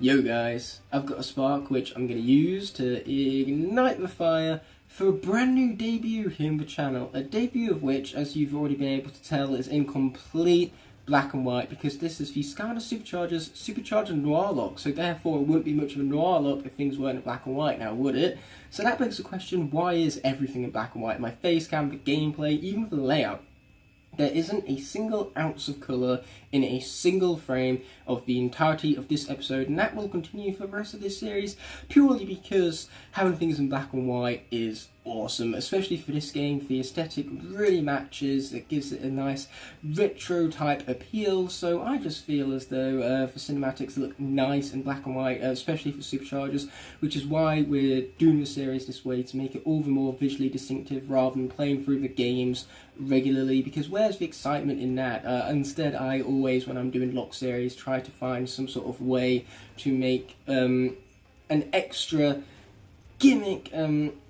Yo guys, I've got a spark which I'm going to use to ignite the fire for a brand new debut here on the channel. A debut of which, as you've already been able to tell, is in complete black and white, because this is the SKYLANDERS Superchargers Supercharger Noir Lock, so therefore it wouldn't be much of a noir look if things weren't in black and white now, would it? So that begs the question, why is everything in black and white? My face cam, the gameplay, even the layout. There isn't a single ounce of colour in a single frame of the entirety of this episode, and that will continue for the rest of this series, purely because having things in black and white is awesome, especially for this game. The aesthetic really matches, it gives it a nice retro type appeal, so I just feel as though the cinematics look nice in black and white, especially for Superchargers, which is why we're doing the series this way, to make it all the more visually distinctive rather than playing through the games regularly, because where's the excitement in that? Instead, I always, when I'm doing lock series, try to find some sort of way to make an extra gimmick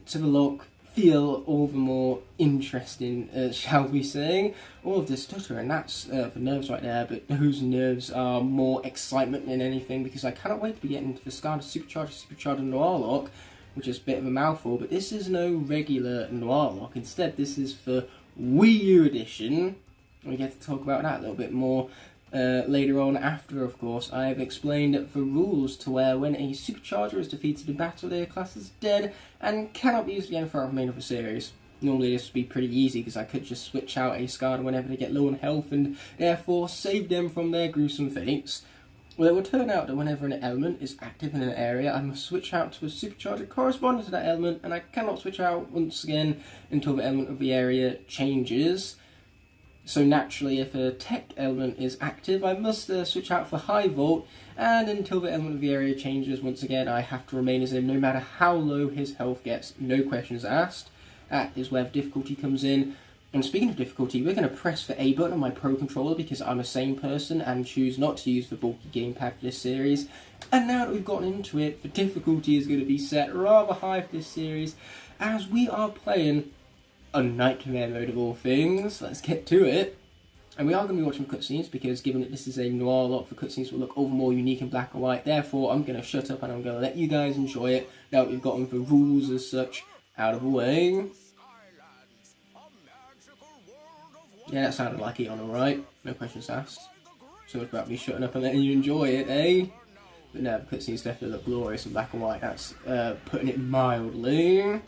to the lock feel all the more interesting, shall we say. All of this stutter, and that's the nerves right there, but those nerves are more excitement than anything, because I cannot wait to be getting into the SKYLANDERS Supercharger Noir Lock, which is a bit of a mouthful, but this is no regular Noir Lock. Instead, this is for Wii U edition. We get to talk about that a little bit more later on, after, of course, I have explained the rules to where when a Supercharger is defeated in battle, their class is dead and cannot be used again for the remainder of the series. Normally this would be pretty easy, because I could just switch out a Skarner whenever they get low on health and therefore save them from their gruesome fates. Well, it will turn out that whenever an element is active in an area, I must switch out to a Supercharger corresponding to that element, and I cannot switch out once again until the element of the area changes. So naturally, if a tech element is active, I must switch out for high volt, and until the element of the area changes once again, I have to remain as him no matter how low his health gets, no questions asked. That is where the difficulty comes in. And speaking of difficulty, we're going to press the A button on my Pro Controller because I'm a sane person and choose not to use the bulky gamepad for this series. And now that we've gotten into it, the difficulty is going to be set rather high for this series, as we are playing a nightmare mode of all things. Let's get to it. And we are going to be watching cutscenes, because given that this is a noir lock, the cutscenes will look all the more unique in black and white. Therefore, I'm going to shut up and I'm going to let you guys enjoy it now that we've gotten the rules as such out of the way. Yeah, that sounded like Eon, alright. No questions asked. So it's about me shutting up and letting you enjoy it, eh? But no, the cutscenes definitely look glorious in black and white. That's putting it mildly.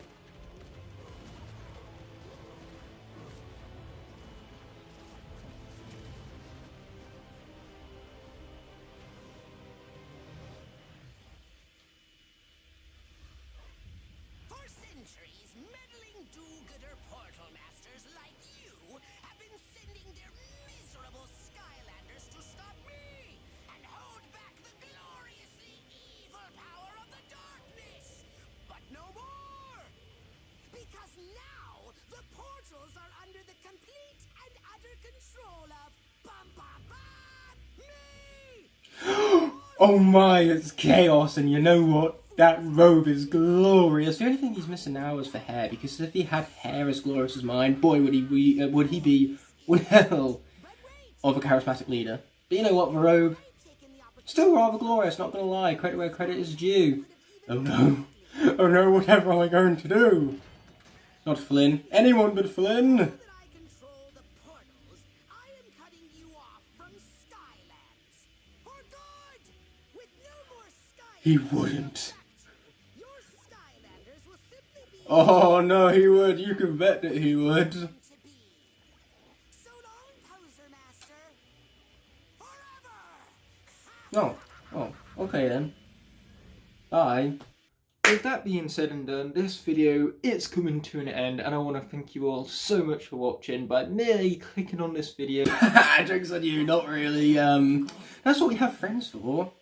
Do-gooder portal masters like you have been sending their miserable Skylanders to stop me and hold back the gloriously evil power of the darkness. But no more! Because now the portals are under the complete and utter control of me! Oh my, it's chaos, and you know what? That robe is glorious. The only thing he's missing now is the hair, because if he had hair as glorious as mine, boy would he be one hell of a charismatic leader. But you know what, the robe, still rather glorious, not gonna lie. Credit where credit is due. Oh no. Oh no, whatever am I going to do? Not Flynn. Anyone but Flynn. He wouldn't. Oh no, he would. You can bet that he would. Oh, okay then. Bye. With that being said and done, this video is coming to an end, and I want to thank you all so much for watching by merely clicking on this video. Jokes on you, not really. That's what we have friends for.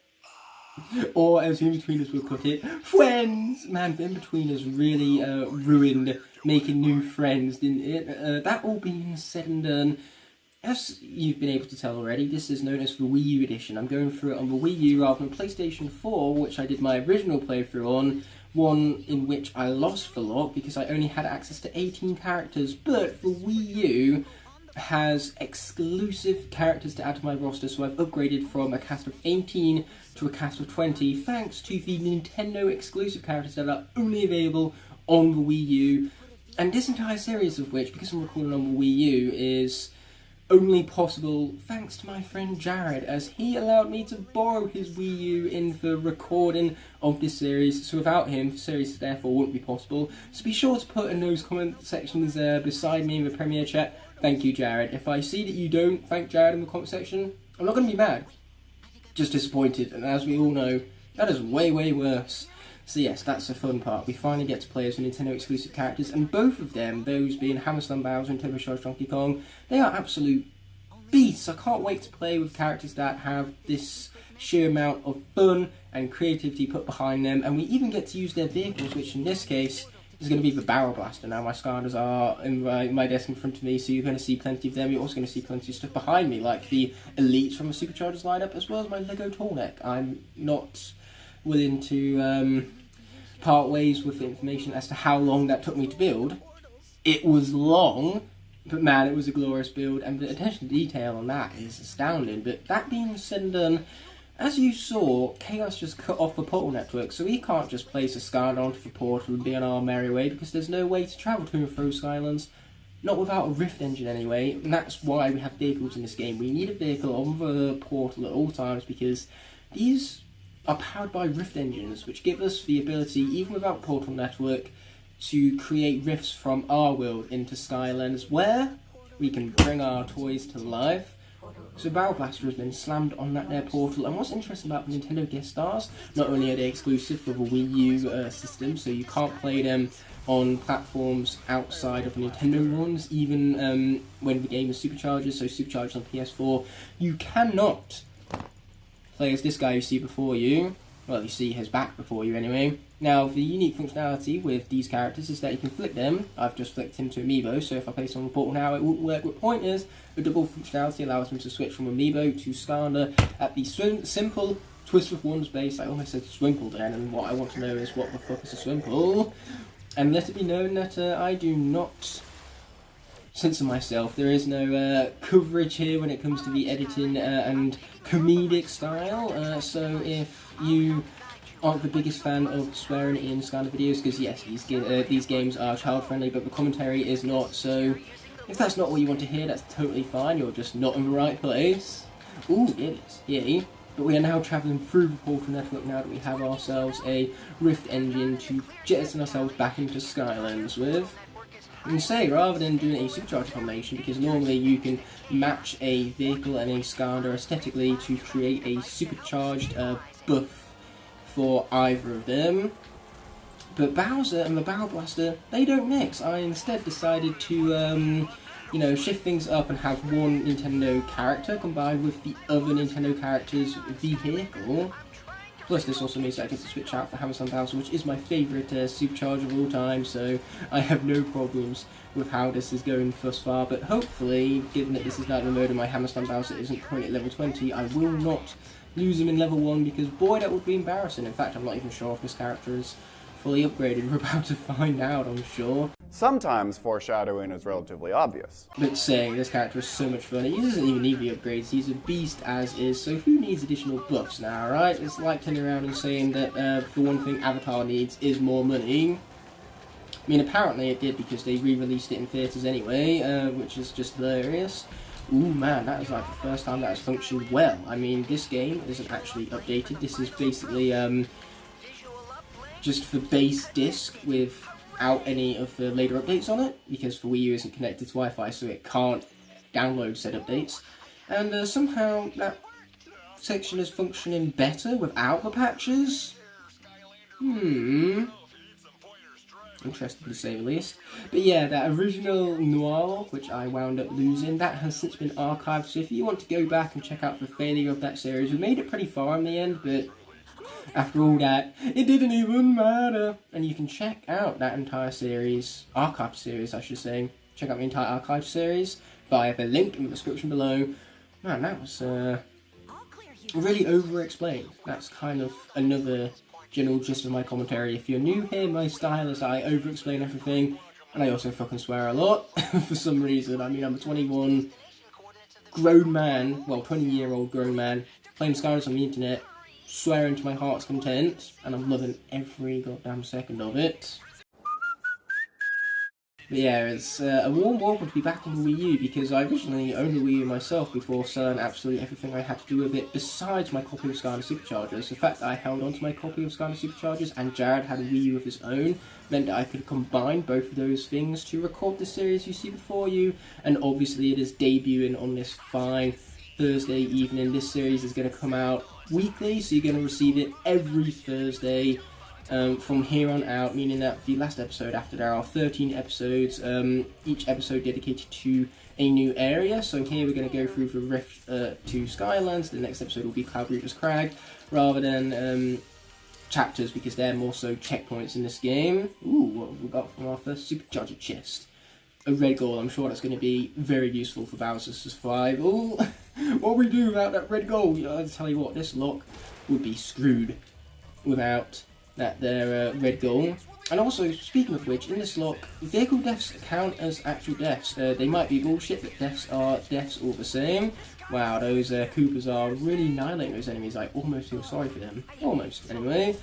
Or, as in-betweeners will put it, friends! Man, the in-betweeners really ruined making new friends, didn't it? That all being said and done, as you've been able to tell already, this is known as the Wii U edition. I'm going through it on the Wii U rather than PlayStation 4, which I did my original playthrough on, one in which I lost the lock because I only had access to 18 characters, but for Wii U, has exclusive characters to add to my roster, so I've upgraded from a cast of 18 to a cast of 20 thanks to the Nintendo exclusive characters that are only available on the Wii U. And this entire series of which, because I'm recording on the Wii U, is only possible thanks to my friend Jared, as he allowed me to borrow his Wii U in the recording of this series. So without him, the series therefore wouldn't be possible. So be sure to put in those comment sections beside me in the Premiere chat, thank you Jared. If I see that you don't thank Jared in the comment section, I'm not going to be mad, just disappointed. And as we all know, that is way, way worse. So yes, that's the fun part. We finally get to play as the Nintendo exclusive characters, and both of them, those being Hammerstone Bowser and Turbocharged Donkey Kong, they are absolute beasts. I can't wait to play with characters that have this sheer amount of fun and creativity put behind them, and we even get to use their vehicles, which in this case is going to be the Barrel Blaster. Now my Skylanders are in my desk in front of me, so you're going to see plenty of them. You're also going to see plenty of stuff behind me, like the Elites from the Superchargers lineup, as well as my Lego Tall Neck. I'm not willing to part ways with the information as to how long that took me to build. It was long, but man, it was a glorious build, and the attention to detail on that is astounding. But that being said and done, as you saw, Chaos just cut off the portal network, so we can't just place a Skylander onto the portal and be on our merry way, because there's no way to travel to and fro Skylands. Not without a Rift engine anyway, and that's why we have vehicles in this game. We need a vehicle on the portal at all times, because these are powered by Rift engines, which give us the ability, even without Portal Network, to create rifts from our world into Skylands, where we can bring our toys to life. So Barrel Blaster has been slammed on that there portal, and what's interesting about the Nintendo guest stars, not only are they exclusive for the Wii U system, so you can't play them on platforms outside of the Nintendo ones, even when the game is Superchargers, so Superchargers on PS4, you cannot play as this guy you see before you. Well, you see his back before you anyway. Now, the unique functionality with these characters is that you can flick them. I've just flicked him to Amiibo, so if I place on the portal now, it wouldn't work with pointers. The double functionality allows me to switch from Amiibo to Skylander at the simple twist of one's base. I almost said Swimple then, and what I want to know is what the fuck is a Swimple? And let it be known that I do not censor myself. There is no coverage here when it comes to the editing and comedic style, so if you aren't the biggest fan of swearing in Skylander videos, because yes, these games are child friendly, but the commentary is not, so if that's not what you want to hear, that's totally fine. You're just not in the right place. Ooh, it is, yay. But we are now travelling through the Portal Network now that we have ourselves a Rift engine to jettison ourselves back into Skylands with. And say, rather than doing a Supercharger combination, because normally you can match a vehicle and a Skylander aesthetically to create a supercharged buff for either of them. But Bowser and the Barrel Blaster, they don't mix. I instead decided to, shift things up and have one Nintendo character combined with the other Nintendo character's vehicle. Plus, this also means that I get to switch out for Hammerstone Bowser, which is my favourite Supercharger of all time, so I have no problems with how this is going thus far. But hopefully, given that this is night mode and my Hammerstone Bowser isn't currently at level 20, I will not lose him in level 1, because boy, that would be embarrassing. In fact, I'm not even sure if this character is fully upgraded. We're about to find out, I'm sure. Sometimes foreshadowing is relatively obvious. But saying, this character is so much fun. He doesn't even need the upgrades. He's a beast as is, so who needs additional buffs now, right? It's like turning around and saying that the one thing Avatar needs is more money. I mean, apparently it did, because they re-released it in theatres anyway, which is just hilarious. Ooh man, that is like the first time that has functioned well. I mean, this game isn't actually updated. This is basically just the base disc without any of the later updates on it, because the Wii U isn't connected to Wi-Fi, so it can't download said updates. And somehow that section is functioning better without the patches. Interesting to say the least. But yeah, that original Noir Lock, which I wound up losing, that has since been archived, so if you want to go back and check out the failure of that series, we made it pretty far in the end, but after all that, it didn't even matter. And you can check out that entire series, archived series I should say, check out the entire archive series via the link in the description below. Man, that was really over-explained. That's kind of another general gist of my commentary. If you're new here, my style is I over-explain everything. And I also fucking swear a lot, for some reason. I mean, I'm a 21 grown man, well, 20-year-old grown man, playing Skylanders on the internet, swearing to my heart's content, and I'm loving every goddamn second of it. But yeah, it's a warm welcome to be back on the Wii U, because I originally owned the Wii U myself before selling absolutely everything I had to do with it, besides my copy of Skylanders Superchargers. The fact that I held on to my copy of Skylanders Superchargers and Jared had a Wii U of his own meant that I could combine both of those things to record the series you see before you, and obviously it is debuting on this fine Thursday evening. This series is going to come out weekly, so you're going to receive it every Thursday. From here on out, meaning that the last episode after there are 13 episodes, each episode dedicated to a new area. So here we're going to go through the Rift to Skylands. The next episode will be Cloud Reaper's Crag, rather than chapters, because they're more so checkpoints in this game. Ooh, what have we got from our first Supercharger chest? A red gold. I'm sure that's going to be very useful for Bowser to survive. Ooh, what we do without that red gold? I'll tell you what, this lock would be screwed without that their red goal. And also, speaking of which, in this lock, vehicle deaths count as actual deaths. They might be bullshit, but deaths are deaths all the same. Wow, those Koopas are really annihilating those enemies. I almost feel sorry for them. Almost, anyway.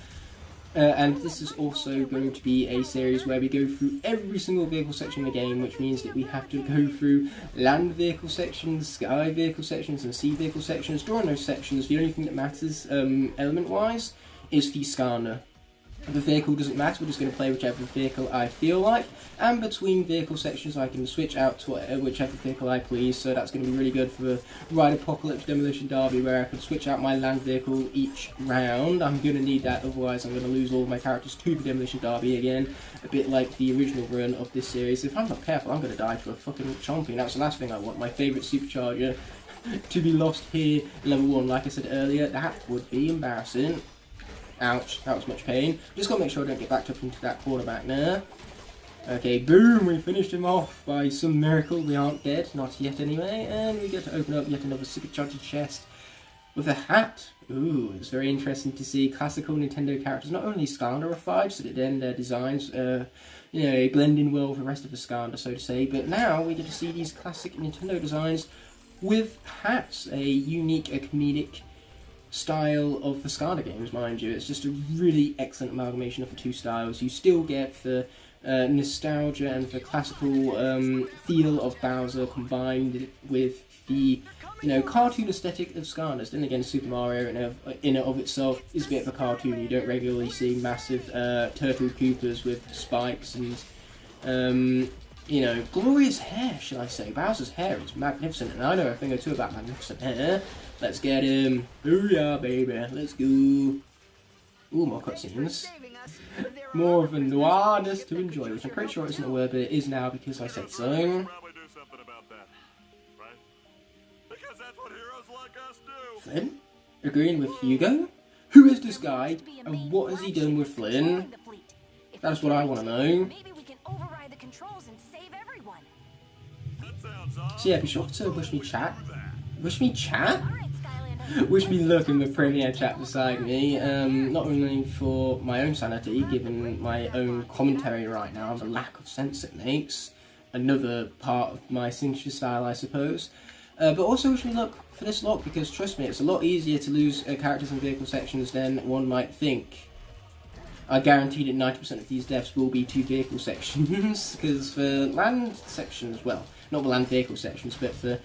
And this is also going to be a series where we go through every single vehicle section in the game, which means that we have to go through land vehicle sections, sky vehicle sections, and sea vehicle sections. During those sections, the only thing that matters, element-wise, is the Skylanda. The vehicle doesn't matter, we're just going to play whichever vehicle I feel like, and between vehicle sections I can switch out to whichever vehicle I please, so that's going to be really good for the Ride Apocalypse Demolition Derby, where I can switch out my land vehicle each round. I'm going to need that, otherwise I'm going to lose all of my characters to the Demolition Derby again, a bit like the original run of this series. If I'm not careful, I'm going to die to a fucking champion. That's the last thing I want, my favourite Supercharger to be lost here in level 1. Like I said earlier, that would be embarrassing. Ouch, that was much pain. Just gotta make sure I don't get backed up into that corner back there. Okay, boom, we finished him off by some miracle. We aren't dead, not yet anyway. And we get to open up yet another Supercharger chest with a hat. Ooh, it's very interesting to see classical Nintendo characters not only Skylanda-ified, so that then their designs, you know, blend in well with the rest of the Skylander, so to say. But now we get to see these classic Nintendo designs with hats, a unique, a comedic style of the Skylander games, mind you. It's just a really excellent amalgamation of the two styles. You still get the nostalgia and the classical feel of Bowser combined with the, you know, cartoon aesthetic of Skylanders. Then again, Super Mario in and of itself is a bit of a cartoon. You don't regularly see massive turtle Koopas with spikes and you know, glorious hair, should I say. Bowser's hair is magnificent, and I know a thing or two about magnificent hair. Let's get him. Booyah, baby. Let's go. Ooh, more cutscenes. More of a noirness to enjoy, which I'm pretty sure isn't a word, but it is now because I said so. Flynn? Agreeing with Hugo? Who is this guy, and what has he done with Flynn? That's what I want to know. So yeah, be sure to wish me chat. Wish me chat? Wish me luck in the premiere chat beside me. Not only for my own sanity, given my own commentary right now, the lack of sense it makes. Another part of my signature style, I suppose. But also wish me luck for this lock, because trust me, it's a lot easier to lose characters in vehicle sections than one might think. I guarantee that 90% of these deaths will be to vehicle sections, because for land sections, well, not the land vehicle sections, but for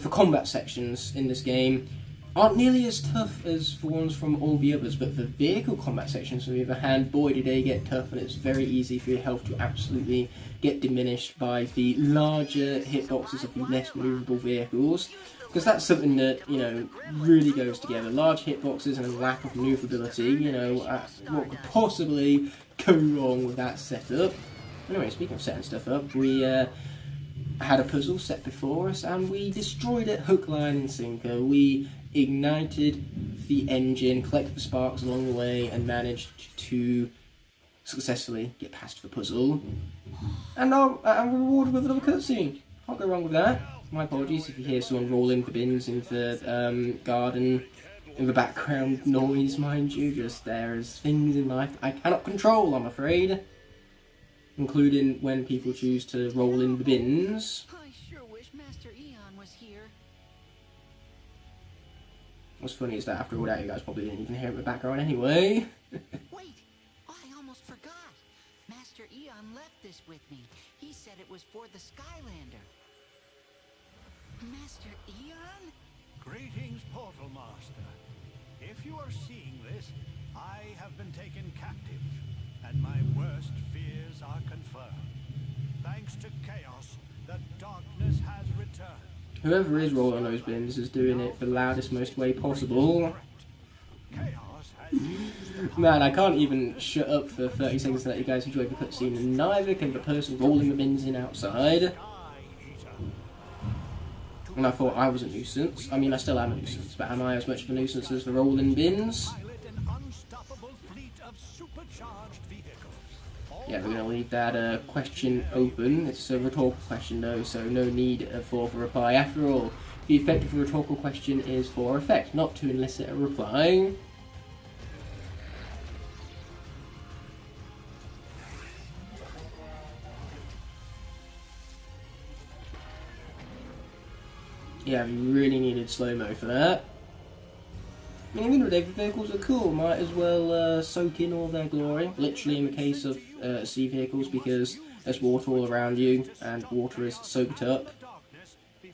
combat sections in this game, aren't nearly as tough as for ones from all the others, but for vehicle combat sections, on the other hand, boy do they get tough, and it's very easy for your health to absolutely get diminished by the larger hitboxes of the less movable vehicles. Because that's something that, you know, really goes together. Large hitboxes and a lack of maneuverability, you know, what could possibly go wrong with that setup? Anyway, speaking of setting stuff up, we had a puzzle set before us and we destroyed it hook, line and sinker. We ignited the engine, collected the sparks along the way and managed to successfully get past the puzzle. And I'm rewarded with another cutscene. Can't go wrong with that. My apologies if you hear someone rolling the bins in the garden in the background noise, mind you. Just there is things in life I cannot control, I'm afraid. including when people choose to roll in the bins. I sure wish Master Eon was here. What's funny is that after all that, you guys probably didn't even hear it in the background anyway. Wait, I almost forgot. Master Eon left this with me. He said it was for the Skylander. Master Eon? Greetings, Portal Master. If you are seeing this, I have been taken captive, and my worst fears are confirmed. Thanks to chaos, the darkness has returned. Whoever is rolling those bins is doing it the loudest, most way possible. Chaos has Man, I can't even shut up for 30 seconds to let you guys enjoy the cutscene, and neither can the person rolling the bins in outside. And I thought I was a nuisance. I mean, I still am a nuisance, but am I as much of a nuisance as the rolling bins? pilot an unstoppable fleet of supercharged vehicles. Yeah, we're going to leave that question open. It's a rhetorical question though, so no need for a reply. After all, the effect of a rhetorical question is for effect, not to elicit a reply. Yeah, we really needed slow-mo for that. I mean, even though the vehicles are cool, might as well soak in all their glory. Literally in the case of sea vehicles, because there's water all around you, and water is soaked up.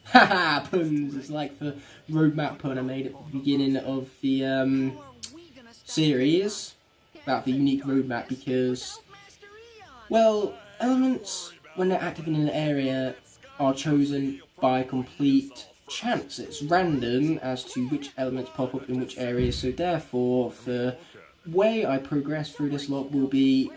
Haha, puns! It's like the roadmap pun I made at the beginning of the series about the unique roadmap, because, well, elements, when they're active in an area, are chosen by complete chance. It's random as to which elements pop up in which areas, so therefore the way I progress through this lot will be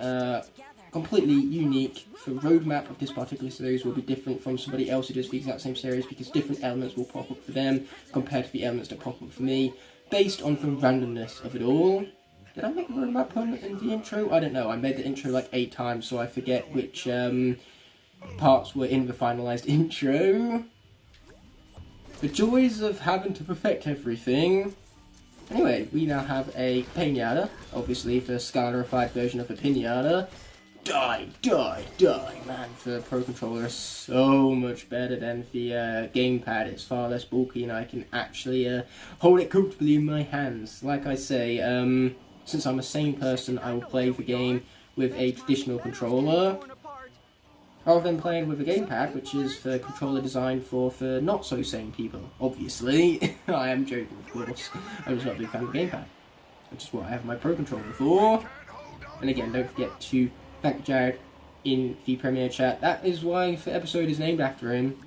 completely unique. The roadmap of this particular series will be different from somebody else who does the exact same series, because different elements will pop up for them compared to the elements that pop up for me, based on the randomness of it all. Did I make a roadmap pun in the intro? I don't know, I made the intro like 8 times, so I forget which parts were in the finalised intro. The joys of having to perfect everything. Anyway, we now have a pinata, obviously the Skylarified version of a pinata. Die, die, die. Man, the Pro Controller is so much better than the gamepad. It's far less bulky and I can actually hold it comfortably in my hands. Like I say, since I'm a sane person, I will play the game with a traditional controller, rather than playing with a gamepad, which is the controller designed for not so sane people, obviously. I am joking, of course. I'm just not a big fan of the gamepad, which is what I have my Pro Controller for. And again, don't forget to thank Jared in the Premiere chat. That is why the episode is named after him.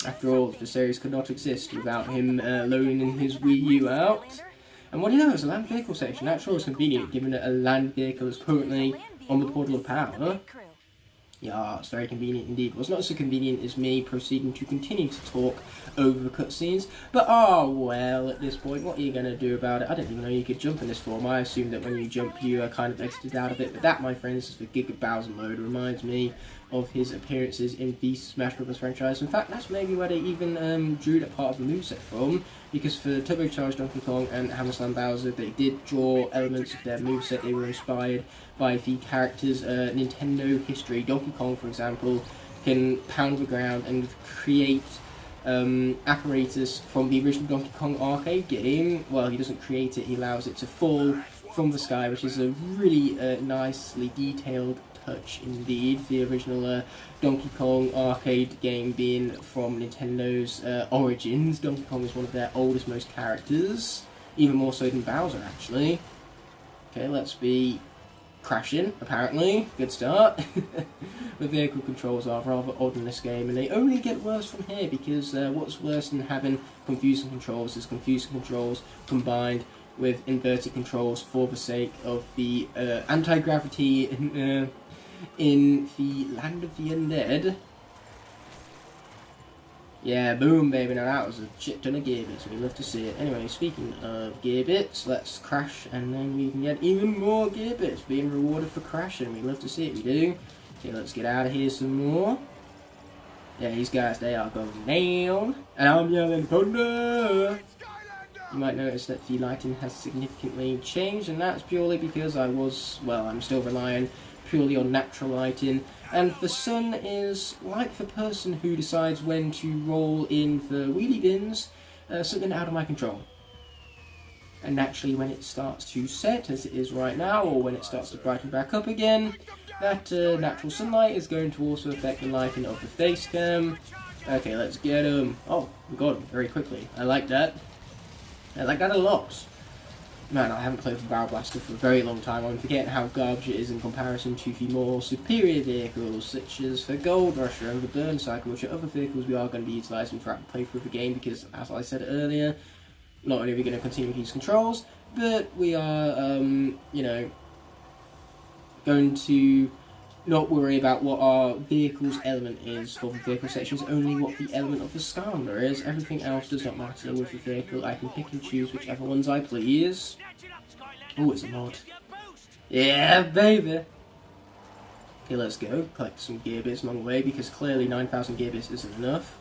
After all, the series could not exist without him loaning his Wii U out. And what do you know, it's a land vehicle section. That sure is convenient, given that a land vehicle is currently on the Portal of Power. Yeah, it's very convenient indeed. Well, it's not so convenient as me proceeding to continue to talk over the cutscenes, but oh well, at this point, what are you going to do about it? I didn't even know you could jump in this form. I assumed that when you jump, you are kind of exited out of it, but that, my friends, is the Giga Bowser mode. It reminds me of his appearances in the Smash Bros. Franchise. In fact, that's maybe where they even drew that part of the moveset from, because for Turbocharged Donkey Kong and Hammer Slam Bowser, they did draw elements of their moveset. They were inspired by the characters' Nintendo history. Donkey Kong, for example, can pound the ground and create apparatus from the original Donkey Kong arcade game. Well, he doesn't create it, he allows it to fall from the sky, which is a really nicely detailed touch indeed. The original Donkey Kong arcade game being from Nintendo's origins. Donkey Kong is one of their oldest, most characters, even more so than Bowser, actually. Okay, let's be crashing, apparently. Good start. The vehicle controls are rather odd in this game, and they only get worse from here, because what's worse than having confusing controls is confusing controls combined with inverted controls for the sake of the anti-gravity in the Land of the Undead. Yeah, boom, baby. Now that was a shit ton of gear bits. We love to see it. Anyway, speaking of gear bits, let's crash, and then we can get even more gear bits being rewarded for crashing. We love to see it. We do. Okay, let's get out of here some more. Yeah, these guys, they are going down, and I'm yelling thunder. You might notice that the lighting has significantly changed, and that's purely because I'm still relying purely on natural lighting. And the sun is like the person who decides when to roll in the wheelie bins, something out of my control. And naturally when it starts to set, as it is right now, or when it starts to brighten back up again, that natural sunlight is going to also affect the lighting of the face cam. Okay, let's get him. Oh, we got him very quickly. I like that. I like that a lot. Man, I haven't played with Barrel Blaster for a very long time. I'm forgetting how garbage it is in comparison to the more superior vehicles, such as the Gold Rusher and the Burn Cycle, which are other vehicles we are going to be utilising throughout the playthrough of the game, because, as I said earlier, not only are we going to continue with these controls, but we are, you know, going to not worry about what our vehicle's element is for the vehicle sections, only what the element of the Skylander is. Everything else does not matter with the vehicle. I can pick and choose whichever ones I please. Oh, it's a mod. Yeah, baby! Okay, let's go. Collect some gear bits along the way, because clearly 9,000 gear bits isn't enough.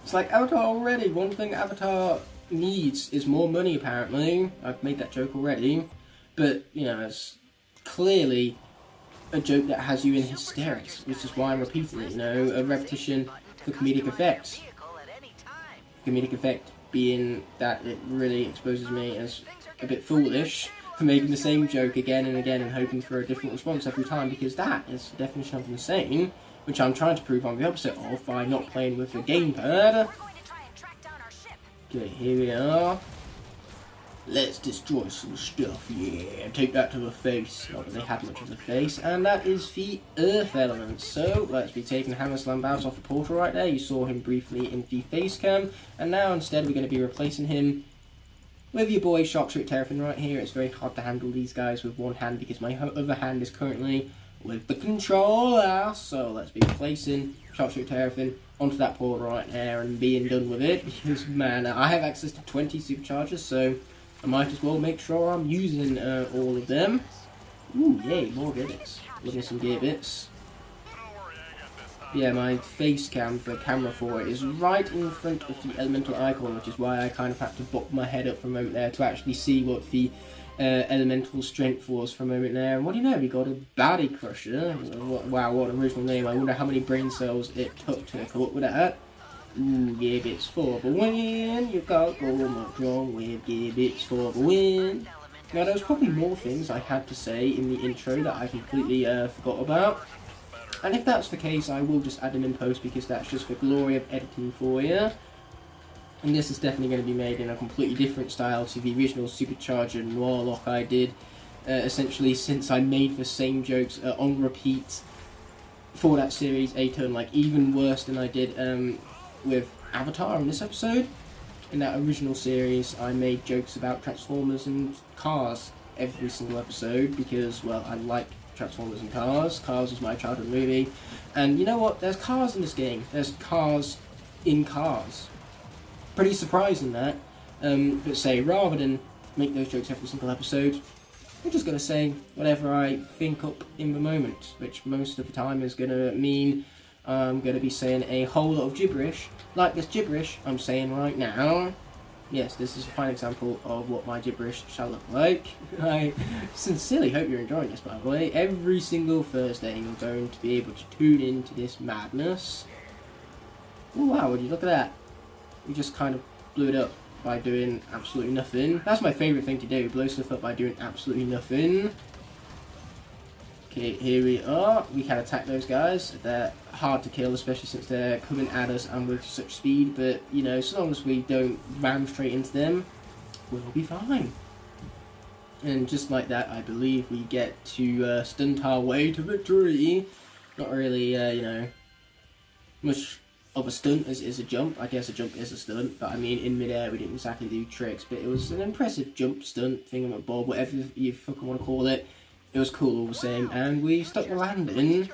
It's like Avatar already. One thing Avatar needs is more money, apparently. I've made that joke already. But, you know, it's clearly a joke that has you in hysterics, which is why I'm repeating it, you know, a repetition for comedic effect. Comedic effect being that it really exposes me as a bit foolish for making the same joke again and again and hoping for a different response every time, because that is the definition of insane, which I'm trying to prove I'm the opposite of by not playing with the gamepad. Okay, here we are. Let's destroy some stuff, yeah. Take that to the face. Not that they had much of the face. And that is the earth element. So, let's be taking Hammer Slam Bounce off the portal right there. You saw him briefly in the face cam. And now, instead, we're going to be replacing him with your boy Sharpshooter Terrapin right here. It's very hard to handle these guys with one hand because my other hand is currently with the controller. So, let's be replacing Sharpshooter Terrapin onto that portal right there and being done with it. Because, man, I have access to 20 superchargers, so I might as well make sure I'm using all of them. Ooh, yay, more gear bits. Looking at some gear bits. Yeah, my face cam for camera for it is right in front of the elemental icon, which is why I kind of had to bop my head up for a moment there to actually see what the elemental strength was for a moment there. And what do you know, we got a Body Crusher. Wow, what an original name. I wonder how many brain cells it took to come up with that. Ooh, gear bits for the win. You can't go much wrong with gear bits for the win. Now, there was probably more things I had to say in the intro that I completely forgot about. And if that's the case, I will just add them in post, because that's just the glory of editing for you. And this is definitely going to be made in a completely different style to the original Supercharger Noir Locke I did. Essentially, since I made the same jokes on repeat for that series a turn, like even worse than I did with Avatar in this episode. In that original series, I made jokes about Transformers and cars every single episode because, well, I like Transformers and cars. Cars was my childhood movie. And you know what? There's cars in this game. There's cars in cars. Pretty surprising that. But say, rather than make those jokes every single episode, I'm just going to say whatever I think up in the moment, which most of the time is going to mean I'm going to be saying a whole lot of gibberish, like this gibberish I'm saying right now. Yes, this is a fine example of what my gibberish shall look like. I sincerely hope you're enjoying this, by the way. Every single Thursday you're going to be able to tune into this madness. Oh wow, would you look at that? We just kind of blew it up by doing absolutely nothing. That's my favourite thing to do, blow stuff up by doing absolutely nothing. Okay, here we are. We can attack those guys. They're hard to kill, especially since they're coming at us and with such speed, but, you know, so long as we don't ram straight into them, we'll be fine. And just like that, I believe we get to stunt our way to victory. Not really, you know, much of a stunt as it is a jump. I guess a jump is a stunt, but I mean, in midair we didn't exactly do tricks, but it was an impressive jump, stunt, thingamabob, whatever you fucking want to call it. It was cool all the same, and we stuck the landing.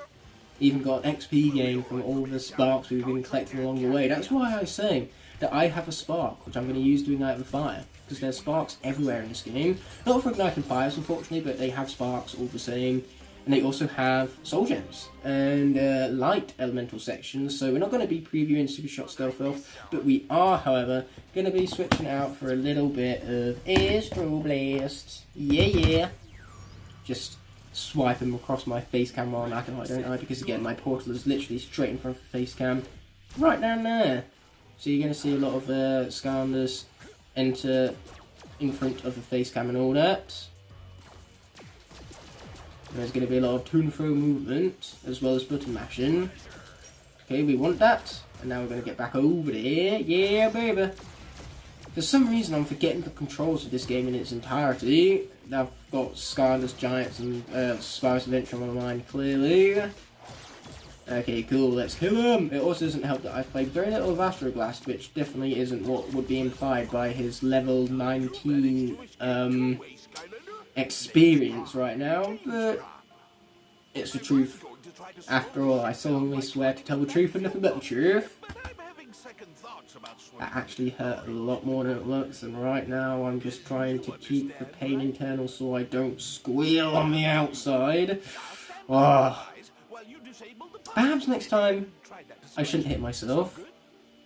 Even got an XP gain from all the sparks we've been collecting along the way. That's why I say that I have a spark, which I'm going to use to ignite the fire, because there's sparks everywhere in this game. Not for igniting fires, unfortunately, but they have sparks all the same. And they also have soul gems and light elemental sections, so we're not going to be previewing Super Shot Stealth Elf, but we are, however, going to be switching out for a little bit of Astro Blast. Yeah, yeah. Just swipe them across my face cam while I'm acting like I don't I, because again my portal is literally straight in front of the face cam, right down there. So you're going to see a lot of Skylanders enter in front of the face cam and all that. There's going to be a lot of to and fro movement, as well as button mashing. Okay, we want that. And now we're going to get back over there. Yeah, baby. For some reason, I'm forgetting the controls of this game in its entirety. I've got Skylanders Giants and Spyro's Adventure on my mind, clearly. Okay, cool, let's kill him! It also doesn't help that I've played very little of Astroblast, which definitely isn't what would be implied by his level 19 experience right now, but it's the truth. After all, I solemnly swear to tell the truth and nothing but the truth. That actually hurt a lot more than it looks, and right now I'm just trying to keep the pain internal so I don't squeal on the outside. Oh. Perhaps next time I shouldn't hit myself.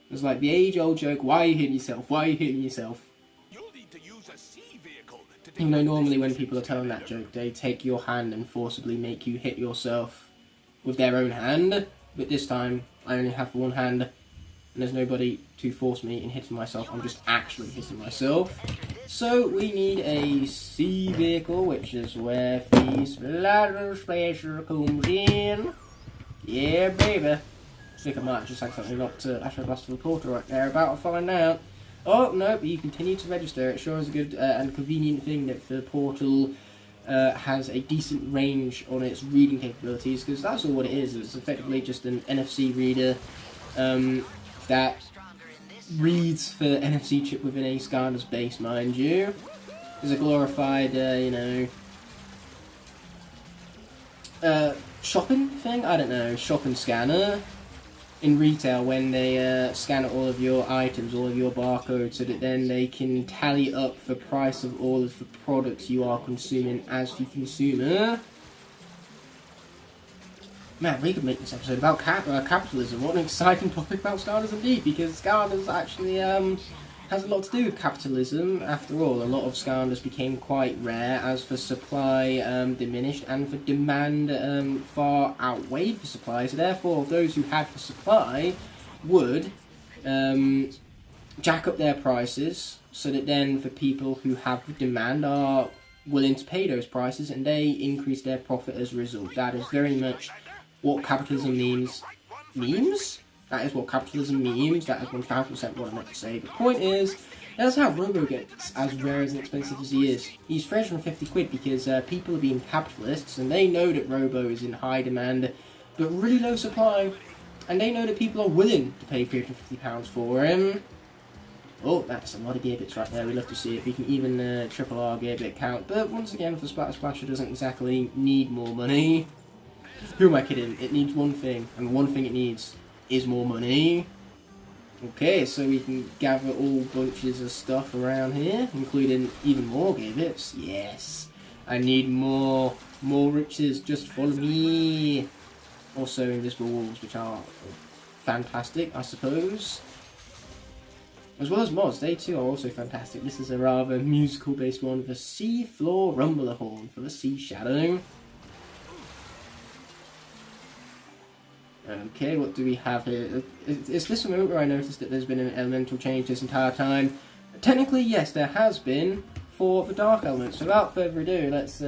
It's like the age-old joke, why are you hitting yourself? Why are you hitting yourself? You know, normally when people are telling that joke, they take your hand and forcibly make you hit yourself with their own hand. But this time, I only have one hand, and there's nobody to force me in hitting myself. I'm just actually hitting myself. So we need a sea vehicle, which is where the Splatter Splasher comes in. Yeah, baby. I think I might just accidentally knocked Astroblast to the portal right there. About to find out. Oh, no, but you continue to register. It sure is a good and convenient thing that the portal has a decent range on its reading capabilities, because that's all what it is. It's effectively just an NFC reader that reads for NFC chip within a Skylanders base, mind you. It's a glorified, you know, shopping thing? I don't know, shopping scanner in retail when they scan all of your items, all of your barcodes, so that then they can tally up the price of all of the products you are consuming as the consumer. Man, we could make this episode about capitalism. What an exciting topic about Skylanders indeed, because Skylanders actually has a lot to do with capitalism. After all, a lot of Skylanders became quite rare as the supply diminished and the demand far outweighed the supply. So therefore, those who had the supply would jack up their prices, so that then the people who have the demand are willing to pay those prices, and they increase their profit as a result. That is very much what capitalism means. Memes? That is what capitalism means. That is 1000% what I meant to say. The point is, that's how Robo gets as rare and expensive as he is. He's 350 quid because people are being capitalists, and they know that Robo is in high demand, but really low supply. And they know that people are willing to pay £350 for him. Oh, that's a lot of gear bits right there. We love to see it. We can even triple our gear bit count. But once again, the Splatter Splasher doesn't exactly need more money. Who am I kidding? It needs one thing, and the one thing it needs is more money. Okay, so we can gather all bunches of stuff around here, including even more gear bits. Yes, I need more riches just for me. Also invisible walls, which are fantastic, I suppose. As well as mods, they too are also fantastic. This is a rather musical based one, the Sea Floor Rumbler Horn for the Sea Shadow. Okay, what do we have here? Is this a moment where I noticed that there's been an elemental change this entire time? Technically, yes, there has been for the Dark Element. So without further ado, let's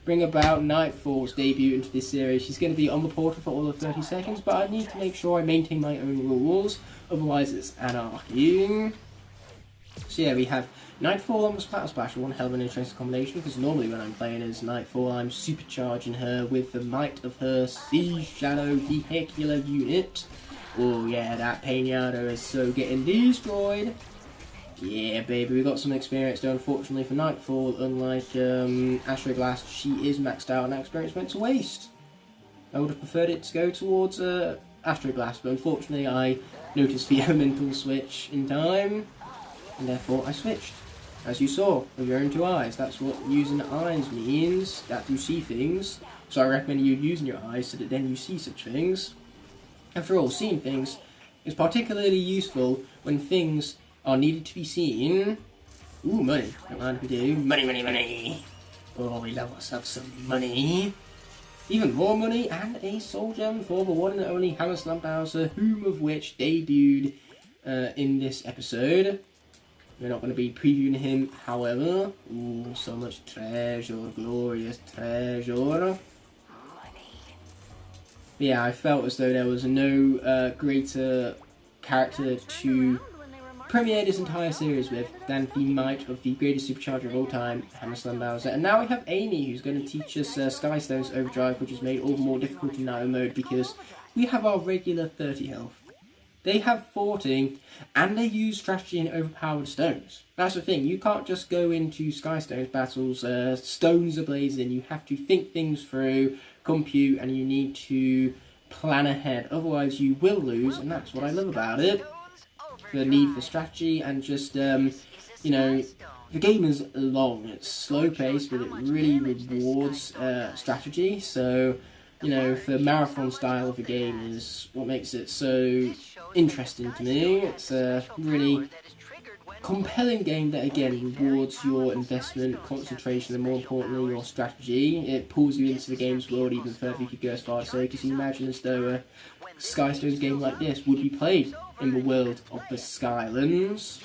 bring about Nightfall's debut into this series. She's going to be on the portal for all of 30 seconds, but I need to make sure I maintain my own rules, otherwise it's anarchy. So yeah, we have Nightfall on the Splatter Splasher, one hell of an interesting combination, because normally when I'm playing as Nightfall, I'm supercharging her with the might of her Sea Shadow vehicular unit. Oh yeah, that Pinata is so getting destroyed. Yeah, baby, we got some experience though, unfortunately for Nightfall. Unlike Astroblast, she is maxed out and that experience went to waste. I would have preferred it to go towards Astroblast, but unfortunately I noticed the elemental switch in time, and therefore I switched. As you saw, with your own two eyes. That's what using eyes means, that you see things. So I recommend you using your eyes so that then you see such things. After all, seeing things is particularly useful when things are needed to be seen. Ooh, money. Don't mind if we do. Money, money, money. Oh, we love ourselves some money. Even more money and a soul gem for the one and only Hammer Slam Bowser, whom of which debuted in this episode. We're not going to be previewing him, however. Ooh, so much treasure, glorious treasure. But yeah, I felt as though there was no greater character to premiere this entire series with than the might of the greatest supercharger of all time, Hammer Slam Bowser. And now we have Amy, who's going to teach us Sky Stones Overdrive, which is made all the more difficult in Nitro mode because we have our regular 30 health. They have 40, and they use strategy and overpowered stones. That's the thing, you can't just go into Sky Stones battles, stones are blazing, you have to think things through, compute, and you need to plan ahead, otherwise you will lose, and that's what I love about it. The need for strategy and just, you know, the game is long, it's slow paced, but it really rewards strategy, so, you know, the marathon style of the game is what makes it so interesting to me. It's a really compelling game that, again, rewards your investment, concentration, and more importantly, your strategy. It pulls you into the game's world even further. You could go as far as say, because you imagine as though a Sky Stones game like this would be played in the world of the Skylands.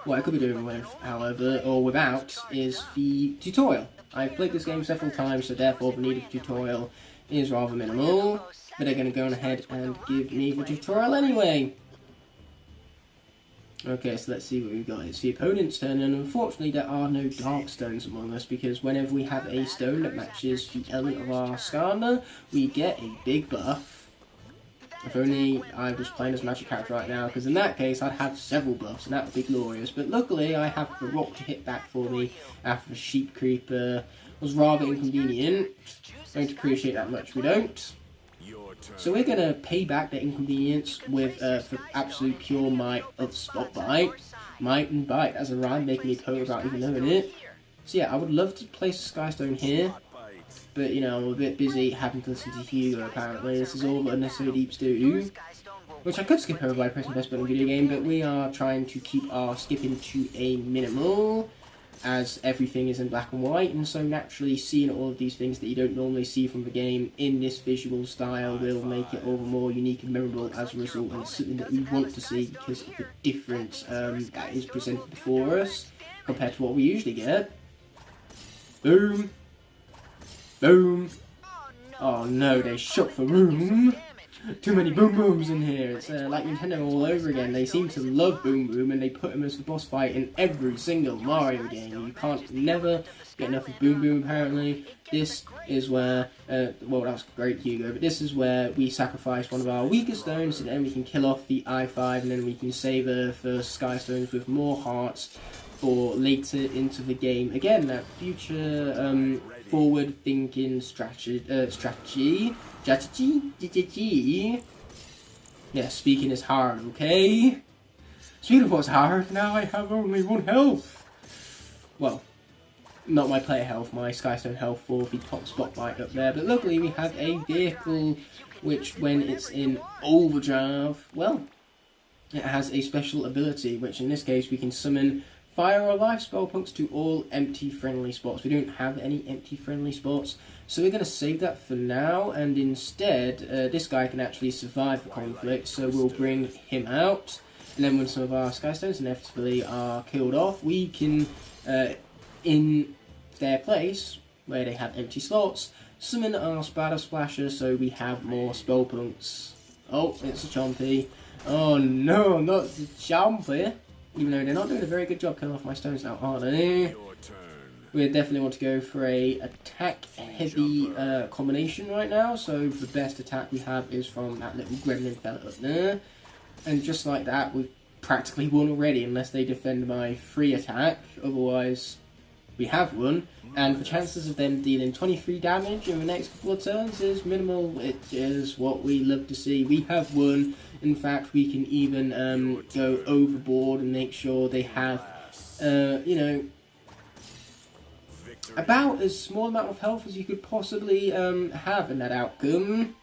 What I could be doing with, however, or without, is the tutorial. I've played this game several times, so therefore the need of tutorial is rather minimal. But they're going to go on ahead and give me the tutorial anyway. Okay, so let's see what we've got. It's the opponent's turn, and unfortunately there are no dark stones among us, because whenever we have a stone that matches the element of our Skarner, we get a big buff. If only I was playing as a magic character right now, because in that case I'd have several buffs, and that would be glorious. But luckily I have the rock to hit back for me after the sheep creeper was rather inconvenient. Don't appreciate that much, we don't. So we're going to pay back the inconvenience with the absolute pure might of Spot Bite. Might and Bite as a rhyme, making me poet without even knowing it. So yeah, I would love to place a Skystone here, but you know, I'm a bit busy having to listen to Hugo apparently. This is all that Unnecessary Deeps do, which I could skip over by pressing best button on video game, but we are trying to keep our skipping to a minimal, as everything is in black and white, and so naturally seeing all of these things that you don't normally see from the game in this visual style will make it all the more unique and memorable as a result, and it's something that we want to see because of the difference that is presented before us compared to what we usually get. Boom! Boom! Oh no, they shook the room! Too many boom booms in here. It's like Nintendo all over again. They seem to love boom boom, and they put him as the boss fight in every single Mario game. You can't never get enough of boom boom apparently. This is where, well, that's great Hugo, but this is where we sacrifice one of our weaker stones, and then we can kill off the I-5, and then we can save her for Sky Stones with more hearts for later into the game. Again, that future forward-thinking strategy. Yeah, speaking is hard, okay? Speaking of what's hard, now I have only 1 health. Well, not my player health, my Skystone health for the top spotlight up there. But luckily we have a vehicle which, when it's in overdrive, well, it has a special ability, which in this case we can summon Fire or Life spell punks to all empty friendly spots. We don't have any empty friendly spots, so we're going to save that for now, and instead this guy can actually survive the conflict, so we'll bring him out, and then when some of our Sky Stones inevitably are killed off, we can, in their place, where they have empty slots, summon our Splatter Splasher so we have more spell punks. Oh, it's a Chompy. Oh no, not the Chompy. Even though they're not doing a very good job killing off my stones now, are they? We definitely want to go for a attack-heavy combination right now, so the best attack we have is from that little gremlin fella up there. And just like that, we've practically won already, unless they defend my free attack, otherwise we have won. And the chances of them dealing 23 damage in the next couple of turns is minimal. It is what we love to see. We have won. In fact, we can even go overboard and make sure they have, you know, about as small amount of health as you could possibly have in that outcome.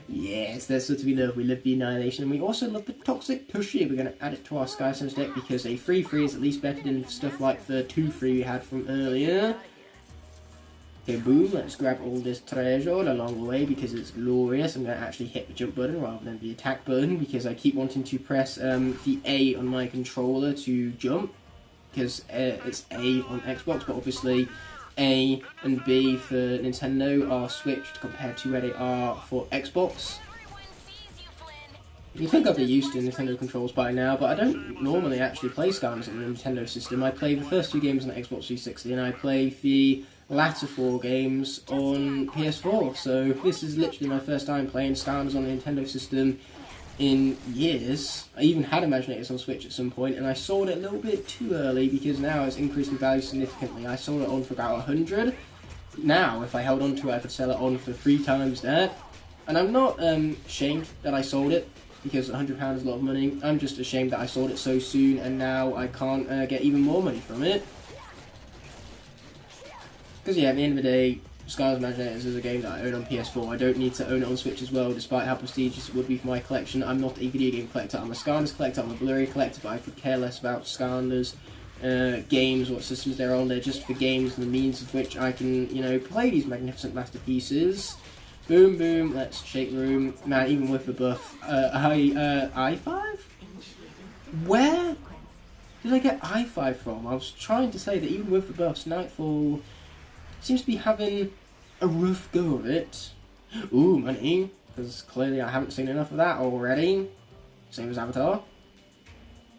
Yes, that's what we love. We love the Annihilation, and we also love the Toxic Pushy. We're going to add it to our SKYLANDERS deck because a 3-3 is at least better than stuff like the 2-3 we had from earlier. Okay, boom, let's grab all this treasure along the way because it's glorious. I'm going to actually hit the jump button rather than the attack button because I keep wanting to press the A on my controller to jump because it's A on Xbox, but obviously A and B for Nintendo are switched compared to where they are for Xbox. You think I'd be used to Nintendo controls by now, but I don't normally actually play SKYLANDERS on the Nintendo system. I play the first 2 games on Xbox 360 and I play the latter 4 games on PS4, so this is literally my first time playing SKYLANDERS on the Nintendo system in years. I even had Imaginators on Switch at some point, and I sold it a little bit too early because now it's increased in value significantly. I sold it on for about 100. Now, if I held on to it, I could sell it on for 3 times that. And I'm not ashamed that I sold it because £100 is a lot of money. I'm just ashamed that I sold it so soon, and now I can't get even more money from it. Because yeah, at the end of the day, SKYLANDERS Imaginators is a game that I own on PS4. I don't need to own it on Switch as well, despite how prestigious it would be for my collection. I'm not a video game collector. I'm a SKYLANDERS collector. I'm a Blu-ray collector, but I could care less about SKYLANDERS games, what systems they're on. They're just for games and the means of which I can, you know, play these magnificent masterpieces. Boom, boom. Let's shake the room. Man, even with the buff, I5? Where did I get I5 from? I was trying to say that even with the buffs, Nightfall seems to be having a rough go of it. Ooh, money, because clearly I haven't seen enough of that already. Same as Avatar.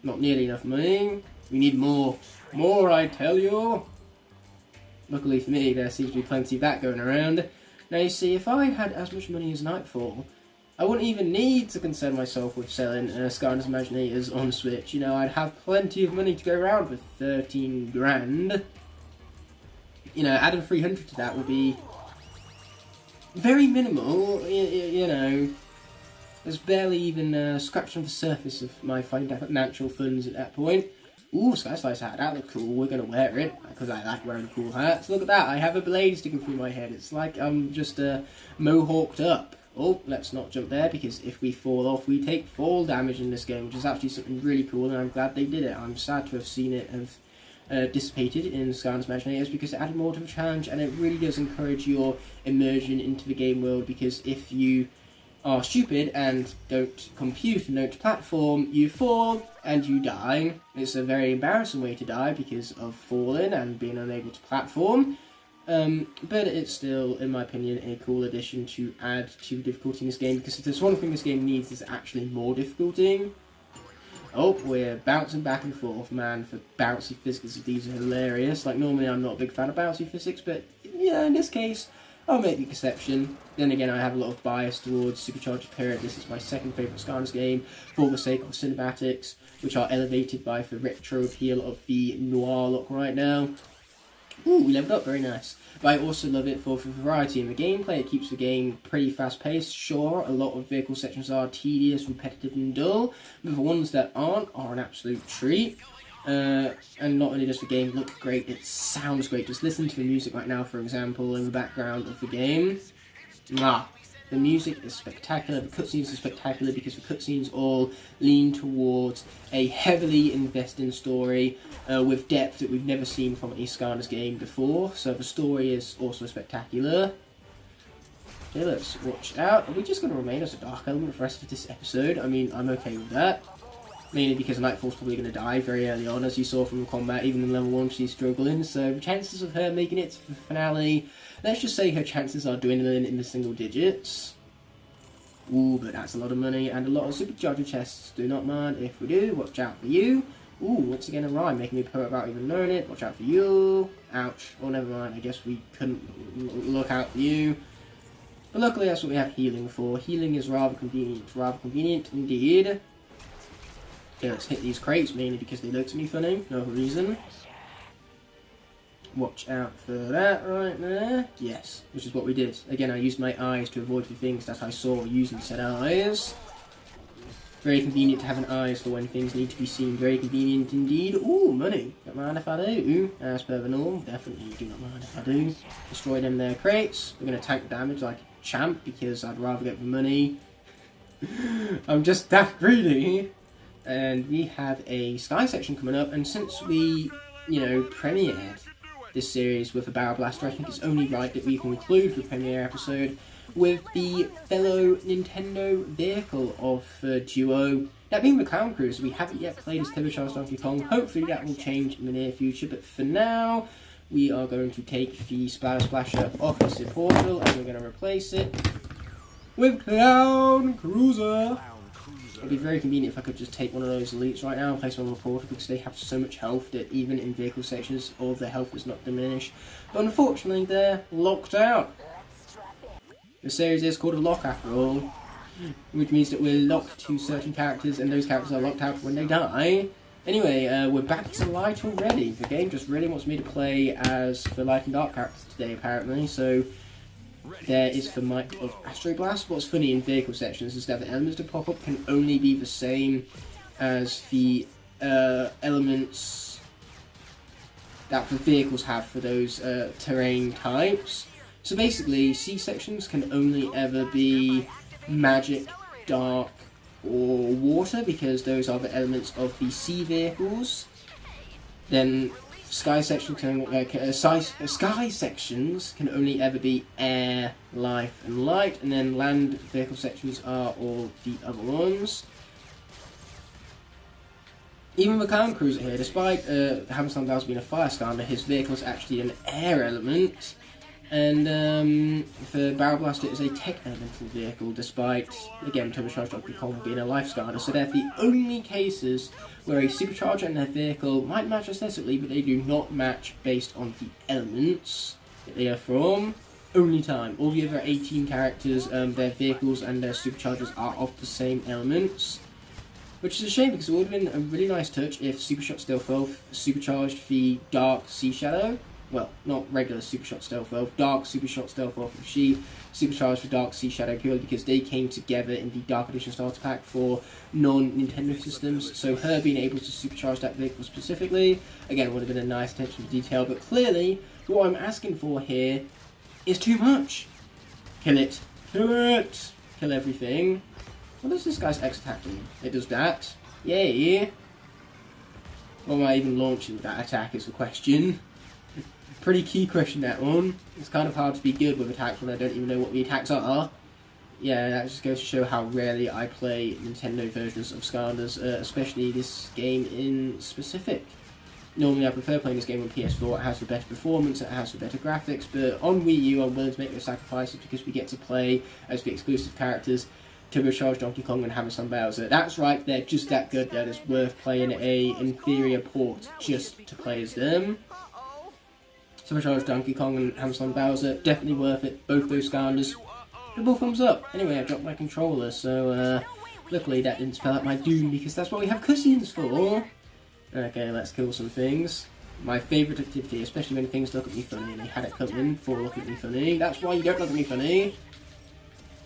Not nearly enough money. We need more. More, I tell you. Luckily for me, there seems to be plenty of that going around. Now you see, if I had as much money as Nightfall, I wouldn't even need to concern myself with selling SKYLANDERS Imaginators on Switch. You know, I'd have plenty of money to go around with 13 grand. You know, adding 300 to that would be very minimal. You know, there's barely even scratching the surface of my financial funds at that point. Ooh, Sky Slice hat, that looks cool. We're going to wear it because I like wearing cool hats. Look at that, I have a blade sticking through my head. It's like I'm just mohawked up. Oh, let's not jump there because if we fall off, we take fall damage in this game, which is actually something really cool, and I'm glad they did it. I'm sad to have seen it have dissipated in SKYLANDERS Imaginators because it added more to the challenge, and it really does encourage your immersion into the game world, because if you are stupid and don't compute and don't platform, you fall and you die. It's a very embarrassing way to die because of falling and being unable to platform, but it's still, in my opinion, a cool addition to add to difficulty in this game, because if there's one thing this game needs, is actually more difficulty. Oh, we're bouncing back and forth, man, for bouncy physics. These are hilarious. Like, normally I'm not a big fan of bouncy physics, but, yeah, in this case, I'll make the exception. Then again, I have a lot of bias towards Supercharger Period. This is my second favourite SKYLANDERS game, for the sake of cinematics, which are elevated by the retro appeal of the Noir Lock right now. Ooh, we leveled up, very nice. But I also love it for the variety in the gameplay. It keeps the game pretty fast-paced. Sure, a lot of vehicle sections are tedious, repetitive and dull, but the ones that aren't are an absolute treat. And not only does the game look great, it sounds great. Just listen to the music right now, for example, in the background of the game. The music is spectacular, the cutscenes are spectacular, because the cutscenes all lean towards a heavily investing story with depth that we've never seen from a SKYLANDERS game before, so the story is also spectacular. Okay, let's watch out. Are we just going to remain as a dark element for the rest of this episode? I mean, I'm okay with that. Mainly because Nightfall's probably going to die very early on, as you saw from the combat. Even in level 1 she's struggling, so the chances of her making it to the finale, let's just say her chances are dwindling in the single digits. Ooh, but that's a lot of money, and a lot of supercharger chests. Do not mind if we do. Watch out for you. Ooh, once again a rhyme, making me poet without even knowing it. Watch out for you. Ouch. Oh, never mind, I guess we couldn't look out for you. But luckily that's what we have healing for. Healing is rather convenient indeed. Okay, let's hit these crates, mainly because they look to me funny, no other reason. Watch out for that right there. Yes, which is what we did. Again, I used my eyes to avoid the things that I saw using said eyes. Very convenient to have an eyes for when things need to be seen. Very convenient indeed. Ooh, money. Don't mind if I do. As per the norm, definitely do not mind if I do. Destroy them there crates. We're going to tank damage like champ because I'd rather get the money. I'm just that greedy. And we have a Sky section coming up, and since we, premiered this series with a Barrel Blaster, I think it's only right that we conclude the premiere episode with the fellow Nintendo vehicle of the duo, that being the Clown Cruiser. We haven't yet played as Turbocharged Donkey Kong. Hopefully that will change in the near future, but for now, we are going to take the Splatter Splasher off the portal, and we're going to replace it with Clown Cruiser. It'd be very convenient if I could just take one of those elites right now and place them on the portal, because they have so much health that even in vehicle sections, all of their health does not diminish. But unfortunately, they're locked out. The series is called a lock after all, which means that we're locked to certain characters, and those characters are locked out when they die. Anyway, we're back to Light already. The game just really wants me to play as the Light and Dark characters today, apparently, so there is the Might of Astro Blast. What's funny in vehicle sections is that the elements that pop up can only be the same as the elements that the vehicles have for those terrain types. So basically, C sections can only ever be magic, dark, or water, because those are the elements of the sea vehicles. Then sky sections can only ever be air, life, and light, and then land vehicle sections are all the other ones. Even the Clown Cruiser here, despite Hammerstone Dow's being a fire Skylander, his vehicle is actually an air element. And the Barrel Blaster is a tech elemental vehicle, despite, again, Turbocharged Donkey Kong being a life Skylander. So they're the only cases where a supercharger and their vehicle might match aesthetically, but they do not match based on the elements that they are from. Only time. All the other 18 characters, their vehicles and their superchargers are of the same elements. Which is a shame, because it would have been a really nice touch if Supershot Stealth Elf supercharged the Dark Sea Shadow. Well, not regular Supershot Stealth Elf, Dark Supershot Stealth Elf, and she supercharged for Dark Sea Shadow purely because they came together in the Dark Edition Starter Pack for non-Nintendo systems, so her being able to supercharge that vehicle specifically, again, would have been a nice attention to detail, but clearly, what I'm asking for here is too much. Kill it. Kill it. Kill everything. What does this guy's X attack do? It does that. Yay. What am I even launching with that attack is the question. Pretty key question, that one. It's kind of hard to be good with attacks when I don't even know what the attacks are. Yeah, that just goes to show how rarely I play Nintendo versions of Skylanders, especially this game in specific. Normally I prefer playing this game on PS4, it has the better performance, it has the better graphics, but on Wii U I'm willing to make those sacrifices because we get to play as the exclusive characters Turbocharged Donkey Kong and Hammerstone Bowser. That's right, they're just that good that it's worth playing a inferior port just to play as them. Supercharged Donkey Kong and Hammerstone Bowser, definitely worth it. Both those Skylanders, double thumbs up. Anyway, I dropped my controller, so luckily that didn't spell out my doom, because that's what we have cutscenes for. Okay, let's kill some things. My favourite activity, especially when things look at me funny, and they had it coming for look at me funny. That's why you don't look at me funny.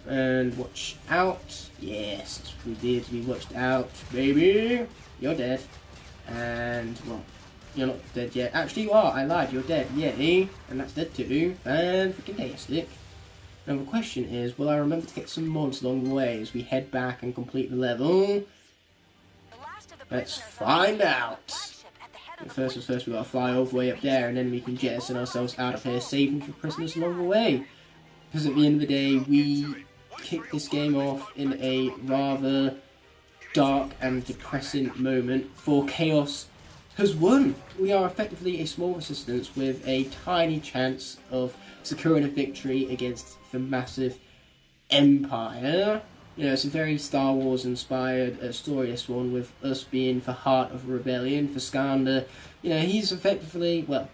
And watch out. Yes, we did. We watched out, baby. You're dead. And, well, you're not dead yet. Actually, you are. I lied. You're dead. Yay. And that's dead too. Fan-freaking-tastic. Now, the question is, will I remember to get some mods along the way as we head back and complete the level? Let's find out. But first as first, we gotta fly all the way up there, and then we can jettison ourselves out of here, saving for prisoners along the way. Because at the end of the day, we kicked this game off in a rather dark and depressing moment, for Chaos has won. We are effectively a small resistance with a tiny chance of securing a victory against the massive Empire. You know, it's a very Star Wars inspired story, this one, with us being the heart of rebellion. For Skylander, you know, he's effectively, well,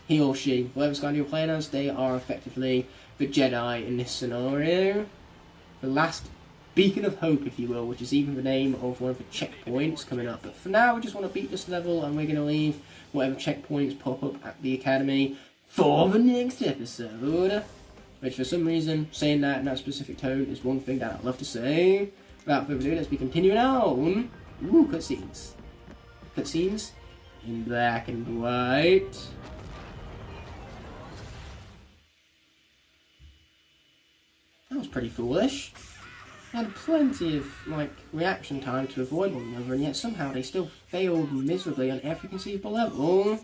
he or she, whatever Skylander you're playing as, they are effectively the Jedi in this scenario. The last beacon of hope, if you will, which is even the name of one of the checkpoints coming up. But for now, we just want to beat this level, and we're going to leave whatever checkpoints pop up at the Academy for the next episode. Which, for some reason, saying that in that specific tone is one thing that I'd love to say. Without further ado, let's be continuing on. Ooh, cutscenes. Cutscenes in black and white. pretty foolish. Had plenty of, like, reaction time to avoid one another, and yet somehow they still failed miserably on every conceivable level.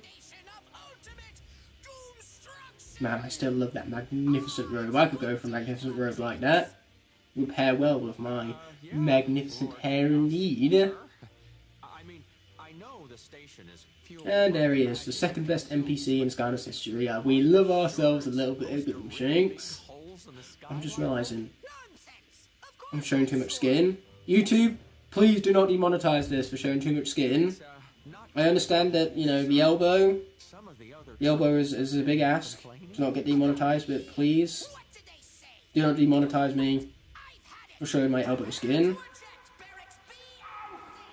Man, I still love that magnificent robe. I could go for a magnificent robe like that. Would pair well with my magnificent hair indeed. And there he is, the second best NPC in Skylanders history. We love ourselves a little bit of Gloomshanks. I'm just realising I'm showing too much skin. YouTube, please do not demonetize this for showing too much skin. I understand that, you know, the elbow is a big ask to not get demonetized, but please do not demonetize me for showing my elbow skin.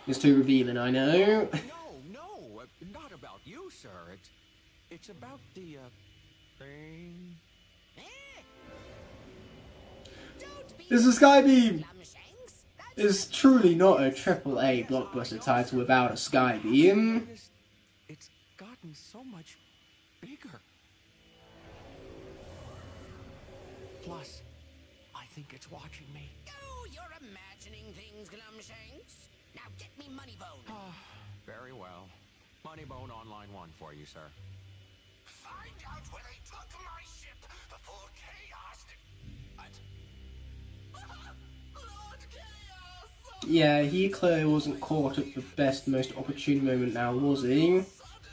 It's too revealing, I know. No, not about you, sir. It's about the thing. This is Skybeam! Is truly not a AAA blockbuster title without a Skybeam. It's gotten so much bigger. Plus, I think it's watching me. Oh, you're imagining things, Glumshanks. Now get me Moneybone. Very well. Moneybone Online 1 for you, sir. Find out where they took my ship before chaos What? Lord Chaos! Yeah, he clearly wasn't caught at the best, most opportune moment now, was he?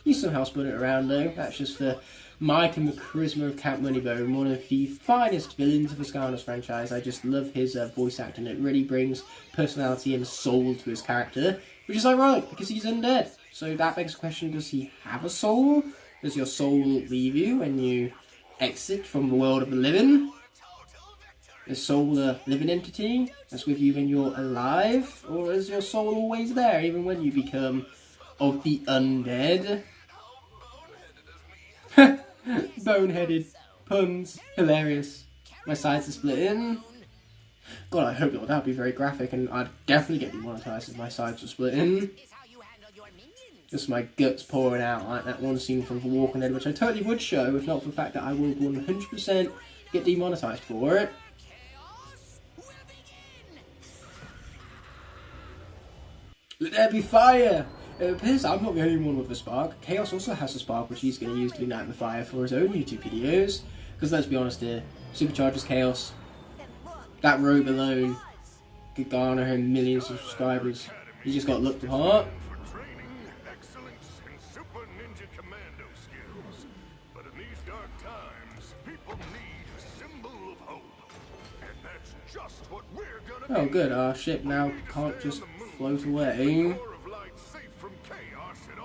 He somehow spun it around though. That's just for Mike and the charisma of Count Moneybone, one of the finest villains of the Skylanders franchise. I just love his voice acting. It really brings personality and soul to his character, which is ironic because he's undead. So that begs the question, does he have a soul? Does your soul leave you when you exit from the world of the living? Is soul a living entity that's with you when you're alive? Or is your soul always there even when you become of the undead? Boneheaded. Puns. Hilarious. My sides are splitting. God, I hope not. That would be very graphic, and I'd definitely get demonetized if my sides were splitting. Just my guts pouring out like that one scene from The Walking Dead, which I totally would show, if not for the fact that I will 100% get demonetized for it. Let there be fire! It appears I'm not the only one with a spark. Chaos also has a spark which he's going to use to ignite the fire for his own YouTube videos. Because let's be honest here, Superchargers Chaos, that robe alone could garner him millions of subscribers. He just got looked apart. Oh good, our ship now can't just float away.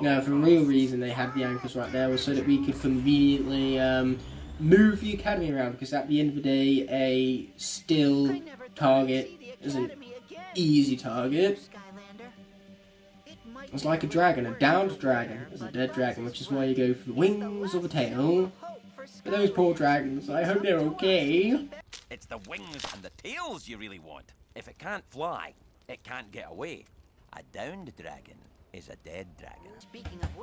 Now, the real reason they had the anchors right there was so that we could conveniently move the Academy around, because at the end of the day, a still target is an easy target. It's like a dragon, a downed dragon is a dead dragon, which is why you go for the wings or the tail. But those poor dragons, I hope they're okay. It's the wings and the tails you really want. If it can't fly, it can't get away. A downed dragon is a dead dragon.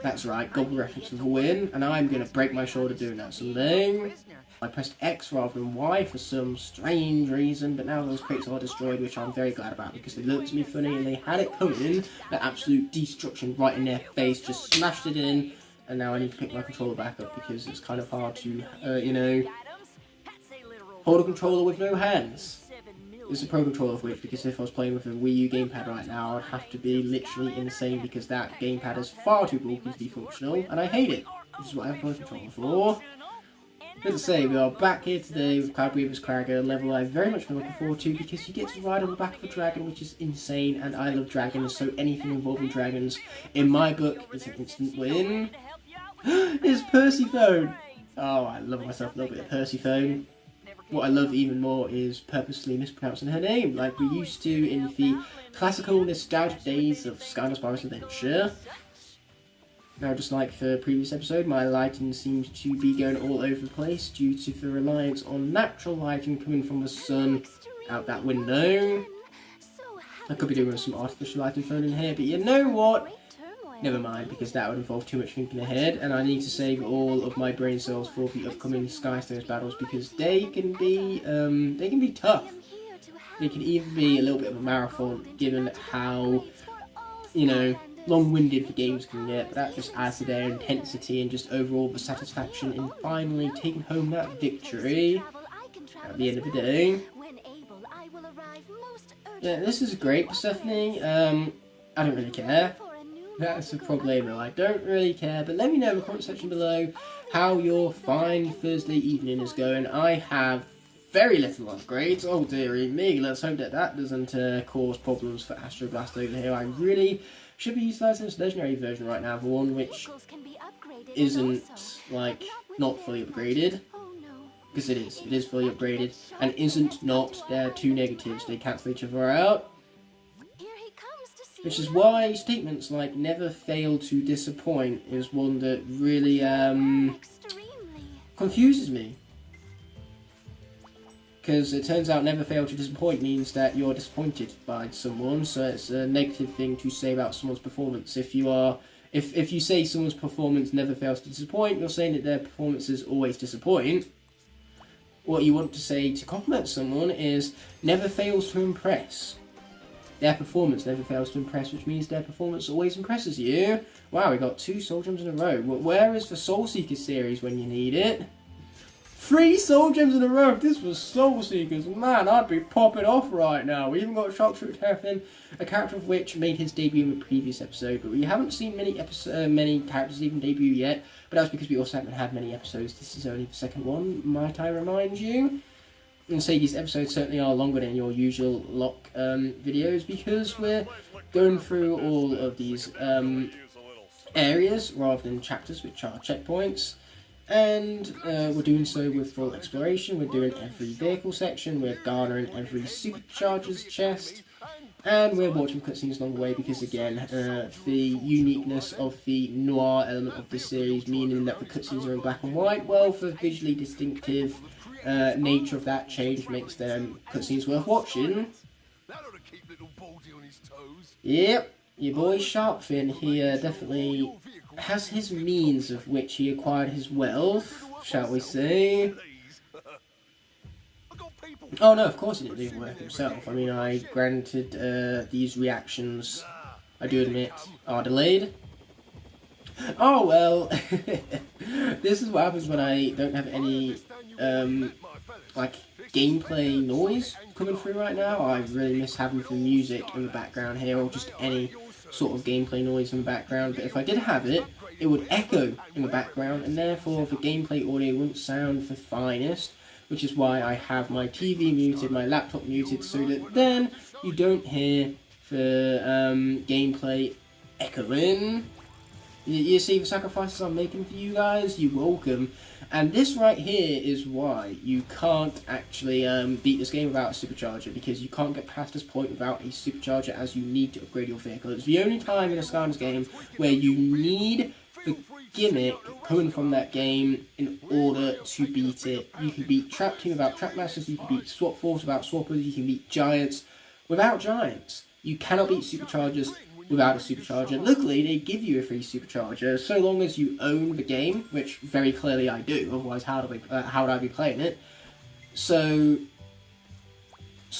That's right, Goblin reference for the win, and I'm going to break my shoulder doing that someday. I pressed X rather than Y for some strange reason, but now those crates are destroyed, which I'm very glad about, because they looked at me funny and they had it coming. That absolute destruction right in their face, just smashed it in, and now I need to pick my controller back up because it's kind of hard to, you know, hold a controller with no hands. It's a pro controller of which, because if I was playing with a Wii U gamepad right now, I'd have to be literally insane, because that gamepad is far too bulky to be functional, and I hate it, which is what I have a pro controller for. But to say, we are back here today with Cloud Weaver's Cragger, a level I've very much been looking forward to, because you get to ride on the back of a dragon, which is insane, and I love dragons, so anything involving dragons, in my book, is an instant win. It's Persephone! Oh, I love myself a little bit of Persephone. What I love even more is purposely mispronouncing her name, like we used to in the classical nostalgic days of Skylanders Pirates Adventure. Now, just like the previous episode, my lighting seems to be going all over the place due to the reliance on natural lighting coming from the sun out that window. I could be doing some artificial lighting thrown in here, but you know what? never mind, because that would involve too much thinking ahead, and I need to save all of my brain cells for the upcoming Skystone battles, because they can be tough. They can even be a little bit of a marathon, given how, you know, long-winded the games can get, but that just adds to their intensity and just overall the satisfaction in finally taking home that victory at the end of the day. Yeah, this is great, Persephone. I don't really care. That's a problemo. I don't really care, but let me know in the comment section below how your fine Thursday evening is going. I have very little upgrades. Oh dearie me, let's hope that that doesn't cause problems for Astroblast over here. I really should be utilising this legendary version right now, the one which isn't, like, not fully upgraded. Because it is fully upgraded, and isn't not. They're two negatives, they cancel each other out. Which is why statements like never fail to disappoint is one that really confuses me. Because it turns out never fail to disappoint means that you're disappointed by someone, so it's a negative thing to say about someone's performance. If you say someone's performance never fails to disappoint, you're saying that their performances always disappoint. What you want to say to compliment someone is never fails to impress. Their performance never fails to impress, which means their performance always impresses you. Wow, we got 2 Soul Gems in a row. Where is the Soul Seeker series when you need it? 3 Soul Gems in a row. If this was Soul Seekers, man, I'd be popping off right now. We even got Sharpshooter Terrafin, a character of which made his debut in the previous episode, but we haven't seen many characters even debut yet. But that's because we also haven't had many episodes. This is only the second one, might I remind you. And say these episodes certainly are longer than your usual Locke videos, because we're going through all of these areas rather than chapters, which are checkpoints. And we're doing so with full exploration. We're doing every vehicle section, we're garnering every Supercharger's chest, and we're watching cutscenes along the way because, again, the uniqueness of the noir element of this series, meaning that the cutscenes are in black and white, well, the visually distinctive nature of that change makes them cutscenes worth watching. Yep, your boy Sharpfin here definitely has his means of which he acquired his wealth, shall we say. Oh no, of course he didn't do the work himself. I mean, I granted these reactions, I do admit, are delayed. Oh well, this is what happens when I don't have any, like, gameplay noise coming through right now. I really miss having the music in the background here, or just any sort of gameplay noise in the background, but if I did have it, it would echo in the background, and therefore the gameplay audio wouldn't sound the finest, which is why I have my TV muted, my laptop muted, so that then you don't hear the gameplay echoing. You see the sacrifices I'm making for you guys? You're welcome. And this right here is why you can't actually beat this game without a supercharger, because you can't get past this point without a supercharger, as you need to upgrade your vehicle. It's the only time in a Skylanders game where you need the gimmick coming from that game in order to beat it. You can beat Trap Team without Trap Masters, you can beat Swap Force without Swappers, you can beat Giants without Giants. You cannot beat Superchargers without a supercharger. Luckily, they give you a free supercharger so long as you own the game, which very clearly I do. Otherwise, how would I be playing it? So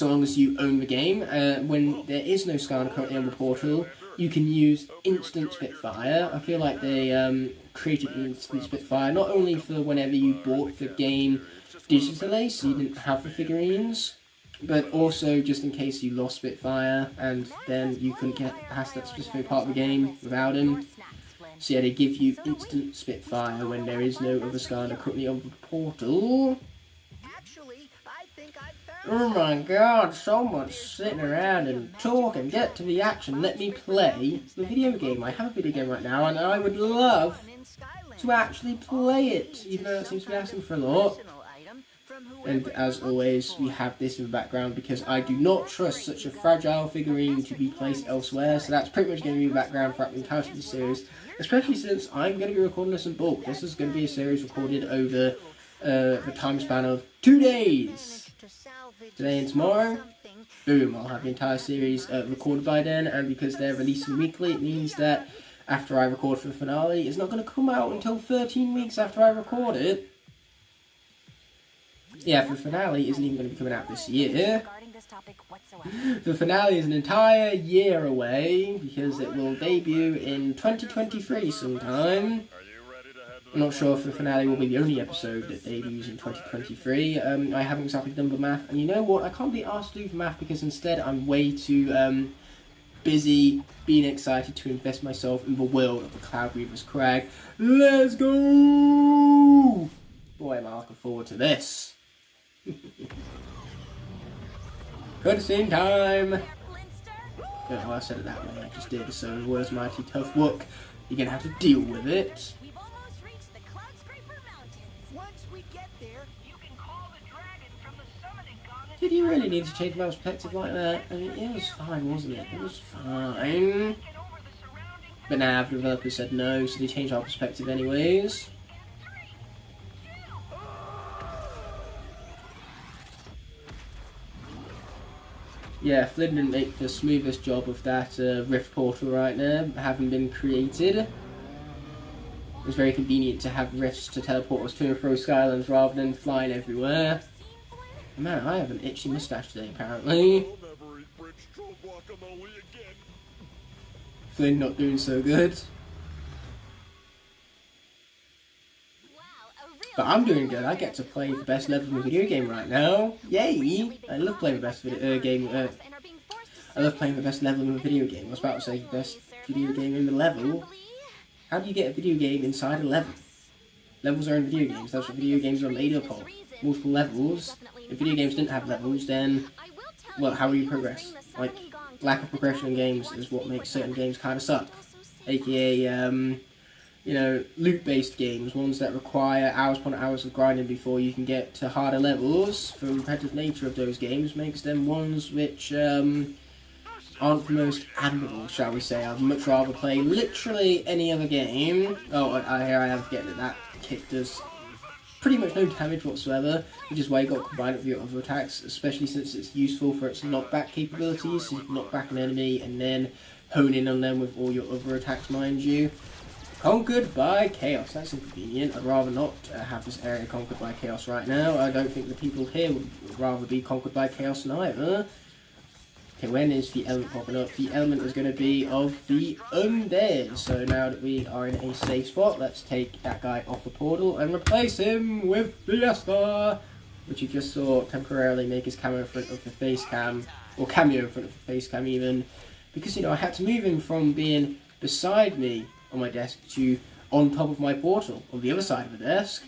long as you own the game, when there is no Skylander currently on the portal, you can use Instant Spitfire. I feel like they created Instant Spitfire not only for whenever you bought the game digitally, so you didn't have the figurines, but also just in case you lost Spitfire and then you couldn't get past that specific part of the game without him. So yeah, they give you instant Spitfire when there is no other Skylander currently on the portal. Oh my god, so much sitting around and talking. Get to the action. Let me play the video game. I have a video game right now and I would love to actually play it, even though it seems to be asking for a lot. And as always, we have this in the background because I do not trust such a fragile figurine to be placed elsewhere. So that's pretty much going to be the background throughout the entirety of the series, especially since I'm going to be recording this in bulk. This is going to be a series recorded over the time span of 2 days. Today and tomorrow. Boom, I'll have the entire series recorded by then, and because they're releasing weekly, it means that after I record for the finale. It's not going to come out until 13 weeks after I record it. Yeah, the finale isn't even going to be coming out this year. The finale is an entire year away, because it will debut in 2023 sometime. I'm not sure if the finale will be the only episode that debuts in 2023. I haven't exactly done the math, and you know what? I can't be asked to do the math because instead I'm way too busy being excited to invest myself in the world of the Cloud Reaver's Crag. Let's go! Boy, am I looking forward to this. Cutscene time! Oh, I said it that way, I just did, so words mighty tough look. You're gonna have to deal with it. Did you really need to change my perspective like that? I mean, it was fine, wasn't it? It was fine. But now the developer said no, so they changed our perspective anyways. Yeah, Flynn didn't make the smoothest job of that rift portal right now, having been created. It was very convenient to have rifts to teleport us to and fro Skylands rather than flying everywhere. Man, I have an itchy mustache today, apparently. Flynn not doing so good. But I'm doing good. I get to play the best level in a video game right now. Yay! I love playing the best game. I love playing the best level in a video game. I was about to say the best video game in the level. How do you get a video game inside a level? Levels are in video games. That's what video games are made up of. Multiple levels. If video games didn't have levels, then, well, how will you progress? Like, lack of progression in games is what makes certain games kind of suck. AKA, you know, loot-based games, ones that require hours upon hours of grinding before you can get to harder levels. The repetitive nature of those games makes them ones which aren't the most admirable, shall we say. I'd much rather play literally any other game. Oh, here I am forgetting that that kick does pretty much no damage whatsoever, which is why you got to combine it with your other attacks, especially since it's useful for its knockback capabilities, so you can knock back an enemy and then hone in on them with all your other attacks, mind you. Conquered by Chaos, that's inconvenient. I'd rather not have this area conquered by Chaos right now. I don't think the people here would rather be conquered by Chaos neither. Okay, when is the element popping up? The element is going to be of the undead. So now that we are in a safe spot, let's take that guy off the portal and replace him with Fiesta, which you just saw temporarily make his camera in front of the face cam, or cameo in front of the face cam even, because, you know, I had to move him from being beside me on my desk to on top of my portal on the other side of the desk.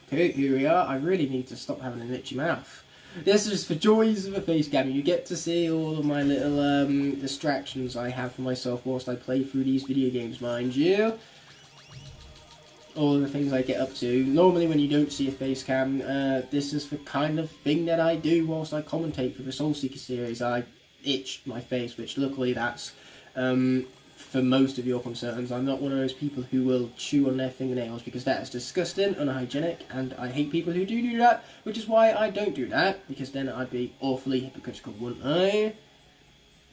Okay, here we are. I really need to stop having an itchy mouth. This is for joys of a face cam. You get to see all of my little distractions I have for myself whilst I play through these video games, mind you. All of the things I get up to. Normally when you don't see a face cam, this is the kind of thing that I do whilst I commentate for the Soul Seeker series. I itch my face, which luckily that's for most of your concerns. I'm not one of those people who will chew on their fingernails because that is disgusting, unhygienic, and I hate people who do that, which is why I don't do that, because then I'd be awfully hypocritical, wouldn't I?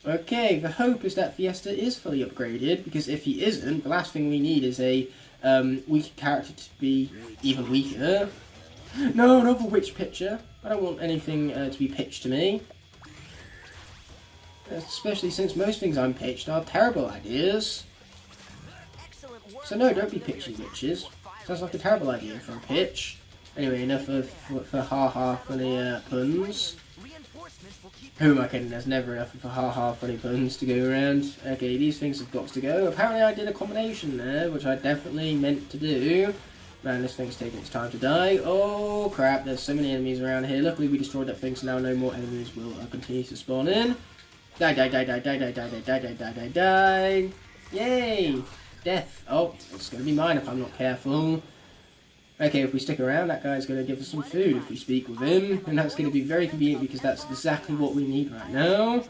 Okay, the hope is that Fiesta is fully upgraded, because if he isn't, the last thing we need is a weaker character to be even weaker. No, another witch picture. I don't want anything to be pitched to me. Especially since most things I'm pitched are terrible ideas. So no, don't be pitching witches. Sounds like a terrible idea for a pitch. Anyway, enough for ha-ha funny puns. Who am I kidding? There's never enough of ha-ha funny puns to go around. Okay, these things have got to go. Apparently I did a combination there, which I definitely meant to do. Man, this thing's taking its time to die. Oh crap, there's so many enemies around here. Luckily we destroyed that thing, so now no more enemies will continue to spawn in. Die, die, die, die, die, die, die, die, die, die, die, die, die. Yay! Death. Oh, it's going to be mine if I'm not careful. Okay, if we stick around, that guy's going to give us some food if we speak with him. And that's going to be very convenient because that's exactly what we need right now.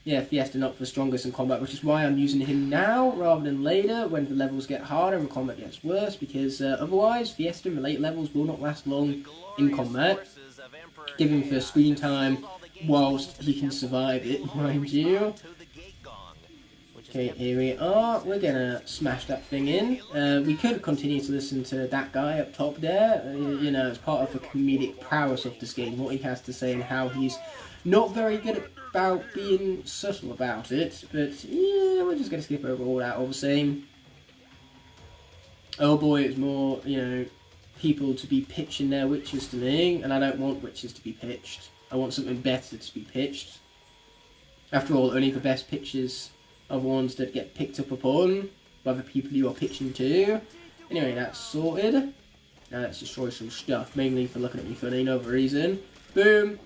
Yeah, Fiesta not the strongest in combat, which is why I'm using him now rather than later when the levels get harder and the combat gets worse. Because otherwise, Fiesta in the late levels will not last long in combat. Give him for screen time whilst he can survive it, mind you. Okay, here we are. We're gonna smash that thing in. We could continue to listen to that guy up top there. You know, it's part of the comedic prowess of this game, what he has to say and how he's not very good about being subtle about it. But yeah, we're just gonna skip over all that all the same. Oh boy, it's more, you know, people to be pitching their witches to me, and I don't want witches to be pitched. I want something better to be pitched. After all, only the best pitches are the ones that get picked up upon by the people you are pitching to. Anyway, that's sorted. Now let's destroy some stuff, mainly for looking at me funny, no other reason. Boom.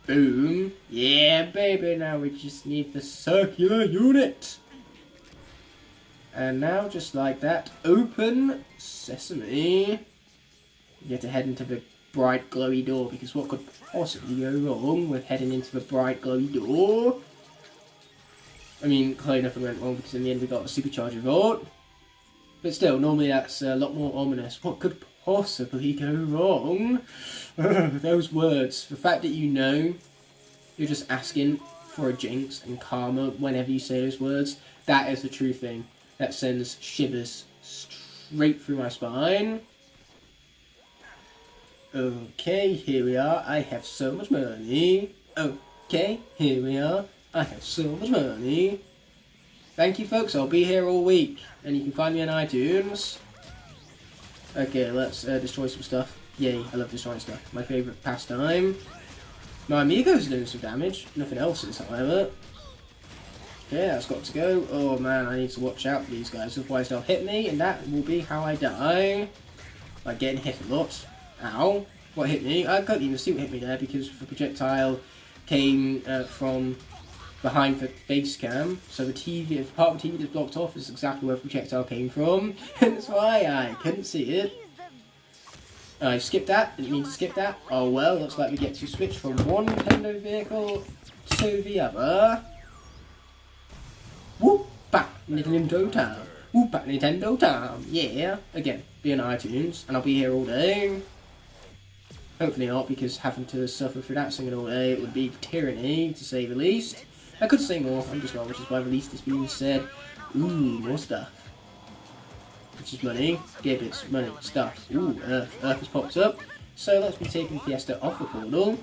Boom. Yeah, baby, now we just need the circular unit. And now, just like that, open sesame. You get to head into the bright glowy door, because what could possibly go wrong with heading into the bright glowy door? I mean, clearly nothing went wrong, because in the end we got a supercharger vault. But still, normally that's a lot more ominous. What could possibly go wrong? Those words. The fact that you know you're just asking for a jinx and karma whenever you say those words, that is the true thing. That sends shivers straight through my spine. Okay, here we are. I have so much money. Okay, here we are. I have so much money. Thank you, folks. I'll be here all week. And you can find me on iTunes. Okay, let's destroy some stuff. Yay, I love destroying stuff. My favourite pastime. My amigo's doing some damage. Nothing else is, however. Okay, that's got to go. Oh man, I need to watch out for these guys, otherwise they'll hit me, and that will be how I die. By getting hit a lot. Ow. What hit me? I couldn't even see what hit me there, because the projectile came from behind the face cam. So the TV, if part of the TV that's blocked off, is exactly where the projectile came from. That's why I couldn't see it. I skipped that, didn't mean to skip that. Oh well, looks like we get to switch from one Nintendo vehicle to the other. Whoop back Nintendo time. Whoop back Nintendo time. Yeah. Again, be on iTunes, and I'll be here all day. Hopefully not, because having to suffer through that singing all day, it would be tyranny, to say the least. I could say more, I'm just not, which is why the least is being said. Ooh, more stuff. Which is money, gibbets, money, stuff. Ooh, Earth. Earth has popped up. So let's be taking Fiesta off the portal.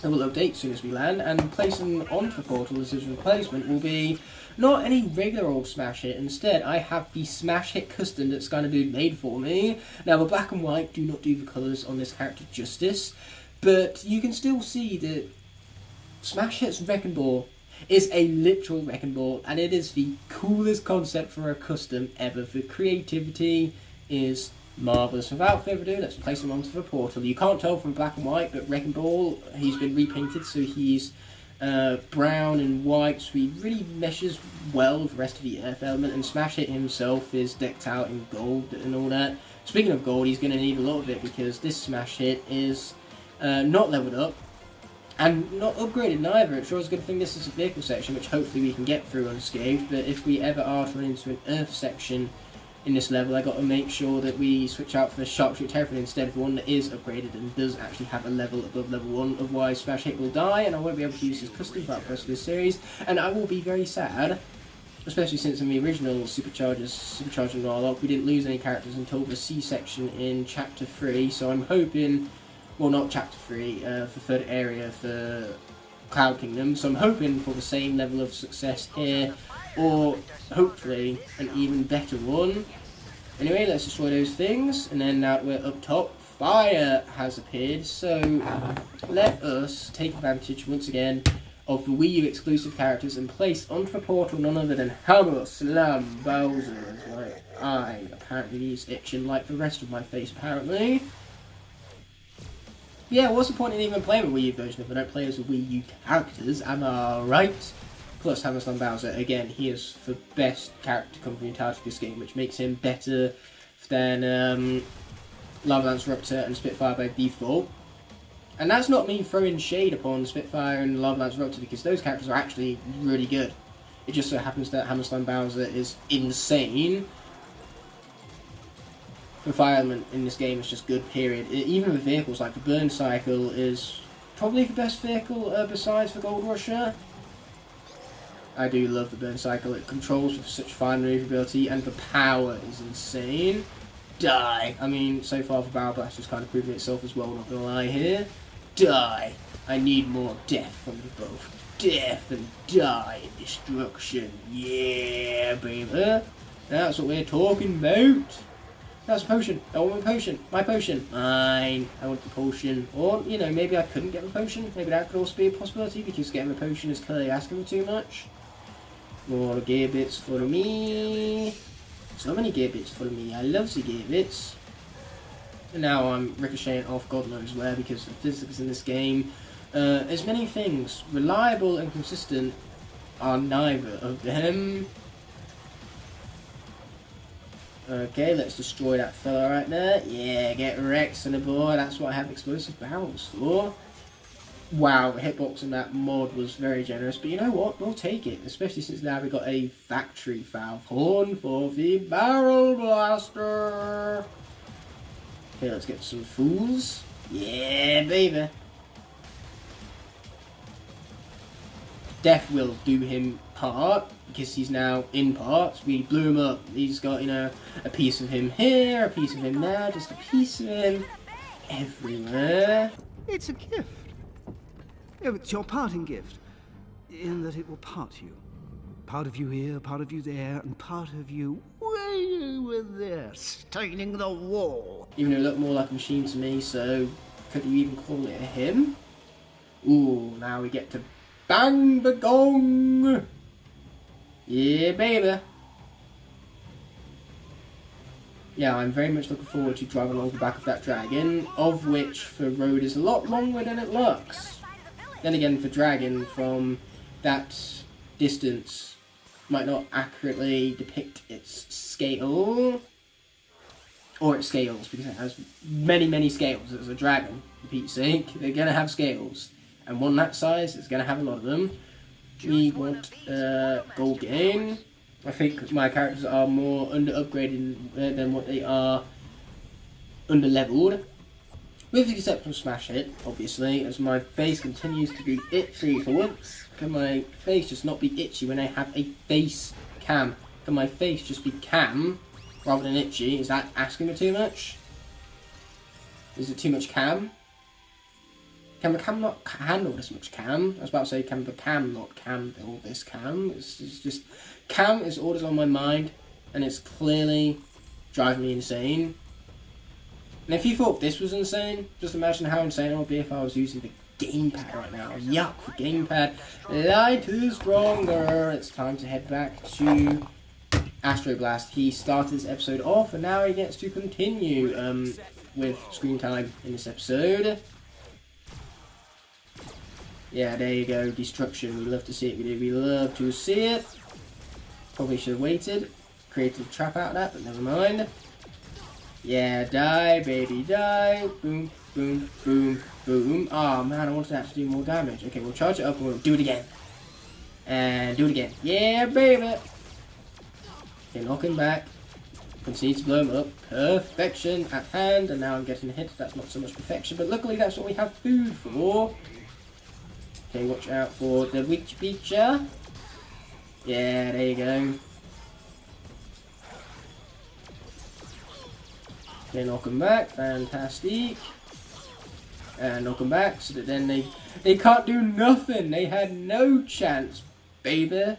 It will update as soon as we land, and placing onto the portal as his replacement will be not any regular old smash hit. Instead, I have the smash hit custom that SKYLANDERS made for me. Now, the black and white do not do the colours on this character justice, but you can still see that smash hit's wrecking ball is a literal wrecking ball, and it is the coolest concept for a custom ever. The creativity is marvellous. Without further ado, let's place him onto the portal. You can't tell from black and white, but Wrecking Ball, he's been repainted, so he's brown and white, so he really meshes well with the rest of the Earth element, and Smash Hit himself is decked out in gold and all that. Speaking of gold, he's going to need a lot of it, because this Smash Hit is not leveled up, and not upgraded neither. It sure is a good thing this is a vehicle section, which hopefully we can get through unscathed, but if we ever are to run into an Earth section in this level, I got to make sure that we switch out for the Sharpshooter Terrapin instead of one that is upgraded and does actually have a level above level 1, otherwise Smash Hit will die and I won't be able to use his custom throughout the rest of this series, and I will be very sad, especially since in the original Supercharger Noir Locke we didn't lose any characters until the C section in Chapter 3, so I'm hoping, well not Chapter 3, the third area for Cloud Kingdom, so I'm hoping for the same level of success here, or hopefully an even better one. Anyway, let's destroy those things, and then now that we're up top, fire has appeared, so let us take advantage once again of the Wii U exclusive characters and place onto the portal none other than Hammer Slam Bowser. Right, eye apparently is itching like the rest of my face apparently. Yeah, what's the point in even playing a Wii U version if I don't play as the Wii U characters, am I right? Plus Hammer Slam Bowser, again, he is the best character to come from the entirety of this game, which makes him better than Lava Lance Raptor and Spitfire by default. And that's not me throwing shade upon Spitfire and Lava Lance Raptor, because those characters are actually really good. It just so happens that Hammer Slam Bowser is insane. The fire element in this game is just good, period. Even the vehicles, like the Burn Cycle is probably the best vehicle besides the Gold Rusher. I do love the burn cycle. It controls with such fine maneuverability, and the power is insane. Die. I mean, so far the Barrel Blast has kind of proven itself as well, not gonna lie here. Die. I need more death from you both. Death and die and destruction. Yeah, baby. That's what we're talking about. That's a potion. I want my potion. My potion. Mine. I want the potion. Or, you know, maybe I couldn't get the potion. Maybe that could also be a possibility, because getting the potion is clearly asking for too much. More gear bits for me. So many gear bits for me. I love the gear bits. And now I'm ricocheting off God knows where, because the physics in this game, as many things, reliable and consistent, are neither of them. Okay, let's destroy that fella right there. Yeah, get wrecked on the board. That's what I have explosive barrels for. Wow, the hitbox in that mod was very generous, but you know what? We'll take it, especially since now we've got a factory valve horn for the Barrel Blaster. Okay, let's get some fools. Yeah, baby. Death will do him part, because he's now in parts. We blew him up. He's got, you know, a piece of him here, a piece of him there, just a piece of him everywhere. It's a gift. Yeah, it's your parting gift, in that it will part you. Part of you here, part of you there, and part of you way over there, staining the wall. Even though it looked more like a machine to me, so could you even call it a him? Ooh, now we get to bang the gong! Yeah, baby! Yeah, I'm very much looking forward to driving along the back of that dragon, of which the road is a lot longer than it looks. Then again, the dragon from that distance might not accurately depict its scale, or its scales, because it has many scales. It's a dragon, for Pete's sake. They're going to have scales, and one that size is going to have a lot of them. We want gold gain. I think my characters are more under-upgraded than what they are under-leveled. With the exception of Smash Hit, obviously, as my face continues to be itchy for once. Can my face just not be itchy when I have a face cam? Can my face just be cam rather than itchy? Is that asking for too much? Is it too much cam? Can the cam not handle this much cam? I was about to say, can the cam not handle this cam? It's just, cam is all that's on my mind, and it's clearly driving me insane. And if you thought this was insane, just imagine how insane it would be if I was using the gamepad right now. Yuck, the gamepad. Light is stronger. It's time to head back to Astro Blast. He started this episode off, and now he gets to continue with screen time in this episode. Yeah, there you go. Destruction. We love to see it. We love to see it. Probably should have waited. Created a trap out of that, but never mind. Yeah, die, baby, die. Boom, boom, boom, boom. Oh man, I wanted that to do more damage. Okay, we'll charge it up and we'll do it again. And do it again. Yeah, baby. Okay, knock him back. Continue to blow him up. Perfection at hand. And now I'm getting hit. That's not so much perfection, but luckily that's what we have food for. Okay, watch out for the witch beacher. Yeah, there you go. Okay, knock them back, fantastic. And knock them back, so that then they can't do nothing. They had no chance, baby.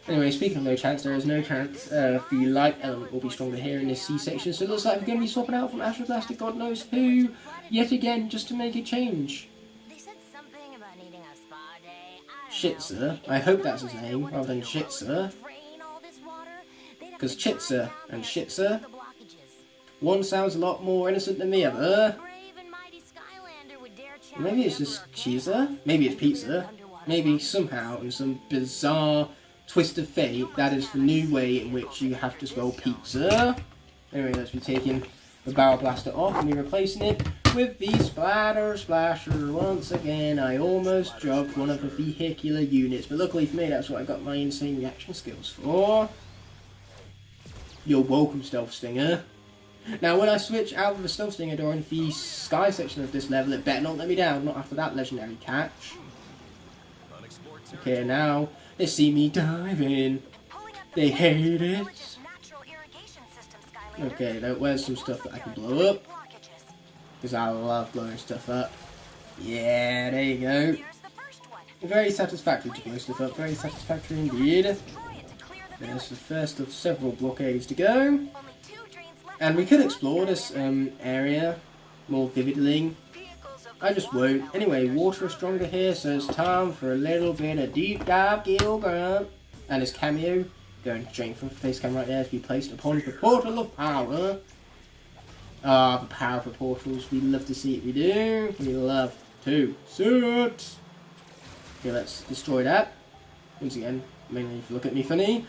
Anyway, speaking of no chance, there is no chance the light element will be stronger here in this C section. So it looks like we're going to be swapping out from Astro Blast to God knows who, yet again, just to make a change. They said something about needing a spa day. Shitzer, I hope that's his name, rather than Shitzer. Because Chitzer and Shitzer, one sounds a lot more innocent than the other. Maybe it's just Cheezer. Maybe it's Pizza. Maybe somehow, in some bizarre twist of fate, that is the new way in which you have to spell pizza. Anyway, let's be taking the Barrel Blaster off and be replacing it with the Splatter Splasher. Once again, I almost dropped one of the vehicular units, but luckily for me, that's what I got my insane reaction skills for. You're welcome, Stealth Stinger. Now, when I switch out of the Stealth Stinger during the Sky section of this level, it better not let me down, not after that legendary catch. Okay, now, They see me diving. They hate it. Okay, where's some stuff that I can blow up? Because I love blowing stuff up. Yeah, there you go. Very satisfactory to blow stuff up. Very satisfactory indeed. There's the first of several blockades to go. And we could explore this area more vividly. I just won't. Anyway, water is stronger here, so it's time for a little bit of deep dive Gil Grant. And his cameo, going straight from the face cam right there, to be placed upon the portal of power. Ah, the power for portals. We love to see it, we do. We love to see it. Okay, let's destroy that. Once again, mainly if you look at me funny.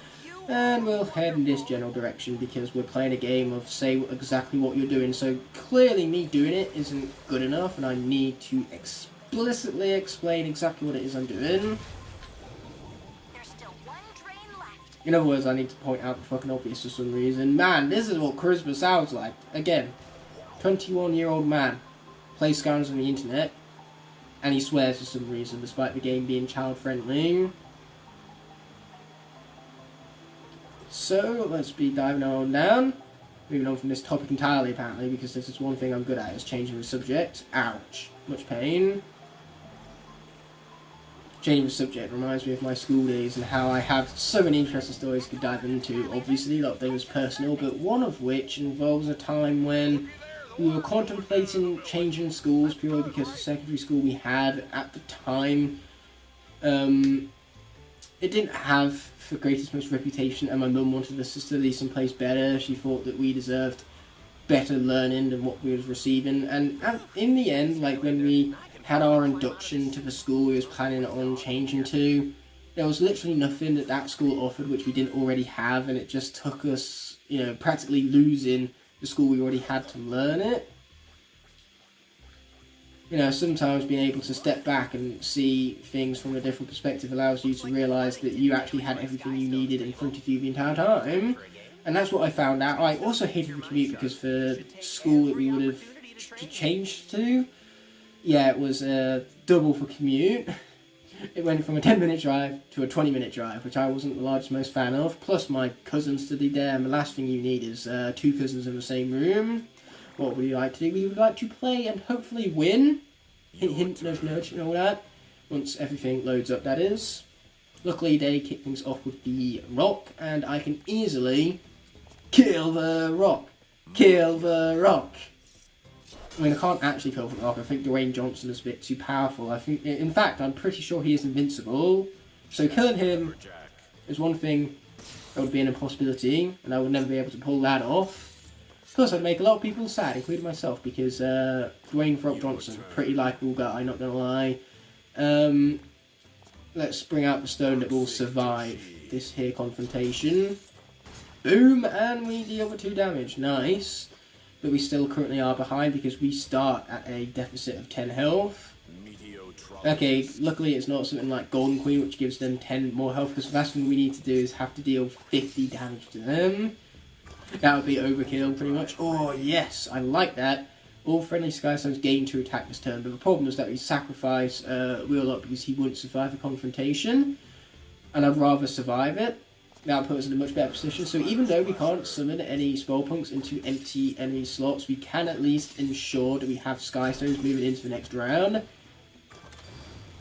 And we'll head in this general direction because we're playing a game of say exactly what you're doing. So clearly me doing it isn't good enough and I need to explicitly explain exactly what it is I'm doing. There's still one train left. In other words, I need to point out the fucking obvious for some reason. Man, this is what charisma sounds like. Again, 21-year-old man plays scans on the internet and he swears for some reason despite the game being child friendly. So, let's be diving on down. Moving on from this topic entirely, apparently, because this is one thing I'm good at, is changing the subject. Ouch. Much pain. Changing the subject reminds me of my school days and how I have so many interesting stories to dive into. Obviously, a lot of them is personal, but one of which involves a time when we were contemplating changing schools purely because the secondary school we had at the time, it didn't have the greatest most reputation, and my mum wanted us to study someplace better. She thought that we deserved better learning than what we was receiving, and in the end, like when we had our induction to the school we was planning on changing to, there was literally nothing that that school offered which we didn't already have, and it just took us, you know, practically losing the school we already had to learn it. You know, sometimes being able to step back and see things from a different perspective allows you to realise that you actually had everything you needed in front of you the entire time. And that's what I found out. I also hated the commute because for school that we would have changed to, yeah, it was double for commute. It went from a 10-minute drive to a 20-minute drive, which I wasn't the largest most fan of. Plus my cousin studied there, and the last thing you need is two cousins in the same room. What would you like to do? We would like to play and hopefully win. Hint, hint, nudge, nudge, and all that. Once everything loads up, that is. Luckily, they kick things off with the rock, and I can easily kill the rock. Kill the rock. I mean, I can't actually kill the rock. I think Dwayne Johnson is a bit too powerful. I think, in fact, I'm pretty sure he is invincible. So killing him is one thing that would be an impossibility, and I would never be able to pull that off. Plus, I'd make a lot of people sad, including myself, because Dwayne "Rock" Johnson, pretty likeable guy, not gonna lie. Let's bring out the stone that will survive this here confrontation. Boom, and we deal with 2 damage. Nice. But we still currently are behind because we start at a deficit of 10 health. Okay, luckily it's not something like Golden Queen, which gives them 10 more health, because the last thing we need to do is have to deal 50 damage to them. That would be overkill, pretty much. Oh, yes, I like that. All friendly Sky Stones gain to attack this turn, but the problem is that we sacrifice Wheel Lock because he wouldn't survive the confrontation, and I'd rather survive it. That puts us in a much better position. So even though we can't summon any spell punks into empty enemy slots, we can at least ensure that we have Sky Stones moving into the next round.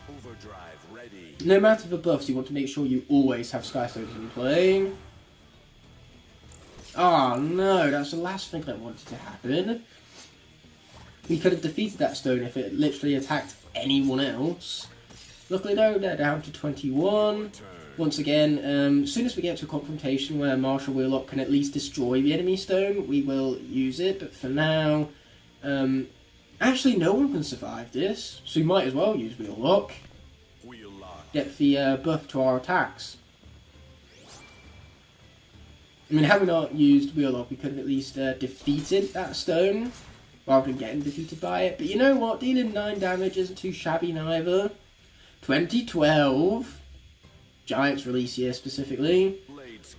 Overdrive ready. No matter the buffs, you want to make sure you always have Sky Stones in play. Oh no, that's the last thing that wanted to happen. We could have defeated that stone if it literally attacked anyone else. Luckily though, they're down to 21. Once again, as soon as we get to a confrontation where Martial Wheel Lock can at least destroy the enemy stone, we will use it. But for now, actually no one can survive this, so we might as well use Wheel Lock. Get the buff to our attacks. I mean, had we not used Wheel Lock, we could have at least defeated that stone, rather than getting defeated by it. But you know what? Dealing 9 damage isn't too shabby neither. 2012. Giants release here specifically.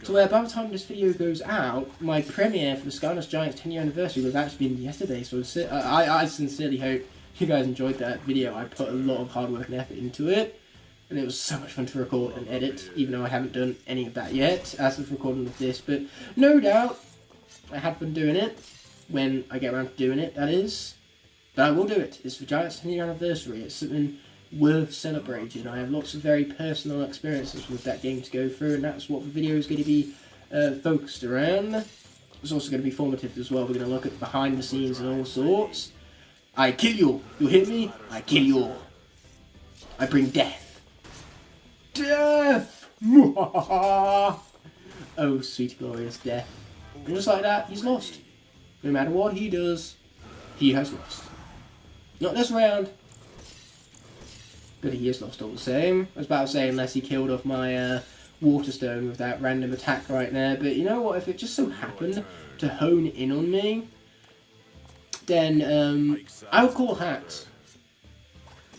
So by the time this video goes out, my premiere for the SKYLANDERS Giants 10-year anniversary was actually been yesterday. So I sincerely hope you guys enjoyed that video. I put a lot of hard work and effort into it. and it was so much fun to record and edit, even though I haven't done any of that yet as of recording of this, but no doubt I had fun doing it, when I get around to doing it, that is. But I will do it. It's the Giants 10-year anniversary. It's something worth celebrating. I have lots of very personal experiences with that game to go through, and that's what the video is going to be focused around. It's also going to be formative as well. We're going to look at behind the scenes and all sorts. I kill you. You hit me? I kill you. I bring death. Death! Oh, sweet glorious death. And just like that, he's lost. No matter what he does, he has lost. Not this round, but he is lost all the same. I was about to say, unless he killed off my Waterstone with that random attack right there, but you know what, if it just so happened to hone in on me, then I would call hacks.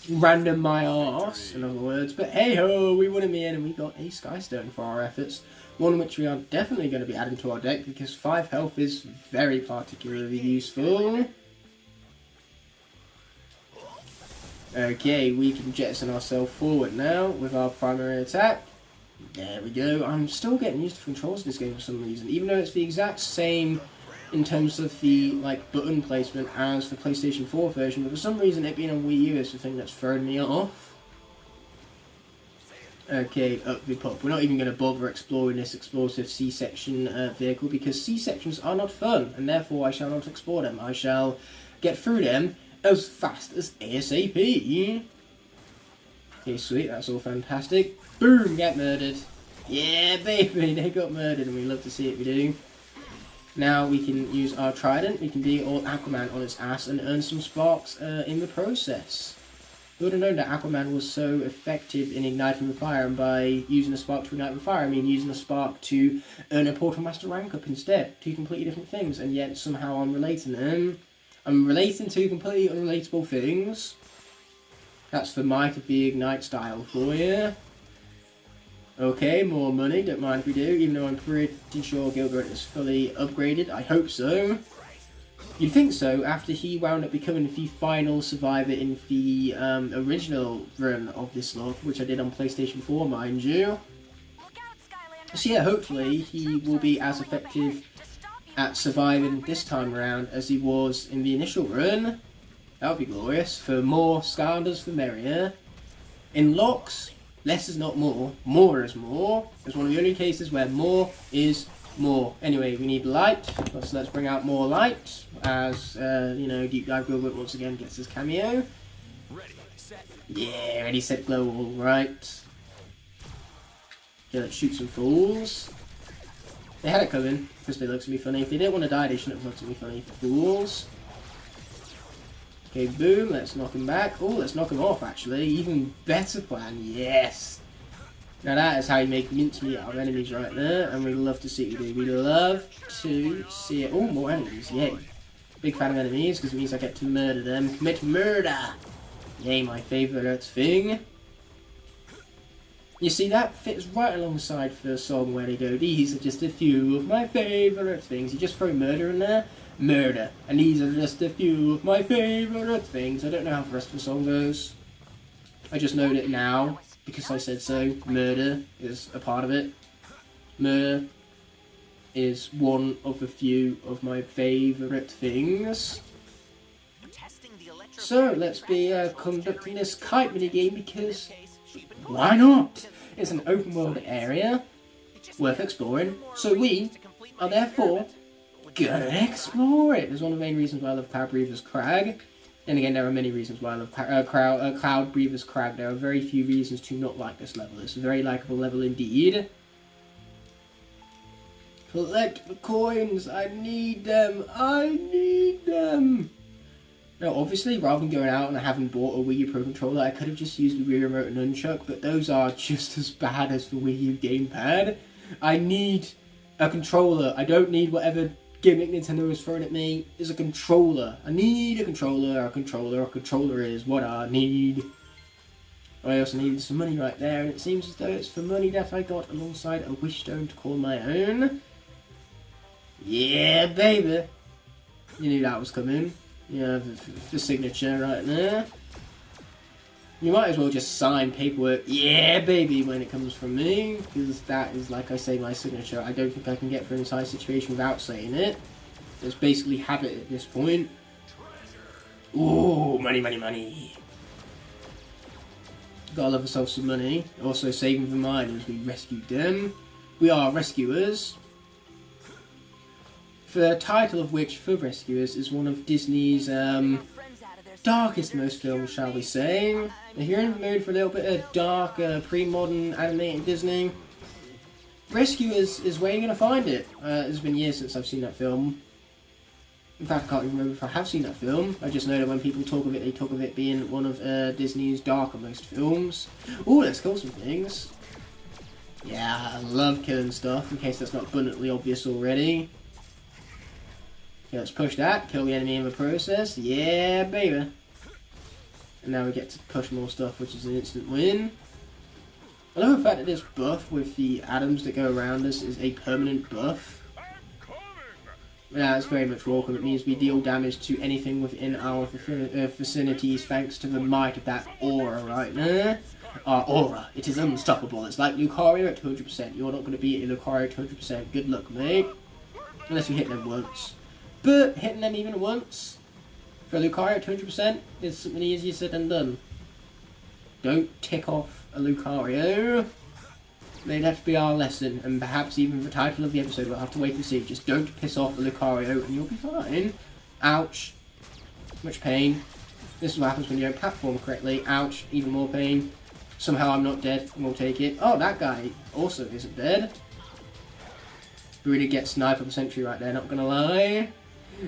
Random my arse, in other words, but hey ho, we won in the end and we got a Skystone for our efforts. One which we are definitely going to be adding to our deck because 5 health is very particularly useful. Okay, we can jettison ourselves forward now with our primary attack. There we go. I'm still getting used to controls of this game for some reason, even though it's the exact same in terms of the button placement as the PlayStation 4 version, but for some reason it being on Wii U is the thing that's thrown me off. Okay, up we pop. We're not even going to bother exploring this explosive C-section vehicle because C-sections are not fun, and therefore I shall not explore them. I shall get through them as fast as ASAP. Okay, sweet, that's all fantastic. Boom, get murdered. Yeah, baby, they got murdered, and we love to see it, we do. Now we can use our trident, we can be all Aquaman on its ass and earn some sparks in the process. Who would have known that Aquaman was so effective in igniting the fire, and by using a spark to ignite the fire, I mean using a spark to earn a Portal Master rank up instead. Two completely different things, and yet somehow I'm relating them. I'm relating two completely unrelatable things. That's the might of the Ignite style for you. Okay, more money, don't mind if we do, even though I'm pretty sure Gilbert is fully upgraded. I hope so. You'd think so, after he wound up becoming the final survivor in the original run of this lock, which I did on PlayStation 4, mind you. So yeah, hopefully he will be as effective at surviving this time around as he was in the initial run. That would be glorious. For more Skylanders, the merrier. In locks, less is not more. More is more. It's one of the only cases where more is more. Anyway, we need light. So let's bring out more light. As, you know, Deep Dive Gilbert once again gets his cameo. Ready, set. Yeah, ready, set, glow, all right. Okay, let's shoot some fools. They had it coming, because they looked at me funny. If they didn't want to die, they shouldn't have looked at me funny. Fools. Okay, boom, let's knock him back. Oh, let's knock him off, actually. Even better plan, yes! Now that is how you make mincemeat out of enemies right there, and we love to see it, we love to see it. Oh, more enemies, yay. Big fan of enemies, because it means I get to murder them. Commit murder! Yay, my favourite thing. You see, that fits right alongside the song where they go, these are just a few of my favourite things. You just throw murder in there. Murder. And these are just a few of my favourite things. I don't know how the rest of the song goes. I just know it now, because I said so. Murder is a part of it. Murder is one of the few of my favourite things. So, let's be conducting this kite minigame because why not? It's an open world area worth exploring, so we are therefore gonna explore it. It's one of the main reasons why I love Cloud Breather's Crag. And again, there are many reasons why I love Cloud Breather's Crag. There are very few reasons to not like this level. It's a very likeable level indeed. Collect the coins. I need them. I need them. Now, obviously, rather than going out and having bought a Wii U Pro Controller, I could have just used the Wii Remote and Nunchuck, but those are just as bad as the Wii U Gamepad. I need a controller. I don't need whatever gimmick Nintendo is throwing at me. It's a controller. I need a controller. A controller is what I need. I also needed some money right there, and it seems as though it's the money that I got alongside a Wish Stone to call my own. Yeah, baby. You knew that was coming. Yeah, the signature right there. You might as well just sign paperwork, yeah baby, when it comes from me, because that is, like I say, my signature. I don't think I can get through an entire situation without saying it. It's basically habit at this point. Ooh, money, money, money. Gotta love ourselves some money. Also saving the miners, we rescued them. We are rescuers. The title of which, for Rescuers, is one of Disney's darkest most films, shall we say. If you're in the mood for a little bit of dark, pre-modern animated Disney, Rescuers is where you're going to find it. It's been years since I've seen that film. In fact, I can't even remember if I have seen that film. I just know that when people talk of it, they talk of it being one of Disney's darker most films. Ooh, let's kill some things. Yeah, I love killing stuff, in case that's not abundantly obvious already. Okay, let's push that, kill the enemy in the process. Yeah, baby. And now we get to push more stuff, which is an instant win. I love the fact that this buff with the atoms that go around us is a permanent buff. Yeah, it's very much welcome. It means we deal damage to anything within our vicinities thanks to the might of that aura right there. Our aura, it is unstoppable. It's like Lucario at 200%. You're not going to beat a Lucario at 200%. Good luck, mate. Unless you hit them once. But hitting them even once for Lucario at 200% is something easier said than done. Don't tick off a Lucario. They'd have to be our lesson, and perhaps even the title of the episode. We'll have to wait and see. Just don't piss off a Lucario and you'll be fine. Ouch. Much pain. This is what happens when you don't platform correctly. Ouch. Even more pain. Somehow I'm not dead, and we'll take it. Oh, that guy also isn't dead. We really get Sniper of the Century right there, not gonna lie.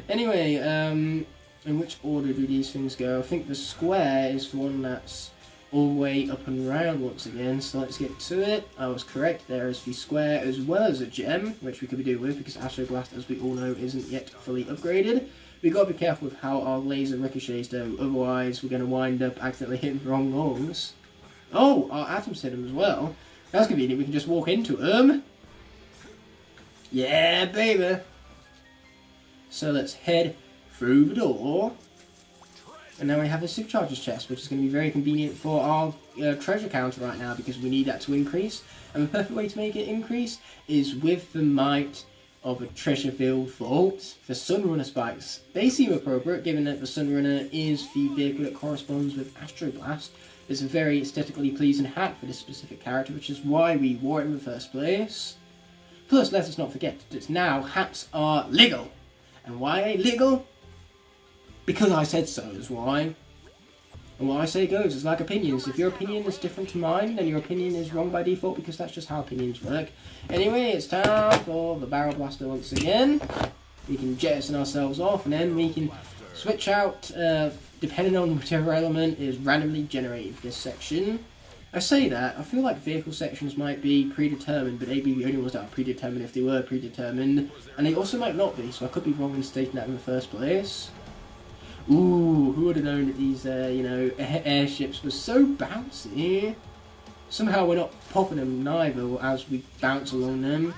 Anyway, in which order do these things go? I think the square is the one that's all the way up and round once again, so let's get to it. I was correct, there is the square as well as a gem, which we could be doing with, because Astro Blast, as we all know, isn't yet fully upgraded. We've got to be careful with how our laser ricochets though, otherwise we're going to wind up accidentally hitting the wrong ones. Oh, our atoms hit them as well. That's convenient, we can just walk into them. Yeah, baby! So let's head through the door. And now we have the Supercharger's chest, which is going to be very convenient for our treasure counter right now, because we need that to increase. And the perfect way to make it increase is with the might of a treasure-filled vault. The Sunrunner spikes. They seem appropriate, given that the Sunrunner is the vehicle that corresponds with Astro Blast. It's a very aesthetically pleasing hat for this specific character, which is why we wore it in the first place. Plus, let us not forget that now hats are legal. And why are they legal? Because I said so is why. And what I say goes, it's like opinions. If your opinion is different to mine, then your opinion is wrong by default, because that's just how opinions work. Anyway, it's time for the Barrel Blaster once again. We can jettison ourselves off, and then we can switch out, depending on whichever element is randomly generated for this section. I say that, I feel like vehicle sections might be predetermined, but they'd be the only ones that are predetermined if they were predetermined. And they also might not be, so I could be wrong in stating that in the first place. Ooh, who would have known that these, airships were so bouncy? Somehow we're not popping them neither as we bounce along them.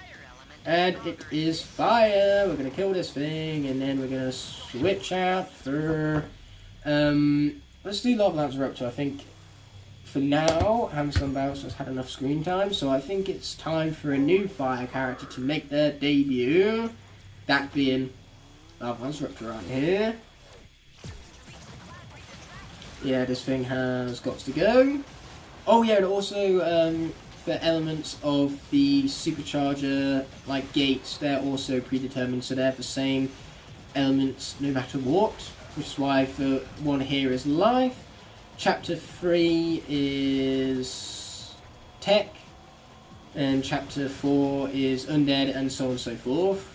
And it is fire! We're going to kill this thing, and then we're going to switch out for... let's do Lava Lanceraptor. I think, for now, Hamster and Bounce has had enough screen time, so I think it's time for a new fire character to make their debut. That being Lava Lanceraptor right here. Yeah, this thing has got to go. Oh yeah, and also the elements of the supercharger, like gates, they're also predetermined, so they're the same elements no matter what, which is why the one here is life. Chapter 3 is tech, and chapter 4 is undead, and so on and so forth.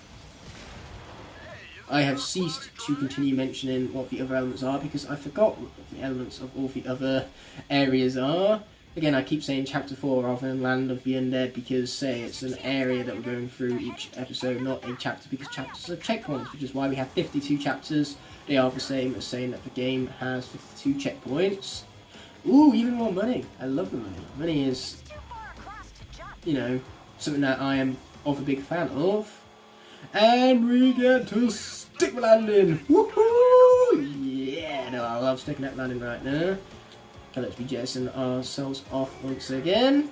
I have ceased to continue mentioning what the other elements are because I forgot what the elements of all the other areas are. Again, I keep saying chapter 4 rather than Land of the Undead because, say, it's an area that we're going through each episode, not a chapter, because chapters are checkpoints, which is why we have 52 chapters. They are the same as saying that the game has 52 checkpoints. Ooh, even more money. I love the money. Money is, you know, something that I am of a big fan of. And we get to stick landing. Woohoo! Yeah, no, I love sticking that landing right now. Okay, let's be jettisoning ourselves off once again.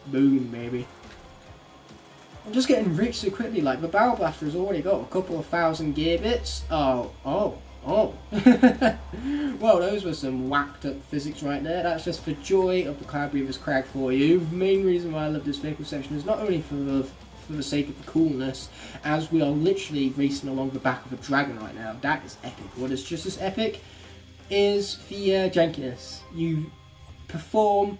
Boom, baby. I'm just getting rich so quickly. Like, the Barrel Blaster has already got a couple of thousand gear bits. Oh. Well, those were some whacked up physics right there. That's just for joy of the Cloud Breathers Crag for you. The main reason why I love this vehicle section is not only for the sake of the coolness, as we are literally racing along the back of a dragon right now. That is epic. What is just as epic is the jankiness. You perform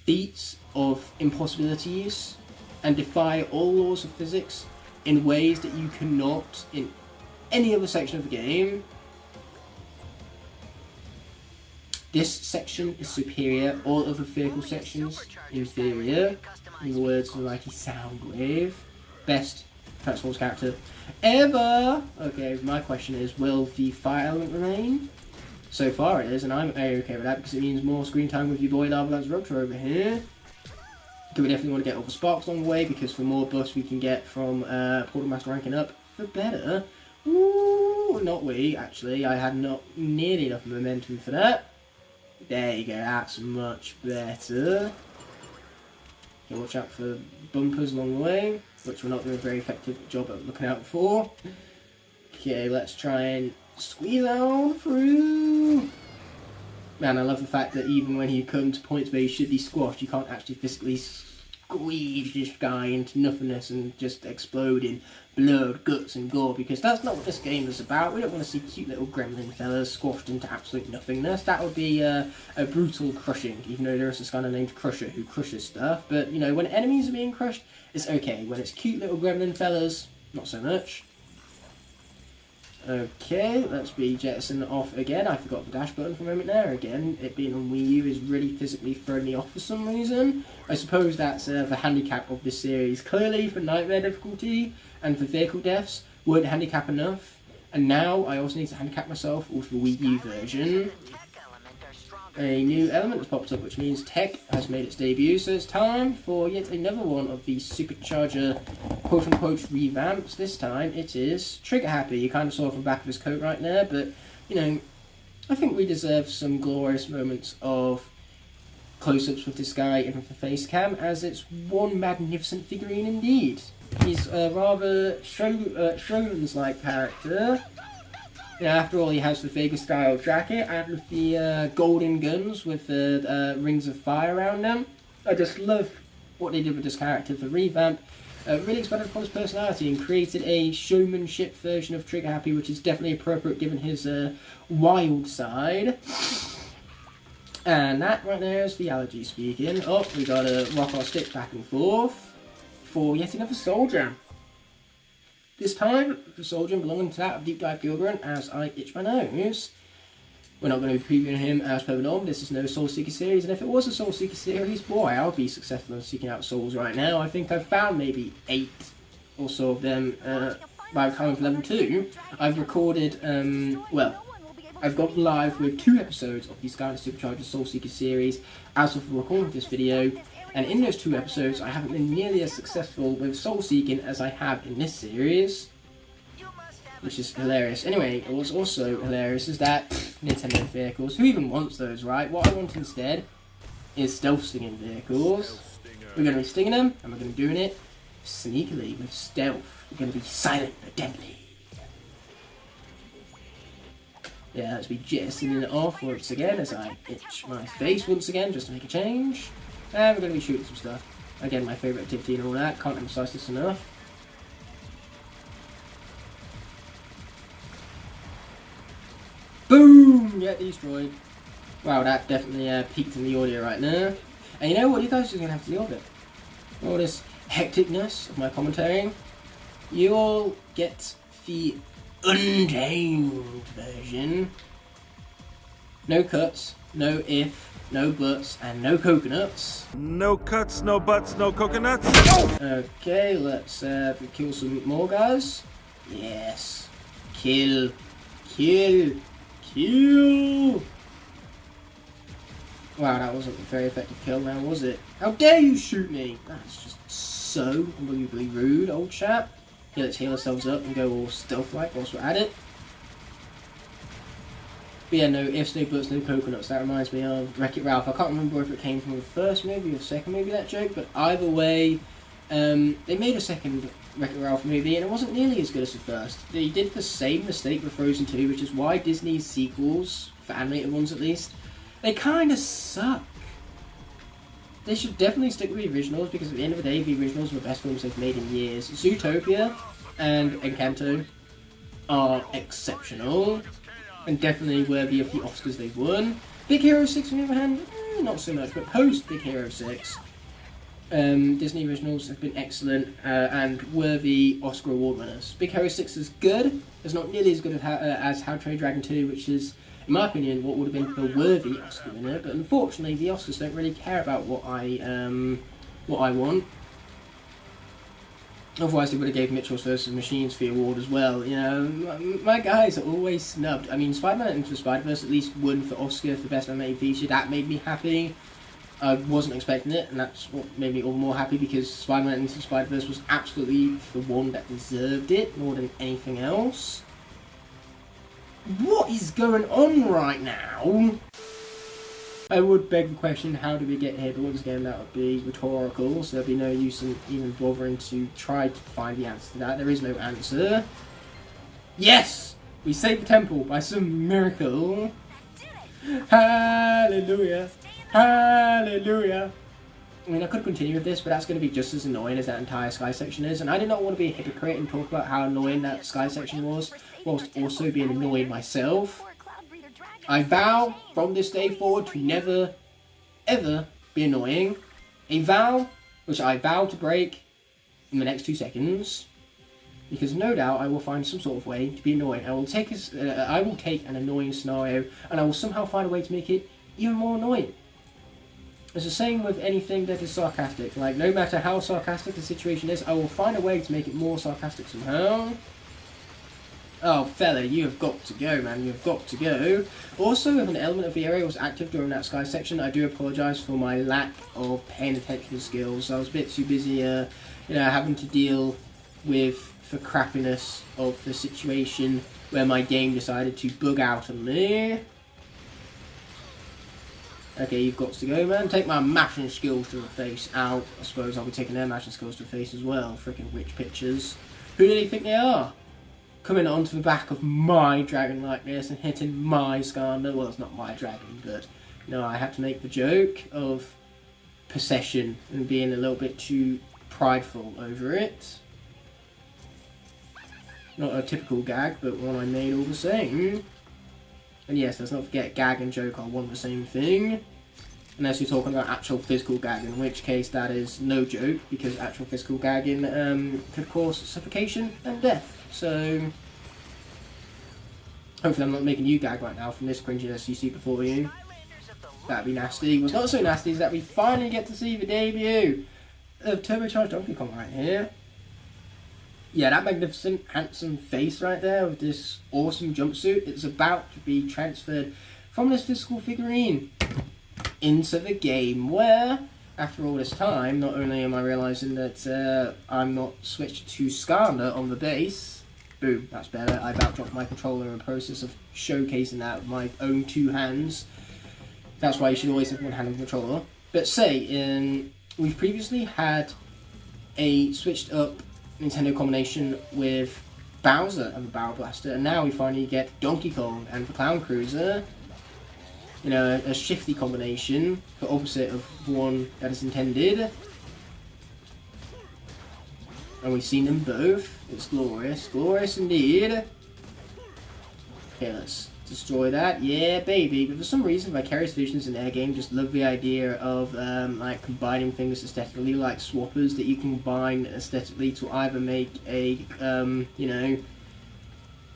feats of impossibilities and defy all laws of physics in ways that you cannot in any other section of the game. This section is superior, all other vehicle sections inferior, in the words of the mighty Soundwave. Best Transformers character ever! Okay, my question is, will the fire element remain? So far it is, and I'm very okay with that because it means more screen time with your boy Lava Rupture over here. Do we definitely want to get all the sparks along the way, because the more buffs we can get from Portal Master ranking up, the better. Ooh, not we, actually. I had not nearly enough momentum for that. There you go, that's much better. Okay, watch out for bumpers along the way, which we're not doing a very effective job at looking out for. Okay, let's try and squeeze on through. Man, I love the fact that even when you come to points where you should be squashed, you can't actually physically squeeze this guy into nothingness and just explode in blood, guts and gore, because that's not what this game is about. We don't want to see cute little gremlin fellas squashed into absolute nothingness. That would be a brutal crushing, even though there is this guy named Crusher who crushes stuff. But, you know, when enemies are being crushed, it's okay. When it's cute little gremlin fellas, not so much. Okay, let's be jettisoning off again. I forgot the dash button for a moment there. Again, it being on Wii U is really physically throwing me off for some reason. I suppose that's the handicap of this series. Clearly, for nightmare difficulty and for vehicle deaths, weren't handicap enough. And now I also need to handicap myself with the Wii U version. A new element has popped up, which means Tech has made its debut, so it's time for yet another one of the Supercharger quote-unquote revamps. This time it is Trigger Happy. You kind of saw from the back of his coat right there, but, you know, I think we deserve some glorious moments of close-ups with this guy in the face cam, as it's one magnificent figurine indeed. He's a rather Showman's-like character. You know, after all, he has the Vega-style jacket and with the golden guns with the rings of fire around them. I just love what they did with this character. The revamp really expanded upon his personality and created a showmanship version of Trigger Happy, which is definitely appropriate given his wild side. And that right there is the allergy speaking. Oh, we gotta rock our stick back and forth for yet another Soul Jam. This time, the Soul Jam belonging to that of Deep Dive Gilgren, as I itch my nose. We're not going to be previewing him as per the norm. This is no Soul Seeker series, and if it was a Soul Seeker series, boy, I would be successful in seeking out souls right now. I think I've found maybe 8 or so of them by the time of level 2. I've recorded, well, I've gone live with 2 episodes of the SKYLANDERS SUPERCHARGER Soul Seeker series as of the recording of this video. And in those 2 episodes, I haven't been nearly as successful with soul seeking as I have in this series, which is hilarious. Anyway, what's also hilarious is that Nintendo vehicles, who even wants those, right? What I want instead is stealth stinging vehicles. We're going to be stinging them, and we're going to be doing it sneakily with stealth. We're going to be silent but deadly. Yeah, let's be jettisoning it off once again as I itch my face once again just to make a change. And we're going to be shooting some stuff. Again, my favourite activity and all that. Can't emphasise this enough. Boom! Get destroyed. Wow, that definitely peaked in the audio right now. And you know what? You guys are going to have to deal with it. All this hecticness of my commentary. You all get the untamed version. No cuts, no if, no buts, and no coconuts. No cuts, no butts, no coconuts. Okay, let's kill some more guys. Yes. Kill. Kill. Kill. Wow, that wasn't a very effective kill now, was it? How dare you shoot me? That's just so unbelievably rude, old chap. Yeah, let's heal ourselves up and go all stealth-like whilst we're at it. But yeah, no ifs, no buts, no coconuts. That reminds me of Wreck-It Ralph. I can't remember if it came from the first movie or the second movie, that joke, but either way, they made a second Wreck-It Ralph movie, and it wasn't nearly as good as the first. They did the same mistake with Frozen 2, which is why Disney's sequels, for animated ones at least, they kind of suck. They should definitely stick with the originals, because at the end of the day, the originals are the best films they've made in years. Zootopia and Encanto are exceptional, and definitely worthy of the Oscars they've won. Big Hero 6, on the other hand, not so much, but post Big Hero 6, Disney originals have been excellent and worthy Oscar award winners. Big Hero 6 is good, it's not nearly as good as How to Train Your Dragon 2, which is, in my opinion, what would have been the worthy Oscar winner, but unfortunately the Oscars don't really care about what I want. Otherwise they would have gave Mitchells vs. Machines the award as well. You know, my guys are always snubbed. I mean, Spider-Man Into the Spider-Verse at least won for Oscar for Best Animated Feature. That made me happy. I wasn't expecting it, and that's what made me all more happy, because Spider-Man Into the Spider-Verse was absolutely the one that deserved it more than anything else. What is going on right now? I would beg the question, how do we get here? But once again, that would be rhetorical, so there'd be no use in even bothering to try to find the answer to that. There is no answer. Yes! We saved the temple by some miracle. Hallelujah! Hallelujah! I mean, I could continue with this, but that's going to be just as annoying as that entire Sky section is, and I did not want to be a hypocrite and talk about how annoying that Sky section was, whilst also being annoyed myself. I vow from this day forward to never, ever be annoying. A vow which I vow to break in the next 2 seconds, because no doubt I will find some sort of way to be annoying. I will take an annoying scenario, and I will somehow find a way to make it even more annoying. It's the same with anything that is sarcastic. Like, no matter how sarcastic the situation is, I will find a way to make it more sarcastic somehow. Oh, fella, you have got to go, man. You have got to go. Also, if an element of the area was active during that Sky section, I do apologise for my lack of paying attention skills. I was a bit too busy, having to deal with the crappiness of the situation where my game decided to bug out on me. Okay, you've got to go, man. Take my mashing skills to the face out. I suppose I'll be taking their mashing skills to the face as well. Freaking witch pictures. Who do they think they are? Coming onto the back of my dragon like this and hitting my Skylander. Well, it's not my dragon, but I had to make the joke of possession and being a little bit too prideful over it. Not a typical gag, but one I made all the same. And yes, let's not forget, gag and joke are one of the same thing. Unless you're talking about actual physical gagging, in which case that is no joke, because actual physical gagging could cause suffocation and death. So, hopefully I'm not making you gag right now from this cringiness you see before you. That'd be nasty. What's not so nasty is that we finally get to see the debut of Turbocharged Donkey Kong right here. Yeah, that magnificent, handsome face right there with this awesome jumpsuit, it's about to be transferred from this physical figurine into the game, where, after all this time, not only am I realising that I'm not switched to Skylander on the base. Boom, that's better. I about dropped my controller in the process of showcasing that with my own 2 hands. That's why you should always have one hand on the controller. But say, we've previously had a switched up Nintendo combination with Bowser and the Barrel Blaster, and now we finally get Donkey Kong and the Clown Cruiser. A shifty combination, the opposite of the one that is intended. And we've seen them both. It's glorious. Glorious indeed. Okay, let's destroy that. Yeah, baby. But for some reason, Vicarious Visions in their game just love the idea of combining things aesthetically, like swappers that you can combine aesthetically to either make a,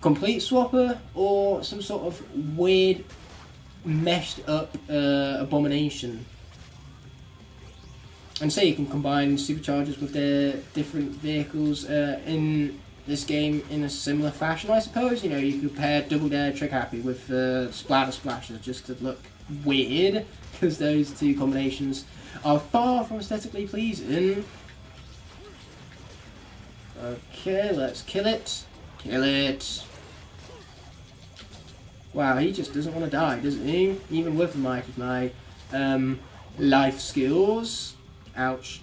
complete swapper or some sort of weird, meshed up abomination. And say you can combine superchargers with their different vehicles in this game in a similar fashion, I suppose. You could pair Double Dare Trick Happy with Splatter Splasher just to look weird, because those 2 combinations are far from aesthetically pleasing. Okay, let's kill it. Kill it. Wow, he just doesn't want to die, doesn't he? Even with the might of my life skills. Ouch.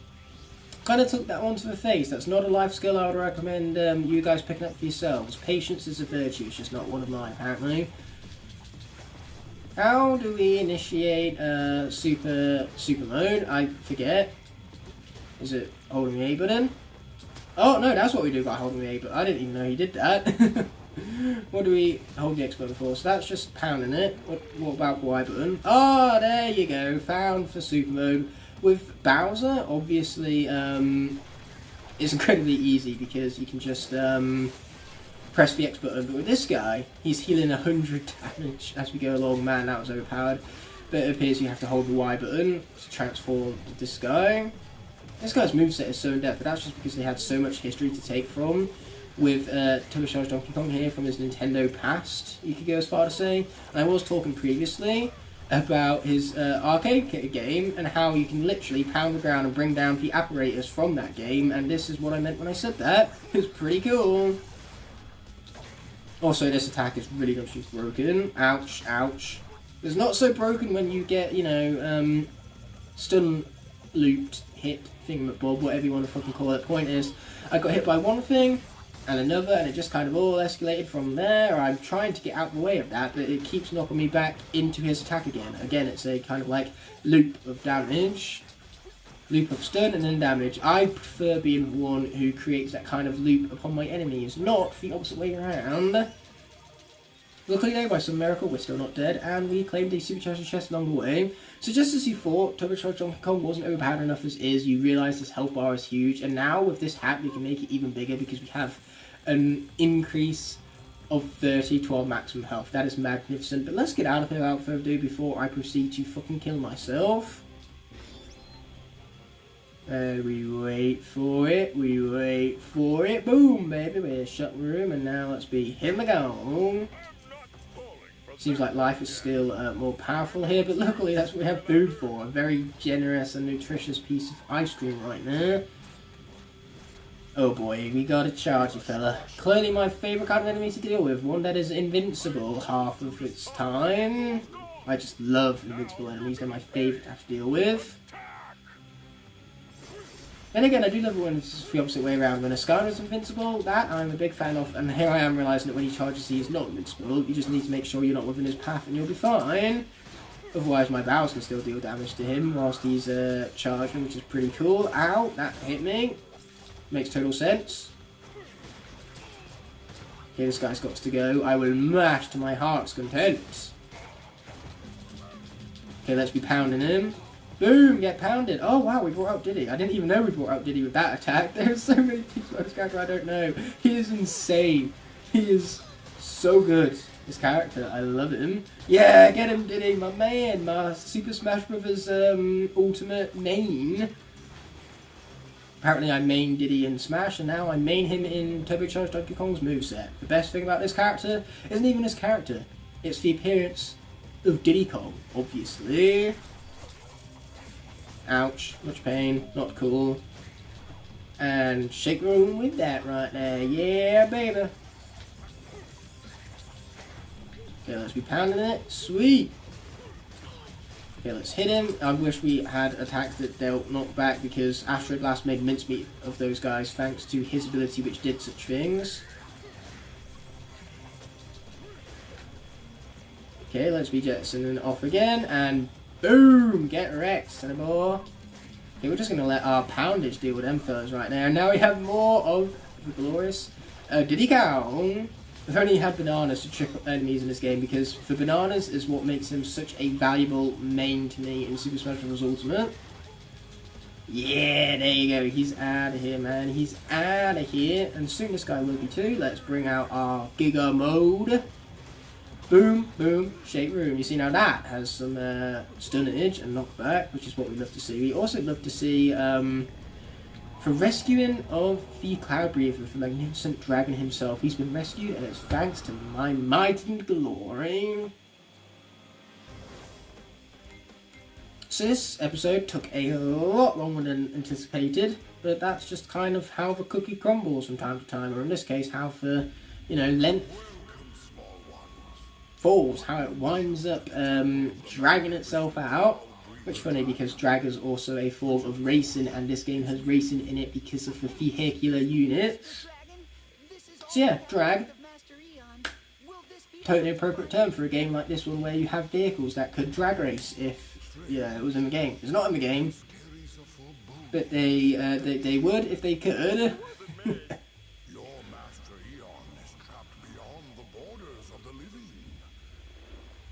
Kind of took that one to the face. That's not a life skill I would recommend you guys picking up for yourselves. Patience is a virtue, it's just not one of mine, apparently. How do we initiate super mode? I forget. Is it holding the A button? Oh no, that's what we do by holding the A button. I didn't even know he did that. What do we hold the X button for? So that's just pounding it. What about Y button? Oh, there you go. Found for super mode. With Bowser, obviously, it's incredibly easy because you can just press the X button. But with this guy, he's healing 100 damage as we go along. Man, that was overpowered. But it appears you have to hold the Y button to transform this guy. This guy's moveset is so in-depth, but that's just because they had so much history to take from. With Turbocharged Donkey Kong here from his Nintendo past, you could go as far to say. And I was talking previously about his arcade game and how you can literally pound the ground and bring down the apparatus from that game, and this is what I meant when I said that. It's pretty cool. Also, this attack is really not just broken. Ouch, ouch. It's not so broken when you get, you know, stun looped, hit, thingamabob, whatever you want to fucking call it. Point is, I got hit by one thing and another, and it just kind of all escalated from there. I'm trying to get out of the way of that, but it keeps knocking me back into his attack again. Again, it's a kind of like loop of damage, loop of stun, and then damage. I prefer being the one who creates that kind of loop upon my enemies, not the opposite way around. Luckily though, by some miracle, we're still not dead, and we claimed a supercharger chest along the way. So just as you thought, Turbocharged Donkey Kong wasn't overpowered enough as is, you realise this health bar is huge, and now with this hat we can make it even bigger because we have an increase of 30 to our maximum health. That is magnificent, but let's get out of here without further ado before I proceed to fucking kill myself. And we wait for it, boom baby, we're shut room, and now let's be him again. Seems like life is still more powerful here, but luckily that's what we have food for. A very generous and nutritious piece of ice cream right now. Oh boy, we got a charger fella. Clearly my favourite kind of enemy to deal with. One that is invincible half of its time. I just love invincible enemies, they're my favourite to have to deal with. And again, I do love it when it's the opposite way around. When a Skylar is invincible, that I'm a big fan of, and here I am realising that when he charges he is not invincible. You just need to make sure you're not within his path and you'll be fine. Otherwise my Bowser can still deal damage to him whilst he's charging, which is pretty cool. Ow, that hit me. Makes total sense. Okay, this guy's got to go. I will mash to my heart's content. Okay, let's be pounding him. Boom! Get pounded. Oh wow, we brought out Diddy. I didn't even know we brought out Diddy with that attack. There's so many people on this character I don't know. He is insane. He is so good. This character, I love him. Yeah, get him Diddy, my man. My Super Smash Bros. Ultimate main. Apparently I main Diddy in Smash, and now I main him in Turbocharged Donkey Kong's moveset. The best thing about this character isn't even his character. It's the appearance of Diddy Kong, obviously. Ouch, much pain, not cool. And shake room with that right there, yeah baby. Okay, let's be pounding it, sweet. Okay, let's hit him. I wish we had attacks that dealt knockback because Astro Blast made mincemeat of those guys thanks to his ability which did such things. Okay, let's be jetsoning off again, and boom! Get wrecked, Cannibal. Okay, we're just going to let our poundage deal with them fellas right now. And now we have more of the glorious Diddy Kong. We've only had bananas to trick up enemies in this game because the bananas is what makes him such a valuable main to me in Super Smash Bros. Ultimate. Yeah, there you go. He's out of here, man. He's out of here. And soon this guy will be too. Let's bring out our Giga mode. Boom, boom, shake room. You see now that has some stunnage and knockback, which is what we love to see. We also love to see for rescuing of the Cloud Breather, the magnificent dragon himself. He's been rescued, and it's thanks to my might and glory. So this episode took a lot longer than anticipated, but that's just kind of how the cookie crumbles from time to time, or in this case, how the, you know, length falls, how it winds up dragging itself out. Which is funny because drag is also a form of racing, and this game has racing in it because of the vehicular units. So yeah, drag. Totally appropriate term for a game like this one where you have vehicles that could drag race if it was in the game. It's not in the game, but they would if they could. Your master Eon is trapped beyond the borders of the living,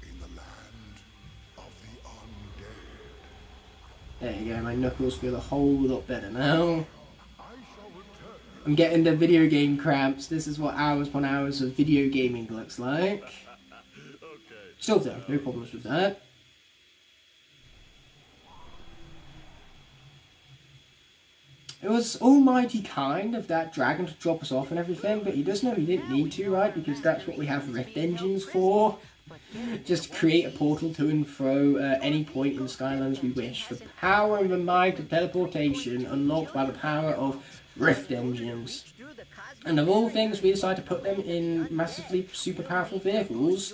in the land of the undead. There you go, my knuckles feel a whole lot better now. I'm getting the video game cramps. This is what hours upon hours of video gaming looks like. Still though, no problems with that. It was almighty kind of that dragon to drop us off and everything, but he does know he didn't need to, right? Because that's what we have rift engines for. Just create a portal to and fro any point in Skylands we wish. The power and the might of teleportation unlocked by the power of rift engines. And of all things, we decide to put them in massively super powerful vehicles.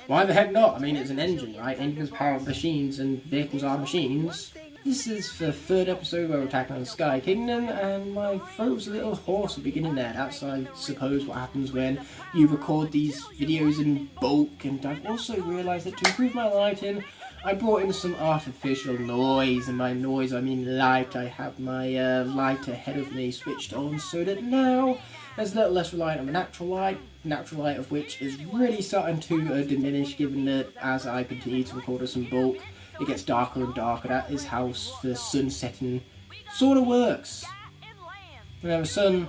Why the heck not? I mean, it's an engine, right? Engines power machines and vehicles are machines. This is the third episode where we're attacking the Sky Kingdom, and my throat was a little hoarse at the beginning there. That's, I suppose, what happens when you record these videos in bulk. And I've also realised that to improve my lighting, I brought in some artificial noise, and by noise I mean light. I have my light ahead of me switched on so that now there's a little less reliant on the natural light of which is really starting to diminish, given that as I continue to record this in bulk, it gets darker and darker. That is how the sun setting sort of works. Now the sun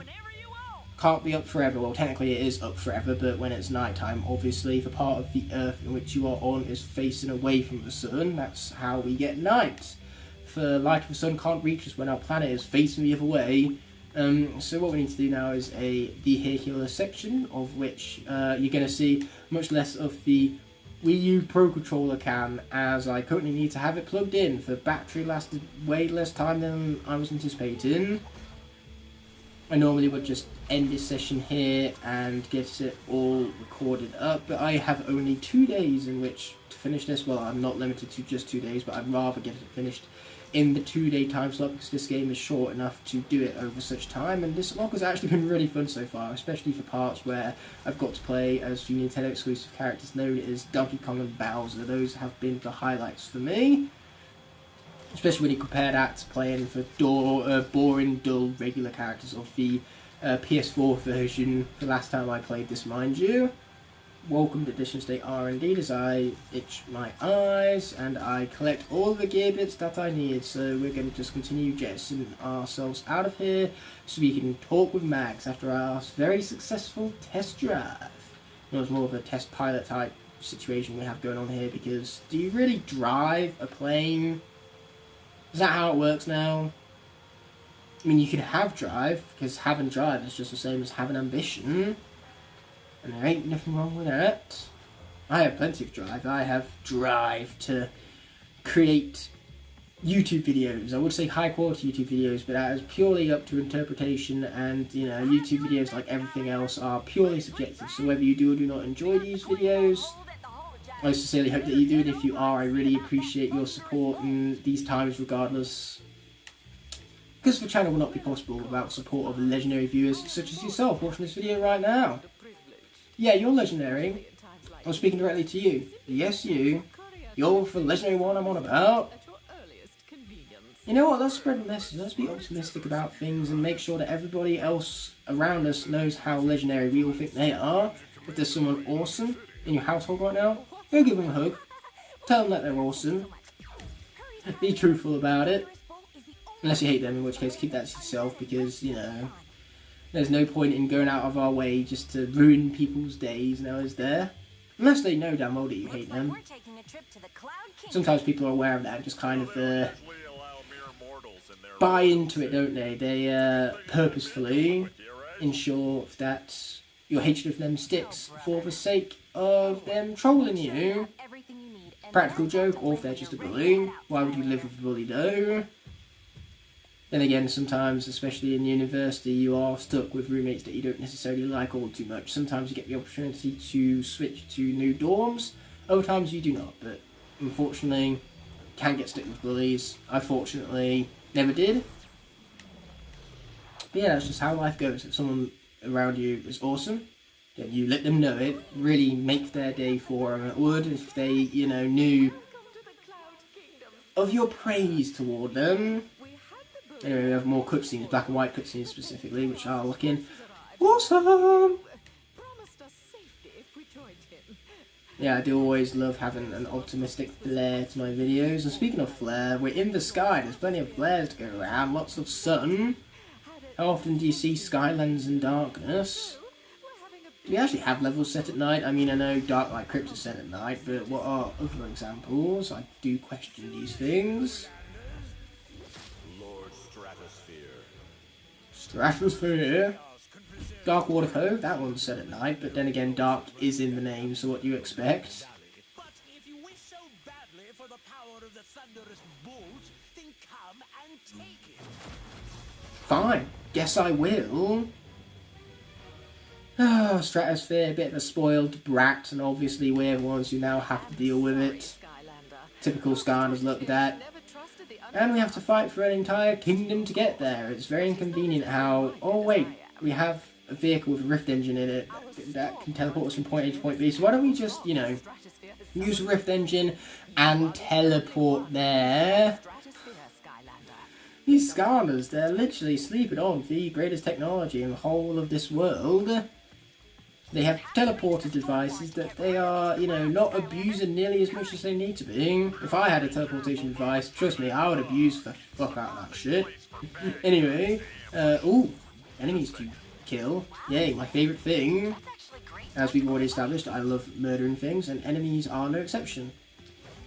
can't be up forever. Well, technically it is up forever, but when it's nighttime, obviously the part of the earth in which you are on is facing away from the sun. That's how we get night. The light of the sun can't reach us when our planet is facing the other way. So what we need to do now is a vehicular section, of which you're going to see much less of the Wii U Pro Controller cam, as I currently need to have it plugged in. The battery lasted way less time than I was anticipating. I normally would just end this session here and get it all recorded up, but I have only 2 days in which to finish this. Well, I'm not limited to just 2 days, but I'd rather get it finished in the 2-day time slot because this game is short enough to do it over such time, and this log has actually been really fun so far, especially for parts where I've got to play as few Nintendo exclusive characters known as Donkey Kong and Bowser. Those have been the highlights for me. Especially when you compare that to playing for boring, dull, regular characters of the PS4 version the last time I played this, mind you. Welcome to Edition State R&D as I itch my eyes and I collect all the gear bits that I need. So we're going to just continue jettisoning ourselves out of here so we can talk with Max after our very successful test drive. It was more of a test pilot type situation we have going on here, because do you really drive a plane? Is that how it works now? I mean, you can have drive, because having drive is just the same as having ambition. And there ain't nothing wrong with that. I have plenty of drive. I have drive to create YouTube videos. I would say high quality YouTube videos, but that is purely up to interpretation, and you know, YouTube videos, like everything else, are purely subjective. So whether you do or do not enjoy these videos, I sincerely hope that you do, and if you are, I really appreciate your support in these times regardless. Because the channel will not be possible without support of legendary viewers such as yourself watching this video right now. Yeah, you're legendary. I'm speaking directly to you. Yes, you. You're the legendary one I'm on about. You know what, let's spread the message. Let's be optimistic about things and make sure that everybody else around us knows how legendary we all think they are. If there's someone awesome in your household right now, go give them a hug. Tell them that they're awesome. Be truthful about it. Unless you hate them, in which case keep that to yourself, because, you know, there's no point in going out of our way just to ruin people's days now, is there? Unless they know damn well that you hate them. Sometimes people are aware of that and just kind of buy into it, don't they? They purposefully ensure that your hatred of them sticks for the sake of them trolling you. Practical joke, or if they're just a bully. Why would you live with a bully though? Then again, sometimes, especially in university, you are stuck with roommates that you don't necessarily like all too much. Sometimes you get the opportunity to switch to new dorms, other times you do not, but unfortunately, can get stuck with bullies. I fortunately never did. But yeah, that's just how life goes. If someone around you is awesome, then you let them know it, really make their day for them. It would if they, you know, knew of your praise toward them. Anyway, we have more cutscenes, black and white cutscenes specifically, which are looking awesome! Yeah, I do always love having an optimistic flair to my videos. And speaking of flair, we're in the sky. There's plenty of flares to go around, lots of sun. How often do you see Skylands in darkness? Do we actually have levels set at night? I mean, I know Dark Light Crypt is set at night, but what are other examples? I do question these things. Lord Stratosphere. Dark Water Cove, that one's set at night, but then again, dark is in the name, so what do you expect? But if you wish so badly for the power of the thunderous bolt, then come and take it. Fine, guess I will. Oh, Stratosphere, a bit of a spoiled brat, and obviously we're the ones who now have to deal with it. Typical Skylanders look at that. And we have to fight for an entire kingdom to get there. It's very inconvenient how... Oh wait, we have a vehicle with a rift engine in it that can teleport us from point A to point B. So why don't we just, you know, use a rift engine and teleport there? These Skylanders, they're literally sleeping on the greatest technology in the whole of this world. They have teleporter devices that they are, you know, not abusing nearly as much as they need to be. If I had a teleportation device, trust me, I would abuse the fuck out of that shit. Anyway, ooh, enemies to kill. Yay, my favourite thing. As we've already established, I love murdering things, and enemies are no exception.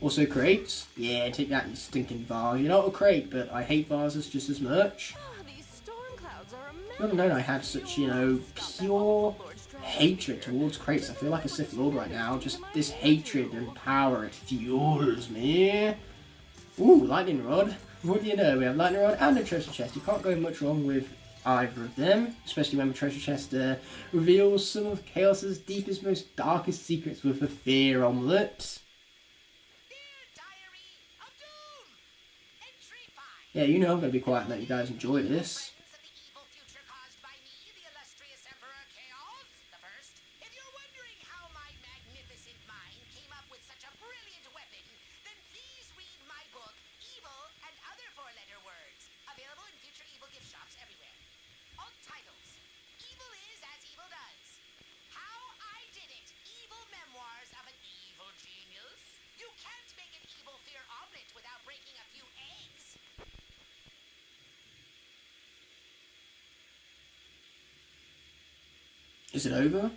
Also crates. Yeah, take that, you stinking vase. You're not a crate, but I hate vases just as much. I never known I had such, you know, pure hatred towards crates. I feel like a Sith Lord right now. Just this hatred and power, it fuels me. Ooh, lightning rod. What do you know? We have lightning rod and a treasure chest. You can't go much wrong with either of them, especially when the treasure chest reveals some of Chaos's deepest, most darkest secrets with the fear omelette. Yeah, you know I'm going to be quiet and let you guys enjoy this. Is it over?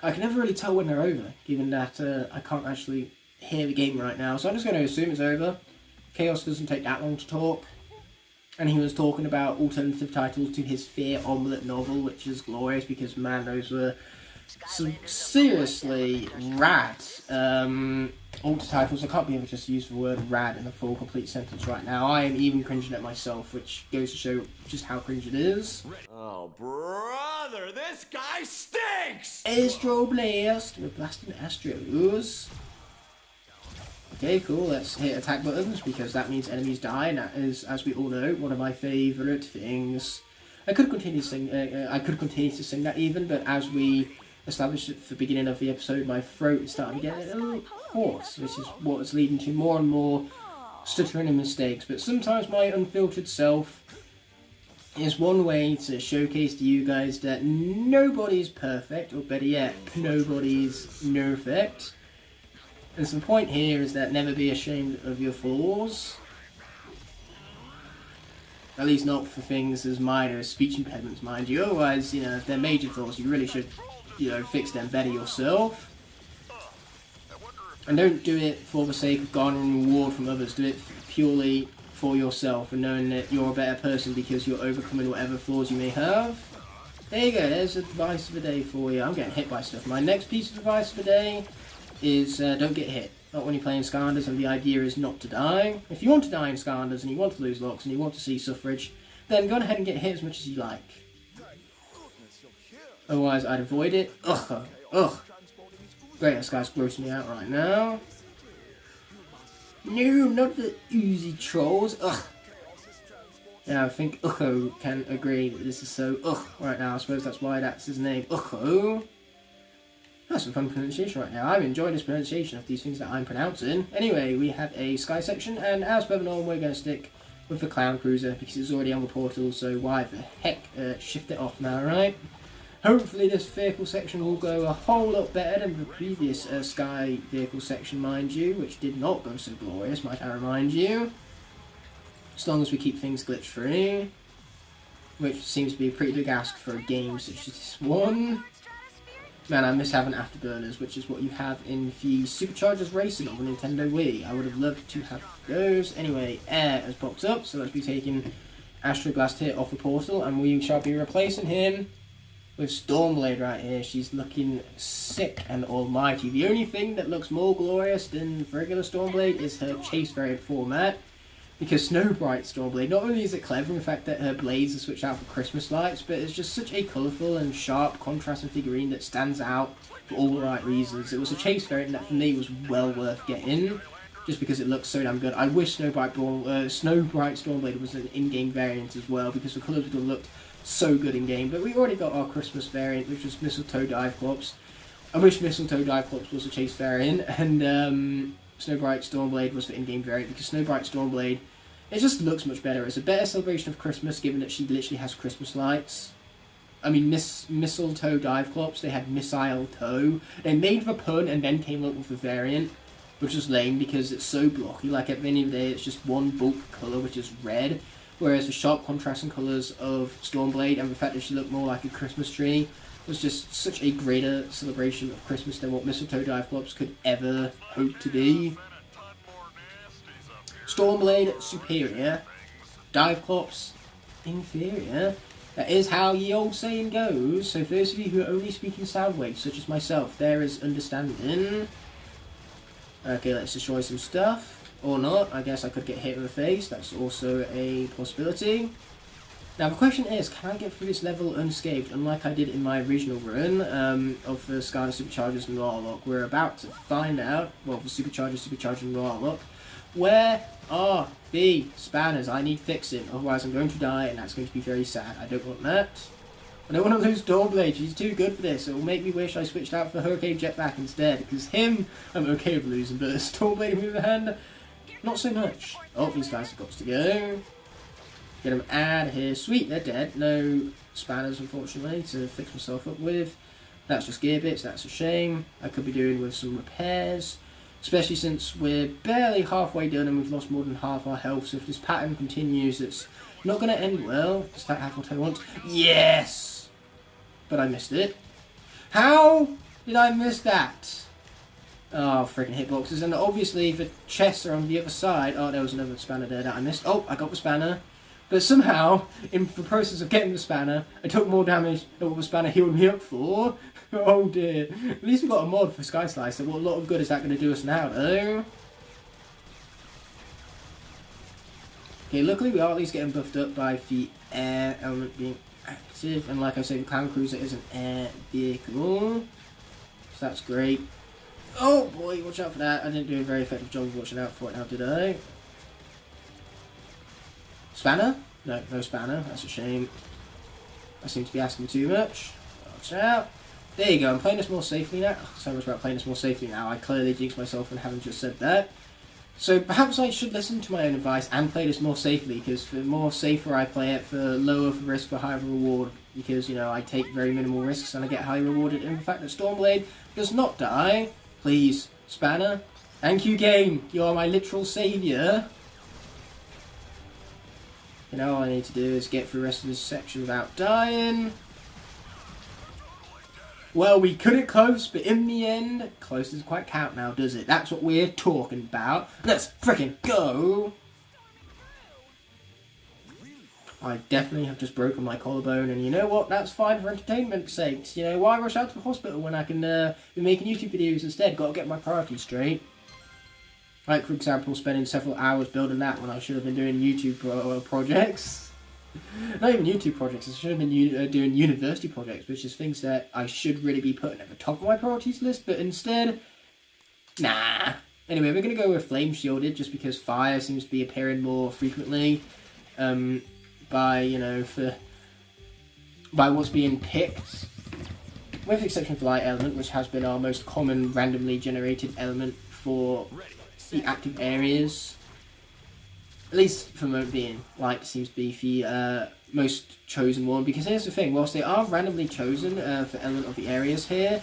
I can never really tell when they're over, given that I can't actually hear the game right now. So I'm just going to assume it's over. Chaos doesn't take that long to talk. And he was talking about alternative titles to his Fear Omelette novel, which is glorious because, man, those were some seriously rad alter titles. I can't believe I just used the word rad in a full complete sentence right now. I am even cringing at myself, which goes to show just how cringe it is. Oh, brother, this guy stinks! Astro Blast. We're blasting Astros. Okay, cool. Let's hit attack buttons because that means enemies die, and that is, as we all know, one of my favourite things. I could continue to sing. To sing that even, but as we established at the beginning of the episode, my throat is starting to get a little hoarse, which is what is leading to more and more stuttering and mistakes. But sometimes my unfiltered self is one way to showcase to you guys that nobody's perfect, or better yet, nobody's perfect. And so the point here is that never be ashamed of your flaws. At least not for things as minor as speech impediments, mind you. Otherwise, you know, if they're major flaws, you really should, you know, fix them better yourself. And don't do it for the sake of garnering reward from others. Do it purely for yourself and knowing that you're a better person because you're overcoming whatever flaws you may have. There you go, there's advice of the day for you. I'm getting hit by stuff. My next piece of advice of the day is don't get hit. Not when you're playing Skylanders, and the idea is not to die. If you want to die in Skylanders and you want to lose locks and you want to see suffrage, then go ahead and get hit as much as you like. Otherwise, I'd avoid it. Ugh, ugh. Great, this guy's grossing me out right now. No, not the oozy trolls. Ugh. Yeah, I think Ukko can agree that this is so ugh right now. I suppose that's why that's his name. Ukko. That's some fun pronunciation right now. I'm enjoying this pronunciation of these things that I'm pronouncing. Anyway, we have a sky section, and as per normal, we're going to stick with the clown cruiser because it's already on the portal, so why the heck shift it off now, right? Hopefully this vehicle section will go a whole lot better than the previous sky vehicle section, mind you, which did not go so glorious, might I remind you. As long as we keep things glitch free, which seems to be a pretty big ask for a game such as this one. Man, I miss having afterburners, which is what you have in the Superchargers Racing on the Nintendo Wii. I would have loved to have those. Anyway, air has popped up, so let's be taking Astro Blast here off the portal, and we shall be replacing him with Stormblade right here. She's looking sick and almighty. The only thing that looks more glorious than regular Stormblade is her chase variant format. Because Snowbright Stormblade, not only is it clever in the fact that her blades are switched out for Christmas lights, but it's just such a colourful and sharp contrasting figurine that stands out for all the right reasons. It was a chase variant that for me was well worth getting, just because it looks so damn good. I wish Snowbright Stormblade was an in-game variant as well, because the colours would have looked so good in-game. But we already got our Christmas variant, which was Mistletoe Diveclops. I wish Mistletoe Diveclops was a chase variant, and Snowbright Stormblade was the in-game variant, because Snowbright Stormblade, it just looks much better. It's a better celebration of Christmas, given that she literally has Christmas lights. I mean, Mistletoe Diveclops, they had Missile Toe. They made the pun and then came up with the variant, which is lame because it's so blocky. Like, at the end of the day, it's just one bulk colour, which is red. Whereas the sharp contrasting colours of Stormblade and the fact that she looked more like a Christmas tree was just such a greater celebration of Christmas than what Mistletoe Diveclops could ever hope to be. Stormblade superior, Diveclops inferior. That is how ye old saying goes. So for those of you who are only speaking sound waves, such as myself, there is understanding. Okay, let's destroy some stuff. Or not. I guess I could get hit in the face. That's also a possibility. Now the question is, can I get through this level unscathed, unlike I did in my original run of the SKYLANDERS SUPERCHARGERS NOIR LOCKE? We're about to find out, well, the SUPERCHARGER NOIR LOCKE, where are the spanners? I need fixing, otherwise I'm going to die, and that's going to be very sad. I don't want that. I don't want to lose Dawnblade, she's too good for this. It will make me wish I switched out for Hurricane Jetpack instead, because him, I'm okay with losing, but Dawnblade, on the other hand, not so much. Oh, these guys have got to go. Get them out of here. Sweet, they're dead. No spanners, unfortunately, to fix myself up with. That's just gear bits, that's a shame. I could be doing with some repairs, especially since we're barely halfway done and we've lost more than half our health. So if this pattern continues, it's not going to end well. Is that what I want? Yes! But I missed it. How did I miss that? Oh, freaking hitboxes. And obviously the chests are on the other side. Oh, there was another spanner there that I missed. Oh, I got the spanner. But somehow, in the process of getting the spanner, I took more damage than what the spanner healed me up for. Oh dear. At least we got a mod for Sky Slicer. What a lot of good is that going to do us now, though? Okay, luckily we are at least getting buffed up by the air element being active. And like I say, the Clown Cruiser is an air vehicle. So that's great. Oh boy, watch out for that. I didn't do a very effective job of watching out for it now, did I? Spanner? No, no spanner. That's a shame. I seem to be asking too much. Watch out. There you go. I'm playing this more safely now. So much about playing this more safely now. I clearly jinxed myself and haven't just said that. So perhaps I should listen to my own advice and play this more safely, because the more safer I play it, the lower the risk for higher reward. Because, you know, I take very minimal risks and I get highly rewarded. And the fact that Stormblade does not die. Please, Spanner. Thank you, game. You are my literal saviour. You know, all I need to do is get through the rest of this section without dying. Well, we cut it close, but in the end, close doesn't quite count now, does it? That's what we're talking about. Let's frickin' go! I definitely have just broken my collarbone, and you know what? That's fine for entertainment's sakes. You know, why rush out to the hospital when I can be making YouTube videos instead? Gotta get my priorities straight. Like, for example, spending several hours building that when I should have been doing YouTube projects. Not even YouTube projects, I should have been doing university projects, which is things that I should really be putting at the top of my priorities list, but instead, nah. Anyway, we're going to go with Flame Shielded, just because fire seems to be appearing more frequently by what's being picked. With the exception of Light Element, which has been our most common randomly generated element for the active areas. At least for the moment being, Light seems to be the most chosen one. Because here's the thing, whilst they are randomly chosen for element of the areas here,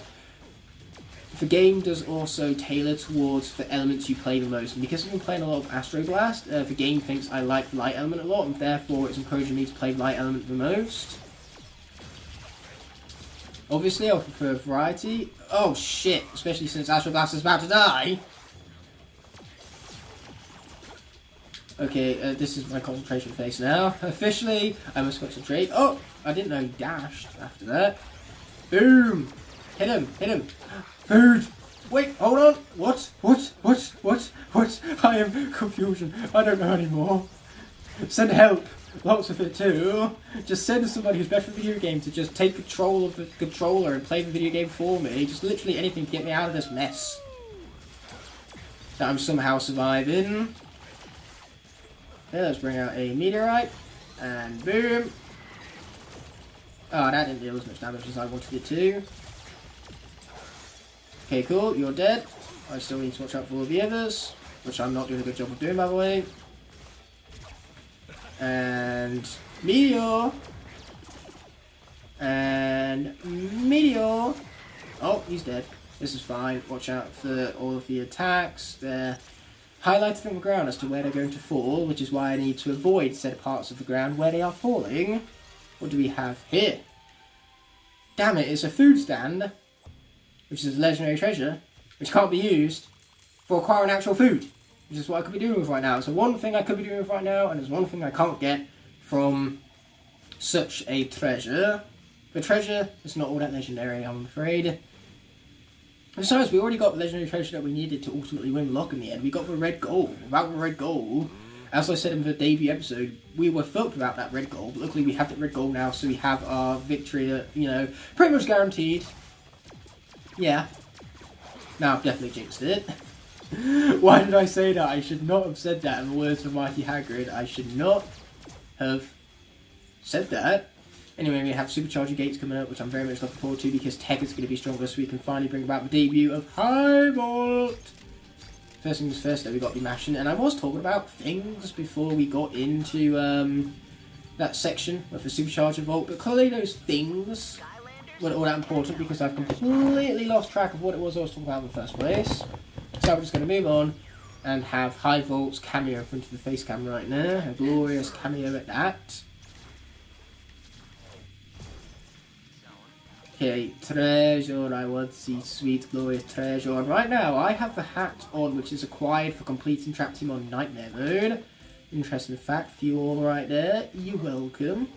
the game does also tailor towards the elements you play the most. And because I've been playing a lot of Astro Blast, the game thinks I like the Light Element a lot, and therefore it's encouraging me to play Light Element the most. Obviously, I'll prefer variety. Oh shit, especially since Astro Blast is about to die. Okay, this is my concentration phase now. Officially, I must concentrate. Oh, I didn't know he dashed after that. Boom! Hit him, hit him. Food! Wait, hold on! What? I am confusion. I don't know anymore. Send help! Lots of it too. Just send somebody who's better at the video game to just take control of the controller and play the video game for me. Just literally anything to get me out of this mess that I'm somehow surviving. Okay, let's bring out a meteorite. And boom. Oh, that didn't deal as much damage as I wanted it to. Okay, cool. You're dead. I still need to watch out for all the others, which I'm not doing a good job of doing, by the way. And meteor. And meteor. Oh, he's dead. This is fine. Watch out for all of the attacks. They're highlighted on the ground as to where they're going to fall, which is why I need to avoid said parts of the ground where they are falling. What do we have here? Damn it, it's a food stand, which is a legendary treasure, which can't be used for acquiring actual food, which is what I could be doing with right now. So one thing I could be doing with right now, and there's one thing I can't get from such a treasure. The treasure is not all that legendary, I'm afraid. Besides, we already got the legendary treasure that we needed to ultimately win Lock in the end. We got the red gold. Without the red gold, as I said in the debut episode, we were fucked without that red gold. But luckily we have that red gold now, so we have our victory, pretty much guaranteed. Yeah. Now I've definitely jinxed it. Why did I say that? I should not have said that in the words of Mighty Hagrid. I should not have said that. Anyway, we have Supercharger Gates coming up, which I'm very much looking forward to because tech is going to be stronger, so we can finally bring about the debut of High Vault. First things first, though, we got to be mashing, and I was talking about things before we got into that section with the Supercharger Vault, but clearly those things weren't all that important because I've completely lost track of what it was I was talking about in the first place. So we're just going to move on and have High Vault's cameo in front of the face cam right now. A glorious cameo at that. Okay, treasure, I want to see sweet glorious treasure. And right now, I have the hat on, which is acquired for completing Trap Team on Nightmare Mode. Interesting fact for you all right there. You're welcome.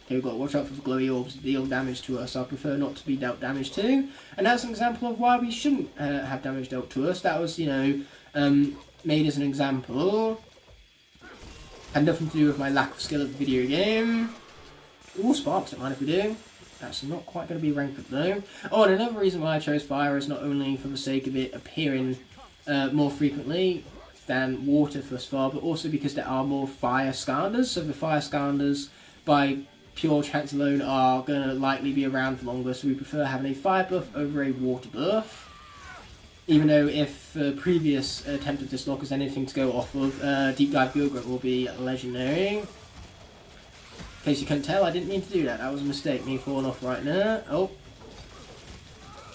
Okay, we've got to watch out for the glowy orbs that deal damage to us. I prefer not to be dealt damage to. And that's an example of why we shouldn't have damage dealt to us. That was, made as an example. Had nothing to do with my lack of skill at the video game. Ooh, sparks, don't mind if we do. That's not quite going to be ranked up though. Oh, and another reason why I chose fire is not only for the sake of it appearing more frequently than water thus far, but also because there are more fire Skylanders. So the fire Skylanders, by pure chance alone, are going to likely be around for longer, so we prefer having a fire buff over a water buff. Even though if the previous attempt at this lock is anything to go off of, Deep Dive Gilgrit will be legendary. In case you couldn't tell, I didn't mean to do that. That was a mistake, me falling off right now. Oh.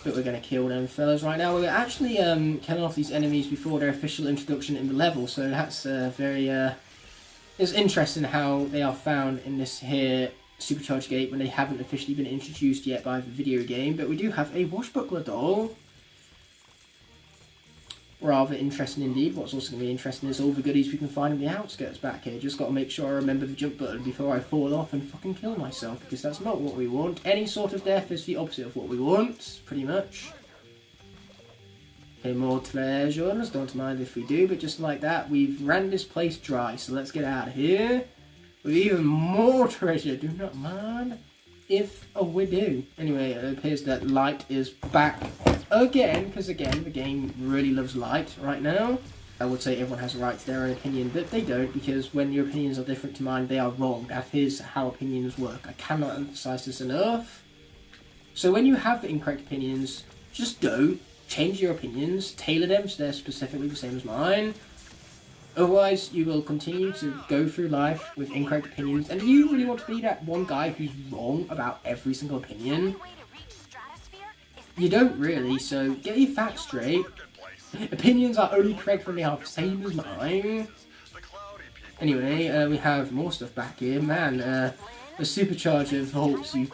But we're going to kill them fellas right now. We're actually killing off these enemies before their official introduction in the level, so that's very... it's interesting how they are found in this here Supercharger Gate when they haven't officially been introduced yet by the video game. But we do have a Washbuckler doll. Rather interesting indeed. What's also going to be interesting is all the goodies we can find in the outskirts back here. Just got to make sure I remember the jump button before I fall off and fucking kill myself, because that's not what we want. Any sort of death is the opposite of what we want, pretty much. Okay, more treasures. Don't mind if we do, but just like that, we've ran this place dry, so let's get out of here. with even more treasure. Do not mind if we do. Anyway, it appears that light is back again, because again, the game really loves light right now. I would say everyone has a right to their own opinion, but they don't, because when your opinions are different to mine, they are wrong. That is how opinions work. I cannot emphasize this enough. So when you have incorrect opinions, just don't change your opinions, tailor them so they're specifically the same as mine. Otherwise, you will continue to go through life with incorrect opinions, and do you really want to be that one guy who's wrong about every single opinion? You don't really, so get your facts straight. Opinions are only correct when they are the same as mine. Anyway, we have more stuff back here. Man, the supercharger vaults, you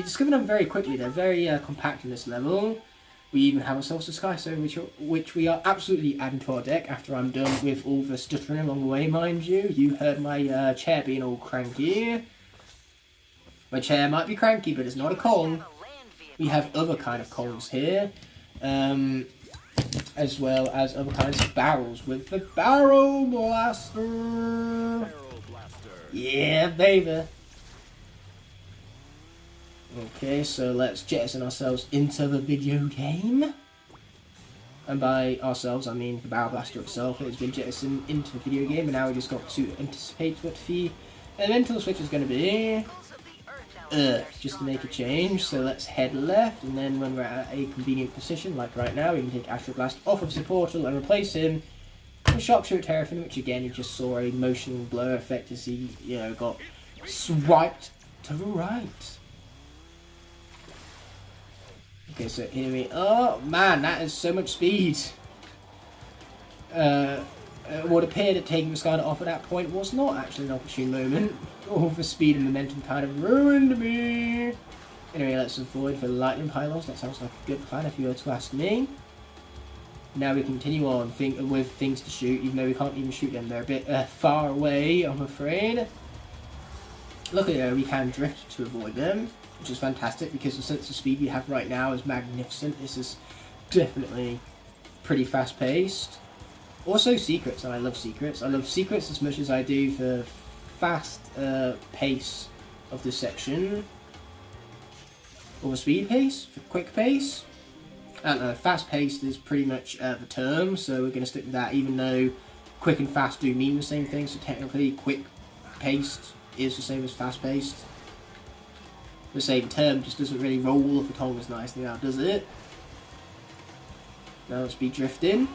discover them very quickly. They're very compact in this level. We even have ourselves a Sky Stone, which we are absolutely adding to our deck after I'm done with all the stuttering along the way, mind you. You heard my chair being all cranky. My chair might be cranky, but it's not a Kong. We have other kind of Kongs here. As well as other kinds of barrels with the Barrel Blaster. Yeah, baby. Okay, so let's jettison ourselves into the video game. And by ourselves, I mean the Barrel Blaster itself. It has been jettisoned into the video game, and now we just got to anticipate what the elemental switch is going to be. Just to make a change, so let's head left, and then when we're at a convenient position, like right now, we can take Astral Blast off of the portal and replace him with Sharpshooter Terrapin, which again, you just saw a motion blur effect as he, got swiped to the right. Okay, so here we are. Man, that is so much speed. What appeared at taking the Skylander off at that point was not actually an opportune moment. All the speed and momentum kind of ruined me. Anyway, let's avoid the lightning pylons. That sounds like a good plan if you were to ask me. Now we continue on with things to shoot, even though we can't even shoot them. They're a bit far away, I'm afraid. Luckily though, we can drift to avoid them, which is fantastic because the sense of speed we have right now is magnificent. This is definitely pretty fast paced. Also secrets, and I love secrets. I love secrets as much as I do the fast pace of this section. Or the speed pace, the quick pace. I don't know, fast paced is pretty much the term, so we're going to stick with that, even though quick and fast do mean the same thing, so technically quick paced is the same as fast paced. The same term just doesn't really roll off the tongue as nicely now, does it? Now let's be drifting.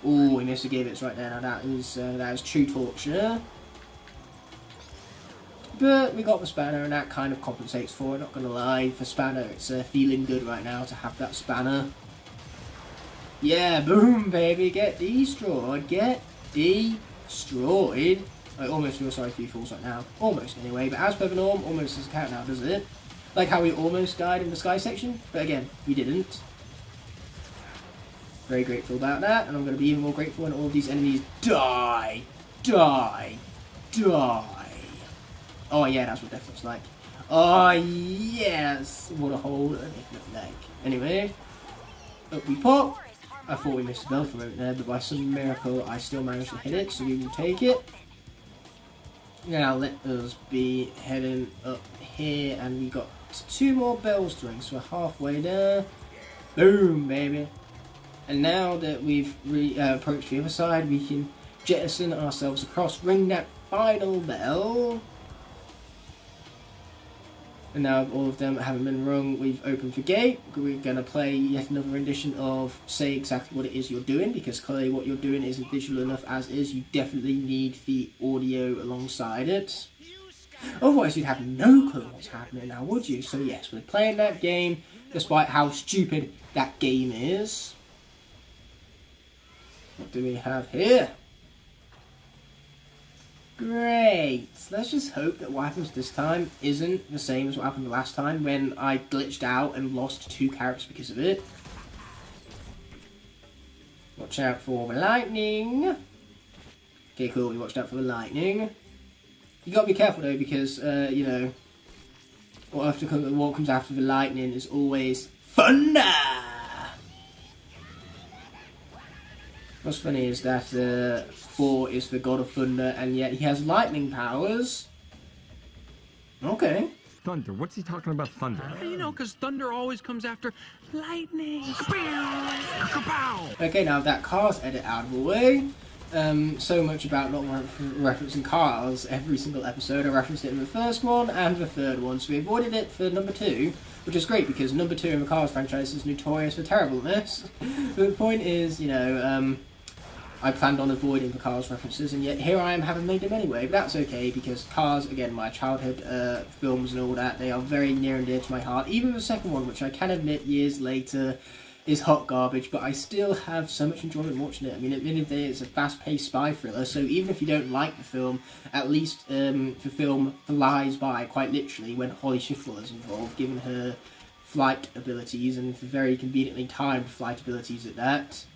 Oh, we missed a gibbets right there. Now that is true torture. But we got the spanner, and that kind of compensates for it. Not gonna lie, for spanner, it's feeling good right now to have that spanner. Yeah, boom, baby, get destroyed, get destroyed. I almost feel sorry for you fools right now. Almost, anyway. But as per the norm, almost doesn't count now, does it? Like how we almost died in the sky section, but again, we didn't. Very grateful about that, and I'm going to be even more grateful when all of these enemies die. Die. Die. Oh yeah, that's what death looks like. Oh yes! What a hole and it looked like. Anyway, up we pop. I thought we missed a bell for a moment there, but by some miracle I still managed to hit it, so we will take it. Now let us be heading up here, and we got 2 more bells to ring, so we're halfway there. Boom, baby. And now that we've approached the other side, we can jettison ourselves across, ring that final bell. And now all of them haven't been rung, we've opened the gate. We're going to play yet another rendition of Say Exactly What It Is You're Doing, because clearly what you're doing isn't visual enough as is. You definitely need the audio alongside it. Otherwise you'd have no clue what's happening now, would you? So yes, we're playing that game, despite how stupid that game is. What do we have here? Great. Let's just hope that what happens this time isn't the same as what happened the last time when I glitched out and lost 2 characters because of it. Watch out for the lightning. Okay, cool. We watched out for the lightning. You gotta be careful though, because you know, what comes after the lightning is always thunder. What's funny is that Thor is the god of thunder, and yet he has lightning powers. Okay. Thunder? What's he talking about thunder? You know, because thunder always comes after lightning. Okay, now that Cars edit out of the way, so much about not referencing Cars every single episode. I referenced it in the first one and the third one, so we avoided it for number 2, which is great because number 2 in the Cars franchise is notorious for terribleness. But the point is, you know, I planned on avoiding the Cars references, and yet here I am having made them anyway. But that's okay, because Cars, again, my childhood films and all that, they are very near and dear to my heart. Even the second one, which I can admit years later is hot garbage, but I still have so much enjoyment watching it. I mean, at the end of the day, it's a fast-paced spy thriller, so even if you don't like the film, at least the film flies by, quite literally, when Holly Schiffel is involved, given her flight abilities, and for very conveniently timed flight abilities at that.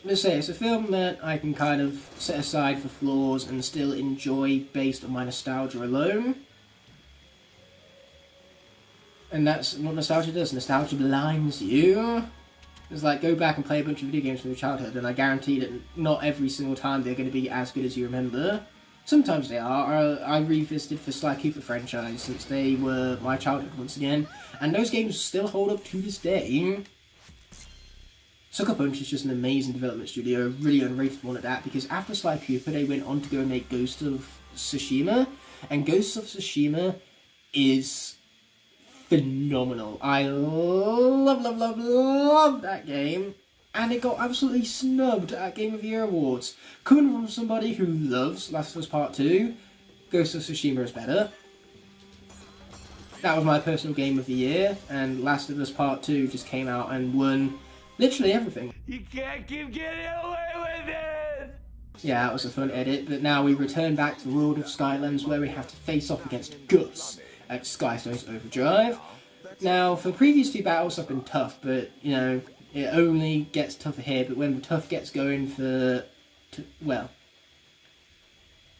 Let's say it's a film that I can kind of set aside for flaws and still enjoy based on my nostalgia alone. And that's what nostalgia does. Nostalgia blinds you. It's like, go back and play a bunch of video games from your childhood, and I guarantee that not every single time they're going to be as good as you remember. Sometimes they are. I revisited the Sly Cooper franchise since they were my childhood once again, and those games still hold up to this day. Sucker Punch is just an amazing development studio, really underrated one at that, because after Sly Cooper they went on to go and make Ghost of Tsushima, and Ghost of Tsushima is phenomenal. I love that game, and it got absolutely snubbed at Game of the Year Awards. Coming from somebody who loves Last of Us Part 2, Ghost of Tsushima is better. That was my personal Game of the Year, and Last of Us Part 2 just came out and won literally everything. You can't keep getting away with it! Yeah, that was a fun edit, but now we return back to the world of Skylands, where we have to face off against Gus at Skystone's Overdrive. Now, for the previous 2 battles have been tough, but, you know, it only gets tougher here, but when the tough gets going for... well...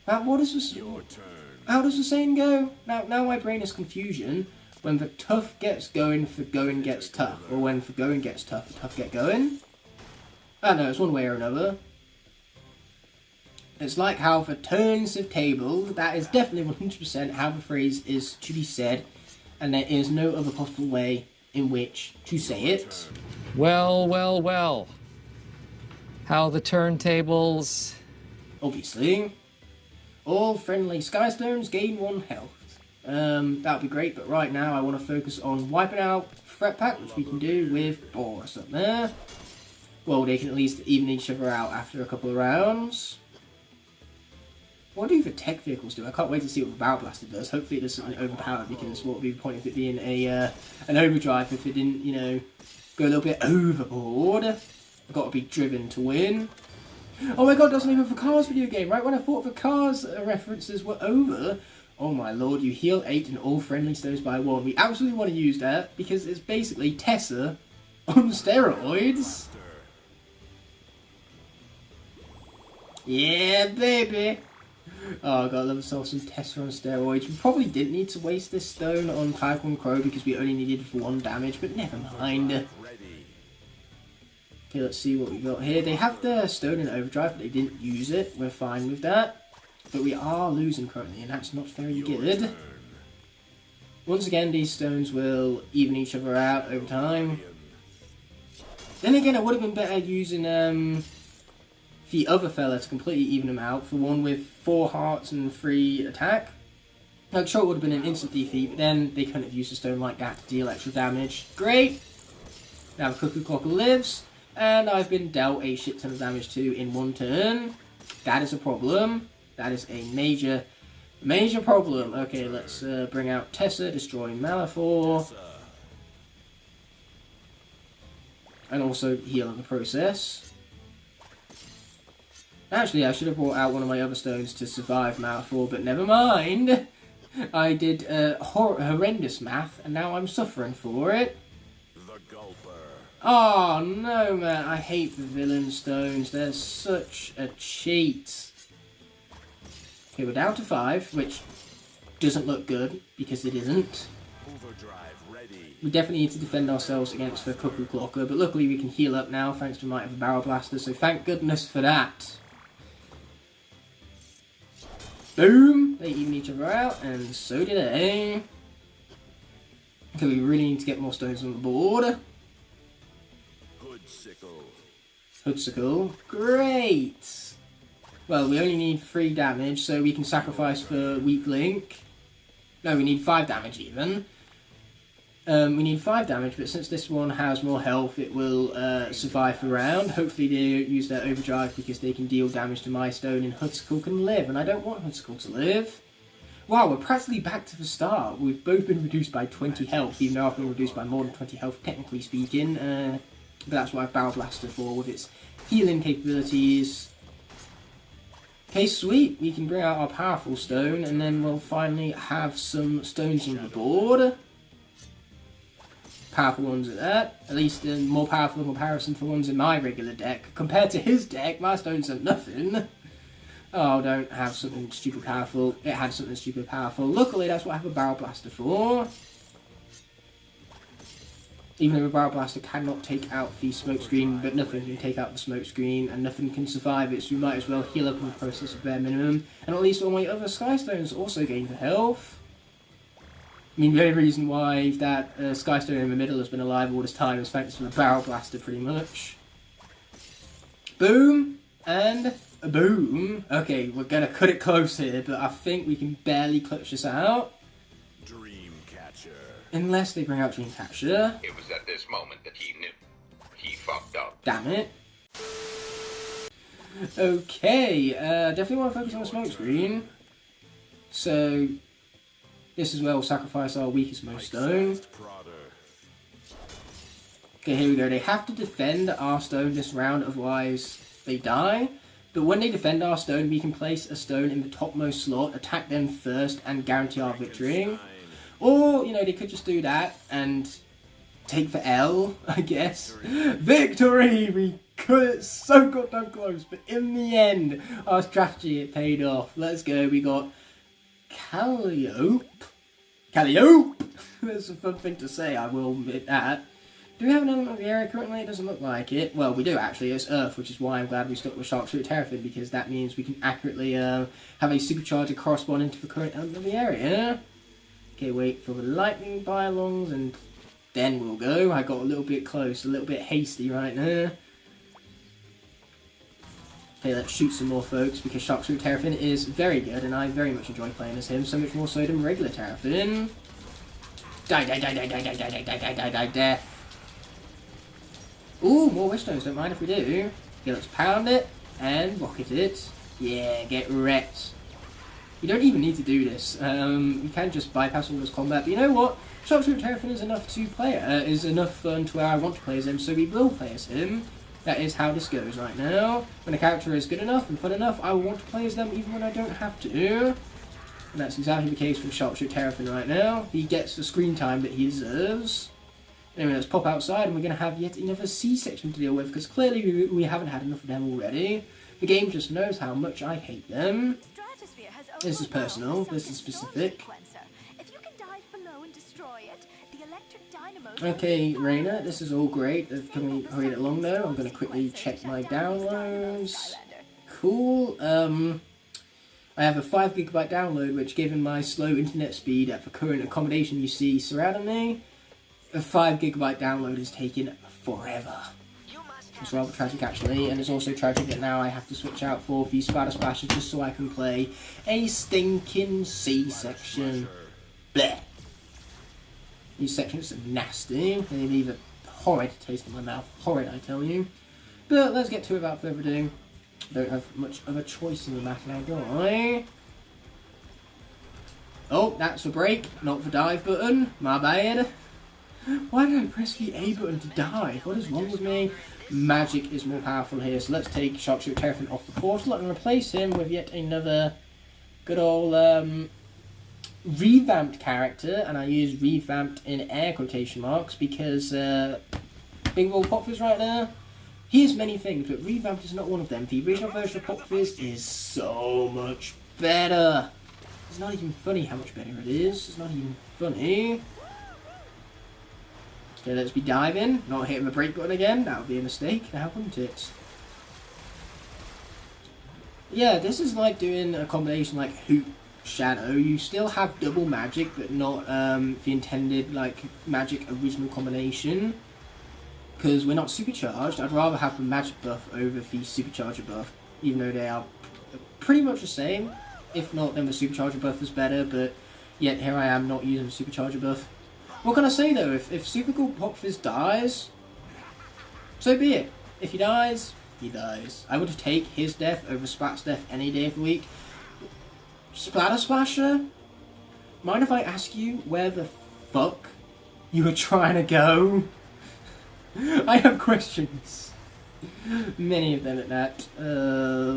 what is this? Your turn. How does the saying go? Now my brain is confusion. When the tough gets going, the going gets tough. Or when the going gets tough, the tough get going? I don't know, it's one way or another. It's like how the turns the table, that is definitely 100% how the phrase is to be said, and there is no other possible way in which to say it. Well, well, well. How the turntables... Obviously. All friendly Skystones gain 1 health. That would be great, but right now I want to focus on wiping out Threat Pack, which we can do with Boris up there. Well, they can at least even each other out after a couple of rounds. What do the tech vehicles do? I can't wait to see what the Bow Blaster does. Hopefully it does something overpowered, because what would be the point of it being an overdrive if it didn't, you know, go a little bit overboard? I've got to be driven to win. Oh my god, that's not even the Cars video game, right? When I thought the Cars references were over, oh my lord, you heal 8 and all friendly stones by 1. We absolutely want to use that, because it's basically Tessa on steroids. Yeah, baby! Oh god, I love myself some Tessa on steroids. We probably didn't need to waste this stone on Tycoon Crow because we only needed for 1 damage, but never mind. Okay, let's see what we got here. They have the stone in overdrive, but they didn't use it. We're fine with that. But we are losing currently, and that's not very good. Once again, these stones will even each other out over time. Then again, it would have been better using the other fella to completely even them out, for one with 4 hearts and 3 attack. Like, sure, it would have been an instant defeat, but then they couldn't have used a stone like that to deal extra damage. Great! Now the Cuckoo Clock lives, and I've been dealt a shit ton of damage to in 1 turn. That is a problem. That is a major problem. Okay, let's bring out Tessa, destroy Malifaux. And also heal in the process. Actually, I should have brought out one of my other stones to survive Malifaux, but never mind. I did horrendous math, and now I'm suffering for it. The Gulper. Oh no, man, I hate the villain stones. They're such a cheat. Okay, we're down to 5, which doesn't look good, because it isn't. We definitely need to defend ourselves against the Cuckoo Clocker, but luckily we can heal up now thanks to Might of a Barrel Blaster, so thank goodness for that. Boom! They even each other out, and so did they. Okay, we really need to get more stones on the board. Hoodsicle. Great! Well, we only need 3 damage, so we can sacrifice for Weak Link. No, we need 5 damage even. We need 5 damage, but since this one has more health, it will survive the round. Hopefully they don't use their overdrive because they can deal damage to my stone and Hoodsicle can live, and I don't want Hoodsicle to live. Wow, we're practically back to the start. We've both been reduced by 20 health, even though I've been reduced by more than 20 health, technically speaking. But that's what I've Barrel Blaster for, with its healing capabilities. Okay, sweet. We can bring out our powerful stone, and then we'll finally have some stones on the board. Powerful ones at that. At least more powerful in comparison to ones in my regular deck. Compared to his deck, my stones are nothing. Oh, don't have something stupid powerful. It had something stupid powerful. Luckily, that's what I have a Barrel Blaster for. Even though a Barrel Blaster cannot take out the smoke screen, but nothing can take out the smoke screen, and nothing can survive it, so we might as well heal up in the process of bare minimum. And at least all my other Sky Stones also gain the health. I mean, the only reason why that Sky Stone in the middle has been alive all this time is thanks to the Barrel Blaster, pretty much. Boom! And boom! Okay, we're gonna cut it close here, but I think we can barely clutch this out. Unless they bring out Dreamcatcher. It was at this moment that he knew. He fucked up. Damn it. Okay, definitely want to focus on the smoke screen. So, this is where we'll sacrifice our weakest most stone. Okay, here we go. They have to defend our stone this round, otherwise they die. But when they defend our stone, we can place a stone in the topmost slot, attack them first, and guarantee our victory. Or, you know, they could just do that and take the L, I guess. Victory! We cut it so goddamn close, but in the end, our strategy, it paid off. Let's go. We got Calliope. Calliope! That's a fun thing to say, I will admit that. Do we have an element of the area currently? It doesn't look like it. Well, we do actually. It's Earth, which is why I'm glad we stuck with Sharksuit Terrapin, because that means we can accurately have a supercharger corresponding to the current element of the area. Okay, wait for the lightning by-alongs, and then we'll go. I got a little bit close, a little bit hasty right there. Okay, let's shoot some more folks, because Sharksuit Terrapin is very good, and I very much enjoy playing as him, so much more so than regular Terrapin. Die, die, die, die, die, die, die, die, die, die, die, die, death. Ooh, more wish stones, don't mind if we do. Okay, let's pound it, and rocket it. Yeah, get wrecked. You don't even need to do this. You can just bypass all this combat. But you know what? Sharksuit Terrapin is enough to play. Is enough fun to where I want to play as him, so we will play as him. That is how this goes right now. When a character is good enough and fun enough, I will want to play as them even when I don't have to. And that's exactly the case with Sharksuit Terrapin right now. He gets the screen time that he deserves. Anyway, let's pop outside, and we're going to have yet another C-section to deal with, because clearly we haven't had enough of them already. The game just knows how much I hate them. This is personal, this is specific. Okay, Raina, this is all great. Can we hurry it along though? I'm going to quickly check my downloads. Cool. I have a 5 GB download, which given my slow internet speed at the current accommodation you see surrounding me, a 5 GB download is taking forever. It's rather tragic actually, and it's also tragic that now I have to switch out for the Spider Splasher just so I can play a stinking C-section. Blech. These sections are nasty, they leave a horrid taste in my mouth. Horrid, I tell you. But let's get to it without further ado. Don't have much of a choice in the matter now, do I? Oh, that's the break, not the dive button. My bad. Why did I press the A button to dive? What is wrong with me? Magic is more powerful here, so let's take Sharksuit Terrapin off the portal and replace him with yet another good old revamped character, and I use revamped in air quotation marks because Big Old Pop Fizz right there, he is many things, but revamped is not one of them. The original version of Pop Fizz is so much better. It's not even funny how much better it is. It's not even funny. Okay, let's be diving. Not hitting the brake button again. That would be a mistake now, wouldn't it? Yeah, this is like doing a combination like Hoop Shadow. You still have double magic, but not the intended like magic original combination. Because we're not supercharged. I'd rather have the magic buff over the supercharger buff, even though they are pretty much the same. If not, then the supercharger buff is better, but yet here I am not using the supercharger buff. What can I say though? If Super Cool Pop Fizz dies, so be it. If he dies, he dies. I would take his death over Splat's death any day of the week. Splatter Splasher? Mind if I ask you where the fuck you were trying to go? I have questions. Many of them at that.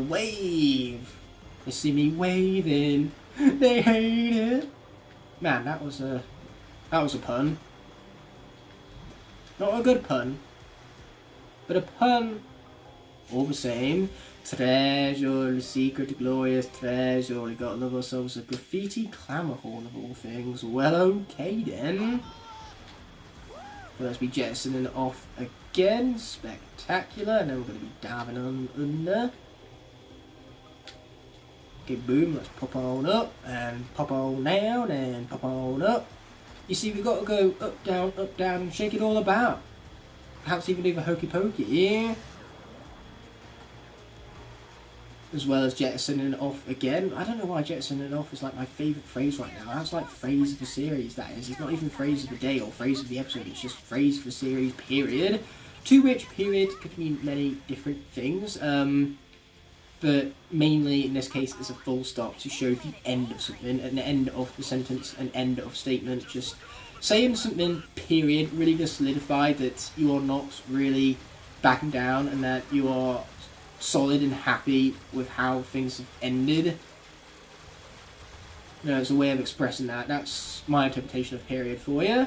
Wave. They see me waving. They hate it. Man, that was a pun. Not a good pun, but a pun all the same. Treasure, the secret, glorious treasure. We got to love ourselves a graffiti clamor horn of all things. Well, okay then. Let's be jettisoning off again. Spectacular. And then we're going to be diving on under. Okay, boom. Let's pop on up. And pop on down. And pop on up. You see, we've got to go up, down, and shake it all about. Perhaps even do the hokey pokey. Yeah. As well as jettisoning off again. I don't know why jettisoning off is like my favourite phrase right now. That's like phrase of the series, that is. It's not even phrase of the day or phrase of the episode. It's just phrase of the series, period. To which period could mean many different things. But mainly in this case it's a full stop to show the end of something, an end of the sentence, an end of statement. Just saying something, period, really just solidify that you are not really backing down and that you are solid and happy with how things have ended. You know, it's a way of expressing that. That's my interpretation of period for you.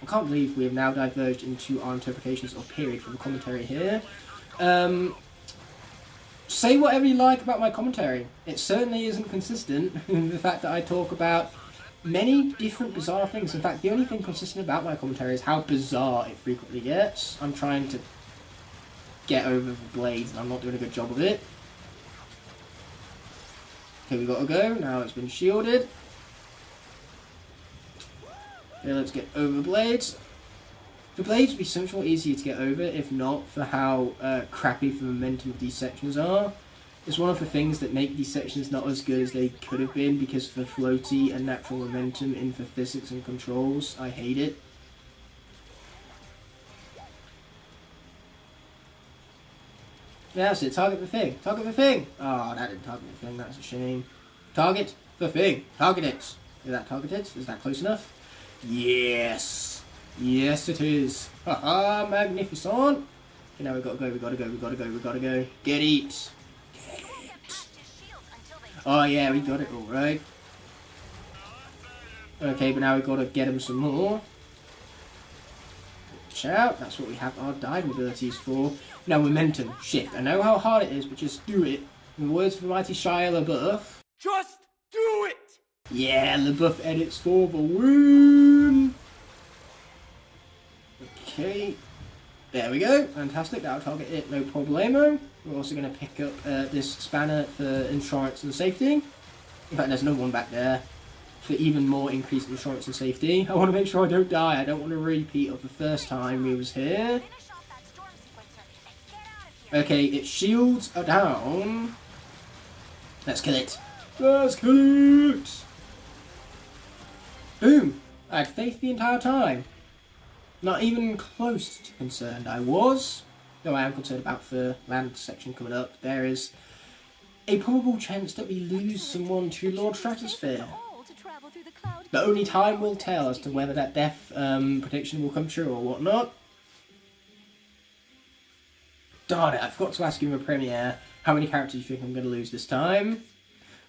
I can't believe we have now diverged into our interpretations of period from the commentary here. Say whatever you like about my commentary. It certainly isn't consistent in the fact that I talk about many different bizarre things. In fact, the only thing consistent about my commentary is how bizarre it frequently gets. I'm trying to get over the blades and I'm not doing a good job of it. Okay, we gotta go. Now it's been shielded. Okay, let's get over the blades. The blades would be so much more easier to get over if not for how crappy the momentum of these sections are. It's one of the things that make these sections not as good as they could have been because of the floaty and natural momentum in the physics and controls. I hate it. Yeah, that's it. Target the thing. Target the thing. Oh, that didn't target the thing. That's a shame. Target the thing. Target it. Is that targeted? Is that close enough? Yes. Yes, it is. Haha, magnificent. Okay, now we've got to go. We've got to go. We've got to go. We've got to go. Get it. Get it. Oh, yeah, we got it all right. Okay, but now we've got to get him some more. Watch out. That's what we have our diving abilities for. Now, momentum shift. I know how hard it is, but just do it. In the words of the mighty Shia LaBeouf. Just do it! Yeah, LaBeouf edits for the win. Okay. There we go. Fantastic. That'll target it, no problemo. We're also going to pick up this spanner for insurance and safety. In fact, there's another one back there for even more increased insurance and safety. I want to make sure I don't die. I don't want a repeat of the first time we was here. Okay, its shields are down. Let's kill it. Let's kill it! Boom! I had faith the entire time. Not even close to concerned. I was, though I am concerned about the land section coming up. There is a probable chance that we lose someone to Lord Stratosphere. But only time will tell as to whether that death prediction will come true or whatnot. Darn it, I forgot to ask you in the premiere, how many characters do you think I'm going to lose this time?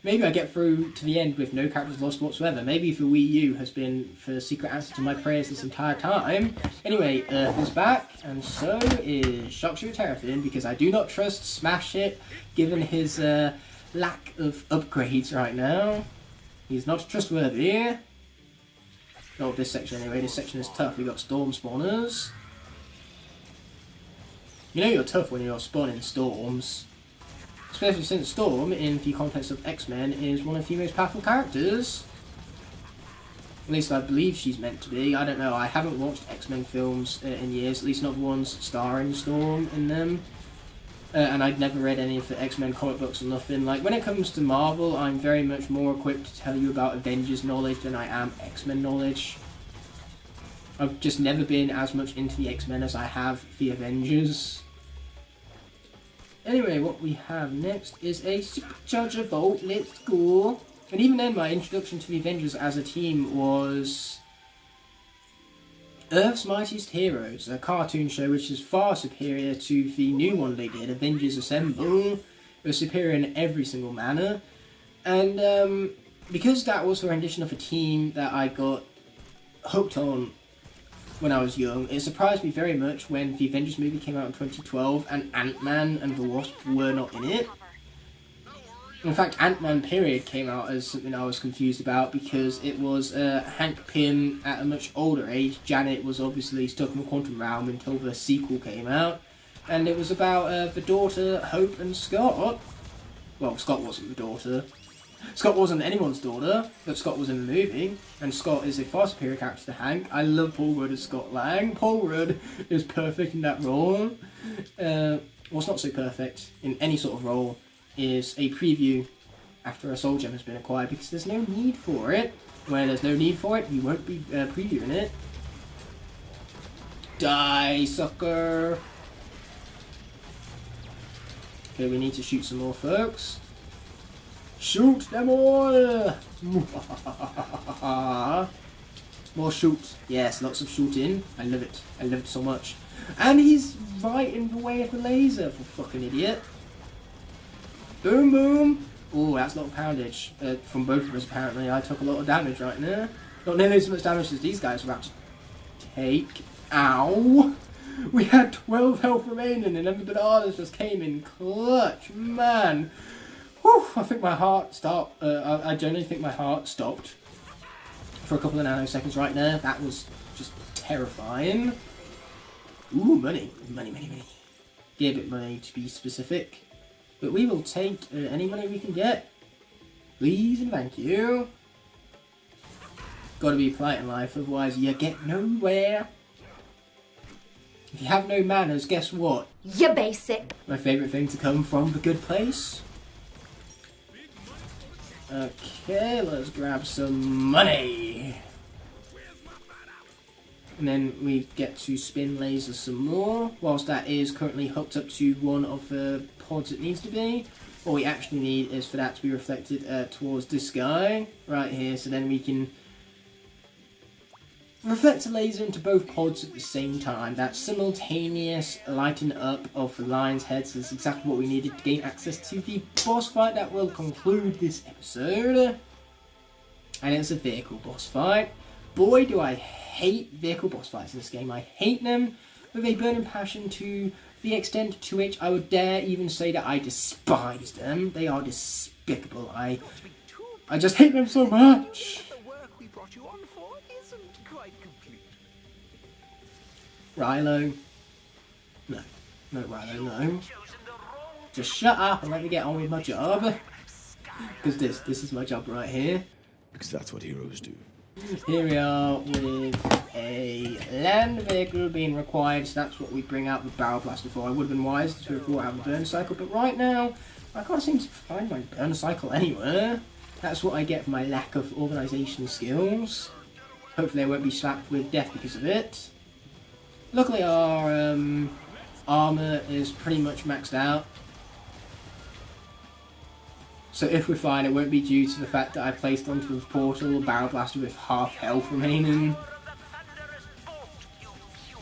Maybe I get through to the end with no characters lost whatsoever. Maybe the Wii U has been the secret answer to my prayers this entire time. Anyway, Earth is back, and so is Shockshooter Terrafin, because I do not trust Smash Hit, given his lack of upgrades right now. He's not trustworthy. Not this section anyway, this section is tough. We got storm spawners. You know you're tough when you're spawning storms. Especially since Storm, in the context of X-Men, is one of the most powerful characters. At least I believe she's meant to be. I don't know, I haven't watched X-Men films in years, at least not the ones starring Storm in them. And I'd never read any of the X-Men comic books or nothing. Like, when it comes to Marvel, I'm very much more equipped to tell you about Avengers knowledge than I am X-Men knowledge. I've just never been as much into the X-Men as I have the Avengers. Anyway, what we have next is a Supercharger Vault. Let's go. And even then, my introduction to the Avengers as a team was Earth's Mightiest Heroes, a cartoon show which is far superior to the new one they did, Avengers Assemble. It was superior in every single manner. And because that was a rendition of a team that I got hooked on when I was young, it surprised me very much when the Avengers movie came out in 2012 and Ant-Man and the Wasp were not in it. In fact, Ant-Man period came out as something I was confused about because it was Hank Pym at a much older age. Janet was obviously stuck in the quantum realm until the sequel came out. And it was about the daughter, Hope, and Scott. Well, Scott wasn't the daughter. Scott wasn't anyone's daughter, but Scott was in the movie, and Scott is a far superior character to Hank. I love Paul Rudd as Scott Lang. Paul Rudd is perfect in that role. What's not so perfect in any sort of role is a preview after a soul gem has been acquired, because there's no need for it. Where there's no need for it, you won't be previewing it. Die, sucker! Okay, we need to shoot some more folks. Shoot them all! More shoot. Yes, lots of shooting. I love it. I love it so much. And he's right in the way of the laser, for fucking idiot. Boom, boom. Oh, that's a lot of poundage from both of us, apparently. I took a lot of damage right there. Not nearly as much damage as these guys are about to take. Ow! We had 12 health remaining and then the bananas just came in clutch. Man! Whew, I think my heart stopped. I generally think my heart stopped for a couple of nanoseconds right there. That was just terrifying. Ooh, money. Money, money, money. Give it money to be specific. But we will take any money we can get. Please and thank you. Gotta be polite in life, otherwise you get nowhere. If you have no manners, guess what? You're basic. My favourite thing to come from the good place. Okay, let's grab some money. And then we get to spin lasers some more. Whilst that is currently hooked up to one of the pods it needs to be. What we actually need is for that to be reflected towards this guy right here. So then we can reflect a laser into both pods at the same time. That simultaneous lighting up of the lion's heads is exactly what we needed to gain access to the boss fight that will conclude this episode. And it's a vehicle boss fight. Boy, do I hate vehicle boss fights in this game. I hate them with a burning passion to the extent to which I would dare even say that I despise them. They are despicable. I just hate them so much. Rilo. No. No, Rilo, no. Just shut up and let me get on with my job. Because this is my job right here. Because that's what heroes do. Here we are with a land vehicle being required, so that's what we bring out the barrel blaster for. I would have been wise to have brought out the burn cycle, but right now, I can't seem to find my burn cycle anywhere. That's what I get for my lack of organisation skills. Hopefully I won't be slapped with death because of it. Luckily our armour is pretty much maxed out. So if we're fine, it won't be due to the fact that I placed onto the portal a barrel blaster with half health remaining.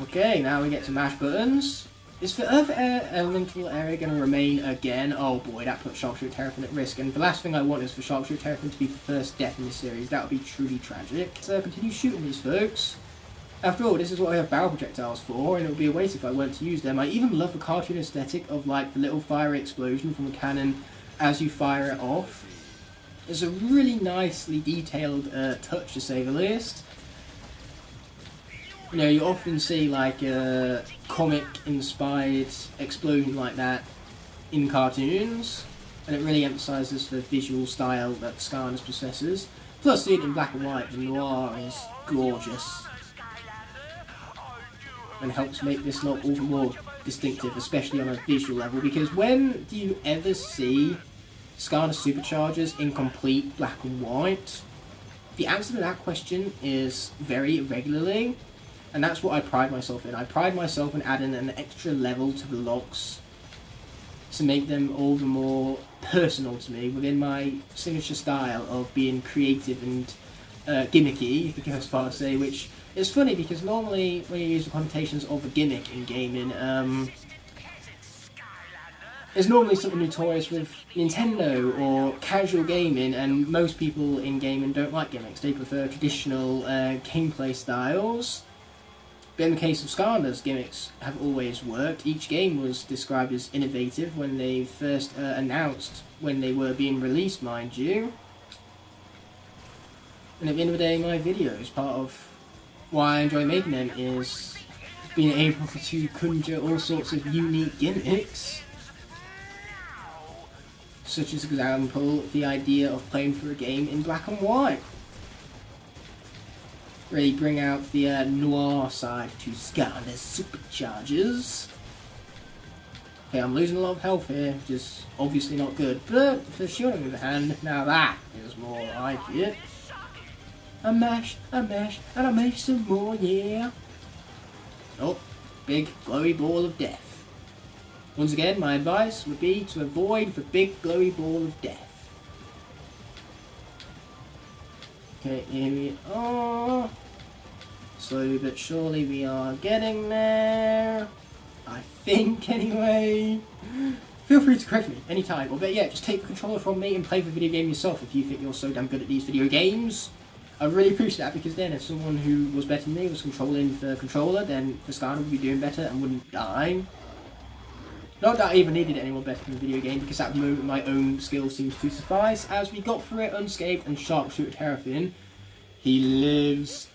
Okay, now we get to mash buttons. Is the Earth elemental area going to remain again? Oh boy, that puts Sharpshooter Terrapin at risk. And the last thing I want is for Sharpshooter Terrapin to be the first death in this series. That would be truly tragic. So continue shooting these folks. After all, this is what I have barrel projectiles for, and it would be a waste if I weren't to use them. I even love the cartoon aesthetic of like the little fiery explosion from the cannon as you fire it off. It's a really nicely detailed touch, to say the least. You know, you often see like a comic-inspired explosion like that in cartoons, and it really emphasises the visual style that Skylanders possesses. Plus, seeing it in black and white, the noir is gorgeous, and helps make this look all the more distinctive, especially on a visual level, because when do you ever see Skylanders Superchargers in complete black and white? The answer to that question is very regularly, and that's what I pride myself in. I pride myself in adding an extra level to the locks to make them all the more personal to me within my signature style of being creative and gimmicky, if you go as far as say, which is funny because normally when you use the connotations of a gimmick in gaming, it's normally something notorious with Nintendo or casual gaming, and most people in gaming don't like gimmicks. They prefer traditional gameplay styles. But in the case of Skylanders, gimmicks have always worked. Each game was described as innovative when they first announced when they were being released, mind you. And at the end of the day, my videos, part of why I enjoy making them is being able to conjure all sorts of unique gimmicks. Such as, for example, the idea of playing through a game in black and white. Really bring out the noir side to Skylanders Superchargers. Okay, I'm losing a lot of health here, which is obviously not good. But for shooting, on the other hand, now that is more like it. I mash, and I mash some more, yeah. Oh, big glowy ball of death. Once again, my advice would be to avoid the big glowy ball of death. Okay, here we are. Slowly but surely we are getting there. I think, anyway. Feel free to correct me anytime. Or better yet, just take the controller from me and play the video game yourself if you think you're so damn good at these video games. I really appreciate that, because then if someone who was better than me was controlling the controller, then the Skylander would be doing better and wouldn't die. Not that I even needed anyone better in the video game, because at the moment my own skills seems to suffice. As we got through it unscathed and Sharpshooter Terrafin, he lives.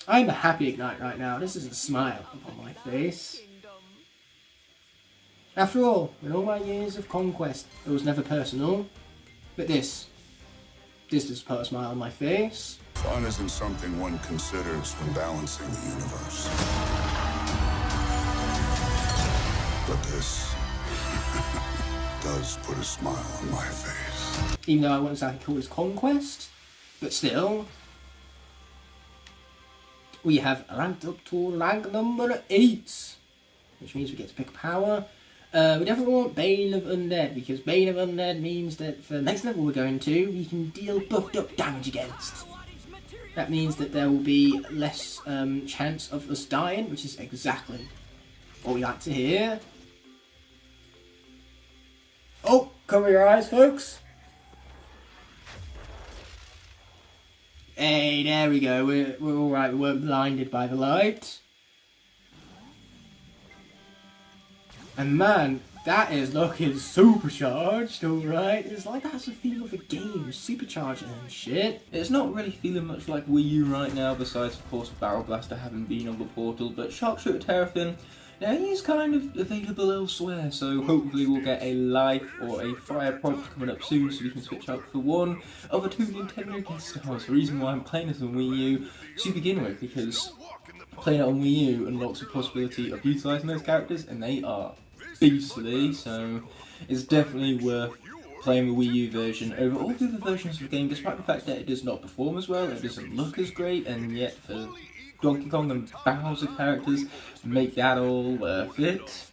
I'm a happy Ignite right now. This is a smile upon my face. After all, in all my years of conquest, it was never personal. But this does put a smile on my face. Fun isn't something one considers when balancing the universe. But this does put a smile on my face. Even though I wouldn't exactly call this conquest, but still. We have ranked up to rank number 8, which means we get to pick power. We definitely want Bane of Undead, because Bane of Undead means that for the next level we're going to, we can deal buffed up damage against. That means that there will be less chance of us dying, which is exactly what we like to hear. Oh, cover your eyes, folks. Hey, there we go. We're all right. We weren't blinded by the light. And man, that is looking supercharged, alright. It's like that's the feel of a game, supercharging and shit. It's not really feeling much like Wii U right now, besides of course Barrel Blaster having been on the portal, but Sharpshooter Terrafin, now he's kind of available elsewhere, so hopefully we'll get a Life or a Fire product coming up soon so we can switch out for one of the 2 Nintendo guest stars. The reason why I'm playing this on Wii U to begin with, because playing it on Wii U unlocks the possibility of utilising those characters, and they are beastly, so it's definitely worth playing the Wii U version over all the other versions of the game, despite the fact that it does not perform as well, it doesn't look as great, and yet for Donkey Kong and Bowser characters make that all worth it.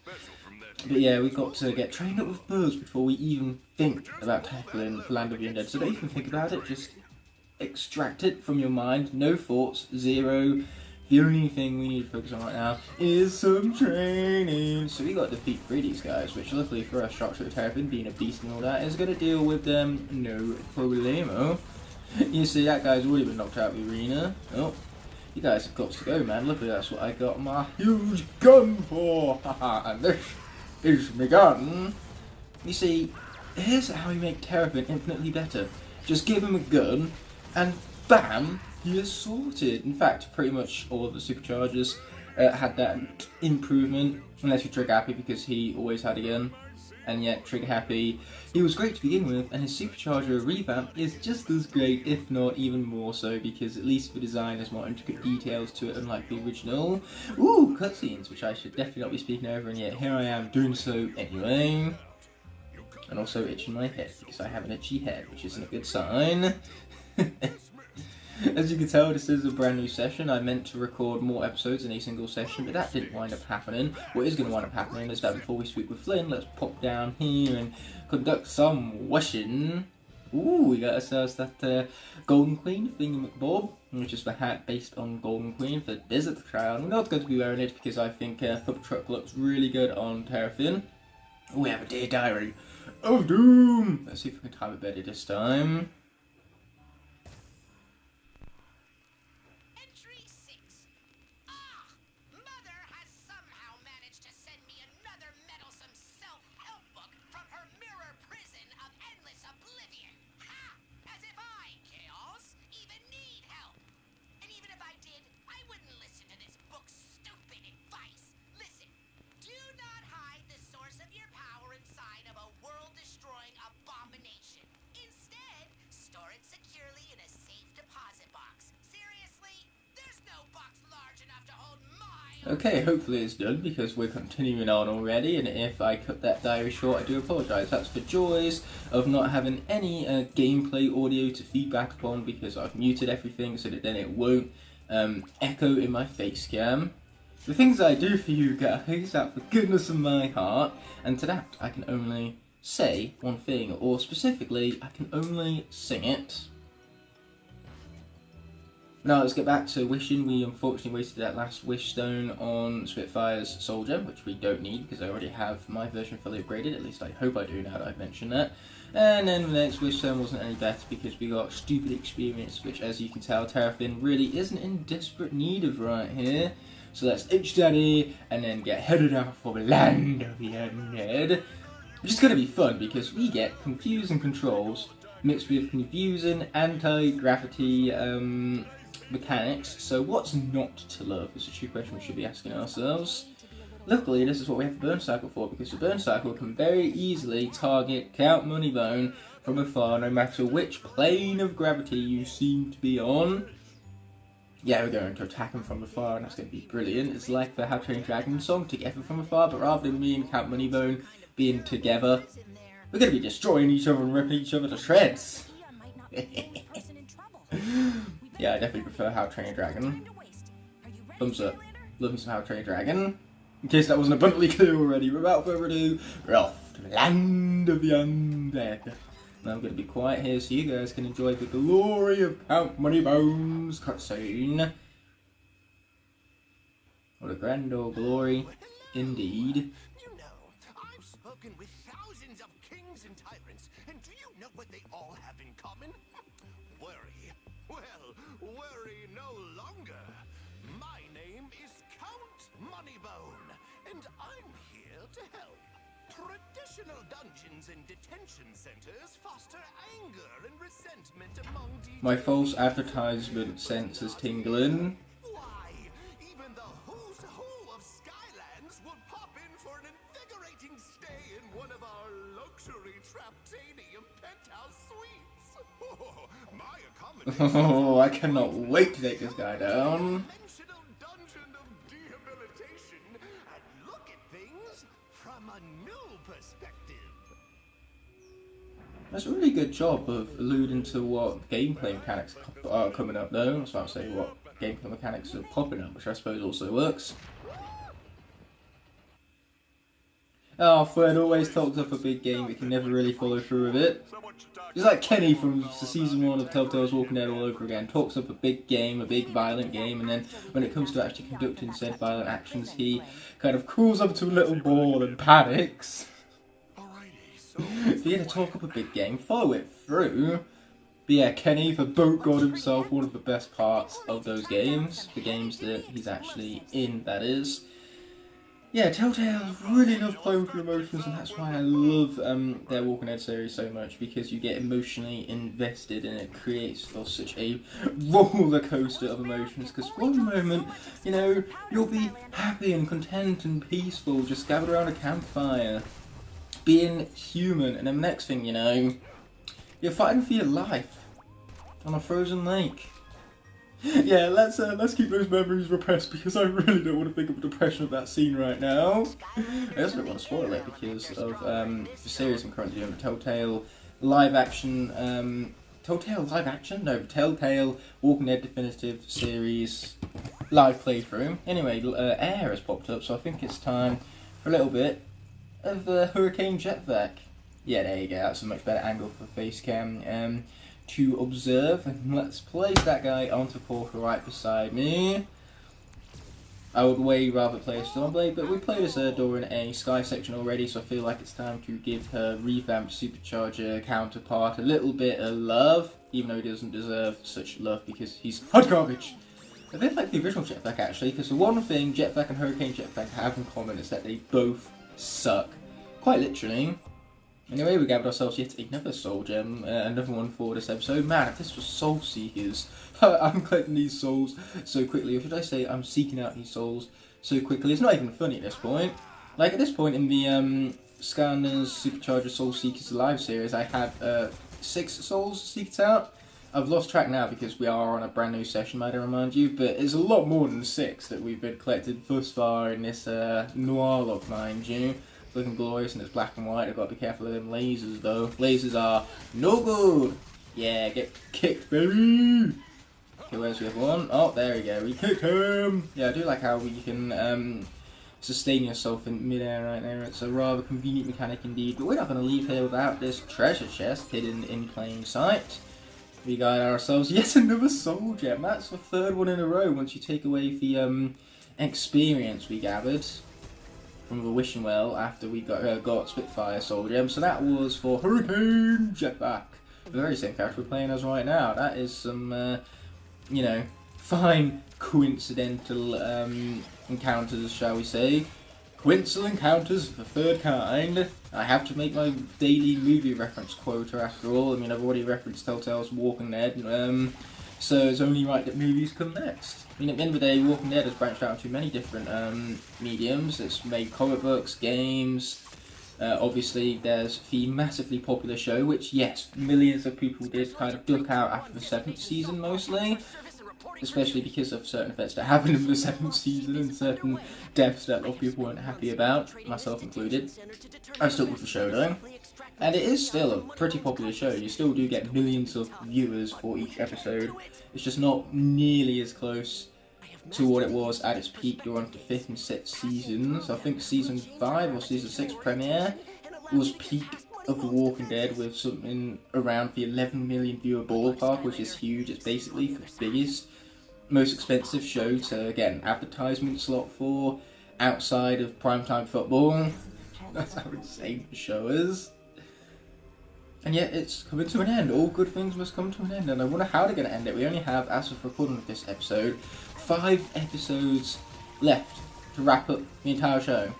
But yeah, we've got to get trained up with birds before we even think about tackling the Land of the Undead, so don't even think about it, just extract it from your mind, no thoughts, zero. The only thing we need to focus on right now is some training. So we got to defeat 3 of these guys, which luckily for us, Sharpshooter Terrafin, being a beast and all that, is going to deal with them no problemo. You see, that guy's already been knocked out of the arena. Oh, you guys have got to go, man. Luckily that's what I got my huge gun for. Haha, and this is my gun. You see, here's how you make Terrafin infinitely better. Just give him a gun, and bam, he is sorted. In fact, pretty much all of the Superchargers had that improvement, unless you're Trigger Happy, because he always had a gun. And yet, Trigger Happy, he was great to begin with, and his Supercharger revamp is just as great, if not even more so, because at least the design has more intricate details to it, unlike the original. Ooh, cutscenes, which I should definitely not be speaking over, and yet here I am doing so anyway. And also itching my head, because I have an itchy head, which isn't a good sign. As you can tell, this is a brand new session. I meant to record more episodes in a single session, but that didn't wind up happening. What is going to wind up happening is that before we speak with Flynn, let's pop down here and conduct some wishing. Ooh, we got ourselves that Golden Queen thingy-McBob, which is the hat based on Golden Queen for Desert Crown. I'm not going to be wearing it because I think Thump Truck looks really good on Terrafin. We have a Dear Diary of Doom. Let's see if we can time it better this time. Okay, hopefully it's done because we're continuing on already, and if I cut that diary short, I do apologise. That's the joys of not having any gameplay audio to feedback upon, because I've muted everything so that then it won't echo in my face cam. The things I do for you guys out of the goodness of my heart, and to that I can only say one thing, or specifically, I can only sing it. Now let's get back to wishing. We unfortunately wasted that last wish stone on Spitfire's soldier, which we don't need because I already have my version fully upgraded. At least I hope I do now that I've mentioned that. And then the next wish stone wasn't any better because we got stupid experience, which as you can tell Terrafin really isn't in desperate need of right here. So let's H Daddy and then get headed out for the land of the undead. Which is going to be fun because we get confusing controls mixed with confusing anti-gravity mechanics, so what's not to love is a true question we should be asking ourselves. Luckily, this is what we have the burn cycle for, because the burn cycle can very easily target Count Moneybone from afar, no matter which plane of gravity you seem to be on. Yeah, we're going to attack him from afar, and that's going to be brilliant. It's like the How to Train Your Dragon song, Together from Afar, but rather than me and Count Moneybone being together, we're going to be destroying each other and ripping each other to shreds. Yeah, I definitely prefer How to Train Your Dragon. Thumbs up. Love me some How to Train Your Dragon. In case that wasn't abundantly clear already, without further ado, we're off to the land of the undead. Now I'm going to be quiet here so you guys can enjoy the glory of Count Moneybone's cutscene. What a grand old glory, indeed. You know, I've spoken with thousands of kings and tyrants, and do you know what they all have in common? Worry. Well, worry no longer. My name is Count Moneybone, and I'm here to help. Traditional dungeons and detention centers foster anger and resentment among My false advertisement sense is tingling. Why, even the who's who of Skylands will pop in for an invigorating stay in one of our luxury Traptanium penthouse suites. Oh, my accommodation. Oh, I cannot wait to take this guy down. Dungeon of rehabilitation and look at things from a new perspective. That's a really good job of alluding to what gameplay mechanics are coming up though. I was about to say what gameplay mechanics are popping up, which I suppose also works. Oh, Fred always talks up a big game but can never really follow through with it. He's like Kenny from season 1 of Telltale's Walking Dead all over again. Talks up a big game, a big violent game, and then when it comes to actually conducting said violent actions, he kind of cools up to a little ball and panics. If you're going to talk up a big game, follow it through. But yeah, Kenny, the boat god himself, one of the best parts of those games. The games that he's actually in, that is. yeah, Telltale really love playing with your emotions, and that's why I love their Walking Dead series so much, because you get emotionally invested and it creates such a roller coaster of emotions. Because one moment, you know, you'll be happy and content and peaceful, just gathered around a campfire, being human, and then the next thing you know, you're fighting for your life on a frozen lake. Yeah, let's keep those memories repressed, because I really don't want to think of the depression of that scene right now. I also don't want to spoil it because of the series I'm currently doing, the Telltale live action, Telltale Walking Dead Definitive Series live playthrough. Anyway, air has popped up, so I think it's time for a little bit of Hurricane Jetvac. Yeah, there you go, that's a much better angle for face cam. To observe, and let's place that guy onto Portal right beside me. I would way rather play a Stormblade, but we played as her during a Sky section already, so I feel like it's time to give her revamped Supercharger counterpart a little bit of love, even though he doesn't deserve such love because he's hot garbage. A bit like the original Jetpack actually, because the one thing Jetpack and Hurricane Jetpack have in common is that they both suck, quite literally. Anyway, we gathered ourselves yet another soul gem, another one for this episode. Man, if this was Soul Seekers, I'm collecting these souls so quickly, or should I say I'm seeking out these souls so quickly. It's not even funny at this point. Like, at this point in the SKYLANDERS SUPERCHARGER Soul Seekers Live series, I had 6 souls seeked out. I've lost track now because we are on a brand new session, might I remind you, but it's a lot more than 6 that we've been collected thus far in this Noir Locke, mind you. Looking glorious and it's black and white. I've got to be careful of them lasers though. Lasers are no good. Yeah, get kicked, baby. Okay, where's the other one? Oh, there we go. We kicked him. Yeah, I do like how you can sustain yourself in midair right there. It's a rather convenient mechanic indeed. But we're not going to leave here without this treasure chest hidden in plain sight. We got ourselves yet another soul gem. That's the 3rd one in a row once you take away the experience we gathered from the Wishing Well after we got Spitfire Soul Gem. So that was for Hurricane Jetpack, the very same character we're playing as right now. That is some, you know, fine coincidental encounters, shall we say. Coincidental encounters of the 3rd kind. I have to make my daily movie reference quota after all. I mean, I've already referenced Telltale's Walking Dead, so it's only right that movies come next. I mean, at the end of the day, Walking Dead has branched out into many different mediums. It's made comic books, games. Obviously, there's the massively popular show, which, yes, millions of people did kind of duck out after the 7th season, mostly. Especially because of certain events that happened in the 7th season and certain deaths that a lot of people weren't happy about, myself included. I stuck with the show, though. And it is still a pretty popular show. You still do get millions of viewers for each episode. It's just not nearly as close to what it was at its peak during the 5th and 6th seasons. I think season 5 or season 6 premiere was peak of The Walking Dead with something around the 11 million viewer ballpark, which is huge. It's basically the biggest, most expensive show to get an advertisement slot for outside of primetime football. That's how insane the show is. And yet it's coming to an end. All good things must come to an end, and I wonder how they're going to end it. We only have, as of recording of this episode, 5 episodes left to wrap up the entire show.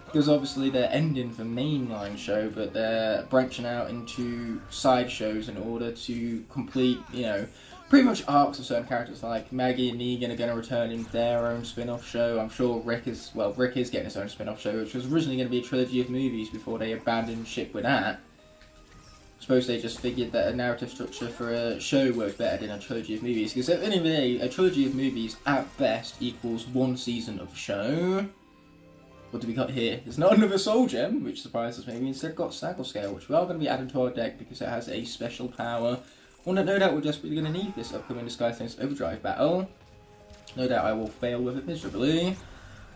Because obviously they're ending the mainline show, but they're branching out into side shows in order to complete, you know, pretty much arcs of certain characters. Like Maggie and Negan are going to return in their own spin-off show. I'm sure Rick is getting his own spin-off show, which was originally going to be a trilogy of movies before they abandoned ship with that. I suppose they just figured that a narrative structure for a show worked better than a trilogy of movies, because at the end of the day, a trilogy of movies at best equals 1 season of show. What do we got here? It's not another soul gem, which surprises me. We instead got Snaggle Scale, which we are going to be adding to our deck because it has a special power. One that no doubt we're desperately going to need this upcoming SKYLANDERS Overdrive battle. No doubt I will fail with it miserably.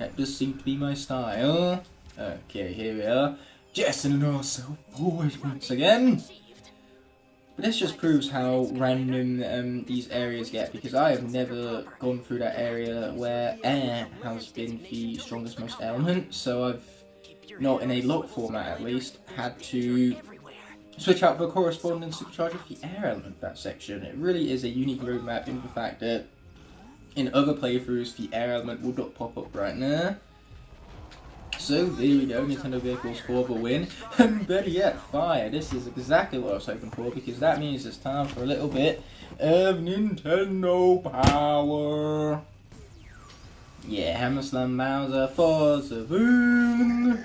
That does seem to be my style. Okay, here we are. Jetting ourselves forward once again. But this just proves how random these areas get, because I have never gone through that area where air has been the strongest most element, so I've, not in a lock format at least, had to switch out the corresponding supercharger for the air element of that section. It really is a unique roadmap in the fact that in other playthroughs the air element would not pop up right there. So there we go, Nintendo Vehicles for the win, and better yet, fire. This is exactly what I was hoping for, because that means it's time for a little bit of Nintendo power. Yeah, Hammer Slam Bowser for the boom.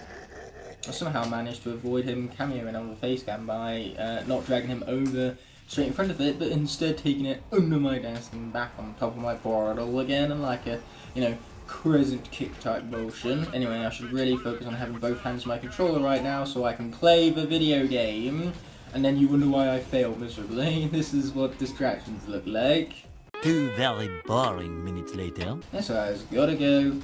I somehow managed to avoid him cameoing on the face cam by not dragging him over straight in front of it, but instead taking it under my desk and back on top of my portal again, and like a, you know, crescent kick type motion. Anyway, I should really focus on having both hands on my controller right now so I can play the video game. And then you wonder why I failed miserably. This is what distractions look like. 2 very boring minutes later. Yes, I was gotta go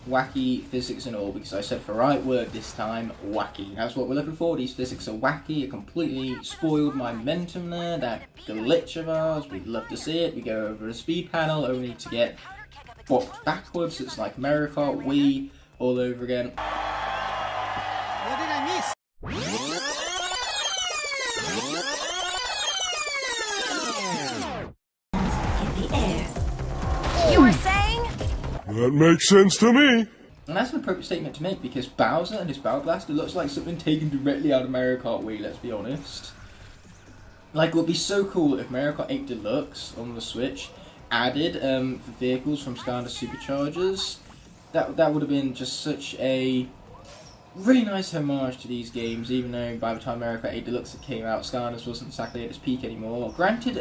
wacky physics and all, because I said the right word this time, wacky. That's what we're looking for. These physics are wacky. It completely spoiled my momentum there. That glitch of ours, we'd love to see it. We go over a speed panel only to get bopped backwards. It's like Mario Kart Wii all over again. What did I miss? In the air. You were saying? That makes sense to me. And that's an appropriate statement to make, because Bowser and his Barrel Blaster looks like something taken directly out of Mario Kart Wii, let's be honest. Like, it would be so cool if Mario Kart 8 Deluxe on the Switch added the vehicles from Skylanders Superchargers. That would have been just such a really nice homage to these games, even though by the time Mario Kart 8 Deluxe came out, Skylanders wasn't exactly at its peak anymore. Granted,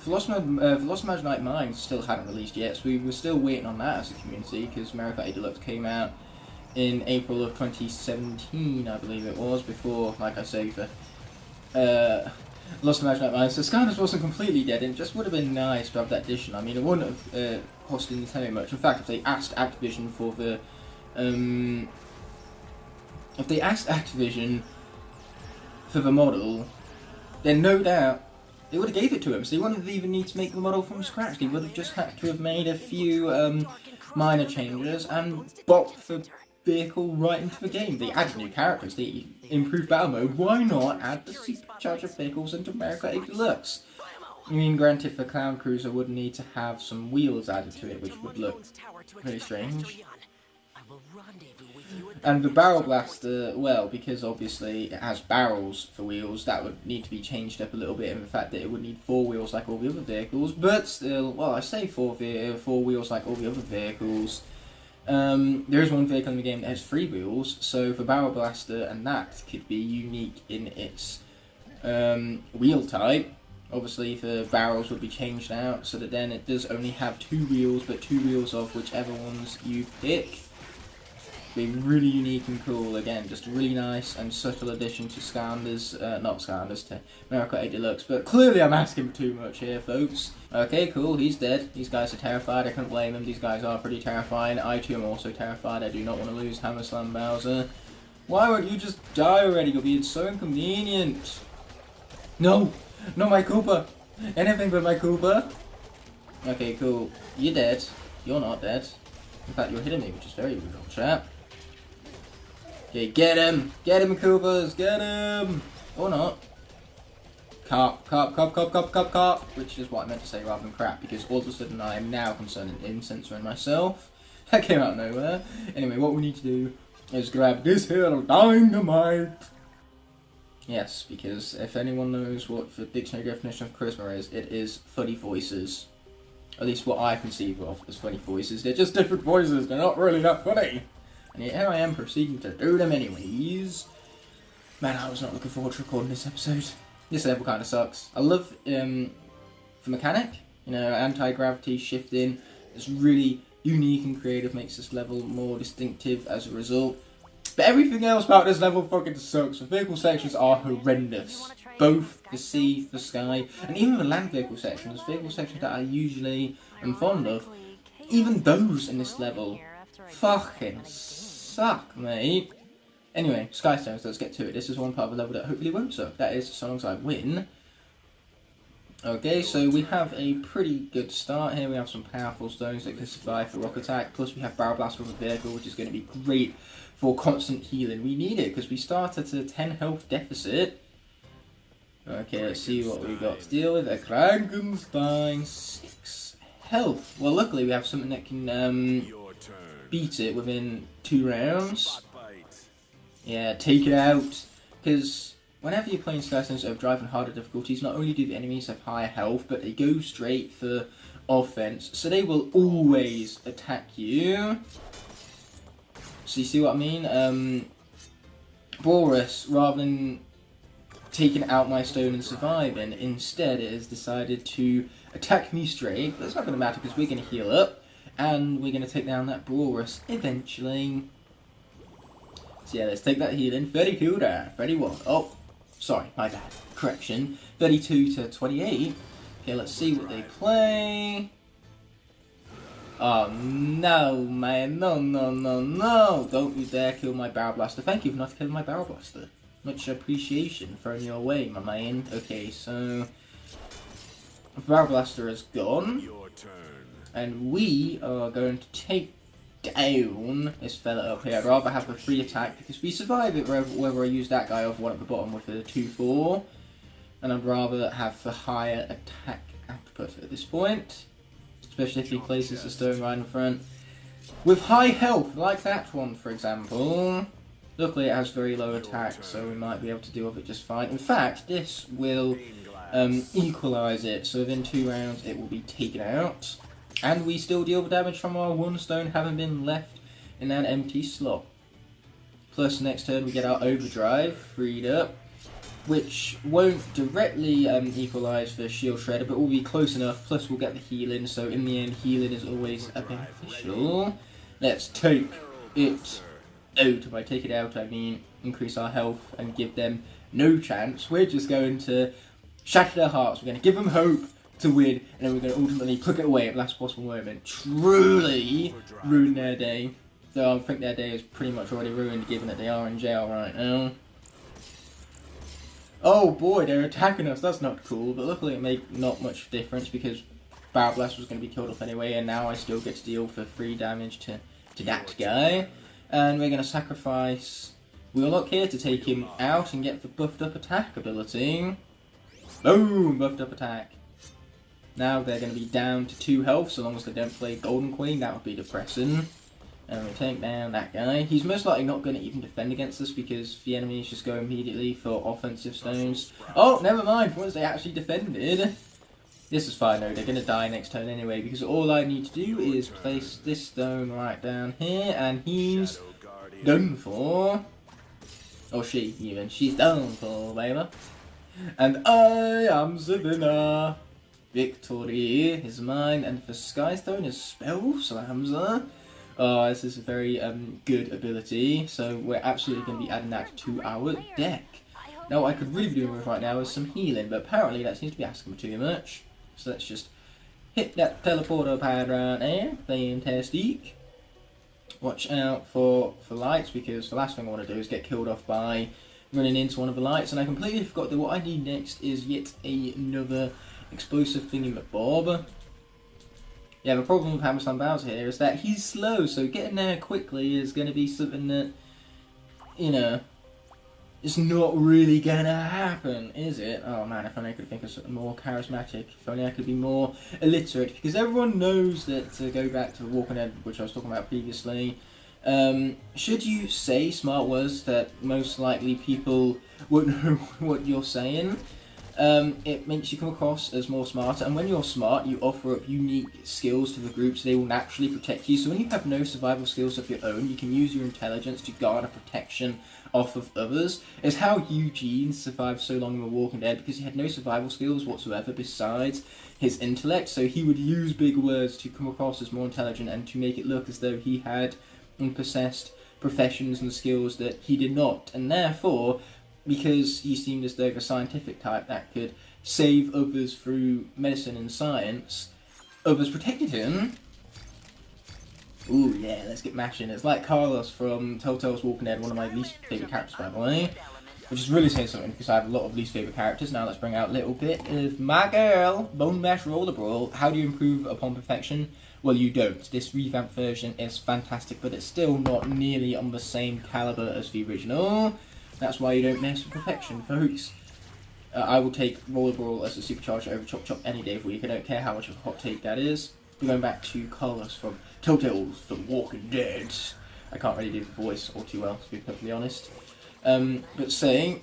Velocimage Night Mines still hadn't released yet, so we were still waiting on that as a community, because Mario Kart 8 Deluxe came out in April of 2017, I believe it was, before, like I say, the Velocimage Night Mines. So Skylanders wasn't completely dead, and it just would have been nice to have that edition. I mean, it wouldn't have costed Nintendo much. In fact, if they asked Activision for the model, then no doubt they would have gave it to him, so they wouldn't have even need to make the model from scratch. They would have just had to have made a few minor changes and bopped the vehicle right into the game. They added new characters, they improved battle mode. Why not add the Supercharger vehicles into Mario Kart 8 Deluxe? I mean, granted, the Clown Cruiser would need to have some wheels added to it, which would look really strange. And the Barrel Blaster, well, because obviously it has barrels for wheels, that would need to be changed up a little bit, and the fact that it would need 4 wheels like all the other vehicles, but still, well, I say 4 wheels like all the other vehicles. There is one vehicle in the game that has 3 wheels, so the Barrel Blaster and that could be unique in its wheel type. Obviously, the barrels would be changed out, so that then it does only have 2 wheels, but 2 wheels of whichever ones you pick. Be really unique and cool. Again, just a really nice and subtle addition to Skylanders, not Skylanders, to Mario Kart 8 Deluxe, but clearly I'm asking too much here, folks. Okay, cool, he's dead. These guys are terrified, I can't blame them. These guys are pretty terrifying. I too am also terrified. I do not want to lose Hammer Slam Bowser. Why won't you just die already? You're being so inconvenient. No! Not my Koopa! Anything but my Koopa! Okay, cool. You're dead. You're not dead. In fact, you're hitting me, which is very rude, old chap. Okay, get him! Get him, Koopas! Get him! Or not. Carp, which is what I meant to say rather than crap, because all of a sudden I am now concerned in censoring myself. That came out of nowhere. Anyway, what we need to do is grab this here dynamite. Yes, because if anyone knows what the dictionary definition of charisma is, it is funny voices. At least what I conceive of as funny voices. They're just different voices, they're not really that funny. And yet here I am proceeding to do them anyways. Man, I was not looking forward to recording this episode. This level kind of sucks. I love the mechanic, you know, anti-gravity shifting. It's really unique and creative, makes this level more distinctive as a result. But everything else about this level fucking sucks. The vehicle sections are horrendous. Both the sea, the sky, and even the land vehicle sections, vehicle sections that I usually am fond of, even those in this level fucking suck, mate. Anyway, Sky Stones, let's get to it. This is one part of the level that hopefully won't suck. That is, so long as I win. Okay, so we have a pretty good start here. We have some powerful stones that can survive for rock attack, plus we have Barrel Blast from the vehicle, which is going to be great for constant healing. We need it, because we start at a 10 health deficit. Okay, let's see what we've got to deal with. A Frankenstein, 6 health. Well, luckily we have something that can beat it within 2 rounds. Yeah, take it out. Because whenever you're playing Skylines Overdrive on harder difficulties, not only do the enemies have higher health, but they go straight for offense. So they will always attack you. So you see what I mean? Boris, rather than taking out my stone and surviving, instead it has decided to attack me straight. But it's not going to matter because we're going to heal up. And we're going to take down that Boris eventually. So yeah, let's take that healing. 32 there. 31. Oh, sorry, my bad. Correction. 32 to 28. Okay, let's see what they play. Oh, no, man. No, no, no, no. Don't you dare kill my Barrel Blaster. Thank you for not killing my Barrel Blaster. Much appreciation thrown your way, my man. Okay, so Barrel Blaster is gone. Your turn. And we are going to take down this fella up here. I'd rather have the free attack because we survive it whether I use that guy or one at the bottom with the 2-4. And I'd rather have the higher attack output at this point. Especially if he places the stone right in front. With high health, like that one for example. Luckily it has very low attack, so we might be able to deal with it just fine. In fact, this will equalise it, so within 2 rounds it will be taken out. And we still deal with damage from our 1 stone having been left in an empty slot. Plus next turn we get our overdrive freed up, which won't directly equalise the shield shredder, but will be close enough, plus we'll get the healing, so in the end healing is always beneficial. Let's take it out. By take it out I mean increase our health and give them no chance. We're just going to shatter their hearts, we're going to give them hope to win, and then we're going to ultimately click it away at the last possible moment. Truly ruin their day. So I think their day is pretty much already ruined given that they are in jail right now. Oh boy, they're attacking us, that's not cool, but luckily it made not much difference because Barrel Blast was going to be killed off anyway, and now I still get to deal for 3 damage to that guy. And we're going to sacrifice Warlock here to take him out and get the buffed up attack ability. Boom! Buffed up attack. Now they're going to be down to 2 health, so long as they don't play Golden Queen, that would be depressing. And we take down that guy. He's most likely not going to even defend against us because the enemies just go immediately for offensive stones. Oh, never mind, once they actually defended. This is fine though, they're going to die next turn anyway because all I need to do is place this stone right down here and he's done for. Or she even, she's done for, baby. And I am the winner. Victory is mine, and for Skystone is Spell Slammer. Oh, this is a very good ability, so we're absolutely going to be adding that to our deck. Now what I could really be doing with right now is some healing, but apparently that seems to be asking for too much. So let's just hit that teleporter pad right there, fantastic. Watch out for lights, because the last thing I want to do is get killed off by running into one of the lights, and I completely forgot that what I need next is yet another explosive thingamabob. Yeah, the problem with Hammerslam Bowser here is that he's slow, so getting there quickly is going to be something that, you know, it's not really going to happen, is it? Oh man, if only I could think of something more charismatic, if only I could be more illiterate, because everyone knows that, to go back to Walking Dead, which I was talking about previously, should you say smart words that most likely people won't know what you're saying, it makes you come across as more smarter, and when you're smart you offer up unique skills to the group, so they will naturally protect you. So when you have no survival skills of your own, you can use your intelligence to garner protection off of others. It's how Eugene survived so long in The Walking Dead, because he had no survival skills whatsoever besides his intellect, so he would use big words to come across as more intelligent and to make it look as though he had possessed professions and skills that he did not, and therefore, because he seemed as though the scientific type that could save others through medicine and science, others protected him. Ooh yeah, let's get mashing. It's like Carlos from Telltale's Walking Dead, one of my least favourite characters by the way, which is really saying something because I have a lot of least favourite characters. Now let's bring out a little bit of my girl, Bone Mash Roller Brawl. How do you improve upon perfection? Well, you don't. This revamped version is fantastic, but it's still not nearly on the same calibre as the original. That's why you don't mess with perfection, folks. I will take Roller Brawl as a supercharger over Chop Chop any day of the week. I don't care how much of a hot take that is. We're going back to Carlos from Telltale's The Walking Dead. I can't really do the voice all too well, to be perfectly honest. But saying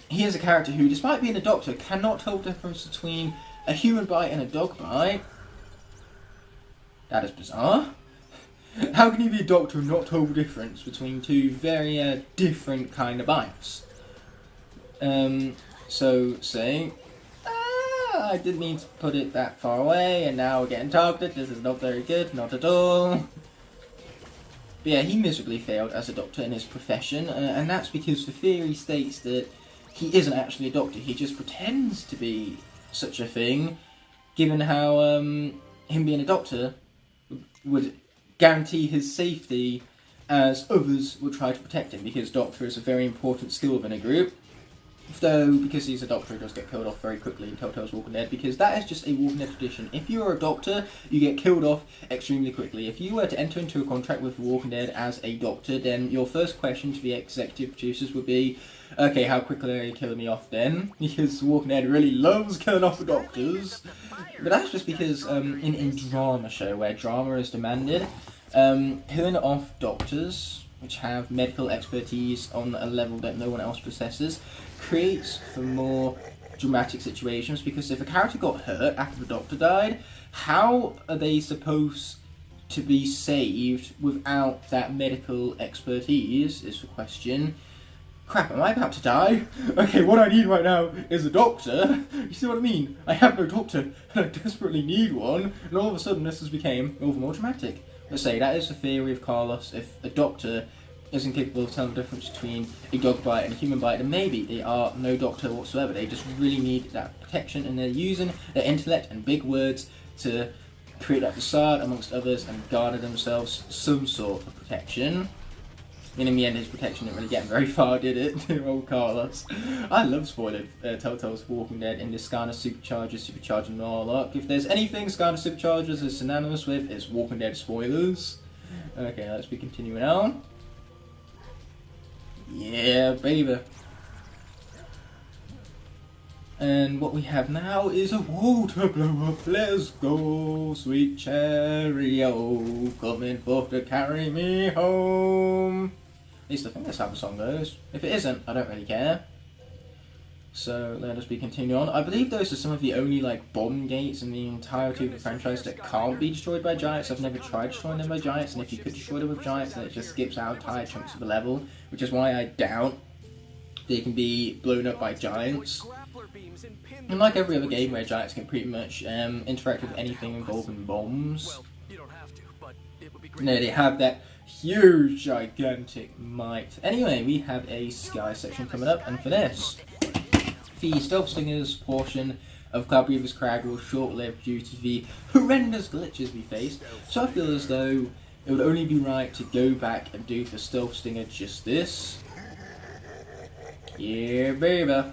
he is a character who, despite being a doctor, cannot tell the difference between a human bite and a dog bite. That is bizarre. How can you be a doctor and not tell the difference between two very different kind of bites? So saying, I didn't mean to put it that far away, and now we're getting targeted. This is not very good, not at all. But yeah, he miserably failed as a doctor in his profession, and that's because the theory states that he isn't actually a doctor. He just pretends to be such a thing, given how him being a doctor would guarantee his safety as others would try to protect him, because doctor is a very important skill within a group. Though, because he's a doctor, he does get killed off very quickly in Telltale's Walking Dead, because that is just a Walking Dead tradition. If you're a doctor, you get killed off extremely quickly. If you were to enter into a contract with Walking Dead as a doctor, then your first question to the executive producers would be, okay, how quickly are you killing me off then? Because Walking Dead really loves killing off the doctors. But that's just because in a drama show where drama is demanded, killing off doctors, which have medical expertise on a level that no one else possesses, creates for more dramatic situations, because if a character got hurt after the doctor died, how are they supposed to be saved without that medical expertise is the question. Crap, am I about to die? Okay, what I need right now is a doctor. You see what I mean? I have no doctor, and I desperately need one, and all of a sudden this has become all the more dramatic. Let's say that is the theory of Carlos. If a doctor isn't capable of telling the difference between a dog bite and a human bite, then maybe they are no doctor whatsoever. They just really need that protection, and they're using their intellect and big words to create that facade amongst others and garner themselves some sort of protection. And in the end, his protection didn't really get him very far, did it? Old Carlos. I love spoiling Telltale's Walking Dead in this SKYLANDERS Supercharger Noir Locke. If there's anything SKYLANDERS Superchargers is synonymous with, it's Walking Dead spoilers. Okay, let's be continuing on. Yeah, baby. And what we have now is a water blow up. Let's go, sweet cherry, oh, coming forth to carry me home. At least I think that's how the song goes. If it isn't, I don't really care. So let us be continuing on. I believe those are some of the only bomb gates in the entirety of the franchise that can't be destroyed by giants. I've never tried destroying them by giants, and if you could destroy them with giants, then it just skips out entire chunks of the level, which is why I doubt they can be blown up by giants. And like every other game where giants can pretty much interact with anything involving bombs, no, they have that huge, gigantic might. Anyway, we have a sky section coming up, and for this, the Stealth Stingers portion of Cloud Breather's Crag will short-lived due to the horrendous glitches we faced, so I feel as though it would only be right to go back and do the Stealth Stinger justice. Yeah, baby.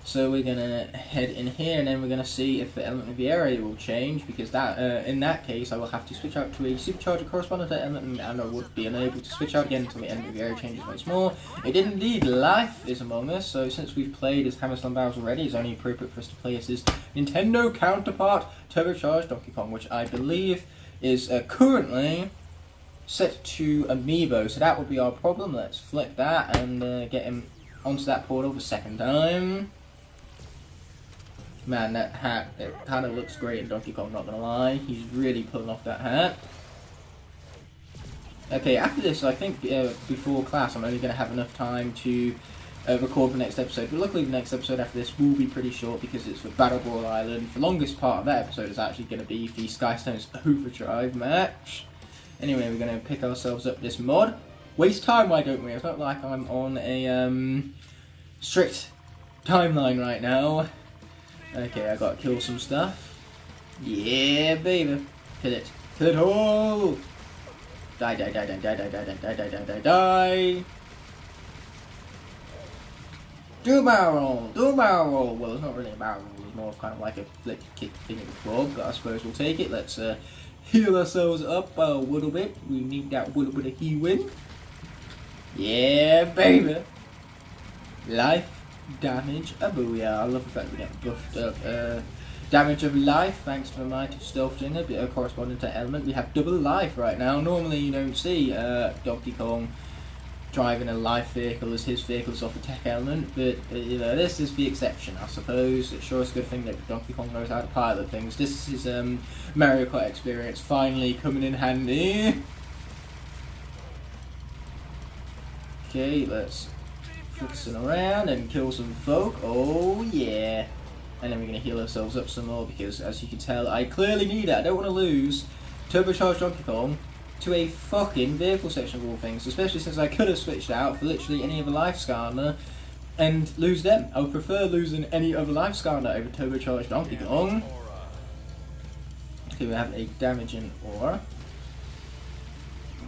So we're gonna head in here, and then we're gonna see if the element of the area will change, because that, in that case, I will have to switch out to a supercharger corresponding to that element, and I would be unable to switch out again until the element of the area changes once more. It did indeed. Life is among us, so since we've played as Hammerstone Barrels already, it's only appropriate for us to play as his Nintendo counterpart, Turbocharged Donkey Kong, which I believe is currently set to Amiibo, so that would be our problem. Let's flick that and get him onto that portal the second time. Man, that hat, it kind of looks great in Donkey Kong, not gonna lie. He's really pulling off that hat. Okay, after this, I think before class, I'm only going to have enough time to record the next episode. But luckily, the next episode after this will be pretty short, because it's for Battle Royal Island. The longest part of that episode is actually going to be the Skystone's Overdrive match. Anyway, we're going to pick ourselves up this mod. Waste time, why don't we? It's not like I'm on a strict timeline right now. Okay, I gotta kill some stuff. Yeah, baby. Kill it. Kill it all! Die, die, die, die, die, die, die, die, die, die, die, die, die! Do a barrel roll! Do a barrel roll! Well, it's not really a barrel roll. It's more of kind of like a flick kick thing at the club, but I suppose we'll take it. Let's heal ourselves up a little bit. We need that little bit of healing. Yeah, baby! Life. Damage, a booyah. I love the fact we get buffed up. Damage of life, thanks to the might of Stealth Stinger, corresponding to element. We have double life right now. Normally you don't see Donkey Kong driving a life vehicle as his vehicle's off a tech element, but you know, this is the exception, I suppose. It's sure it's a good thing that Donkey Kong knows how to pilot things. This is his Mario Kart experience finally coming in handy. Okay, let's flicksin' around and kill some folk. Oh yeah. And then we're going to heal ourselves up some more because, as you can tell, I clearly need it. I don't want to lose Turbocharged Donkey Kong to a fucking vehicle section of all things, especially since I could have switched out for literally any other life scanner and lose them. I would prefer losing any other life scanner over Turbocharged Donkey Kong. Okay, we have a damaging aura.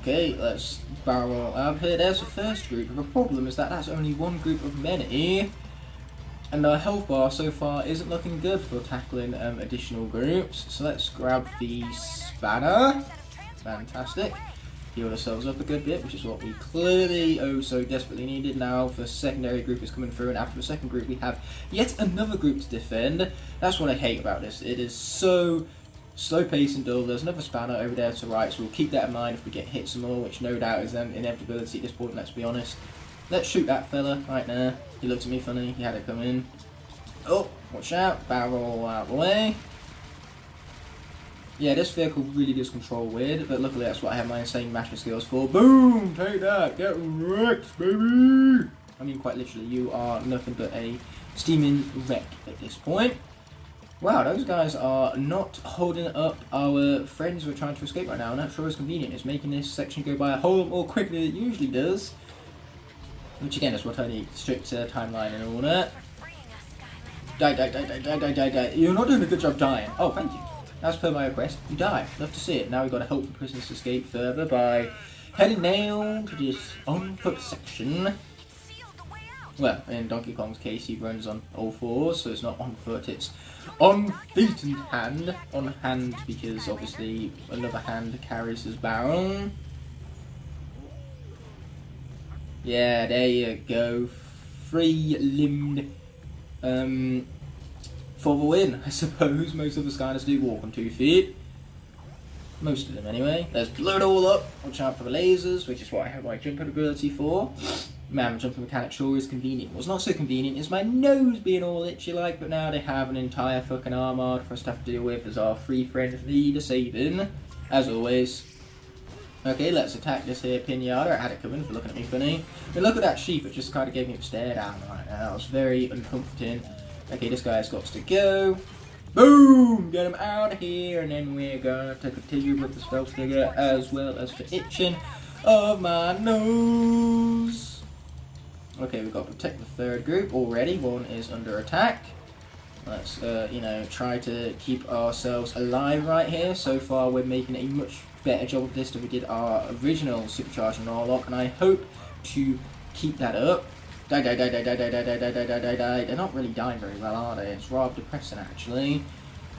Okay, let's barrel out of here. There's the first group. The problem is that that's only one group of many. And our health bar so far isn't looking good for tackling additional groups. So let's grab the spanner. Fantastic. Heal ourselves up a good bit, which is what we clearly so desperately needed. Now the secondary group is coming through, and after the second group we have yet another group to defend. That's what I hate about this. It is so slow paced and dull. There's another spanner over there to the right, so we'll keep that in mind if we get hit some more, which no doubt is an inevitability at this point, let's be honest. Let's shoot that fella right there. He looked at me funny, he had it come in. Oh, watch out, barrel out of the way. Yeah, this vehicle really does control weird, but luckily that's what I have my insane mashing skills for. Boom! Take that! Get wrecked, baby! I mean, quite literally, you are nothing but a steaming wreck at this point. Wow, those guys are not holding up our friends who are trying to escape right now, and that sure is convenient. It's making this section go by a whole lot more quickly than it usually does. Which again is what I need, strict timeline and all that. Die. You're not doing a good job dying. Oh, thank you. As per my request, you die. Love to see it. Now we've got to help the prisoners escape further by heading down to this on-foot section. Well, in Donkey Kong's case, he runs on all fours, so it's not on foot, it's on feet and hand. On hand because obviously another hand carries his barrel. Yeah, there you go. Free-limbed for the win, I suppose. Most of the Skylers do walk on 2 feet. Most of them, anyway. Let's blow it all up. Watch out for the lasers, which is what I have my jumping ability for. Man, the jumping mechanic sure is convenient. What's not so convenient is my nose being all itchy like, but now they have an entire fucking armada for us to have to deal with as our three friends need a saving. As always. Okay, let's attack this here pinata. I had it coming for looking at me funny. But look at that sheep, it just kind of gave me a stare down right now. That was very uncomforting. Okay, this guy's got to go. Boom! Get him out of here, and then we're going to continue with the stealth figure as well as the itching of my nose. Okay, we've got to protect the third group already. One is under attack. Let's, you know, try to keep ourselves alive right here. So far, we're making a much better job of this than we did our original Supercharger Noir Locke, and I hope to keep that up. Die. They're not really dying very well, are they? It's rather depressing, actually.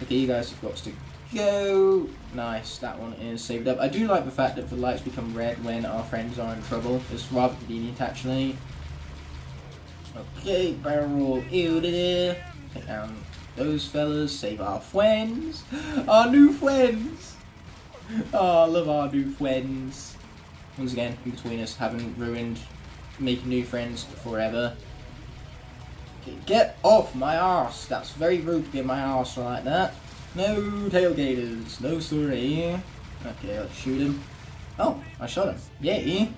Okay, you guys have got to go. Nice, that one is saved up. I do like the fact that the lights become red when our friends are in trouble. It's rather convenient, actually. Okay, barrel out there. Take down those fellas. Save our friends. Our new friends. Oh, I love our new friends. Once again, in between us, haven't ruined making new friends forever. Okay, get off my arse. That's very rude to get my arse like that. No tailgaters. No sorry. Okay, let's shoot him. Oh, I shot him. Yay.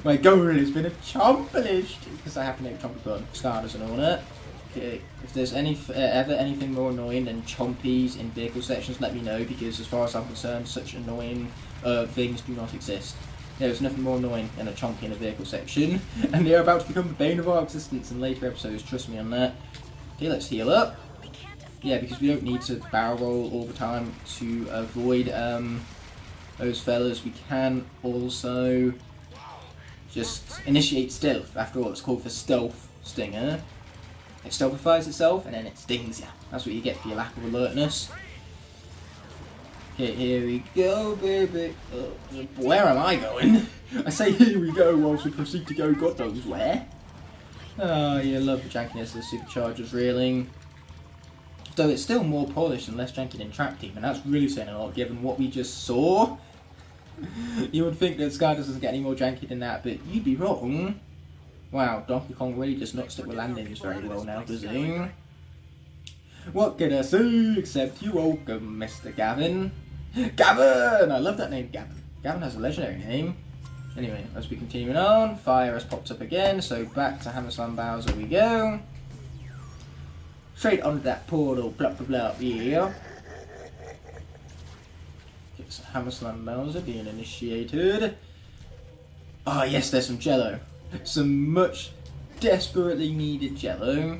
My goal has been accomplished. Because I have to make chompy button starters and all that. Okay, if there's ever anything more annoying than chompies in vehicle sections, let me know, because as far as I'm concerned, such annoying things do not exist. There's nothing more annoying than a chompy in a vehicle section, and they're about to become the bane of our existence in later episodes, trust me on that. Okay, let's heal up. Yeah, because we don't need to barrel roll all the time to avoid those fellas. We can also just initiate stealth. After all, it's called for stealth stinger. It stealthifies itself and then it stings you. That's what you get for your lack of alertness. Okay, here we go, baby. Where am I going? I say here we go whilst we proceed to go God knows where. Oh, you love the jankiness of the Superchargers, really. Though it's still more polished and less janky than Trap Team, and that's really saying a lot given what we just saw. You would think that Sky doesn't get any more janky than that, but you'd be wrong. Wow, Donkey Kong really does not stick with landings very well now, does he? What can I say except you're welcome, Mr. Gavin? Gavin! I love that name, Gavin. Gavin has a legendary name. Anyway, as we continue on, fire has popped up again, so back to Hammer Slam Bowser we go. Straight onto that portal, blah blah blah, yeah. It's Hammer Slam Bowser being initiated. Ah, yes, there's some jello. Some much desperately needed jello.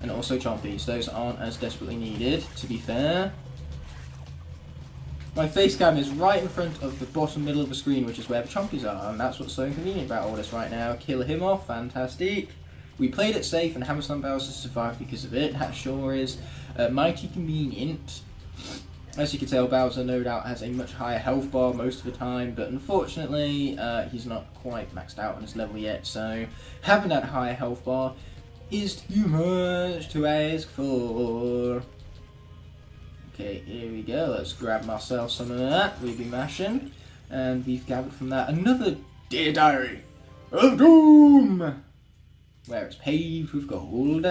And also chompies. Those aren't as desperately needed, to be fair. My face cam is right in front of the bottom middle of the screen, which is where the chompies are, and that's what's so inconvenient about all this right now. Kill him off, fantastic. We played it safe, and Hammer Slam Bowser survived because of it. That sure is mighty convenient. As you can tell, Bowser no doubt has a much higher health bar most of the time, but unfortunately he's not quite maxed out on his level yet, so having that higher health bar is too much to ask for. Okay, here we go, let's grab myself some of that, we'll be mashing, and we've gathered from that another Dear Diary of Doom, where it's paved with gold.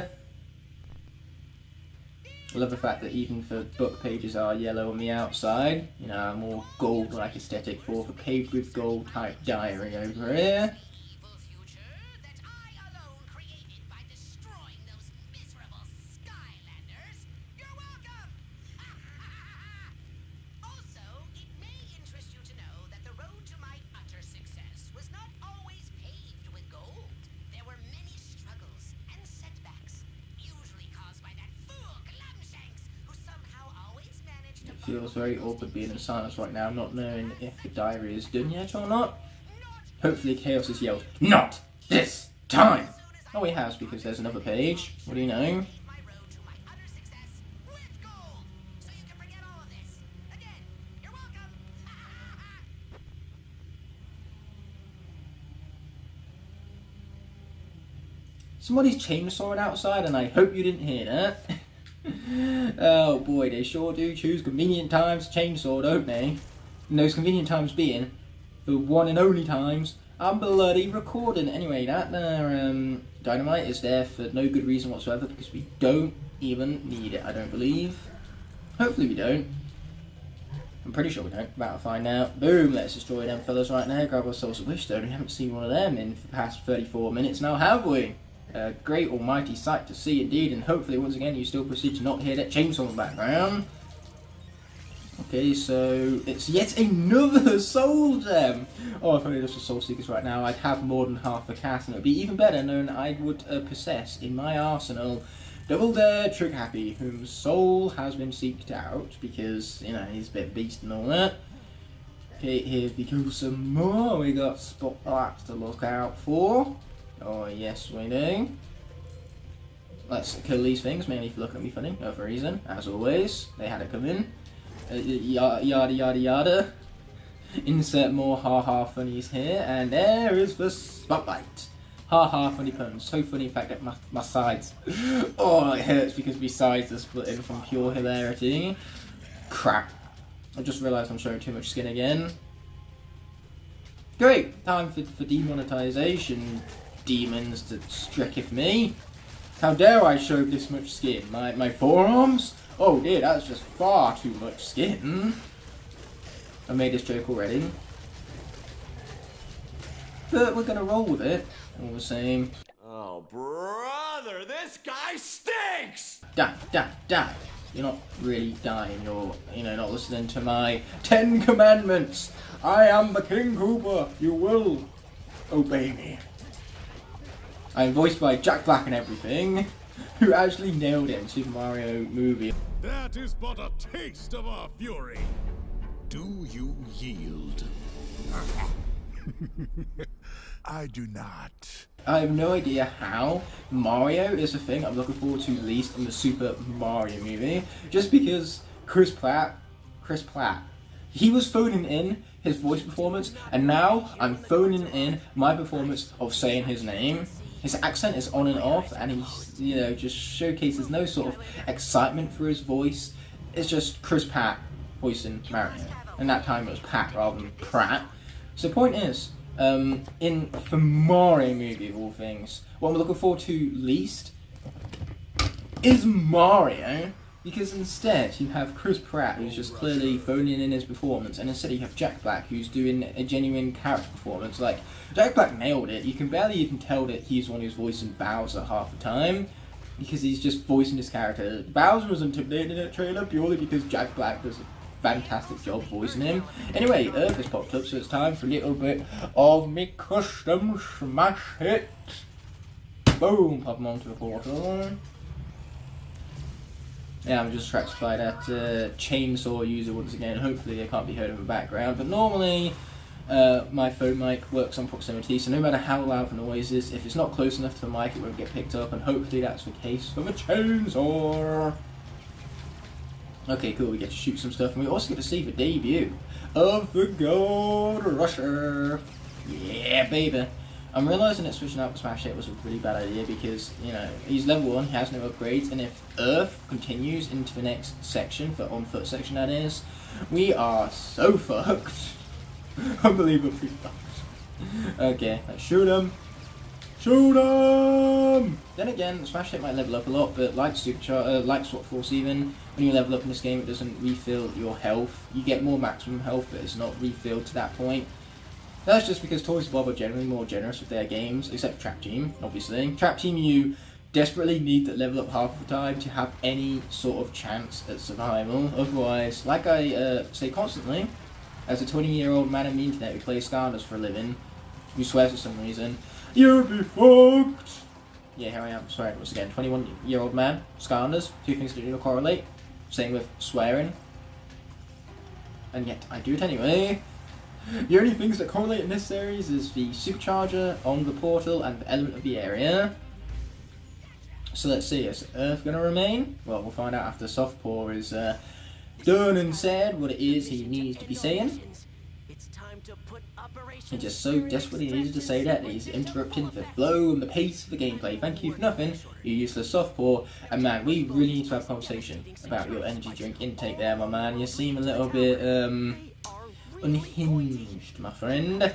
I love the fact that even the book pages are yellow on the outside, you know, a more gold-like aesthetic for the paved with gold type diary over here. Evil future that I alone created by destroying those miserable Skylanders. You're welcome! Also, it may interest you to know that the road to my utter success was not always paved with gold. There were many struggles and setbacks, usually caused by that fool who somehow always managed to... It feels very awkward being in silence right now, not knowing if the diary is done yet or not. Hopefully Chaos has yelled, "Not this time!" Oh, he has, because there's another page. What do you know? My road to my utter success with gold, so you can forget all of this. Again, you're welcome. Somebody's chainsawing outside, and I hope you didn't hear that. Oh boy, they sure do choose convenient times to chainsaw, don't they? And those convenient times being the one and only times I'm bloody recording. Anyway, that dynamite is there for no good reason whatsoever, because we don't even need it, I don't believe. Hopefully we don't. I'm pretty sure we don't. About to find out. Boom, let's destroy them fellas right now. Grab ourselves a wishstone. We haven't seen one of them in the past 34 minutes now, have we? A great almighty sight to see indeed, and hopefully once again you still proceed to not hear that chainsaw in the background. Okay, so it's yet another soul gem! Oh, if only this was Soul Seekers right now, I'd have more than half the cast, and it would be even better knowing I would possess in my arsenal Double Dare Trick Happy, whose soul has been seeked out, because, you know, he's a bit beast and all that. Okay, here we go some more. We got spotlights to look out for. Oh, yes, we do. Let's kill these things, mainly for looking at me funny, no other reason, as always. They had it come in. Yada yada yada. Insert more ha-ha funnies here, and there is the spotlight. Ha-ha funny puns. So funny, in fact, that my sides. Oh, it hurts because my sides are splitting from pure hilarity. Crap. I just realised I'm showing too much skin again. Great! Time for demonetization. Demons to stricketh me. How dare I show this much skin? My forearms? Oh dear, that's just far too much skin. I made this joke already. But we're gonna roll with it, all the same. Oh, brother, this guy stinks! Die, die, die. You're not really dying, you're, you know, not listening to my 10 commandments. I am the King Koopa, you will obey me. I'm voiced by Jack Black and everything, who actually nailed it in Super Mario movie. That is but a taste of our fury. Do you yield? I do not. I have no idea how Mario is a thing I'm looking forward to least in the Super Mario movie, just because Chris Pratt, he was phoning in his voice performance, and now I'm phoning in my performance of saying his name. His accent is on and off, and he, you know, just showcases no sort of excitement for his voice. It's just Chris Pratt voicing Mario. and that time it was Pat rather than Pratt. So the point is, for Mario movie of all things, what I'm looking forward to least is Mario, because instead you have Chris Pratt, who's just clearly phoning in his performance, and instead you have Jack Black, who's doing a genuine character performance. Like, Jack Black nailed it. You can barely even tell that he's the one who's voicing Bowser half the time, because he's just voicing his character. Bowser was intimidating in that trailer purely because Jack Black does a fantastic job voicing him. Anyway, Earth has popped up, so it's time for a little bit of me custom smash hit. Boom, pop him onto a portal. Yeah, I'm just attracted by that chainsaw user once again. Hopefully they can't be heard in the background, but normally my phone mic works on proximity, so no matter how loud the noise is, if it's not close enough to the mic, it won't get picked up, and hopefully that's the case for the chainsaw. Okay, cool, we get to shoot some stuff, and we also get to see the debut of the Gold Rusher. Yeah, baby. I'm realising that switching out the Smash Hit was a really bad idea because, you know, he's level 1, he has no upgrades, and if Earth continues into the next section, the on-foot section that is, we are so fucked. Unbelievably fucked. Okay, let's shoot him. Shoot him! Then again, Smash Hit might level up a lot, but like Swap Force even, when you level up in this game it doesn't refill your health. You get more maximum health, but it's not refilled to that point. That's just because Toys Bob are generally more generous with their games, except for Trap Team, obviously. Trap Team, you desperately need to level up half the time to have any sort of chance at survival. Otherwise, like I say constantly, as a 20-year-old man on the internet who plays Skylanders for a living, who swears for some reason, you'll be fucked! Yeah, here I am, swearing once again. 21-year-old man, Skylanders, two things that do not correlate. Same with swearing. And yet, I do it anyway. The only things that correlate in this series is the Supercharger on the portal and the element of the area. So let's see, is Earth going to remain? Well, we'll find out after Softpaw is done and said what it is he needs to be saying. He just so desperately needed to say that he's interrupting the flow and the pace of the gameplay. Thank you for nothing, you useless Softpaw. And man, we really need to have a conversation about your energy drink intake there, my man. You seem a little bit, unhinged, my friend.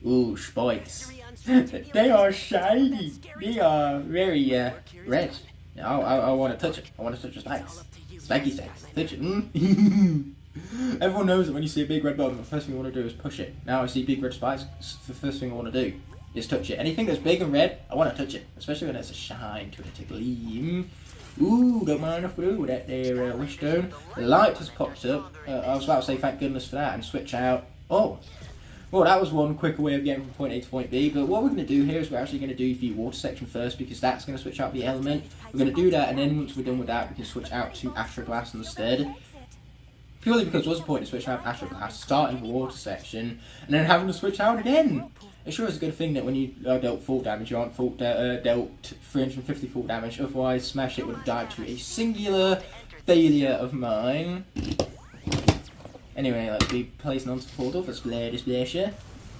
Ooh, spikes. They are shiny. They are very red. I want to touch it. I want to touch the spikes. Spiky spikes. Touch it. Everyone knows that when you see a big red button, the first thing you want to do is push it. Now I see big red spikes, the first thing I want to do is touch it. Anything that's big and red, I want to touch it. Especially when there's a shine to it, a gleam. Ooh, don't mind if we do with that there wishstone. The light has popped up. I was about to say thank goodness for that and switch out. Oh, well that was one quicker way of getting from point A to point B, but what we're going to do here is we're actually going to do the water section first because that's going to switch out the element. We're going to do that and then once we're done with that we can switch out to Astroglass instead. Purely because what's the point of switching out Astroglass, starting the water section, and then having to switch out again? It sure is a good thing that when you are dealt full damage, you aren't dealt 350 full damage, otherwise Smash It would have died to a singular failure of mine. Anyway, let's be placing onto the portal for Splasher.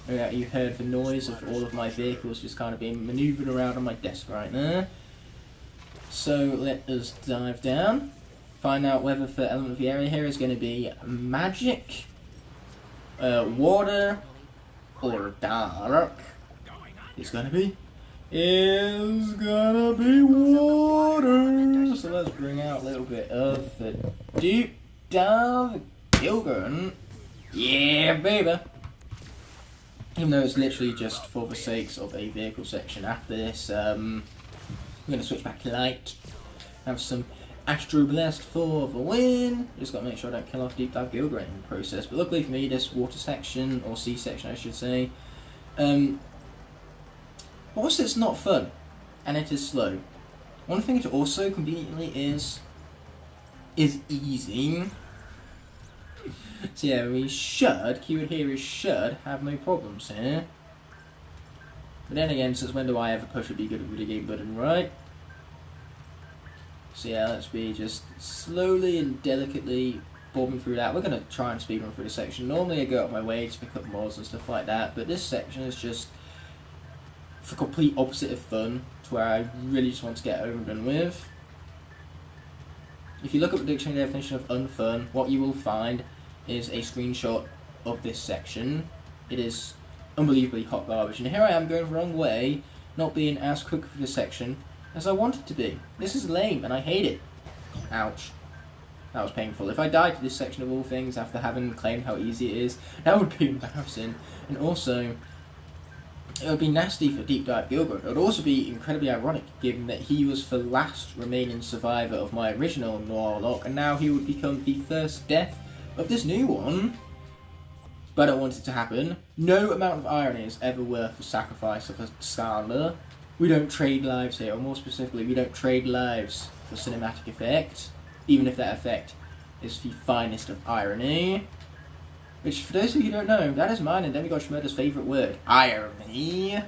You heard the noise of all of my vehicles just kind of being manoeuvred around on my desk right there. So let us dive down. Find out whether the element of the area here is going to be magic, water, or dark. It's going to be water. So let's bring out a little bit of the deep dive Gilgun. Yeah, baby. Even though it's literally just for the sakes of a vehicle section. After this, we're going to switch back to light. Have some Astro Blast for the win. Just got to make sure I don't kill off Deep Dive Gilgun in the process. But luckily for me, this water section, or sea section I should say, whilst it's not fun, and it is slow, one thing it also conveniently is easy. So yeah, we should, keyword here is should, have no problems here. But then again, since when do I ever push a be good at video game button, right? So yeah, let's be just slowly and delicately bobbing through that. We're going to try and speedrun through this section. Normally I go out of my way to pick up mods and stuff like that, but this section is just for complete opposite of fun, to where I really just want to get over and done with. If you look up the dictionary definition of unfun, what you will find is a screenshot of this section. It is unbelievably hot garbage, and here I am going the wrong way, not being as quick for this section as I wanted to be. This is lame, and I hate it. Ouch. That was painful. If I died to this section of all things after having claimed how easy it is, that would be embarrassing. And also, it would be nasty for Deep Dive Gilbert. It would also be incredibly ironic, given that he was the last remaining survivor of my original Noir Locke, and now he would become the first death of this new one. But I don't want it to happen. No amount of irony is ever worth the sacrifice of a Skylander. We don't trade lives here, or more specifically, we don't trade lives for cinematic effect, even if that effect is the finest of irony. Which, for those of you who don't know, that is mine and Demigod Schmurder's favourite word. Irony.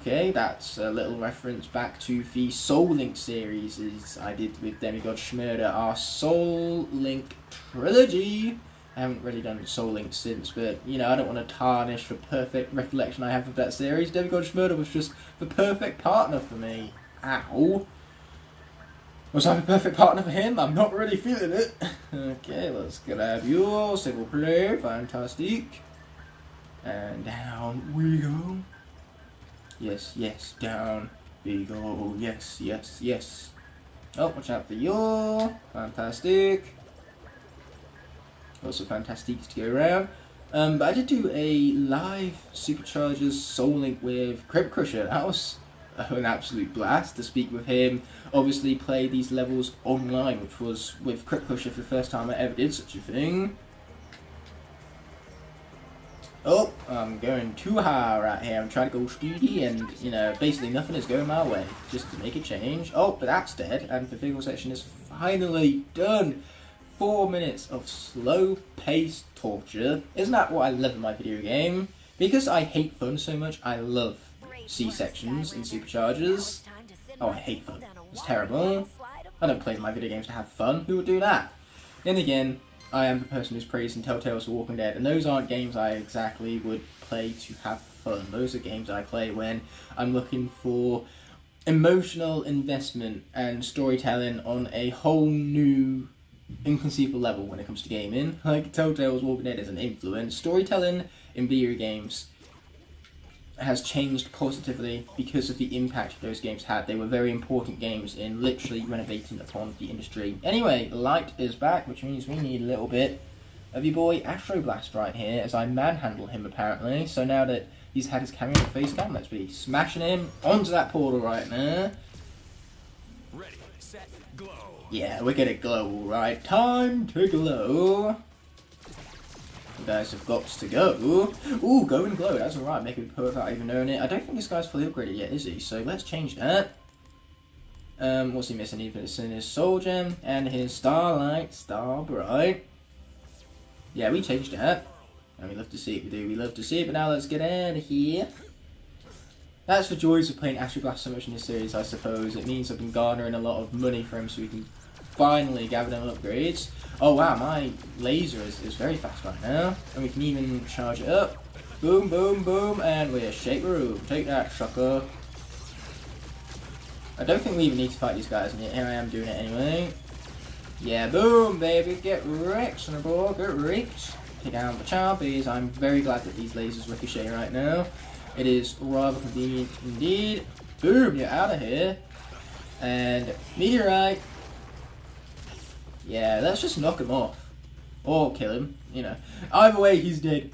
Okay, that's a little reference back to the Soul Link series as I did with Demigod Schmurder, our Soul Link trilogy. I haven't really done Soul Link since, but, you know, I don't want to tarnish the perfect recollection I have of that series. Demigod Schmurder was just the perfect partner for me. Ow. Was I the perfect partner for him? I'm not really feeling it. Okay, let's grab your single play. Fantastic. And down we go. Yes, yes, down we go. Yes, yes, yes. Oh, watch out for you. Fantastic. Lots of fantastiques to go around. But I did do a live Superchargers Soul Link with Crypt Crusher. That was an absolute blast to speak with him. Obviously play these levels online, which was with Crypt Crusher for the first time I ever did such a thing. Oh, I'm going too high right here. I'm trying to go speedy and, you know, basically nothing is going my way. Just to make a change. Oh, but that's dead. And the vehicle section is finally done. 4 minutes of slow-paced torture. Isn't that what I love in my video game? Because I hate fun so much, I love C-sections in Superchargers. Oh, I hate fun. It's terrible. I don't play my video games to have fun. Who would do that? Then again, I am the person who's praising Telltale's Walking Dead, and those aren't games I exactly would play to have fun. Those are games I play when I'm looking for emotional investment and storytelling on a whole new, inconceivable level when it comes to gaming. Like Telltale's Walking Dead is an influence. Storytelling in video games has changed positively because of the impact those games had. They were very important games in literally renovating upon the industry. Anyway, light is back, which means we need a little bit of your boy Astroblast right here, as I manhandle him apparently. So now that he's had his camera face cam, let's be smashing him onto that portal right now. Ready, set, glow. Yeah, we're gonna glow, alright. Time to glow. You guys have got to go. Ooh, go and glow. That's alright. Make it perfect without even knowing it. I don't think this guy's fully upgraded yet, is he? So let's change that. What's he missing? He's missing his Soul Gem and his Starlight, Starbright. Yeah, we changed that. And we love to see it. We do. We love to see it. But now let's get out of here. That's the joys of playing Astroblast so much in this series, I suppose. It means I've been garnering a lot of money for him so we can finally gather them upgrades. Oh wow, my laser is very fast right now. And we can even charge it up. Boom, boom, boom, and we're shake the room. Take that, sucker. I don't think we even need to fight these guys, and yet here I am doing it anyway. Yeah, boom, baby, get wrecked, son of a boy, get wrecked. Take down the chompies. I'm very glad that these lasers ricochet right now. It is rather convenient indeed. Boom, you're out of here. And meteorite. Yeah, let's just knock him off. Or kill him, you know. Either way, he's dead.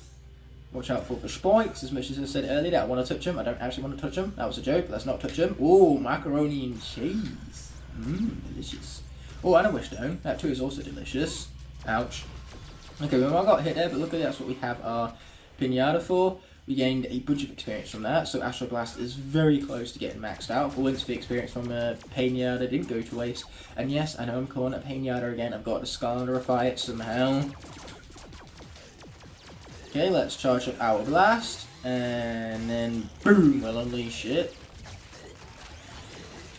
Watch out for the spikes, as much as I said earlier that I want to touch him. I don't actually want to touch him. That was a joke. Let's not touch him. Ooh, macaroni and cheese. Mmm, delicious. Oh, and a wishstone. That too is also delicious. Ouch. Okay, well, I got hit there, but luckily that's what we have our pinata for. We gained a bunch of experience from that, so Astroblast is very close to getting maxed out. For once, the experience from Pinata didn't go to waste. And yes, I know I'm calling it Pinata again. I've got to Skylanderify it somehow. Okay, let's charge up our blast, and then boom, we'll unleash it.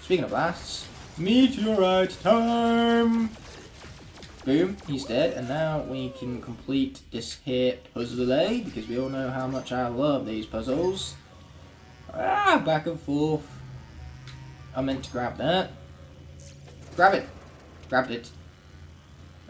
Speaking of blasts, meteorite time! Boom, he's dead, and now we can complete this here puzzle, because we all know how much I love these puzzles. Ah, back and forth. I meant to grab that. Grab it. Grabbed it.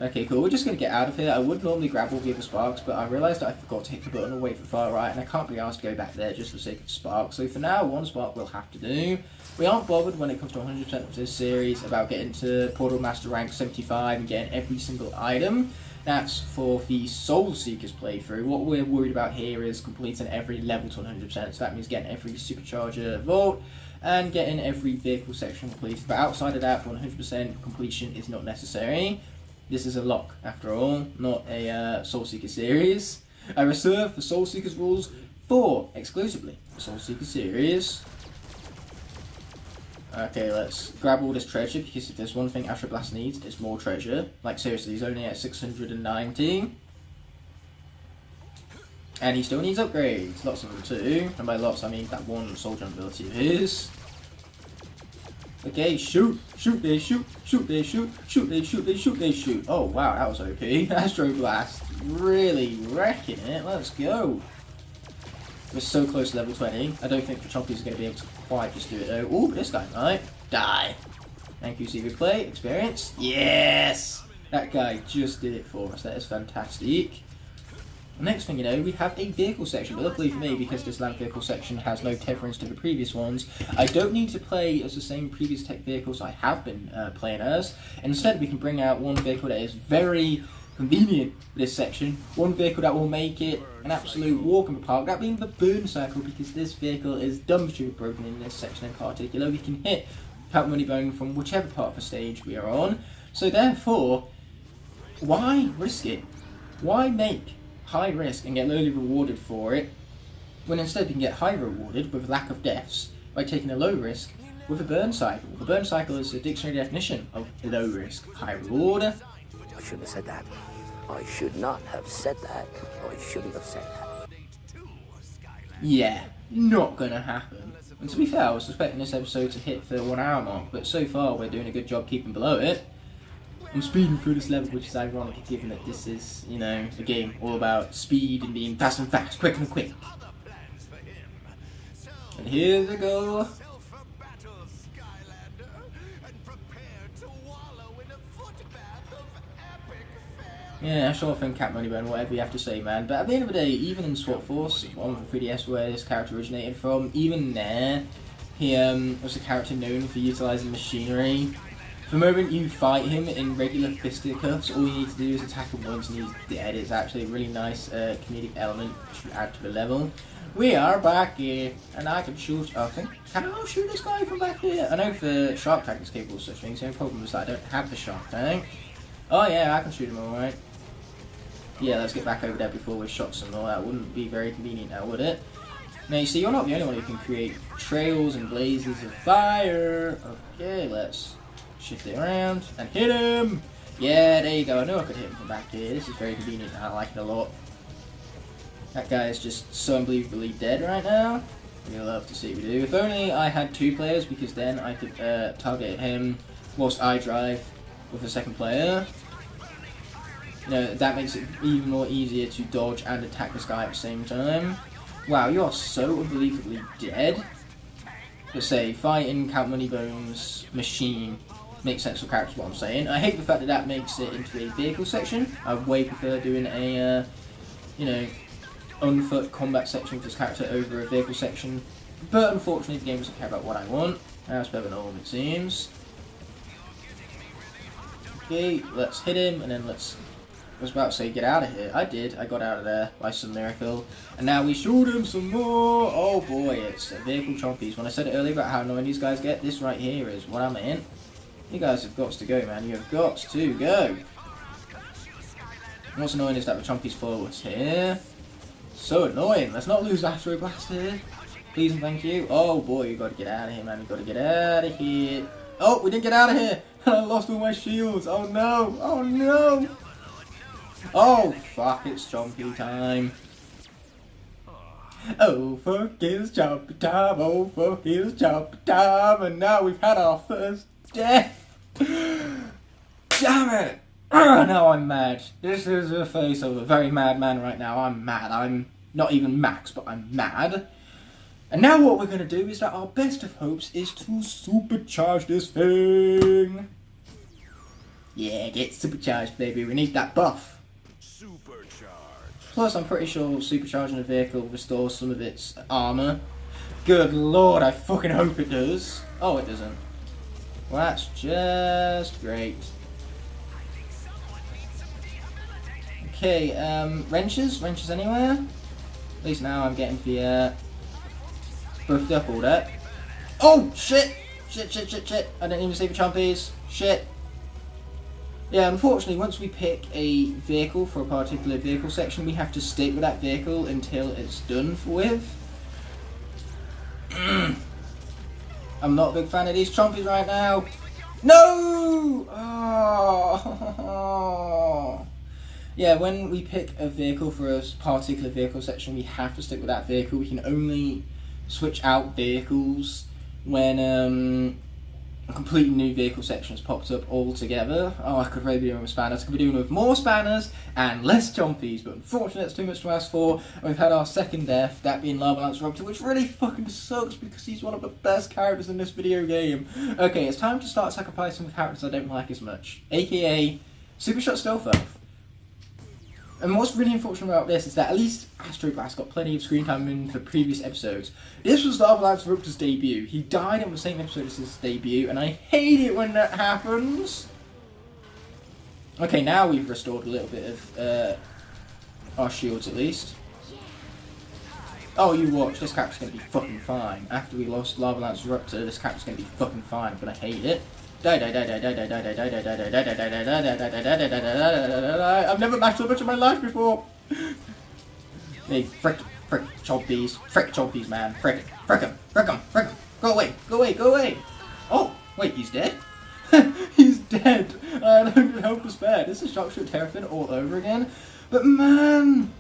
Okay, cool. We're just going to get out of here. I would normally grab all the other sparks, but I realised that I forgot to hit the button or wait for far right, and I can't be asked to go back there just for the sake of spark. So for now, one spark will have to do. We aren't bothered when it comes to 100% of this series about getting to Portal Master rank 75 and getting every single item. That's for the Soul Seekers playthrough. What we're worried about here is completing every level to 100%, so that means getting every Supercharger Vault and getting every vehicle section completed. But outside of that, 100% completion is not necessary. This is a lock, after all, not a Soul Seeker series. I reserve the Soul Seekers rules for exclusively the Soul Seeker series. Okay, let's grab all this treasure, because if there's one thing Astro Blast needs, it's more treasure. Like, seriously, he's only at 690. And he still needs upgrades, lots of them too. And by lots, I mean that one soul jump ability of his. Okay, shoot, shoot, they shoot, shoot, they shoot, shoot, they shoot, they shoot, they shoot. Oh wow, that was OP. Astro Blast, really wrecking it. Let's go. We're so close to level 20. I don't think the Chompies are going to be able to quite just do it though. Ooh, this guy might. Die. Thank you, Secret Play. Experience. Yes! That guy just did it for us. That is fantastic. Next thing you know, we have a vehicle section, but luckily for me, because this land vehicle section has no tetherings to the previous ones, I don't need to play as the same previous tech vehicles I have been playing as. Instead, we can bring out one vehicle that is very convenient for this section, one vehicle that will make it an absolute walk in the park, that being the Burn Cycle, because this vehicle is dumb sure broken in this section in particular. We can hit Count Moneybone from whichever part of the stage we are on, so therefore, why risk it? Why make high risk and get lowly rewarded for it, when instead we can get high rewarded with lack of deaths by taking a low risk with a burn cycle. The burn cycle is the dictionary definition of low risk, high reward. I shouldn't have said that. I should not have said that. I shouldn't have said that. Yeah, not gonna happen. And to be fair, I was expecting this episode to hit the 1 hour mark, but so far we're doing a good job keeping below it. I'm speeding through this level, which is ironic given that this is, you know, a game all about speed and being fast and fast, quick and quick. And here we go. Yeah, sure thing, Cat Moneybone, whatever you have to say, man. But at the end of the day, even in SWAT Force, on the 3DS where this character originated from, even there, he was a character known for utilising machinery. The moment you fight him in regular fisticuffs, all you need to do is attack him once and he's dead. It's actually a really nice comedic element to add to the level. We are back here, and I can shoot, I think, can I shoot this guy from back here? I know the Shark Tank is capable of such things, the only problem is that I don't have the Shark Tank. Oh yeah, I can shoot him alright. Yeah, let's get back over there before we're shot some more. That wouldn't be very convenient now, would it? Now you see, you're not the only one who can create trails and blazes of fire. Okay, let's shift it around and hit him! Yeah, there you go. I knew I could hit him from back here. This is very convenient and I like it a lot. That guy is just so unbelievably dead right now. We'd love to see what we do. If only I had 2 players, because then I could target him whilst I drive with a second player. You know, that makes it even more easier to dodge and attack this guy at the same time. Wow, you are so unbelievably dead. Let's say, fighting Count Moneybone's machine makes sense for characters, what I'm saying. I hate the fact that that makes it into a vehicle section. I way prefer doing a, you know, on-foot combat section with this character over a vehicle section. But unfortunately, the game doesn't care about what I want. That's better than all it seems. Okay, let's hit him, and then let's... I was about to say, get out of here. I did. I got out of there by some miracle. And now we shoot him some more. Oh boy, it's vehicle chompies. When I said it earlier about how annoying these guys get, this right here is what I meant. You guys have got to go, man. You have got to go. And what's annoying is that the chompies follow us here. So annoying. Let's not lose Astro Blast here. Please and thank you. Oh boy, you got to get out of here, man. You got to get out of here. Oh, we didn't get out of here. I lost all my shields. Oh no. Oh no. Oh fuck, it's chompy time. Oh fuck, it's chompy time. Oh fuck, it's chompy time. And now we've had our first death. Damn it. Now I'm mad. This is the face of a very mad man right now. I'm mad. I'm not even max, but I'm mad. And now what we're going to do is that our best of hopes is to supercharge this thing. Yeah, get supercharged, baby. We need that buff. Plus, I'm pretty sure supercharging a vehicle restores some of its armor. Good lord, I fucking hope it does. Oh, it doesn't. Well, that's just great. Okay, wrenches? Wrenches anywhere? At least now I'm getting the, buffed up all that. Oh, shit! Shit. I didn't even save the chompies. Shit. Yeah, unfortunately, once we pick a vehicle for a particular vehicle section, we have to stick with that vehicle until it's done with. I'm not a big fan of these chompies right now. No! Oh. Yeah, when we pick a vehicle for a particular vehicle section, we have to stick with that vehicle. We can only switch out vehicles when a completely new vehicle section has popped up altogether. Oh, I could really be doing with spanners. I could be doing with more spanners and less chompies, but unfortunately it's too much to ask for. And we've had our second death, that being Lava Lance Raptor, which really fucking sucks because he's one of the best characters in this video game. Okay, it's time to start sacrificing the characters I don't like as much, aka Super Shot Stealth Oath. And what's really unfortunate about this is that at least Astro Blast got plenty of screen time in the previous episodes. This was Lava Lance Raptor's debut. He died on the same episode as his debut, and I hate it when that happens. Okay, now we've restored a little bit of our shields at least. Oh, you watch, this character's gonna be fucking fine. After we lost Lava Lance Raptor, this character's gonna be fucking fine. I'm gonna hate it. I've never mashed so much in my life before. Hey, frick chompies, man. Frick him. Go away. Oh, wait, he's dead? He's dead. I don't hope to spare. This is Sharpshooter Terrafin all over again. But man,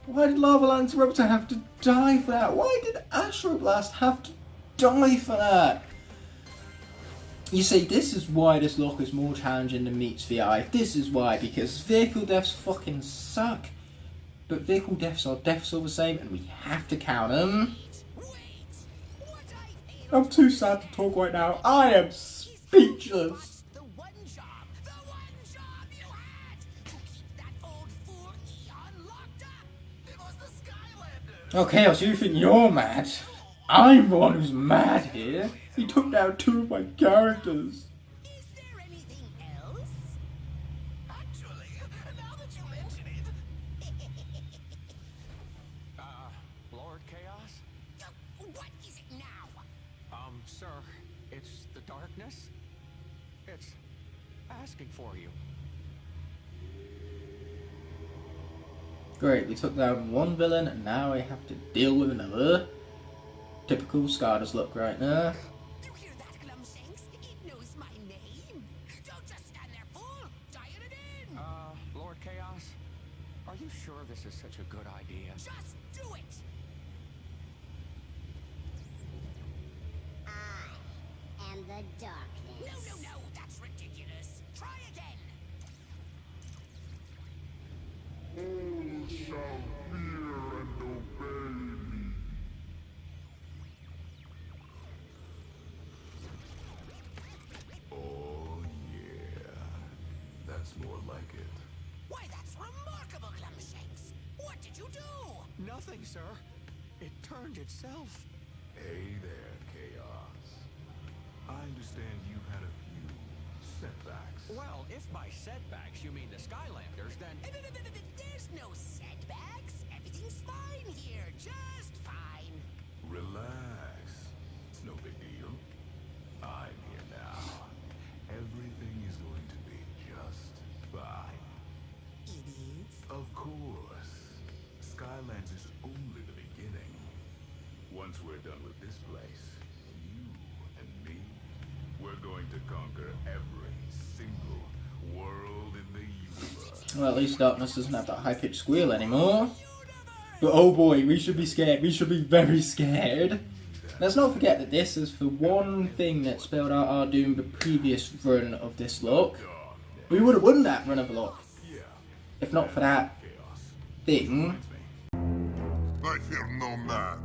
why did Lava Lance Raptor have to die for that? Why did Astro Blast have to die for that? You see, this is why this lock is more challenging than meets the eye. This is why, because vehicle deaths fucking suck. But vehicle deaths are deaths all the same, and we have to count them. I'm too sad to talk right now. I am speechless. Okay, so you think you're mad? I'm the one who's mad here. He took down 2 of my characters. Is there anything else? Actually, now that you mention it. Lord Chaos? What is it now? Sir, it's the darkness. It's asking for you. Great, we took down one villain and now I have to deal with another. Typical SKYLANDERS look right now. You hear that, Glumshanks? It knows my name. Don't just stand there, fool. Dial it in. Lord Chaos, are you sure this is such a good idea? Just do it. I am the darkness. No, that's ridiculous. Try again. All shall fear and obey me. Oh yeah, that's more like it. Why, that's remarkable, Glumshanks. What did you do? Nothing, sir. It turned itself. Hey there, Chaos. I understand you've had a few setbacks. Well, if by setbacks you mean the Skylanders, then... There's no setbacks. Everything's fine here. Just fine. Relax. It's no big deal. I'm here now. Everything is going to be just fine. It is? Of course. Skylands is only the beginning. Once we're done with this place, you and me, we're going to conquer every single world in the universe. Well, at least Darkness doesn't have that high-pitched squeal anymore. But oh boy, we should be scared. We should be very scared. Let's not forget that this is the one thing that spelled out our doom the previous run of this lock. We would have won that run of the lock. If not for that thing. I fear no man,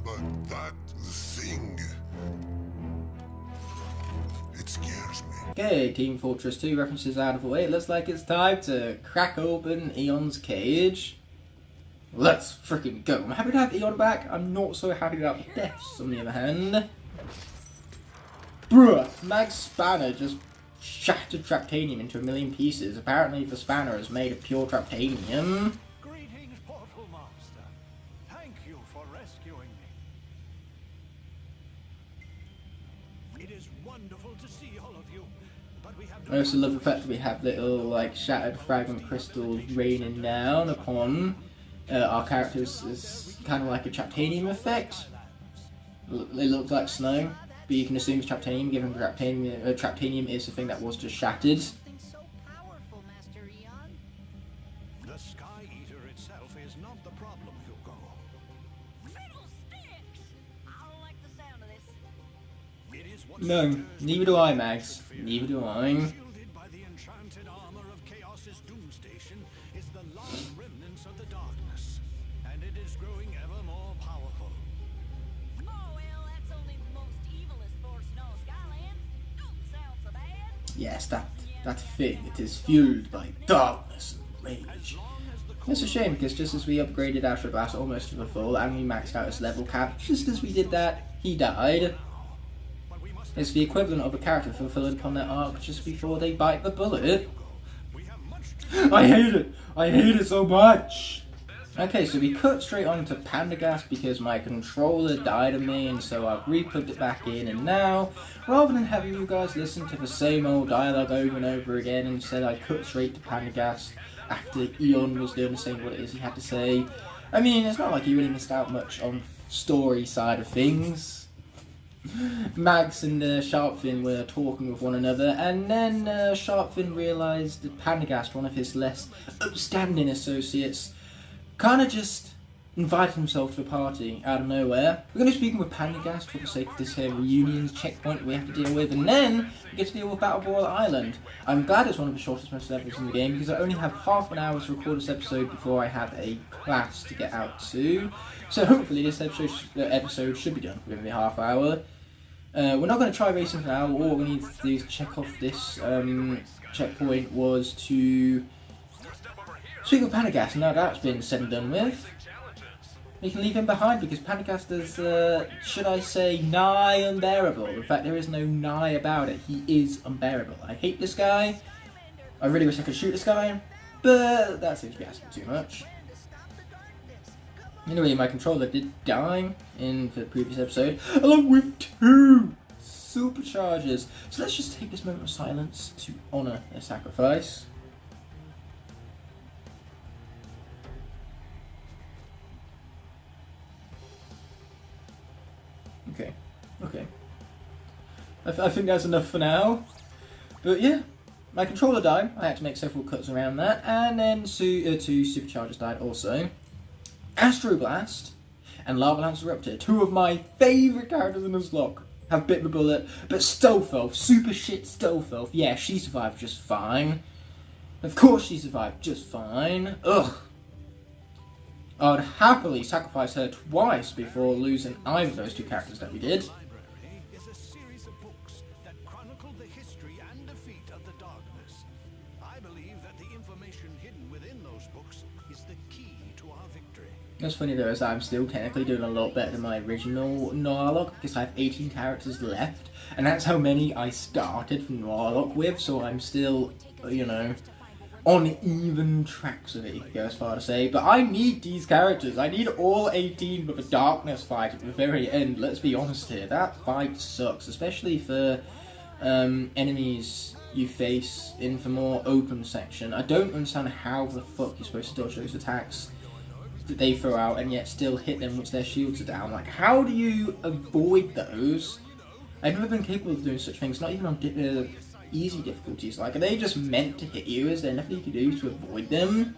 but that thing. It It scares me. Okay, Team Fortress 2 references out of the way. It looks like it's time to crack open Eon's cage. Let's freaking go. I'm happy to have Eon back. I'm not so happy about the deaths, on the other hand. Bruh, Mag's spanner just shattered Traptanium into a million pieces. Apparently the spanner is made of pure Traptanium. Greetings, Portal Master. Thank you for rescuing me. It is wonderful to see all of you, but we have I also love the fact that we have little like shattered fragment crystals raining down upon our characters. Is kind of like a Traptanium effect. They look like snow, but you can assume it's Traptanium, given Traptanium is the thing that was just shattered. The Sky Eater itself is not the problem, Hugo. Fiddlesticks! I don't like the sound of this. It is what No, neither do I, Mags. Neither do I. shielded by the enchanted armor of Chaos's doomstation is the last remnants of the darkness, and it is growing ever more powerful. Oh, well, that's only the most evilest force in all Skylands. Don't sound so bad. Yes, that thing. It is fueled by darkness and rage. It's a shame because just as we upgraded Astro Blast almost to the full and we maxed out his level cap, just as we did that, he died. It's the equivalent of a character fulfilling upon their arc just before they bite the bullet. I hate it! I hate it so much! Okay, so we cut straight on to Pandagast because my controller died on me, and so I've re-plugged it back in, and now, rather than having you guys listen to the same old dialogue over and over again, instead I cut straight to Pandagast after Eon was done saying what it is he had to say. I mean, it's not like he really missed out much on story side of things. Mags and Sharpfin were talking with one another, and then Sharpfin realised that Pandagast, one of his less upstanding associates, kind of just invited himself to a party out of nowhere. We're going to be speaking with Pandagast for the sake of this here reunions checkpoint we have to deal with, and then we get to deal with Battle Ball Island. I'm glad it's one of the shortest most levels in the game because I only have half an hour to record this episode before I have a class to get out to. So hopefully this episode should be done within the half hour. We're not going to try racing for now. All we need to do to check off this checkpoint was to speak with Pandagast, and now that's been said and done with, we can leave him behind because Pandagast is, should I say, nigh unbearable. In fact, there is no nigh about it. He is unbearable. I hate this guy. I really wish I could shoot this guy, but that seems to be asking too much. Anyway, my controller did die in the previous episode, along with 2 superchargers. So let's just take this moment of silence to honour their sacrifice. Okay. I think that's enough for now. But yeah, my controller died. I had to make several cuts around that, and then 2 superchargers died also. Astro Blast and Lava Lance Eruptor, 2 of my favourite characters in this lock, have bit the bullet, but Stealth Elf, super shit Stealth Elf, yeah, she survived just fine. Of course she survived just fine. Ugh. I would happily sacrifice her twice before losing either of those 2 characters that we did. Library is a series of books that chronicle the history and defeat of the darkness. I believe that the information hidden within those books is the key to our victory. What's funny though is I'm still technically doing a lot better than my original Noir Lock because I have 18 characters left, and that's how many I started from Noir Lock with, so I'm still, you know, on even tracks with it, if you go as far to say. But I need these characters. I need all 18 for the Darkness fight at the very end. Let's be honest here. That fight sucks, especially for enemies you face in the more open section. I don't understand how the fuck you're supposed to dodge those attacks that they throw out and yet still hit them once their shields are down. Like, how do you avoid those? I've never been capable of doing such things, not even on easy difficulties. Like, are they just meant to hit you? Is there nothing you can do to avoid them?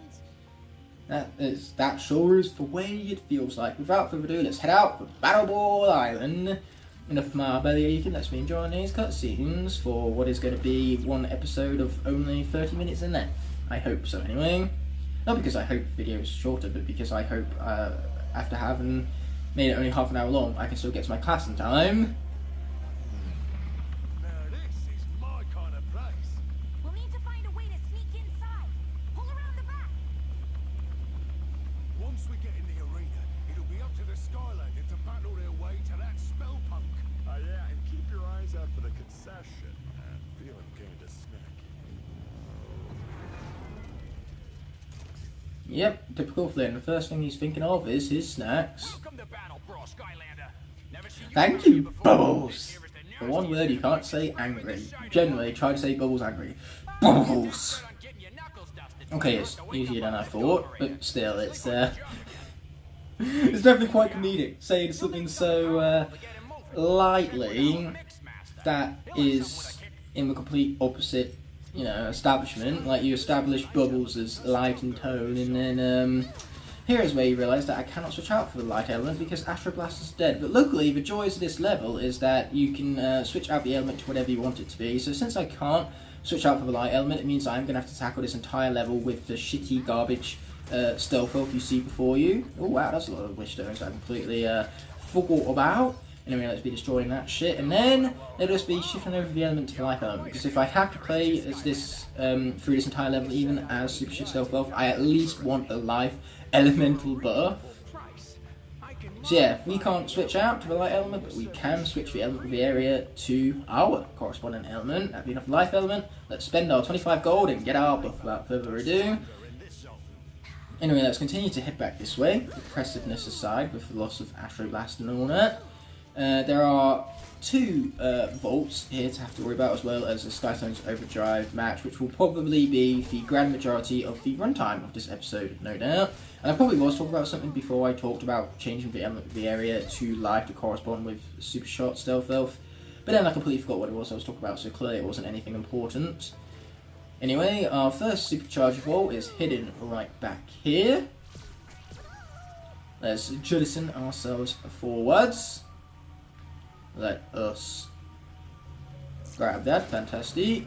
That sure is the way it feels like. Without further ado, let's head out for Battle Ball Island. Enough of my belly aching, let's be enjoying these cutscenes for what is going to be one episode of only 30 minutes in length. I hope so anyway. Not because I hope the video is shorter, but because I hope after having made it only half an hour long, I can still get to my class in time. Now this is Once we get in the arena, it'll be up to the Skylanders to battle their way to that spell punk. Yeah, and keep your eyes out for the concession. I'm feeling kind of snacky. Yep, typical Flynn. The first thing he's thinking of is his snacks. Thank you, Bubbles! The one word you can't say, angry. Generally, try to say Bubbles angry. Bubbles! Okay, it's easier than I thought, but still, it's it's definitely quite comedic, saying something so lightly that is in the complete opposite, you know, establishment. Like, you establish Bubbles as light in tone, and then here is where you realise that I cannot switch out for the light element because Astro Blast is dead. But luckily, the joys of this level is that you can switch out the element to whatever you want it to be. So since I can't switch out for the light element, it means I'm going to have to tackle this entire level with the shitty garbage stealth elf you see before you. Oh wow, that's a lot of wish stones I completely forgot about. Anyway, let's be destroying that shit, and then it'll just be shifting over the element to the life element, because if I have to play as this through this entire level even as Super Shit Stealth Elf, I at least want a life elemental buff. So yeah, we can't switch out to the light element, but we can switch the element of the area to our corresponding element. That'd be enough life element. Let's spend our 25 gold and get our buff without further ado. Anyway, let's continue to head back this way, impressiveness aside with the loss of Astro Blast and all that. There are two vaults here to have to worry about, as well as a Skystones Overdrive match, which will probably be the grand majority of the runtime of this episode, no doubt. And I probably was talking about something before I talked about changing the element of the area to life to correspond with Super Shot Stealth Elf, but then I completely forgot what it was I was talking about, so clearly it wasn't anything important. Anyway, our first Supercharger vault is hidden right back here. Let's jettison ourselves forwards. Let us grab that, fantastic.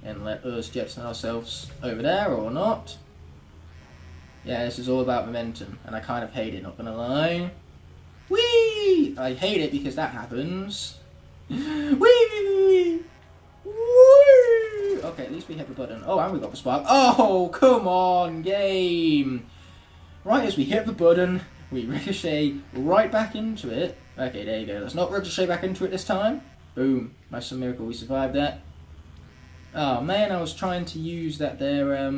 And let us jettison ourselves over there, or not. Yeah, this is all about momentum, and I kind of hate it, not gonna lie. Whee! I hate it because that happens. Whee! Whee! Okay, at least we hit the button. Oh, and we got the spark. Oh, come on, game! Right as we hit the button, we ricochet right back into it. Okay, there you go. Let's not ricochet back into it this time. Boom. Nice and miracle, we survived that. Oh man, I was trying to use that there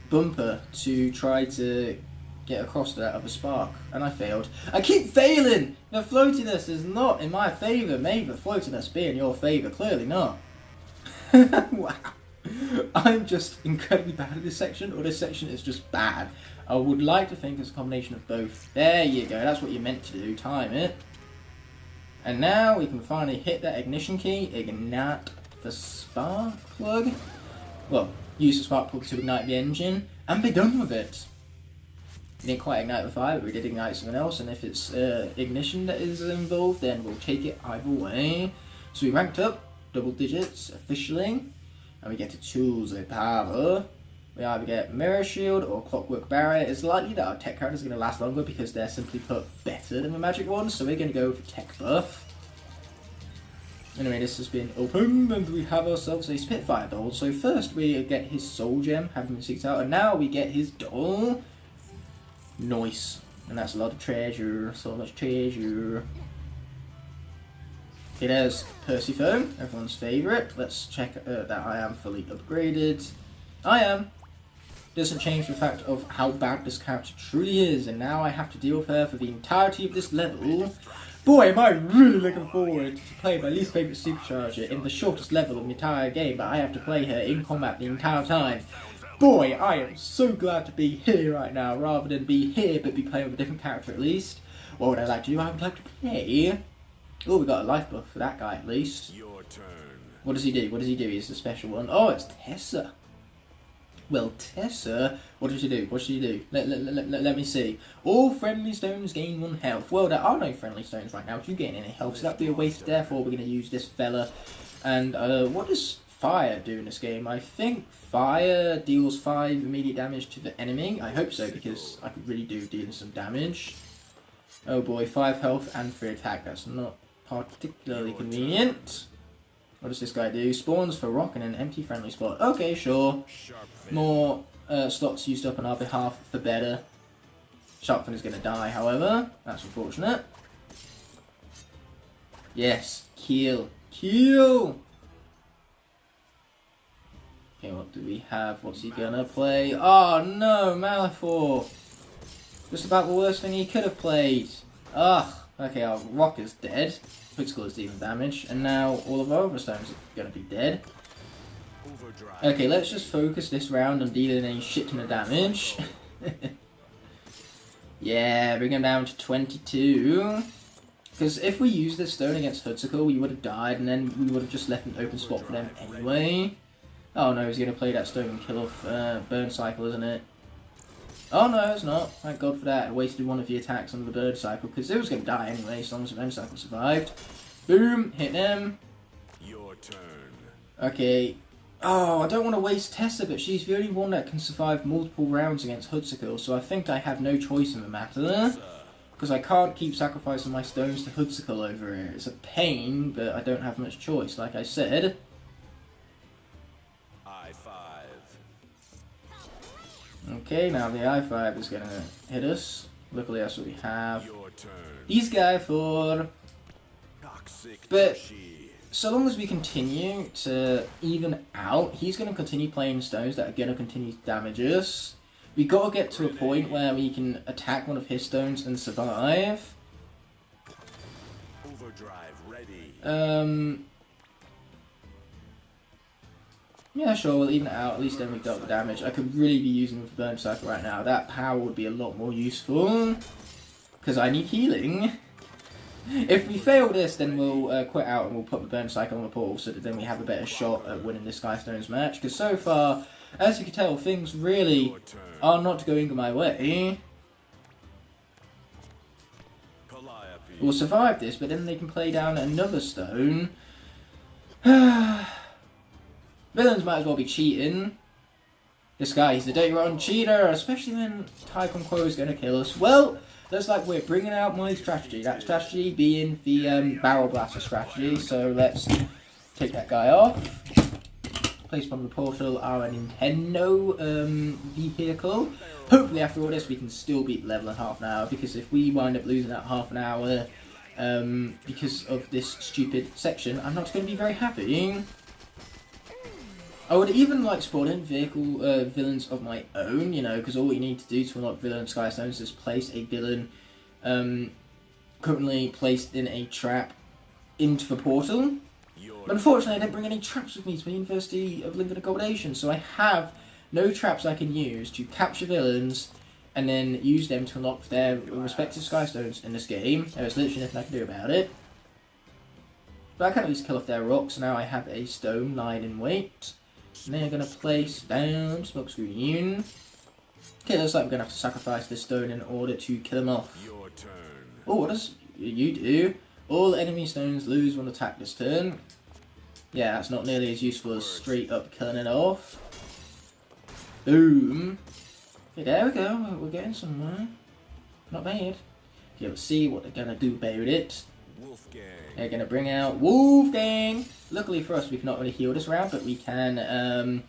bumper to try to get across to that other spark, and I failed. I keep failing! The floatiness is not in my favour. May the floatiness be in your favour. Clearly not. Wow. I'm just incredibly bad at this section, or this section is just bad. I would like to think it's a combination of both. There you go, that's what you're meant to do, time it. And now we can finally hit that ignition key, ignite the spark plug. Well, use the spark plug to ignite the engine, and be done with it. We didn't quite ignite the fire, but we did ignite something else, and if it's ignition that is involved, then we'll take it either way. So we ranked up, double digits, officially, and we get to choose a power. We either get Mirror Shield or Clockwork Barrier. It's likely that our tech characters are going to last longer because they're simply put better than the magic ones, so we're going to go for Tech Buff. Anyway, this has been opened, and we have ourselves a Spitfire doll. So first we get his Soul Gem, having been seeked out, and now we get his doll. Nice. And that's a lot of treasure, so much treasure. It has Persephone, everyone's favourite. Let's check that I am fully upgraded. I am. Doesn't change the fact of how bad this character truly is, and now I have to deal with her for the entirety of this level. Boy, am I really looking forward to playing my least favourite Supercharger in the shortest level of the entire game, but I have to play her in combat the entire time. Boy, I am so glad to be here right now, rather than be here but be playing with a different character at least. What would I like to do? I would like to play... Oh, we got a life buff for that guy at least. Your turn. What does he do? What does he do? He's the special one. Oh, it's Tessa. Well, Tessa, what did she do? What should she do? Let me see. All friendly stones gain 1 health. Well, there are no friendly stones right now to gain any health, so that'd be a waste. Therefore, we're going to use this fella. And what does fire do in this game? I think fire deals 5 immediate damage to the enemy. I hope so, because I could really do dealing some damage. Oh boy, 5 health and 3 attack. That's not particularly convenient. What does this guy do? Spawns for rock in an empty friendly spot. Okay, sure. More slots used up on our behalf, the better. Sharpfin is going to die, however. That's unfortunate. Yes, kill. Kill! Okay, what do we have? What's he gonna play? Oh no, Malifaux! Just about the worst thing he could have played. Ugh. Okay, our rock is dead. Critical is dealing damage. And now all of our overstones are gonna be dead. Okay, let's just focus this round on dealing a shit ton of damage. Yeah, bring him down to 22. Because if we used this stone against Hoodsicle, we would have died, and then we would have just left an open spot for them anyway. Oh no, he's going to play that stone and kill off Burn Cycle, isn't it? Oh no, it's not. Thank God for that. I wasted one of the attacks on the Burn Cycle, because it was going to die anyway, as long as the Burn Cycle survived. Boom, hit them. Your turn. Okay. Oh, I don't want to waste Tessa, but she's the only one that can survive multiple rounds against Hoodsicle, so I think I have no choice in the matter. Because I can't keep sacrificing my stones to Hoodsicle over here. It's a pain, but I don't have much choice, like I said. I5. Okay, now the I5 is going to hit us. Luckily that's what we have. Your turn. These guys for... Toxic But so long as we continue to even out, he's going to continue playing stones that are going to continue to damage us. We got to get to a point where we can attack one of his stones and survive. Overdrive ready. Yeah, sure, we'll even it out. At least then we got the damage. I could really be using the Burn Cycle right now. That power would be a lot more useful. Because I need healing. If we fail this, then we'll quit out and we'll put the Burn Cycle on the portal so that then we have a better shot at winning this Sky Stones match. Because so far, as you can tell, things really are not going my way. We'll survive this, but then they can play down another stone. Villains might as well be cheating. This guy, he's a dirty rotten cheater, especially when Tycoon Quo is going to kill us. Well, looks like we're bringing out my strategy. That strategy being the Barrel Blaster strategy. So let's take that guy off. Place upon the portal our Nintendo vehicle. Hopefully after all this we can still beat the level in half an hour, because if we wind up losing that half an hour because of this stupid section, I'm not going to be very happy. I would even like spawn in vehicle villains of my own, you know, because all you need to do to unlock villain Sky Stones is place a villain currently placed in a trap into the portal. But unfortunately I didn't bring any traps with me to the University of Lincoln Accommodation, so I have no traps I can use to capture villains and then use them to unlock their respective Sky Stones in this game. There's literally nothing I can do about it. But I can at least kill off their rocks. Now I have a stone lying in wait. And then I'm going to place down Smokescreen. Okay, looks like I'm going to have to sacrifice this stone in order to kill him off. Your turn. Oh, what does you do? All enemy stones lose when attacked this turn. Yeah, that's not nearly as useful as straight up killing it off. Boom. Okay, there we go. We're getting somewhere. Not bad. Okay, let's see what they're going to do about it. Wolfgang. They're going to bring out Wolfgang. Luckily for us, we cannot really heal this round, but we can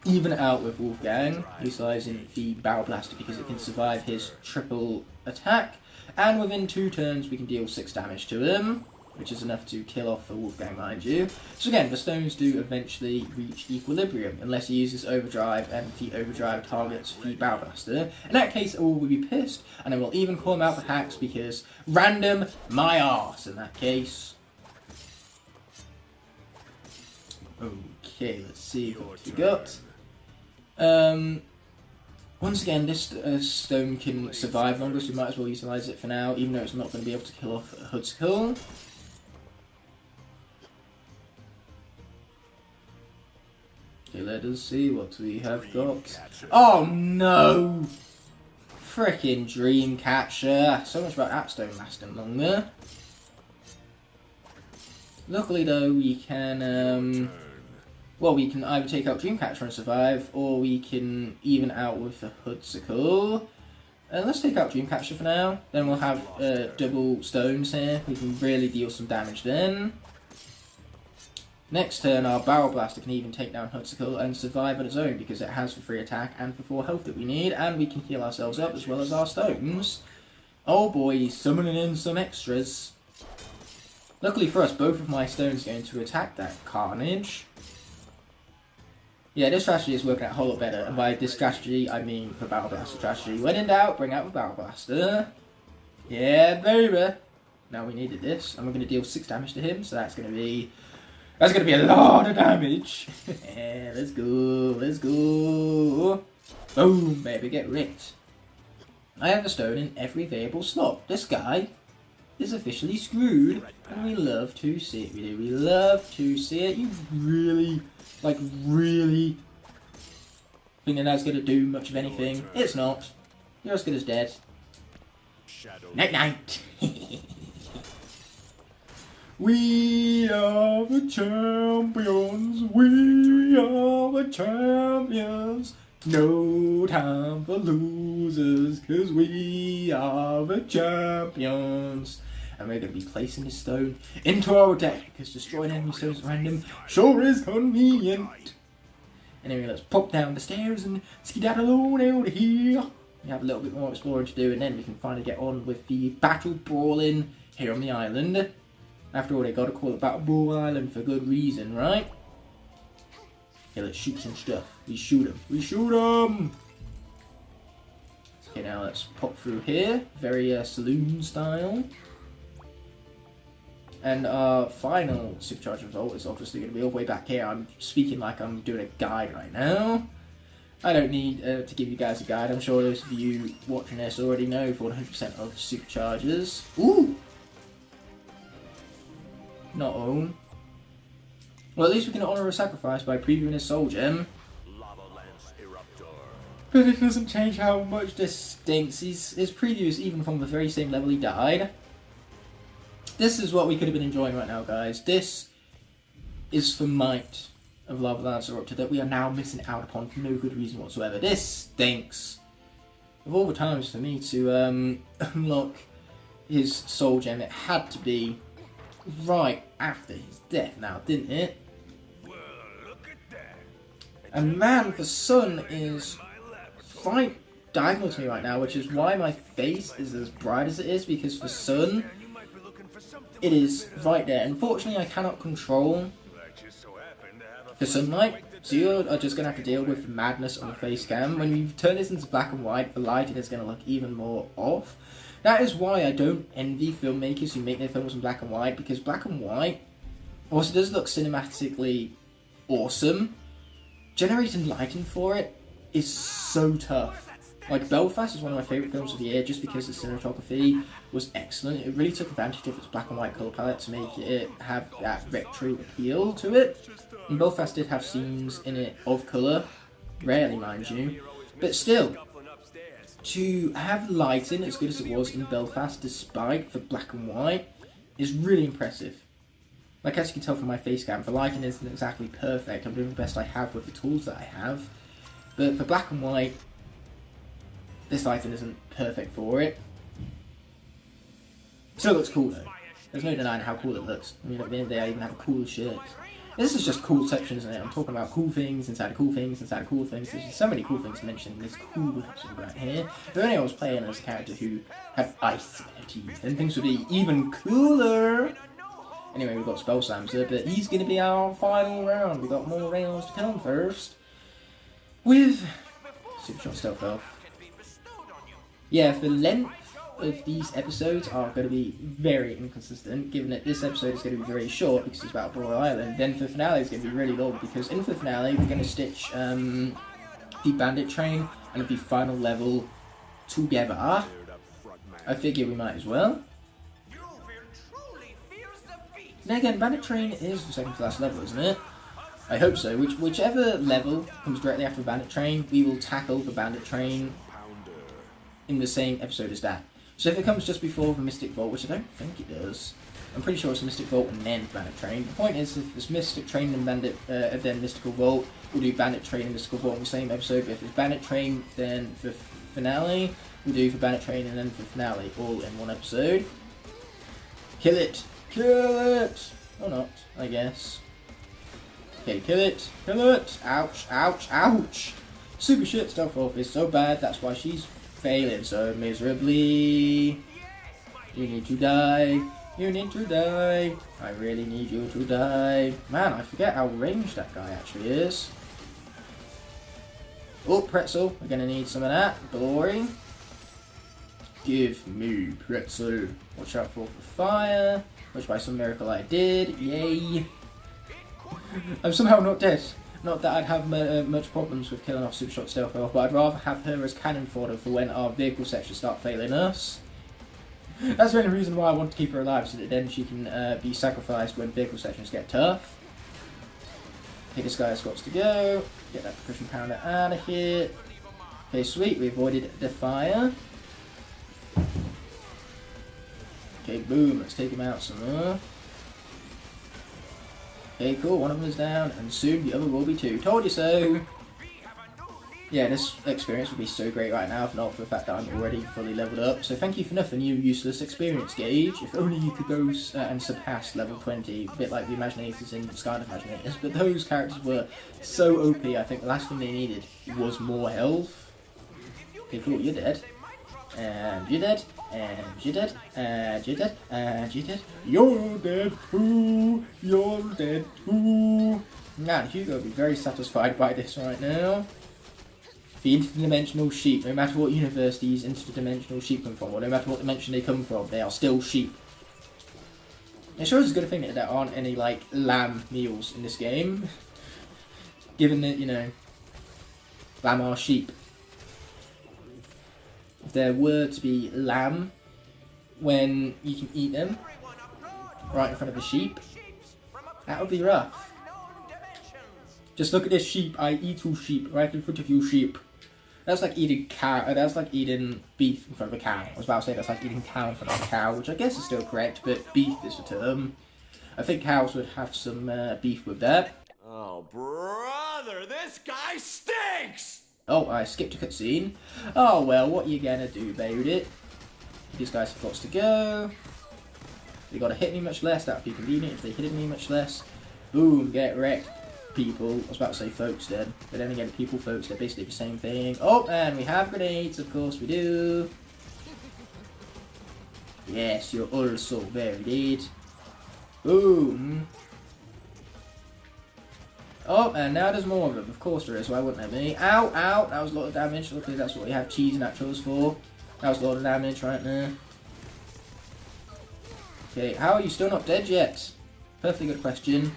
even it out with Wolfgang, utilising the Barrel Blaster because it can survive his triple attack. And within 2 turns, we can deal 6 damage to him, which is enough to kill off the Wolfgang, mind you. So again, the stones do eventually reach equilibrium, unless he uses Overdrive and the Overdrive targets the Barrel Blaster. In that case, I will be pissed, and I will even call him out for hacks because random my arse in that case. Okay, let's see what we got. Once again, this stone can survive longer, so we might as well utilise it for now, even though it's not going to be able to kill off Hoodsicle. Okay, let us see what we have got. Oh no! Frickin' Dreamcatcher! So much about that stone lasting longer. Luckily though, we can well, we can either take out Dreamcatcher and survive, or we can even out with the Hoodsicle. Let's take out Dreamcatcher for now, then we'll have double stones here. We can really deal some damage then. Next turn, our Barrel Blaster can even take down Hudsicle and survive on its own because it has for 3 attack and for 4 health that we need, and we can heal ourselves up as well as our stones. Oh boy, he's summoning in some extras. Luckily for us, both of my stones are going to attack that Carnage. Yeah, this strategy is working out a whole lot better, and by this strategy, I mean the Barrel Blaster strategy. When in doubt, bring out the Barrel Blaster. Yeah, baby. Now we needed this, and we're going to deal 6 damage to him, so that's going to be a lot of damage. Yeah, let's go, let's go. Boom, baby, get wrecked. I have a stone in every available slot. This guy is officially screwed, and we love to see it, we do. We love to see it. You really, like, really think that that's going to do much of anything? It's not. You're as good as dead. Night-night. We are the champions, we are the champions. No time for losers, cause we are the champions. And we're going to be placing this stone into our deck, because destroying enemy stones at random sure is convenient. Anyway, let's pop down the stairs and skedaddle on out of here. We have a little bit more exploring to do, and then we can finally get on with the battle brawling here on the island. After all, they gotta call it Battle Brawl Island for good reason, right? Okay, let's shoot some stuff. We shoot them. We shoot them! Okay, now let's pop through here. Very saloon style. And our final Supercharger result is obviously going to be all the way back here. I'm speaking like I'm doing a guide right now. I don't need to give you guys a guide. I'm sure those of you watching this already know for 100% of Superchargers. Ooh! Not own. Well, at least we can honour a sacrifice by previewing his soul gem. But it doesn't change how much this stinks. His preview is even from the very same level he died. This is what we could have been enjoying right now, guys. This is the might of Lava Lance Eruptor that we are now missing out upon for no good reason whatsoever. This stinks. Of all the times for me to unlock his soul gem, it had to be right after his death now, didn't it? And man, the sun is right diagonal to me right now, which is why my face is as bright as it is, because the sun, it is right there. Unfortunately, I cannot control the sunlight, so you are just going to have to deal with the madness on the face cam. When you turn this into black and white, the lighting is going to look even more off. That is why I don't envy filmmakers who make their films in black and white, because black and white also does look cinematically awesome. Generating lighting for it is so tough. Like, Belfast is one of my favourite films of the year just because the cinematography was excellent. It really took advantage of its black and white colour palette to make it have that retro appeal to it. And Belfast did have scenes in it of colour, rarely mind you, but still, to have lighting as good as it was in Belfast despite the black and white is really impressive. Like, as you can tell from my face cam, the lighting isn't exactly perfect. I'm doing the best I have with the tools that I have, but for black and white, this lighting isn't perfect for it. Still looks cool though. There's no denying how cool it looks. I mean, at the end of the day, I even have a cool shirt. This is just cool section, isn't it? I'm talking about cool things inside of cool things inside of cool things. There's just so many cool things to mention in this cool episode right here. If only I was playing as a character who had ice in their teeth, then things would be even cooler. Anyway, we've got Spell Slamser, but he's going to be our final round. We've got more rounds to come first. With Supercharger Stealth Elf. Yeah, the length of these episodes are going to be very inconsistent, given that this episode is going to be very short because it's about Brawl Island. Then the finale is going to be really long because in the finale we're going to stitch the Bandit Train and the final level together. I figure we might as well. Now again, Bandit Train is the second to last level, isn't it? I hope so. Whichever level comes directly after Bandit Train, we will tackle the Bandit Train in the same episode as that. So if it comes just before the Mystic Vault, which I don't think it does, I'm pretty sure it's Mystic Vault and then Bandit Train. The point is, if it's Mystic Train and then Mystical Vault, we'll do Bandit Train and Mystical Vault in the same episode. But if it's Bandit Train, then the finale, we'll do for Bandit Train and then for finale, all in one episode. Kill it! Kill it! Or not, I guess. Okay, kill it. Kill it. Ouch, ouch, ouch. Super shit stuff off is so bad, that's why she's failing so miserably. You need to die. You need to die. I really need you to die. Man, I forget how ranged that guy actually is. Oh, pretzel. We're going to need some of that. Glory. Give me pretzel. Watch out for fire. Which by some miracle I did. Yay. I'm somehow not dead. Not that I'd have much problems with killing off Super Shot Stealth Elf, but I'd rather have her as cannon fodder for when our vehicle sections start failing us. That's the only reason why I want to keep her alive, so that then she can be sacrificed when vehicle sections get tough. Okay, this guy has got to go. Get that percussion pounder out of here. Okay, sweet. We avoided the fire. Okay, boom. Let's take him out some more. Okay, cool. One of them is down, and soon the other will be too. Told you so. Yeah, this experience would be so great right now if not for the fact that I'm already fully leveled up. So thank you for nothing, you useless experience gauge. If only you could go and surpass level 20, a bit like the Imaginators in Skylanders Imaginators. But those characters were so OP, I think the last thing they needed was more health. Okay, cool, you're dead. And you're dead. And you're dead. And you're dead. And you're dead. You're dead too. You're dead too. Man, Hugo would be very satisfied by this right now. The interdimensional sheep, no matter what universe these interdimensional sheep come from, or no matter what dimension they come from, they are still sheep. It sure is a good thing that there aren't any, like, lamb meals in this game. Given that, you know, lamb are sheep. If there were to be lamb, when you can eat them, right in front of a sheep, that would be rough. Just look at this sheep, I eat two sheep, right in front of you sheep. That's like eating cow. That's like eating beef in front of a cow. I was about to say that's like eating cow in front of a cow, which I guess is still correct, but beef is the term. I think cows would have some beef with that. Oh, brother, this guy stinks! Oh, I skipped a cutscene. Oh well, what you gonna do about it? These guys have got to go. They gotta hit me much less. That would be convenient if they hit me much less. Boom, get wrecked. People, I was about to say folks then, but then again people, folks, they're basically the same thing. Oh, and we have grenades, of course we do. Yes, you're also very dead. Boom. Oh, and now there's more of them, of course there is, why wouldn't there be? Ow, ow, that was a lot of damage, luckily that's what we have cheese and nachos for. That was a lot of damage right there. Okay, how are you still not dead yet? Perfectly good question.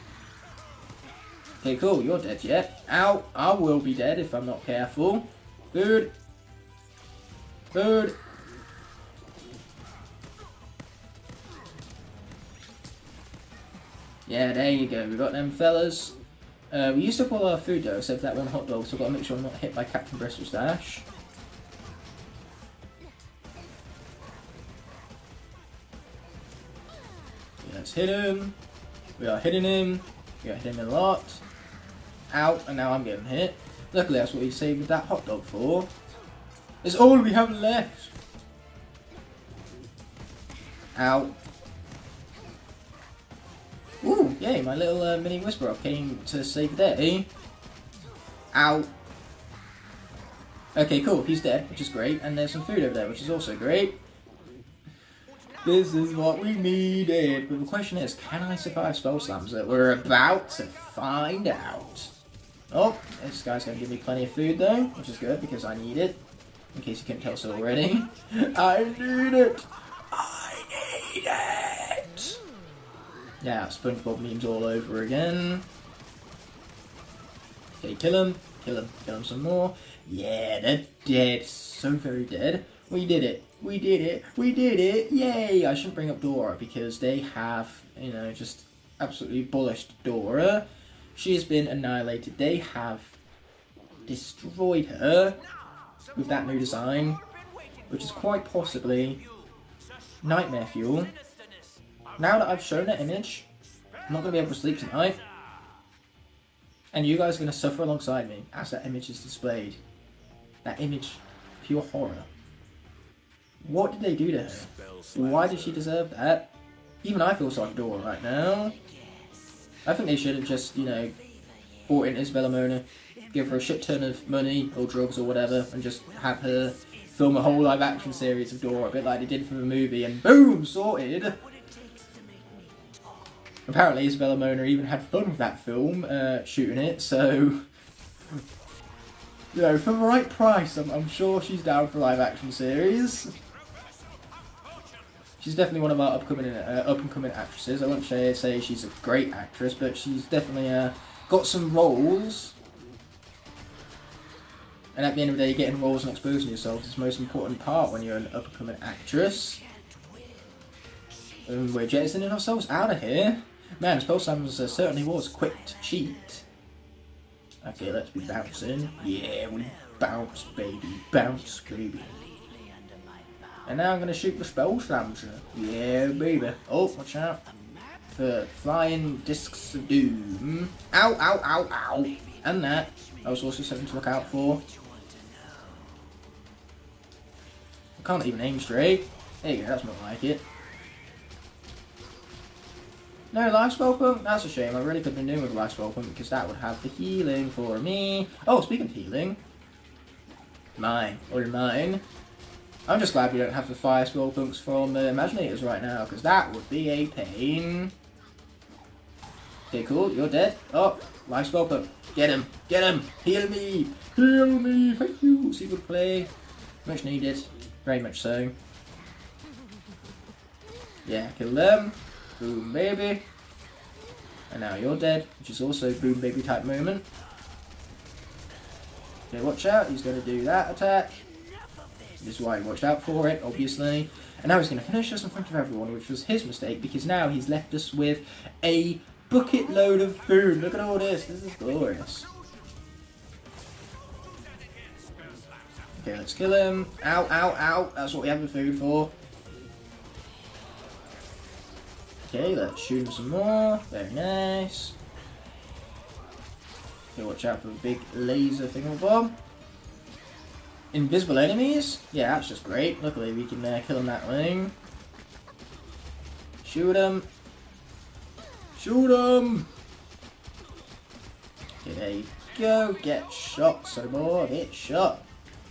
Okay, cool, you're dead yet. Ow, I will be dead if I'm not careful. Food. Food. Yeah, there you go, we got them fellas. We used to pull our food though, except for that one hot dog, so I've got to make sure I'm not hit by Captain Bristlestash. Yeah, let's hit him. We are hitting him. We are hitting him a lot. Out, and now I'm getting hit. Luckily that's what we saved with that hot dog for. It's all we have left. Ow. Ooh, yay, my little mini whisperer came to save the day. Ow. Okay, cool, he's dead, which is great, and there's some food over there, which is also great. This is what we needed. But the question is, can I survive spell slams? That we're about to find out. Oh, this guy's going to give me plenty of food though, which is good because I need it. In case you couldn't tell so already. I need it! I need it! Yeah, SpongeBob memes all over again. Okay, kill him. Kill him. Kill him some more. Yeah, they're dead. So very dead. We did it. We did it. We did it. Yay! I shouldn't bring up Dora because they have, you know, just absolutely abolished Dora. She has been annihilated. They have destroyed her with that new design, which is quite possibly nightmare fuel. Now that I've shown that image, I'm not going to be able to sleep tonight. And you guys are going to suffer alongside me as that image is displayed. That image, pure horror. What did they do to her? Why did she deserve that? Even I feel sorry for Dora right now. I think they should have just, you know, brought in Isabella Mona, give her a shit ton of money or drugs or whatever, and just have her film a whole live action series of Dora, a bit like they did for the movie, and boom, sorted. Apparently Isabella Mona even had fun with that film, shooting it, so, you know, for the right price, I'm sure she's down for a live action series. She's definitely one of our up-and-coming actresses. I won't say she's a great actress, but she's definitely got some roles. And at the end of the day, getting roles and exposing yourself is the most important part when you're an up-and-coming actress. And we're jettisoning ourselves out of here. Man, Spellslam's certainly was quick to cheat. Okay, let's be bouncing. Yeah, we bounce, baby. Bounce, baby. And now I'm going to shoot the Spell Slammer. Yeah, baby. Oh, watch out. For flying discs of doom. Ow, ow, ow, ow. And that was also something to look out for. I can't even aim straight. There you go, that's more like it. No life spell pump? That's a shame. I really could have been doing with a life spell pump because that would have the healing for me. Oh, speaking of healing. Mine. Or mine. I'm just glad we don't have the fire spell pumps from Imaginators right now, because that would be a pain. Okay, cool, you're dead. Oh, life spell pump. Get him, heal me, thank you. See, good play. Much needed, very much so. Yeah, kill them. Boom, baby. And now you're dead, which is also boom, baby type moment. Okay, watch out, he's going to do that attack. This is why he watched out for it, obviously. And now he's going to finish us in front of everyone, which was his mistake, because now he's left us with a bucket load of food. Look at all this. This is glorious. Okay, let's kill him. Ow, ow, ow. That's what we have the food for. Okay, let's shoot him some more. Very nice. Okay, watch out for the big laser thingamabob. Invisible enemies? Yeah, that's just great. Luckily, we can kill them that way. Shoot him. Shoot him! Okay, there you go. Get shot, so more. Get shot.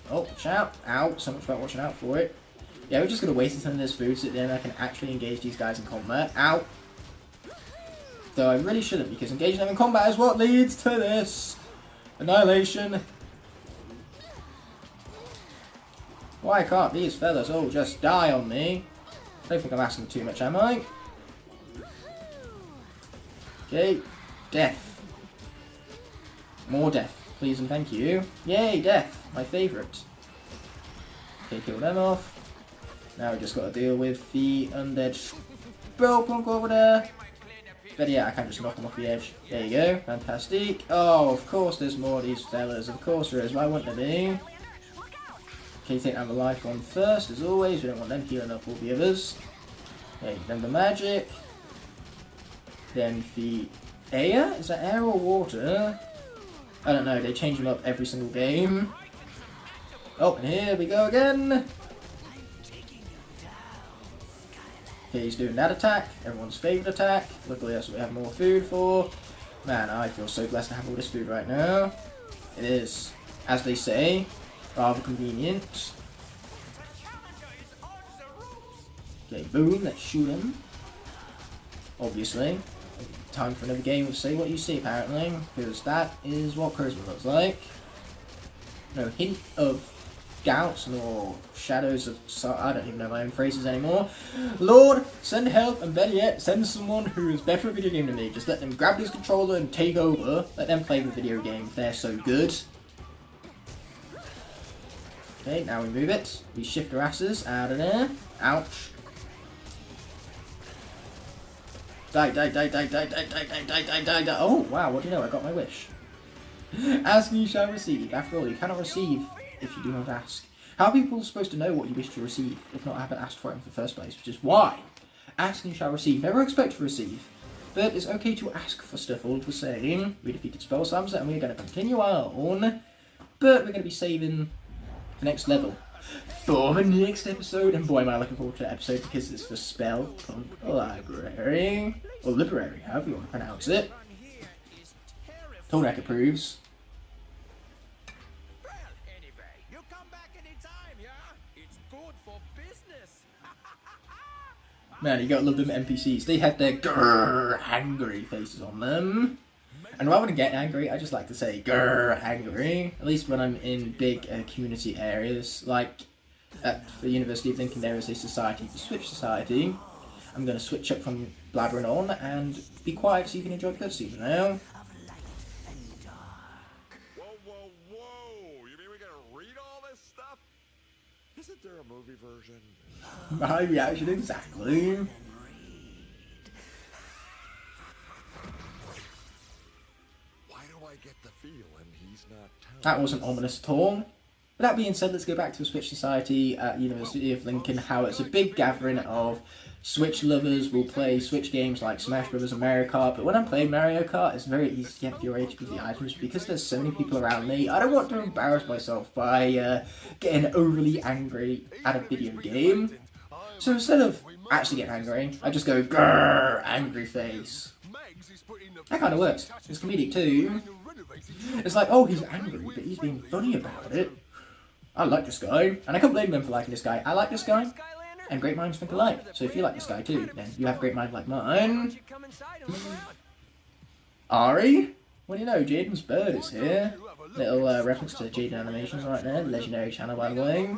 Oh, watch out. Ow. So much about watching out for it. Yeah, we're just going to waste some of this food so then I can actually engage these guys in combat. Ow. Though I really shouldn't, because engaging them in combat is what leads to this. Annihilation. Why can't these fellas all just die on me? I don't think I'm asking too much, am I? Okay, death. More death, please and thank you. Yay, death, my favourite. Okay, kill them off. Now we just got to deal with the undead spellpunk over there. But yeah, I can't just knock them off the edge. There you go, fantastic. Oh, of course there's more of these fellas. Of course there is. Why wouldn't there be? Okay, take down the life one first, as always. We don't want them healing up all the others. Okay, then the magic. Then the air? Is that air or water? I don't know, they change them up every single game. Oh, and here we go again. Okay, he's doing that attack, everyone's favourite attack. Luckily that's what we have more food for. Man, I feel so blessed to have all this food right now. It is, as they say, rather convenient. Okay, boom, let's shoot him. Obviously. Time for another game of Say What You See, apparently. Because that is what charisma looks like. No hint of doubts nor shadows of... I don't even know my own phrases anymore. Lord, send help, and better yet, send someone who is better at video game than me. Just let them grab this controller and take over. Let them play the video game if they're so good. Okay, now we move it. We shift our asses out of there. Ouch. Die, die, die, die, die, die, die, die, die, die, die, die. Oh, wow, what do you know? I got my wish. Ask and you shall receive. After all, you cannot receive if you do not ask. How are people supposed to know what you wish to receive if not having asked for it in the first place? Which is why. Ask and you shall receive. Never expect to receive. But it's okay to ask for stuff all the same. We defeated Spell Slams and we're going to continue on. But we're going to be saving the next level for the next episode, and boy am I looking forward to that episode because it's the Spellpunk Library, or Library, however you want to pronounce it. Tolnak approves. Well, anyway, you come back anytime, yeah? It's good for business. Man, you gotta love them NPCs. They had their grrr angry faces on them. And rather than get angry, I just like to say grrr angry. At least when I'm in big community areas, like at the University of Lincoln there is a society, the Switch Society. I'm gonna switch up from blabbering on and be quiet so you can enjoy the cutscenes now. Isn't there a movie version? My reaction exactly. Why do I get the feeling he's not telling That wasn't ominous at all. But that being said, let's go back to the Switch Society at University of Lincoln, how it's a big gathering of Switch lovers. Will play Switch games like Smash Bros. and Mario Kart, but when I'm playing Mario Kart, it's very easy to get your HP items because there's so many people around me. I don't want to embarrass myself by getting overly angry at a video game. So instead of actually getting angry, I just go grrr, angry face. That kind of works. It's comedic too. It's like, oh, he's angry, but he's being funny about it. I like this guy, and I can't blame them for liking this guy. I like this guy, and great minds think alike. So if you like this guy too, then you have a great mind like mine. Ari? What do you know, Jaden's bird is here. Little reference to Jaden Animations right there, legendary channel by the way.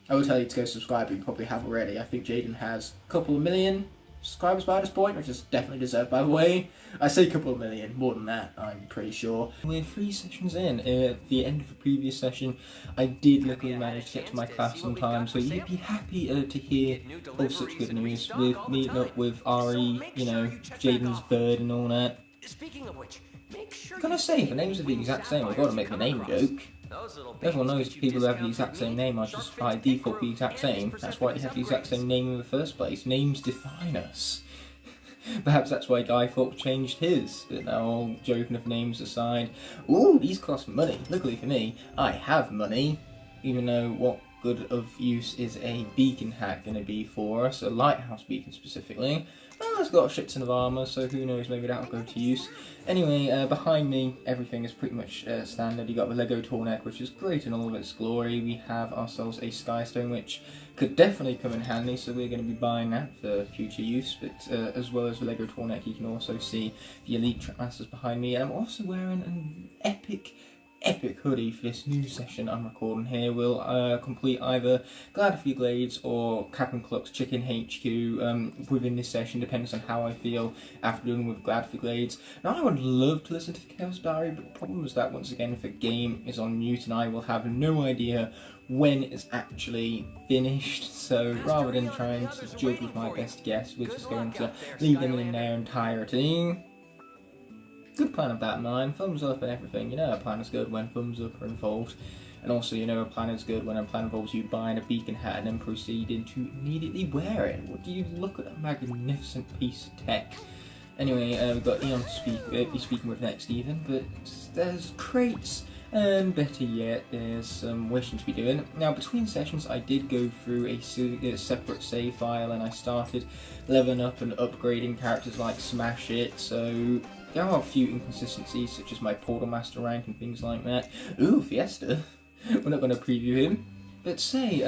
I will tell you to go subscribe, but you probably have already. I think Jaden has a couple of million subscribers by this point, which is definitely deserved by the way. I say a couple of million, more than that, I'm pretty sure. We're 3 sessions in. At the end of the previous session, I did luckily manage to get to my class on time, so you'd be happy to hear of such good news with meeting up with Ari, you know, Jaden's bird and all that. Speaking of which, make sure Can I say, if the names are the exact same, I've got to make the name joke. Everyone knows people who have the exact same name are just by default the exact same. That's why they have the exact same name in the first place. Names define us. Perhaps that's why Guy Fawkes changed his. But now, all joking of names aside, ooh, these cost money. Luckily for me, I have money. Even though what good of use is a beacon hat going to be for us, a lighthouse beacon specifically. Well, it's got a shit ton of armour, so who knows, maybe that'll go to use. Anyway, behind me, everything is pretty much standard. You got the Lego Tornek, which is great in all of its glory. We have ourselves a Skystone, which could definitely come in handy, so we're going to be buying that for future use. But as well as the Lego Tornek, you can also see the Elite Trackmasters behind me. And I'm also wearing an epic hoodie for this new session I'm recording here. We'll complete either Gladfly Glades or Captain Cluck's Chicken HQ within this session, depends on how I feel after doing with Gladfly Glades. Now I would love to listen to the Chaos Diary, but the problem is that once again if the game is on mute and I will have no idea when it's actually finished, so rather than trying to judge with my best guess, we're just going to leave them in their entirety. Good plan of that, mine. Thumbs up and everything. You know a plan is good when thumbs up are involved. And also, you know a plan is good when a plan involves you buying a beacon hat and then proceeding to immediately wear it. What do you look at that magnificent piece of tech? Anyway, we've got Eon to be speaking with next even, but there's crates, and better yet, there's some wishing to be doing. Now, between sessions, I did go through a separate save file, and I started leveling up and upgrading characters like Smash It, so there are a few inconsistencies, such as my Portal Master rank and things like that. Ooh, Fiesta! We're not going to preview him. But say,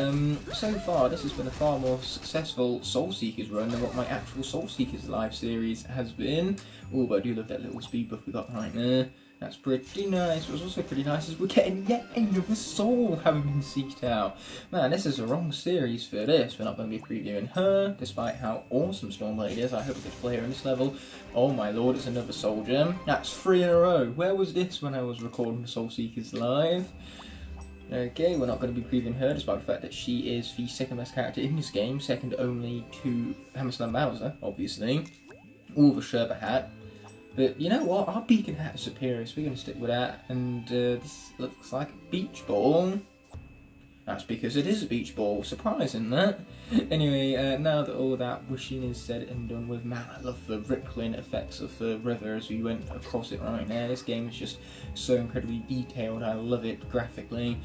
so far this has been a far more successful Soul Seekers run than what my actual Soul Seekers live series has been. Ooh, but I do love that little speed buff we got right there. That's pretty nice. What's also pretty nice is we're getting yet another soul having been seeked out. Man, this is the wrong series for this. We're not going to be previewing her, despite how awesome Stormblade is. I hope we get to play her in this level. Oh my lord, it's another soul gem. That's 3 in a row. Where was this when I was recording the Soul Seekers live? Okay, we're not going to be previewing her, despite the fact that she is the second best character in this game, second only to Hammerstone Bowser, obviously. Ooh, the Sherbet hat. But you know what, our beacon hat is superior, so we're going to stick with that. And this looks like a beach ball. That's because it is a beach ball, surprising that. Anyway, now that all that wishing is said and done with, man, I love the rippling effects of the river as we went across it right now. This game is just so incredibly detailed, I love it graphically.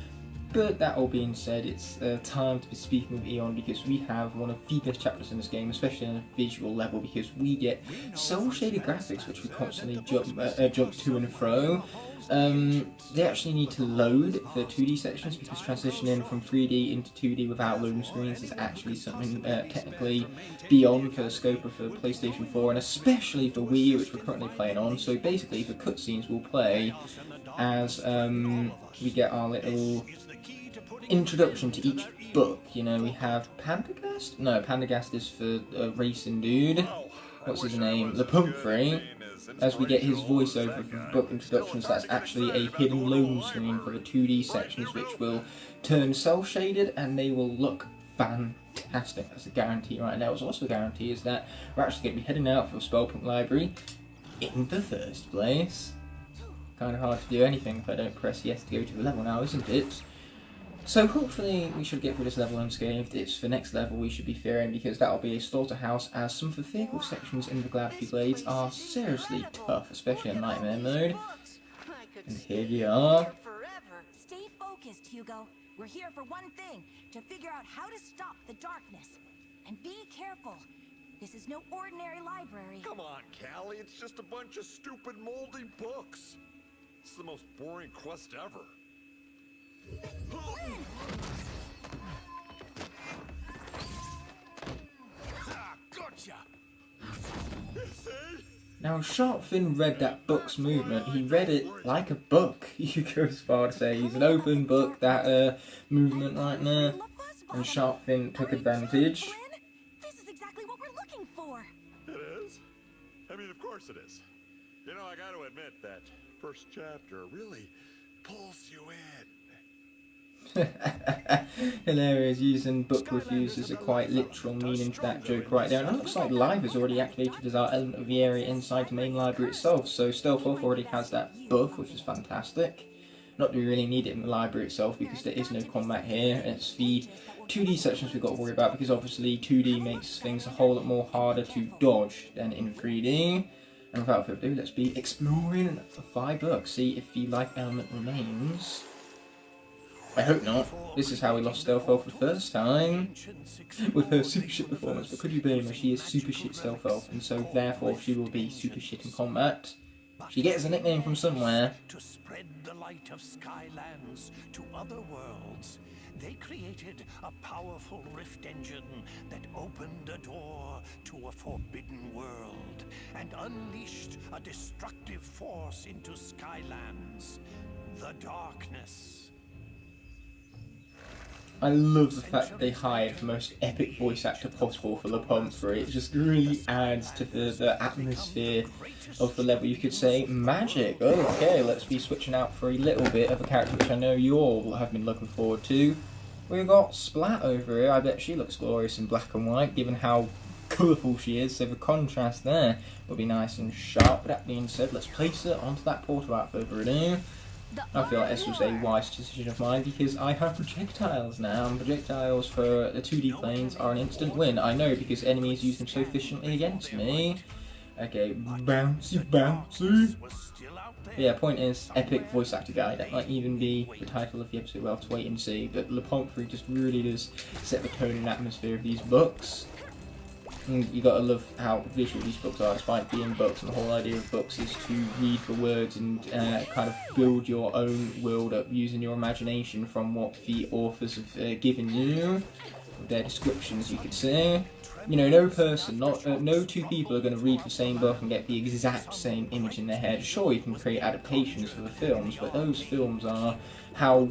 But that all being said, it's time to be speaking with Eon, because we have one of the best chapters in this game, especially on a visual level, because we get cel-shaded graphics which we constantly jump to and fro. They actually need to load the 2D sections, because transitioning from 3D into 2D without loading screens is actually something technically beyond the scope of the PlayStation 4, and especially for Wii U, which we're currently playing on. So basically the cutscenes will play as we get our little introduction to each book. You know, we have Pandagast? No, Pandagast is for a racing dude. What's his name? Pumphrey. As we get his voiceover for the book introductions, that's actually a hidden loading screen for the 2D sections, which will turn cel-shaded and they will look fantastic. That's a guarantee right now. What's also a guarantee is that we're actually going to be heading out for the Spellpoint Library in the first place. Kind of hard to do anything if I don't press yes to go to the level now, isn't it? So hopefully we should get through this level unscathed. It's the next level we should be fearing, because that'll be a slaughterhouse, as some of the vehicle sections in the Gladfy Glades are seriously tough, especially in Nightmare mode. And here we are. Stay focused, Hugo. We're here for one thing, to figure out how to stop the darkness. And be careful. This is no ordinary library. Come on, Callie. It's just a bunch of stupid, moldy books. It's the most boring quest ever. Gotcha. Now, Sharpfin read that book's movement. He read it like a book. You go as far to say he's an open book, that movement right there. And Sharpfin took advantage. This is exactly what we're looking for. It is? I mean, of course it is. You know, I got to admit that first chapter really pulls you in. Hilarious, using book reviews as a quite literal meaning to that joke right there. And it looks like Live is already activated as our element of the area inside the main library itself, so Stealth Elf already has that buff, which is fantastic. Not that we really need it in the library itself, because there is no combat here. It's the 2D sections we've got to worry about, because obviously 2D makes things a whole lot more harder to dodge than in 3D. And without further ado, let's be exploring the 5 books, see if the life element remains. I hope not. This is how we lost Stealth Elf the first time, with her super shit performance, but could you blame her? She is super shit Stealth Elf, and so therefore she will be super shit in combat. She gets a nickname from somewhere. To spread the light of Skylands to other worlds, they created a powerful rift engine that opened a door to a forbidden world and unleashed a destructive force into Skylands, the darkness. I love the fact that they hired the most epic voice actor possible for Pumphrey. It just really adds to the atmosphere of the level. You could say magic. Okay, let's be switching out for a little bit of a character which I know you all have been looking forward to. We've got Splat over here. I bet she looks glorious in black and white, given how colourful she is, so the contrast there will be nice and sharp. But that being said, let's place her onto that portal without further ado. I feel like this was a wise decision of mine, because I have projectiles now, and projectiles for the 2D planes are an instant win. I know, because enemies use them so efficiently against me. Okay, bouncy, bouncy. But yeah, point is, epic voice actor guy. That might even be the title of the episode. We'll have to wait and see. But Pumphrey just really does set the tone and atmosphere of these books. And you gotta love how visual these books are, despite being books. And the whole idea of books is to read the words and kind of build your own world up using your imagination from what the authors have given you, their descriptions, you could say. You know, no person, no two people are going to read the same book and get the exact same image in their head. Sure, you can create adaptations for the films, but those films are how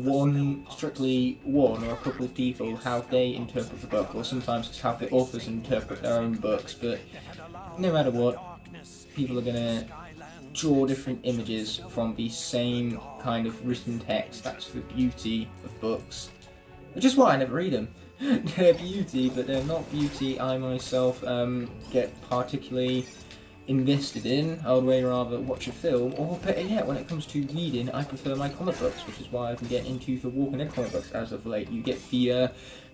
strictly one or a couple of people, how they interpret the book, or sometimes it's how the authors interpret their own books. But no matter what, people are going to draw different images from the same kind of written text. That's the beauty of books, which is why I never read them. They're beauty, but they're not beauty I myself get particularly invested in. I would way rather watch a film, or better yet, when it comes to reading, I prefer my comic books, which is why I've been getting into the Walking Dead comic books as of late. You get the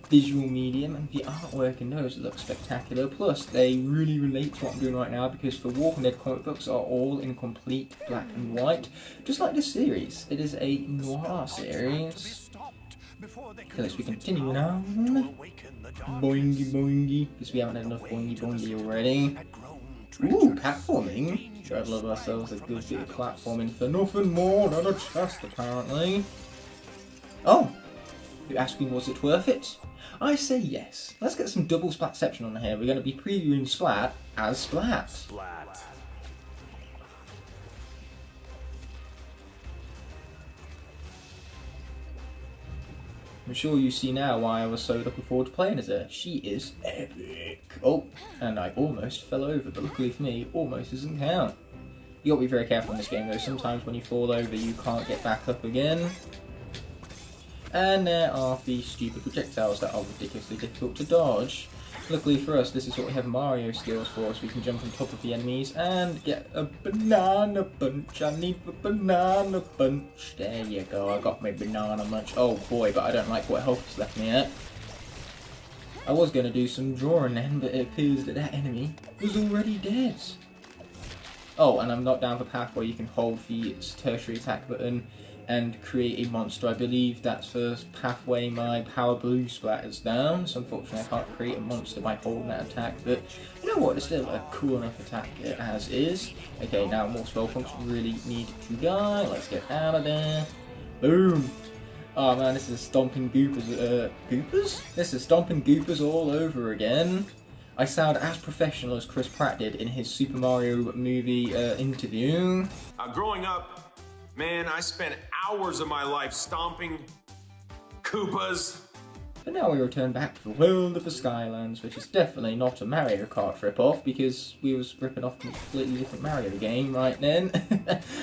visual medium, and the artwork in those look spectacular. Plus, they really relate to what I'm doing right now, because the Walking Dead comic books are all in complete black and white, just like this series. It is a noir series. Okay, let's we continue now. Boingy boingy, because we haven't had enough boingy boingy already. Ooh, platforming. Sure, I'd love ourselves a good bit of platforming for nothing more than a chest, apparently. Oh, you're asking, was it worth it? I say yes. Let's get some double Splatception on here. We're going to be previewing Splat as Splat. I'm sure you see now why I was so looking forward to playing as her. She is epic. Oh, and I almost fell over, but luckily for me, almost doesn't count. You gotta be very careful in this game though. Sometimes when you fall over, you can't get back up again. And there are the stupid projectiles that are ridiculously difficult to dodge. Luckily for us, this is what we have Mario skills for, so we can jump on top of the enemies and get a banana bunch. I need the banana bunch. There you go, I got my banana munch. Oh boy, but I don't like what health is left me at. I was going to do some drawing then, but it appears that that enemy was already dead. Oh, and I'm not down the path where you can hold the tertiary attack button and create a monster. I believe that's the pathway my power blue splat is down, so unfortunately I can't create a monster by holding that attack, but you know what, it's still a cool enough attack as is. Okay, now more spell punks really need to die. Let's get out of there. Boom! Oh man, this is stomping goopers, goopers? This is stomping goopers all over again. I sound as professional as Chris Pratt did in his Super Mario movie interview. Growing up, man, I spent hours of my life stomping Koopas. But now we return back to the world of the Skylands, which is definitely not a Mario Kart rip-off, because we was ripping off a completely different Mario game right then.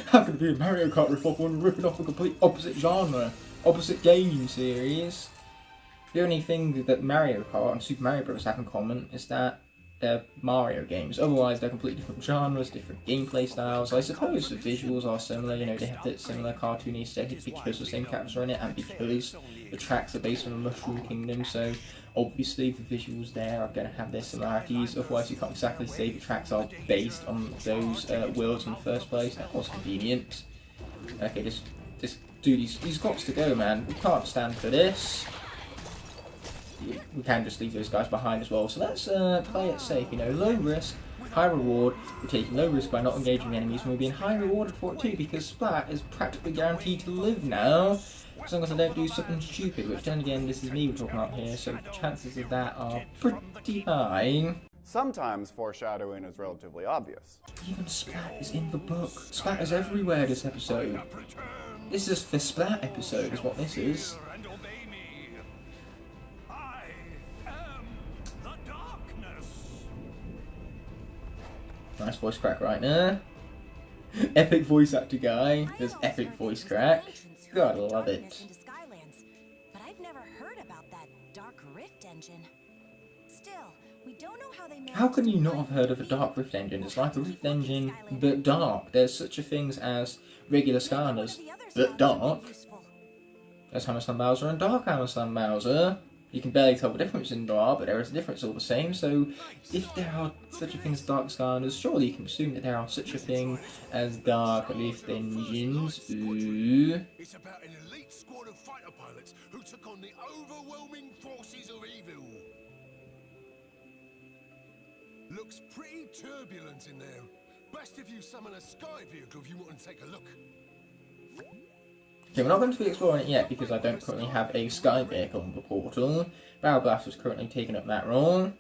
How could it be a Mario Kart rip-off when we're ripping off a complete opposite genre, opposite game series? The only thing that Mario Kart and Super Mario Bros. Have in common is that they're Mario games. Otherwise, they're completely different genres, different gameplay styles. I suppose the visuals are similar, you know, they have that similar cartoony aesthetic because the same characters are in it and because the tracks are based on the Mushroom Kingdom, so obviously the visuals there are going to have their similarities. Otherwise, you can't exactly say the tracks are based on those worlds in the first place. That was convenient. Okay, this dude, he's got to go, man. We can't stand for this. We can just leave those guys behind as well, so let's play it safe, you know, low risk, high reward. We're taking low risk by not engaging the enemies, and we're being high rewarded for it too, because Splat is practically guaranteed to live now, as long as I don't do something stupid, which then again, this is me we're talking about here, so the chances of that are pretty high. Sometimes foreshadowing is relatively obvious. Even Splat is in the book. Splat is everywhere this episode. This is the Splat episode, is what this is. Nice voice crack right now. Epic voice actor guy. There's epic voice crack. God, I love it. But I've never heard about that Dark Rift engine. Still, we don't know how they managed. How can you not have heard of a Dark Rift engine? It's like a Rift engine, but dark. There's such a thing as regular Skylanders, but dark. There's Hammerstein Bowser and Dark Hammerstein Bowser. You can barely tell the difference in there, but there is a difference all the same, so if there are such a thing as Dark Skylanders, surely you can assume that there are such a thing as Dark Rift engines. Ooh. It's about an elite squad of fighter pilots who took on the overwhelming forces of evil. Looks pretty turbulent in there. Best if you summon a sky vehicle if you want to take a look. Okay, we're not going to be exploring it yet because I don't currently have a sky vehicle on the portal. Barrel Blast is currently taking up that role.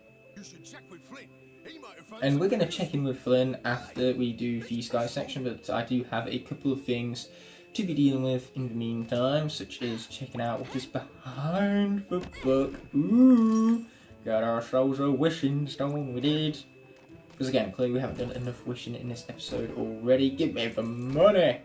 And we're going to check in with Flynn after we do the sky section, but I do have a couple of things to be dealing with in the meantime, such as checking out what is behind the book. Ooh, got ourselves a wishing stone, we did. Because again, clearly we haven't done enough wishing in this episode already. Give me the money!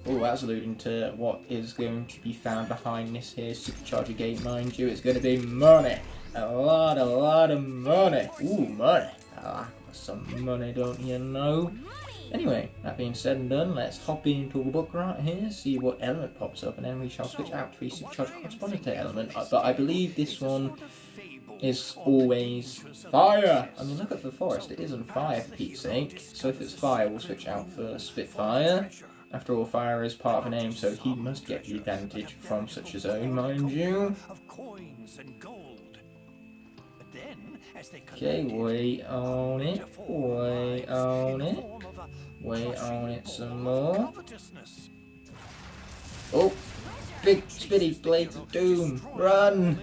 Oh, that's alluding to what is going to be found behind this here Supercharger gate, mind you. It's going to be money. A lot of money. Ooh, money. I like some money, don't you know? Anyway, that being said and done, let's hop into the book right here, see what element pops up, and then we shall switch out to the Supercharger corresponding to element. But I believe this one is always fire. I mean, look at the forest. It is on fire, for Pete's sake. So if it's fire, we'll switch out for Spitfire. After all, fire is part of a name, so he must get the advantage from such a zone, mind you. Of coins and gold. But then, as they Okay, wait on it, wait on it, wait on it some more. Oh, big spitty blades of doom, run!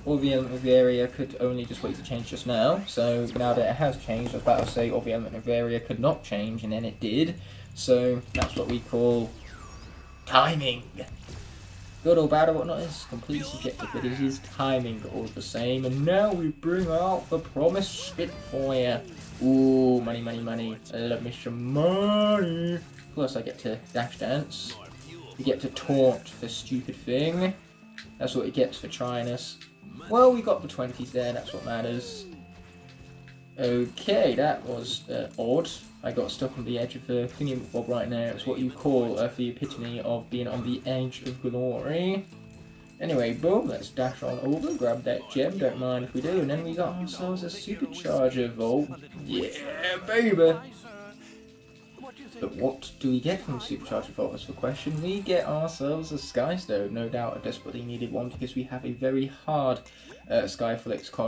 All the element of the area could only just wait to change just now, so now that it has changed, I was about to say all the element of the area could not change, and then it did. So that's what we call timing. Good or bad or whatnot is completely subjective, but it is timing all the same. And now we bring out the promised Spitfire. Ooh, money, money, money. I love me some money. Plus I get to dash dance. You get to taunt the stupid thing. That's what it gets for trying us. Well, we got the 20s there, that's what matters. Okay, that was odd. I got stuck on the edge of the thingy-bob right now. It's what you call the epitome of being on the edge of glory. Anyway, boom, let's dash on over, grab that gem, don't mind if we do, and then we got ourselves a Supercharger Vault. Yeah, baby! But what do we get from Supercharger Vault is the question. We get ourselves a Skystone, no doubt a desperately needed one, because we have a very hard Skystones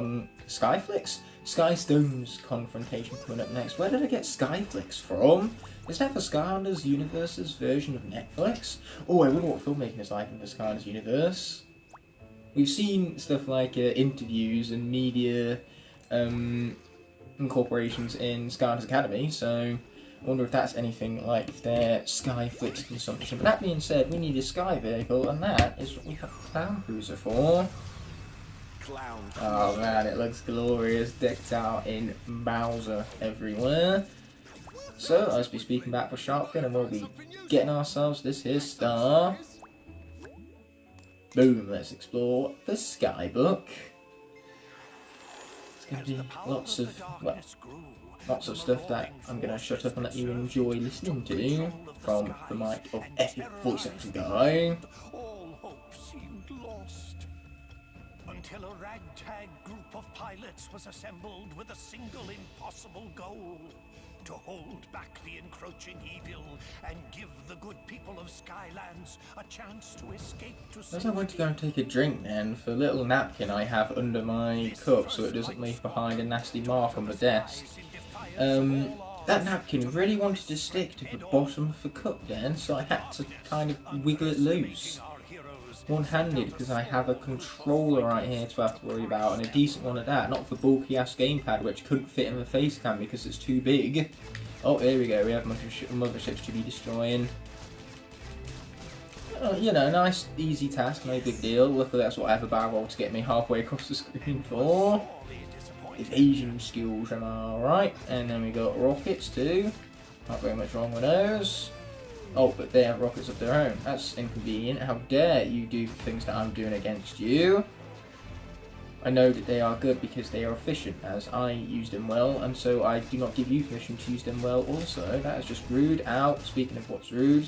confrontation coming up next. Where did I get Skyflix from? Is that the Skylanders Universe's version of Netflix? Oh, I wonder what filmmaking is like in the Skylanders Universe. We've seen stuff like interviews and media incorporations in Skylanders Academy, so I wonder if that's anything like their Skyflix consumption. But that being said, we need a Sky vehicle, and that is what we have the Clown Cruiser for. Oh man, it looks glorious, decked out in Bowser everywhere. So, let's be speaking back with Sharpkin, and we'll be getting ourselves this here star. Boom, let's explore the Skybook. It's going to be lots of, well, lots of stuff that I'm going to shut up and let you enjoy listening to from the mic of epic voice acting guy. all hope seemed lost. Until a ragtag group of pilots was assembled with a single impossible goal: to hold back the encroaching evil and give the good people of Skylands a chance to escape to safety. As I went to go and take a drink then, for a little napkin I have under my cup so it doesn't leave behind a nasty mark on the desk. That napkin really wanted to stick to the bottom of the cup then, so I had to kind of wiggle it loose. One-handed, because I have a controller right here to have to worry about, and a decent one at that, not the bulky ass gamepad which couldn't fit in the face cam because it's too big. Oh, here we go, we have motherships to be destroying. You know, nice, easy task, no big deal. Luckily that's what I have a barrel roll to get me halfway across the screen for. Evasion skills, am I right? And then we got rockets too. Not very much wrong with those. Oh, but they have rockets of their own. That's inconvenient. How dare you do the things that I'm doing against you? I know that they are good because they are efficient, as I use them well, and so I do not give you permission to use them well also. That is just rude. Ow, speaking of what's rude.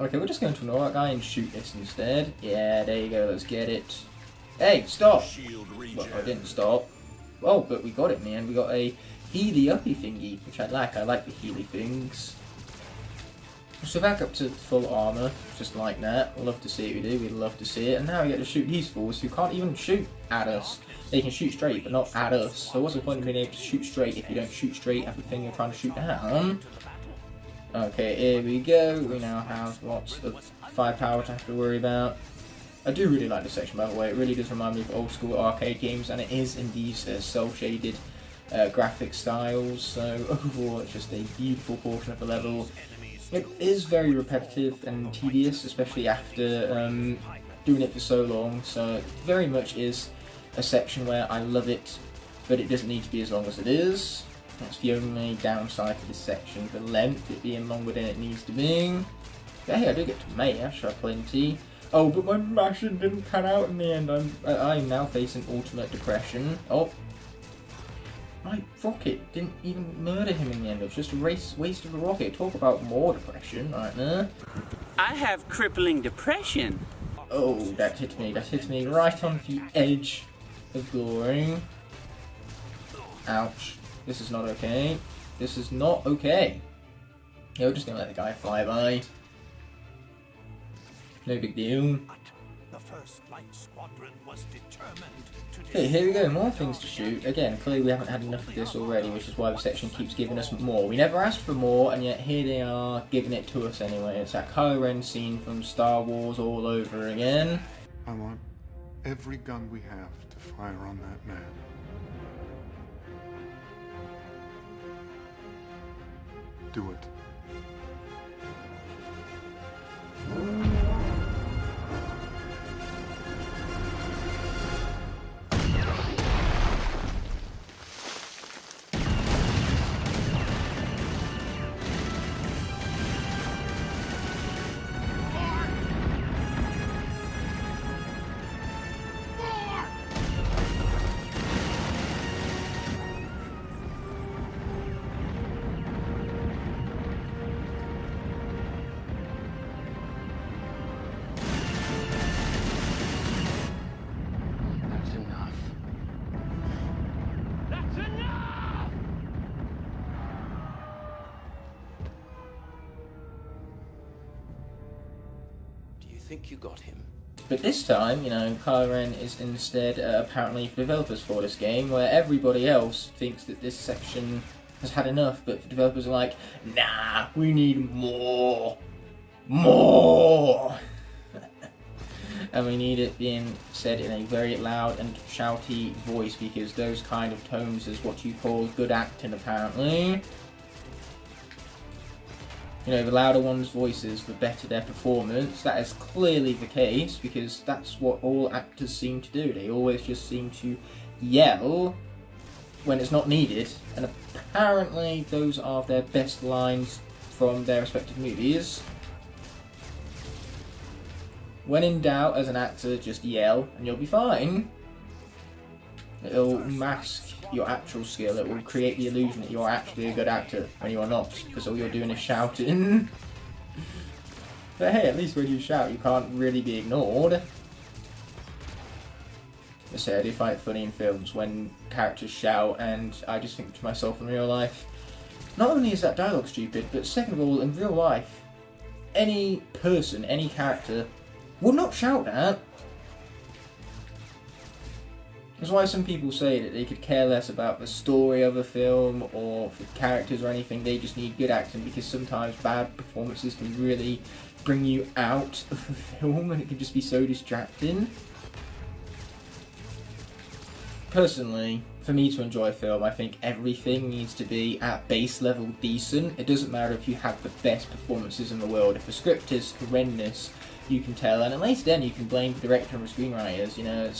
Okay, we're just going to ignore that guy and shoot this instead. Yeah, there you go, let's get it. Hey, stop! Well, I didn't stop. Oh, but we got it, man. We got a Healy-uppy thingy, which I like. I like the Healy things. So back up to full armour, just like that. Love to see it, we do, we'd love to see it. And now we get to shoot these fools who can't even shoot at us. They can shoot straight, but not at us. So what's the point of being able to shoot straight if you don't shoot straight at the thing you're trying to shoot down? Okay, here we go. We now have lots of firepower to have to worry about. I do really like this section, by the way. It really does remind me of old school arcade games, and it is in these cel-shaded graphic styles. So overall, it's just a beautiful portion of the level. It is very repetitive and tedious, especially after doing it for so long, so it very much is a section where I love it, but it doesn't need to be as long as it is. That's the only downside to this section, the length, it being longer than it needs to be. But hey, I do get to mash, I plenty. Oh, but my mashing didn't pan out in the end. I'm now facing ultimate depression. Oh. My rocket didn't even murder him in the end. It was just a waste of a rocket. Talk about more depression right there. I have crippling depression. Oh, that hit me. That hit me right on the edge of glory. Ouch. This is not okay. This is not okay. Yeah, we're just gonna let the guy fly by. No big deal. The first light squadron was determined to Okay, here we go, more things to shoot. Again, clearly we haven't had enough of this already, which is why the section keeps giving us more. We never asked for more, and yet here they are giving it to us anyway. It's that Kylo Ren scene from Star Wars all over again. I want every gun we have to fire on that man. Do it. Think you got him? But this time, you know, Kylo Ren is instead apparently the developers for this game, where everybody else thinks that this section has had enough, but the developers are like, nah, we need more. More! And we need it being said in a very loud and shouty voice, because those kind of tones is what you call good acting, apparently. You know, the louder one's voices, the better their performance. That is clearly the case, because that's what all actors seem to do. They always just seem to yell when it's not needed, and apparently those are their best lines from their respective movies. When in doubt, as an actor, just yell, and you'll be fine. It'll mask your actual skill. It will create the illusion that you're actually a good actor when you are not, because all you're doing is shouting. But hey, at least when you shout, you can't really be ignored. I say I do find it funny in films when characters shout, and I just think to myself in real life, not only is that dialogue stupid, but second of all, in real life, any person, any character, would not shout that. That's why some people say that they could care less about the story of a film or the characters or anything. They just need good acting, because sometimes bad performances can really bring you out of the film and it can just be so distracting. Personally, for me to enjoy a film, I think everything needs to be at base level decent. It doesn't matter if you have the best performances in the world. If the script is horrendous, you can tell, and at least then you can blame the director and the screenwriters. You know,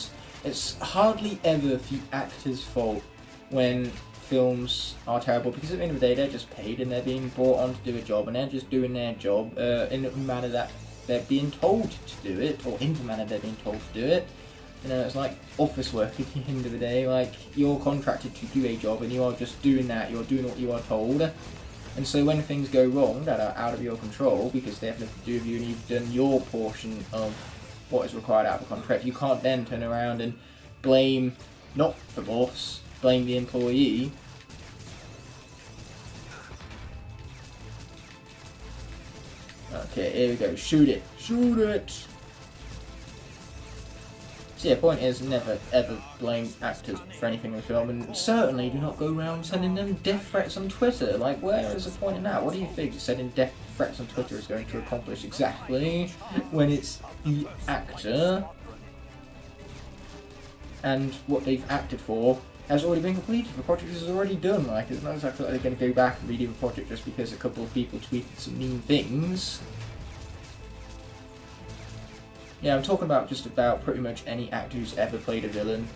it's hardly ever the actor's fault when films are terrible, because at the end of the day they're just paid and they're being brought on to do a job, and they're just doing their job in the manner that they're being told to do it, or in the manner they're being told to do it. You know, it's like office work at the end of the day. Like, you're contracted to do a job and you are just doing that, you're doing what you are told. And so when things go wrong that are out of your control, because they have nothing to do with you and you've done your portion of what is required out of the contract, you can't then turn around and blame not the boss, blame the employee. Okay, here we go. Shoot it. Shoot it! So yeah, point is, never ever blame actors for anything in the film, and certainly do not go around sending them death threats on Twitter. Like, where is the point in that? What do you think sending death threats on Twitter is going to accomplish exactly when it's the actor? And what they've acted for has already been completed. The project is already done. Like, it's not exactly like they're going to go back and redo the project just because a couple of people tweeted some mean things. Yeah, I'm talking about just about pretty much any actor who's ever played a villain.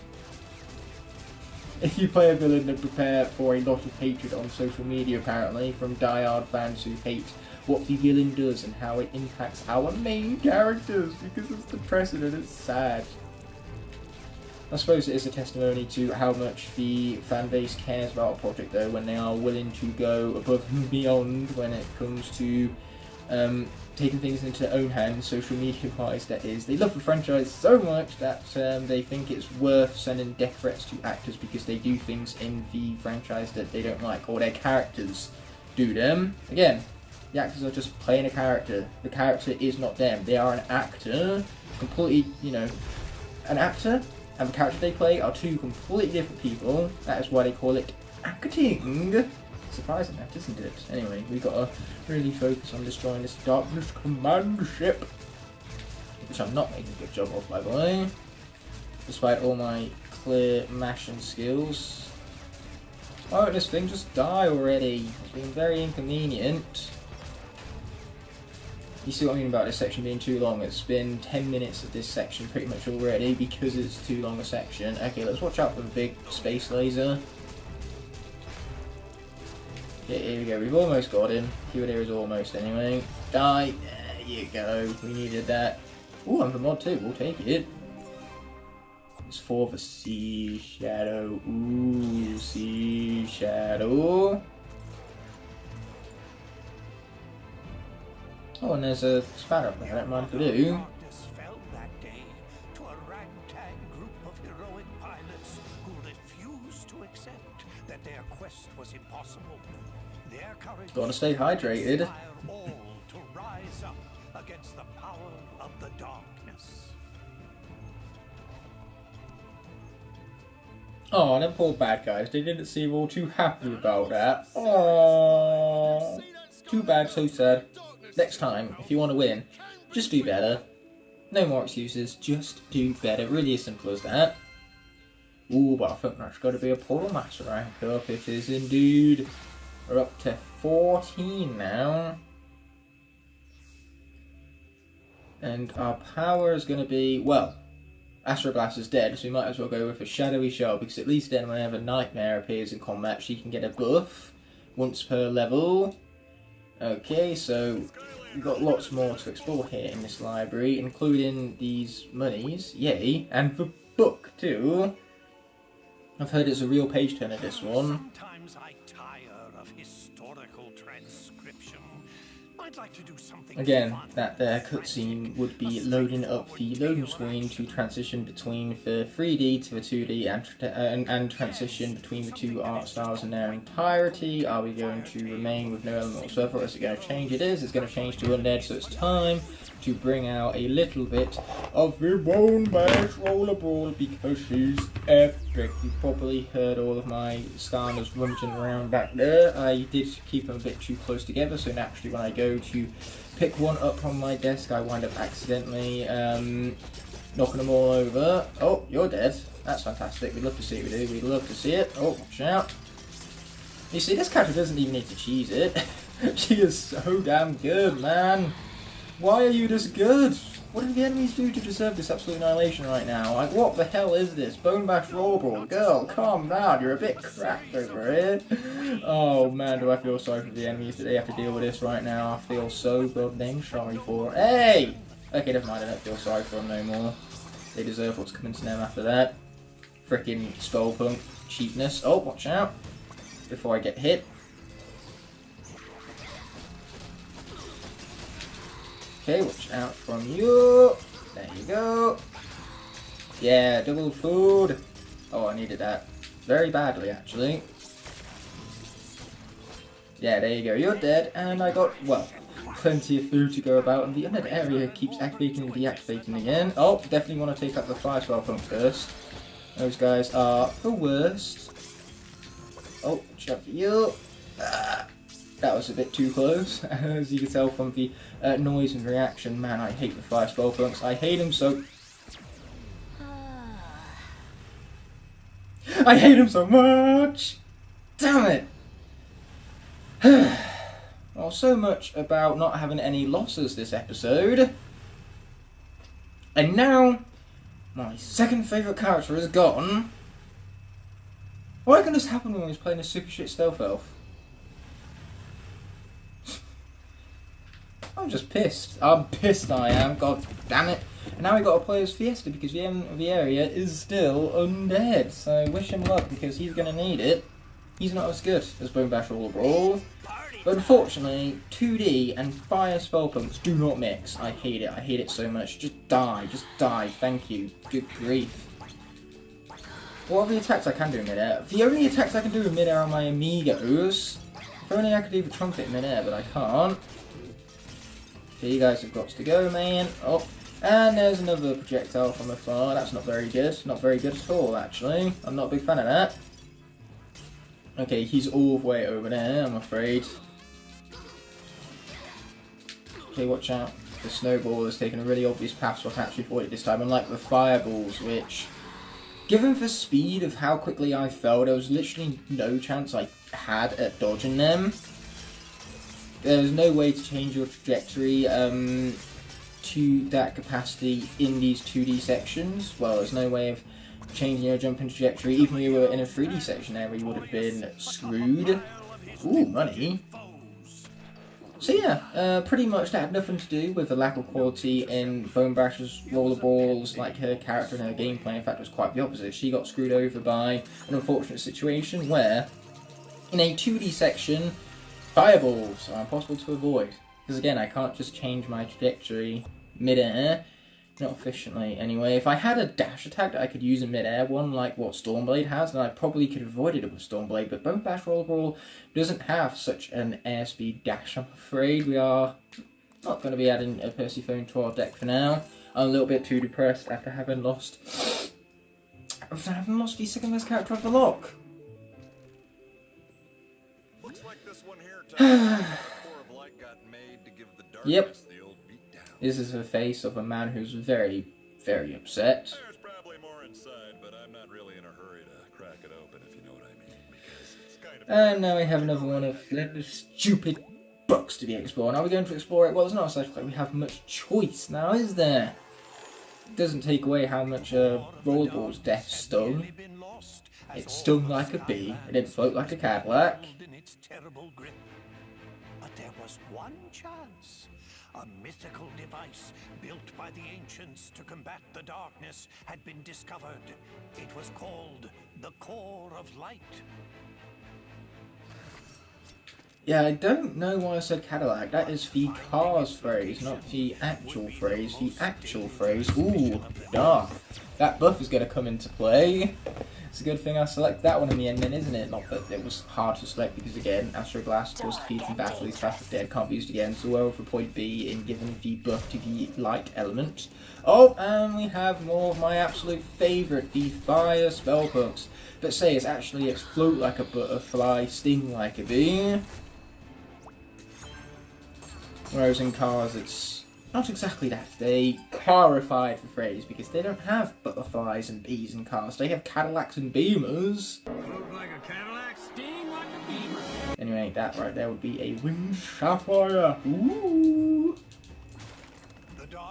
If you play a villain, then prepare for a lot of hatred on social media, apparently, from die-hard fans who hate what the villain does and how it impacts our main characters, because it's depressing and it's sad. I suppose it is a testimony to how much the fan base cares about a project, though, when they are willing to go above and beyond when it comes to taking things into their own hands, social media-wise, that is. They love the franchise so much that they think it's worth sending death threats to actors because they do things in the franchise that they don't like, or their characters do them. Again, The actors are just playing a character. The character is not them. They are an actor. Completely, you know, an actor and the character they play are two completely different people. That is why they call it acting. Surprising that, isn't it? Anyway, we've got to really focus on destroying this Darkness Command ship. Which I'm not making a good job of, by the way. Despite all my clear mashing skills. Why won't this thing just die already? It's been very inconvenient. You see what I mean about this section being too long? It's been 10 minutes of this section pretty much already because it's too long a section. Okay, let's watch out for the big space laser. Okay, here we go. We've almost got him. Here it is almost anyway. Die. There you go. We needed that. Ooh, I'm for mod 2. We'll take it. It's for the Sea Shadow. Ooh, Sea Shadow. Oh, and there's a spanner up there. I don't mind if I do. Fell that day to a ragtag group of heroic pilots who refused to accept that their quest was impossible. Their courage Gotta stay hydrated. inspired all to rise up against the power of the darkness. Oh, and them poor bad guys. They didn't seem all too happy about that. Oh, too bad, so sad. Next time, if you want to win, just do better. No more excuses, just do better. Really as simple as that. Ooh, but I think that's got to be a Portal Master rank up. It is indeed. We're up to 14 now. And our power is going to be, well, Astro Blaster's dead, so we might as well go with a Shadowy Shell, because at least then whenever Nightmare appears in combat, she can get a buff once per level. Okay, so we've got lots more to explore here in this library, including these monies, yay, and the book too. I've heard it's a real page turner, this one. Sometimes I tire of historical transcription. I'd like to do something Again, fun. that there cutscene would be loading up the loading screen to transition between the 3D to the 2D and transition between the two art styles in their entirety. Are we going to remain with no element whatsoever, or is it going to change? It is. It's going to change to undead, so it's time to bring out a little bit of the Bone Bash Roller Brawl because she's epic. You probably heard all of my Skarners rummaging around back there. I did keep them a bit too close together, so naturally when I go to pick one up from my desk, I wind up accidentally knocking them all over. Oh, you're dead. That's fantastic. We'd love to see it, we do. We'd love to see it. Oh, watch out. You see, this character doesn't even need to cheese it. She is so damn good, man. Why are you this good? What did the enemies do to deserve this absolute annihilation right now? Like, what the hell is this? Bone Bash Roll Brawl. Girl, calm down. You're a bit cracked over here. Oh, man, do I feel sorry for the enemies that they have to deal with this right now. I feel so goddamn sorry for. Hey! Okay, never mind. I don't feel sorry for them no more. They deserve what's coming to them after that. Frickin' Skullpunk cheapness. Oh, watch out. Before I get hit. Okay, watch out from you. There you go. Yeah, double food. Oh, I needed that. Very badly, actually. Yeah, there you go. You're dead. And I got, well, plenty of food to go about. And the undead area keeps activating and deactivating again. Oh, definitely want to take out the fire spell pump first. Those guys are the worst. Oh, watch out for you. That was a bit too close, as you can tell from the noise and reaction. Man, I hate the fire spell punks. I hate them so... I hate them so much! Damn it! Well, so much about not having any losses this episode. And now, my second favourite character is gone. What can this happen when I was playing a super shit stealth elf? I'm just pissed. I'm pissed, I am. God damn it. And now we got to play as Fiesta because the end of the area is still undead. So wish him luck because he's going to need it. He's not as good as Bone Bash Roller Brawl. But unfortunately, 2D and fire spell pumps do not mix. I hate it. I hate it so much. Just die. Just die. Thank you. Good grief. What are the attacks I can do in midair? The only attacks I can do in midair are my amigos. If only I could leave a trumpet in midair, but I can't. Okay, you guys have got to go, man. Oh, and there's another projectile from afar. That's not very good. Not very good at all, actually. I'm not a big fan of that. Okay, he's all the way over there, I'm afraid. Okay, watch out. The snowball has taken a really obvious path, so I can actually avoid it this time, unlike the fireballs, which, given the speed of how quickly I fell, there was literally no chance I had at dodging them. There was no way to change your trajectory to that capacity in these 2D sections. Well, there's no way of changing your jumping trajectory. Even if you were in a 3D section area, you would have been screwed. Ooh, money. So yeah, pretty much that had nothing to do with the lack of quality in Bone Basher's rollerballs, like her character and her gameplay. In fact, it was quite the opposite. She got screwed over by an unfortunate situation where, in a 2D section, fireballs are impossible to avoid. Because again, I can't just change my trajectory mid-air. Not efficiently, anyway. If I had a dash attack that I could use in mid-air, one like what Stormblade has, then I probably could have avoided it with Stormblade, but Bone Bash Rollerball doesn't have such an airspeed dash, I'm afraid. We are not going to be adding a Persephone to our deck for now. I'm a little bit too depressed after having lost the second best character of the lock. Looks like this one here core of light got made to give the darkness Yep. the old beatdown. This is the face of a man who's very, very upset. There's probably more inside, but I'm not really in a hurry to crack it open, if you know what I mean, because it's kind of... And now we have another one of the stupid books to be explored. Are we going to explore it? Well, it's not such like we have much choice now, is there? It doesn't take away how much Rollerball's death stung. It stung like a bee. It didn't float like a Cadillac. in its terrible grip. But there was one chance. A mythical device built by the ancients to combat the darkness had been discovered. It was called the Core of Light. Yeah, I don't know why I said Cadillac. That is the car's phrase, not the actual phrase. The actual phrase. Ooh, dark. That buff is going to come into play. It's a good thing I select that one in the end then, isn't it? Not that it was hard to select because, again, Astro Glass was defeated in battle, these fast as dead, can't be used again, so well for point B in giving the buff to the light element. Oh, and we have more of my absolute favourite, the fire spell books. But say it's float like a butterfly, sting like a bee. Whereas in cars it's not exactly that. They carified the phrase because they don't have butterflies and bees in cars. They have Cadillacs and Beamers. Float like a Cadillac, sting like a beamer. Anyway, that right there would be a Wind Sapphire. Ooh.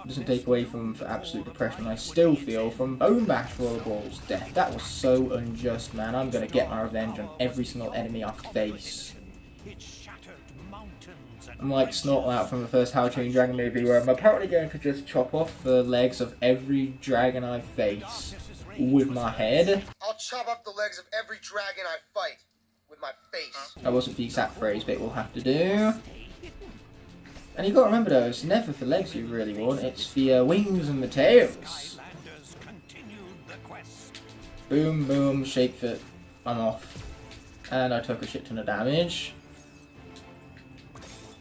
Doesn't take away from the absolute depression I still feel from Bone Bash Rollerball's death. That was so unjust, man. I'm gonna get my revenge on every single enemy I face. I'm like Snortle out from the first How to Train Your Dragon movie, where I'm apparently going to just chop off the legs of every dragon I face with my head. I'll chop off the legs of every dragon I fight with my face. That wasn't the exact phrase, but it will have to do. And you've got to remember though, it's never the legs you really want, it's the wings and the tails. Boom, boom, shake foot, I'm off. And I took a shit ton of damage.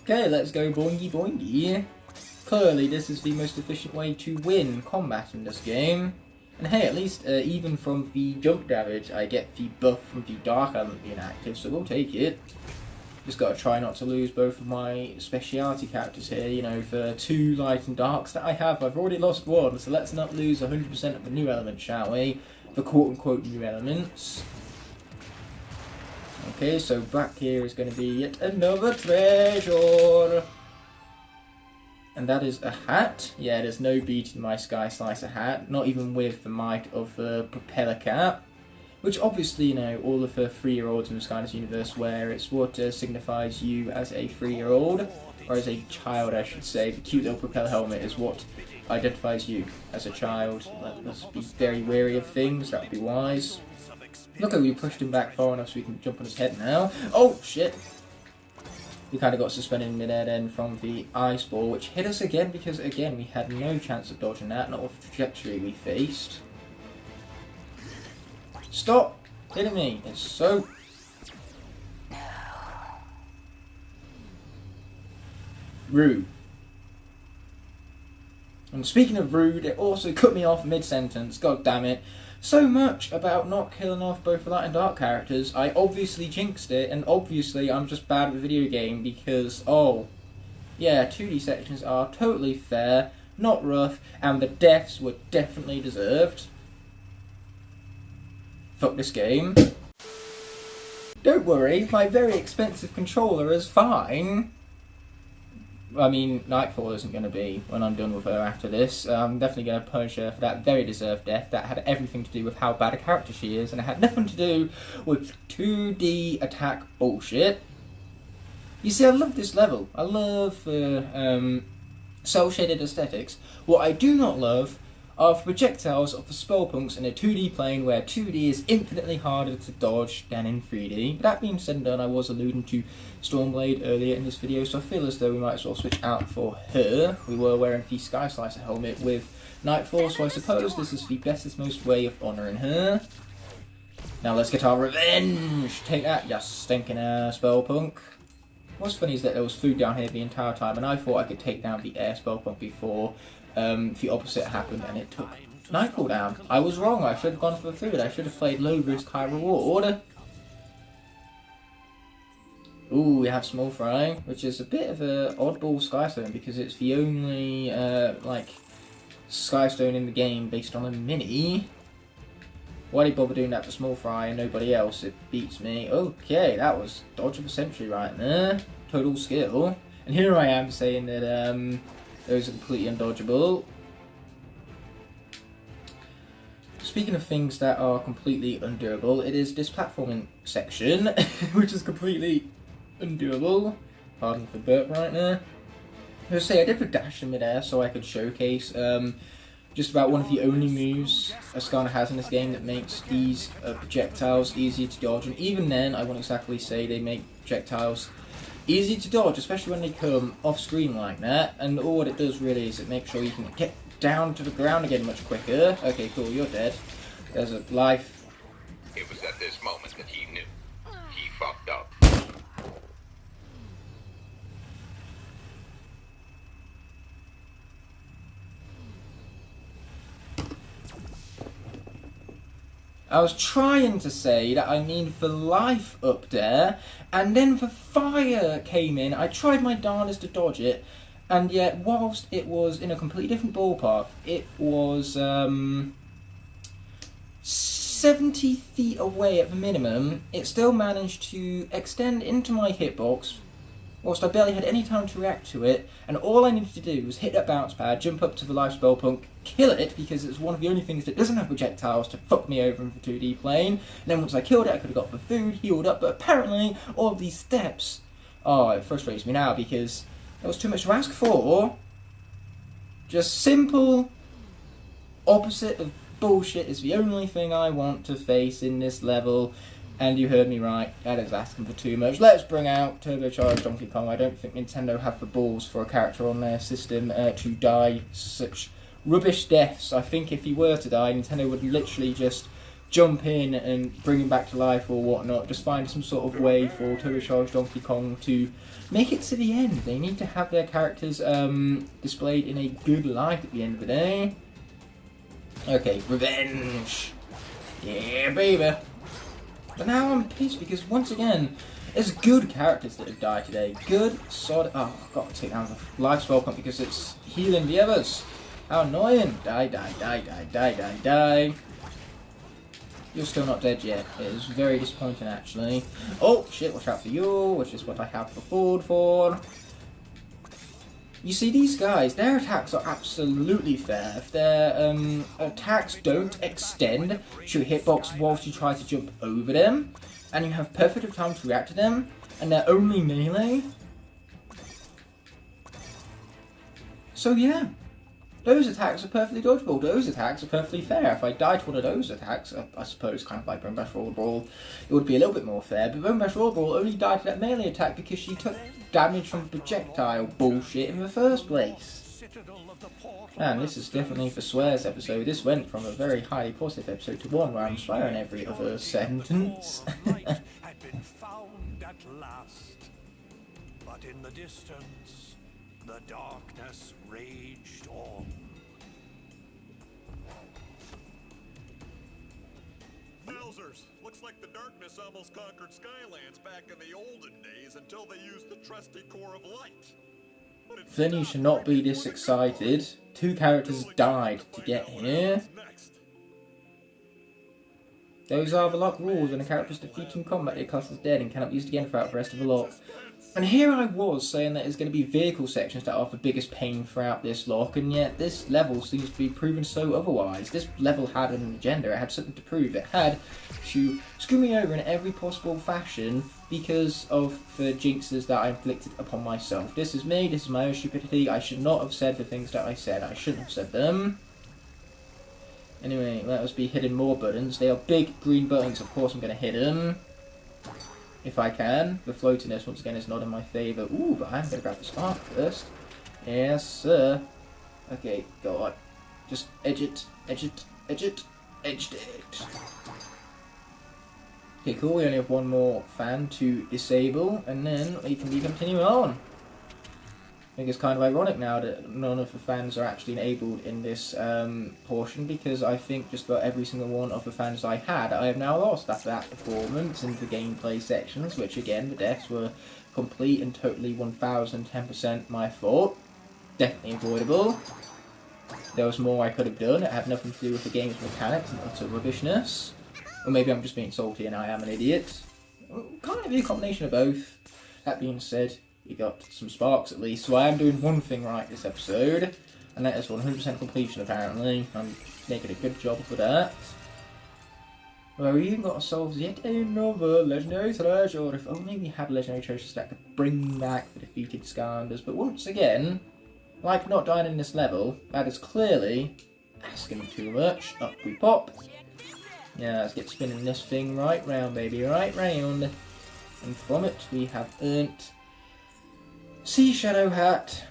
Okay, let's go boingy boingy. Clearly, this is the most efficient way to win combat in this game. And hey, at least even from the jump damage, I get the buff from the dark element being active, so we'll take it. Just gotta try not to lose both of my speciality characters here, you know, for 2 light and darks that I have. I've already lost one, so let's not lose 100% of the new elements, shall we? The quote-unquote new elements. Okay, so back here is going to be yet another treasure. And that is a hat. Yeah, there's no beating my Sky Slicer hat, not even with the might of the propeller cap. Which obviously, you know, all of the 3-year-olds in the Skyless universe wear. It's what signifies you as a 3-year-old, or as a child I should say. The cute little propeller helmet is what identifies you as a child. Let's be very wary of things, that would be wise. Look, we pushed him back far enough so we can jump on his head now. Oh, shit! We kind of got suspended in mid-air then from the ice ball, which hit us again because, again, we had no chance of dodging that, not with the trajectory we faced. Stop hitting me! It's so... rude. And speaking of rude, it also cut me off mid-sentence, god damn it. So much about not killing off both light and dark characters. I obviously jinxed it, and obviously I'm just bad at the video game because, oh, yeah, 2D sections are totally fair, not rough, and the deaths were definitely deserved. Fuck this game. Don't worry, my very expensive controller is fine. I mean, Nightfall isn't going to be when I'm done with her after this. I'm definitely going to punish her for that very deserved death. That had everything to do with how bad a character she is, and it had nothing to do with 2D attack bullshit. You see, I love this level. I love cel-shaded aesthetics. What I do not love are the projectiles of the spellpunks in a 2D plane where 2D is infinitely harder to dodge than in 3D. But that being said and done, I was alluding to Stormblade earlier in this video, so I feel as though we might as well switch out for her. We were wearing the Sky Slicer helmet with Nightfall, so I suppose this is the bestest, most way of honouring her. Now let's get our revenge! Take that, you stinking spellpunk. What's funny is that there was food down here the entire time, and I thought I could take down the air spellpunk before the opposite happened, and it took Nightfall down. I was wrong, I should have gone for the food. I should have played low risk, high reward. Ooh, we have Small Fry, which is a bit of an oddball Skystone because it's the only, like, Skystone in the game based on a mini. Why did he bother doing that for Small Fry and nobody else? It beats me. Okay, that was dodge of a century right there. Total skill. And here I am saying that, those are completely undodgeable. Speaking of things that are completely undoable, it is this platforming section, which is completely undoable. Pardon for burp right there. I'll say I did the dash in midair so I could showcase just about one of the only moves Skana has in this game that makes these projectiles easier to dodge. And even then, I won't exactly say they make projectiles easy to dodge, especially when they come off screen like that. And all what it does really is it makes sure you can get down to the ground again much quicker. Okay, cool, you're dead. There's a life. It was at this moment that he knew. He fucked up. I was trying to say that I mean the life up there, and then the fire came in. I tried my darndest to dodge it, and yet whilst it was in a completely different ballpark, it was 70 feet away at the minimum, it still managed to extend into my hitbox, whilst I barely had any time to react to it, and all I needed to do was hit that bounce pad, jump up to the life spellpunk, kill it, because it's one of the only things that doesn't have projectiles to fuck me over in the 2D plane, and then once I killed it I could have got the food, healed up, but apparently all of these steps, oh, it frustrates me now because there was too much to ask for. Just simple opposite of bullshit is the only thing I want to face in this level. And you heard me right, that is asking for too much. Let's bring out Turbocharged Donkey Kong. I don't think Nintendo have the balls for a character on their system to die such rubbish deaths. I think if he were to die, Nintendo would literally just jump in and bring him back to life or whatnot. Just find some sort of way for Turbocharged Donkey Kong to make it to the end. They need to have their characters displayed in a good light at the end of the day. Okay, revenge. Yeah, baby. But now I'm pissed because once again, it's good characters that have died today. Good, solid. Oh, I've got to take down the life spell pump because it's healing the others. How annoying. Die, die, die, die, die, die, die. You're still not dead yet. It is very disappointing actually. Oh, shit, watch out for you, which is what I have the forward for. You see, these guys, their attacks are absolutely fair. If their attacks don't extend to your hitbox whilst you try to jump over them, and you have perfect time to react to them, and they're only melee. So yeah, those attacks are perfectly dodgeable. Those attacks are perfectly fair. If I died to one of those attacks, I suppose kind of like Bone Bash Roll Brawl, it would be a little bit more fair. But Bone Bash Roll Brawl only died to that melee attack because she took damage from projectile bullshit in the first place. And this is definitely the swears episode. This went from a very highly positive episode to one where I'm swearing every other sentence. Had been found at last, but in the distance, the darkness raged on. losers. Looks like the darkness almost conquered Skylands back in the olden days until they used the trusty core of light. Flynn, you should not be this excited. 2 characters died to get here. Those are the lock rules. When a character is defeated in combat, it costs is dead and cannot be used again throughout the rest of the lock. And here I was saying that there's going to be vehicle sections that are the biggest pain throughout this lock, and yet this level seems to be proven so otherwise. This level had an agenda, it had something to prove, it had to screw me over in every possible fashion because of the jinxes that I inflicted upon myself. This is me, this is my own stupidity, I should not have said the things that I said, I shouldn't have said them. Anyway, let us be hitting more buttons. They are big green buttons, of course I'm going to hit them. If I can. The floatiness, once again, is not in my favour. Ooh, but I'm going to grab the spark first. Yes, sir. Okay, go on. Just edge it, edge it, edge it, edged it. Okay, cool. We only have one more fan to disable, and then we can be continuing on. I think it's kind of ironic now that none of the fans are actually enabled in this portion, because I think just about every single one of the fans I had, I have now lost after that performance in the gameplay sections, which again, the deaths were complete and totally 1010% my fault. Definitely avoidable. There was more I could have done. It had nothing to do with the game's mechanics and utter rubbishness. Or maybe I'm just being salty and I am an idiot. Kind of be a combination of both. That being said, we got some sparks at least, so I am doing one thing right this episode, and that is 100% completion apparently. I'm making a good job for that. Well, we even got ourselves yet another legendary treasure. If only we had legendary treasures that could bring back the defeated Skylanders, but once again, like not dying in this level, that is clearly asking too much. Up we pop. Yeah, let's get spinning this thing right round, baby, right round. And from it we have earned Sea Shadow Hat.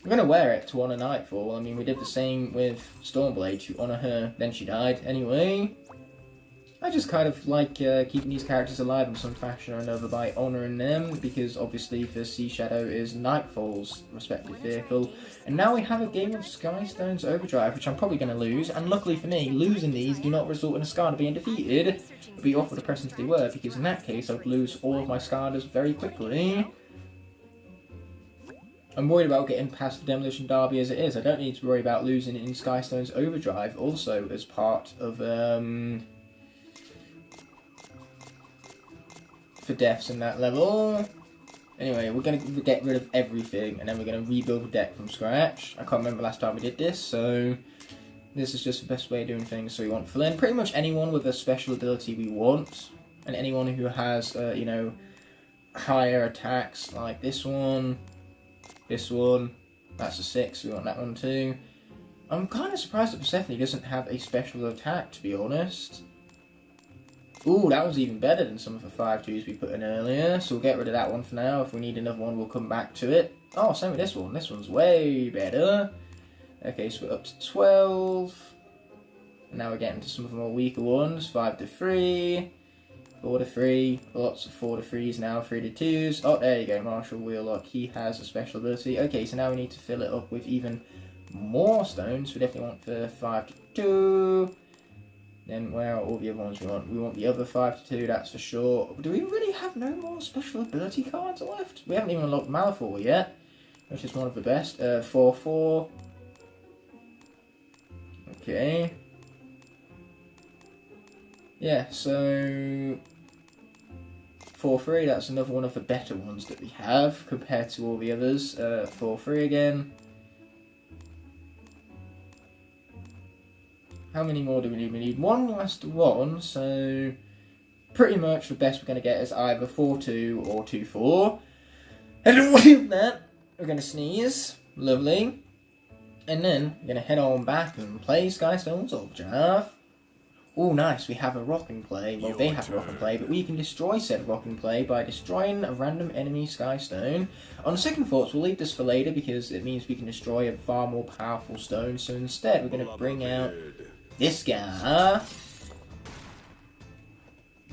I'm going to wear it to honour Nightfall. I mean, we did the same with Stormblade to honour her, then she died. Anyway, I just kind of like keeping these characters alive in some fashion or another by honouring them, because obviously the Sea Shadow is Nightfall's respective vehicle. And now we have a game of Skystones Overdrive, which I'm probably going to lose, and luckily for me, losing these do not result in a Skylander being defeated. It would be awful depressing if they were, because in that case I would lose all of my Skylanders very quickly. I'm worried about getting past the Demolition Derby as it is. I don't need to worry about losing in Skystones Overdrive, also as part of for deaths in that level. Anyway, we're going to get rid of everything, and then we're going to rebuild the deck from scratch. I can't remember last time we did this, so this is just the best way of doing things. So we want Flynn, pretty much anyone with a special ability we want, and anyone who has, you know, higher attacks, like this one, that's a 6, we want that one too. I'm kind of surprised that Persephone doesn't have a special attack, to be honest. Ooh, that was even better than some of the 5-2s we put in earlier, so we'll get rid of that one for now. If we need another one, we'll come back to it. Oh, same with this one. This one's way better. Okay, so we're up to 12. And now we're getting to some of the more weaker ones. 5-3, 4-3, lots of 4-3s now, 3-2s. Oh, there you go, Marshall Wheelock. He has a special ability. Okay, so now we need to fill it up with even more stones. We definitely want the 5-2. Then where are all the other ones we want? We want the other 5-2, that's for sure. Do we really have no more special ability cards left? We haven't even unlocked Malifaux yet, which is one of the best. 4-4. Okay. Yeah, so 4-3, that's another one of the better ones that we have compared to all the others. 4-3 again. How many more do we need? We need one last one, so pretty much the best we're going to get is either 4-2 or 2-4. And with that, we're going to sneeze. Lovely. And then we're going to head on back and play Skystones Overdrive. Oh, nice, we have a rock and play. Well, they have a rock and play, but we can destroy said rock and play by destroying a random enemy Skystone. On second thoughts, we'll leave this for later because it means we can destroy a far more powerful stone. So instead, we're going to bring out this guy.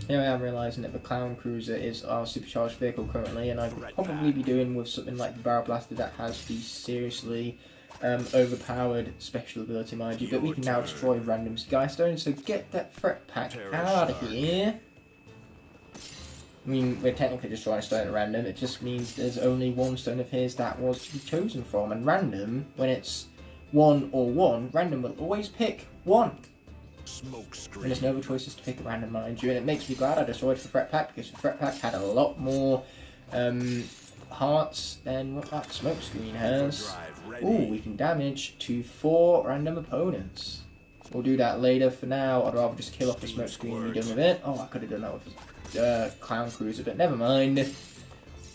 Here I am realising that the Clown Cruiser is our supercharged vehicle currently, and I could probably be doing with something like the Barrel Blaster that has the seriously overpowered special ability, mind you, but we can now destroy random Skystone, so get that threat pack out of here. I mean, we're technically destroying a stone at random, it just means there's only one stone of his that was to be chosen from, and random, when it's 1 or 1, random will always pick 1. And there's no other choices to pick at random, mind you, and it makes me glad I destroyed the threat pack, because the threat pack had a lot more hearts than what that smoke screen has. Ooh, we can damage to 4 random opponents. We'll do that later. For now, I'd rather just kill off the smoke screen and be done with it. Oh, I could have done that with Clown Cruiser, but never mind. As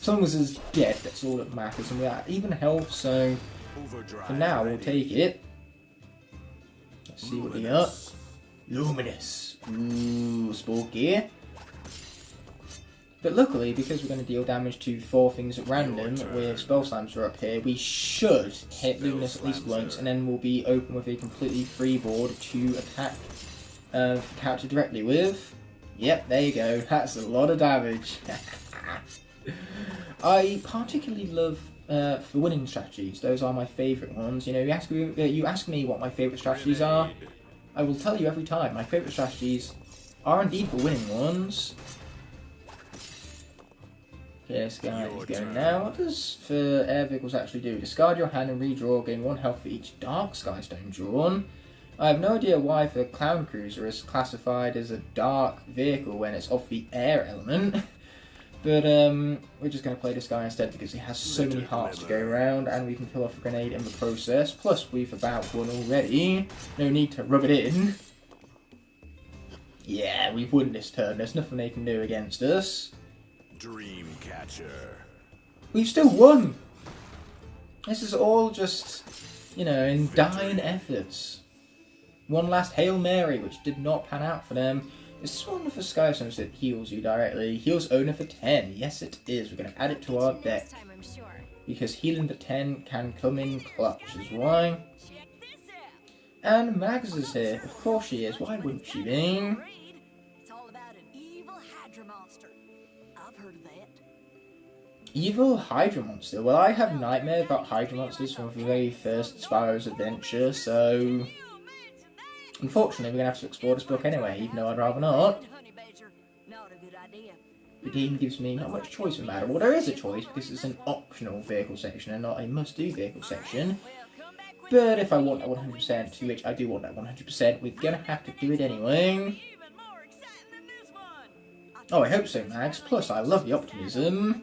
long as it's dead, that's all that matters, and we're at even health, so for now we'll take it. Let's see what we got. Luminous. Ooh, spooky. But luckily, because we're going to deal damage to 4 things at random with Spell Slams are up here, we should hit Luminous at least once, and then we'll be open with a completely free board to attack the character directly with. Yep, there you go. That's a lot of damage. I particularly love for winning strategies. Those are my favourite ones. You know, you ask me what my favourite strategies are. I will tell you every time. My favourite strategies are indeed for winning ones. This guy is going now. What does for air vehicles actually do? Discard your hand and redraw, gain 1 health for each dark Skystone drawn. I have no idea why the Clown Cruiser is classified as a dark vehicle when it's off the air element. But we're just going to play this guy instead because he has so many hearts to go around, and we can kill off a grenade in the process. Plus we've about won already. No need to rub it in. Yeah, we've won this turn. There's nothing they can do against us. Dreamcatcher. We've still won! This is all just, you know, in dying efforts. One last Hail Mary, which did not pan out for them. Is this one with the Skystones that heals you directly? Heals owner for 10. Yes, it is. We're going to add it to our deck. Because healing for 10 can come in clutch, is why. And Mags is here. Of course she is. Why wouldn't she be? Evil Hydra Monster. Well, I have nightmares about Hydra Monsters from the very first Spyro's adventure, so unfortunately we're going to have to explore this book anyway, even though I'd rather not. The game gives me not much choice in the matter. Well, there is a choice because it's an optional vehicle section and not a must-do vehicle section. But if I want that 100%, to which I do want that 100%, we're going to have to do it anyway. Oh, I hope so, Max. Plus, I love the optimism.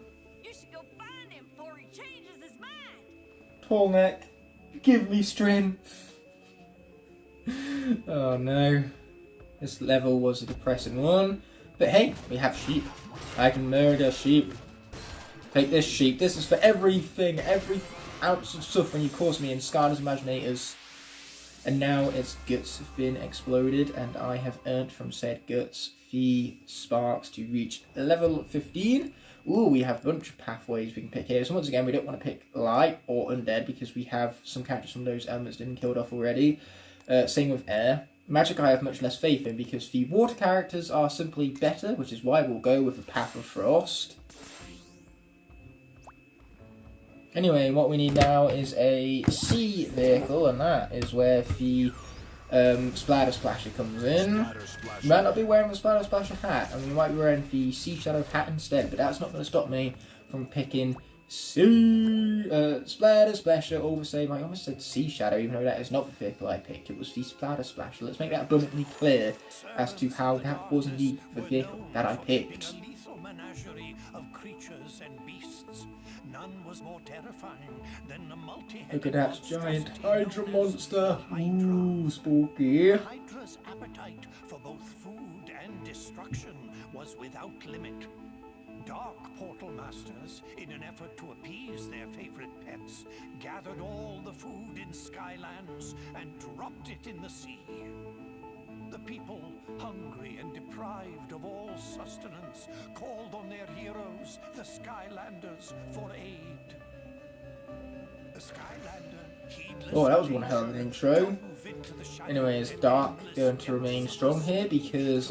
Tall neck, give me strength. Oh no. This level was a depressing one. But hey, we have sheep. I can murder sheep. Take this sheep. This is for everything, every ounce of suffering you caused me in Skylanders Imaginators. And now its guts have been exploded, and I have earned from said guts the sparks to reach level 15. Ooh, we have a bunch of pathways we can pick here. So once again, we don't want to pick light or undead because we have some characters from those elements that have been killed off already. Same with air. Magic I have much less faith in because the water characters are simply better, which is why we'll go with the Path of Frost. Anyway, what we need now is a sea vehicle, and that is where the Splatter Splasher comes in. You might not be wearing the Splatter Splasher hat, and we might be wearing the Sea Shadow hat instead, but that's not going to stop me from picking Splatter Splasher all the same. I almost said Sea Shadow, even though that is not the vehicle I picked. It was the Splatter Splasher. Let's make that abundantly clear as to how that was indeed the vehicle that I picked. Look at that giant Hydra monster. Ooh, spooky. Hydra's appetite for both food and destruction was without limit. Dark Portal Masters, in an effort to appease their favorite pets, gathered all the food in Skylands and dropped it in the sea. The people, hungry and deprived of all sustenance, called on their heroes, the Skylanders, for aid. The Skylander, heedless. Oh, that was one hell of an intro. Anyway, is Dark going to remain strong here because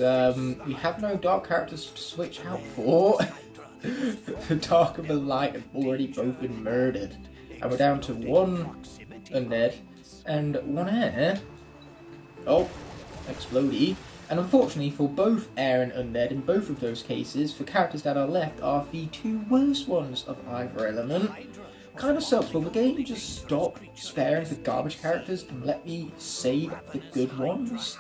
we have no Dark characters to switch out for. The Dark and the Light have already both been murdered. And we're down to one undead and 1 air. Oh, explodey. And unfortunately for both air and undead, in both of those cases, the characters that are left are the 2 worst ones of either element. Kind of sucks, but the game just stop sparing the garbage characters and let me save the good ones.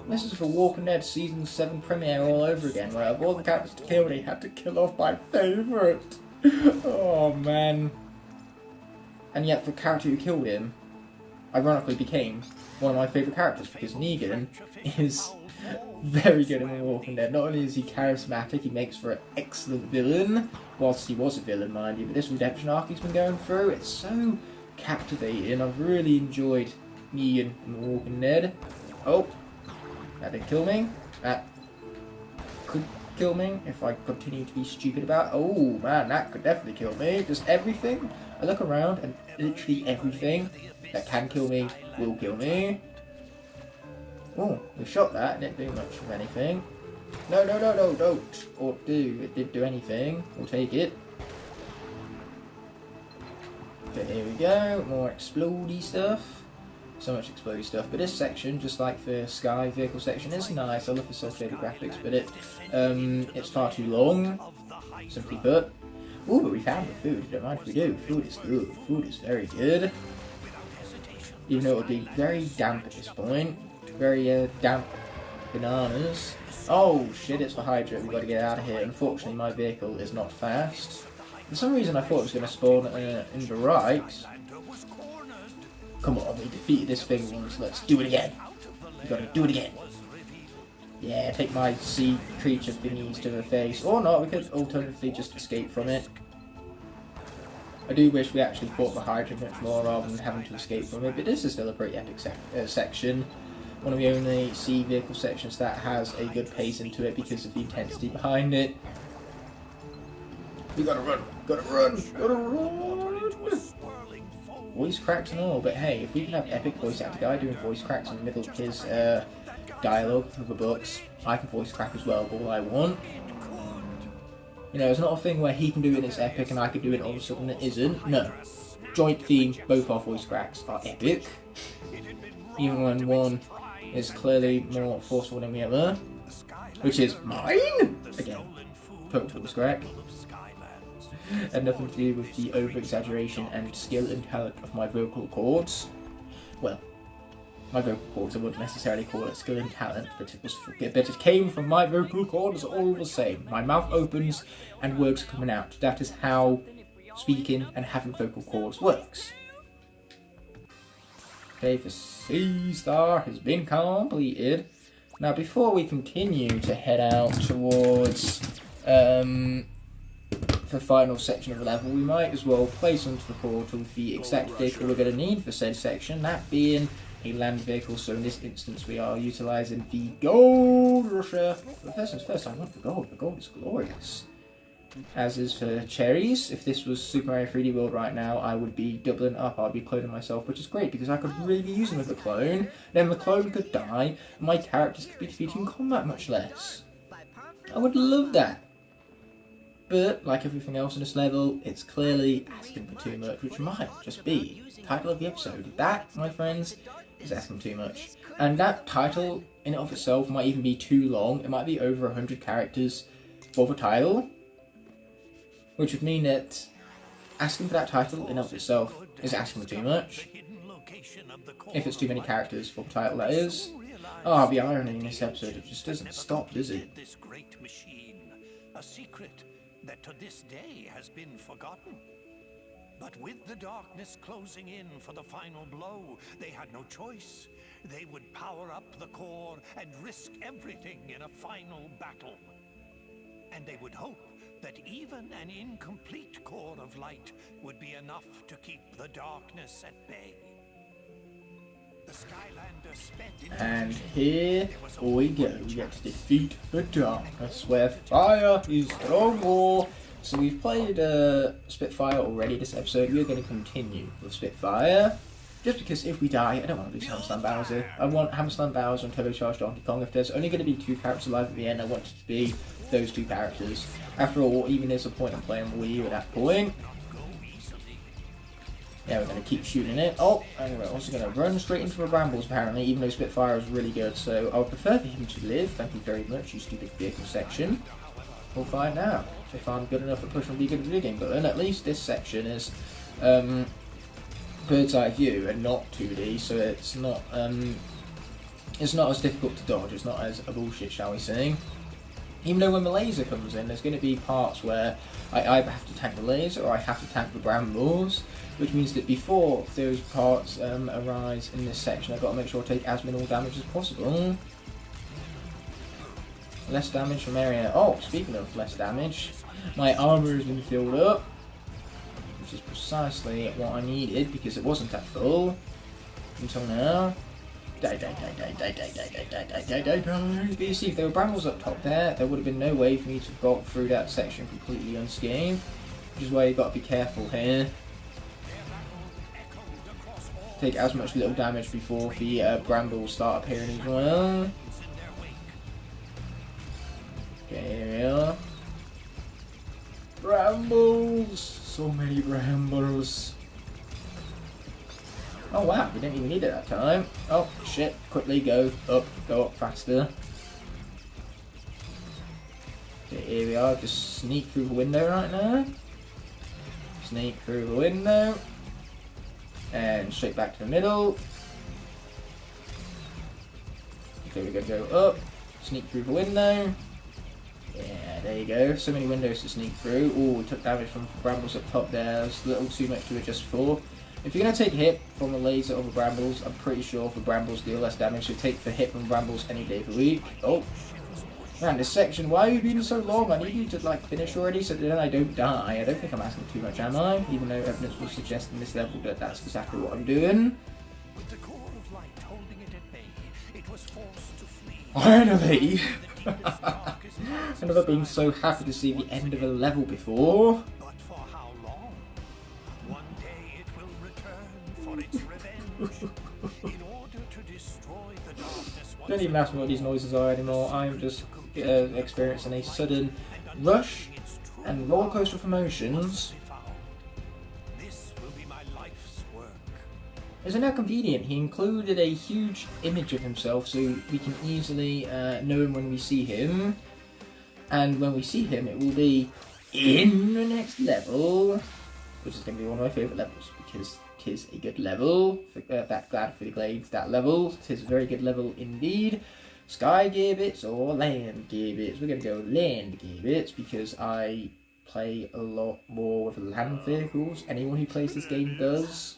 This is the Walking Dead Season 7 premiere all over again, where of all the characters to kill, they had to kill off my favourite. Oh man. And yet the character who killed him, ironically became one of my favourite characters, because Negan is very good in The Walking Dead. Not only is he charismatic, he makes for an excellent villain, whilst he was a villain, mind you, but this redemption arc he's been going through, it's so captivating. I've really enjoyed Negan in The Walking Dead. Oh, that didn't kill me. That could kill me if I continue to be stupid about it. Oh man, that could definitely kill me. Just everything. I look around and literally everything that can kill me will kill me. Oh, we shot that, didn't do much of anything. No, don't. Or do, it didn't do anything. We'll take it. But here we go, more explodey stuff. So much explodey stuff. But this section, just like the Sky vehicle section, is nice. I love the cel-shaded graphics, but it's far too long, simply put. Ooh, but we found the food. Don't mind if we do. Food is good. Food is very good. Even though it would be very damp at this point. Very damp bananas. Oh shit, it's the Hydra. We've got to get out of here. Unfortunately, my vehicle is not fast. For some reason, I thought it was going to spawn in the right. Come on, we defeated this thing once. Let's do it again. We've got to do it again. Yeah, take my sea creature thingies to the face. Or not, we could alternatively just escape from it. I do wish we actually fought the Hydra much more rather than having to escape from it, but this is still a pretty epic section. One of the only sea vehicle sections that has a good pace into it because of the intensity behind it. We gotta run, gotta run. Voice cracks and all, but hey, if we can have epic voice actor guy doing voice cracks in the middle of his dialogue of the books, I can voice crack as well, all I want. You know, it's not a thing where he can do it and it's epic and I can do it all of a sudden it isn't. No. Joint theme, both our voice cracks are epic. Even when one is clearly more forceful than the other. Which is mine! Again, total voice crack. And nothing to do with the over-exaggeration and skill and talent of my vocal cords. Well, my vocal cords, I wouldn't necessarily call it skill and talent, but it came from my vocal cords all the same. My mouth opens and words are coming out. That is how speaking and having vocal cords works. Okay, the Sea Star has been completed. Now, before we continue to head out towards the final section of the level, we might as well place onto the portal the exact vehicle we're going to need for said section, that being a land vehicle. So in this instance we are utilising the Gold Rusher. But first things first, I want the gold. The gold is glorious. As is for cherries. If this was Super Mario 3D World right now, I would be doubling up. I'd be cloning myself, which is great because I could really be using with the clone. Then the clone could die, and my characters could be defeated in combat much less. I would love that. But, like everything else in this level, it's clearly asking for too much, which might just be the title of the episode. That, my friends, is asking too much. And that title, in and of itself, might even be too long. It might be over 100 characters for the title. Which would mean that asking for that title, in and of itself, is asking for too much. If it's too many characters for the title, that is. Oh, the irony in this episode, it just doesn't stop, does it? A secret that to this day has been forgotten. But with the darkness closing in for the final blow, they had no choice. They would power up the core and risk everything in a final battle. And they would hope that even an incomplete core of light would be enough to keep the darkness at bay. The Skylanders spent and here we go. We get to defeat the darkness, where fire is no more. So we've played Spitfire already this episode. We're going to continue with Spitfire. Just because if we die, I don't want to lose Hammerstein Bowser. I want Hammerstein Bowser and Turbocharged Donkey Kong. If there's only going to be 2 characters alive at the end, I want it to be those 2 characters. After all, even there's a point in playing Wii U at that point. Yeah, we're going to keep shooting it. Oh, and we're also going to run straight into the brambles, apparently, even though Spitfire is really good. So I would prefer for him to live. Thank you very much, you stupid vehicle section. We'll find out if I'm good enough at pushing the good at the game button. At least this section is bird's eye view and not 2D, so it's not as difficult to dodge. It's not as a bullshit, shall we say. Even though when the laser comes in, there's going to be parts where I either have to tank the laser or I have to tank the brambles, which means that before those parts arise in this section, I've got to make sure I take as minimal damage as possible. Less damage from area. Oh, speaking of less damage, my armor has been filled up, which is precisely what I needed because it wasn't at full until now. But you see, if there were brambles up top there would have been no way for me to have got through that section completely unscathed, which is why you've got to be careful here. Take as much little damage before the brambles start appearing as well. Okay, here we are. Brambles! So many brambles. Oh wow, we didn't even need it that time. Oh shit, quickly go up faster. Okay, here we are, just sneak through the window right now. Sneak through the window. And straight back to the middle. Okay, we're gonna go up, sneak through the window. Yeah, there you go. So many windows to sneak through. Oh, we took damage from brambles up top there. There's a little too much to adjust for. If you're going to take a hit from a laser over brambles, I'm pretty sure the brambles deal less damage, so take the hit from brambles any day of the week. Oh, man, this section, why are you being so long? I need you to, like, finish already so that I don't die. I don't think I'm asking too much, am I? Even though evidence will suggest in this level that that's exactly what I'm doing. With the core of light holding it at bay, it was forced to flee. Finally! I've never been so happy to see the end of a level before. But for how long? One day it will return for its revenge. In order to destroy the darkness. Don't even ask me what these noises are anymore. I'm just experiencing a sudden rush and roller coaster of emotions. This will be my life's work. Isn't that convenient? He included a huge image of himself so we can easily know him when we see him. And when we see him, it will be in the next level, which is going to be one of my favourite levels because it is a good level. That glad for the glades, that level. It is a very good level indeed. Sky gear bits or land gear bits? We're going to go land gear bits because I play a lot more with land vehicles. Anyone who plays this game does.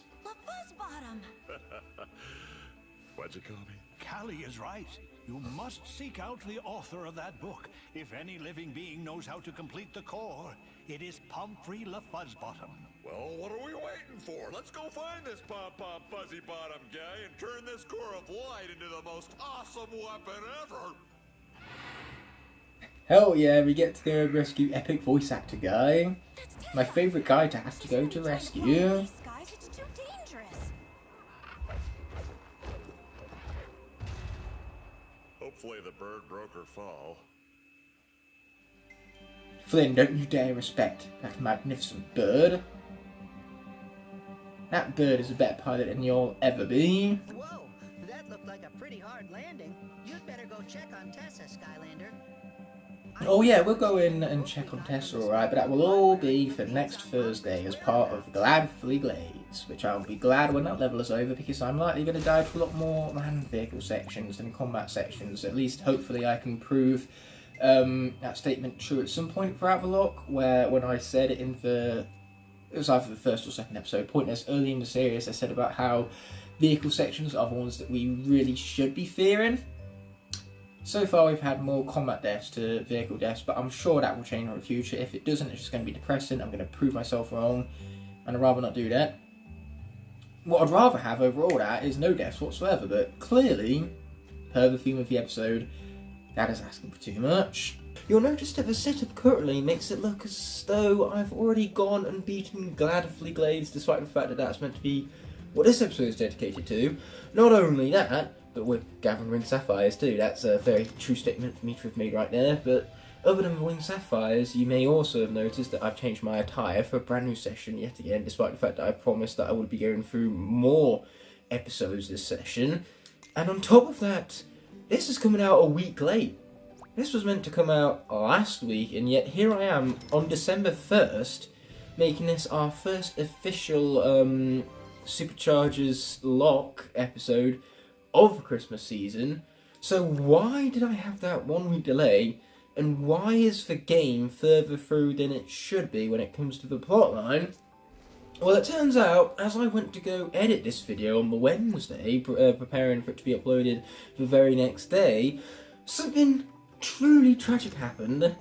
What'd you call me? Callie is right. You must seek out the author of that book. If any living being knows how to complete the core, it is Pumphrey LaFuzzbottom. Well, what are we waiting for? Let's go find this pom-pom fuzzy bottom guy and turn this core of light into the most awesome weapon ever. Hell yeah, we get to go rescue epic voice actor guy. My favourite guy to have to go to rescue. Hopefully the bird broke her fall. Flynn, don't you dare respect that magnificent bird. That bird is a better pilot than you'll ever be. Whoa, that looked like a pretty hard landing. You'd better go check on Tessa, Skylander. Oh yeah, we'll go in and check on Tessa, alright, but that will all be for next Thursday as part of Gladfully Glades, which I'll be glad when that level is over because I'm likely going to die to a lot more land vehicle sections than combat sections. At least, hopefully, I can prove that statement true at some point throughout the lock, where when I said it in the... It was either the first or second episode, pointless early in the series, I said about how vehicle sections are the ones that we really should be fearing. So far we've had more combat deaths to vehicle deaths, but I'm sure that will change in the future. If it doesn't, it's just going to be depressing. I'm going to prove myself wrong, and I'd rather not do that. What I'd rather have over all that is no deaths whatsoever, but clearly, per the theme of the episode, that is asking for too much. You'll notice that the setup currently makes it look as though I've already gone and beaten Gladfully Glades, despite the fact that that's meant to be what this episode is dedicated to. Not only that, but we're gathering sapphires too. That's a very true statement for me to have made right there, but other than the Winged Sapphires, you may also have noticed that I've changed my attire for a brand new session yet again, despite the fact that I promised that I would be going through more episodes this session. And on top of that, this is coming out a week late. This was meant to come out last week, and yet here I am on December 1st, making this our first official Superchargers Locke episode of the Christmas season. So why did I have that 1 week delay? And why is the game further through than it should be when it comes to the plotline? Well, it turns out, as I went to go edit this video on the Wednesday, preparing for it to be uploaded the very next day, something truly tragic happened.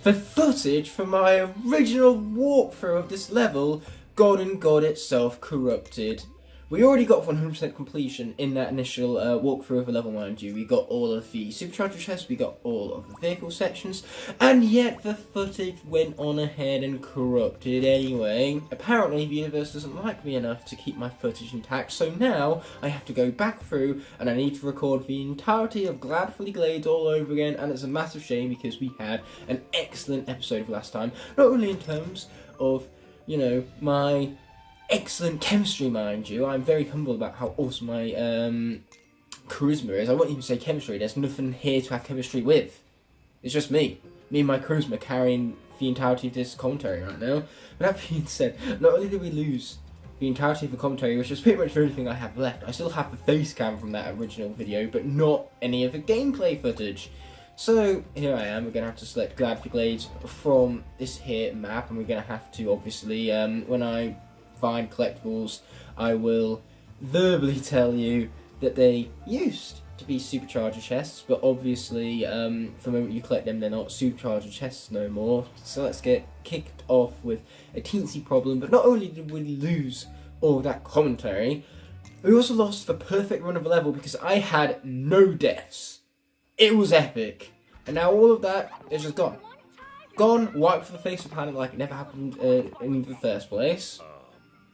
The footage from my original walkthrough of this level got itself corrupted. We already got 100% completion in that initial walkthrough of the level, mind you. We got all of the supercharger chests, we got all of the vehicle sections, and yet the footage went on ahead and corrupted anyway. Apparently the universe doesn't like me enough to keep my footage intact, so now I have to go back through and I need to record the entirety of Gladfully Glades all over again, and it's a massive shame because we had an excellent episode last time, not only in terms of, you know, my excellent chemistry, mind you. I'm very humble about how awesome my charisma is. I won't even say chemistry, there's nothing here to have chemistry with. It's just me. Me and my charisma carrying the entirety of this commentary right now. But that being said, not only did we lose the entirety of the commentary, which is pretty much the only thing I have left, I still have the face cam from that original video, but not any of the gameplay footage. So here I am, we're going to have to select Gladfully Glades from this here map, and we're going to have to obviously, when I find collectibles, I will verbally tell you that they used to be supercharger chests, but obviously from the moment you collect them they're not supercharger chests no more. So let's get kicked off with a teensy problem. But not only did we lose all that commentary, we also lost the perfect run of the level because I had no deaths. It was epic, and now all of that is just gone. Wiped from the face of the planet like it never happened in the first place.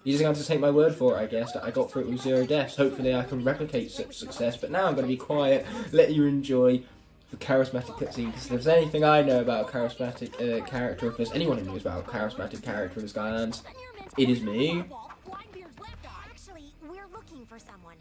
You're just going to have to take my word for it, I guess, that I got through it with 0 deaths. Hopefully I can replicate such success, but now I'm going to be quiet, let you enjoy the charismatic cutscene, because if there's anything I know about a charismatic character, if there's anyone who knows about a charismatic character in Skylands, it is me. Actually, we're looking for someone.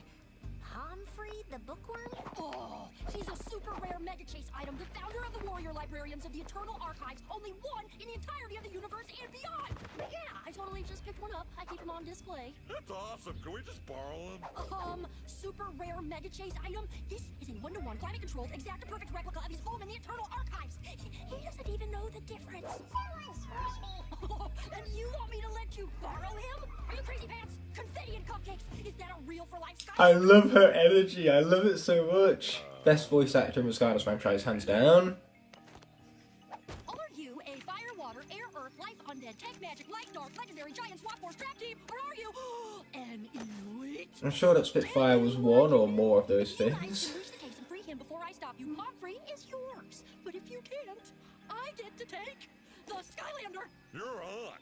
Humphrey the Bookworm? Oh, he's a super rare mega chase item, the founder of the Warrior Librarians of the Eternal Archives, only one in the entirety of the universe and beyond. Yeah, I totally just picked one up. I keep him on display. That's awesome. Can we just borrow him? Super rare mega chase item. This is a 1-to-1 climate controlled, exact and perfect replica of his home in the Eternal Archives. He doesn't even know the difference. And you want me to let you borrow him? Are you crazy pants? Confetti and cupcakes. Is that a real for life Sky? I love her energy. I love it so much. Best voice actor in the Skylanders franchise, hands down. Are you a fire, water, air, earth, life, undead, tech, magic, light, dark, legendary, giant, swap force, trap team, or are you an elite? I'm sure that Spitfire was one or more of those things. Reach the case and free him before I stop you. Humphrey is yours. But if you can't, I get to take the Skylander. You're on.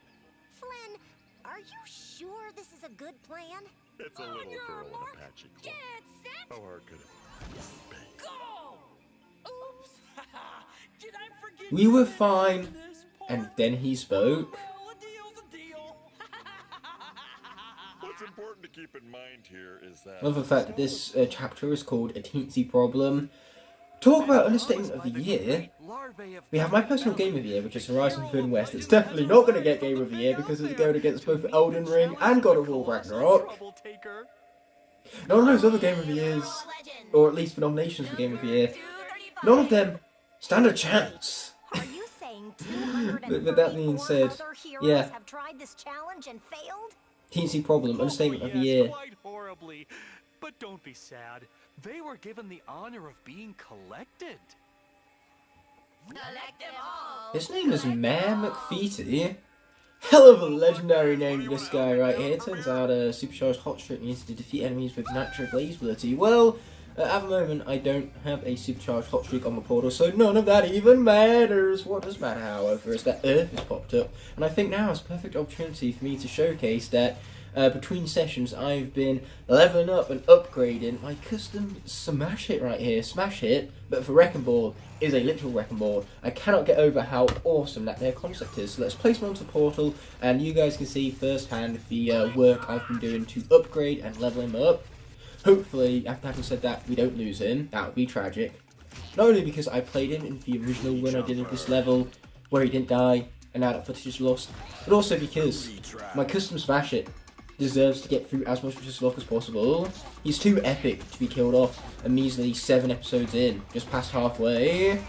Flynn, are you sure this is a good plan? It's a little girl in a patchy cloak. Get set. How hard could it be? Go! Oops. Did I forget? We were fine, and then he spoke. Well, a deal's a deal. What's important to keep in mind here is that... I love the fact that this chapter is called A Teensy Problem. Talk about understatement of the year. We have my personal game of the year, which is Horizon Forbidden West. It's definitely not going to get game of the year because it's going against both Elden Ring and God of War Ragnarok. None of those other game of the years, or at least the nominations for game of the year, none of them stand a chance. Are you saying 234 but that being said, other heroes yeah. have tried this challenge and failed? Teensy Problem, understatement of the year. Quite horribly. But don't be sad. They were given the honor of being collected. His name is Mayor McFeety. Hell of a legendary name to this guy right here. Turns out a supercharged hot strip needs to defeat enemies with natural blaze ability. Well, at the moment I don't have a supercharged hot streak on my portal, so none of that even matters. What does matter, however, is that Earth has popped up, and I think now is a perfect opportunity for me to showcase that between sessions, I've been leveling up and upgrading my custom smash hit right here. Smash hit, but for wrecking ball, is a literal wrecking ball. I cannot get over how awesome that their concept is. So let's place them onto the portal, and you guys can see firsthand the work I've been doing to upgrade and level him up. Hopefully, after having said that, we don't lose him. That would be tragic. Not only because I played him in the original run I did of this level, where he didn't die, and now that footage is lost, but also because my custom smash it deserves to get through as much of this lock as possible. He's too epic to be killed off a measly 7 episodes in, just past halfway.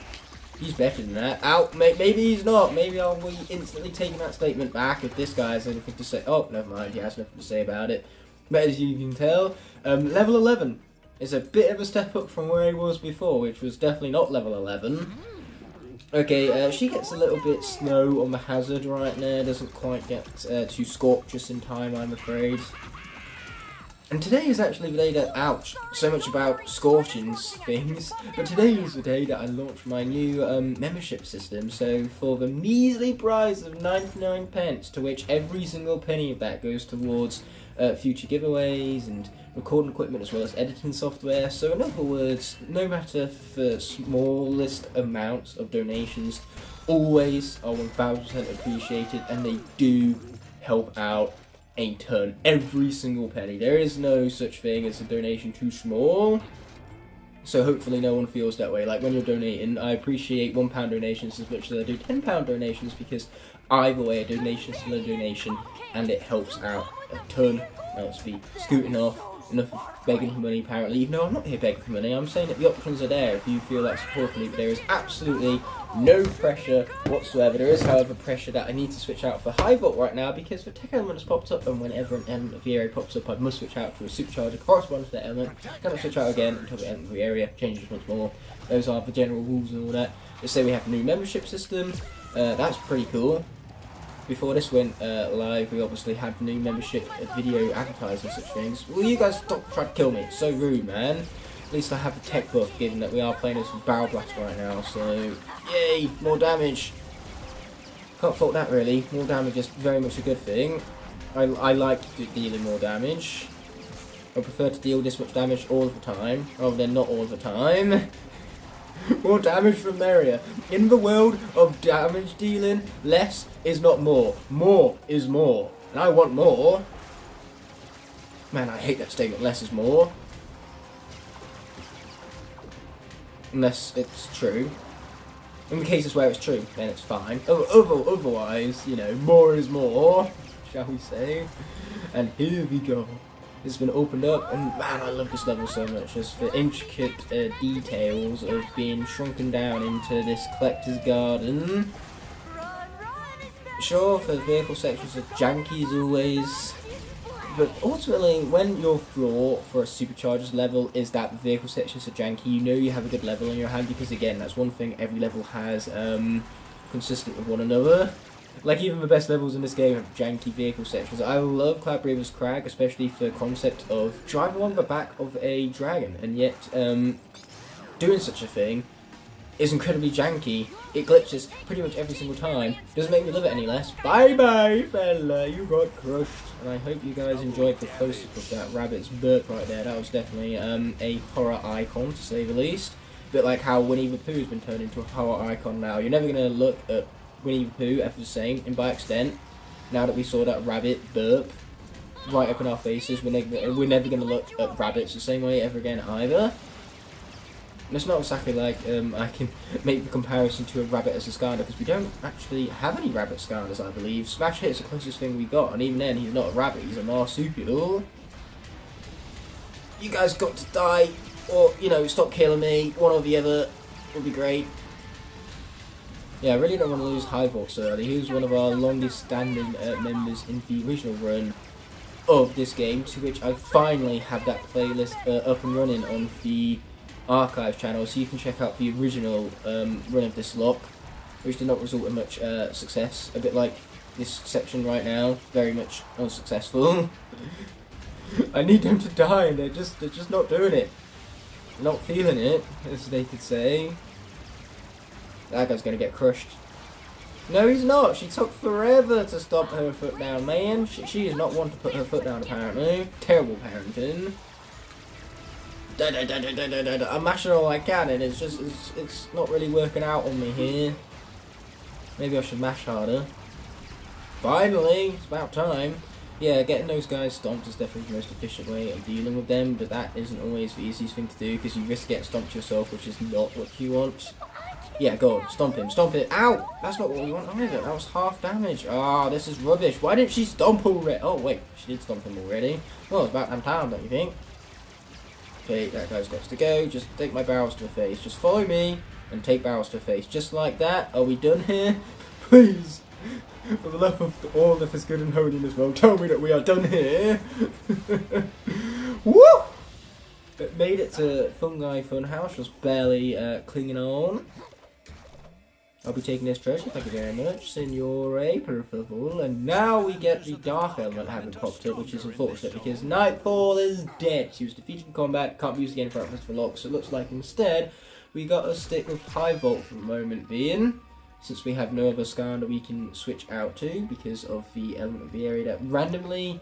He's better than that. Ow, maybe he's not. Maybe I'll be instantly taking that statement back if this guy has anything to say. Oh, never mind, he has nothing to say about it. But as you can tell, level 11 is a bit of a step up from where he was before, which was definitely not level 11. Okay, she gets a little bit snow on the hazard right now, doesn't quite get to scorch just in time, I'm afraid. And today is actually the day that, ouch, so much about scorching things, but today is the day that I launched my new membership system, so for the measly price of 99 pence, to which every single penny of that goes towards future giveaways and recording equipment as well as editing software. So in other words, no matter the smallest amounts of donations, always are 1000% appreciated, and they do help out a ton. Every single penny. There is no such thing as a donation too small. So hopefully no one feels that way. Like when you're donating, I appreciate £1 donations as much as I do £10 donations, because either way, a donation is still a donation, and it helps out a ton. Now let's be scooting off. Enough of begging for money, apparently. Even though I'm not here begging for money, I'm saying that the options are there if you feel like supporting me, but there is absolutely no pressure whatsoever. There is, however, pressure that I need to switch out for High Volt right now, because the tech element has popped up, and whenever an element of the area pops up, I must switch out to a supercharger corresponding to that element. Cannot switch out again until the element of the area changes once more. Those are the general rules and all that. Let's say we have a new membership system. That's pretty cool. Before this went live, we obviously had new membership video advertising such things. Will you guys stop trying to kill me? It's so rude, man. At least I have a tech buff, given that we are playing as a Barrel Blast right now, so yay, more damage. Can't fault that really. More damage is very much a good thing. I like dealing more damage. I prefer to deal this much damage all of the time, rather than not all of the time. More damage from area. In the world of damage dealing, less is not more. More is more. And I want more. Man, I hate that statement, less is more. Unless it's true. In the cases where it's true, then it's fine. Otherwise, you know, more is more, shall we say. And here we go. It's been opened up, and man, I love this level so much. Just the intricate details of being shrunken down into this collector's garden. Sure, the vehicle sections are janky as always, but ultimately, when your flaw for a superchargers level is that the vehicle sections are janky, you know you have a good level in your hand, because again, that's one thing every level has consistent with one another. Like, even the best levels in this game have janky vehicle sections. I love Cloud Breathers Crag, especially for the concept of driving along the back of a dragon, and yet doing such a thing is incredibly janky. It glitches pretty much every single time. Doesn't make me love it any less. Bye bye, fella, you got crushed. And I hope you guys enjoyed the close-up of that rabbit's burp right there. That was definitely a horror icon, to say the least. A bit like how Winnie the Pooh's been turned into a horror icon now. You're never going to look at Winnie the Pooh ever the same, and by extent, now that we saw that rabbit burp right up in our faces, we're never going to look at rabbits the same way ever again either. And it's not exactly like I can make the comparison to a rabbit as a Skylander, because we don't actually have any rabbit Skylanders, I believe. Smash Hit is the closest thing we got, and even then, he's not a rabbit, he's a marsupial. You guys got to die, or, you know, stop killing me, one or the other would be great. Yeah, I really don't want to lose High Volt so early. He was one of our longest standing members in the original run of this game, to which I finally have that playlist up and running on the archive channel, so you can check out the original run of this lock, which did not result in much success. A bit like this section right now, very much unsuccessful. I need them to die, and they're just not doing it. Not feeling it, as they could say. That guy's gonna get crushed. No, he's not. She took forever to stomp her foot down, man. She is not one to put her foot down, apparently. Terrible parenting. I'm mashing all I can, and it's just, it's not really working out on me here. Maybe I should mash harder. Finally, it's about time. Yeah, getting those guys stomped is definitely the most efficient way of dealing with them, but that isn't always the easiest thing to do, because you risk getting stomped yourself, which is not what you want. Yeah, go on, stomp him, stomp it. Ow! That's not what we want either. That was half damage. Ah, this is rubbish. Why didn't she stomp already? Oh, wait, she did stomp him already. Well, it's about damn time, don't you think? Okay, that guy's got to go. Just take my barrels to the face. Just follow me and take barrels to the face. Just like that. Are we done here? Please, for the love of all that is good and holy in this world, tell me that we are done here. Woo! It made it to Fungi Funhouse. Just barely clinging on. I'll be taking this treasure, thank you very much, Signore, per favor. And now we get the Dark Element having popped up, which is unfortunate because Nightfall is dead. She was defeated in combat, can't be used again for Locke, so it looks like instead we got to stick with High Vault for the moment being, since we have no other Skylander we can switch out to because of the element of the area that randomly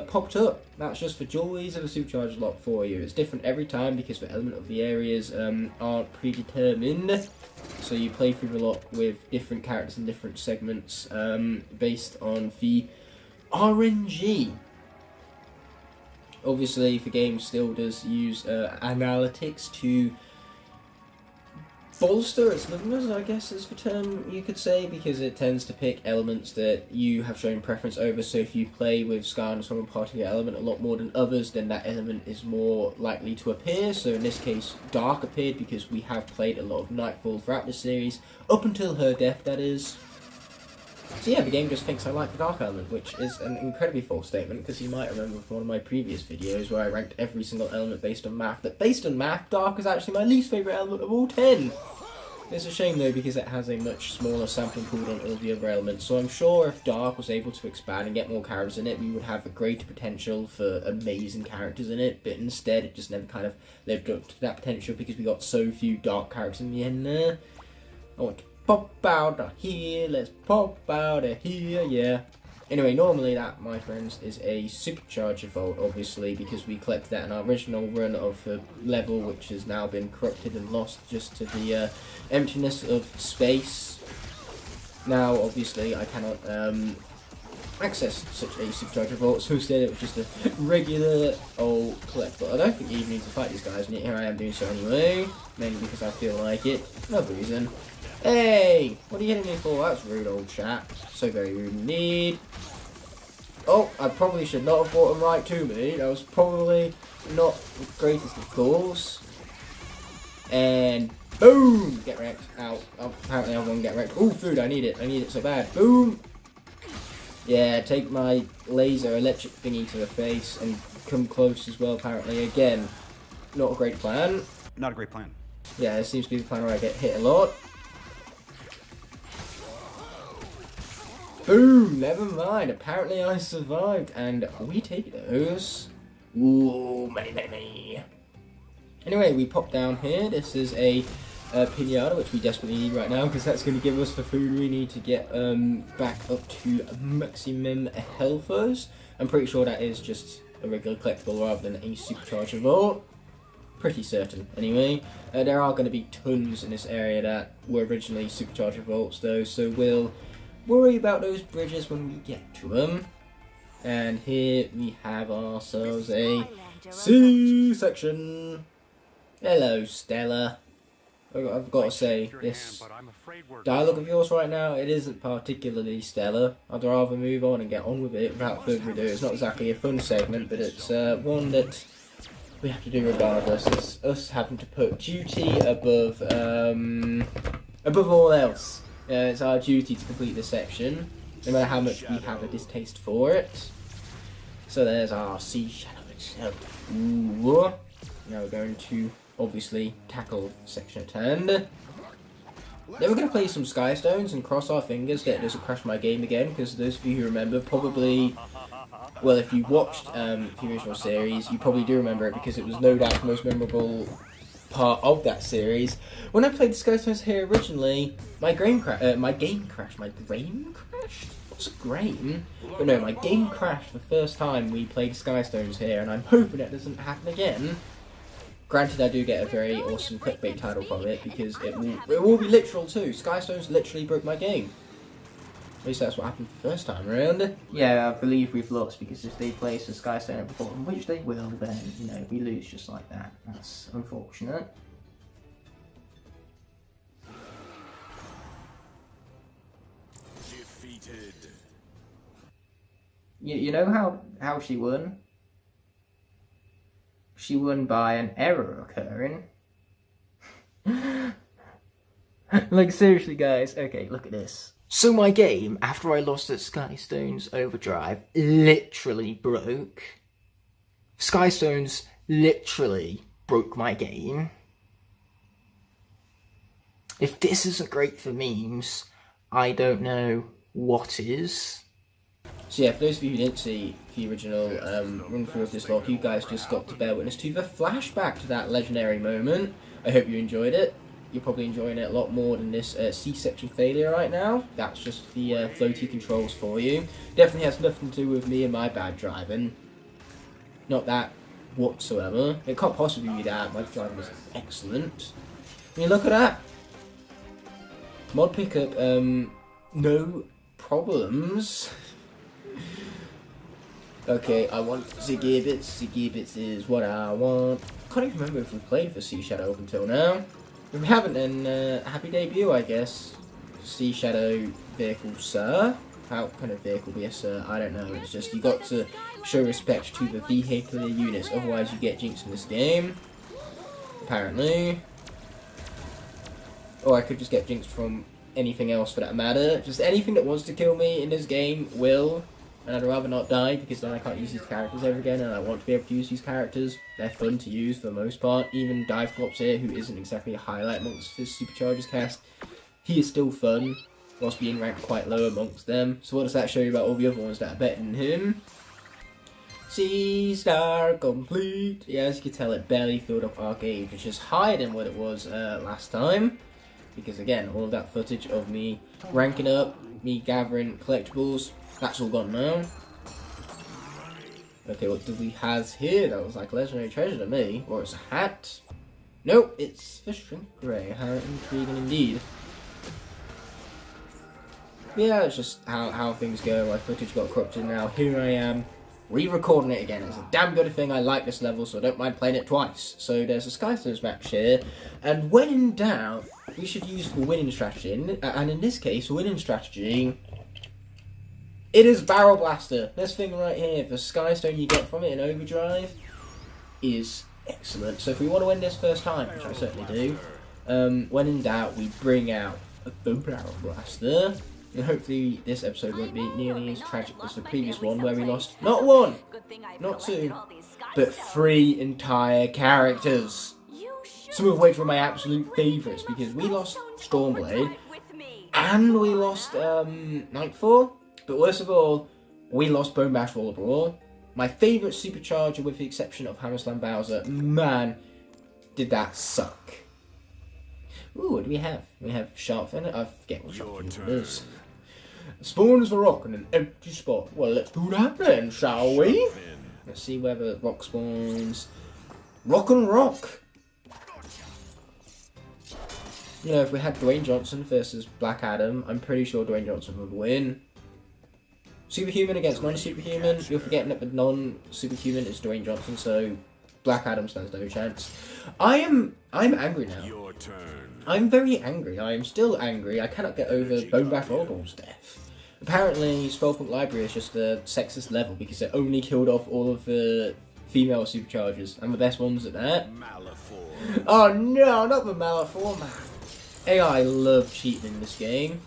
popped up. That's just for joys of a Supercharger Lock for you. It's different every time because the element of the areas aren't predetermined. So you play through the lock with different characters in different segments based on the RNG. Obviously, the game still does use analytics to bolster its numbers, I guess is the term you could say, because it tends to pick elements that you have shown preference over. So if you play with Skylanders from a particular element a lot more than others, then that element is more likely to appear. So in this case, Dark appeared because we have played a lot of Nightfall throughout the series, up until her death, that is. So yeah, the game just thinks I like the Dark element, which is an incredibly false statement, because you might remember from one of my previous videos where I ranked every single element based on math, that based on math, Dark is actually my least favourite element of all 10. It's a shame though, because it has a much smaller sampling pool than all the other elements, so I'm sure if Dark was able to expand and get more characters in it, we would have a greater potential for amazing characters in it, but instead it just never kind of lived up to that potential because we got so few Dark characters in the end there. I want to pop out of here, let's pop out of here, yeah. Anyway, normally that, my friends, is a Supercharger Vault, obviously, because we collected that in our original run of the level, which has now been corrupted and lost just to the emptiness of space. Now, obviously, I cannot access such a Supercharger Vault, so instead it was just a regular old collectible. I don't think you even need to fight these guys, and here I am doing so anyway, mainly because I feel like it, no reason. Hey! What are you hitting me for? That's rude, old chap. So very rude indeed. Oh, I probably should not have brought him right to me. That was probably not the greatest of calls. And boom! Get wrecked. Ow. Oh, apparently I'm going to get wrecked. Ooh, food. I need it. I need it so bad. Boom! Yeah, take my laser electric thingy to the face and come close as well, apparently. Again, not a great plan. Not a great plan. Yeah, it seems to be the plan where I get hit a lot. Boom! Never mind. Apparently I survived, and we take those. Ooh, money. Anyway, we pop down here. This is a pinata, which we desperately need right now, because that's going to give us the food we need to get back up to maximum healthers. I'm pretty sure that is just a regular collectible rather than a Supercharger Vault. Pretty certain, anyway. There are going to be tons in this area that were originally Supercharger Vaults, though, so we'll worry about those bridges when we get to them. And here we have ourselves a C-section. Hello, Stella. I've got to say, this dialogue of yours right now, it isn't particularly stellar. I'd rather move on and get on with it without further ado. It's not exactly a fun segment, but it's one that we have to do regardless. It's us having to put duty above all else. It's our duty to complete this section, no matter how much we have a distaste for it. So there's our sea shadow itself. Ooh. Now we're going to obviously tackle section at hand. Then we're going to play some Sky Stones and cross our fingers that it doesn't crash my game again, because those of you who remember probably, well, if you watched the original series, you probably do remember it, because it was no doubt the most memorable part of that series. When I played SKYLANDERS here originally, my brain crashed. What's a grain? But no, my game crashed the first time we played SKYLANDERS here, and I'm hoping it doesn't happen again. Granted, I do get a very awesome clickbait title from it, because it will be literal too. SKYLANDERS literally broke my game. At least that's what happened the first time around. Yeah, I believe we've lost, because if they place a SKYLANDERS at the bottom, which they will, then, you know, we lose just like that. That's unfortunate. Defeated. You know how she won? She won by an error occurring. Like, seriously, guys. Okay, look at this. So my game, after I lost at SkyStones Overdrive, literally broke. SkyStones literally broke my game. If this isn't great for memes, I don't know what is. So yeah, for those of you who didn't see the original run-through of this log, you guys just got to bear witness to the flashback to that legendary moment. I hope you enjoyed it. You're probably enjoying it a lot more than this C-section failure right now. That's just the floaty controls for you. Definitely has nothing to do with me and my bad driving. Not that whatsoever. It can't possibly be that. My driving was excellent. I mean, look at that. Mod pickup, no problems. Okay, I want Ziggy Bits. Ziggy Bits is what I want. Can't even remember if we played for Sea Shadow up until now. If we haven't, then happy debut, I guess. Sea Shadow vehicle, sir. How kind of vehicle be a sir? I don't know. It's just you got to show respect to the vehicular units, otherwise you get jinxed in this game. Apparently. Or I could just get jinxed from anything else for that matter. Just anything that wants to kill me in this game will. And I'd rather not die, because then I can't use these characters ever again, and I want to be able to use these characters. They're fun to use for the most part. Even Diveclops here, who isn't exactly a highlight amongst this Superchargers cast, he is still fun, whilst being ranked quite low amongst them. So what does that show you about all the other ones that are better than him? C-Star complete! Yeah, as you can tell, it barely filled up our gauge, which is higher than what it was last time. Because again, all of that footage of me ranking up, me gathering collectibles, that's all gone now. Okay, what do we have here? That was like legendary treasure to me. Or it's a hat. Nope, it's the Shrink Ray. How intriguing indeed. Yeah, it's just how things go. My footage got corrupted now. Here I am, re-recording it again. It's a damn good thing I like this level, so I don't mind playing it twice. So there's a SkyStones match here. And when in doubt, we should use the winning strategy. And in this case, winning strategy... it is Barrel Blaster. This thing right here, the Skystone you get from it in Overdrive, is excellent. So if we want to win this first time, which I certainly do, when in doubt, we bring out the Barrel Blaster. And hopefully this episode won't be nearly as tragic as the previous one, where we lost not one, not two, but 3 entire characters. Some of which were my absolute favourites, because we lost Stormblade, and we lost Nightfall. But worst of all, we lost Bone Bash Roller Brawl. My favourite Supercharger, with the exception of Hammer Slam Bowser. Man, did that suck. Ooh, what do we have? We have Sharp Fin. I forget what Sharp Fin is. Spawns the rock in an empty spot. Well, let's do that then, shall we? Let's see where the rock spawns. Rock and rock! You know, if we had Dwayne Johnson versus Black Adam, I'm pretty sure Dwayne Johnson would win. Superhuman against non-superhuman. You're forgetting that the non-superhuman is Dwayne Johnson, so Black Adam stands no chance. I'm angry now. Your turn. I'm very angry. I am still angry. I cannot get over Bone Bash Rollerball's death. Apparently, Spellpoint Library is just a sexist level because it only killed off all of the female Superchargers, and the best ones at that. Malafor. Oh no, not the Malafor, man. AI love cheating in this game.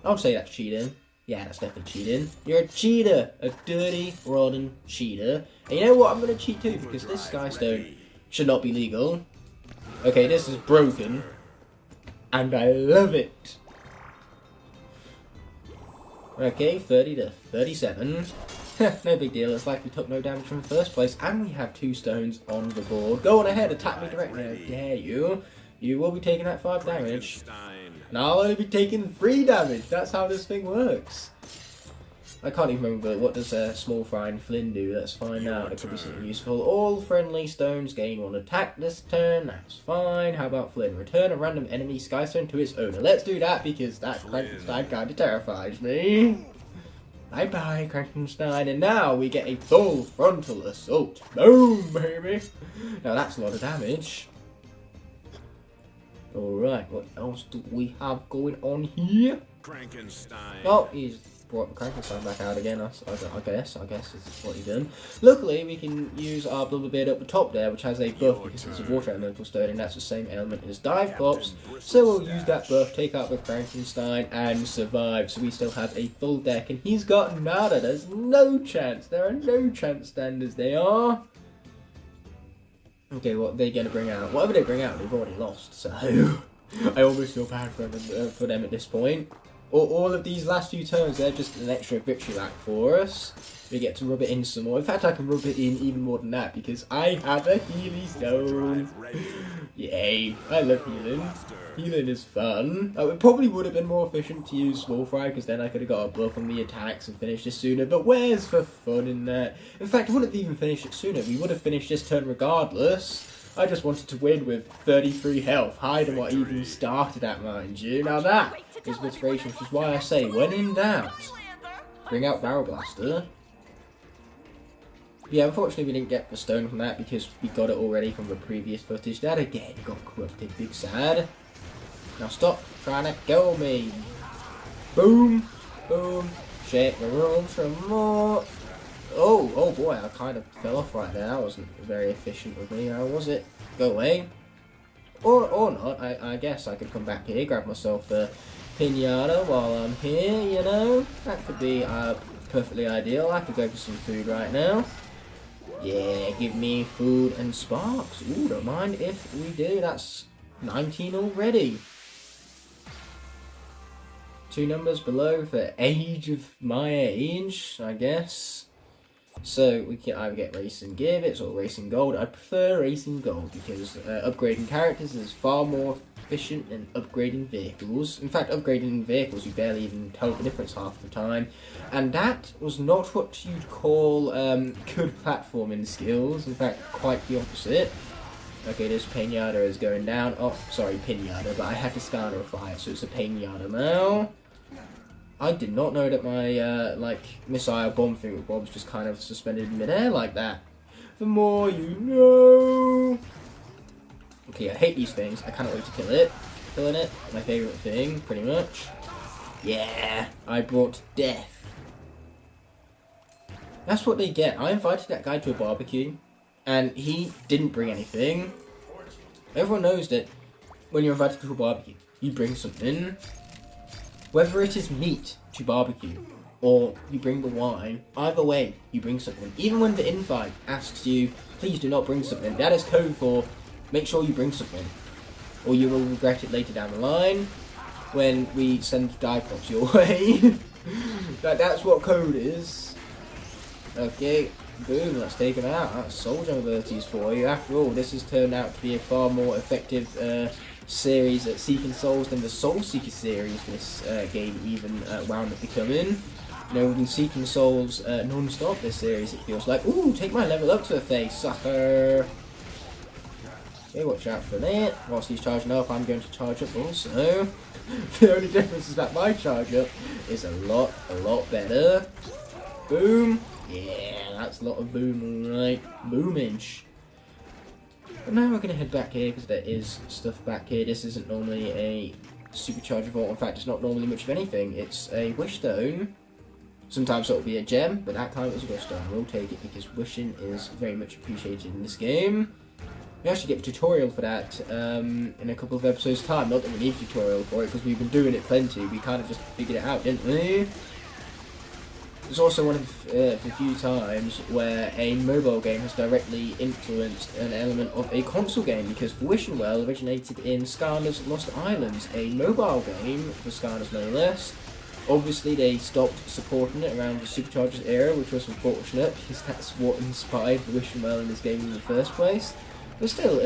I would say that's cheating. Yeah, that's definitely cheating. You're a cheater. A dirty, rotten cheater. And you know what? I'm going to cheat too, because this Skystone should not be legal. Okay, this is broken. And I love it. Okay, 30 to 37. No big deal, it's like we took no damage from the first place, and we have 2 stones on the board. Go on ahead, attack me directly, I dare you. You will be taking that 5 damage. And I'll only be taking 3 damage, that's how this thing works. I can't even remember, what does Small Fry and Flynn do? Let's find out, it could be something useful. All friendly stones gain 1 attack this turn, that's fine. How about Flynn? Return a random enemy sky stone to its owner. Let's do that, because that Frankenstein kinda terrifies me. Bye bye, Frankenstein, and now we get a full frontal assault. Boom, baby! Now that's a lot of damage. Alright, what else do we have going on here? Frankenstein. Oh, he's brought Frankenstein back out again, I guess is what he's done. Luckily, we can use our Blubber Beard up the top there, which has a buff because it's a water elemental stone, and that's the same element as Dive Pops. So we'll use that buff, take out the Frankenstein, and survive. So we still have a full deck, and he's got nada. There's no chance. There are no chance standards. They are. Okay, what are they going to bring out? Whatever they bring out, they've already lost. So I almost feel bad for them at this point. All of these last few turns, they're just an extra victory lap for us. We get to rub it in some more. In fact, I can rub it in even more than that because I have a Healy Stone. Yay, I love healing. Healing is fun. It probably would have been more efficient to use Small Fry because then I could have got a buff on the attacks and finished this sooner. But where's the fun in that? In fact, I wouldn't have even finished it sooner. We would have finished this turn regardless. I just wanted to win with 33 health, higher than what I even started at, mind you. Now that is inspiration, which is why I say, when in doubt, bring out Barrel Blaster. Yeah, unfortunately we didn't get the stone from that because we got it already from the previous footage. That again got corrupted, big sad. Now stop trying to kill me. Boom, boom, shake the room some more. Oh boy, I kind of fell off right there. That wasn't very efficient with me, how was it? Go away. Or not, I guess I could come back here, grab myself a pinata while I'm here, you know? That could be perfectly ideal. I could go for some food right now. Yeah, give me food and sparks. Ooh, don't mind if we do. That's 19 already. 2 numbers below for age of my age, I guess. So we can either get Racing Gear Bits or Racing Gold. I prefer Racing Gold because upgrading characters is far more efficient than upgrading vehicles. In fact, upgrading vehicles you barely even tell the difference half the time. And that was not what you'd call good platforming skills. In fact, quite the opposite. Okay, this Pinata is going down. Oh, sorry, Pinata, but I had to scannerify it, so it's a Pinata now. I did not know that my, missile bomb thing with Bob's just kind of suspended in midair like that. The more you know. Okay, I hate these things. I cannot wait to kill it. Killing it, my favourite thing, pretty much. Yeah, I brought death. That's what they get. I invited that guy to a barbecue, and he didn't bring anything. Everyone knows that when you're invited to a barbecue, you bring something. Whether it is meat to barbecue, or you bring the wine, either way, you bring something. Even when the invite asks you, please do not bring something, that is code for, make sure you bring something. Or you will regret it later down the line, when we send Dive Pops your way. That's what code is. Okay, boom, let's take him out. That's soul gem abilities for you. After all, this has turned out to be a far more effective series at Seeking Souls than the Soul Seeker series this game even wound up becoming. You know, we've been Seeking Souls non-stop this series, it feels like. Ooh, take my level up to the face, sucker! Okay, watch out for that. Whilst he's charging up, I'm going to charge up also. The only difference is that my charge up is a lot better. Boom! Yeah, that's a lot of boom, alright. Boom-inch. But now we're going to head back here because there is stuff back here. This isn't normally a Supercharger Vault. In fact, it's not normally much of anything. It's a Wish Stone. Sometimes it'll be a gem, but that time it was a Wish Stone. We'll take it because wishing is very much appreciated in this game. We actually get a tutorial for that in a couple of episodes' time. Not that we need a tutorial for it because we've been doing it plenty. We kind of just figured it out, didn't we? It's also one of the few times where a mobile game has directly influenced an element of a console game, because Wishing Well originated in Skylanders Lost Islands, a mobile game for Skylanders no less, Obviously, they stopped supporting it around the Superchargers era, which was unfortunate, because that's what inspired the Wishing Well in this game in the first place. But still,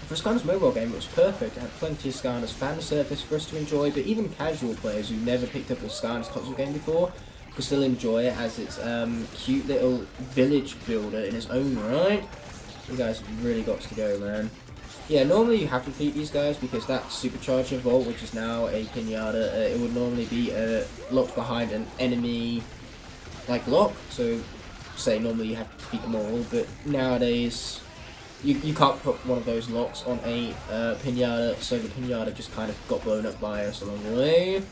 for a Skylanders mobile game, it was perfect. It had plenty of Skylanders fan service for us to enjoy, but even casual players who never picked up a Skylanders console game before could still enjoy it as its cute little village builder in its own right. You guys really got to go, man. Yeah, normally you have to defeat these guys because that Supercharger Vault, which is now a pinata, it would normally be locked behind an enemy like lock. So, say normally you have to defeat them all, but nowadays you can't put one of those locks on a pinata, so the pinata just kind of got blown up by us along the way.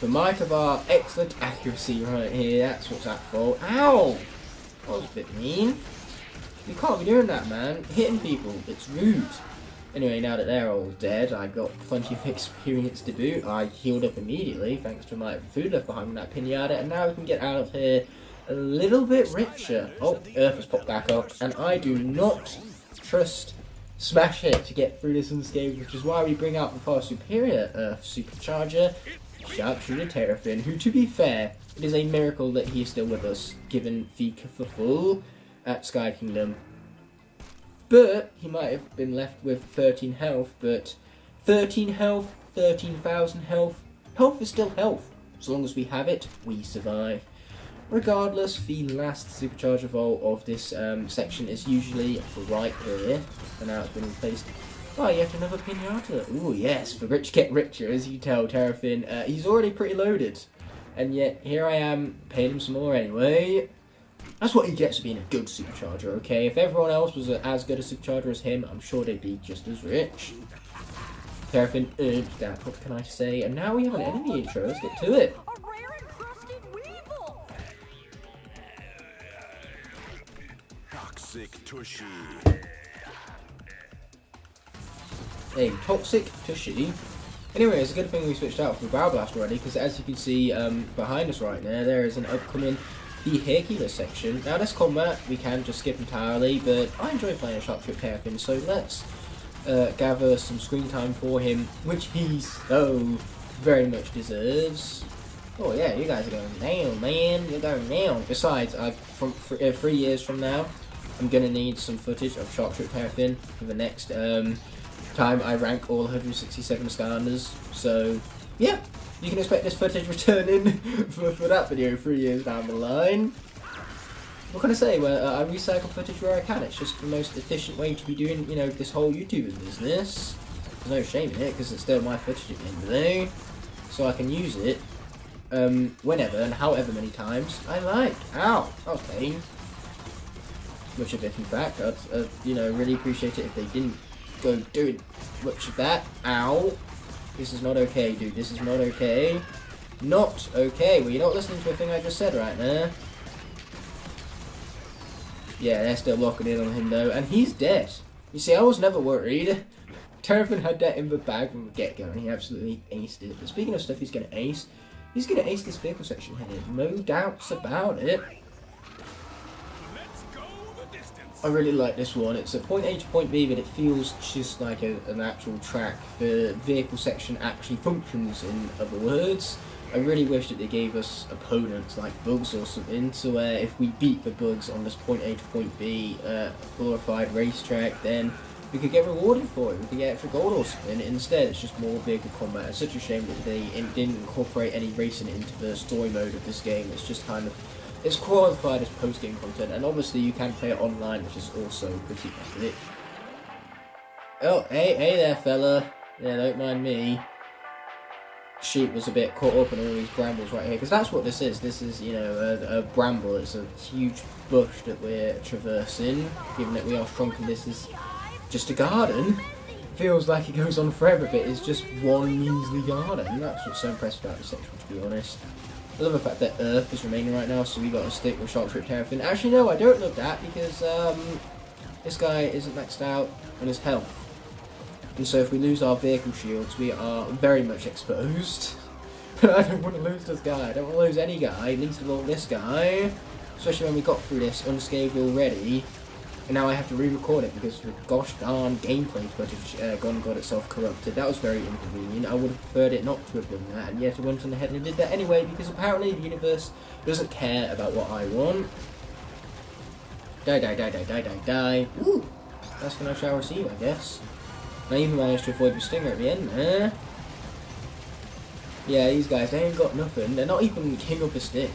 The might of our excellent accuracy right here, that's what's at fault. Ow! That was a bit mean. You can't be doing that, man. Hitting people, it's rude. Anyway, now that they're all dead, I got plenty of experience to boot. I healed up immediately, thanks to my food left behind in that pinata, and now we can get out of here a little bit richer. Oh, Earth has popped back up, and I do not trust Smash Hit to get through this unscathed, which is why we bring out the far superior Earth Supercharger, Sharpshooter Terrafin, who, to be fair, it is a miracle that he is still with us, given the kerfuffle at Sky Kingdom. But he might have been left with 13 health, but 13 health, 13,000 health, health is still health. As long as we have it, we survive. Regardless, the last Supercharger Vault of this section is usually right here, and now it's been replaced by yet another pinata. Ooh yes, the rich get richer, as you tell Terrafin. He's already pretty loaded, and yet here I am, paying him some more anyway. That's what he gets for being a good Supercharger, okay? If everyone else was as good a Supercharger as him, I'm sure they'd be just as rich. Terrafin urged that, what can I say? And now we have an enemy intro, let's get to it. A rare encrusted weevil! Toxic Tushy. A toxic Tushy. Anyway, it's a good thing we switched out from Barrel Blast already, because as you can see behind us right now, there is an upcoming vehicular section. Now this combat we can just skip entirely, but I enjoy playing a Sharpshooter Terrafin, so let's gather some screen time for him, which he so very much deserves. Oh yeah, you guys are going down, man. You're going down. Besides, from 3 years from now, I'm gonna need some footage of Sharpshooter Terrafin for the next time I rank all 167 Skylanders. So yeah, you can expect this footage returning for that video 3 years down the line. What can I say? Well, I recycle footage where I can. It's just the most efficient way to be doing, you know, this whole YouTuber business. There's no shame in it, because it's still my footage at the end of the day. So I can use it whenever and however many times I like. Ow! That was pain. Much of it, in fact. I'd you know, really appreciate it if they didn't go doing much of that. Ow! This is not okay, dude. This is not okay. Not okay. Well, you're not listening to a thing I just said right now. Yeah, they're still locking in on him, though. And he's dead. You see, I was never worried. Terrafin had that in the bag from the get-go, and he absolutely aced it. But speaking of stuff he's going to ace this vehicle section here. No doubts about it. I really like this one. It's a point A to point B, but it feels just like an actual track. The vehicle section actually functions, in other words. I really wish that they gave us opponents like bugs or something, so where if we beat the bugs on this point A to point B glorified racetrack, then we could get rewarded for it. We could get extra gold or something. Instead, it's just more vehicle combat. It's such a shame that they didn't incorporate any racing into the story mode of this game. It's just kind of, it's qualified as post-game content, and obviously you can play it online, which is also pretty epic. Oh, hey there, fella. Yeah, don't mind me. Sheep was a bit caught up in all these brambles right here, because that's what this is. This is, you know, a bramble. It's a huge bush that we're traversing, given that we are shrunk and this is just a garden. Feels like it goes on forever, but it's just one measly garden. That's what's so impressive about this section, to be honest. I love the fact that Earth is remaining right now, so we got to stick with Sharpshooter Terrafin. Actually, no, I don't love that, because this guy isn't maxed out on his health. And so if we lose our vehicle shields, we are very much exposed. I don't want to lose this guy. I don't want to lose any guy, least of all this guy. Especially when we got through this unscathed already. And now I have to re-record it because the gosh darn gameplay footage got itself corrupted. That was very inconvenient. I would have preferred it not to have done that, and yet I went on ahead and did that anyway because apparently the universe doesn't care about what I want. Die, die, die, die, die, die, die. Ooh, that's when I shall receive, I guess. And I even managed to avoid the stinger at the end there. Yeah, these guys, they ain't got nothing. They're not even king of the stick.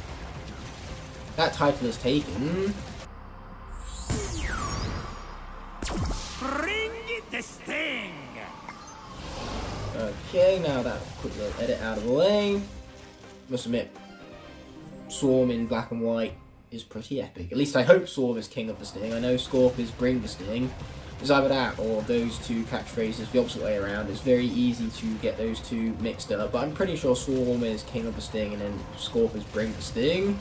That title is taken. Bring the sting! Okay, now that quick little edit out of the way. Must admit, Swarm in black and white is pretty epic. At least I hope Swarm is king of the sting. I know Scorp is bring the sting. It's either that or those two catchphrases the opposite way around. It's very easy to get those two mixed up, but I'm pretty sure Swarm is king of the sting and then Scorp is bring the sting.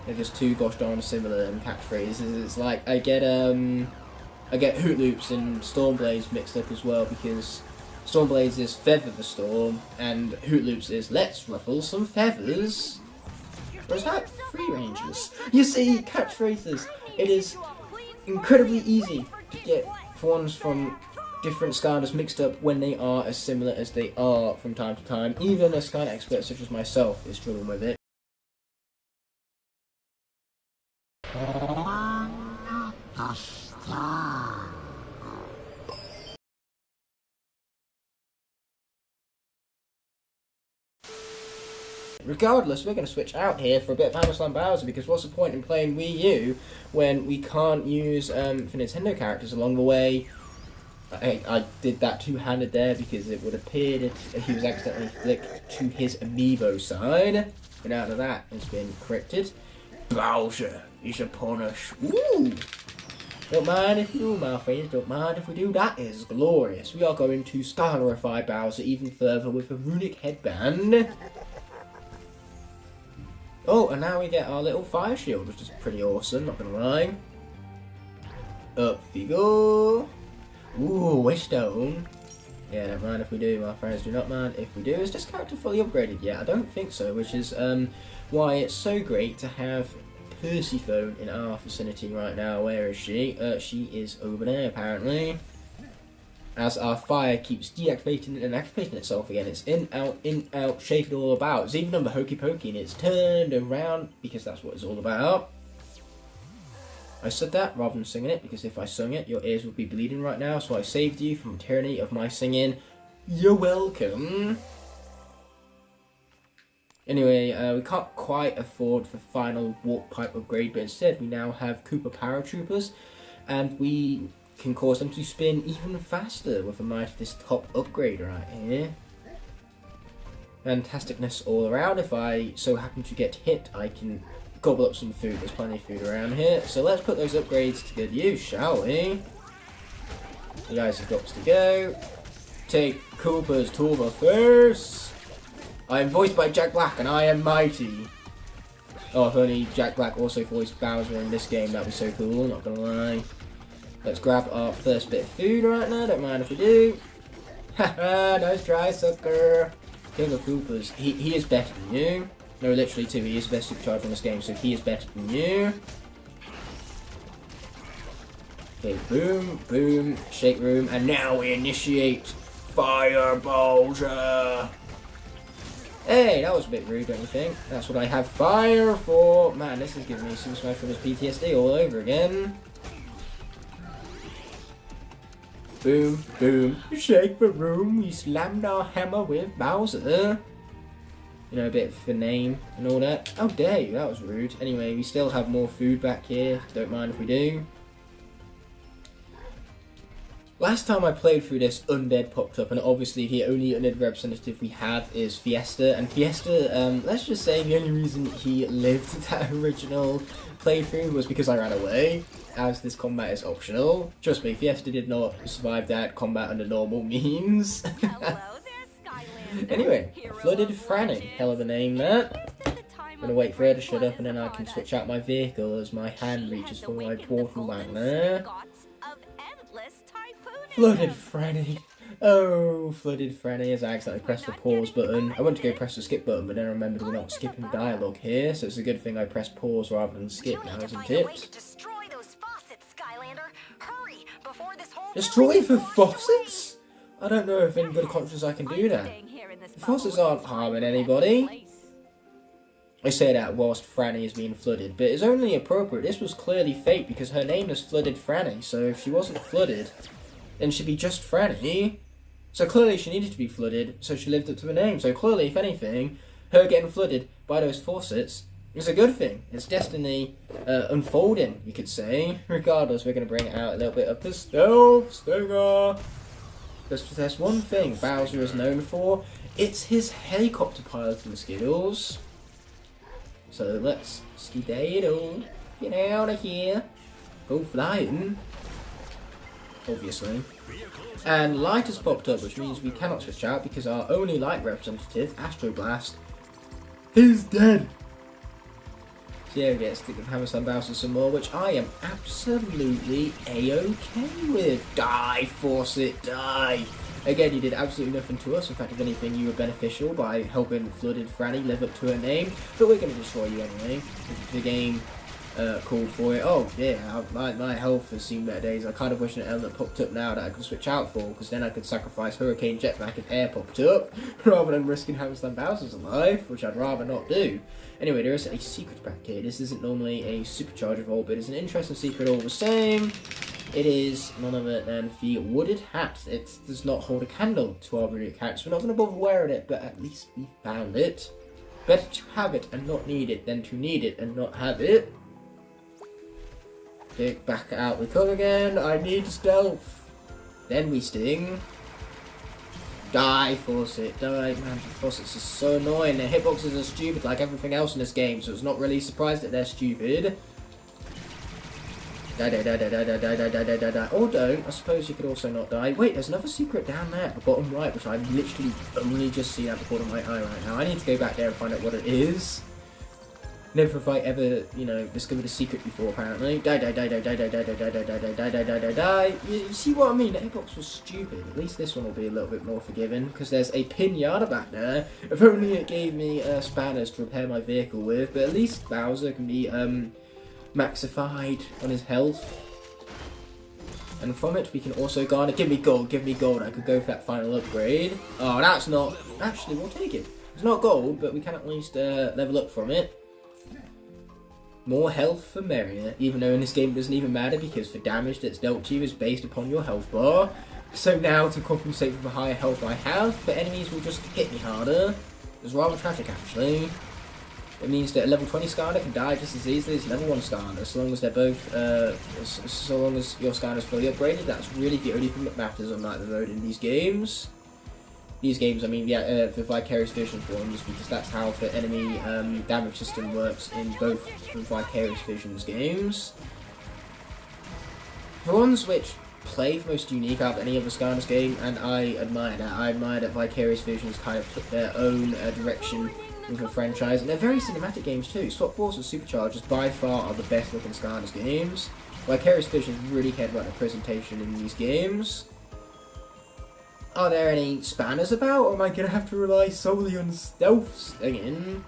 They're just two gosh darn similar catchphrases. It's like I get Hoot Loops and Stormblades mixed up as well because Stormblades is feather the storm and Hoot Loops is let's ruffle some feathers. Or is that Free Rangers? You see, catchphrases. It is incredibly easy to get ones from different Skylanders mixed up when they are as similar as they are from time to time. Even a Skylander expert such as myself is struggling with it. Regardless, we're going to switch out here for a bit of Hammerslam Bowser because what's the point in playing Wii U when we can't use for Nintendo characters along the way? I did that two-handed there because it would appear that he was accidentally flicked to his amiibo side. But out of that has been corrected. Bowser is upon us. Woo! Don't mind if you do, my friends, don't mind if we do. That is glorious. We are going to Skylarify Bowser even further with a runic headband. Oh, and now we get our little fire shield, which is pretty awesome, not gonna lie. Up we go. Ooh, a stone. Yeah, don't mind if we do, my friends, do not mind if we do. Is this character fully upgraded yet? I don't think so, which is why it's so great to have Persephone in our vicinity right now. Where is she? She is over there, apparently. As our fire keeps deactivating and activating itself again. It's in, out, shake it all about. It's even done the hokey pokey and it's turned around because that's what it's all about. I said that rather than singing it because if I sung it, your ears would be bleeding right now. So I saved you from the tyranny of my singing. You're welcome. Anyway, we can't quite afford the final warp pipe upgrade, but instead we now have Koopa Paratroopers and we can cause them to spin even faster with the might of this top upgrade right here. Fantasticness all around. If I so happen to get hit, I can gobble up some food. There's plenty of food around here. So let's put those upgrades to good use, shall we? You guys have got to go. Take Koopa's to the face. I am voiced by Jack Black and I am mighty. Oh, if only Jack Black also voiced Bowser in this game, that'd be so cool, not gonna lie. Let's grab our first bit of food right now, don't mind if we do. Haha, nice try, sucker. King of Koopas, he is better than you. No, literally too, he is the best supercharger in this game, so he is better than you. Okay, boom, boom, shake room, and now we initiate Fire Bowser. Hey, that was a bit rude, don't you think? That's what I have fire for. Man, this is giving me Super Smash Bros. PTSD all over again. Boom, boom, shake the room, we slammed our hammer with Bowser. You know, a bit of the name and all that. How dare you, that was rude. Anyway, we still have more food back here, don't mind if we do. Last time I played through this, Undead popped up, and obviously the only Undead representative we have is Fiesta. And Fiesta, let's just say the only reason he lived that original playthrough was because I ran away, as this combat is optional. Trust me, Fiesta did not survive that combat under normal means. Anyway, Flooded Franny, hell of a name that. I'm gonna wait for her to shut up and then I can switch out my vehicle as my hand reaches for my portal back there. Flooded Franny. Oh, Flooded Franny, as I accidentally pressed the pause button. I went to go press the skip button, but then I remembered we're not skipping dialogue here, so it's a good thing I pressed pause rather than skip now, isn't it? Destroy those faucets, Skylander. before this whole Destroy for faucets? I don't know if in good conscience I can do that. The faucets aren't harming anybody. I say that whilst Franny is being flooded, but it's only appropriate. This was clearly fake because her name is Flooded Franny, so if she wasn't flooded, then she'd be just Franny. So clearly she needed to be flooded, so she lived up to the name. So clearly, if anything, her getting flooded by those faucets is a good thing. It's destiny unfolding, you could say. Regardless, we're going to bring out a little bit of the stealth stinger. Because there's one thing Bowser is known for, it's his helicopter piloting skills. So let's skedaddle, get out of here, go flying, obviously. And light has popped up, which means we cannot switch out because our only light representative, Astro Blast, is dead. So yeah, we get to stick with Hammer Slam Bowser some more, which I am absolutely a-okay with. Die, Faucet, die! Again, you did absolutely nothing to us. In fact, if anything, you were beneficial by helping Flooded Franny live up to her name. But we're going to destroy you anyway. If the game called for it. Oh, yeah, my health has seen better days. I kind of wish an element popped up now that I could switch out for, because then I could sacrifice Hurricane Jetpack if air popped up, rather than risking Hammer Slam Bowser's life, which I'd rather not do. Anyway, there is a secret back here. This isn't normally a Supercharger vault, but it's an interesting secret all the same. It is none other than the wooded hat. It does not hold a candle to our runic hats. We're not going to bother wearing it, but at least we found it. Better to have it and not need it than to need it and not have it. Okay, back out we come again. I need stealth. Then we sting. Die, Faucet, die. Man, Faucets are so annoying. Their hitboxes are stupid like everything else in this game, so it's not really surprised that they're stupid. Die, die, die, die, die, die, die, die, die, die, die. Or don't. I suppose you could also not die. Wait, there's another secret down there at the bottom right, which I've literally only just seen at the corner of my eye right now. I need to go back there and find out what it is. Never have I ever, you know, discovered a secret before, apparently. Die, die, die, die, die, die, die, die, die, die, die, die, die, die, die, die. You see what I mean? The hitbox was stupid. At least this one will be a little bit more forgiving, because there's a pinata back there. If only it gave me spanners to repair my vehicle with, but at least Bowser can be, maxified on his health. And from it, we can also garner. Give me gold, give me gold. I could go for that final upgrade. Oh, that's not. Actually, we'll take it. It's not gold, but we can at least level up from it. More health for merrier, even though in this game it doesn't even matter because the damage that's dealt to you is based upon your health bar. So now, to compensate for the higher health I have, the enemies will just hit me harder. It's rather tragic, actually. It means that a level 20 Skylander can die just as easily as level 1 Skylander, so long as they're both, so long as your Skylander's fully upgraded. That's really the only thing that matters on Night of the Road in these games. These games, I mean, yeah, for Vicarious Vision forms, because that's how the enemy damage system works in both the Vicarious Visions games. The ones which play the most unique out of any other Skylanders game, and I admire that. I admire that Vicarious Visions kind of took their own direction with the franchise, and they're very cinematic games too. Swap Force and Superchargers by far are the best looking Skylanders games. Vicarious Visions really cared about the presentation in these games. Are there any spanners about, or am I going to have to rely solely on stealth stinging?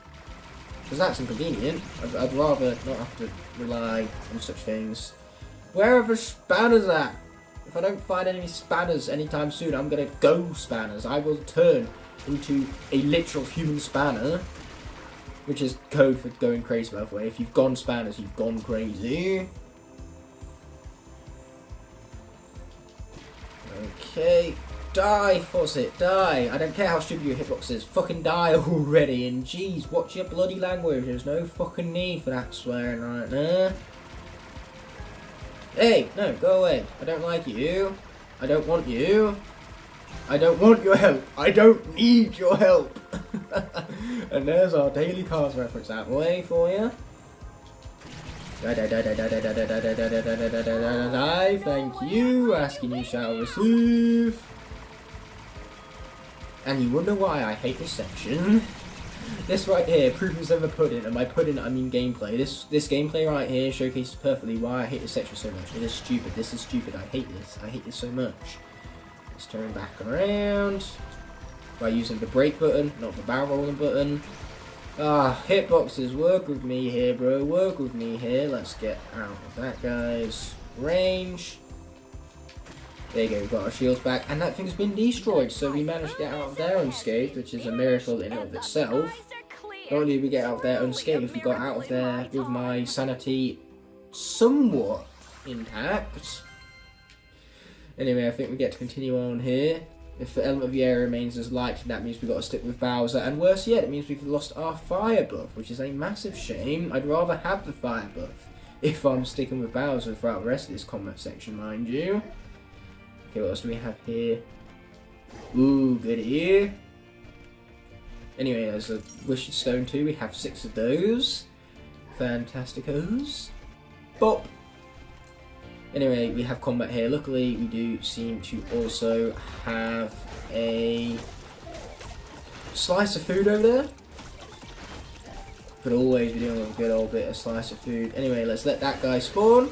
Because that's inconvenient. I'd rather not have to rely on such things. Where are the spanners at? If I don't find any spanners anytime soon, I'm going to go spanners. I will turn into a literal human spanner, which is code for going crazy, by the way. If you've gone spanners, you've gone crazy. Okay. Die, Faucet, die! I don't care how stupid your hitbox is. Fucking die already, and jeez, watch your bloody language. There's no fucking need for that swearing right there. Hey, no, go away. I don't like you. I don't want you. I don't want your help. I don't need your help. And there's our Daily Cars reference that way for you. Die, die, die, die, die, die, die, die, die, die, die, die, die, die, die, die. Thank you. Asking you shall receive. And you wonder why I hate this section. This right here, proof is in the pudding, and by pudding I mean gameplay. This gameplay right here showcases perfectly why I hate this section so much. It is stupid. This is stupid. I hate this. I hate this so much. Let's turn back around by using the brake button, not the barrel rolling button. Ah, hitboxes, work with me here, bro. Work with me here. Let's get out of that guy's range. There you go, we've got our shields back, and that thing's been destroyed, so we managed to get out of there unscathed, which is a miracle in and of itself. Not only did we get out of there unscathed, we got out of there with my sanity somewhat intact. Anyway, I think we get to continue on here. If the element of the area remains as light, that means we've got to stick with Bowser, and worse yet, it means we've lost our fire buff, which is a massive shame. I'd rather have the fire buff if I'm sticking with Bowser throughout the rest of this combat section, mind you. Okay, what else do we have here? Ooh, good here. Anyway, there's a Wishing Stone too. We have 6 of those. Fantasticos. Bop. Anyway, we have combat here. Luckily, we do seem to also have a slice of food over there. Could always be doing a good old bit of slice of food. Anyway, let's let that guy spawn.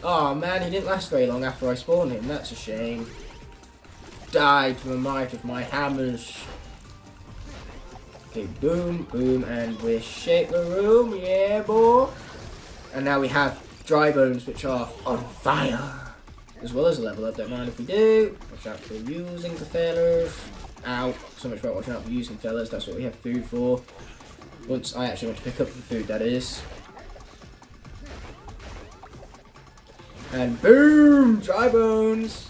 Oh man, he didn't last very long after I spawned him. That's a shame. Died to the might of my hammers. Okay, boom, boom, and we shake the room. Yeah, boy. And now we have dry bones, which are on fire. As well as a level up. Don't mind if we do. Watch out for using the fellas. Ow. So much about watching out for using fellas. That's what we have food for. Once I actually want to pick up the food, that is. And boom! Dry bones!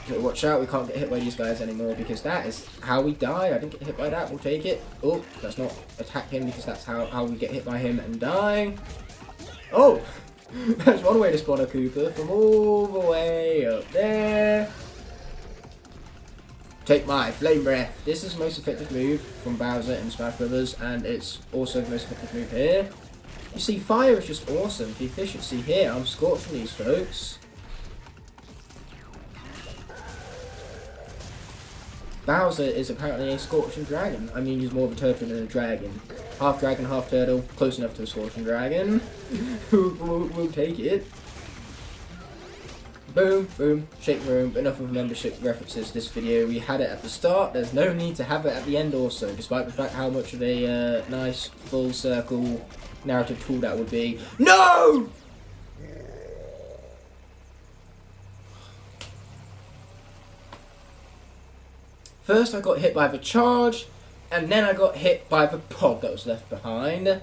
Okay, watch out, we can't get hit by these guys anymore because that is how we die. I didn't get hit by that, we'll take it. Oh, let's not attack him because that's how we get hit by him and die. Oh! That's one way to spawn a Koopa, from all the way up there. Take my flame breath. This is the most effective move from Bowser in Smash Brothers, and it's also the most effective move here. You see, fire is just awesome. The efficiency here, I'm scorching these folks. Bowser is apparently a scorching dragon. I mean, he's more of a turtle than a dragon. Half dragon, half turtle, close enough to a scorching dragon. we'll take it. Boom, boom, shake the room. Enough of membership references this video. We had it at the start. There's no need to have it at the end also, despite the fact how much of a nice full circle narrative tool that would be. No! First I got hit by the charge, and then I got hit by the pod that was left behind.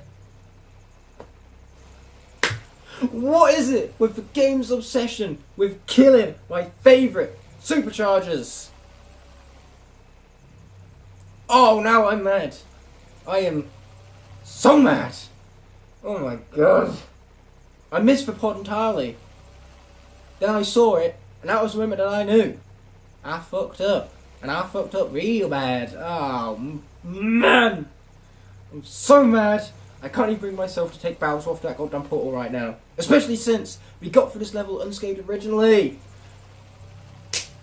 What is it with the game's obsession with killing my favourite superchargers? Oh, now I'm mad. I am so mad. Oh my god. I missed the pod entirely. Then I saw it, and that was the moment that I knew. I fucked up. And I fucked up real bad. Oh, man. I'm so mad. I can't even bring myself to take Bowser off that goddamn portal right now. Especially since we got through this level unscathed originally.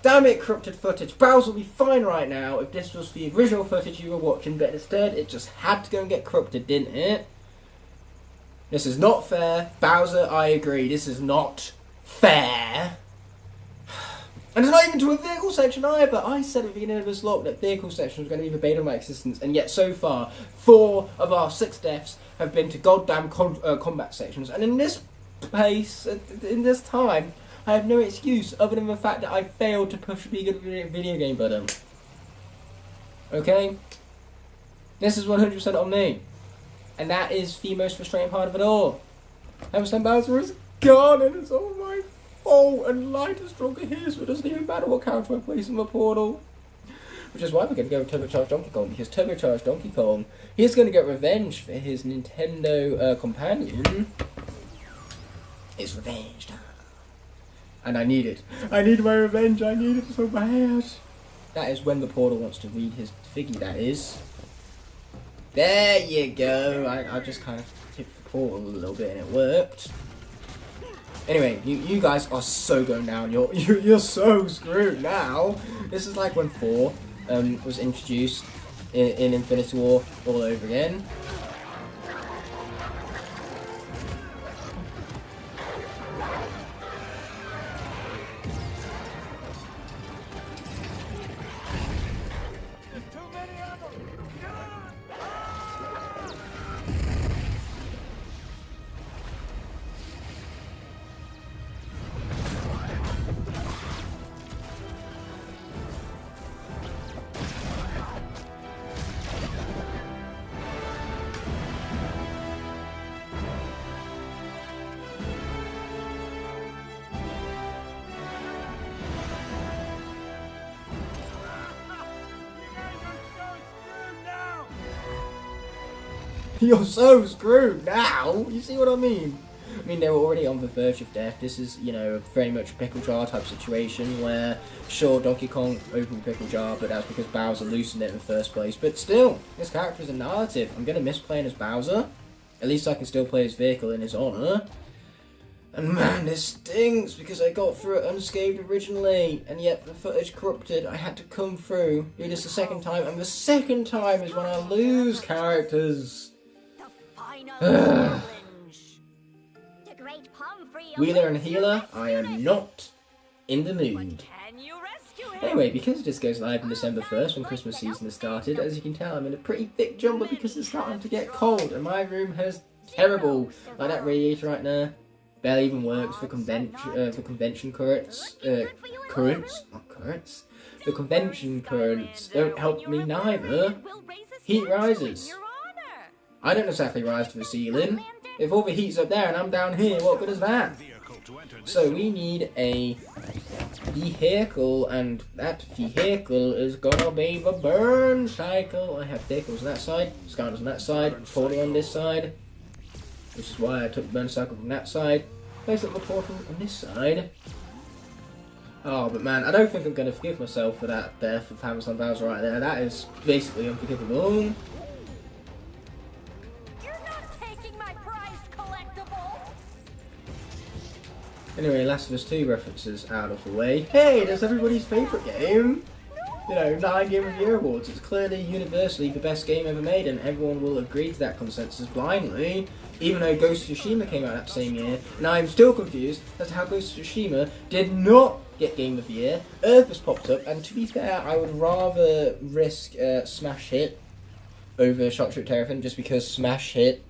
Damn it, corrupted footage. Bowser will be fine right now if this was the original footage you were watching, but instead it just had to go and get corrupted, didn't it? This is not fair. Bowser, I agree. This is not fair. And it's not even to a vehicle section either. I said at the beginning of this lock that vehicle section was going to be the bane of my existence, and yet so far, 4 of our 6 deaths have been to goddamn combat sections. And in this pace, in this time, I have no excuse other than the fact that I failed to push the video game button. Okay? This is 100% on me. And that is the most frustrating part of it all. Hammerstone Bowser is gone, and it's all my fault, and light is stronger here, so it doesn't even matter what character I place in the portal. Which is why we're going to go with Turbocharged Donkey Kong, because Turbocharged Donkey Kong, he's going to get revenge for his Nintendo companion. It's revenge time. And I need it. I need my revenge, I need it so bad. That is when the portal wants to read his figgy, that is. There you go. I just kind of tipped the portal a little bit and it worked. Anyway, you guys are so going down. You're so screwed now. This is like when 4 was introduced in Infinity War all over again. You're so screwed now. You see what I mean? I mean, they were already on the verge of death. This is, you know, very much a pickle jar type situation where, sure, Donkey Kong opened the pickle jar, but that's because Bowser loosened it in the first place. But still, this character is a narrative. I'm going to miss playing as Bowser. At least I can still play his vehicle in his honor. And man, this stinks because I got through it unscathed originally, and yet the footage corrupted. I had to come through, do this a second time, and the second time is when I lose characters. Wheeler and Healer, I am not in the mood. Anyway, because this goes live on December 1st when Christmas season has started, as you can tell I'm in a pretty thick jumper because it's starting to get cold and my room has terrible, like that radiator right now, barely even works for convention currents, The convention currents don't help me neither. Heat rises. I don't exactly rise to the ceiling. If all the heat's up there and I'm down here, what good is that? So we need a vehicle, and that vehicle is gonna be the burn cycle. I have vehicles on that side, Skylanders on that side, portal on this side, which is why I took the burn cycle from that side. Place up the portal on this side. Oh, but man, I don't think I'm gonna forgive myself for that death of Hammerstone Bowser right there. That is basically unforgivable. Anyway, Last of Us 2 references out of the way. Hey, that's everybody's favourite game! You know, 9 Game of the Year awards. It's clearly universally the best game ever made, and everyone will agree to that consensus blindly, even though Ghost of Tsushima came out that same year. And I'm still confused as to how Ghost of Tsushima did not get Game of the Year. Earth has popped up, and to be fair, I would rather risk Smash Hit over Shock Trip Terrafin, just because Smash Hit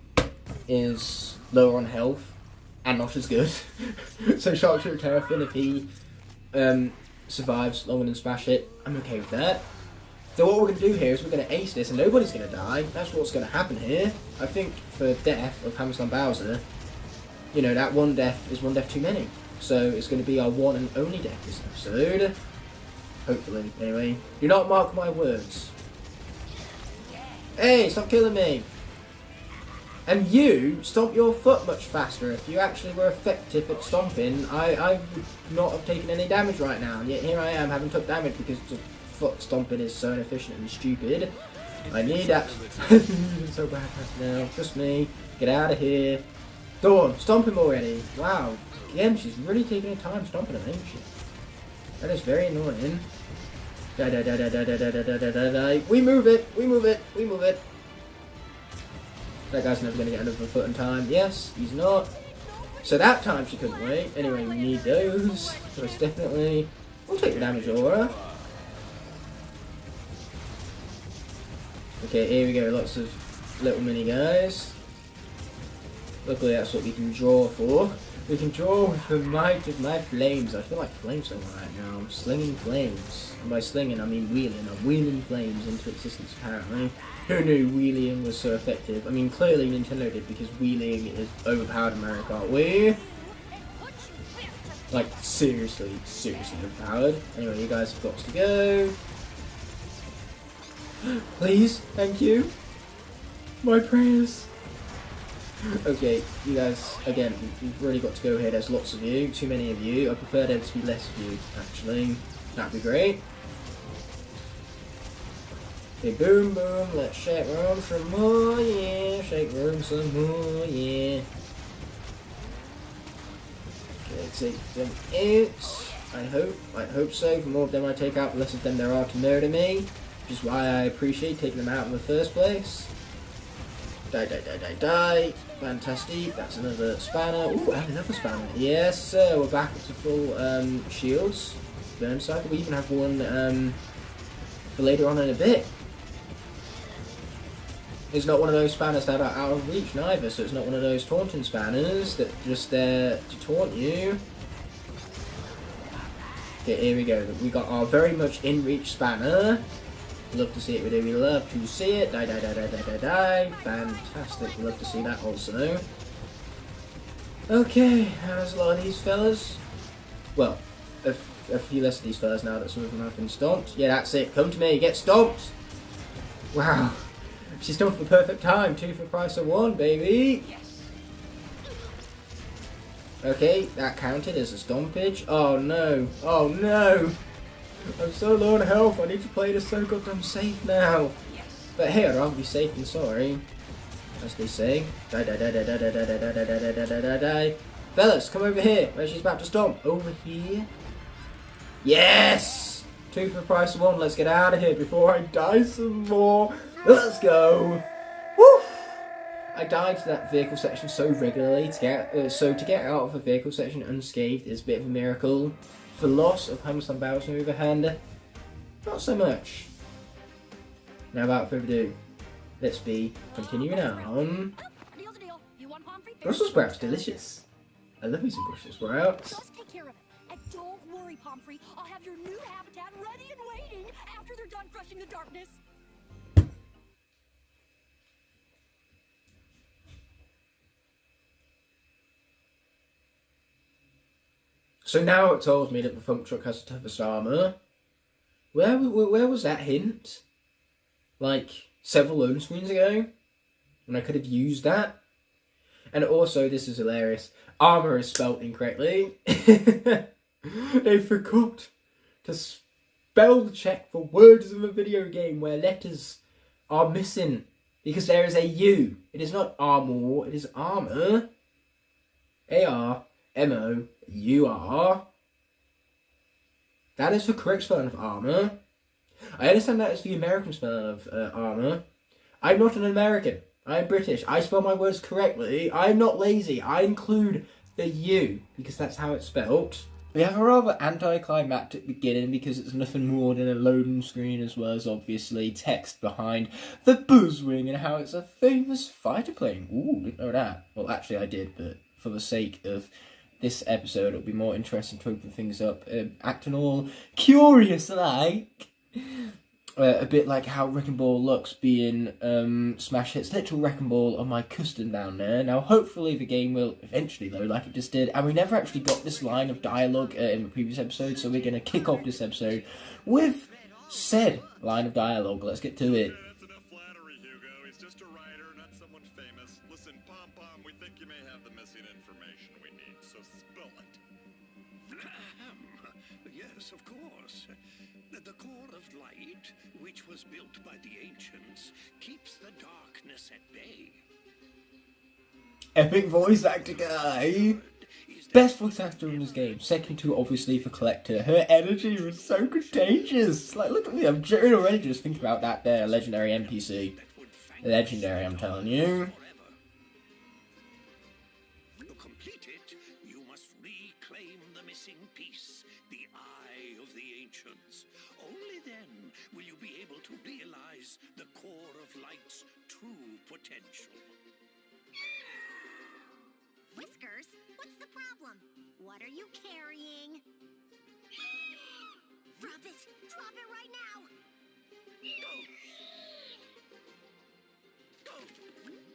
is lower on health and not as good. So Shock Trip Terrafin, if he survives longer than Smash Hit, I'm okay with that. So what we're going to do here is we're going to ace this and nobody's going to die. That's what's going to happen here. I think for death of Hammerstone Bowser, you know, that one death is one death too many. So it's going to be our one and only death this episode. Hopefully, anyway. Do not mark my words. Hey, stop killing me! And you stomp your foot much faster. If you actually were effective at stomping, I would not have taken any damage right now. And yet here I am having took damage because the foot stomping is so inefficient and stupid. I need that. I'm so bad now. Just me. Get out of here. Dawn, stomp him already. Wow. Again, she's really taking her time stomping him, isn't she? That is very annoying. Die, die, die, die, die, die, die, die, die, die, die. We move it. We move it. We move it. That guy's never going to get another foot in time. Yes, he's not. So that time she couldn't wait. Anyway, we need those. Most definitely. We'll take the damage aura. Okay, here we go. Lots of little mini guys. Luckily that's what we can draw for. We can draw with the might of my flames. I feel like flamethrower right now. I'm slinging flames. And by slinging, I mean wheeling. I'm wheeling flames into existence, apparently. Who knew wheeling was so effective? I mean, clearly Nintendo did, because wheeling is overpowered in Mario Kart Wii. Like, seriously, seriously overpowered. Anyway, you guys have got to go. Please, thank you. My prayers. Okay, you guys, again, you've really got to go here. There's lots of you, too many of you. I prefer there to be less of you, actually. That'd be great. Okay, boom, boom, let's shake room some more, yeah. Shake room some more, yeah. Okay, take them out. I hope so. The more of them I take out, the less of them there are to murder me. Which is why I appreciate taking them out in the first place. Die, die, die, die, die. Fantastic. That's another spanner. Ooh, and another spanner. Yes, sir. We're back to full shields. Burn cycle. We even have one for later on in a bit. It's not one of those spanners that are out of reach neither, so it's not one of those taunting spanners that are just there to taunt you. Okay, here we go. We got our very much in reach spanner. Love to see it, we love to see it. Die, die, die, die, die, die, die. Fantastic, love to see that also. Okay, there's a lot of these fellas. Well, a few less of these fellas now that some of them have been stomped. Yeah, that's it. Come to me, get stomped. Wow. She's done for the perfect time. 2 for the price of 1, baby. Okay, that counted as a stompage. Oh no. Oh no. I'm so low on health. I need to play this so goddamn safe now. But hey, I'd rather be safe than sorry. As they say. Die, die, die, die, die, die, die, die, die, die, die, die, die, die. Fellas, come over here. Where she's about to stomp. Over here. Yes! 2 for the price of 1. Let's get out of here before I die some more. Let's go. Woo! I died to that vehicle section so regularly to get out of the vehicle section unscathed is a bit of a miracle. For loss of Hammerstone Barrels on the other hand, not so much. Now without further ado, let's be continuing on. Brussels sprouts, delicious. I love me some Brussels sprouts. Just take care of it. And don't worry, Pomfrey. I'll have your new habitat ready and waiting after they're done crushing the darkness. So now it tells me that the Funk Truck has the toughest armour. Where was that hint? Like, several loading screens ago? And I could have used that. And also, this is hilarious, armour is spelt incorrectly. They forgot to spell check for words in a video game where letters are missing. Because there is a U. It is not armour, it is armour. A-R-M-O-U-R. That is the correct spelling of armour. I understand that is the American spelling of armour. I'm not an American. I'm British. I spell my words correctly. I'm not lazy. I include the U because that's how it's spelt. We have a rather anticlimactic beginning because it's nothing more than a loading screen as well as obviously text behind the buzzwing and how it's a famous fighter plane. Ooh, didn't know that. Well, actually I did, but for the sake of this episode, it'll be more interesting to open things up, acting all curious like. A bit like how Wrecking Ball looks being Smash Hit's literal Wrecking Ball on my custom down there. Now hopefully the game will eventually load like it just did, and we never actually got this line of dialogue in the previous episode, so we're going to kick off this episode with said line of dialogue. Let's get to it. That's enough flattery, Hugo. He's just a writer, not someone famous. Listen, Pom-Pom, we think you may have the missing information we need, so spill it. Yes, of course. The core of light, which was built by the ancients, keeps the darkness at bay. Epic voice actor guy. Best voice actor in this game. Second to obviously the Collector. Her energy was so contagious. Like, look at me, I'm jeering already just thinking about that there legendary NPC. Legendary, I'm telling you. To complete it, you must reclaim the missing piece, the Eye of the Ancients. Only then will you be able to realize the core of light's true potential. Whiskers, what's the problem? What are you carrying? Drop it! Drop it right now!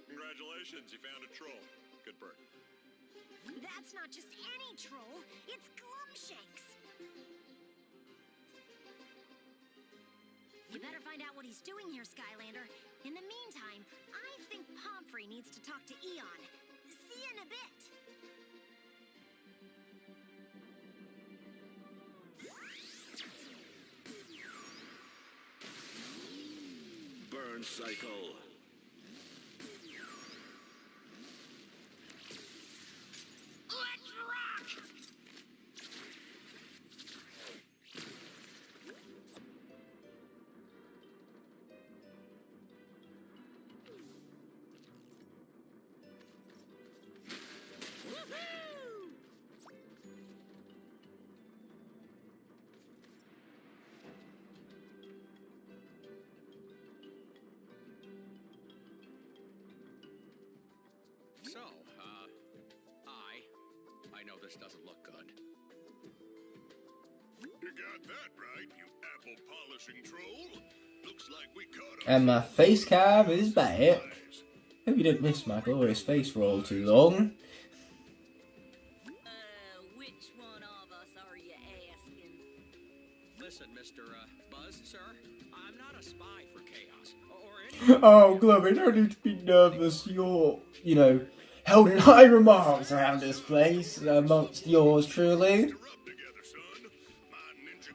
Congratulations, you found a troll. Good bird. That's not just any troll, it's Glumshanks! You better find out what he's doing here, Skylander. In the meantime, I think Pomfrey needs to talk to Eon. See you in a bit! Burn cycle. Let's rock! So, I know this doesn't look good. You got that right, you apple polishing troll. Looks like we caught him. And my face cam is back. Hope you didn't miss my glorious face for all too long. Which one of us are you asking? Listen, Mr. Buzz, sir, I'm not a spy for Chaos, or Oh, Glummy, don't need to be nervous. You're, you know, held in high remarks around this place, amongst yours truly.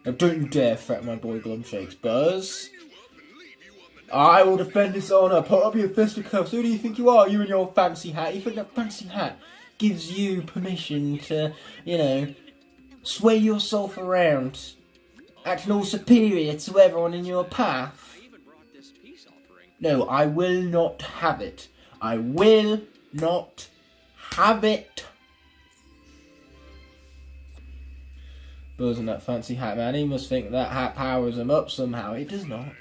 Now, don't you dare threaten my boy Glumshake's buzz. I will defend his honour. Put up your fisticuffs. Who do you think you are? You and your fancy hat. You think that fancy hat gives you permission to, you know, sway yourself around, acting all superior to everyone in your path? No, I will not have it. I will not have it. Buzz and that fancy hat man, he must think that hat powers him up somehow. It does not.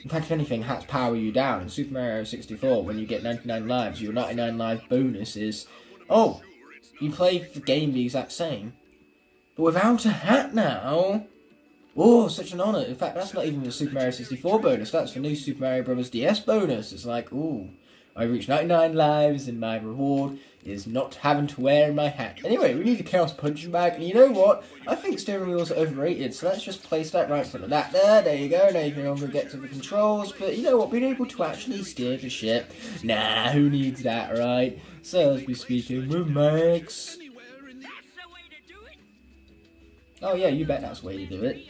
In fact, if anything, hats power you down. In Super Mario 64, when you get 99 lives, your 99 life bonus is, oh, you play the game the exact same, but without a hat now. Oh, such an honour. In fact, that's not even the Super Mario 64 bonus, that's the new Super Mario Bros. DS bonus. It's like, ooh, I reached 99 lives and my reward is not having to wear my hat. Anyway, we need a Chaos Punching Bag, and you know what? I think steering wheels are overrated, so let's just place that right in front of that there. There you go, now you can no longer get to the controls, but you know what? Being able to actually steer the ship, nah, who needs that, right? So let's be speaking with Max. Oh yeah, you bet that's the way to do it.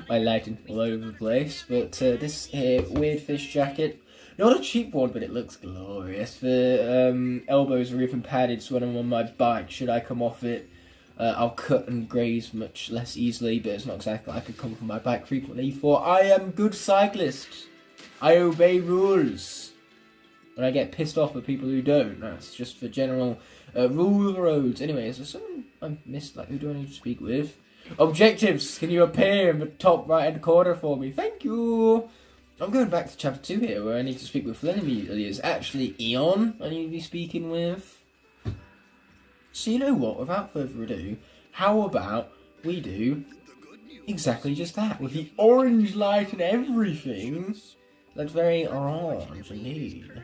My lighting all over the place, but this here weird fish jacket, not a cheap one, but it looks glorious. The elbows are even padded, so when I'm on my bike, should I come off it, I'll cut and graze much less easily, but it's not exactly like I could come from my bike frequently, for I am good cyclist. I obey rules. And I get pissed off at people who don't. That's just the general rule of the roads. Anyway, is there someone I missed? Like, who do I need to speak with? Objectives, can you appear in the top right hand corner for me? Thank you. I'm going back to chapter 2 here, where I need to speak with Flynn immediately. It's actually Eon I need to be speaking with. So you know what, without further ado, how about we do exactly just that, with the orange light and everything. That's very orange indeed.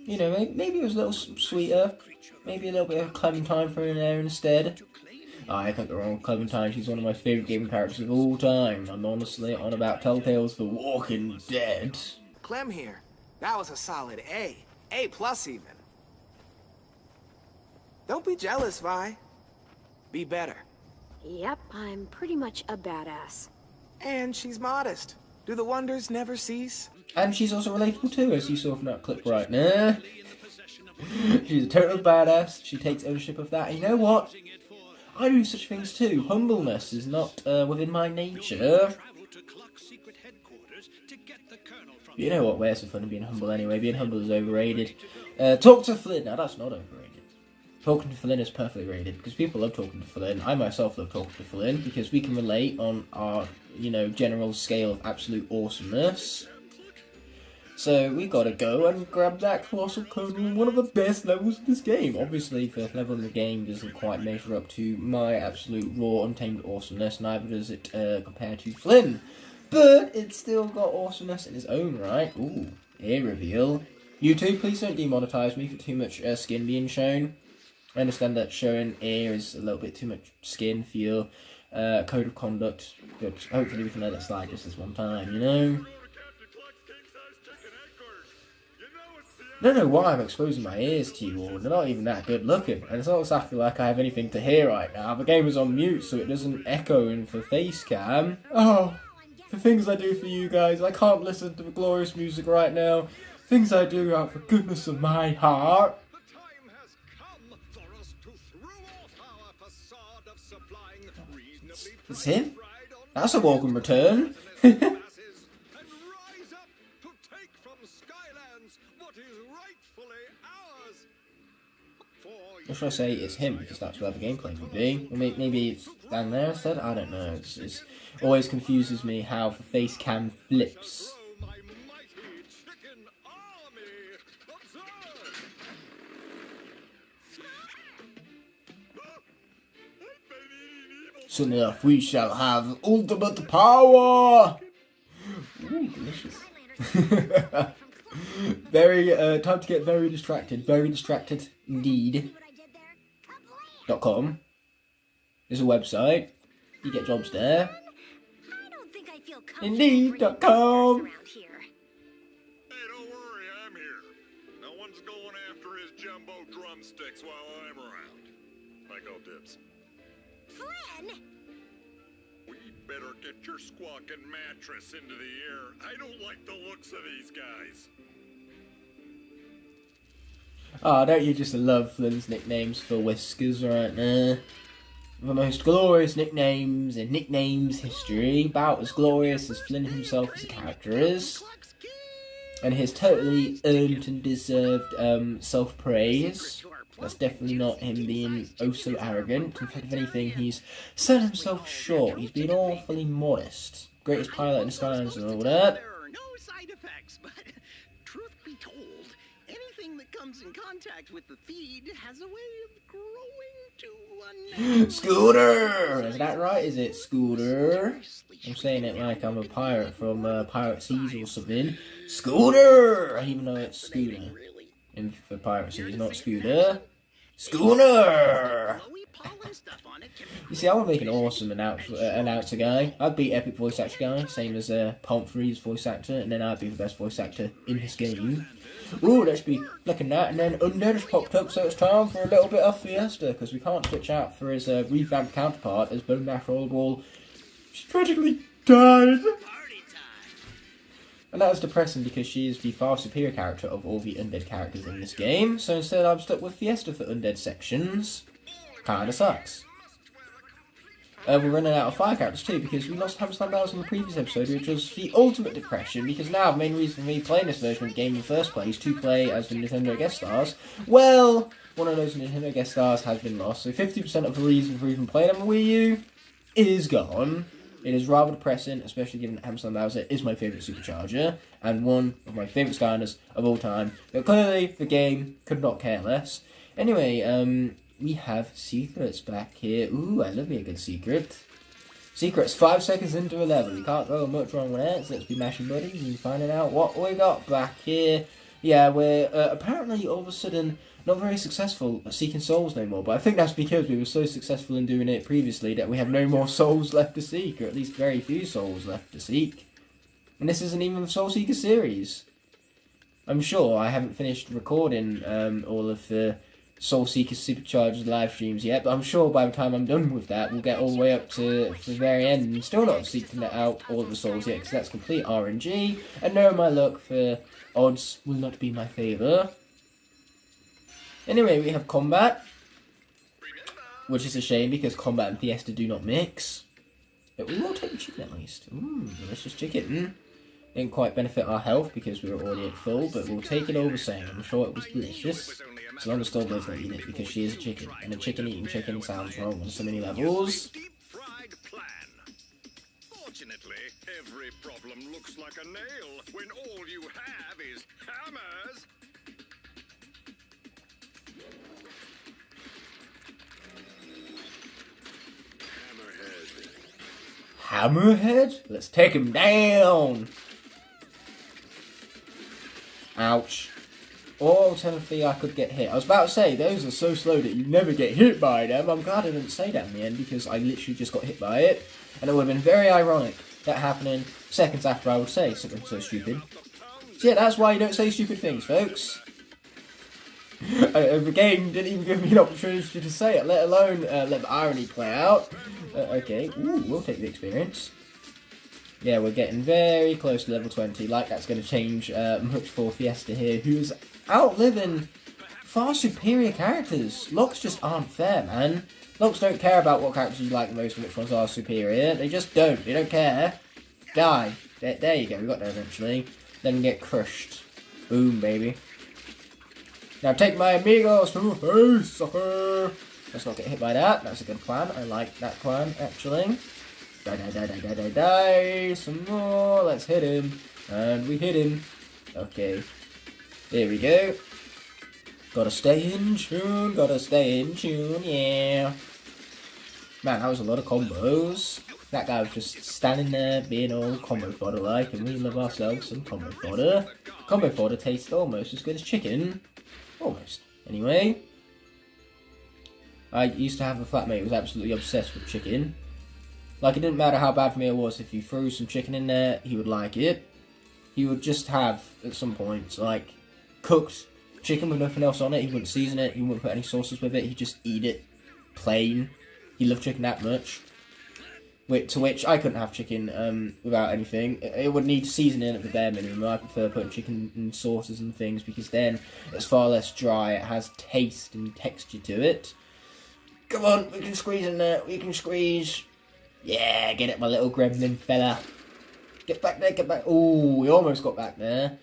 You know, maybe it was a little sweeter. Maybe a little bit of Clementine thrown in there instead. Oh, I can't go wrong with Clementine. She's one of my favourite gaming characters of all time. I'm honestly on about Telltale's The Walking Dead. Clem here. That was a solid A. A+ even. Don't be jealous, Vi. Be better. Yep, I'm pretty much a badass. And she's modest. Do the wonders never cease? And she's also relatable too, as you saw from that clip right now. She's a total badass. She takes ownership of that. And you know what? I do such things too. Humbleness is not within my nature. You know what? Where's the fun in being humble anyway? Being humble is overrated. Talk to Flynn. Now that's not overrated. Talking to Flynn is perfectly rated because people love talking to Flynn. I myself love talking to Flynn because we can relate on our, you know, general scale of absolute awesomeness. So we gotta go and grab that Colossal Kernel in one of the best levels of this game. Obviously, the level in the game doesn't quite measure up to my absolute raw, untamed awesomeness, neither does it compare to Flynn. But it's still got awesomeness in its own right. Ooh, ear reveal. YouTube, please don't demonetize me for too much skin being shown. I understand that showing ear is a little bit too much skin for your code of conduct, but hopefully we can let it slide just this one time, you know? I don't know why I'm exposing my ears to you all. They're not even that good looking. And it's not exactly like I have anything to hear right now. The game is on mute, so it doesn't echo in for face cam. Oh, the things I do for you guys. I can't listen to the glorious music right now. Things I do out of the goodness of my heart. It's him? That's a welcome return. Or should I say it's him, because that's where the gameplay would be. Or maybe it's down there instead? I don't know. It always confuses me how the face cam flips. Soon enough, we shall have ultimate power! Ooh, delicious. Time to get very distracted indeed. .com is a website. You get jobs there. Indeed.com. Hey, don't worry, I'm here. No one's going after his jumbo drumsticks while I'm around. I call dibs. Flynn! We better get your squawking mattress into the air. I don't like the looks of these guys. Oh, don't you just love Flynn's nicknames for Whiskers right now? The most glorious nicknames in nicknames history, about as glorious as Flynn himself as a character is. And his totally earned and deserved self-praise. That's definitely not him being oh so arrogant. In fact, if anything, he's set himself short. He's been awfully modest. Greatest pilot in the Skylanders and all that. There are no side effects, but truth be told, anything that comes in contact with the feed has a way of growing to a Scooter! Is that right? Is it Scooter? I'm saying it like I'm a pirate from Pirate Seas or something. Scooter! Even though it's Scooter. In for Pirate Seas, not Scooter. Scooter! You see, I would make an awesome announcer guy. I'd be epic voice actor guy, same as Pomfrey's voice actor, and then I'd be the best voice actor in this game. Ooh, let's be looking at that, and then Undead has popped up, so it's time for a little bit of Fiesta, because we can't switch out for his revamped counterpart, as Bone Mash Rollerball tragically died. And that was depressing because she is the far superior character of all the Undead characters in this game, so instead I'm stuck with Fiesta for Undead sections. Kinda sucks. We're running out of fire characters too, because we lost Hammerstand Bells in the previous episode, which was the ultimate depression, because now the main reason for me playing this version of the game in the first place, to play as the Nintendo guest stars, well, one of those Nintendo guest stars has been lost, so 50% of the reason for even playing on the Wii U is gone. It is rather depressing, especially given that Hammerstand Bowser is my favourite Supercharger, and one of my favourite Skylanders of all time, but clearly the game could not care less. Anyway, we have secrets back here. Ooh, I love me a good secret. Secrets, 5 seconds into a level. You can't go much wrong with that, so let's be mashing buddies and finding out what we got back here. Yeah, we're apparently all of a sudden not very successful at seeking souls no more, but I think that's because we were so successful in doing it previously that we have no more souls left to seek, or at least very few souls left to seek. And this isn't even the Soul Seeker series. I'm sure I haven't finished recording all of the Soul Seeker Superchargers live streams yet, but I'm sure by the time I'm done with that, we'll get all the way up to the very end and still not seeking out all of the souls yet, because that's complete RNG, and knowing my luck for odds will not be my favour. Anyway, we have combat, which is a shame because combat and Fiesta do not mix. But we will take the chicken at least. Ooh, delicious chicken. Didn't quite benefit our health because we were already at full, but we'll take it all the same. I'm sure it was delicious. As long as Stormblade's not eating it, because she is a chicken. And a chicken eating chicken sounds wrong on so many levels. Fortunately, every problem looks like a nail when all you have is hammers. Hammerhead? Let's take him down! Ouch. Or alternatively, I could get hit. I was about to say, those are so slow that you never get hit by them. I'm glad I didn't say that in the end, because I literally just got hit by it. And it would have been very ironic, that happening seconds after I would say something so stupid. So yeah, that's why you don't say stupid things, folks. The game didn't even give me an opportunity to say it, let alone let the irony play out. Okay, ooh, we'll take the experience. Yeah, we're getting very close to level 20, like that's going to change much for Fiesta here, who's outliving far superior characters. Locks just aren't fair, man. Locks don't care about what characters you like the most and which ones are superior. They just don't. They don't care. Die. There you go, we got there eventually. Then get crushed. Boom, baby. Now take my amigos to the face, sucker! Let's not get hit by that. That's a good plan. I like that plan, actually. Die, die, die, die, die, die, die. Some more. Let's hit him. And we hit him. Okay. There we go. Gotta stay in tune. Gotta stay in tune. Yeah. Man, that was a lot of combos. That guy was just standing there being all combo fodder like, and we love ourselves some combo fodder. Combo fodder tastes almost as good as chicken. Almost. Anyway. I used to have a flatmate who was absolutely obsessed with chicken. Like, it didn't matter how bad for me it was. If you threw some chicken in there, he would like it. He would just have, at some points, like, cooked chicken with nothing else on it. He wouldn't season it. He wouldn't put any sauces with it. He'd just eat it plain. He loved chicken that much. To which I couldn't have chicken without anything. It would need seasoning at the bare minimum. I prefer putting chicken in sauces and things because then it's far less dry. It has taste and texture to it. Come on, we can squeeze in there. We can squeeze. Yeah, get it, my little gremlin fella. Get back there, get back. Oh, we almost got back there.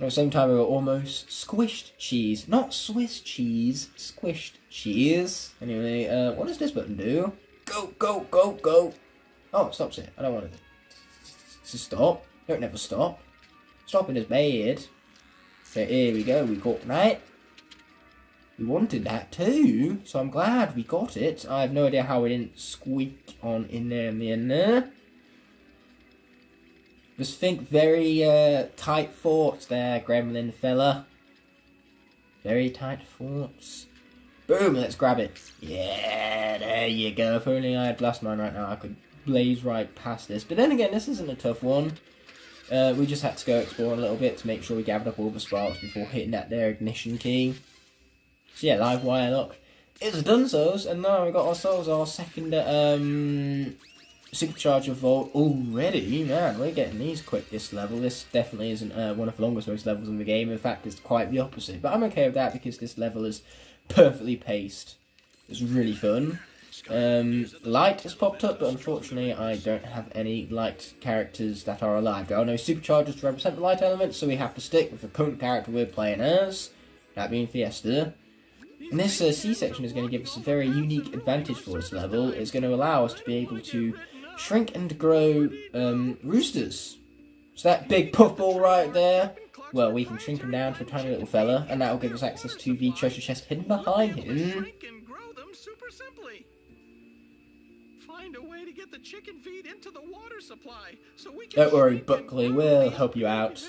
At the same time, we were almost squished cheese. Not Swiss cheese, squished cheese. Anyway, what does this button do? Go, go, go, go. Oh, it stops it. I don't want it to stop. Don't never stop. Stopping is bad. So here we go. We got that. We wanted that too. So I'm glad we got it. I have no idea how it didn't squeak on in there in the end there. Just think very tight thoughts there, gremlin fella. Very tight thoughts. Boom, let's grab it. Yeah, there you go. If only I had Blast Mine right now, I could blaze right past this. But then again, this isn't a tough one. We just had to go explore a little bit to make sure we gathered up all the sparks before hitting that there ignition key. So yeah, live wire lock. It's done so, and now we got ourselves our second Supercharger Vault already. Man, we're getting these quick this level. This definitely isn't one of the longest most levels in the game. In fact, it's quite the opposite. But I'm okay with that because this level is perfectly paced. It's really fun. Light has popped up, but unfortunately I don't have any light characters that are alive. There are no superchargers to represent the light elements, so we have to stick with the current character we're playing as, that being Fiesta. And this C-section is going to give us a very unique advantage for this level. It's going to allow us to be able to shrink and grow roosters. So that big puffball right there, well, we can shrink him down to a tiny little fella, and that will give us access to the treasure chest hidden behind him. Grow them super simply. Find a way to get the chicken feed into the water supply so we can. Don't worry, Buckley, we'll help you out.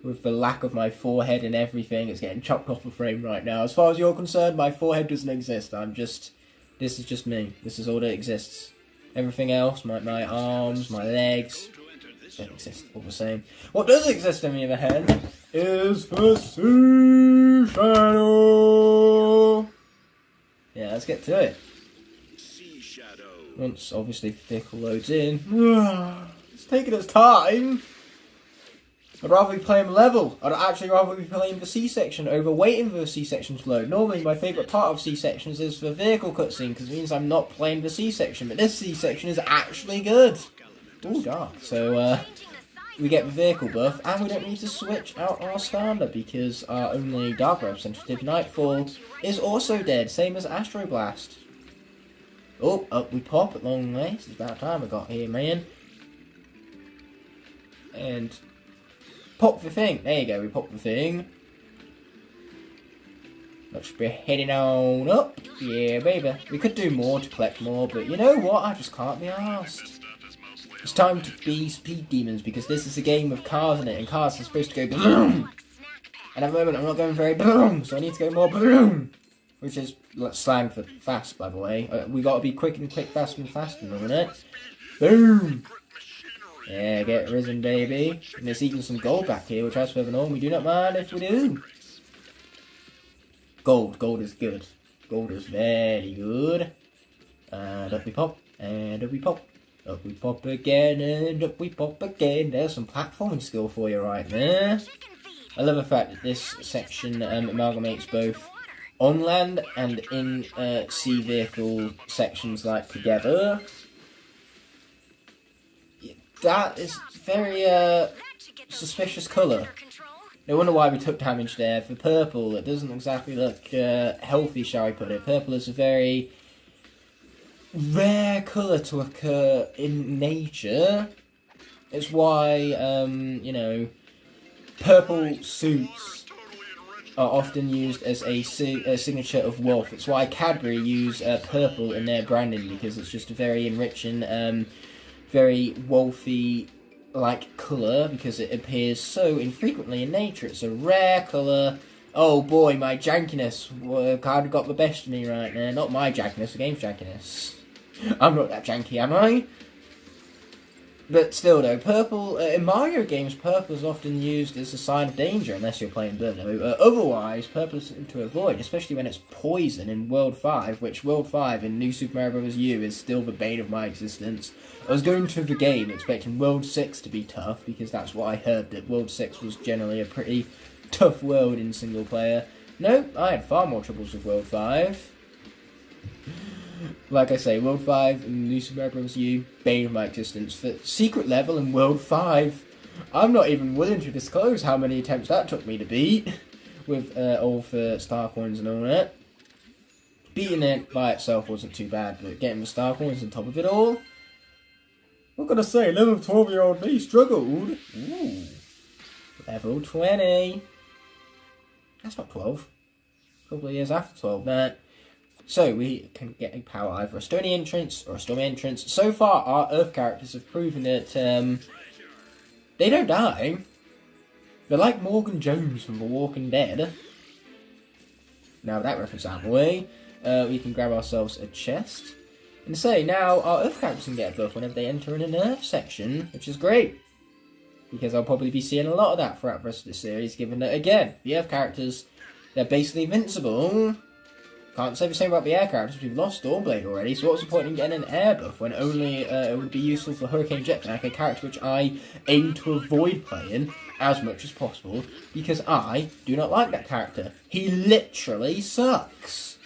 With the lack of my forehead and everything, it's getting chopped off the frame right now. As far as you're concerned, my forehead doesn't exist. This is just me. This is all that exists. Everything else, my arms, my legs, don't exist all the same. What does exist on the other hand is the Sea Shadow. Yeah, let's get to it. Sea Shadow. Once obviously the vehicle loads in. It's taking its time. I'd rather be playing the level. I'd actually rather be playing the C-section over waiting for the C-section to load. Normally my favourite part of C-sections is the vehicle cutscene because it means I'm not playing the C-section. But this C-section is actually good. Ooh, dark. So we get the vehicle buff and we don't need to switch out our standard because our only dark representative, Nightfall, is also dead. Same as Astro Blast. Oh, up we pop at long ways. It's about time I got here, man. And pop the thing. There you go, we pop the thing. Let's be heading on up. Yeah, baby. We could do more to collect more, but you know what? I just can't be arsed. It's time to be speed demons, because this is a game with cars in it, and cars are supposed to go boom. And at the moment, I'm not going very boom, so I need to go more boom. Which is slang for fast, by the way. We gotta be quick and fast and fast in a minute. Boom! Yeah, get risen, baby. And there's even some gold back here, which as per the norm, we do not mind if we do. Gold is good. Gold is very good. And up we pop, and up we pop. Up we pop again, and up we pop again. There's some platforming skill for you right there. I love the fact that this section amalgamates both on land and in sea vehicle sections like together. That is very suspicious colour. No wonder why we took damage there. For purple, it doesn't exactly look healthy, shall I put it. Purple is a very rare colour to occur in nature. It's why, you know, purple suits are often used as a signature of wealth. It's why Cadbury use purple in their branding, because it's just a very enriching, very wealthy-like colour, because it appears so infrequently in nature. It's a rare colour, Oh boy, my jankiness kind of got the best of me right now. Not my jankiness, the game's jankiness. I'm not that janky, am I? But still though, purple, in Mario games, purple is often used as a sign of danger, unless you're playing blue. Otherwise, purple is to avoid, especially when it's poison in World 5, which World 5 in New Super Mario Bros. U is still the bane of my existence. I was going through the game expecting World 6 to be tough, because that's what I heard, that World 6 was generally a pretty tough world in single player. No, I had far more troubles with World 5. Like I say, World 5 and New Super Mario Bros. U, bane of my existence. For secret level in World 5, I'm not even willing to disclose how many attempts that took me to beat, with all for star coins and all that. Beating it by itself wasn't too bad, but getting the star coins on top of it all, I'm gonna say, level 12-year-old me struggled. Ooh, level 20. That's not 12. Couple of years after 12, that. So, we can get a power either a stony entrance or a stormy entrance. So far, our Earth characters have proven that they don't die. They're like Morgan Jones from The Walking Dead. Now, with that reference out of the way, we can grab ourselves a chest. And say, now, our Earth characters can get a buff whenever they enter in an Earth section, which is great. Because I'll probably be seeing a lot of that throughout the rest of the series, given that, again, the Earth characters, they're basically invincible. Can't say the same about the air characters, we've lost Stormblade already, so what's the point in getting an air buff when only it would be useful for Hurricane Jetpack, a character which I aim to avoid playing as much as possible, because I do not like that character. He literally sucks.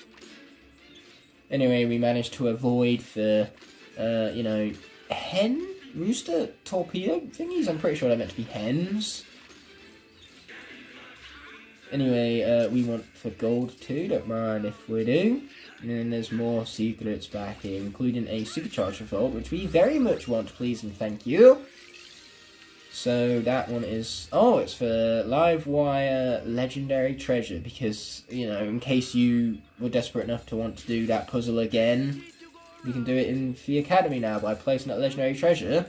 Anyway, we managed to avoid the, you know, hen? Rooster? Torpedo thingies? I'm pretty sure they're meant to be hens. Anyway, we want for gold too, don't mind if we do. And then there's more secrets back here, including a supercharger vault, which we very much want, please and thank you. So that one is, oh, it's for Livewire Legendary Treasure, because, you know, in case you were desperate enough to want to do that puzzle again, we can do it in the Academy now by placing that Legendary Treasure.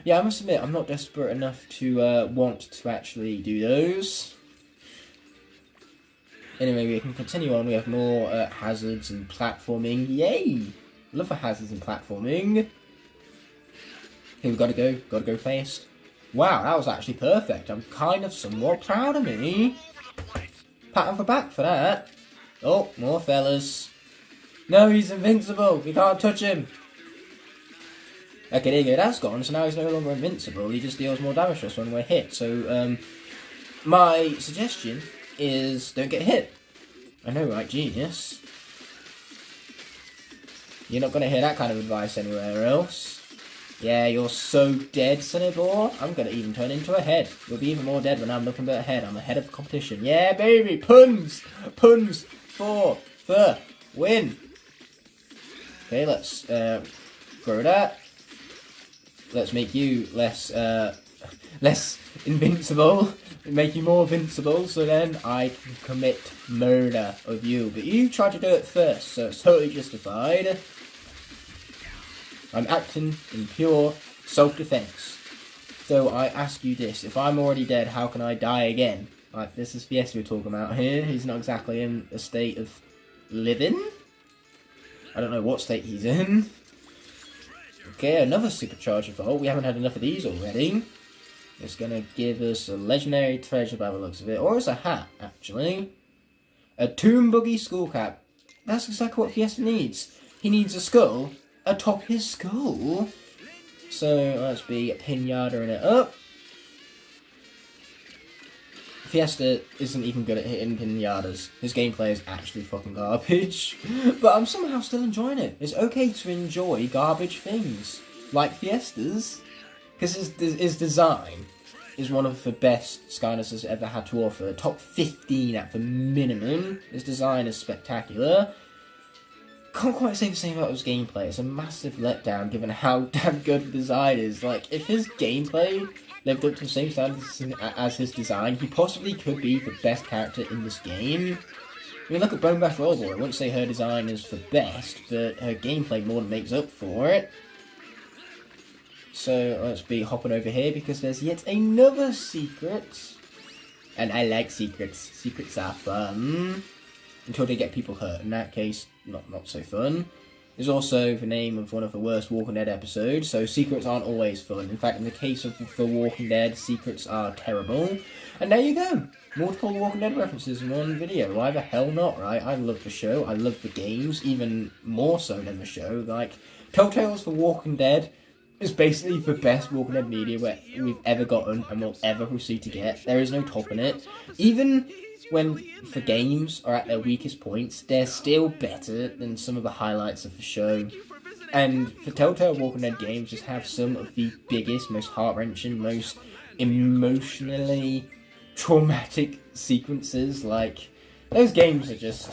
Yeah, I must admit, I'm not desperate enough to want to actually do those. Anyway, we can continue on. We have more hazards and platforming. Yay! Love the hazards and platforming. Here, we've got to go fast. Wow, that was actually perfect. I'm kind of somewhat proud of me. Pat on the back for that. Oh, more fellas. No, he's invincible. We can't touch him. Okay, there you go. That's gone. So now he's no longer invincible. He just deals more damage to us when we're hit. So, my suggestion is don't get hit. I know, right? Genius. You're not going to hear that kind of advice anywhere else. Yeah, you're so dead, sonny boy. I'm going to even turn into a head. You'll be even more dead when I'm nothing but a head. I'm the head of the competition. Yeah, baby! Puns! Puns for the win! Okay, let's grow that. Let's make you less invincible. Make you more invincible, so then I can commit murder of you. But you tried to do it first, so it's totally justified. I'm acting in pure self-defense. So I ask you this, if I'm already dead, how can I die again? Like, this is Fiesta we're talking about here. He's not exactly in a state of living. I don't know what state he's in. Okay, another supercharger vault. We haven't had enough of these already. It's gonna give us a legendary treasure by the looks of it. Or it's a hat, actually. A tomb buggy skull cap. That's exactly what Fiesta needs. He needs a skull atop his skull. So let's be pinata-ing it up. Fiesta isn't even good at hitting pinatas. His gameplay is actually fucking garbage. But I'm somehow still enjoying it. It's okay to enjoy garbage things. Like Fiesta's. Because his design is one of the best Skylanders has ever had to offer. Top 15 at the minimum. His design is spectacular. Can't quite say the same about his gameplay. It's a massive letdown given how damn good the design is. Like, if his gameplay lived up to the same standards as his design, he possibly could be the best character in this game. I mean, look at Bone Bash Rollboy. I wouldn't say her design is the best, but her gameplay more than makes up for it. So let's be hopping over here because there's yet another secret. And I like secrets. Secrets are fun. Until they get people hurt. In that case, not so fun. Is also the name of one of the worst Walking Dead episodes, so secrets aren't always fun. In fact, in the case of The Walking Dead, secrets are terrible. And there you go! Multiple Walking Dead references in one video. Why the hell not, right? I love the show, I love the games, even more so than the show. Like, Telltale's The Walking Dead is basically the best Walking Dead media we've ever gotten and will ever proceed to get. There is no topping it. Even when the games are at their weakest points, they're still better than some of the highlights of the show. And the Telltale Walking Dead games just have some of the biggest, most heart-wrenching, most emotionally traumatic sequences. Like, those games are just,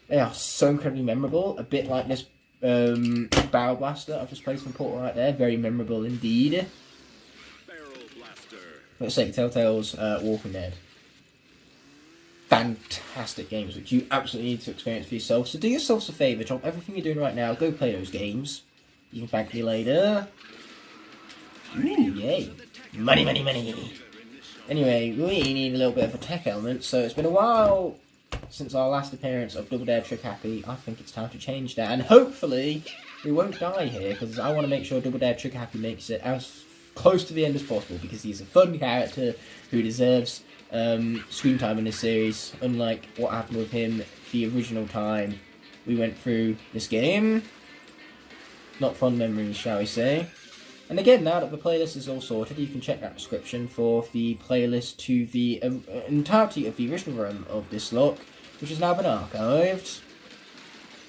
they are so incredibly memorable. A bit like this Barrel Blaster I've just played from Portal right there. Very memorable indeed. Let's say Telltale's Walking Dead. Fantastic games, which you absolutely need to experience for yourself. So do yourselves a favour, drop everything you're doing right now, go play those games. You can thank me later. Ooh, yay. Money, money, money. Anyway, we need a little bit of a tech element, so it's been a while since our last appearance of Double Dare Trick Happy. I think it's time to change that, and hopefully we won't die here, because I want to make sure Double Dare Trick Happy makes it as close to the end as possible, because he's a fun character who deserves screen time in this series, unlike what happened with him the original time we went through this game. Not fond memories, shall we say. And again, now that the playlist is all sorted, you can check that description for the playlist to the entirety of the original run of this lock, which has now been archived.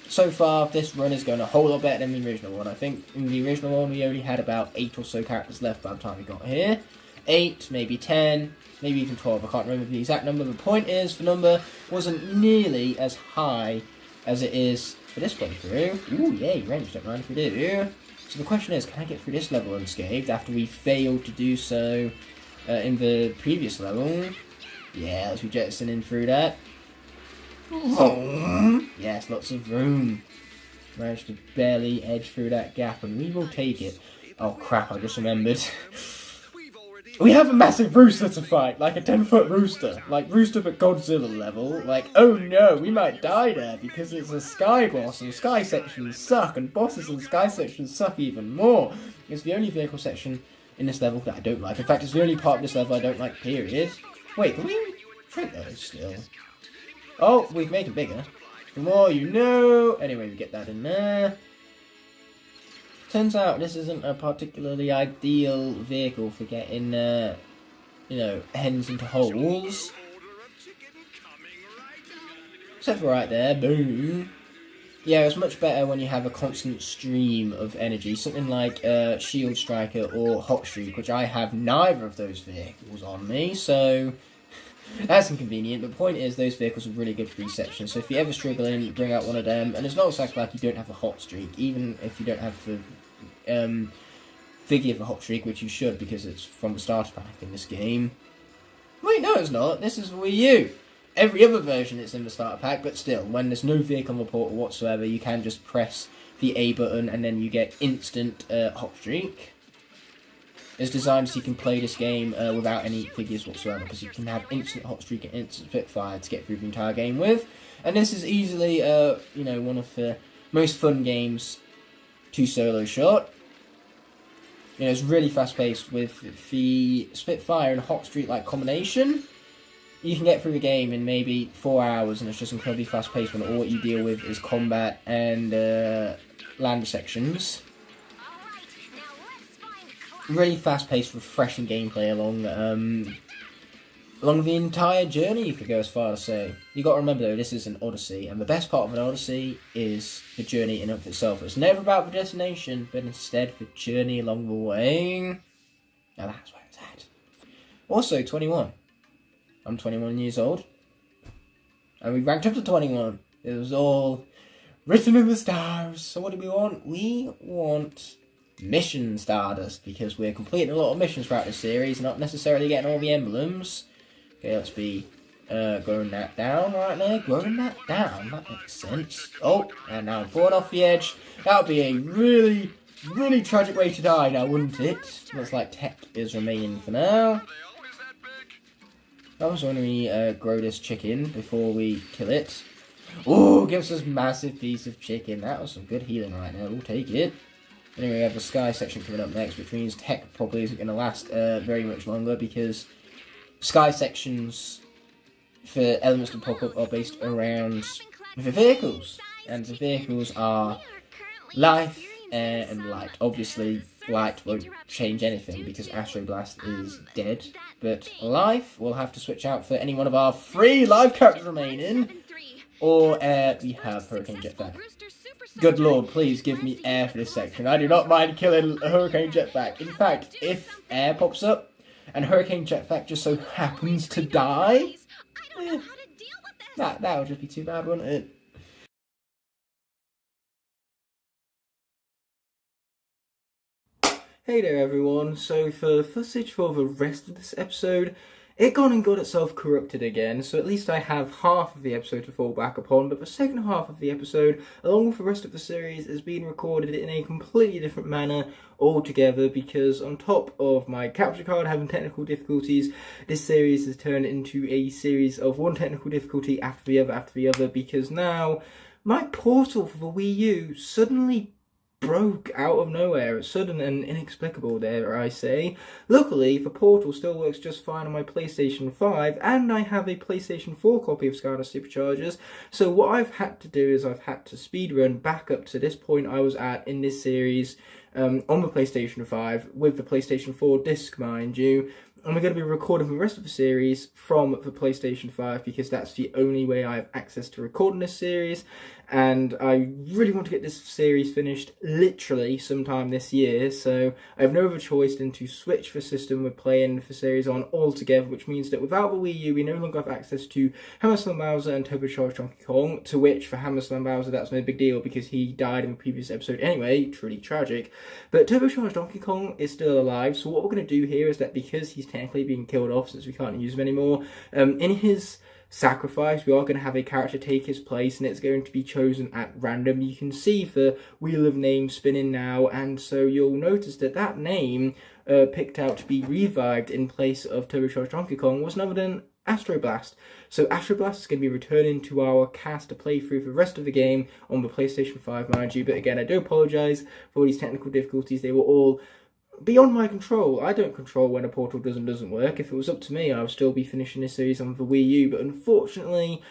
So far, this run is going a whole lot better than the original one. I think in the original one we only had about 8 or so characters left by the time we got here. 8, maybe 10, maybe even 12, I can't remember the exact number. The point is, the number wasn't nearly as high as it is for this playthrough. Ooh, yay, wrench, don't mind if we do. So the question is, can I get through this level unscathed after we failed to do so in the previous level? Yeah, let's be jettisoning through that. Yes, lots of room. Managed to barely edge through that gap, and we will take it. Oh crap, I just remembered. We have a massive rooster to fight, like a 10-foot rooster. Like Rooster but Godzilla level. Like, oh no, we might die there because it's a sky boss and sky sections suck and bosses and sky sections suck even more. It's the only vehicle section in this level that I don't like. In fact, it's the only part of this level I don't like, period. Wait, can we shrink those still? Oh, we can make them bigger. The more you know. Anyway, we get that in there. Turns out this isn't a particularly ideal vehicle for getting, you know, hens into holes. Except for right there, boom. Yeah, it's much better when you have a constant stream of energy. Something like Shield Striker or Hot Streak, which I have neither of those vehicles on me, so that's inconvenient. But the point is, those vehicles are really good for these sections, so if you're ever struggling, you bring out one of them. And it's not exactly like you don't have a Hot Streak, even if you don't have the figure of a Hot Streak, which you should, because it's from the starter pack in this game. Wait, no it's not. This is Wii U. Every other version it's in the starter pack, but still, when there's no vehicle on the portal whatsoever, you can just press the A button and then you get instant Hot Streak. It's designed so you can play this game without any figures whatsoever, because you can have instant Hot Streak and instant Spitfire to get through the entire game with. And this is easily, you know, one of the most fun games to solo shot. You know, it's really fast paced with the Spitfire and Hot Streak like combination. You can get through the game in maybe 4 hours, and it's just incredibly fast paced when all you deal with is combat and land sections. Really fast paced, refreshing gameplay along the entire journey, you could go as far as say. You got to remember though, this is an Odyssey, and the best part of an Odyssey is the journey in and of itself. It's never about the destination, but instead the journey along the way. Now that's where it's at. Also, 21. I'm 21 years old, and we ranked up to 21. It was all written in the stars. So what do we want? We want mission stardust, because we're completing a lot of missions throughout this series, not necessarily getting all the emblems. Okay, let's be growing that down right there. Growing that down, that makes sense. Oh, and now I'm falling off the edge. That would be a really, really tragic way to die now, wouldn't it? Looks like tech is remaining for now. That was when we grow this chicken before we kill it. Oh, gives us massive piece of chicken. That was some good healing right now. We'll take it. Anyway, we have the sky section coming up next, which means tech probably isn't going to last very much longer because sky sections for elements to pop up are based around the vehicles. And the vehicles are life, air, and light. Obviously, light won't change anything because Astro Blast is dead. But life, we'll have to switch out for any one of our 3 live characters remaining. Or we have Hurricane Jetpack. Good lord, please give me air for this section. I do not mind killing a Hurricane Jetpack. In fact, if air pops up and Hurricane Jetpack just so happens to die, that would just be too bad, wouldn't it? Hey there everyone, so for footage for the rest of this episode, it gone and got itself corrupted again, so at least I have half of the episode to fall back upon, but the second half of the episode, along with the rest of the series, is being recorded in a completely different manner altogether, because on top of my capture card having technical difficulties, this series has turned into a series of one technical difficulty after the other, because now my portal for the Wii U suddenly broke out of nowhere. Sudden and inexplicable, dare I say. Luckily, the portal still works just fine on my PlayStation 5, and I have a PlayStation 4 copy of SKYLANDERS SUPERCHARGERS, so what I've had to do is I've had to speedrun back up to this point I was at in this series on the PlayStation 5, with the PlayStation 4 disc, mind you, and we're going to be recording the rest of the series from the PlayStation 5 because that's the only way I have access to recording this series, and I really want to get this series finished literally sometime this year, so I have no other choice than to switch the system we're playing the series on altogether, which means that without the Wii U we no longer have access to Hammer Slam Bowser and Turbocharged Donkey Kong, to which for Hammer Slam Bowser that's no big deal because he died in the previous episode anyway, truly tragic, but Turbocharged Donkey Kong is still alive, so what we're going to do here is that because he's technically being killed off since we can't use him anymore, in his sacrifice we are going to have a character take his place, and it's going to be chosen at random. You can see the wheel of names spinning now, and so you'll notice that that name picked out to be revived in place of Turbocharged Donkey Kong was none other than Astro Blast. So Astro Blast is going to be returning to our cast to play through the rest of the game on the PlayStation 5, mind you, but again I do apologise for all these technical difficulties. They were all beyond my control. I don't control when a portal does and doesn't work. If it was up to me, I would still be finishing this series on the Wii U, but unfortunately,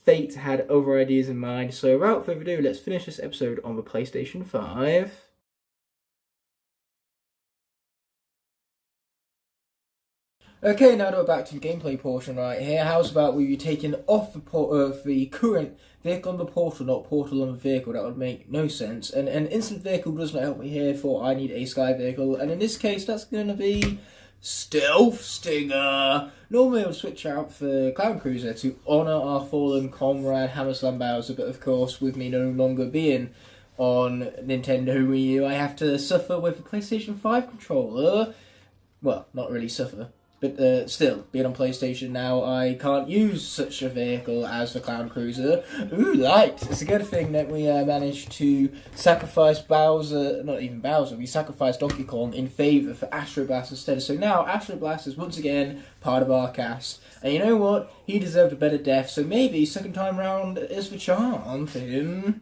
fate had other ideas in mind. So without further ado, let's finish this episode on the PlayStation 5. Okay, now that we're back to the gameplay portion right here, how's about we be taking off the current vehicle on the portal, not portal on the vehicle? That would make no sense. And an instant vehicle does not help me here, for I need a sky vehicle, and in this case that's going to be Stealth Stinger. Normally I would switch out for Clown Cruiser to honour our fallen comrade Hammer Slam Bowser, but of course with me no longer being on Nintendo Wii U, I have to suffer with the PlayStation 5 controller. Well, not really suffer. But still, being on PlayStation now, I can't use such a vehicle as the Clown Cruiser. Ooh, light! It's a good thing that we managed to sacrifice Bowser, not even Bowser, we sacrificed Donkey Kong in favour for Astro Blast instead. So now Astro Blast is once again part of our cast. And you know what? He deserved a better death, so maybe second time round is the charm for him.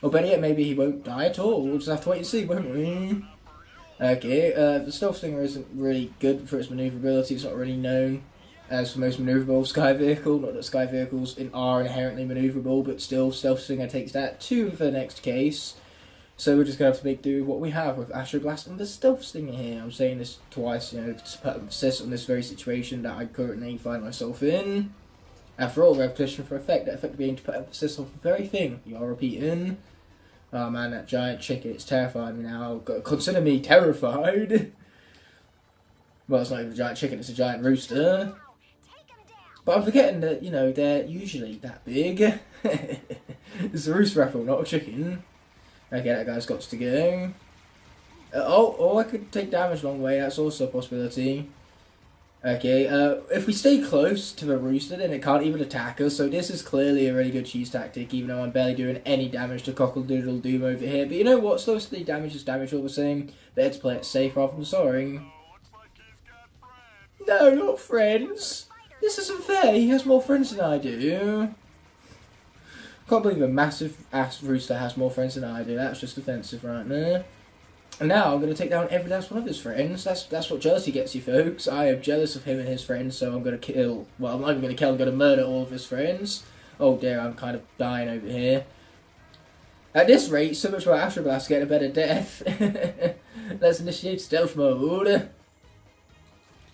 Or better yet, maybe he won't die at all. We'll just have to wait and see, won't we? Okay, the Stealth Stinger isn't really good for its manoeuvrability. It's not really known as the most manoeuvrable sky vehicle. Not that sky vehicles are inherently manoeuvrable, but still, Stealth Stinger takes that to the next case. So we're just going to have to make do with what we have with Astro Blast and the Stealth Stinger here. I'm saying this twice, you know, to put emphasis on this very situation that I currently find myself in. After all, repetition for effect, that effect being to put emphasis on the very thing you are repeating. Oh man, that giant chicken, it's terrifying me now. Consider me terrified. Well, it's not even a giant chicken, it's a giant rooster. But I'm forgetting that, you know, they're usually that big. It's a rooster apple, not a chicken. Okay, that guy's got to go. Oh, I could take damage a long way, that's also a possibility. Okay, if we stay close to the rooster, then it can't even attack us, so this is clearly a really good cheese tactic, even though I'm barely doing any damage to Cockle-Doodle-Doom over here. But you know what, slowly damage is damage all the same. Better to play it safe rather than sorry. No, not friends! This isn't fair, he has more friends than I do. Can't believe a massive ass rooster has more friends than I do. That's just offensive right there. And now I'm going to take down every last one of his friends. That's what jealousy gets you, folks. I am jealous of him and his friends, so I'm going to kill... Well, I'm not even going to kill, I'm going to murder all of his friends. Oh dear, I'm kind of dying over here. At this rate, so much for Astro Blast getting a better death. Let's initiate stealth mode.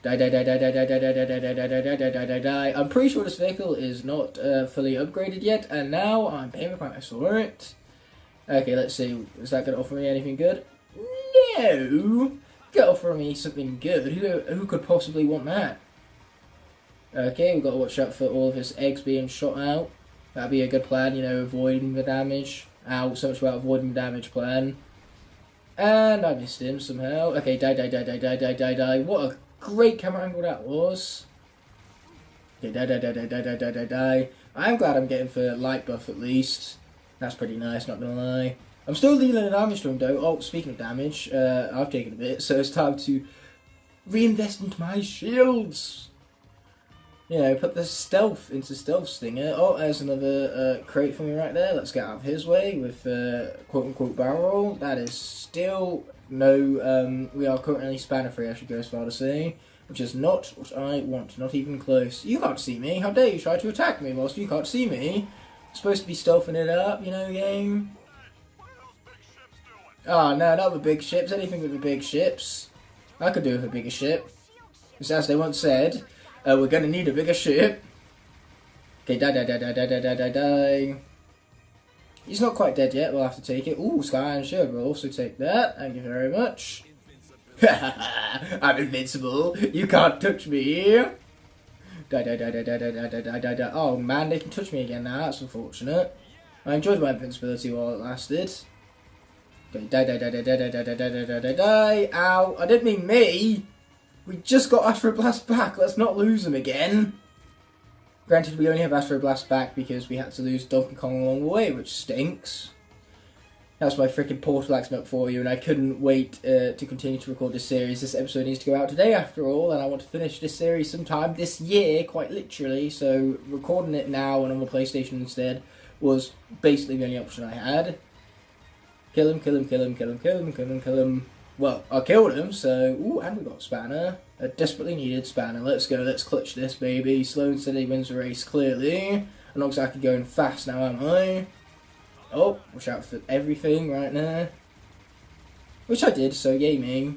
Die, die, die, die, die, die, die, die, die, die, die, die, die, die, die, die. I'm pretty sure this vehicle is not fully upgraded yet, and now I'm paying the price for it. Okay, let's see. Is that going to offer me anything good? No! Get offer me something good. Who could possibly want that? Okay, we've got to watch out for all of his eggs being shot out. That'd be a good plan, you know, avoiding the damage. Ow, so much about avoiding the damage plan. And I missed him somehow. Okay, die, die, die, die, die, die, die, die. What a great camera angle that was. Okay, die, die, die, die, die, die, die, die, die. I'm glad I'm getting for light buff at least. That's pretty nice, not gonna lie. I'm still dealing damage to him though. Oh, speaking of damage, I've taken a bit, so it's time to reinvest into my shields. You know, put the stealth into stealth stinger. Oh, there's another crate for me right there. Let's get out of his way with quote-unquote barrel roll. That is still no, we are currently spanner free, I should go as far to say. Which is not what I want, not even close. You can't see me. How dare you try to attack me whilst you can't see me? I'm supposed to be stealthing it up, you know, game. Oh, no, not the big ships. Anything with the big ships. I could do with a bigger ship. Because as they once said, we're going to need a bigger ship. Okay, die, die, die, die, die, die, die, die, die. He's not quite dead yet. We'll have to take it. Ooh, Sky and Shield. We'll also take that. Thank you very much. I'm invincible. You can't touch me. Die, die, die, die, die, die, die, die, die, die, die. Oh, man, they can touch me again now. That's unfortunate. I enjoyed my invincibility while it lasted. Okay, die, die, die, die, die, die, die, die, die, die, die, die. Ow, I didn't mean me. We just got Astro Blast back. Let's not lose them again. Granted, we only have Astro Blast back because we had to lose Donkey Kong along the way, which stinks. That's my freaking Portal accent up for you, and I couldn't wait to continue to record this series. This episode needs to go out today, after all, and I want to finish this series sometime this year, quite literally, so recording it now and on the PlayStation instead was basically the only option I had. Kill him, kill him, kill him, kill him, kill him, kill him, kill him. Well, I killed him, so... Ooh, and we got Spanner. A desperately needed Spanner. Let's go, let's clutch this, baby. Slow and steady wins the race, clearly. I'm not exactly going fast now, am I? Oh, watch out for everything right there. Which I did, so yay me.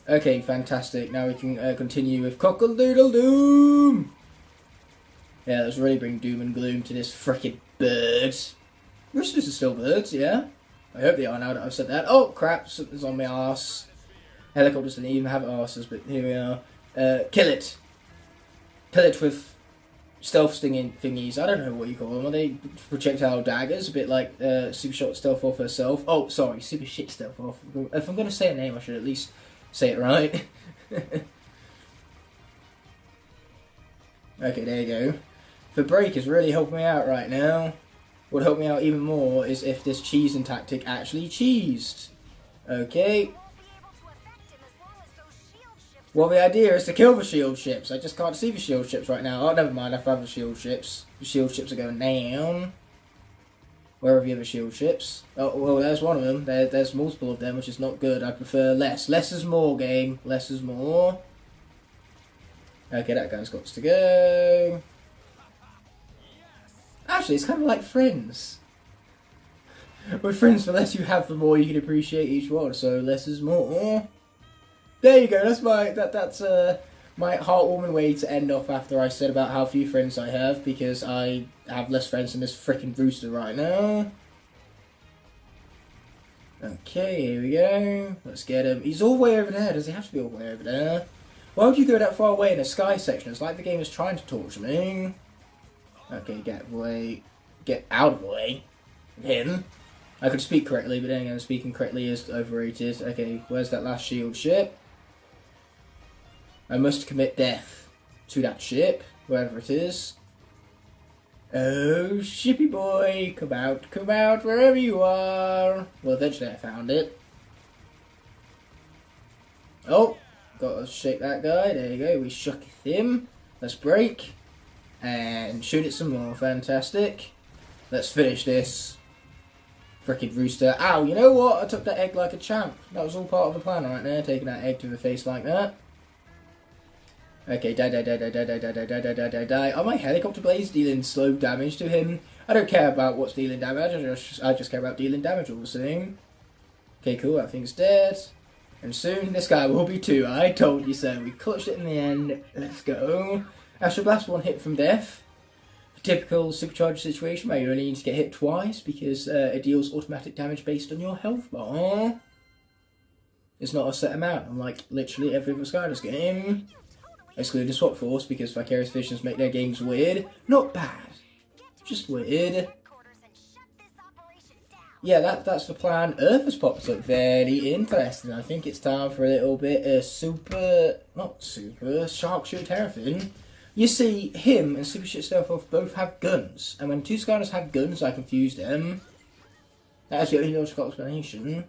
Okay, fantastic. Now we can continue with Cockle-Doodle-Doom! Yeah, let's really bring doom and gloom to this frickin' bird. Roosters are still birds, yeah? I hope they are now that I've said that. Oh, crap, something's on my arse. Helicopters didn't even have arses, but here we are. Kill it. Kill it with stealth stinging thingies. I don't know what you call them. Are they projectile daggers? A bit like Super Shot Stealth Off herself. Oh, sorry, Super Shit Stealth Off. If I'm going to say a name, I should at least say it right. Okay, there you go. The break is really helping me out right now. What would help me out even more is if this cheesing tactic actually cheesed. Okay. Well, the idea is to kill the shield ships. I just can't see the shield ships right now. Oh, never mind, I found the shield ships. The shield ships are going down. Where are the other shield ships? Oh, well, there's one of them. There's multiple of them, which is not good. I prefer less. Less is more, game. Less is more. Okay, that guy's got to go. Actually, it's kind of like Friends. With Friends, the less you have, the more you can appreciate each one. So less is more. There you go. That's my my heartwarming way to end off after I said about how few friends I have, because I have less friends than this freaking rooster right now. Okay, here we go. Let's get him. He's all the way over there. Does he have to be all the way over there? Why would you go that far away in a sky section? It's like the game is trying to torture me. Okay, get out of the way. Him. I could speak correctly, but then again, speaking correctly is overrated. Okay, where's that last shield ship? I must commit death to that ship, wherever it is. Oh, shippy boy, come out, wherever you are. Well, eventually I found it. Oh, Gotta shake that guy. There you go. We shook him. Let's break. And shoot it some more. Fantastic. Let's finish this. Frickin' rooster. Ow, you know what? I took that egg like a champ. That was all part of the plan right there. Taking that egg to the face like that. Okay, die. Oh, my helicopter blades dealing slow damage to him. I don't care about what's dealing damage. I just care about dealing damage all the same. Okay, cool. That thing's dead. And soon this guy will be too. I told you so. We clutched it in the end. Let's go. Astral Blast, 1 hit from death. A typical supercharger situation where you only need to get hit twice because it deals automatic damage based on your health bar. It's not a set amount, unlike literally every other Skylanders game. Excluding Swap Force because Vicarious Visions make their games weird. Not bad. Just weird. Yeah, that's the plan. Earth has popped up. Very interesting. I think it's time for a little bit of Sharpshooter Terrafin. You see, him and Super Shit Stealth both have guns. And when 2 Skylanders have guns, I confuse them. That's the only logical explanation.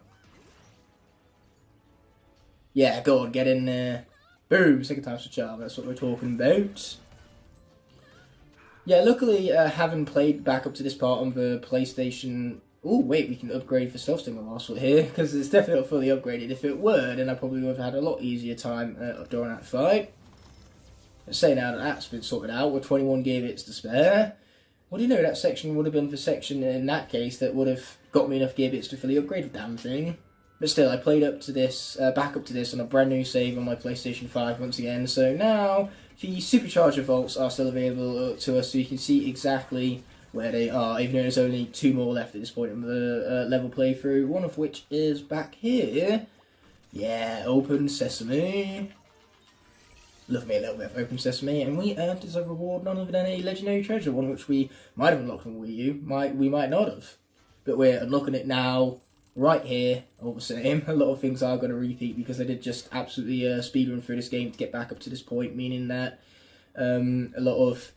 Yeah, go on, get in there. Boom, second time's a charm. That's what we're talking about. Yeah, luckily, having played back up to this part on the PlayStation... Oh, wait, we can upgrade for Stealth Stinger Master here, because it's definitely not fully upgraded. If it were, then I probably would have had a lot easier time during that fight. Let's say now that that's been sorted out, with 21 gearbits to spare. What do you know, that section would have been the section in that case that would have got me enough gearbits to fully upgrade the damn thing. But still, I played up to this, back up to this on a brand new save on my PlayStation 5 once again. So now, the Supercharger Vaults are still available to us, so you can see exactly where they are, even though there's only 2 more left at this point in the level playthrough, one of which is back here. Yeah, Open Sesame. Love me a little bit of Open Sesame, and we earned as a reward none other than a legendary treasure, one which we might have unlocked on Wii U, we might not have. But we're unlocking it now, right here, all the same. A lot of things are going to repeat because I did just absolutely speedrun through this game to get back up to this point, meaning that a lot of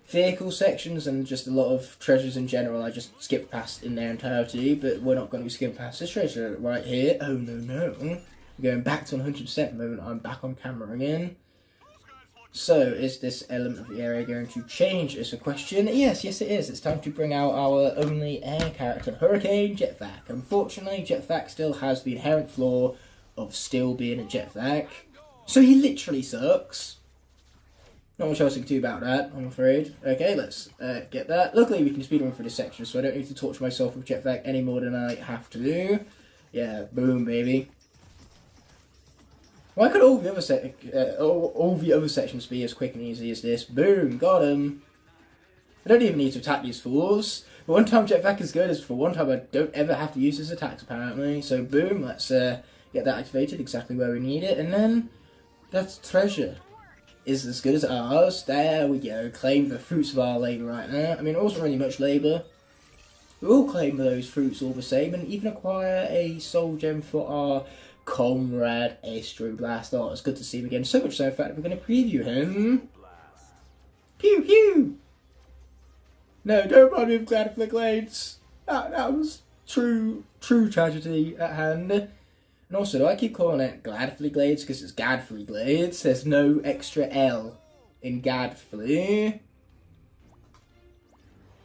vehicle sections and just a lot of treasures in general I just skipped past in their entirety, but we're not going to be skipping past this treasure right here. Oh no. We're going back to 100% the moment I'm back on camera again. So, is this element of the area going to change is the question? Yes it is. It's time to bring out our only air character, Hurricane Jetvac. Unfortunately, Jetvac still has the inherent flaw of still being a Jetvac. So he literally sucks. Not much else I can do about that, I'm afraid. Okay, let's get that. Luckily, we can speedrun through this section, so I don't need to torture myself with Jetvac any more than I have to do. Yeah, boom, baby. Why could all the other sections be as quick and easy as this? Boom, got him. I don't even need to attack these fools. But one time Jetvac is good is for one time I don't ever have to use his attacks, apparently. So boom, let's get that activated exactly where we need it. And then, that's treasure. Is as good as ours. There we go. Claim the fruits of our labour right now. I mean, it wasn't really much labour. We all claim those fruits all the same, and even acquire a soul gem for our comrade Astro Blast. Oh, it's good to see him again. So much so, in fact, we're going to preview him. Pew pew! No, don't mind me with Gladfly Glades. That was true tragedy at hand. And also, do I keep calling it Gladfly Glades because it's Gadfly Glades? There's no extra L in Gadfly.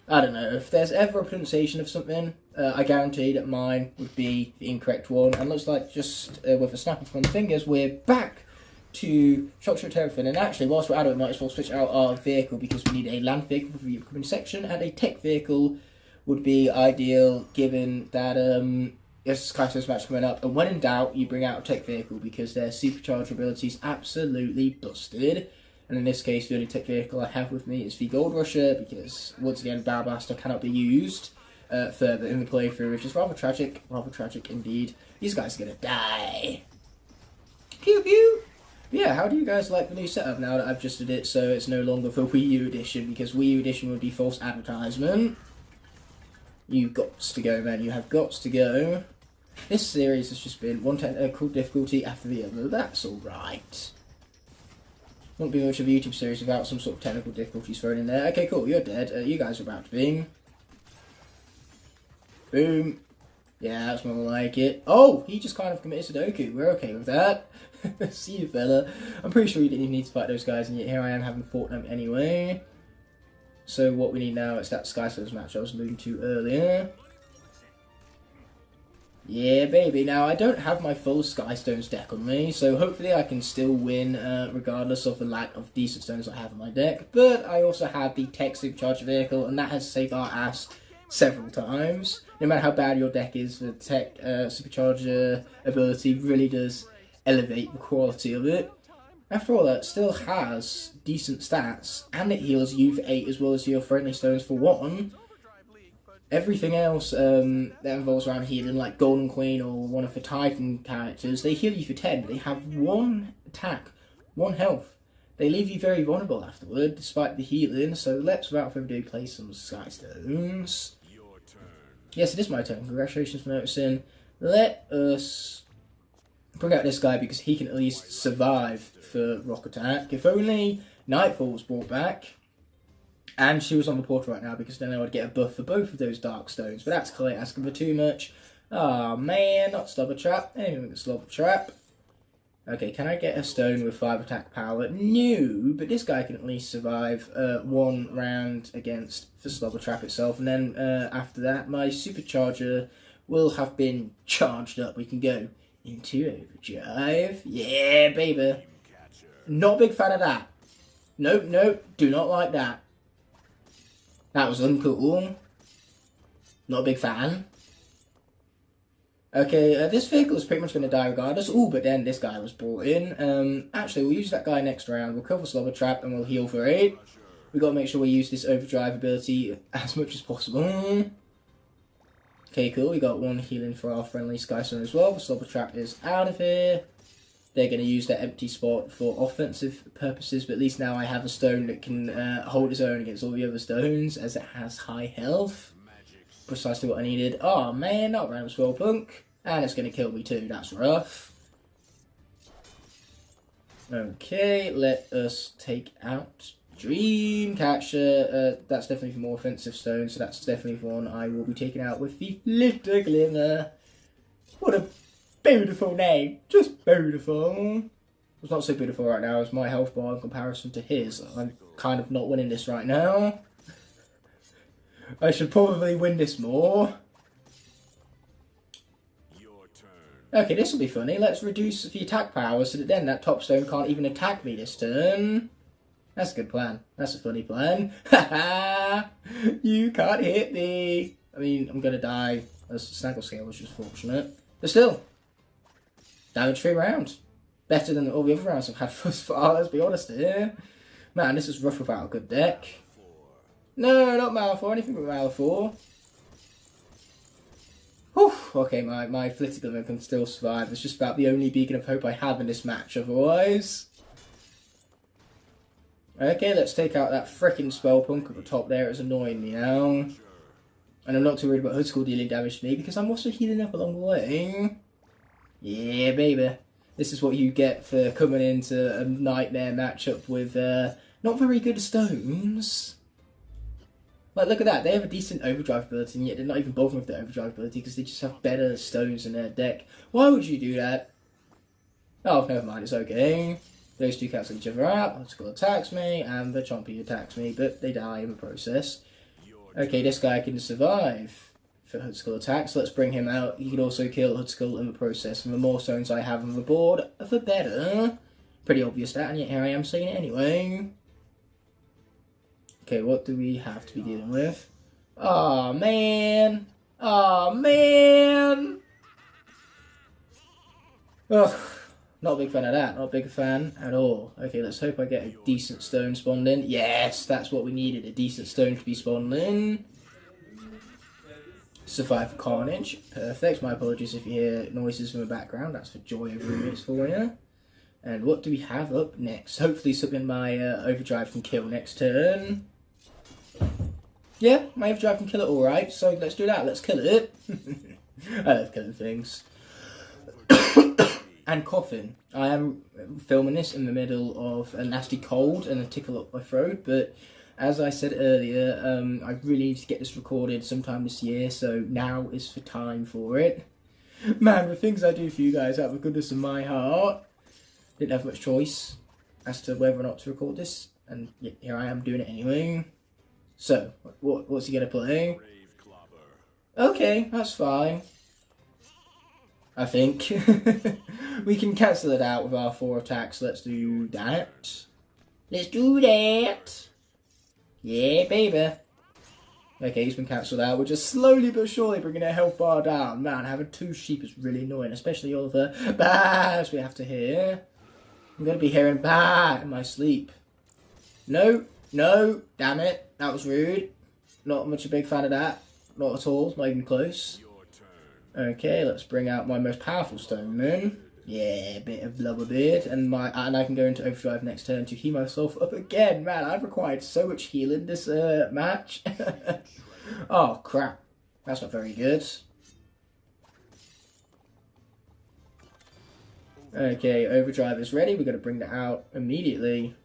I don't know. If there's ever a pronunciation of something, I guarantee that mine would be the incorrect one. And looks like just with a snap of my fingers, we're back to Sharpshooter Terrafin. And actually, whilst we're at it, we might as well switch out our vehicle because we need a land vehicle for the upcoming section. And a tech vehicle would be ideal given that... There's a Skylanders match coming up, and when in doubt, you bring out a tech vehicle because their supercharger ability is absolutely busted. And in this case, the only tech vehicle I have with me is the Gold Rusher because, once again, Barrel Blaster cannot be used further in the playthrough, which is rather tragic indeed. These guys are going to die. Pew pew! Yeah, how do you guys like the new setup now that I've just did it so it's no longer for Wii U Edition, because Wii U Edition would be false advertisement. You've got to go, man, you have got to go. This series has just been one technical difficulty after the other. That's alright. Won't be much of a YouTube series without some sort of technical difficulties thrown in there. Okay, cool, you're dead. You guys are about to be. Boom. Yeah, that's more like it. Oh, he just kind of committed Sudoku. We're okay with that. See you, fella. I'm pretty sure you didn't even need to fight those guys, and yet here I am having fought them anyway. So what we need now is that SKYLANDERS match I was alluding to earlier. Yeah, baby. Now, I don't have my full Skystones deck on me, so hopefully I can still win regardless of the lack of decent stones I have in my deck. But I also have the Tech Supercharger vehicle, and that has saved our ass several times. No matter how bad your deck is, the Tech Supercharger ability really does elevate the quality of it. After all, that still has decent stats, and it heals you for 8 as well as your friendly stones for 1. Everything else that involves around healing, like Golden Queen or one of the Titan characters, they heal you for 10, but they have 1 attack, 1 health. They leave you very vulnerable afterward, despite the healing, so let's, without further ado, play some Skystones. Yes, it is my turn. Congratulations for noticing. Let us bring out this guy because he can at least survive for Rock Attack. If only Nightfall was brought back, and she was on the portal right now, because then I would get a buff for both of those Dark Stones. But that's clearly asking for too much. Oh man, not Slobber Trap. Anything but Slobber Trap. Okay, can I get a stone with 5 attack power? No, but this guy can at least survive 1 round against the Slobber Trap itself. And then after that, my Supercharger will have been charged up. We can go into overdrive. Yeah, baby. Not a big fan of that. Nope, nope, do not like that. That was uncool. Not a big fan. Okay, this vehicle is pretty much going to die regardless. Ooh, but then this guy was brought in. Actually, we'll use that guy next round. We'll kill the Slobber Trap and we'll heal for 8. We've got to make sure we use this overdrive ability as much as possible. Okay, cool. We got 1 healing for our friendly Skystone as well. The Slobber Trap is out of here. They're going to use that empty spot for offensive purposes, but at least now I have a stone that can hold its own against all the other stones, as it has high health. Precisely what I needed. Oh man, not random spell punk. And it's going to kill me too, that's rough. Okay, let us take out Dreamcatcher. That's definitely for more offensive stones, so that's definitely one I will be taking out with the Flitter Glimmer. What a beautiful name, just beautiful. It's not so beautiful right now as my health bar in comparison to his. I'm kind of not winning this right now. I should probably win this more. Okay, this will be funny. Let's reduce the attack power so that then that top stone can't even attack me this turn. That's a good plan. That's a funny plan. Haha! You can't hit me. I mean, I'm gonna die. The Snaggle Scale was just fortunate. But still, damage free round. Better than all the other rounds I've had thus far, let's be honest here. Man, this is rough without a good deck. No, not Malfour, anything but Malfour. Whew, okay, my Flitter Glimmer can still survive. It's just about the only beacon of hope I have in this match otherwise. Okay, let's take out that frickin' Spellpunk at the top there. It's annoying me now. And I'm not too worried about Hood School dealing damage to me because I'm also healing up along the way. Yeah, baby. This is what you get for coming into a nightmare matchup with not very good stones. Like, look at that. They have a decent overdrive ability, and yet they're not even bothering with the overdrive ability because they just have better stones in their deck. Why would you do that? Oh, never mind. It's okay. Those two cancel each other out. Hood School attacks me, and the Chompy attacks me, but they die in the process. Okay, this guy can survive for Hood School attacks. Let's bring him out. He can also kill Hood School in the process. And the more stones I have on the board, the better. Pretty obvious that, and yet here I am saying it anyway. Okay, what do we have to be dealing with? Aw, man. Aw, man. Ugh. Not a big fan of that. Not a big fan at all. Okay, let's hope I get a decent stone spawned in. Yes, that's what we needed. A decent stone to be spawned in. Survive Carnage. Perfect. My apologies if you hear noises from the background. That's for joy of roommates for you. And what do we have up next? Hopefully something my overdrive can kill next turn. Yeah, my overdrive can kill it alright. So let's do that. Let's kill it. I love killing things. And coughing. I am filming this in the middle of a nasty cold and a tickle up my throat, but as I said earlier, I really need to get this recorded sometime this year, so now is the time for it. Man, the things I do for you guys out of the goodness of my heart. Didn't have much choice as to whether or not to record this, and here I am doing it anyway. So, what's he gonna play? Okay, that's fine. I think. We can cancel it out with our 4 attacks. Let's do that. Let's do that. Yeah, baby. Okay, he's been cancelled out. We're just slowly but surely bringing their health bar down. Man, having 2 sheep is really annoying, especially all of the baas we have to hear. I'm going to be hearing bah in my sleep. No, no, damn it. That was rude. Not much a big fan of that. Not at all, not even close. Okay, let's bring out my most powerful stone then. Yeah, a bit of Blubberbeard, and I can go into overdrive next turn to heal myself up again. Man, I've required so much healing this match. Oh crap, that's not very good. Okay, overdrive is ready. We're going to bring that out immediately.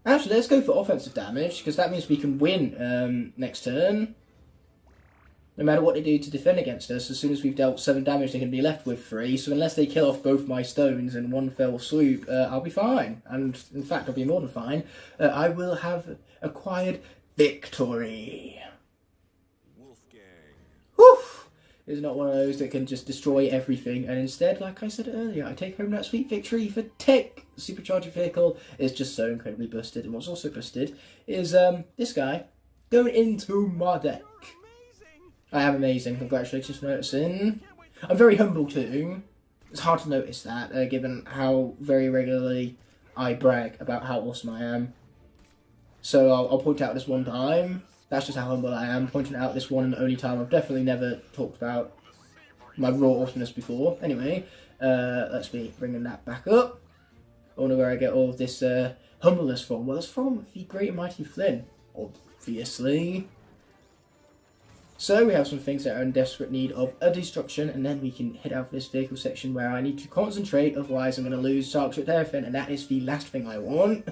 Actually, let's go for offensive damage, because that means we can win next turn. No matter what they do to defend against us, as soon as we've dealt 7 damage, they can be left with 3. So unless they kill off both my stones in one fell swoop, I'll be fine. And in fact, I'll be more than fine. I will have acquired victory. Whew! It's not one of those that can just destroy everything. And instead, like I said earlier, I take home that sweet victory for Tick. The supercharger vehicle is just so incredibly busted. And what's also busted is this guy going into my deck. I am amazing, congratulations for noticing. I'm very humble too. It's hard to notice that, given how very regularly I brag about how awesome I am. So I'll point out this one time. That's just how humble I am, pointing out this one and only time. I've definitely never talked about my raw awesomeness before. Anyway, let's be bringing that back up. I wonder where I get all of this humbleness from. Well, it's from the great and mighty Flynn, obviously. So we have some things that are in desperate need of a destruction, and then we can head out for this vehicle section where I need to concentrate, otherwise I'm going to lose Sharkshot everything, and that is the last thing I want.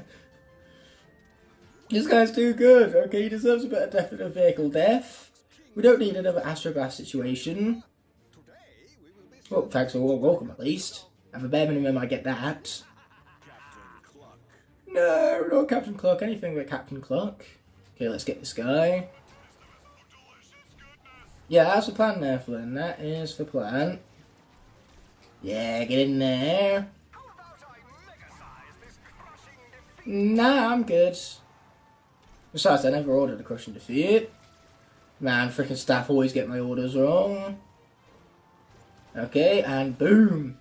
This guy's too good. Okay, he deserves a bit of definite vehicle death. We don't need another Astroblast situation. Well, thanks for welcome at least. At the bare minimum I get that. No, not Captain Cluck, anything but Captain Cluck. Okay, let's get this guy. Yeah, that's the plan there, Flynn. That is the plan. Yeah, get in there. Nah, I'm good. Besides, I never ordered a crushing defeat. Man, frickin' staff always get my orders wrong. Okay, and boom.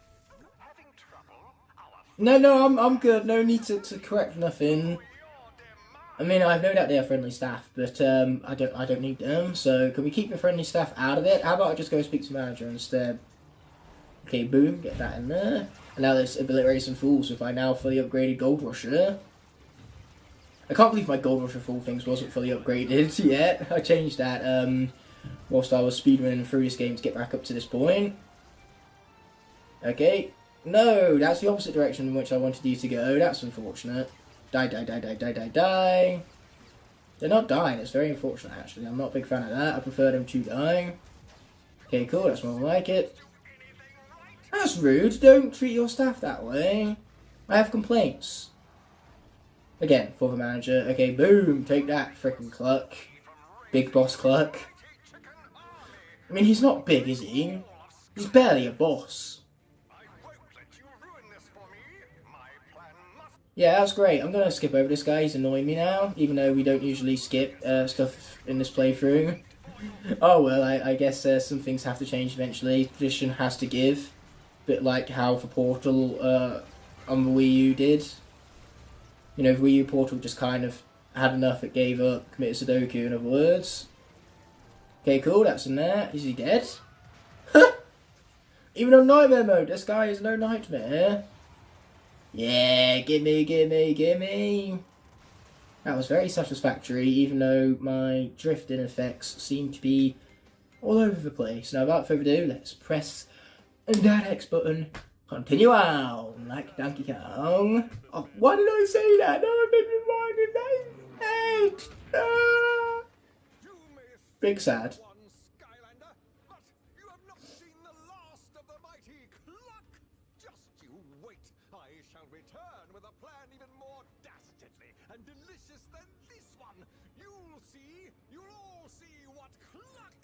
No, I'm good. No need to correct nothing. I mean, I have no doubt they are friendly staff, but I don't need them. So can we keep the friendly staff out of it? How about I just go speak to manager instead? Okay, boom, get that in there. And now let's obliterate some fools with my now fully upgraded Gold Rusher. I can't believe my Gold Rusher full things wasn't fully upgraded yet. I changed that whilst I was speedrunning through this game to get back up to this point. Okay, no, that's the opposite direction in which I wanted you to go. That's unfortunate. Die, die, die, die, die, die, die. They're not dying, it's very unfortunate actually. I'm not a big fan of that, I prefer them to die. Okay, cool, that's more like it. That's rude, don't treat your staff that way. I have complaints. Again, for the manager. Okay, boom, take that, frickin' Cluck. Big boss Cluck. I mean, he's not big, is he? He's barely a boss. Yeah, that's great. I'm going to skip over this guy. He's annoying me now, even though we don't usually skip stuff in this playthrough. Oh well, I guess some things have to change eventually. Tradition has to give. Bit like how the Portal on the Wii U did. You know, the Wii U Portal just kind of had enough, it gave up, committed Sudoku in other words. Okay, cool, that's in there. Is he dead? Even on Nightmare mode, this guy is no nightmare. Yeah, gimme, gimme, gimme. That was very satisfactory, even though my drifting effects seem to be all over the place. Now, without further ado, let's press that X button. Continue on, like Donkey Kong. Oh, why did I say that? No, I've been reminded that. Big sad. Skylander, but you have not seen the last of the mighty Cluck. Just you wait. I shall return with a plan even more dastardly and delicious than this one. You'll see. You'll all see what Cluck.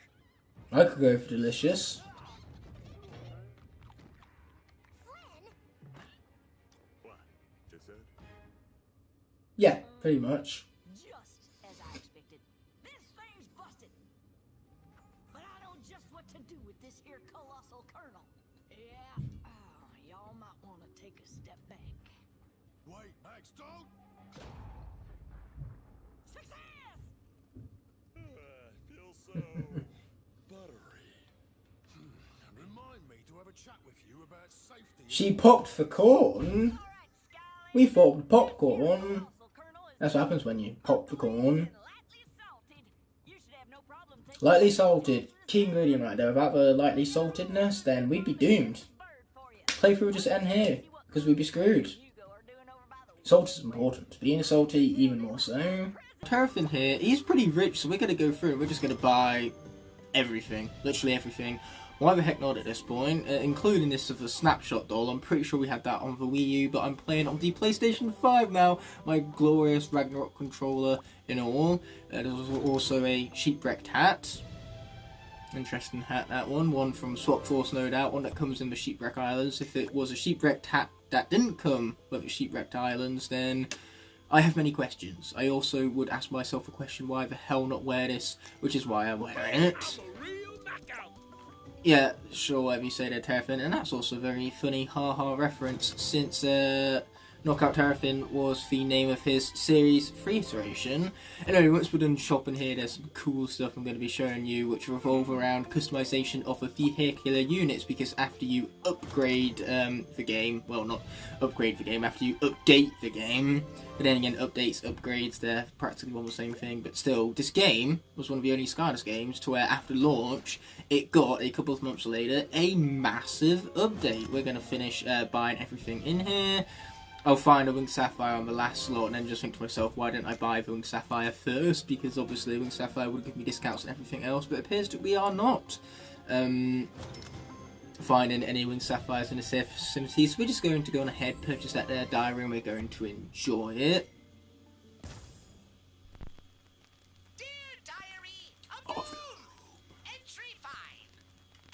I could go for delicious. What? Just said? Yeah, pretty much. Just as I expected. This thing's busted. But I know just what to do with this here colossal kernel. Yeah, y'all might want to take a step back. Wait, Max, don't! Success! Feels so buttery. Remind me to have a chat with you about safety. She popped for corn. We thought popcorn. That's what happens when you pop for corn. Lightly salted. Key ingredient right there. Without the lightly saltedness, then we'd be doomed. Playthrough would just end here, because we'd be screwed. Salt is important. Being salty, even more so. Terrafin here, he's pretty rich, so we're going to go through and we're just going to buy everything. Literally everything. Why the heck not at this point? Including this of a snapshot doll. I'm pretty sure we had that on the Wii U, but I'm playing on the PlayStation 5 now. My glorious Ragnarok controller in all. There's also a shipwrecked hat. Interesting hat, that one. One from Swap Force, no doubt. One that comes in the Shipwreck Islands. If it was a shipwrecked hat that didn't come with the Shipwrecked Islands, then I have many questions. I also would ask myself a question, why the hell not wear this? Which is why I'm wearing it. Yeah, sure, whatever you say there, Terrafin. And that's also a very funny haha reference, since Knockout Terrafin was the name of his Series 3 iteration. Anyway, once we're done shopping here, there's some cool stuff I'm going to be showing you, which revolve around customization of the vehicular units, because after you upgrade the game, well, not upgrade the game, after you update the game, but then again, updates, upgrades, they're practically one the same thing, but still, this game was one of the only Skylanders games to where after launch, it got, a couple of months later, a massive update. We're going to finish buying everything in here. I'll find a Winged Sapphire on the last slot and then just think to myself, why didn't I buy the Winged Sapphire first? Because obviously Winged Sapphire would give me discounts and everything else, but it appears that we are not finding any Winged Sapphires in the safe vicinity, so we're just going to go on ahead, purchase that diary, and we're going to enjoy it. Dear Diary of Doom! Entry 5.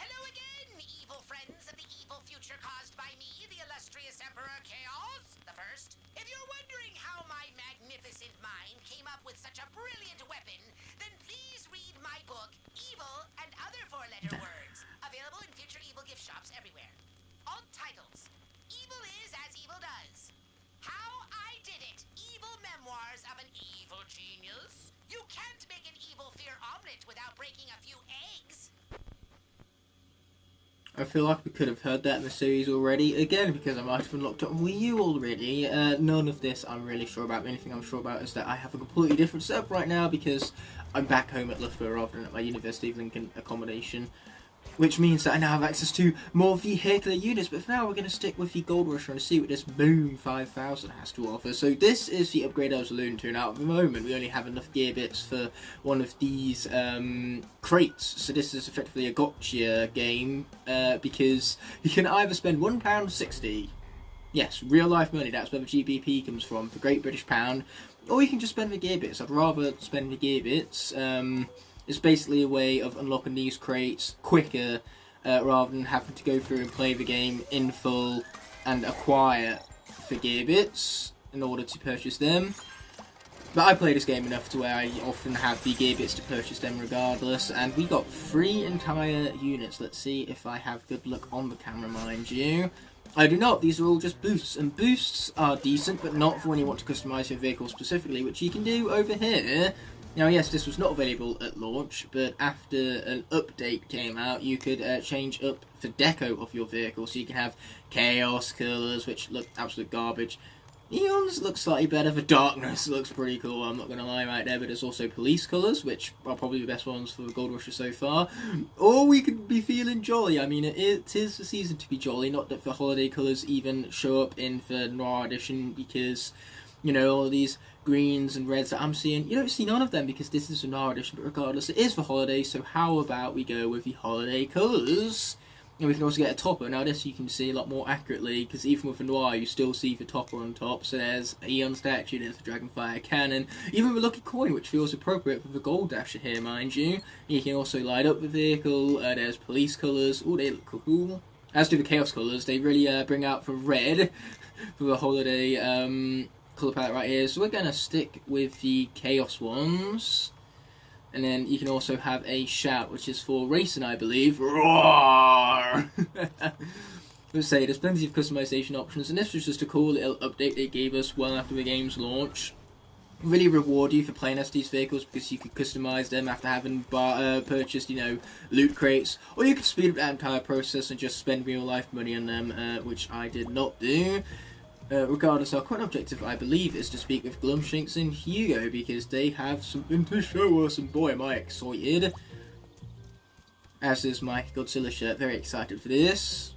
Hello again, evil friends of the evil future caused by me, the illustrious Emperor Chaos the First. If you're wondering how my magnificent mind came up with such a brilliant weapon, then please read my book, Evil and Other Four-Letter Words, available in future evil gift shops everywhere. Alt titles: Evil is as Evil Does. How I Did It, Evil Memoirs of an Evil Genius. You can't make an evil fear omelet without breaking a few eggs. I feel like we could have heard that in the series already, again, because I might have unlocked it on Wii U already. None of this I'm really sure about. The only thing I'm sure about is that I have a completely different setup right now, because I'm back home at Loughborough rather than at my University of Lincoln accommodation, which means that I now have access to more vehicular units. But for now, we're going to stick with the Gold Rush and see what this Boom 5000 has to offer. So this is the upgrade I was alluding to. Now, at the moment, we only have enough gear bits for one of these crates. So this is effectively a gotcha game, because you can either spend £1.60, yes, real life money, that's where the GBP comes from, the Great British Pound, or you can just spend the gear bits. I'd rather spend the gear bits. It's basically a way of unlocking these crates quicker, rather than having to go through and play the game in full and acquire the gear bits in order to purchase them. But I play this game enough to where I often have the gear bits to purchase them regardless, and we got 3 entire units. Let's see if I have good luck on the camera, mind you. I do not. These are all just boosts, and boosts are decent, but not for when you want to customise your vehicle specifically, which you can do over here. Now, yes, this was not available at launch, but after an update came out, you could change up the deco of your vehicle, so you can have Chaos colours, which look absolute garbage. Eons looks slightly better. The Darkness looks pretty cool, I'm not going to lie right there, but there's also Police colours, which are probably the best ones for the Gold Rusher so far. Or we could be feeling jolly. I mean, it is the season to be jolly, not that the holiday colours even show up in the Noir edition, because, you know, all these greens and reds that I'm seeing, you don't see none of them because this is a Noir edition, but regardless, it is for holiday, so how about we go with the holiday colours? And we can also get a topper. Now this you can see a lot more accurately, because even with the Noir you still see the topper on top. So there's a Eon statue, there's the Dragonfire cannon, even the lucky coin, which feels appropriate for the gold dasher here, mind you. You can also light up the vehicle, there's police colours, oh they look cool. As do the chaos colours, they really bring out the red for the holiday colour palette right here. So we're going to stick with the chaos ones. And then you can also have a shout, which is for racing, I believe. Roar! Let's say there's plenty of customization options, and this was just a cool little update they gave us well after the game's launch. Really reward you for playing as these vehicles because you could customize them after having purchased, you know, loot crates, or you could speed up that entire process and just spend real life money on them, which I did not do. Regardless, our current objective, I believe, is to speak with Glumshanks and Hugo because they have something to show us, and boy, am I excited. As is my Godzilla shirt, very excited for this.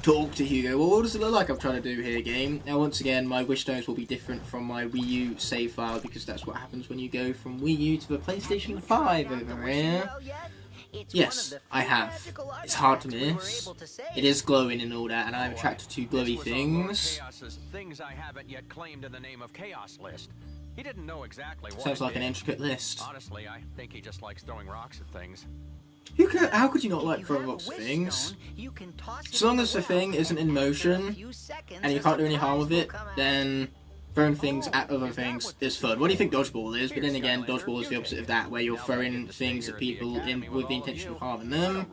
Talk to Hugo. Well, what does it look like I'm trying to do here, game? Now, once again, my wish stones will be different from my Wii U save file because that's what happens when you go from Wii U to the PlayStation 5 over here. Yes, I have. It's hard to miss. It is glowing and all that, and I'm attracted to glowy things. Things I haven't yet claimed in the name of Chaos list. He didn't know exactly what. Sounds like an intricate list. Honestly, I think he just likes throwing rocks at things. How could you not like throwing rocks at things? As long as the thing isn't in motion, and you can't do any harm with it, then throwing things at other things is fun. What do you think dodgeball is? But then again, dodgeball is the opposite of that, where you're throwing things at people with the intention of harming them.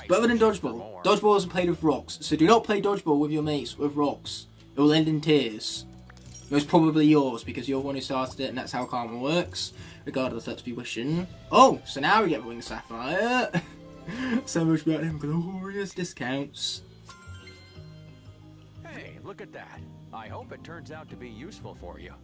But other than dodgeball, dodgeball is played with rocks, so do not play dodgeball with your mates with rocks. It will end in tears. Most probably yours, because you're the one who started it, and that's how karma works. Regardless, let's be wishing. Oh, so now we get Winged Sapphire. So much about them glorious discounts. Hey, look at that. I hope it turns out to be useful for you.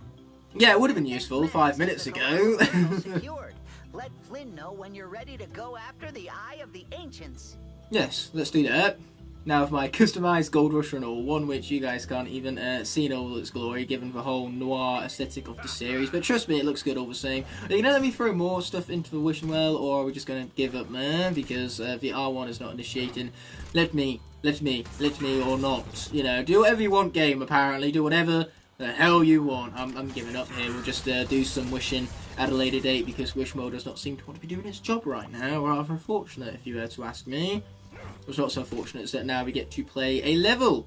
Yeah, it would have been useful 5 minutes ago. Secured. Let Flynn know when you're ready to go after the Eye of the Ancients. Yes, let's do that. Now with my customised Gold Rush and all, one which you guys can't even see in all its glory given the whole noir aesthetic of the series, but trust me, it looks good all the same. Are you going to let me throw more stuff into the wishing well, or are we just going to give up, man? Because the R1 is not initiating. Let me or not. You know, do whatever you want, game, apparently. Do whatever the hell you want. I'm giving up here. We'll just do some wishing at a later date because Wish Mode does not seem to want to be doing its job right now. Rather unfortunate, if you were to ask me. What's not so unfortunate is that now we get to play a level,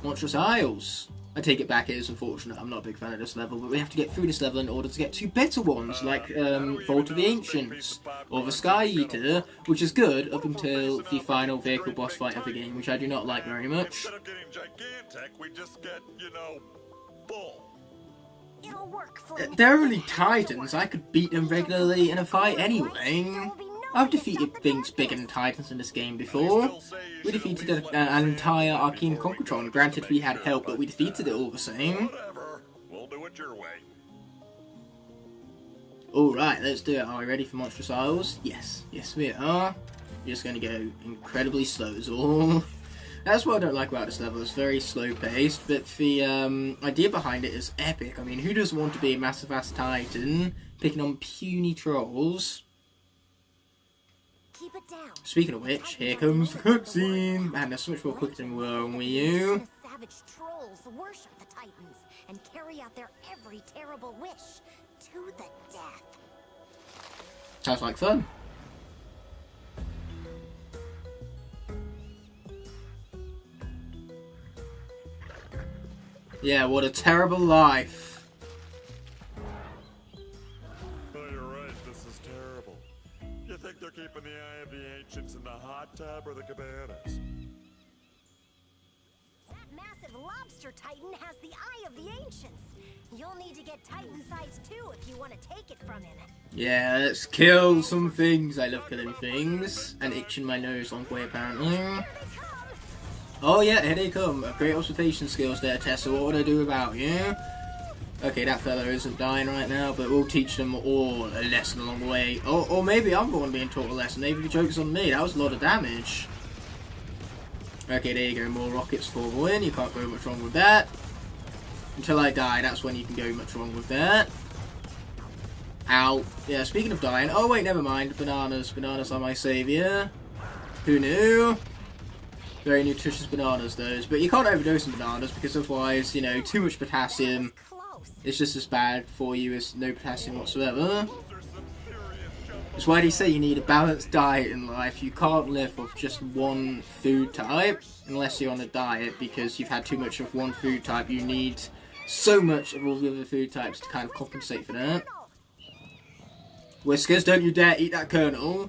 Monstrous Isles. I take it back, it is unfortunate, I'm not a big fan of this level, but we have to get through this level in order to get to better ones, like Vault of the Ancients, or the Sky Eater, which is good up until the final vehicle boss fight of the game, which I do not like very much. Instead of getting gigantic, we just get, you know, bull. It'll work, Flynn. They're only Titans, I could beat them regularly in a fight anyway. I've defeated things bigger than Titans in this game before. We defeated an entire Arcane Concretron. Granted, we had help, but we defeated it all the same. Whatever. We'll do it your way. Alright, let's do it. Are we ready for Monstrous Isles? Yes. Yes, we are. We're just going to go incredibly slow as all. That's what I don't like about this level. It's very slow-paced, but the idea behind it is epic. I mean, who doesn't want to be a massive-ass Titan picking on puny trolls? Keep it down. Speaking of which, here comes the cutscene. Man, that's so much more quicker than we were on Wii U. Savage trolls worship the Titans and carry out their every terrible wish to the death. Sounds like fun. Yeah, what a terrible life. Think they're keeping the Eye of the Ancients in the hot tub or the cabanas? That massive lobster Titan has the Eye of the Ancients. You'll need to get Titan size 2 if you want to take it from him. Yeah, let's kill some things. I love killing things. And itching my nose long way, apparently. Oh yeah, here they come. Great observation skills there, Tessa. What would I do about you? Okay, that fella isn't dying right now, but we'll teach them all a lesson along the way. Or maybe I'm the one being taught a lesson. Maybe the joke's on me. That was a lot of damage. Okay, there you go. More rockets for the win. You can't go much wrong with that. Until I die, that's when you can go much wrong with that. Ow. Yeah, speaking of dying, oh wait, never mind. Bananas. Bananas are my saviour. Who knew? Very nutritious bananas, those. But you can't overdose on bananas because otherwise, you know, too much potassium is just as bad for you as no potassium whatsoever. That's why they say you need a balanced diet in life. You can't live off just one food type unless you're on a diet because you've had too much of one food type. You need so much of all the other food types to kind of compensate for that. Whiskers, don't you dare eat that kernel.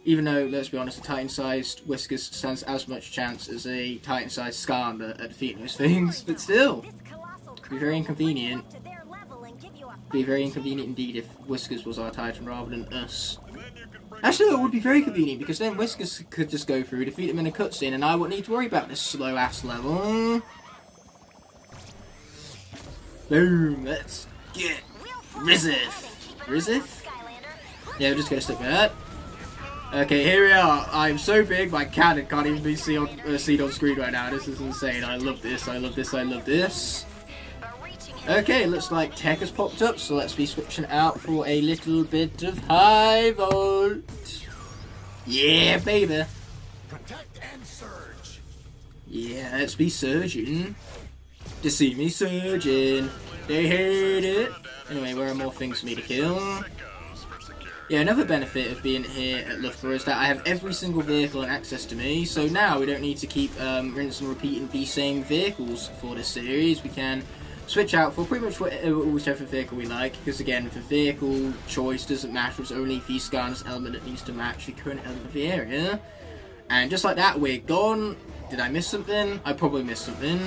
Even though, let's be honest, a Titan-sized Whiskers stands as much chance as a Titan-sized Skarner at defeating those things, but still, it'd be very inconvenient. Be very inconvenient indeed if Whiskers was our Titan rather than us. Actually, it would be very convenient because then Whiskers could just go through, defeat him in a cutscene, and I wouldn't need to worry about this slow-ass level. Boom, let's get Rizith. Rizith? Yeah, we're just gonna stick with that. Okay, here we are. I'm so big, my cannon can't even be seen on screen right now. This is insane. I love this, I love this, I love this. Okay, looks like tech has popped up, so let's be switching out for a little bit of high volt. Yeah, baby. Protect and surge. Yeah, let's be surging. To see me surging. They hate it. Anyway, where are more things for me to kill? Yeah, another benefit of being here at Loughborough is that I have every single vehicle and access to me, so now we don't need to keep rinsing and repeating the same vehicles for this series. We can switch out for pretty much whichever vehicle we like, because again, the vehicle choice doesn't matter, it's only the Skarner's element that needs to match the current element of the area. And just like that, we're gone. Did I miss something? I probably missed something.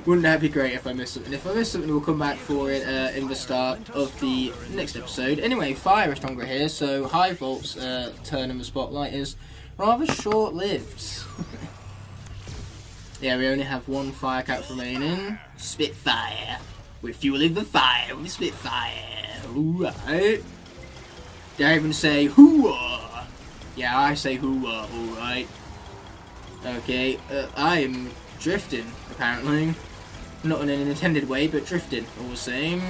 Wouldn't that be great if I missed something? If I missed something, we'll come back for it in the start of the next episode. Anyway, fire is stronger here, so High Volt's turn in the spotlight is rather short-lived. Yeah, we only have one fire cap remaining. Spitfire. We're fueling the fire with Spitfire. Alright. Did I even say hooah? Yeah, I say hooah, alright. Okay, I am drifting, apparently. Not in an intended way, but drifting, all the same.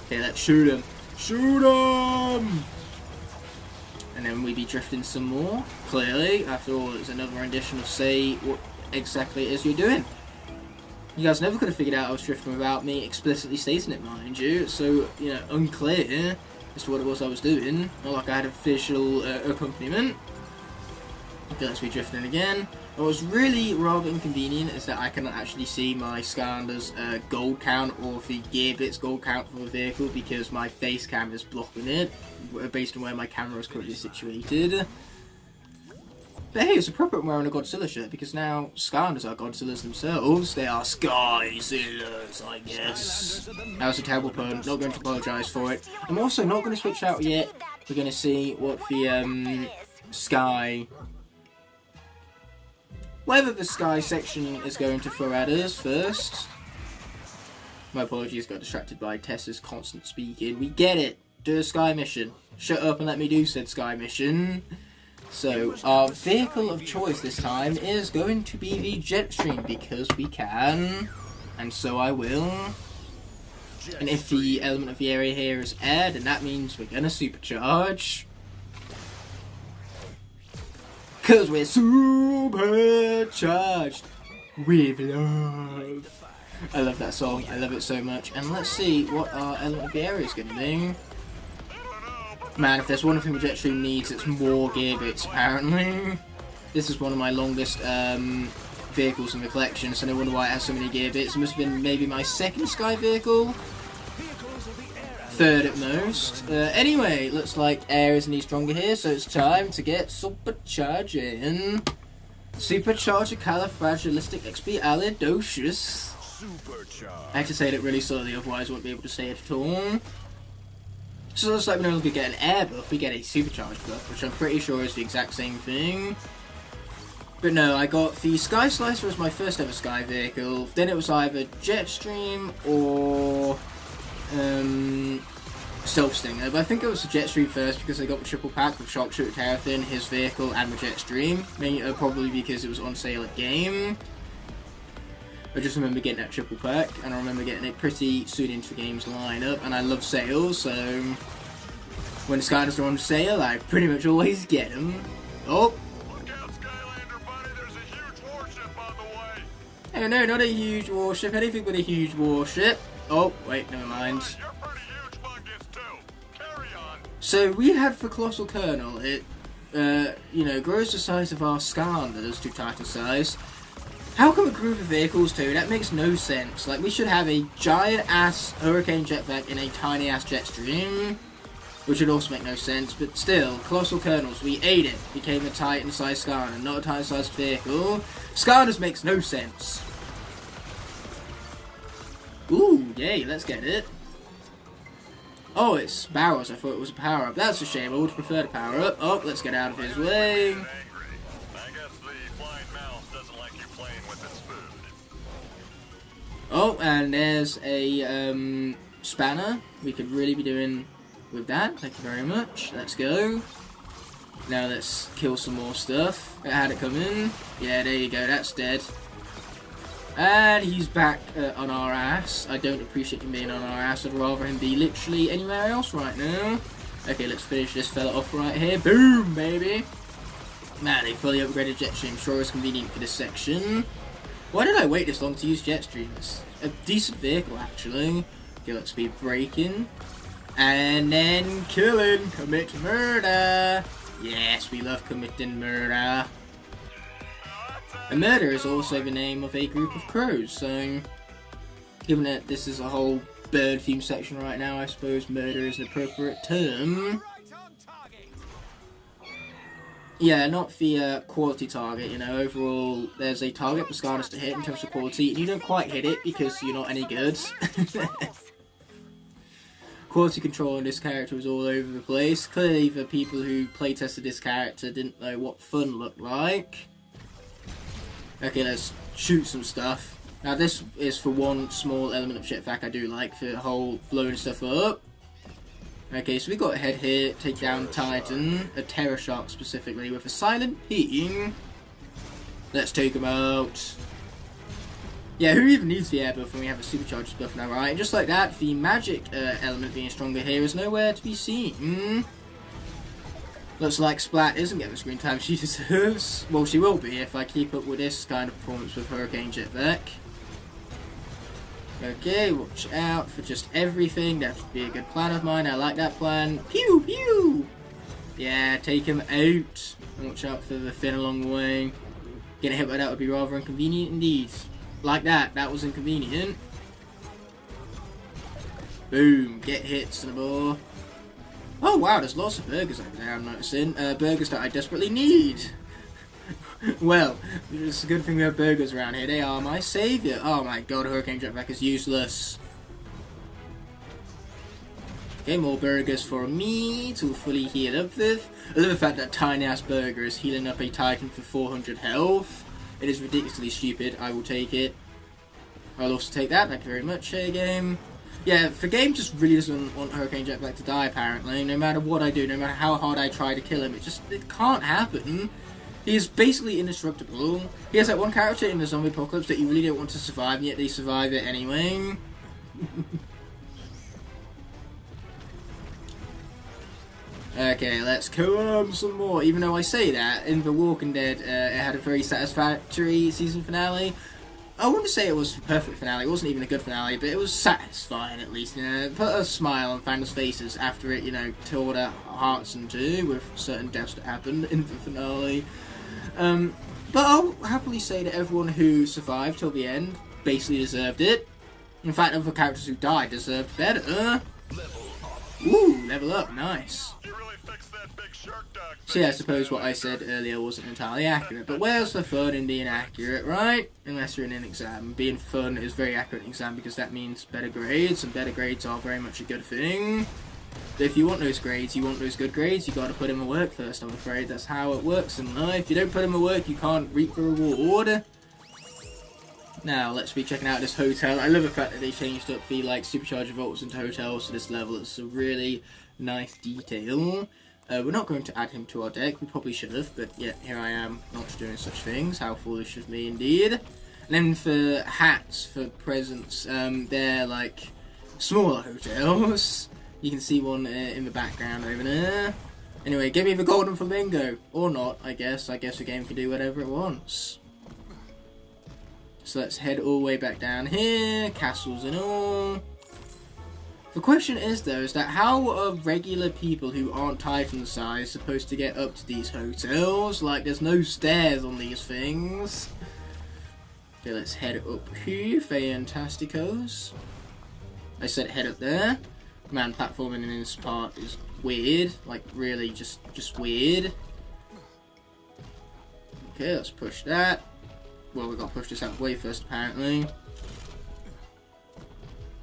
Okay, let's shoot him. Shoot him! And then we be drifting some more, clearly. After all, it's another rendition of say what exactly it is you're doing. You guys never could have figured out I was drifting without me explicitly stating it, mind you. It's so, you know, unclear as to what it was I was doing. Not like I had a visual accompaniment. Okay, let's be drifting again. What was really rather inconvenient is that I cannot actually see my Skarner's gold count or the gear bits gold count for the vehicle because my face cam is blocking it based on where my camera is currently situated. But hey, it's appropriate I'm wearing a Godzilla shirt because now Skarners are Godzillas themselves. They are Skyzillas, I guess. That was a terrible pun. Not going to apologise for it. I'm also not going to switch out yet. We're going to see what the Sky... whether the Sky section is going to throw at us first. My apologies, got distracted by Tessa's constant speaking. We get it. Do a Sky mission. Shut up and let me do said Sky mission. So, our vehicle of choice this time is going to be the Jetstream because we can. And so I will. And if the element of the area here is air, then that means we're going to supercharge. Because we're supercharged with love. I love that song. I love it so much. And let's see what our element of the area is going to be. Man, if there's one thing the Jetstream needs, it's more gear bits, apparently. This is one of my longest vehicles in the collection, so no wonder why it has so many gear bits. It must have been maybe my second Sky vehicle. Third at most. Anyway, looks like air is any stronger here, so it's time to get supercharging. Supercharger califragilisticexpialidocious. I have to say it really slowly, otherwise I won't be able to say it at all. So it looks like we no longer get an air buff, we get a supercharged buff, which I'm pretty sure is the exact same thing. But no, I got the Sky Slicer as my first ever Sky vehicle, then it was either Jetstream or Stealth Stinger, but I think it was the Jetstream first because I got the triple pack with Sharpshooter Terrafin, his vehicle, and the Jetstream. Probably because it was on sale at game. I just remember getting that triple pack, and I remember getting it pretty soon into the game's lineup, and I love sales, so when the Skylanders are on sale, I pretty much always get them. Oh! Look out, Skylander buddy, there's a huge warship on the way! Oh no, not a huge warship, anything but a huge warship. Oh, wait, never mind. You're pretty huge, Bungus, too. Carry on. So, we had for Colossal Colonel, it, you know, grows the size of our Skylanders to Titan size. How come a group of vehicles too? That makes no sense. Like, we should have a giant-ass Hurricane Jetpack in a tiny-ass Jetstream, which would also make no sense, but still, Colossal Colonels, we ate it. Became a Titan-sized Skylander, not a Titan-sized vehicle. Skylanders makes no sense. Ooh, yay, let's get it. Oh, it's barrels. I thought it was a power-up. That's a shame. I would prefer to power-up. Oh, let's get out of his way. Oh, and there's a spanner. We could really be doing with that. Thank you very much. Let's go. Now let's kill some more stuff. I had it come in. Yeah, there you go. That's dead. And he's back on our ass. I don't appreciate him being on our ass. I'd rather him be literally anywhere else right now. Okay, let's finish this fella off right here. Boom, baby. Man, a fully upgraded Jetstream sure is convenient for this section. Why did I wait this long to use Jetstream? It's a decent vehicle, actually. Okay, let's be braking. And then killing. Commit murder. Yes, we love committing murder. A murder is also the name of a group of crows, so given that this is a whole bird theme section right now, I suppose murder is an appropriate term. Yeah, not the quality target, you know, overall there's a target for Skylanders to hit in terms of quality, and you don't quite hit it because you're not any good. Quality control on this character was all over the place. Clearly the people who playtested this character didn't know what fun looked like. Okay, let's shoot some stuff. Now this is for one small element of jetpack I do like, for the whole blowing stuff up. Okay, so we got ahead here, take down Titan, a Terror Shark specifically, with a silent ping. Let's take him out. Yeah, who even needs the air buff when we have a Superchargers buff now, right? And just like that, the magic element being stronger here is nowhere to be seen. Looks like Splat isn't getting the screen time she deserves. Well, she will be if I keep up with this kind of performance with Hurricane Jetpack. Okay, watch out for just everything. That would be a good plan of mine. I like that plan. Pew, pew! Yeah, take him out. Watch out for the fin along the way. Getting hit by that would be rather inconvenient indeed. Like that. That was inconvenient. Boom. Get hits to the ball. Oh wow, there's lots of burgers over there, I'm noticing. Burgers that I desperately need. Well, it's a good thing we have burgers around here. They are my saviour. Oh my god, Hurricane Jetpack is useless. Okay, more burgers for me to fully heal up with. I love the fact that tiny ass burger is healing up a Titan for 400 health. It is ridiculously stupid. I will take it. I'll also take that. Thank you very much, game. Yeah, the game just really doesn't want Hurricane Jetpack to die, apparently. No matter what I do, no matter how hard I try to kill him, it can't happen. He is basically indestructible. He has that one character in the zombie apocalypse that you really don't want to survive, and yet they survive it anyway. Okay, let's kill him some more. Even though I say that, in The Walking Dead, it had a very satisfactory season finale. I wouldn't say it was a perfect finale, it wasn't even a good finale, but it was satisfying at least, you know. It put a smile on fans' faces after it, you know, tore their hearts in two with certain deaths that happened in the finale. But I'll happily say that everyone who survived till the end basically deserved it. In fact, other characters who died deserved better. Ooh, level up, nice. So yeah, I suppose what I said earlier wasn't entirely accurate, but where's the fun in being accurate, right? Unless you're in an exam. Being fun is very accurate in an exam because that means better grades, and better grades are very much a good thing. But if you want those grades, you want those good grades, you gotta put in the work first, I'm afraid. That's how it works in life. If you don't put in the work, you can't reap the reward. Now, let's be checking out this hotel. I love the fact that they changed up the, like, Supercharger vaults into hotels to this level. It's a really nice detail. We're not going to add him to our deck. We probably should have, but yeah, here I am, not doing such things. How foolish of me, indeed. And then for hats, for presents, they're like smaller hotels. You can see one in the background over there. Anyway, give me the golden flamingo. Or not, I guess. I guess the game can do whatever it wants. So let's head all the way back down here. Castles and all. The question is, though, is that how are regular people who aren't Titan size supposed to get up to these hotels? Like, there's no stairs on these things. Okay, let's head up here. Fantasticos. I said head up there. Man, platforming in this part is weird. Like, really just weird. Okay, let's push that. Well, we've got to push this out of the way first, apparently.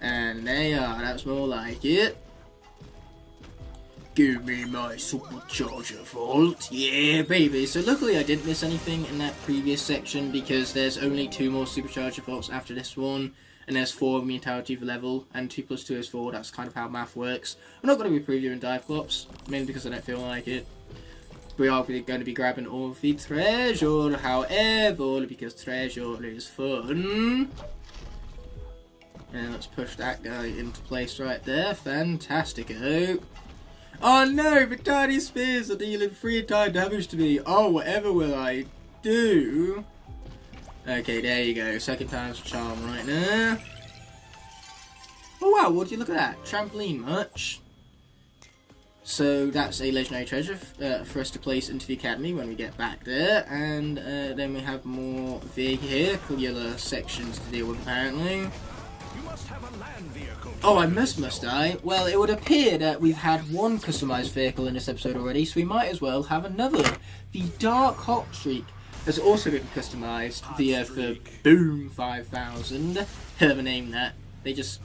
And there you are. That's more like it. Give me my supercharger vault. Yeah, baby. So luckily I didn't miss anything in that previous section because there's only 2 more supercharger vaults after this one. And there's 4 of the entirety of the level, and 2 plus 2 is 4, that's kind of how math works. I'm not going to be previewing dive clops, mainly because I don't feel like it. We are going to be grabbing all of the treasure, however, because treasure is fun. And let's push that guy into place right there, fantastico. Oh no, the tiny spears are dealing 3 times damage to me. Oh, whatever will I do? Okay, there you go. 2nd time's charm right now. Oh wow, would you look at that? Trampoline much. So that's a legendary treasure for us to place into the academy when we get back there. And then we have more vehicular sections to deal with apparently. You must have a land vehicle. Oh, I must I? Well, it would appear that we've had 1 customized vehicle in this episode already, so we might as well have another. The Dark Hot Streak has also been customized via the Boom 5000. Hell of a name that. They just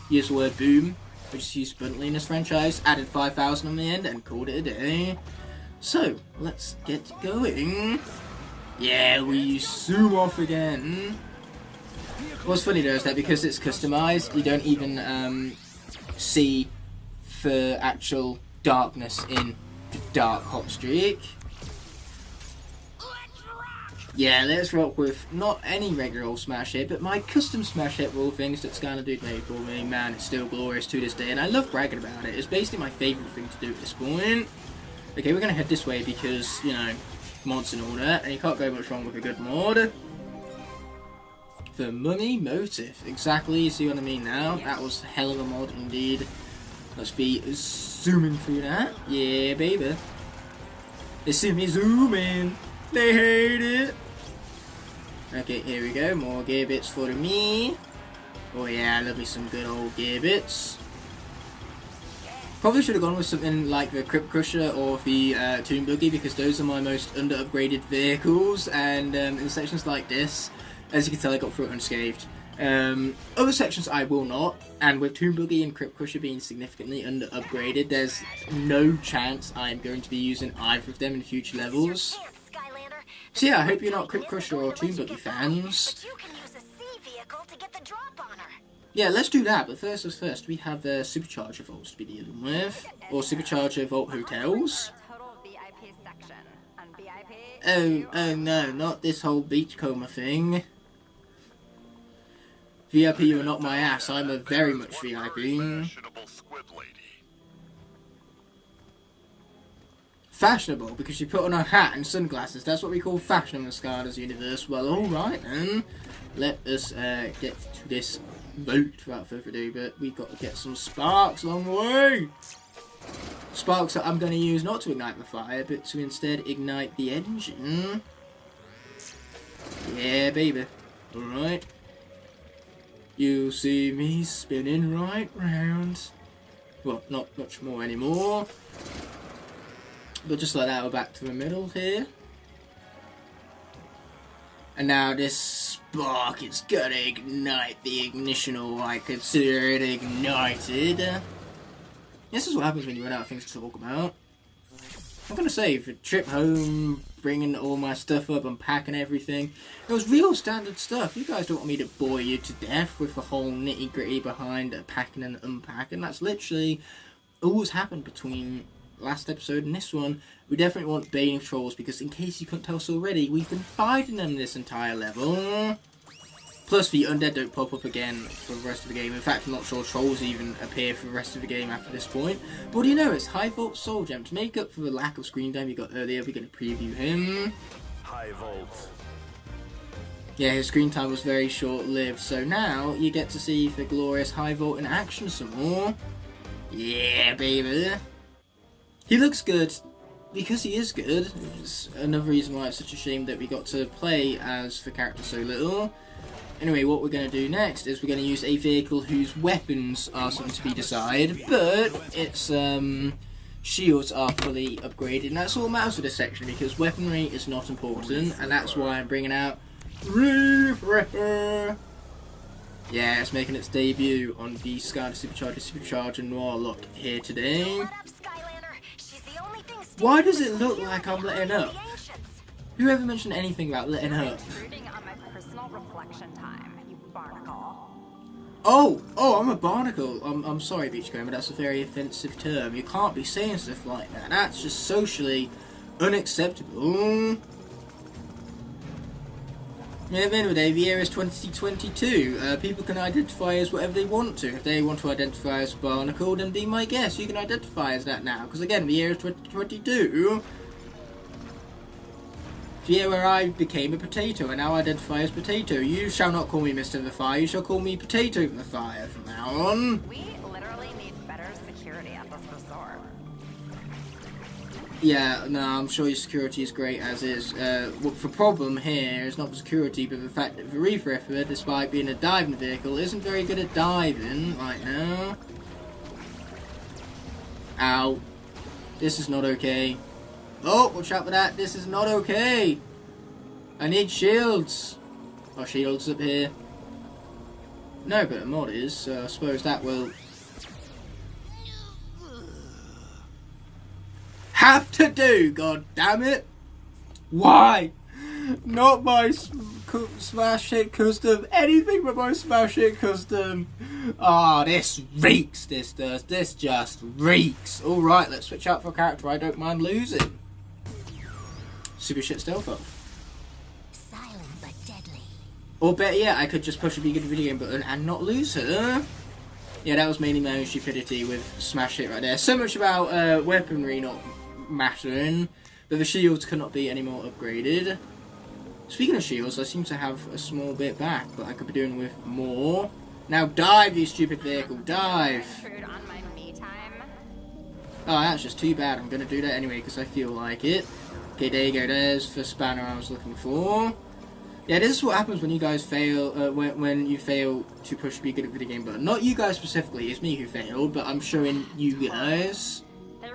used the word boom, which is used abundantly in this franchise, added 5,000 on the end, and called it a day. So, let's get going. Yeah, we zoom off again. What's funny though is that because it's customized, you don't even see the actual darkness in the Dark Hot Streak. Yeah, let's rock with not any regular old smash hit, but my custom smash hit with all things that SKYLANDERS made for me. Man, it's still glorious to this day, and I love bragging about it. It's basically my favourite thing to do at this point. Okay, we're going to head this way because, you know, mods and all that, and you can't go much wrong with a good mod. The Mummy Motif, exactly, you see what I mean now? That was a hell of a mod indeed. Let's be zooming through that. Yeah, baby. They see me zooming. They hate it. Okay, here we go. More gear bits for me. Oh yeah, I love me some good old gear bits. Probably should have gone with something like the Crypt Crusher or the Tomb Buggy because those are my most under-upgraded vehicles. And in sections like this, as you can tell, I got through it unscathed. Other sections I will not, and with Tomb Buggy and Crypt Crusher being significantly under-upgraded, there's no chance I am going to be using either of them in future levels. So yeah, I hope you're not Crypt Crusher or Tomb Buggy fans. Yeah, let's do that, but first as first, we have the Supercharger Vaults to be dealing with, or Supercharger Vault Hotels. Oh no, not this whole beachcomber thing. VIP, you're not my ass, I'm a very much VIP. Fashionable, because she put on a hat and sunglasses. That's what we call fashion in the SKYLANDERS universe. Well, alright then. Let us get to this vote without further ado, but we've got to get some sparks along the way. Sparks that I'm going to use not to ignite the fire, but to instead ignite the engine. Yeah, baby. Alright. You'll see me spinning right round. Well, not much more anymore. But just like that, we're back to the middle here. And now this spark is gonna ignite the ignition, or I consider it ignited. This is what happens when you run out of things to talk about. I'm gonna say, for trip home, bringing all my stuff up, unpacking everything, it was real standard stuff. You guys don't want me to bore you to death with the whole nitty gritty behind packing and unpacking. That's literally all that's happened between last episode and this one. We definitely want baiting trolls, because in case you couldn't tell us already, we've been fighting them this entire level. Plus, the undead don't pop up again for the rest of the game. In fact, I'm not sure trolls even appear for the rest of the game after this point. But you know, it's High Vault Soul Gem. To make up for the lack of screen time you got earlier, we're going to preview him. High Vault. Yeah, his screen time was very short-lived. So now, you get to see the glorious High Vault in action some more. Yeah, baby. He looks good. Because he is good. It's another reason why it's such a shame that we got to play as the character so little. Anyway, what we're going to do next is we're going to use a vehicle whose weapons are something to be decided, but its shields are fully upgraded, and that's all that matters for this section, because weaponry is not important, and that's why I'm bringing out Reef Ripper. Yeah, it's making its debut on the SKYLANDERS SUPERCHARGER NOIR LOCKE here today. Why does it look like I'm letting up? Whoever mentioned anything about letting up? Oh, I'm a barnacle. I'm sorry, Beachcomber, that's a very offensive term. You can't be saying stuff like that. That's just socially unacceptable. At the end of the day, the year is 2022. People can identify as whatever they want to. If they want to identify as barnacle, then be my guest. You can identify as that now. Because again, the year is 2022. The year where I became a potato and now identify as potato. You shall not call me Mr. the Fire, you shall call me Potato the Fire from now on. We literally need better security at this resort. Yeah, no, I'm sure your security is great as is. What the problem here is not the security, but the fact that the Reef Ripper, despite being a diving vehicle, isn't very good at diving right now. Ow. This is not okay. Oh, watch out for that. This is not okay. I need shields. Oh, shields up here. No, but a mod is, so I suppose that will have to do, god damn it. Why? Not my smash hit custom. Anything but my smash hit custom. Ah, this reeks, this does. This just reeks. Alright, let's switch out for a character I don't mind losing. Super shit stealth up. Silent but deadly. Or better yet, I could just push a big video game button and not lose her. Yeah, that was mainly my own stupidity with smash hit right there. So much about weaponry not mattering, but the shields cannot be any more upgraded. Speaking of shields, I seem to have a small bit back, but I could be doing with more. Now dive, you stupid vehicle, dive! Oh, that's just too bad. I'm going to do that anyway because I feel like it. Okay, there you go. There's the spanner I was looking for. Yeah, this is what happens when you guys fail, when you fail to push the be good at video game button. Not you guys specifically, it's me who failed, but I'm showing you guys.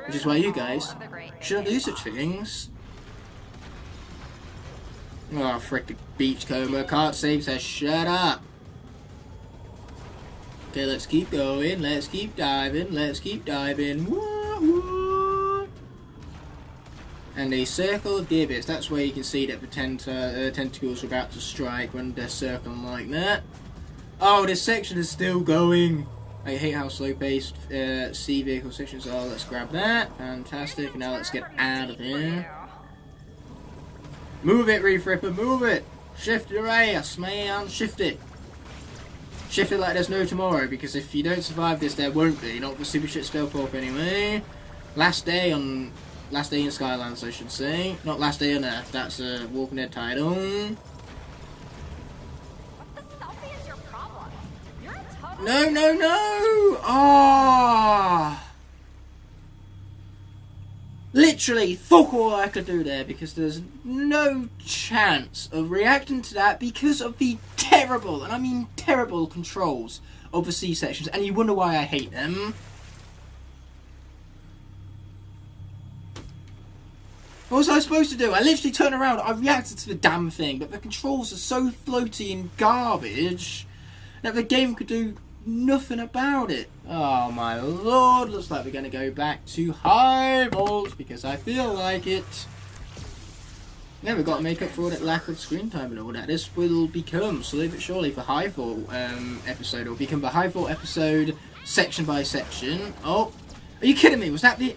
Which is why you guys shouldn't do such things. Oh, frick the Beachcomber. Can't save says shut up. Okay, let's keep going. Let's keep diving. Let's keep diving. Woo, woo. And a circle of deer bits. That's where you can see that the tentacles are about to strike when they're circling like that. Oh, this section is still going. I hate how slow-paced sea vehicle sections are. Let's grab that. Fantastic. Now let's get out of here. Move it, Reef Ripper. Move it. Shift your ass, man. Shift it. Shift it like there's no tomorrow, because if you don't survive this, there won't be. Not for super shit stealth pop anyway. Last day in Skylands, I should say. Not last day on Earth. That's a Walking Dead title. No, no, no! Ah! Literally, fuck all I could do there, because there's no chance of reacting to that because of the terrible, and I mean terrible, controls of the C sections, and you wonder why I hate them. What was I supposed to do? I literally turned around, I reacted to the damn thing, but the controls are so floaty and garbage that the game could do nothing about it. Oh my lord, looks like we're going to go back to High Vault because I feel like it. Yeah, we've got to make up for all that lack of screen time and all that. This will become, slowly but surely, the High Vault episode. It will become the High Vault episode section by section. Oh, are you kidding me? Was that the...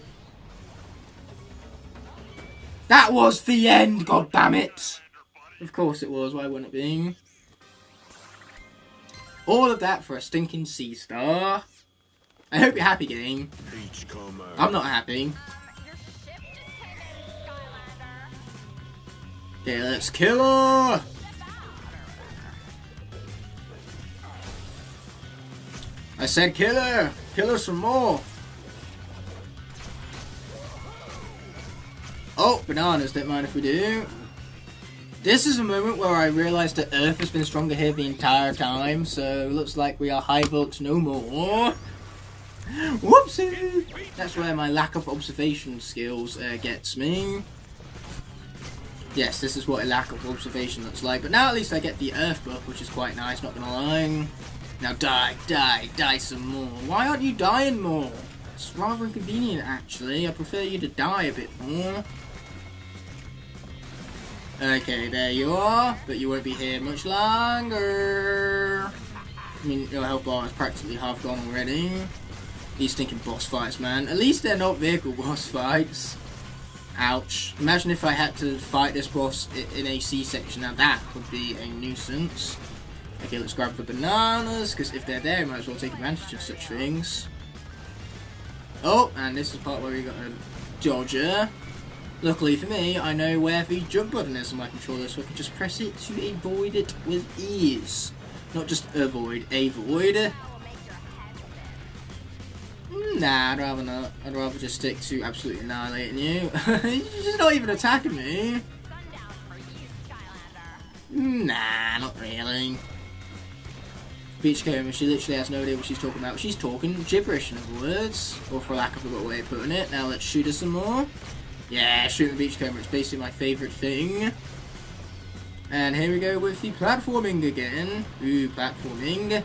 That was the end, god damn it! Of course it was, why wouldn't it be? All of that for a stinking C star. I hope you're happy, game. I'm not happy. Okay, let's kill her! I said kill her! Kill her some more! Oh, bananas, don't mind if we do. This is a moment where I realised that Earth has been stronger here the entire time, so looks like we are high volts no more. Whoopsie! That's where my lack of observation skills gets me. Yes, this is what a lack of observation looks like, but now at least I get the Earth buff, which is quite nice, not gonna lie. Now die, die, die some more. Why aren't you dying more? It's rather inconvenient, actually. I prefer you to die a bit more. Okay, there you are, but you won't be here much longer. I mean, your health bar is practically half gone already. These stinking boss fights, man. At least they're not vehicle boss fights. Ouch. Imagine if I had to fight this boss in a C-section. Now that would be a nuisance. Okay, let's grab the bananas, because if they're there, we might as well take advantage of such things. Oh, and this is the part where we got a dodger. Luckily for me, I know where the jump button is on my controller, so I can just press it to avoid it with ease. Not just avoid, avoid. Nah, I'd rather not. I'd rather just stick to absolutely annihilating you. You're just not even attacking me. Nah, not really. Beachcomber, she literally has no idea what she's talking about. She's talking gibberish, in other words. Or for lack of a better way of putting it. Now let's shoot her some more. Yeah, shooting the beachcomber, it's basically my favourite thing. And here we go with the platforming again. Ooh, platforming.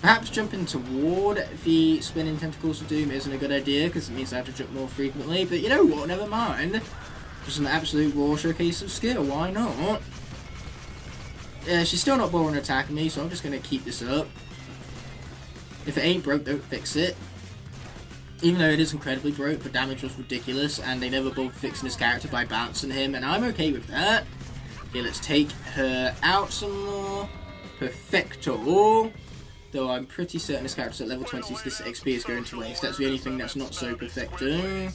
Perhaps jumping toward the spinning tentacles of doom isn't a good idea, because it means I have to jump more frequently. But you know what, never mind. Just an absolute raw showcase of skill, why not? She's still not bothering attacking me, so I'm just going to keep this up. If it ain't broke, don't fix it. Even though it is incredibly broke, the damage was ridiculous, and they never bothered fixing his character by bouncing him, and I'm okay with that. Okay, let's take her out some more. Perfecto. Though I'm pretty certain this character's at level 20, so this XP is going to waste. That's the only thing that's not so perfecto.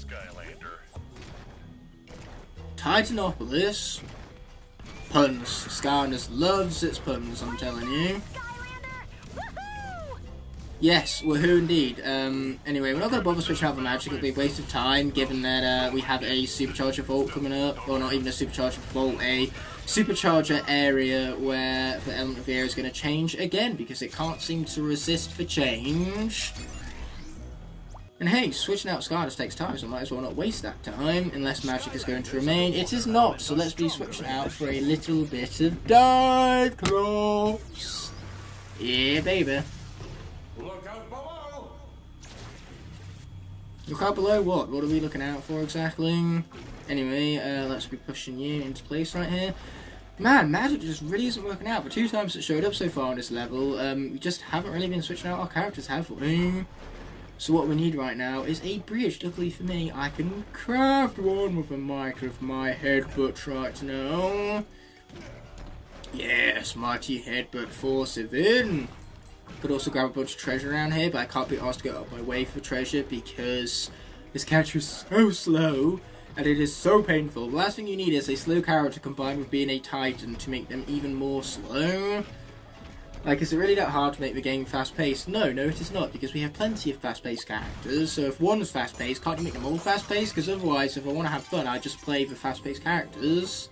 Titanopolis. Puns. Skylanders loves its puns, I'm telling you. Yes, woohoo indeed. Anyway, we're not going to bother switching out the magic. It'll be a waste of time, given that we have a Supercharger Vault coming up. Or not even a Supercharger Vault, a Supercharger area where the element of the area is going to change again, because it can't seem to resist the change. And hey, switching out Skylanders takes time, so I might as well not waste that time, unless magic is going to remain. It is not, so let's be switching out for a little bit of dive cross. Yeah, baby. Look out below! Look out below what? What are we looking out for exactly? Anyway, let's be pushing you into place right here. Man, magic just really isn't working out. The 2 times it showed up so far on this level, we just haven't really been switching out our characters, have we? So what we need right now is a bridge. Luckily for me, I can craft one with the might of my headbutt right now. Yes, mighty headbutt force within. Could also grab a bunch of treasure around here, but I can't be asked to go up my way for treasure because this character is so slow and it is so painful. The last thing you need is a slow character combined with being a titan to make them even more slow. Like, is it really that hard to make the game fast-paced? No, it is not, because we have plenty of fast-paced characters. So if one's fast-paced, can't you make them all fast-paced? Because otherwise, if I want to have fun, I just play the fast-paced characters.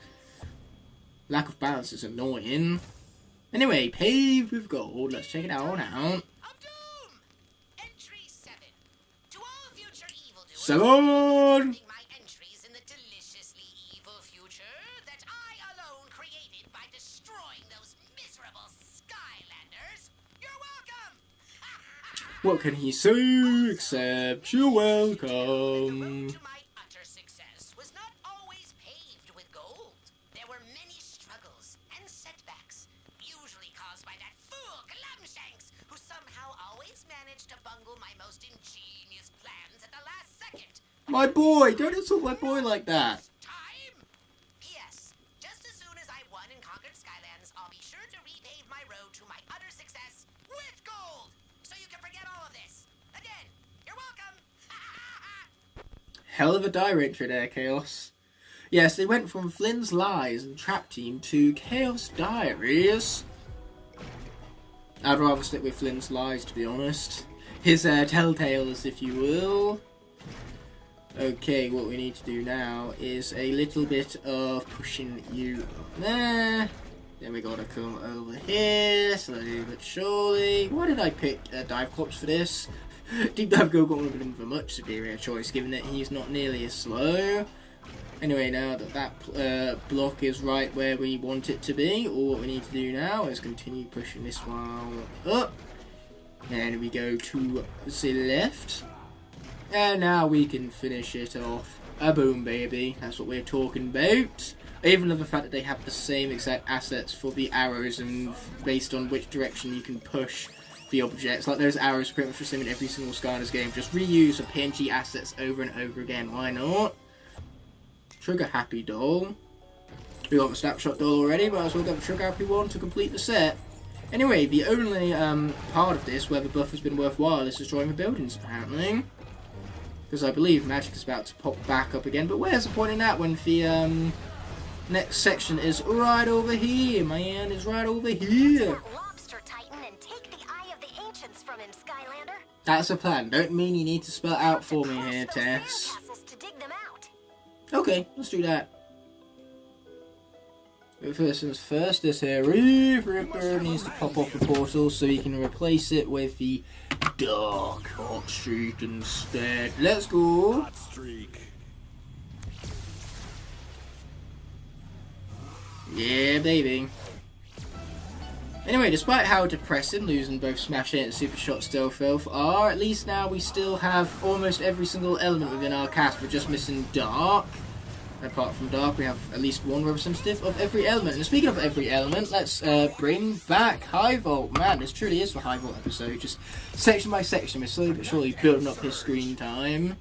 Lack of balance is annoying. Anyway, paved with gold. Let's check it out now. 7! What can he say except you're welcome? My boy! Don't insult my boy like that! P.S. Just as soon as I won and conquered Skylands, I'll be sure to repave my road to my utter success hell of a director there, Chaos. Yes, they went from Flynn's Lies and Trap Team to Chaos Diaries. I'd rather stick with Flynn's Lies, to be honest. His telltales, if you will. Okay, what we need to do now is a little bit of pushing you up there. Then we gotta come over here, slowly but surely. Why did I pick Dive Corpse for this? Deep Dive Go got would have been a much superior choice, given that he's not nearly as slow. Anyway, now that that block is right where we want it to be, all what we need to do now is continue pushing this one up. And we go to the left. And now we can finish it off. A boom, baby. That's what we're talking about. I even love the fact that they have the same exact assets for the arrows and based on which direction you can push the objects. Like those arrows pretty much the same in every single Skylanders game. Just reuse the PNG assets over and over again. Why not? Trigger Happy doll. We got the Snapshot doll already, but I as well got the Trigger Happy one to complete the set. Anyway, the only part of this where the buff has been worthwhile is destroying the buildings, apparently. Because I believe magic is about to pop back up again. But where's the point in that when the next section is right over here? My hand is right over here. Lobster Titan and take the Eye of the Ancients from him, Skylander. That's a plan. Don't mean you need to spell out for me here, Tess. To dig them out. Okay, let's do that. But first things first, this here Reef Ripper needs to pop off the portal so you can replace it with the Dark Hot Streak instead. Let's go! Hot streak. Yeah, baby. Anyway, despite how depressing losing both Smash Hit and Super Shot still Filth are, at least now we still have almost every single element within our cast. We're just missing Dark. Apart from Dark, we have at least one representative of every element. And speaking of every element, let's bring back High Volt. Man, this truly is the High Volt episode. Just section by section, we're slowly but surely building up his screen time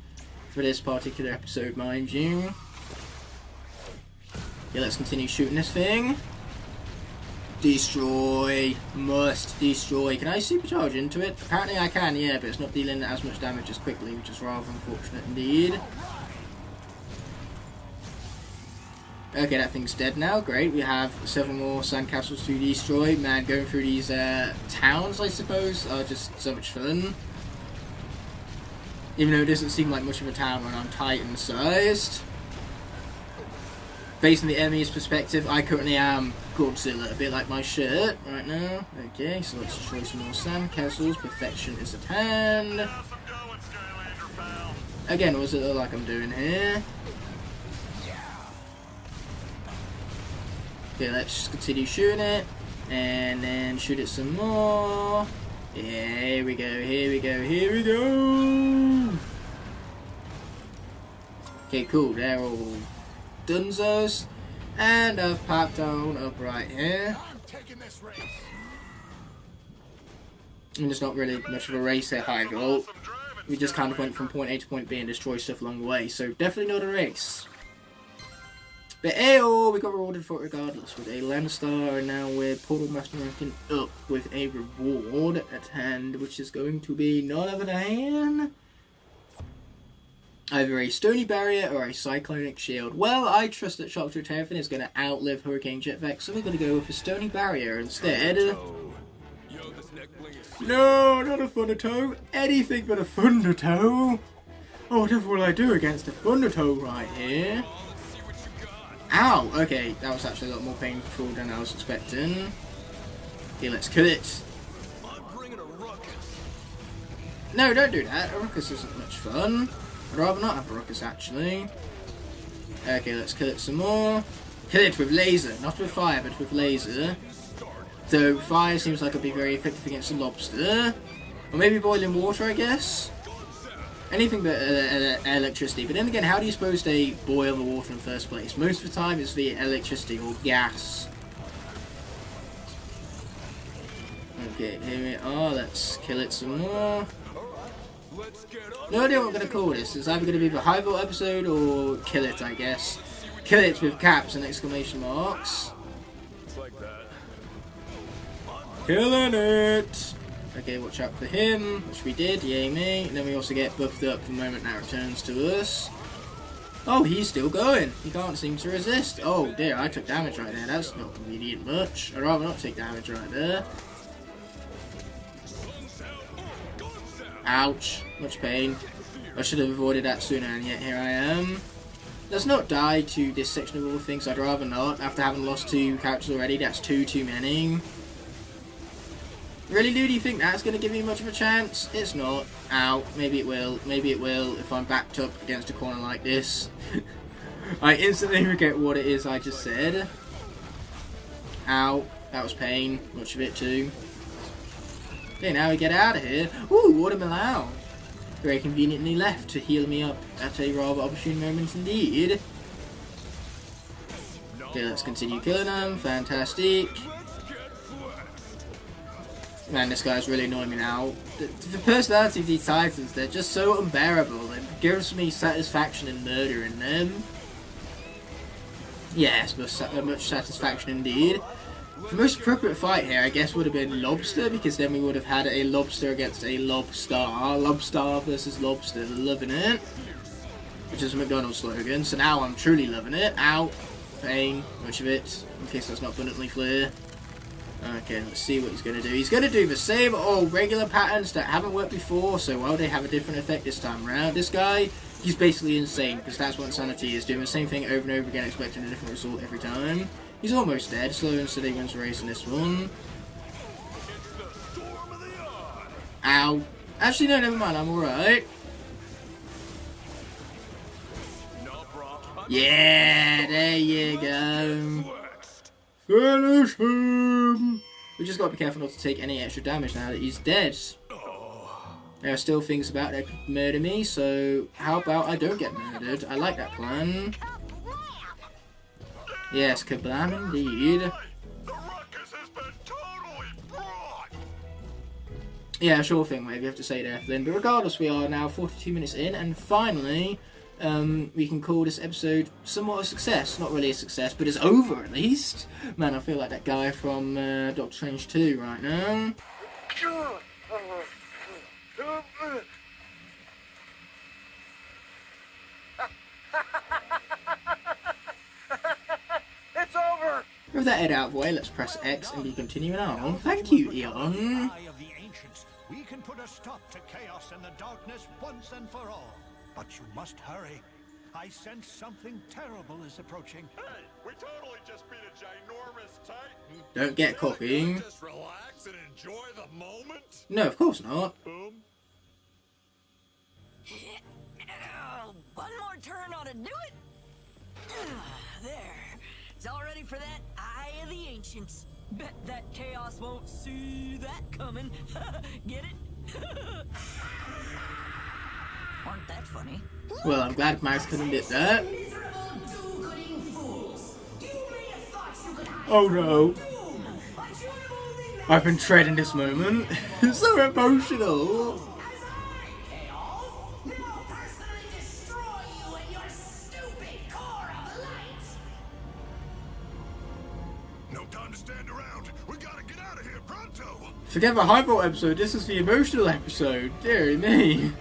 for this particular episode, mind you. Yeah, let's continue shooting this thing. Destroy. Must destroy. Can I supercharge into it? Apparently I can, yeah, but it's not dealing as much damage as quickly, which is rather unfortunate indeed. Okay, that thing's dead now. Great. We have several more sandcastles to destroy. Man, going through these towns, I suppose, are just so much fun. Even though it doesn't seem like much of a town when I'm Titan-sized. Based on the enemy's perspective, I currently am Godzilla, a bit like my shirt right now. Okay, so let's destroy some more sandcastles. Perfection is at hand. Again, what does it look like I'm doing here? Okay, let's just continue shooting it, and then shoot it some more. Yeah, here we go, here we go, here we go! Okay, cool, they're all dunzos. And I've popped on up right here. And there's not really much of a race here, High Volt. We just kind of went from point A to point B and destroyed stuff along the way, so definitely not a race. But ayo, we got rewarded for it regardless with a Land Star, and now we're Portal Master ranking up with a reward at hand, which is going to be none other than either a Stony Barrier or a Cyclonic Shield. Well, I trust that Shock Terrafin is going to outlive Hurricane Jetpack, so we're going to go with a Stony Barrier instead. No, not a Thunder Toe. Anything but a Thunder Toe. Oh, whatever will I do against a Thunder Toe right here? Ow! Okay, that was actually a lot more painful than I was expecting. Okay, let's kill it. No, don't do that. A ruckus isn't much fun. I'd rather not have a ruckus, actually. Okay, let's kill it some more. Kill it with laser. Not with fire, but with laser. So, fire seems like it'd be very effective against a lobster. Or maybe boiling water, I guess. Anything but electricity. But then again, how do you suppose they boil the water in the first place? Most of the time it's via electricity or gas. Okay, here we are. Let's kill it some more. No idea what I'm going to call this. It's either going to be the High Volt episode or Kill It, I guess. Kill It with caps and exclamation marks. Killing it! Okay, watch out for him, which we did, yay me. And then we also get buffed up the moment that returns to us. Oh, he's still going. He can't seem to resist. Oh dear, I took damage right there. That's not convenient much. I'd rather not take damage right there. Ouch. Much pain. I should have avoided that sooner, and yet here I am. Let's not die to this section of all things. I'd rather not. After having lost 2 characters already, that's too many. Really, dude? Do you think that's going to give me much of a chance? It's not. Ow. Maybe it will. Maybe it will if I'm backed up against a corner like this. I instantly forget what it is I just said. Ow. That was pain. Much of it too. Okay, now we get out of here. Ooh, watermelon. Very conveniently left to heal me up at a rather opportune moment indeed. Okay, let's continue killing them. Fantastic. Man, this guy's really annoying me now. The personality of these titans, they're just so unbearable. It gives me satisfaction in murdering them. Yes, much satisfaction indeed. The most appropriate fight here, I guess, would have been Lobster, because then we would have had a Lobster against a Lobstar. Lobstar versus Lobster. Loving it. Which is a McDonald's slogan. So now I'm truly loving it. Ow. Pain. Much of it. In case that's not abundantly clear. Okay, let's see what he's going to do. He's going to do the same old regular patterns that haven't worked before, so while they have a different effect this time around. This guy, he's basically insane, because that's what insanity is. Doing the same thing over and over again, expecting a different result every time. He's almost dead. Slow and steady wins the race in this one. Ow. Actually, no, never mind. I'm alright. Yeah, there you go. Finish him! We just got to be careful not to take any extra damage now that he's dead. There are still things about that could murder me, so how about I don't get murdered? I like that plan. Yes, kablam indeed. Yeah, sure thing, maybe you have to say there, Flynn. But regardless, we are now 42 minutes in, and finally, we can call this episode somewhat a success. Not really a success, but it's over at least. Man, I feel like that guy from Doctor Strange 2 right now. It's over! With that head out of the way, let's press X and be continuing on. Thank you, Eon. We can put a stop to chaos and the darkness once and for all. But you must hurry. I sense something terrible is approaching. Hey, we totally just beat a ginormous titan. Don't get cocky. Just relax and enjoy the moment. No, of course not. Boom. One more turn ought to do it. There. It's all ready for that Eye of the Ancients. Bet that chaos won't see that coming. Get it? Aren't that funny? Well, I'm glad Max couldn't get that. Oh no. I've been treading this moment. It's so emotional. No time to stand around. We gotta get out of here pronto. Forget the high volt episode. This is the emotional episode. Dear me.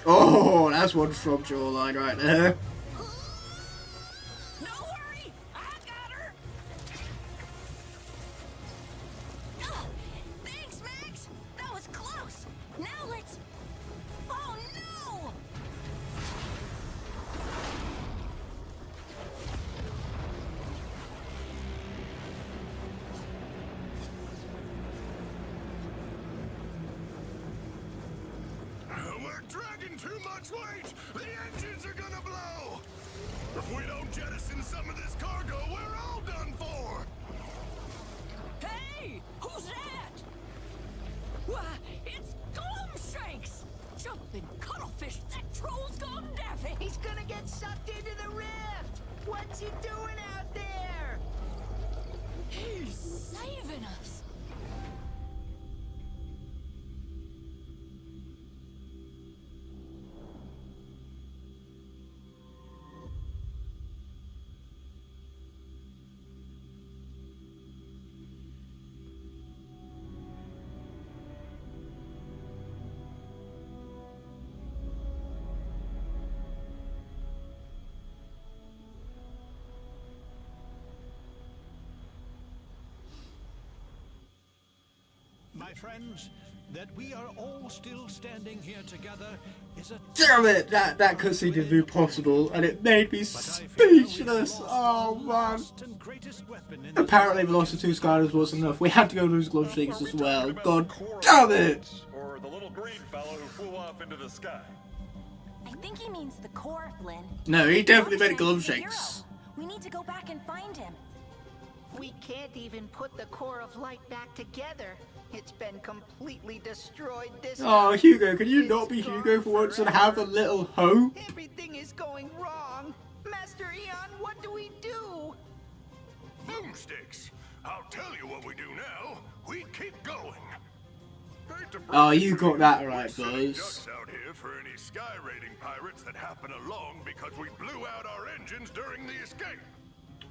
Oh, that's one strong jawline right there. Thanks, Max. That was close. Now let's. Oh no! We're dragging too much weight. The engines are gonna blow. If we don't jettison some of this cargo, we're all done for. Hey, who's that? Why, it's Glumshanks! Jumping cuttlefish, that troll's gone daffy! He's gonna get sucked into the rift! What's he doing out there? He's saving us! my friends, that we are all still standing here together is a... Damn it! That cutscene didn't do possible, and it made me speechless. Oh man! Apparently, Velocity 2 Skylanders wasn't enough. We had to go lose glove shakers as well. God damn it! Or the little green fellow who flew off into the sky. I think he means the core, Flynn. No, he definitely made glove shakes. We need to go back and find him. We can't even put the core of light back together. It's been completely destroyed this time. Oh, Hugo, can you not be Hugo for once and have a little hope? Everything is going wrong. Master Eon, what do we do? Boomsticks. I'll tell you what we do now. We keep going. Oh, you got that right, Buzz. Out here for any sky raiding pirates that happen along because we blew out our engines during the escape.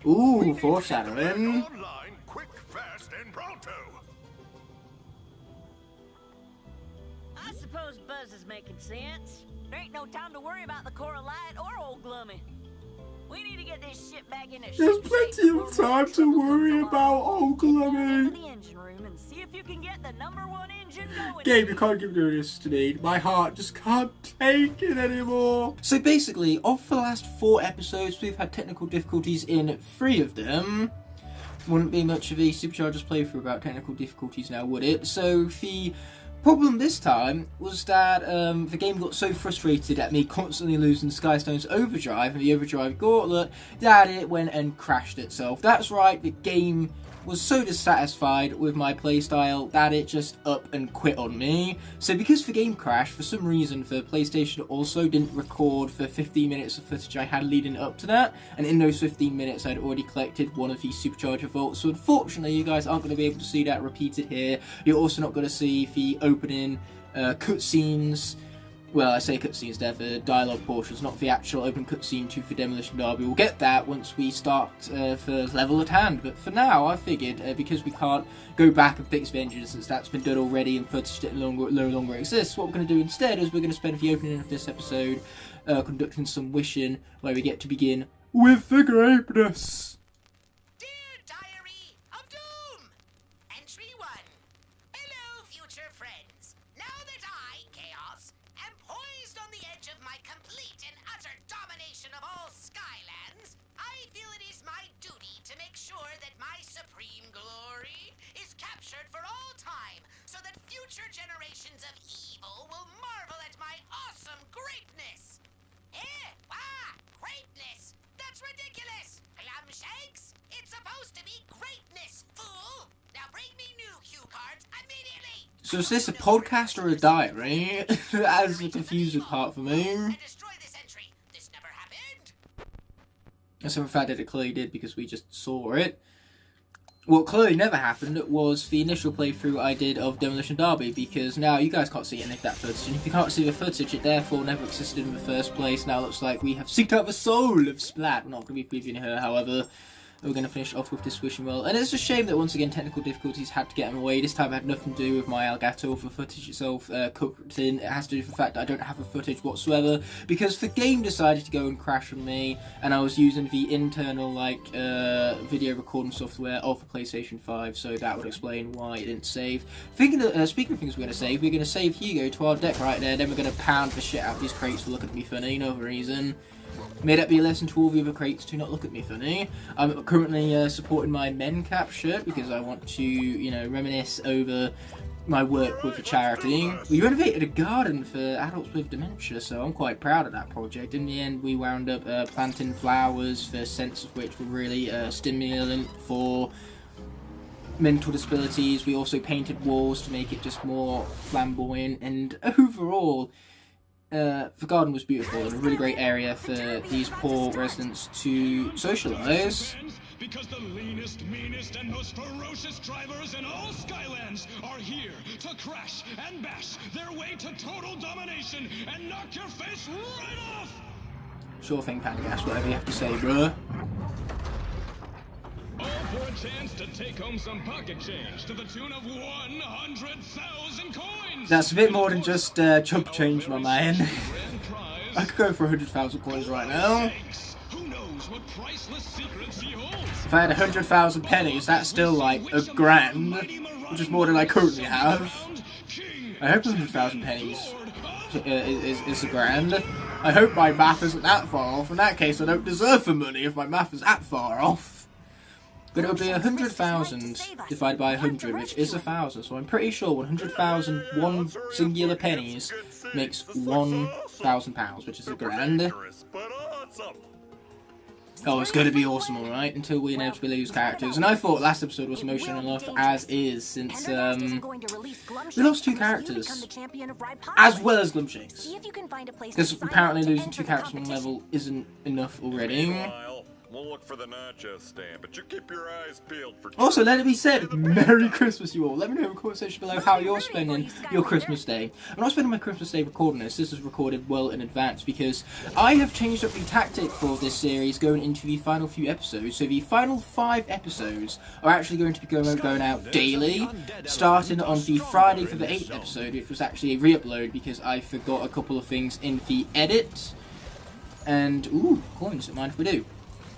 Ooh, foreshadowing. Online, quick, fast, and pronto. I suppose Buzz is making sense. There ain't no time to worry about the Core of Light or old Glummy. We need to get this shit back in the There's plenty of time to worry about old Glummy. the engine room and see if you can get the #1 engine going. Gabe, you can't keep doing this to me. My heart just can't take it anymore. So basically, of the last 4 episodes, we've had technical difficulties in 3 of them. Wouldn't be much of a Superchargers playthrough about technical difficulties now, would it? So the problem this time was that the game got so frustrated at me constantly losing Skystone's overdrive and the overdrive gauntlet that it went and crashed itself. That's right, the game was so dissatisfied with my playstyle that it just up and quit on me. So because the game crashed, for some reason the PlayStation also didn't record for 15 minutes of footage I had leading up to that, and in those 15 minutes I'd already collected one of these Supercharger vaults, so unfortunately you guys aren't going to be able to see that repeated here. You're also not going to see the opening cutscenes. Well, I say cutscenes there, the dialogue portions, not the actual open cutscene to the Demolition Derby. We'll get that once we start the level at hand, but for now I figured, because we can't go back and fix the engine since that's been done already and footage that no longer exists, what we're going to do instead is we're going to spend the opening of this episode conducting some wishing, where we get to begin with the greatness. Dear Diary of Doom! Entry 1. Hello, future friends. Now that I, Chaos, am poised on the edge of my complete and utter domination of all Skylands, I feel it is my duty to make sure that my supreme glory is captured for all time, so that future generations of evil will marvel at my awesome greatness. Greatness? That's ridiculous! Glumshakes? It's supposed to be greatness, fool! Now bring me new cue cards immediately! So is this a podcast or a diary? That's the confusing part for me. And so in fact it clearly did because we just saw it. What clearly never happened was the initial playthrough I did of Demolition Derby, because now you guys can't see any of that footage, and if you can't see the footage, it therefore never existed in the first place. Now it looks like we have seeked out the soul of Splat. We're not going to be previewing her, however. We're going to finish off with this wishing well, and it's a shame that once again technical difficulties had to get in the way. This time it had nothing to do with my Elgato for footage itself cooked in. It has to do with the fact that I don't have the footage whatsoever, because the game decided to go and crash on me, and I was using the internal video recording software of the PlayStation 5, so that would explain why it didn't save. Speaking of things we're going to save Hugo to our deck right there, then we're going to pound the shit out of these crates for looking at me funny, no other reason. May that be a lesson to all the other crates to not look at me funny. I'm currently supporting my Men Cap shirt because I want to, reminisce over my work with the charity. We renovated a garden for adults with dementia, so I'm quite proud of that project. In the end, we wound up planting flowers, the scents of which were really stimulant for mental disabilities. We also painted walls to make it just more flamboyant, and overall, the garden was beautiful and a really great area for these poor residents to socialise. Because the leanest, meanest, and most ferocious drivers in all Skylands are here to crash and bash their way to total domination and knock your face right off! Sure thing, Pandagas, whatever you have to say, bruh. All for a chance to take home some pocket change to the tune of 100,000 coins! That's a bit more than just chump change, my man. I could go for 100,000 coins right now. Who knows what priceless secrets he holds. If I had 100,000 pennies, that's still like $1,000, which is more than I currently have. I hope 100,000 pennies is $1,000. I hope my math isn't that far off. In that case, I don't deserve the money if my math is that far off. But it would be 100,000 divided by 100, which is 1,000. So I'm pretty sure 100,000 one singular pennies makes £1,000, which is $1,000. Oh, it's going to be awesome, alright, until we inevitably lose characters. And I thought last episode was emotional enough as is, since we lost 2 characters, as well as Glumshakes. Because apparently losing 2 characters on level isn't enough already. We'll look for the nacho stand, but you keep your eyes peeled for... Also, let it be said, Merry Christmas, you all. Let me know in the comment section below how you're spending your Christmas Day. I'm not spending my Christmas Day recording this. This is recorded well in advance because I have changed up the tactic for this series going into the final few episodes. So the final 5 episodes are actually going to be going out daily, starting on the Friday for the 8th episode, which was actually a re-upload because I forgot a couple of things in the edit. And, ooh, coins, don't mind if we do.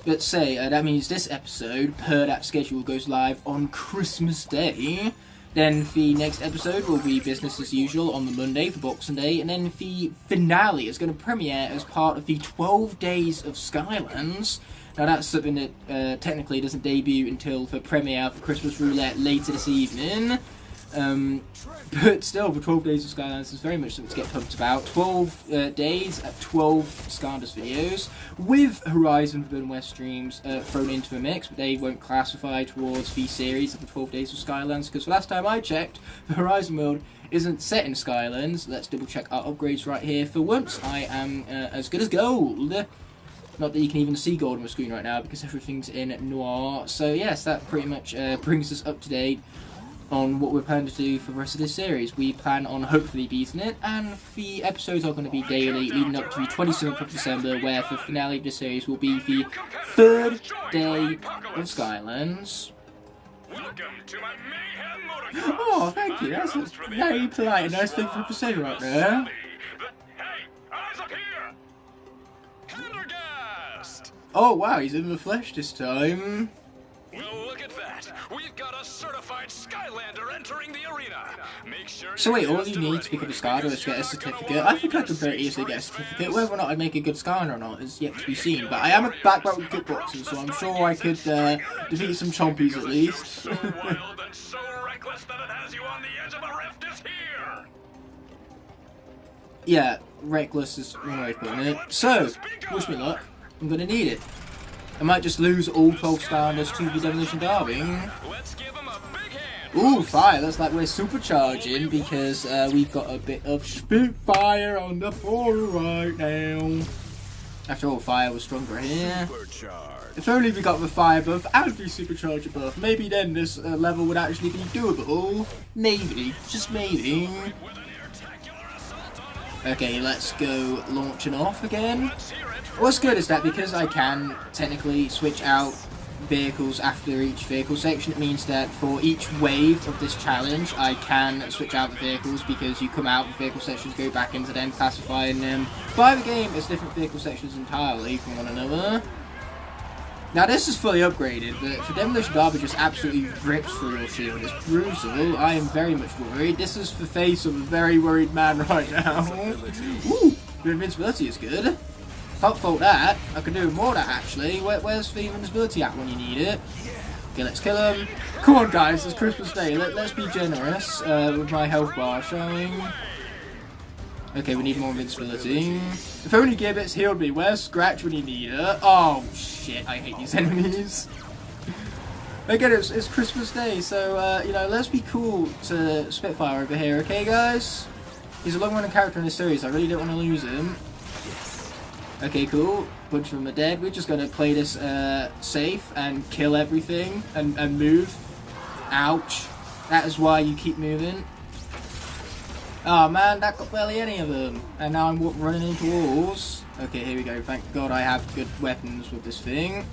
Let's say that means this episode, per that schedule, goes live on Christmas Day. Then the next episode will be business as usual on the Monday for Boxing Day. And then the finale is going to premiere as part of the 12 Days of Skylands. Now that's something that technically doesn't debut until the premiere for Christmas Roulette later this evening. But still, the 12 Days of Skylands is very much something to get pumped about. 12 days at 12 Skylanders videos, with Horizon Forbidden West streams thrown into the mix, but they won't classify towards the series of the 12 Days of Skylands, because the last time I checked, the Horizon world isn't set in Skylands. Let's double check our upgrades right here. For once, I am as good as gold. Not that you can even see gold on the screen right now, because everything's in noir. So yes, that pretty much brings us up to date on what we're planning to do for the rest of this series. We plan on hopefully beating it, and the episodes are going to be daily, leading up to the 27th of December, where the finale of the series will be the 3rd day of Skylands. Oh, thank you, that's very polite and nice thing for to say right there. Oh wow, he's in the flesh this time. Well, look at that. We've got a certified Skylander entering the arena. Make sure. So wait, all you need to become a Skylander is get a certificate. I think I could very easily get a certificate. Whether or not I make a good Skylander or not is yet to be seen. But I am a black belt with kickboxing, so I'm sure I could defeat some chompies at least. So wild and so reckless that it has you on the edge of a rift is here. Yeah, reckless is one way of putting it. So, wish me luck. I'm gonna need it. I might just lose all 12 Skylanders to the Demolition Derby. Ooh, fire. Looks like we're supercharging because we've got a bit of Spitfire on the floor right now. After all, fire was stronger here. If only we got the fire buff and the supercharger buff, maybe then this level would actually be doable. Maybe. Just maybe. Okay, let's go launching off again. What's good is that because I can technically switch out vehicles after each vehicle section, it means that for each wave of this challenge I can switch out the vehicles, because you come out, the vehicle sections go back into them, classifying them by the game as different vehicle sections entirely from one another. Now this is fully upgraded, but for Demolition Derby just absolutely rips through your shield. It's brutal. I am very much worried. This is the face of a very worried man right now. Ooh, your invincibility is good. Can't fault that. I could do more of that actually. Where's the invincibility at when you need it? Okay, let's kill him. Come on guys, it's Christmas Day. Let's be generous with my health bar, shall we? Okay, we need more invincibility. If only Gibbets healed me. Where's Scratch when you need her? Oh shit, I hate these enemies. Again, it's Christmas Day, so you know, let's be cool to Spitfire over here, okay guys? He's a long-running character in this series. I really don't want to lose him. Okay, cool. Bunch of them are dead. We're just gonna play this safe and kill everything and move. Ouch. That is why you keep moving. Oh man, that got barely any of them. And now I'm running into walls. Okay, here we go. Thank God I have good weapons with this thing.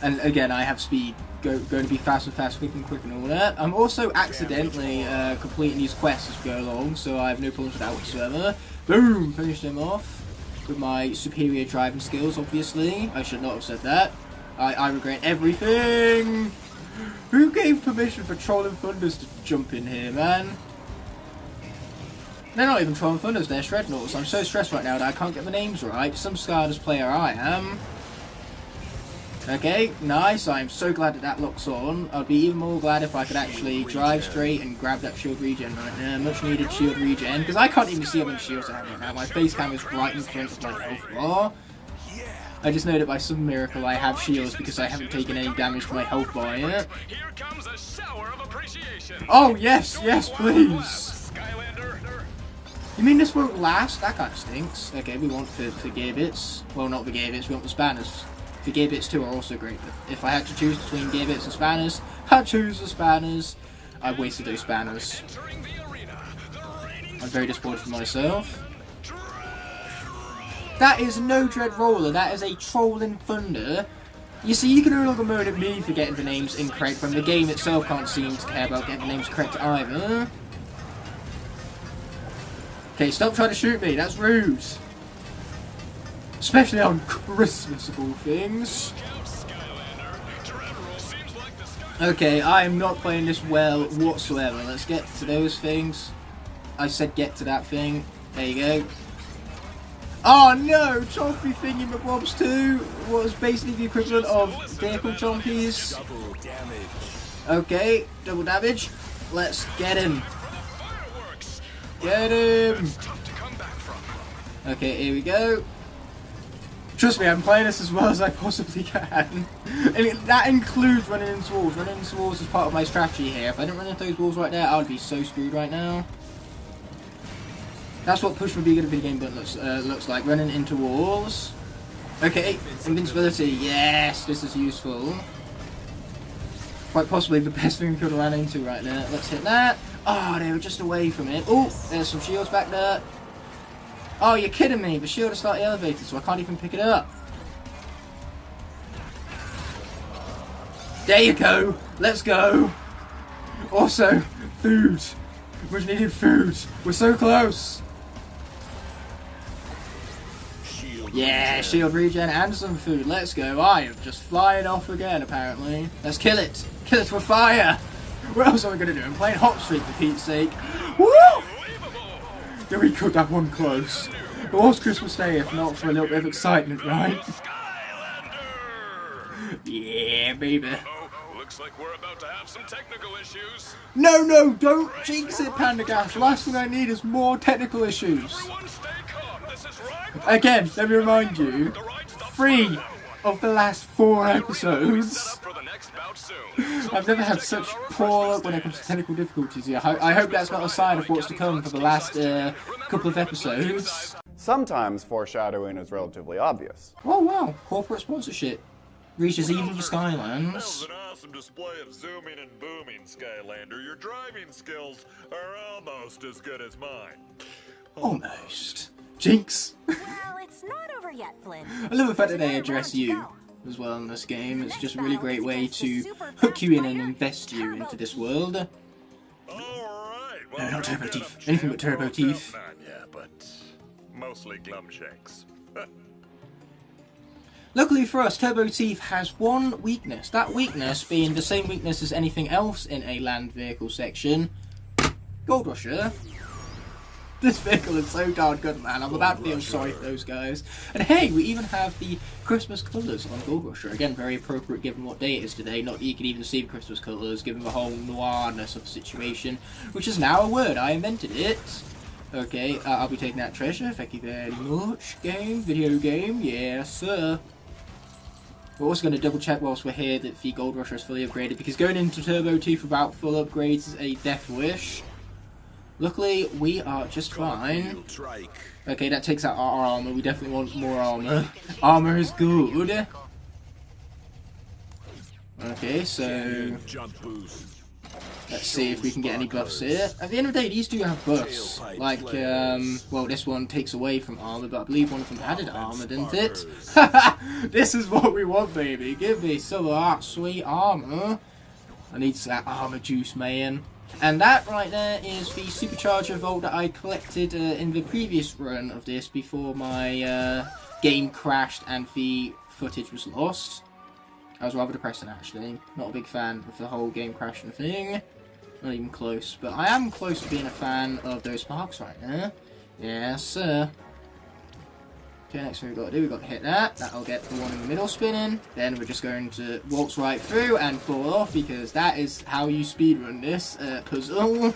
And again, I have speed. Going to be fast and fast, quick and all that. I'm also accidentally completing these quests as we go along, so I have no problems with that whatsoever. Boom! Finished them off. with my superior driving skills, obviously. I should not have said that. I regret everything! Who gave permission for Trolling Thunders to jump in here, man? They're not even Trolling Thunders, they're Shrednauts. I'm so stressed right now that I can't get the names right. Some Skylanders player I am. Okay, nice. I'm so glad that that locks on. I'd be even more glad if I could actually drive straight and grab that shield regen right now. Much needed shield regen, because I can't even see how many shields I have right now. My face cam is right in front of my health bar. I just know that by some miracle I have shields because I haven't taken any damage to my health bar yet. Oh, yes, yes, please. You mean this won't last? That kind of stinks. Okay, we want the gear bits. Well, not the gear bits, we want the spanners. The gear bits too are also great. But if I had to choose between gear bits and spanners, I'd choose the spanners. I wasted those spanners. I'm very disappointed with myself. That is no Dread Roller, that is a Trolling Thunder. You see, you can no longer moan at me for getting the names incorrect when the game itself can't seem to care about getting the names correct either. Okay, stop trying to shoot me, that's rude. Especially on Christmas of all things. Okay, I am not playing this well whatsoever. Let's get to those things. I said get to that thing. There you go. Oh no! Chompy thingy McBobs 2 was basically the equivalent of vehicle chompies. Okay, double damage. Let's get him. Get him! Okay, here we go. Trust me, I'm playing this as well as I possibly can. And that includes running into walls. Running into walls is part of my strategy here. If I didn't run into those walls right there, I would be so screwed right now. That's what push for being a video game button looks like. Running into walls. Okay, invincibility. Yes, this is useful. Quite possibly the best thing we could have ran into right now. Let's hit that. Oh, they were just away from it. Oh, there's some shields back there. Oh, you're kidding me. The shield is slightly elevated, so I can't even pick it up. There you go. Let's go. Also, food. Much needed food. We're so close. Yeah, shield regen and some food. Let's go. I am just flying off again, apparently. Let's kill it. Kill it with fire. What else am I going to do? I'm playing Hot Streak for Pete's sake. Woo! Yeah, we cut that one close. It was Christmas Day, if not for a little bit of excitement, right? Yeah, baby. Looks like we're about to have some technical issues. No, don't jinx it, Panda Gash. The last thing I need is more technical issues. Again, let me remind you, 3 of the last 4 episodes. I've never had such poor luck when it comes to technical difficulties here. I hope that's not a sign of what's to come for the last couple of episodes. Sometimes foreshadowing is relatively obvious. Oh wow, corporate sponsorship reaches even the Skylands. That was an awesome display of zooming and booming, Skylander. Your driving skills are almost as good as mine. Almost. Jinx. Well, it's not over yet, Flynn. I love the fact that they address you as well in this game. It's just a really great way to hook you in and invest you into this world. No, not Turbo Teeth. Anything but Turbo Teeth. Yeah, but mostly Glumshakes. Luckily for us, Turbo Teeth has one weakness. That weakness being the same weakness as anything else in a land vehicle section. Gold Rusher. This vehicle is so darn good, man. I'm about to feel sorry for those guys. And hey, we even have the Christmas colours on Gold Rusher. Again, very appropriate given what day it is today. Not that you can even see the Christmas colours, given the whole noirness of the situation, which is now a word. I invented it. Okay, I'll be taking that treasure. Thank you very much. Video game. Yes, sir. We're also going to double check whilst we're here that the Gold Rusher is fully upgraded, because going into Turbo Teeth without full upgrades is a death wish. Luckily, we are just fine. Okay, that takes out our armor. We definitely want more armor. Armor is good. Okay, so let's see if we can get any buffs here. At the end of the day, these do have buffs. Like, well, this one takes away from armor, but I believe one of them added armor, didn't it? This is what we want, baby. Give me some of that sweet armor. I need that armor juice, man. And that right there is the Supercharger Vault that I collected in the previous run of this before my game crashed and the footage was lost. I was rather depressing actually. Not a big fan of the whole game crashing thing. Not even close. But I am close to being a fan of those sparks right now. Yes, sir. Okay, next thing we've got to do, we've got to hit that. That'll get the one in the middle spinning. Then we're just going to waltz right through and fall off because that is how you speedrun this puzzle.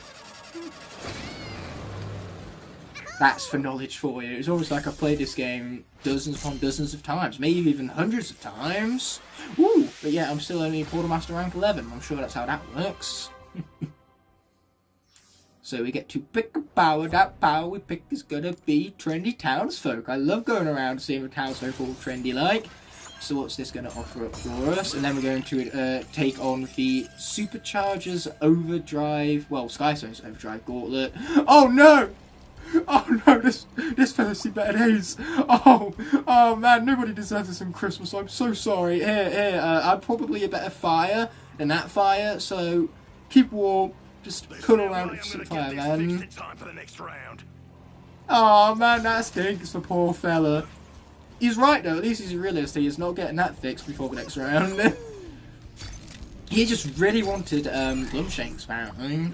That's for knowledge for you. It's almost like I've played this game dozens upon dozens of times, maybe even hundreds of times. Woo! But yeah, I'm still only Quartermaster rank 11. I'm sure that's how that works. So we get to pick a power. That power we pick is gonna be trendy townsfolk. I love going around seeing the townsfolk all trendy like. So what's this gonna offer up for us? And then we're going to take on the Superchargers Overdrive, well, Skystone's Overdrive Gauntlet. Oh no! Oh no, this fella's seen better days. Oh man, nobody deserves this on Christmas. I'm so sorry. Here, I'm probably a better fire than that fire, so keep warm. Just cuddle around with some fire, man. Oh man, that stinks for poor fella. He's right though, at least he's a realist. He is not getting that fixed before the next round. He just really wanted Glumshanks, apparently.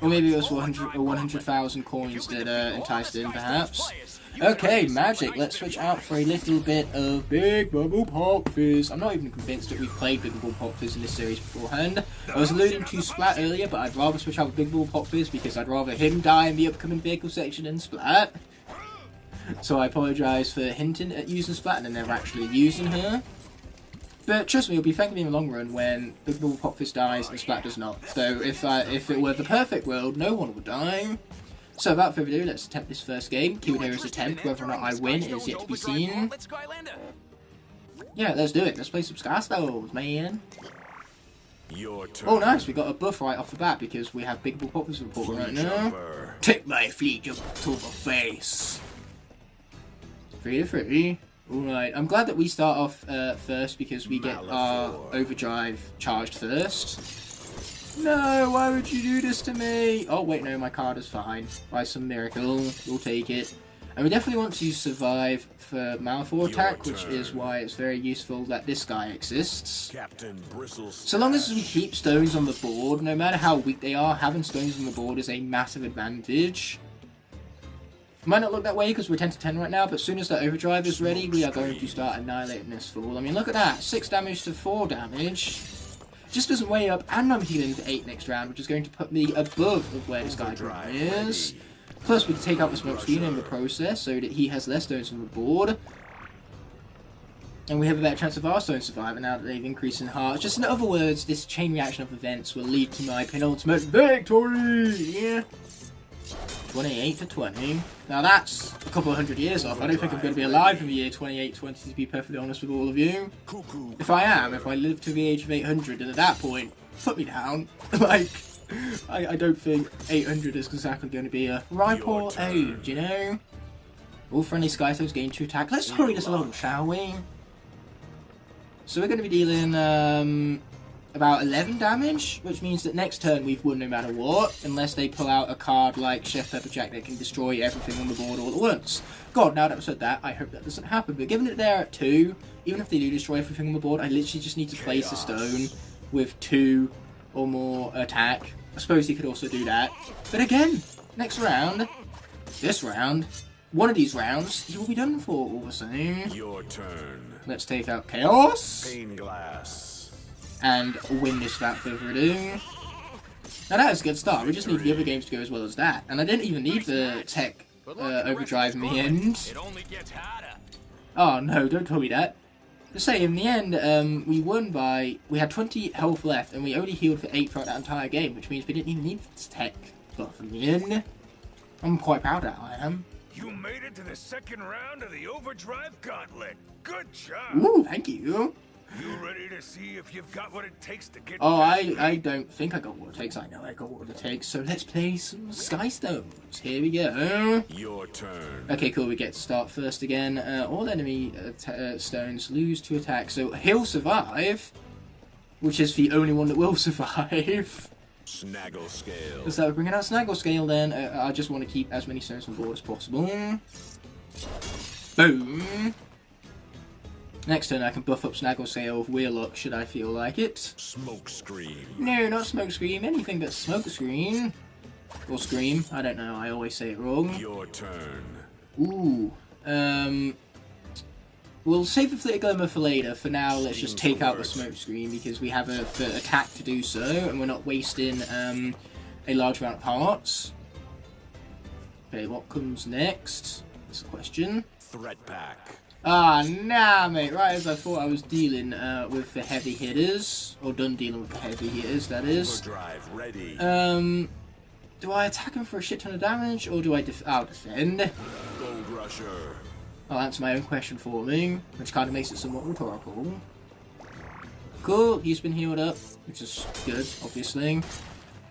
Or maybe it was 100,000 coins that enticed him, perhaps. Okay, magic. Let's switch out for a little bit of Big Bubble Pop Fizz. I'm not even convinced that we've played Big Bubble Pop Fizz in this series beforehand. I was alluding to Splat earlier, but I'd rather switch out with Big Bubble Pop Fizz because I'd rather him die in the upcoming vehicle section than Splat. So I apologise for hinting at using Splat and then never actually using her. But trust me, you'll be thanking me in the long run when Big Bubble Pop Fizz dies and Splat does not. So if it were the perfect world, no one would die. So without further ado, let's attempt this first game. Keyword here is attempt. Whether or not I win is yet to be seen. Yeah, let's do it. Let's play some Skyllanders, man. Oh nice, we got a buff right off the bat because we have Big Bubble Pop Fizz reporting right now. Take my fleet jump to the face. 3 to 3. Alright, I'm glad that we start off first because we get our overdrive charged first. No, why would you do this to me? Oh wait, no, my card is fine. By some miracle, we'll take it. And we definitely want to survive for Malfour attack, which is why it's very useful that this guy exists. So long as we keep stones on the board, no matter how weak they are, having stones on the board is a massive advantage. Might not look that way because we're 10 to 10 right now, but as soon as that overdrive is ready, we are going to start annihilating this fool. I mean, look at that. 6 damage to 4 damage. Just doesn't weigh up, and I'm healing to 8 next round, which is going to put me above of where this guy is. Plus, we can take out the smoke screen in the process so that he has less stones on the board. And we have a better chance of our stones surviving now that they've increased in hearts. Just in other words, this chain reaction of events will lead to my penultimate victory! Yeah. 28 to 20. Now that's a couple of 100 years off. I don't think I'm going to be alive in the year 2820 to be perfectly honest with all of you. If I am, if I live to the age of 800, then at that point, put me down. Like, I don't think 800 is exactly going to be a ripe old age, you know? All friendly Skystones gain 2 attack. Let's hurry this along, shall we? So we're going to be dealing about 11 damage, which means that next turn we've won no matter what, unless they pull out a card like Chef Pepperjack that can destroy everything on the board all at once. God, now that I've said that, I hope that doesn't happen, but given it they're at 2, even if they do destroy everything on the board, I literally just need to place a stone with 2 or more attack. I suppose he could also do that. But again, next round, this round, one of these rounds, he will be done for all the same. Your turn. Let's take out Chaos. Pane glass. And win this without further ado. Now that is a good start. We just need the other games to go as well as that. And I didn't even need the tech overdrive in the end. Oh no, don't tell me that. Just say, in the end, we won by... We had 20 health left, and we only healed for 8 throughout that entire game, which means we didn't even need this tech buff in the end. I'm quite proud of that, I am. You made it to the second round of the Overdrive Gauntlet. Good job. Ooh, thank you. You ready to see if you've got what it takes to get Oh, I don't think I got what it takes. I know I got what it takes. So let's play some Skystones. Here we go. Your turn. Okay, cool. We get to start first again. All enemy stones lose 2 attacks. So he'll survive, which is the only one that will survive. Snaggle scale. So we're bringing out Snaggle Scale then. I just want to keep as many stones on board as possible. Boom. Next turn I can buff up Snaggle Scale with Wheel Lock should I feel like it. Smoke Scream. No, not Smoke Scream. Anything but Smoke Scream. Or Scream. I don't know. I always say it wrong. Your turn. Ooh. We'll save the Flitter Glimmer for later. For now, let's just take out the Smoke Screen because we have a attack to do so, and we're not wasting a large amount of hearts. Okay, what comes next? That's the question. Threat Pack. Ah, nah, mate. Right as I thought I was dealing with the heavy hitters, or done dealing with the heavy hitters, that is. Overdrive ready. Do I attack him for a shit ton of damage, or do I defend? Gold Rusher. I'll answer my own question for me, which kind of makes it somewhat rhetorical. Cool, he's been healed up, which is good, obviously.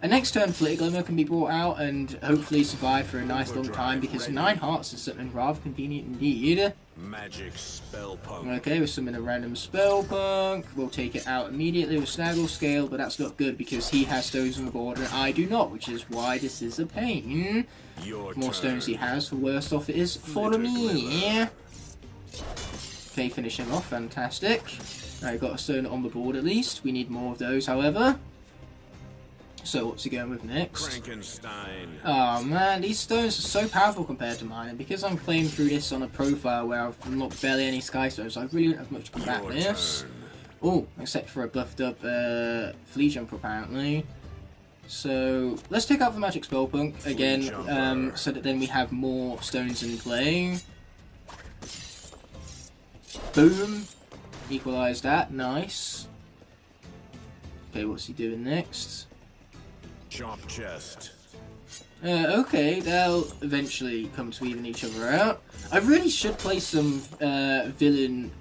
And next turn, Flitter Glimmer can be brought out and hopefully survive for a nice long time, because 9 hearts is something rather convenient indeed. Magic Spell Punk. Okay, we're summoning a random Spell Punk. We'll take it out immediately with Snaggle Scale, but that's not good because he has stones on the board and I do not, which is why this is a pain. The more stones he has, the worse off it is for me. Okay, finish him off, fantastic. Alright, got a stone on the board at least. We need more of those, however. So what's he going with next? Frankenstein. Oh man, these stones are so powerful compared to mine, and because I'm playing through this on a profile where I've unlocked barely any sky stones, I really don't have much to combat this. Oh, except for a buffed up flea jumper apparently. So let's take out the magic spell punk again, so that then we have more stones in play. Boom, equalise that, nice. Okay, what's he doing next? Chomp Chest. Okay, they'll eventually come to even each other out. I really should play some villain,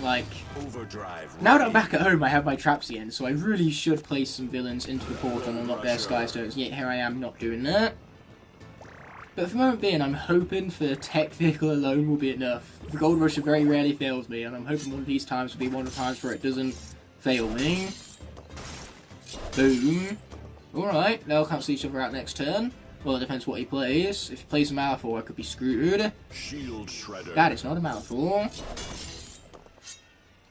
like... Overdrive. Now that I'm back at home, I have my traps again, so I really should place some villains into the portal and unlock their sky stones, yet here I am not doing that. But for the moment being, I'm hoping for the tech vehicle alone will be enough. The Gold Rusher very rarely fails me, and I'm hoping one of these times will be one of the times where it doesn't fail me. Boom. Alright, they'll cancel each other out next turn. Well, it depends what he plays. If he plays a Malfoy, I could be screwed. Shield Shredder. That is not a Malfoy.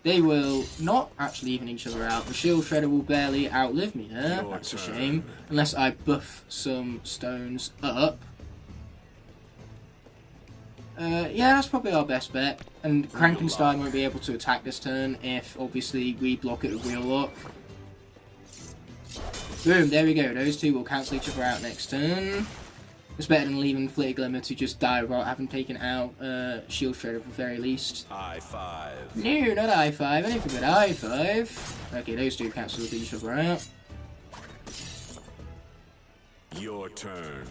They will not actually even each other out. The Shield Shredder will barely outlive me there. That's a shame. Unless I buff some stones up. Yeah, that's probably our best bet. And Frankenstein won't be able to attack this turn if, obviously, we block it with Wheel Lock. Boom, there we go. Those two will cancel each other out next turn. It's better than leaving Flitter Glimmer to just die without having taken out Shield Shredder at the very least. I-5. No, not I-5. Anything but I-5. Okay, those two cancel each other out. Your turn.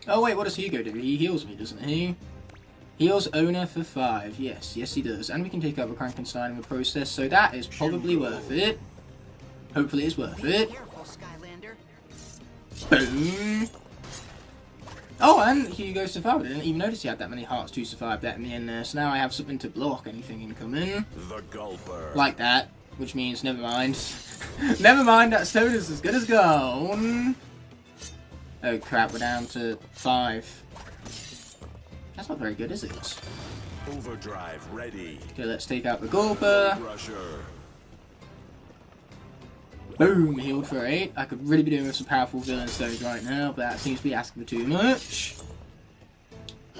Oh wait, what does Hugo do? He heals me, doesn't he? Heals owner for 5. Yes, yes he does. And we can take out the Frankenstein in the process, so that is probably worth it. Hopefully it's worth it. Boom. Oh, and Hugo survived. I didn't even notice he had that many hearts to survive that in the end there. So now I have something to block anything incoming. The Gulper. Like that. Which means, never mind. Never mind, that stone is as good as gone. Oh crap, we're down to 5. That's not very good, is it? Overdrive ready. Okay, let's take out the Gulper. Rusher. Boom, healed for 8. I could really be doing with some powerful villain stones right now, but that seems to be asking for too much.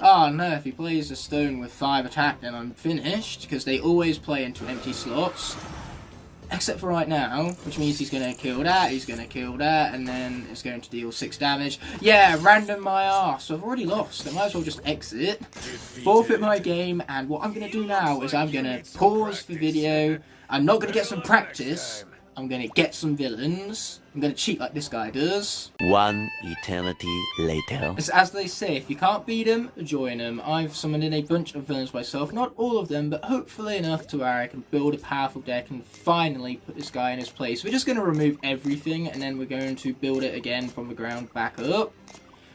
Oh no, if he plays a stone with 5 attack, then I'm finished, because they always play into empty slots. Except for right now, which means he's going to kill that, he's going to kill that, and then it's going to deal 6 damage. Yeah, random my ass. So I've already lost. I might as well just exit, forfeit my game, and what I'm going to do now is I'm going to pause the video. I'm not going to get some practice. I'm going to get some villains. I'm going to cheat like this guy does. One eternity later. As they say, if you can't beat them, join them. I've summoned in a bunch of villains myself. Not all of them, but hopefully enough to where I can build a powerful deck and finally put this guy in his place. We're just going to remove everything, and then we're going to build it again from the ground back up.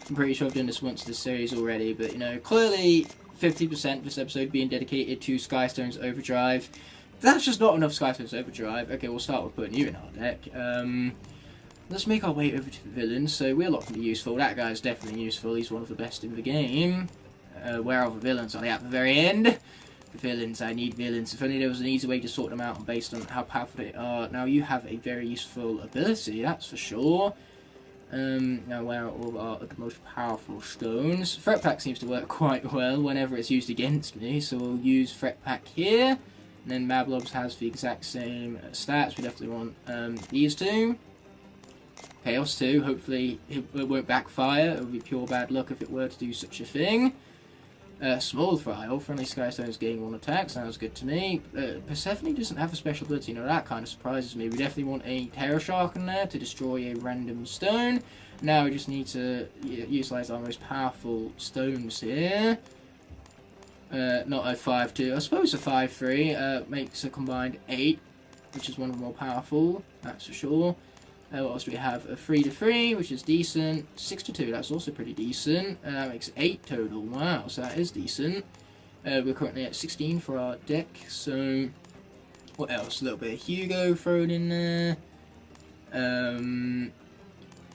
I'm pretty sure I've done this once in this series already, but, you know, clearly 50% of this episode being dedicated to Skystone's Overdrive. That's just not enough Skystone's Overdrive. Okay, we'll start with putting you in our deck. let's make our way over to the villains. So we're not going to be useful. That guy's definitely useful. He's one of the best in the game. Where are the villains? Are they at the very end? The villains. I need villains. If only there was an easy way to sort them out based on how powerful they are. Now you have a very useful ability, that's for sure. Now where are all our most powerful stones? Threat Pack seems to work quite well whenever it's used against me. So we'll use Threat Pack here. And then Mablobs has the exact same stats. We definitely want these two. Chaos 2, hopefully it won't backfire. It would be pure bad luck if it were to do such a thing. Small File, friendly Skystones gain 1 attack, sounds good to me. Persephone doesn't have a special ability, now that kind of surprises me. We definitely want a Terror Shark in there to destroy a random stone. Now we just need to utilise our most powerful stones here. Not a 5-2, I suppose a 5-3 makes a combined 8, which is one of the more powerful, that's for sure. What else do we have? A 3-3, which is decent. 6-2, that's also pretty decent. That makes 8 total. Wow, so that is decent. We're currently at 16 for our deck. So, what else? A little bit of Hugo thrown in there.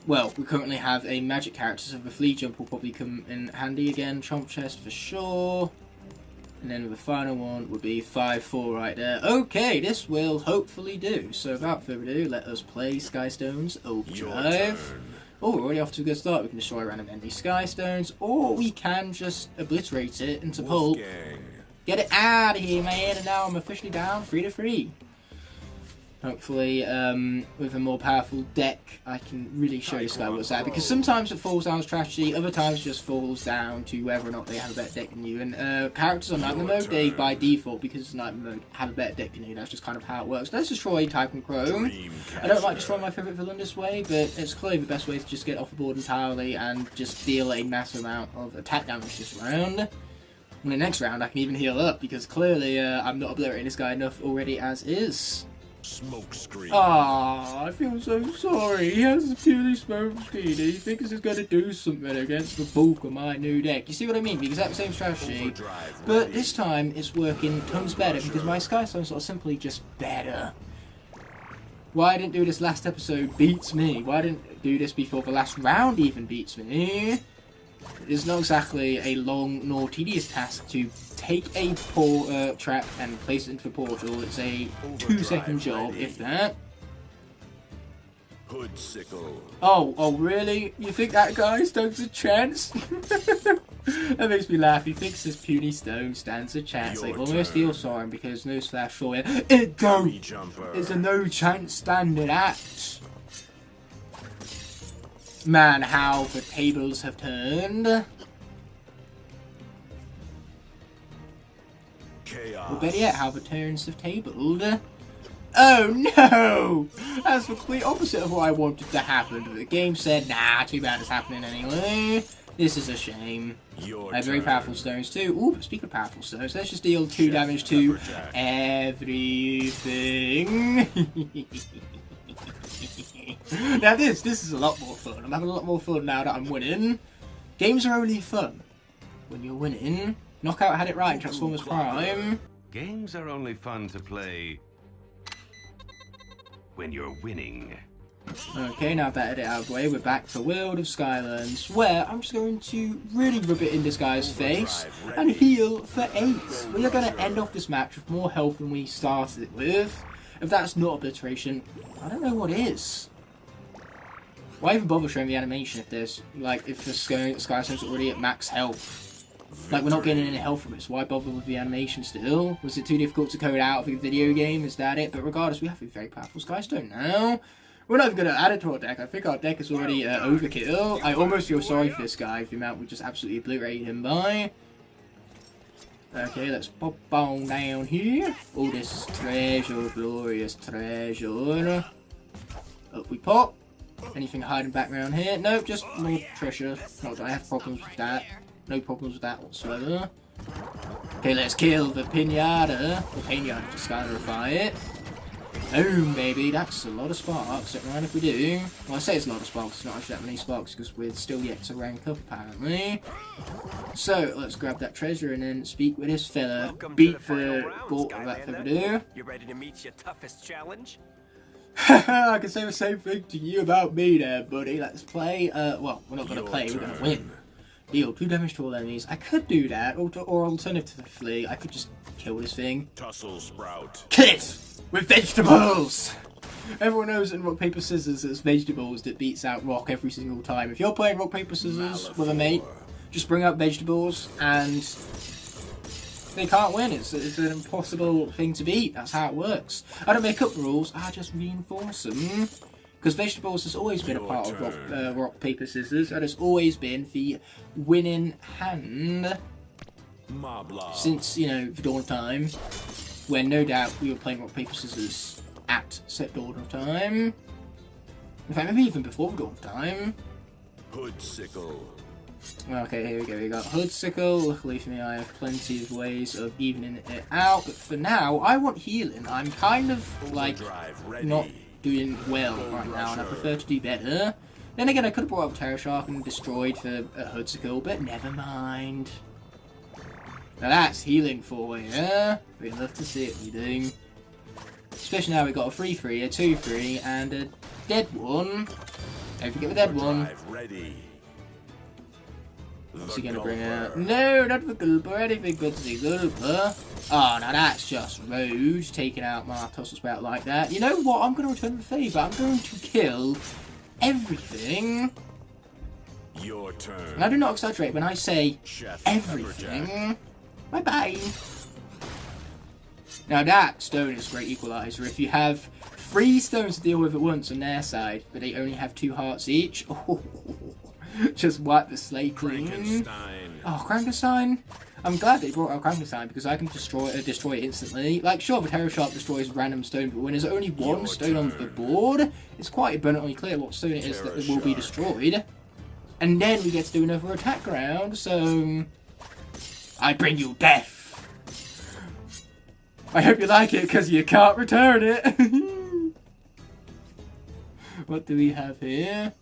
Well, we currently have a magic character, so the Flea Jump will probably come in handy again. Chomp Chest for sure. And then the final one would be 5-4 right there. Okay, this will hopefully do. So without further ado, let us play Skystones Overdrive. Oh, we're already off to a good start. We can destroy random enemy Skystones, or we can just obliterate it into pulp. Get it out of here, man. And now I'm officially down 3-3. Hopefully, with a more powerful deck, I can really show this guy what's at. Because sometimes it falls down to strategy, other times it just falls down to whether or not they have a better deck than you. And characters on Nightmare Mode, they by default, because it's Nightmare Mode, have a better deck than you. That's just kind of how it works. Let's destroy Typhon Crow. I don't like destroying my favourite villain this way, but it's clearly the best way to just get off the board entirely and just deal a massive amount of attack damage this round. In the next round, I can even heal up, because clearly I'm not obliterating this guy enough already as is. Smoke screen. Ah, I feel so sorry. He has a purely smoke screen. He thinks he's going to do something against the bulk of my new deck. You see what I mean? The exact same strategy. But this time it's working tons better because my Skystones are simply just better. Why I didn't do this last episode beats me. Why I didn't do this before the last round even beats me. It's not exactly a long nor tedious task to take a trap and place it into the portal. It's a 2-second job, if that. Hoodsicle. Oh, really? You think that guy stands a chance? That makes me laugh. He thinks this puny stone stands a chance. I almost feel sorry because newsflash for it. It don't. It's a no chance standing at. Man, how the tables have turned. Chaos. Or better yet, how the turns have tabled. Oh no! That's the complete opposite of what I wanted to happen. But the game said, nah, too bad it's happening anyway. This is a shame. I have very powerful stones too. Ooh, but speaking of powerful stones, let's just deal 2 damage to everything. Now this is a lot more fun. I'm having a lot more fun now that I'm winning. Games are only fun when you're winning. Knockout had it right, Transformers Prime. Games are only fun to play when you're winning. Okay, now that it out of the way, we're back to World of Skylands, where I'm just going to really rub it in this guy's face and heal for 8. We are going to end off this match with more health than we started it with. If that's not obliteration, I don't know what is. Why even bother showing the animation if there's, like, if the Skystone's already at max health? Like, we're not getting any health from it, so why bother with the animation still? Was it too difficult to code out of a video game? Is that it? But regardless, we have a very powerful Skystone now. We're not even going to add it to our deck. I think our deck is already overkill. I almost feel sorry for this guy, for the amount we just absolutely obliterated him by. Okay, let's pop on down here. All this treasure, glorious treasure. Up we pop. Anything hiding back around here? Nope, just more treasure. Not that I have problems with that. No problems with that whatsoever. Okay, let's kill the pinata. Or pinata to skyrify it. Boom, baby. That's a lot of sparks. Don't mind if we do. Well, I say it's a lot of sparks. It's not actually that many sparks because we're still yet to rank up, apparently. So, let's grab that treasure and then speak with this fella. Beat the gauntlet without further ado. You ready to meet your toughest challenge? I can say the same thing to you about me there, buddy. Let's play, well, we're not going to play, we're going to win. Deal 2 damage to all enemies. I could do that, or alternatively, I could just kill this thing. Tussle Sprout. Kill it! With vegetables! Everyone knows in Rock, Paper, Scissors it's vegetables that beats out Rock every single time. If you're playing Rock, Paper, Scissors with a mate, just bring up vegetables and they can't win. It's an impossible thing to beat. That's how it works. I don't make up rules, I just reinforce them. Because vegetables has always been a part of Rock, Paper, Scissors, and it's always been the winning hand since, you know, the dawn of time, when no doubt we were playing Rock, Paper, Scissors at set dawn of time. In fact, maybe even before the dawn of time. Hoodsicle. Okay, here we go. We got Hoodsicle. Luckily for me, I have plenty of ways of evening it out. But for now, I want healing. I'm kind of, like, not doing well right now, and I prefer to do better. Then again, I could have brought up Terror Shark and destroyed for a Hoodsicle, but never mind. Now that's healing for you. We'd love to see it, we do. Especially now we've got a 3-3, a 2-3, and a dead one. Don't forget the dead one. What's he gonna bring out? No, not the Gulper, anything but the Gulper. Oh, now that's just rude, taking out my Tussle Sprout like that. You know what? I'm gonna return the favour. I'm going to kill everything. Your turn. And I do not exaggerate when I say everything. Bye-bye. Now that stone is a great equaliser. If you have 3 stones to deal with at once on their side, but they only have 2 hearts each, oh, just wipe the slate clean. Oh, Frankenstein. I'm glad they brought out Frankenstein because I can destroy it instantly. Like, sure, the Terror Shark destroys random stone, but when there's only 1 stone on the board, it's quite abundantly clear what stone it is that will be destroyed. And then we get to do another attack round, so I bring you death. I hope you like it, because you can't return it. What do we have here?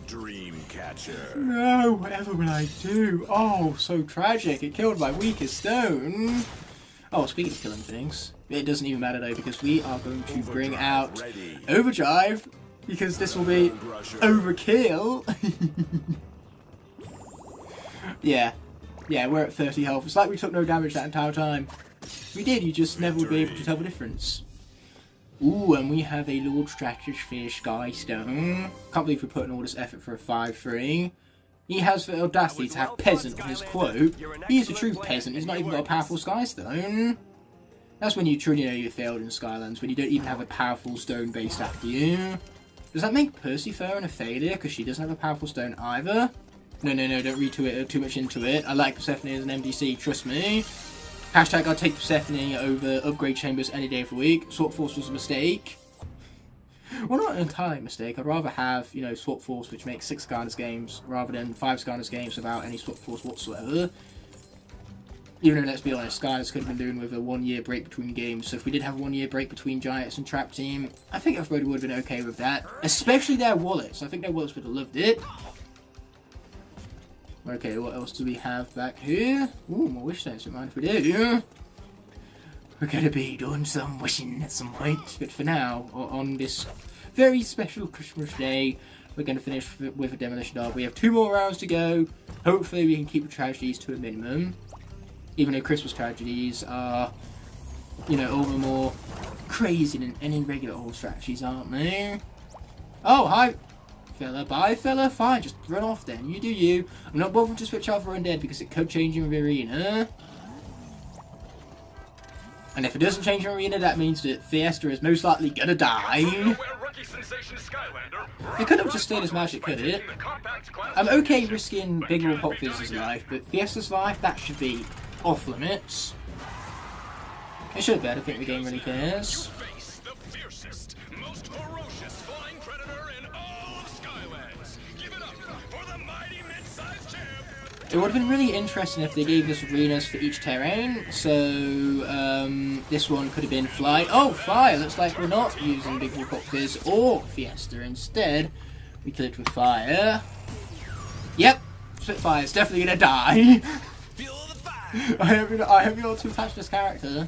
Dreamcatcher. No, whatever will I do? Oh, so tragic. It killed my weakest stone. Oh, speaking of killing things, it doesn't even matter though, because we are going to bring out Overdrive, because this will be overkill. Yeah, we're at 30 health. It's like we took no damage that entire time. We did, you just never would be able to tell the difference. Ooh, and we have a Lord Stratosphere Sky Stone. Can't believe we're putting all this effort for a 5-3. He has the audacity to have peasant on his quote. He is a true peasant, he's not even got a powerful Sky Stone. That's when you truly know you failed in Skylands, when you don't even have a powerful stone based after you. Does that make Persephone a failure, because she doesn't have a powerful stone either? No, don't read too much into it. I like Persephone as an MDC, trust me. Hashtag I'd take Persephone over Upgrade Chambers any day of the week. Swap Force was a mistake. Well, not an entirely mistake. I'd rather have, you know, Swap Force, which makes 6 Skylanders games, rather than 5 Skylanders games without any Swap Force whatsoever. Even though, let's be honest, Skylanders could have been doing with a 1-year break between games. So if we did have a 1-year break between Giants and Trap Team, I think everybody would have been okay with that. Especially their wallets. I think their wallets would have loved it. Okay, what else do we have back here? Ooh, more wish stones, don't mind if we do. We're going to be doing some wishing at some point, but for now, on this very special Christmas day, we're going to finish with a Demolition Derby. We have 2 more rounds to go. Hopefully we can keep the tragedies to a minimum. Even though Christmas tragedies are, you know, all the more crazy than any regular old strategies, aren't they? Oh, hi! Fella, bye fella, fine, just run off then, you do you. I'm not bothering to switch out for Undead because it could change in the arena. And if it doesn't change in the arena, that means that Fiesta is most likely gonna die. It couldn't have just stayed as magic, could it? I'm okay risking Big Lord Hot Fizz's life, but Fiesta's life, that should be off limits. It should be, I don't think the game really cares. It would have been really interesting if they gave us arenas for each terrain, so this one could have been Fly. Oh, Fire! Looks like we're not using Big Blue Pop Fizz or Fiesta. Instead, we kill it with Fire. Yep, Spitfire's definitely gonna die. I hope you're not too attached to this character.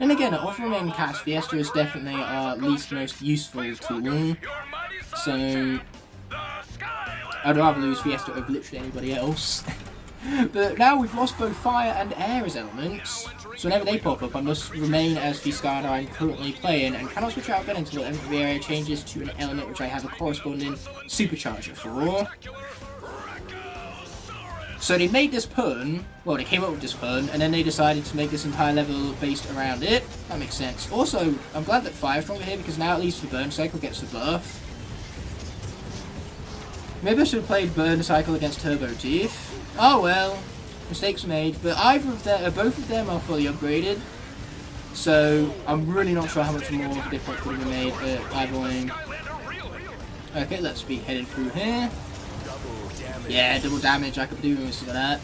And again, of the remaining cats, Fiesta is definitely our least most useful tool. So I'd rather lose Fiesta over literally anybody else. But now we've lost both fire and air as elements, so whenever they pop up I must remain as the Skylander I'm currently playing and cannot switch out again until the area changes to an element which I have a corresponding supercharger for. So they made this pun, well they came up with this pun, and then they decided to make this entire level based around it. That makes sense. Also, I'm glad that Fire's stronger here because now at least the Burn Cycle gets the buff. Maybe I should have played Burn Cycle against Turbo Teeth. Oh well, mistakes were made, but both of them are fully upgraded, so I'm really not sure how much more of a difference could have been made, but either way. Okay, let's be heading through here. Yeah, double damage, I could do most of that.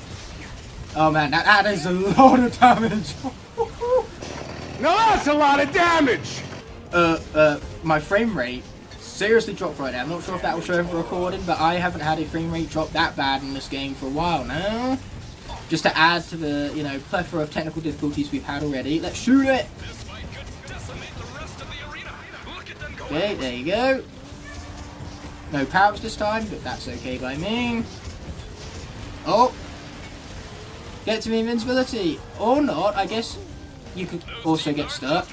Oh man, that is a lot of damage! No, that's a lot of damage! My frame rate seriously dropped right now. I'm not sure if that will show over recording, but I haven't had a frame rate drop that bad in this game for a while now. Just to add to the, you know, plethora of technical difficulties we've had already. Let's shoot it! Okay, there you go. No power-ups this time, but that's okay by me. Oh! Get to the invincibility! Or not, I guess you could also get stuck.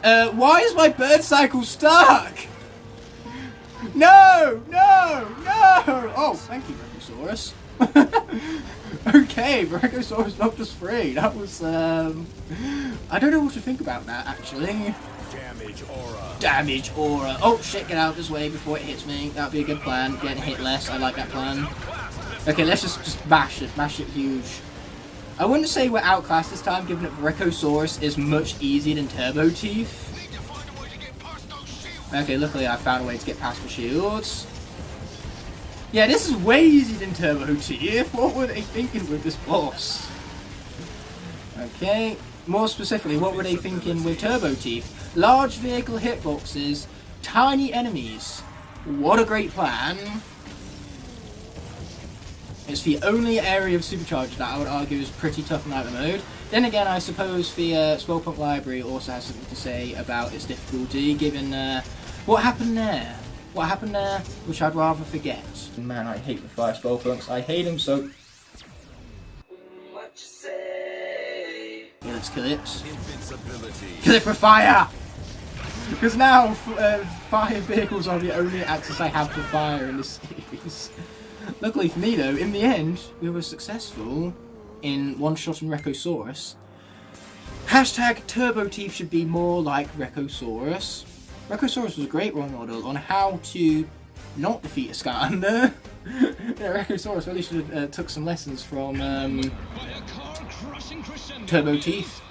Why is my Burn Cycle stuck? No! No! No! Oh, thank you, Brachiosaurus. Okay, Brachiosaurus knocked us free. That was, I don't know what to think about that, actually. Damage aura. Damage aura. Oh, shit, get out of this way before it hits me. That would be a good plan. Getting hit less, I like that plan. Okay, let's just bash it. Bash it huge. I wouldn't say we're outclassed this time, given that Brachiosaurus is much easier than Turbo Teeth. Okay, luckily I found a way to get past the shields. Yeah, this is way easier than Turbo Teeth. What were they thinking with this boss? Okay, more specifically, what were they thinking with Turbo Teeth? Large vehicle hitboxes, tiny enemies. What a great plan. It's the only area of Supercharger that I would argue is pretty tough in either mode. Then again, I suppose the Spellpunk Library also has something to say about its difficulty, given what happened there. What happened there, which I'd rather forget. Man, I hate the fire Spellpunks. I hate them so... What you say? Yeah, let's kill it. Kill it with fire! Because now, fire vehicles are the only access I have to fire in this series. Luckily for me though, in the end, we were successful in one-shotting Brachiosaurus. Hashtag Turbo Teeth should be more like Brachiosaurus. Brachiosaurus was a great role model on how to not defeat a Skylander. Yeah, Brachiosaurus really should have took some lessons from Turbo Teeth.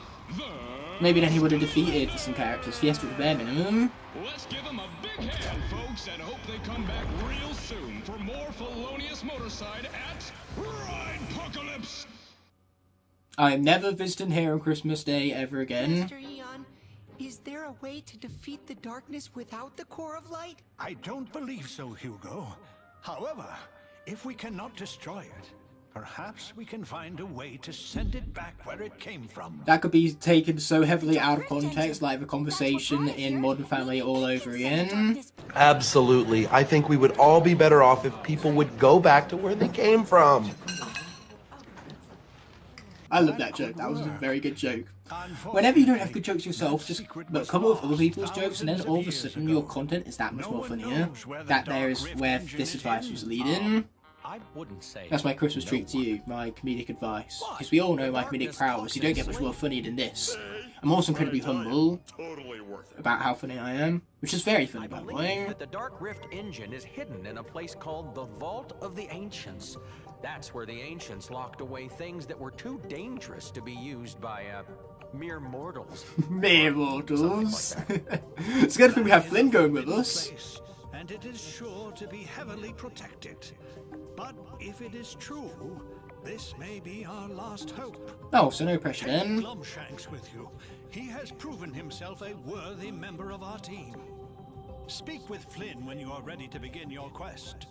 Maybe then he would have defeated some characters. Fiesta at the bare minimum. Let's give them a big hand, folks, and hope they come back real soon for more felonious motorcide at Ridepocalypse. I am never visiting here on Christmas Day ever again. Master Eon, is there a way to defeat the darkness without the Core of Light? I don't believe so, Hugo. However, if we cannot destroy it, perhaps we can find a way to send it back where it came from. That could be taken so heavily out of context, like the conversation in Modern Family all over again. Absolutely. I think we would all be better off if people would go back to where they came from. I love that joke. That was a very good joke. Whenever you don't have good jokes yourself, just come up with other people's jokes, and then all of a sudden your content is that much more funnier. That there is where this advice was leading. I wouldn't say that's my Christmas treat to you, my comedic advice. Because we all know my comedic prowess. You don't get much more funnier than this. I'm also incredibly humble about how funny I am, which is very funny, by the way. That the Dark Rift engine is hidden in a place called the Vault of the Ancients. That's where the Ancients locked away things that were too dangerous to be used by mere mortals. Mere mortals. It's a good thing we have Flynn going with us. And it is sure to be heavily protected. But if it is true, this may be our last hope. Oh, so no pressure then. Glumshanks with you. He has proven himself a worthy member of our team. Speak with Flynn when you are ready to begin your quest.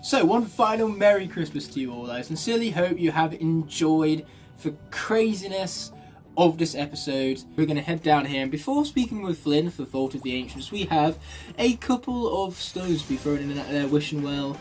So, one final Merry Christmas to you all. I sincerely hope you have enjoyed the craziness of this episode. We're going to head down here, and before speaking with Flynn for Vault of the Ancients, we have a couple of stones to be thrown in their wishing well.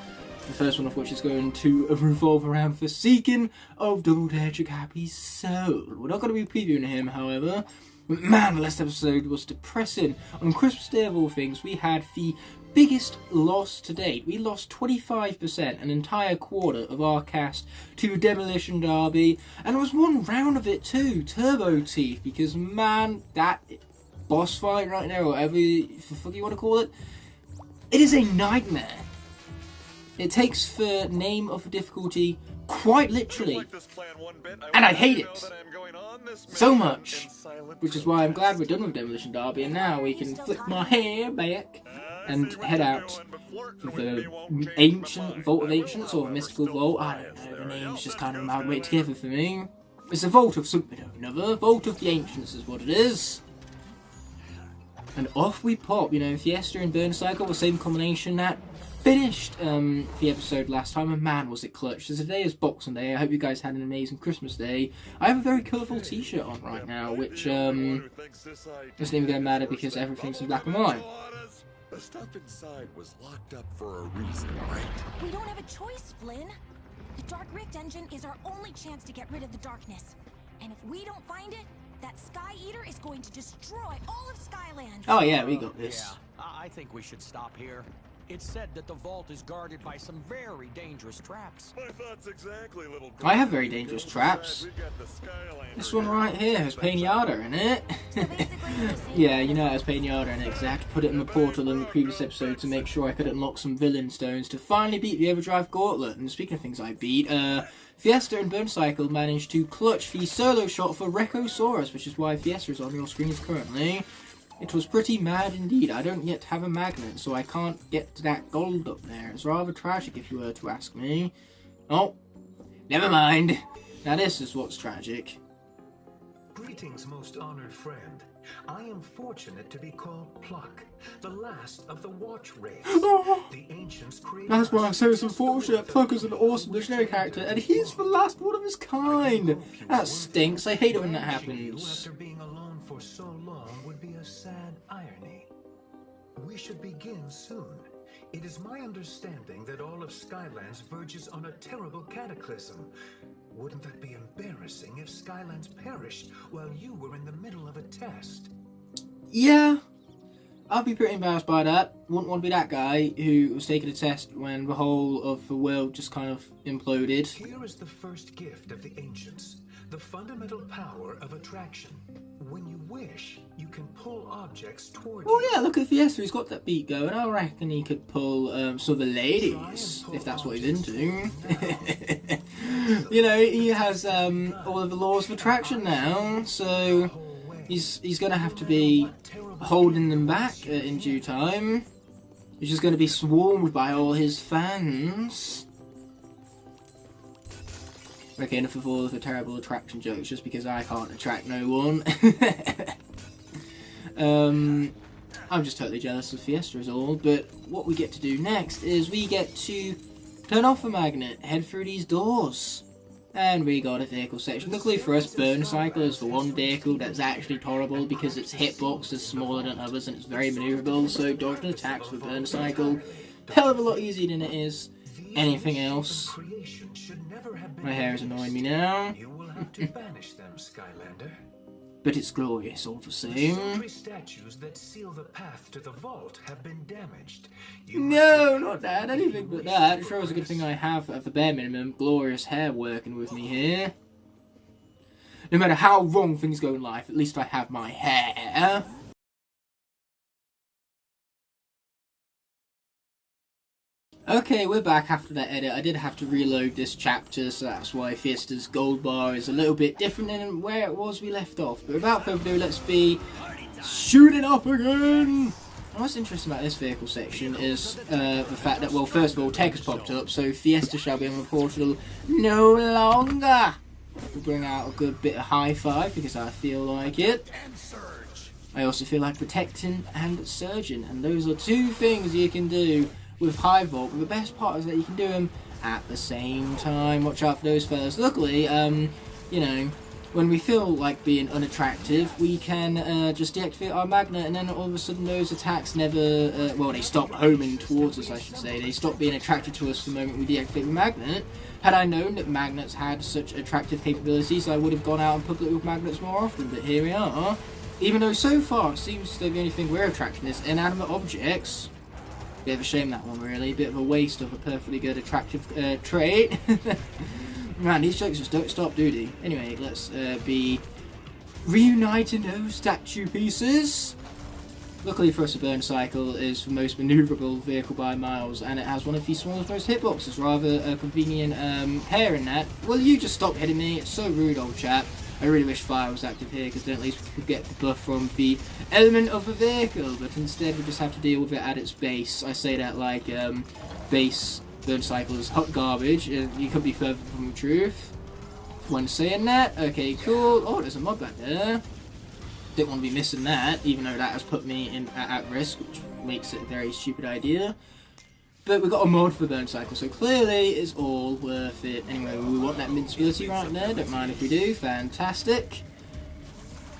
The first one of which is going to revolve around the seeking of Double Dare Happy's soul. We're not going to be previewing him, however. But man, the last episode was depressing. On Christmas Day of all things, we had the biggest loss to date. We lost 25%, an entire quarter of our cast to Demolition Derby. And it was one round of it too, Turbo Teeth, because man, that boss fight right now, whatever the fuck you want to call it, it is a nightmare. It takes the name of the difficulty quite literally, and I hate it so much, which is why I'm glad we're done with Demolition Derby, and now we can flick my hair back and head out for the ancient Vault of Ancients, or Mystical Vault. I don't know, the names just kind of amalgamate together for me. It's a Vault of something or another. Vault of the Ancients is what it is. And off we pop. You know, Fiesta and Burn Cycle, the same combination that finished the episode last time, and man was it clutch. So today is Boxing Day. I hope you guys had an amazing Christmas day. I have a very colourful t-shirt on right now, which doesn't even gonna matter because everything's in black and white. The stuff inside was locked up for a reason, right? We don't have a choice, Flynn. The Dark Rift engine is our only chance to get rid of the darkness. And if we don't find it, that Sky Eater is going to destroy all of Skylands. Oh yeah, we got this. Yeah, I think we should stop here. It's said that the vault is guarded by some very dangerous traps. My thoughts exactly, little girl. I have very dangerous traps. This one right here has Pinata in it. Yeah, you know it has Pinata in it, because I had to put it in the portal in the previous episode to make sure I could unlock some villain stones to finally beat the Overdrive Gauntlet. And speaking of things I beat, Fiesta and Burn Cycle managed to clutch the solo shot for Rekosaurus, which is why Fiesta is on your screens currently. It was pretty mad indeed. I don't yet have a magnet, so I can't get that gold up there. It's rather tragic if you were to ask me. Oh, never mind. Now this is what's tragic. Greetings, most honored friend. I am fortunate to be called Pluck, the last of the Watch race. The ancients created. That's why I say it's unfortunate. Pluck is an awesome visionary character, and he's the last one of his kind. That stinks. I hate it when that happens. After being alone for so long would be a sad irony. We should begin soon. It is my understanding that all of Skylands verges on a terrible cataclysm. Wouldn't that be embarrassing if Skylands perished while you were in the middle of a test? Yeah, I'd be pretty embarrassed by that. Wouldn't want to be that guy who was taking a test when the whole of the world just kind of imploded. Here is the first gift of the ancients, the fundamental power of attraction. When you wish, you can pull objects toward you. Oh yeah, look at Fiesta, he's got that beat going. I reckon he could pull some of the ladies, if that's what he's into. You know, he has all of the laws of attraction now, so he's going to have to be holding them back in due time. He's just going to be swarmed by all his fans. Okay, enough of all of the terrible attraction jokes, just because I can't attract no one. I'm just totally jealous of Fiesta is all, but what we get to do next is we get to turn off the magnet, head through these doors, and we got a vehicle section. Luckily for us, Burn Cycle is the one vehicle that's actually tolerable because its hitbox is smaller than others and it's very maneuverable, so dodging attacks with Burn Cycle, hell of a lot easier than it is anything else. My hair is annoying me now. You will have to banish them, Skylander. But it's glorious all the The same. sacred statues that seal the path to the vault have been damaged. No, not that. Anything but that. It sure is a good thing I have, at the bare minimum, glorious hair working with me here. No matter how wrong things go in life, at least I have my hair. Okay, we're back after that edit. I did have to reload this chapter, so that's why Fiesta's gold bar is a little bit different than where it was we left off. But without further ado, let's be shooting up again! What's interesting about this vehicle section is the fact that, well, first of all, tech has popped up, so Fiesta shall be on the portal no longer. We'll bring out a good bit of high five because I feel like it. I also feel like protecting and surging, and those are two things you can do with high vault, but the best part is that you can do them at the same time. Watch out for those fellas. Luckily, you know, when we feel like being unattractive, we can just deactivate our magnet, and then all of a sudden those attacks never, well, they stop homing towards us, I should say. They stop being attracted to us the moment we deactivate the magnet. Had I known that magnets had such attractive capabilities, I would have gone out in public with magnets more often, but here we are. Even though so far it seems that the only thing we're attracting is inanimate objects. Bit of a shame, that one, really. Bit of a waste of a perfectly good attractive trait. Man, these jokes just don't stop, do they? Anyway, let's be reuniting those statue pieces. Luckily for us, a burn cycle is the most manoeuvrable vehicle by miles, and it has one of the smallest most hitboxes. Rather a convenient pair in that. Will you just stop hitting me? It's so rude, old chap. I really wish fire was active here, because then at least we could get the buff from the element of the vehicle, but instead we just have to deal with it at its base. I say that like base burn cycle is hot garbage. You couldn't be further from the truth when saying that. Okay, cool. Oh, there's a mod back there. Didn't want to be missing that, even though that has put me at risk, which makes it a very stupid idea. But we've got a mod for burn cycle, so clearly it's all worth it. Anyway, we want that invincibility right there. Don't mind if we do. Fantastic.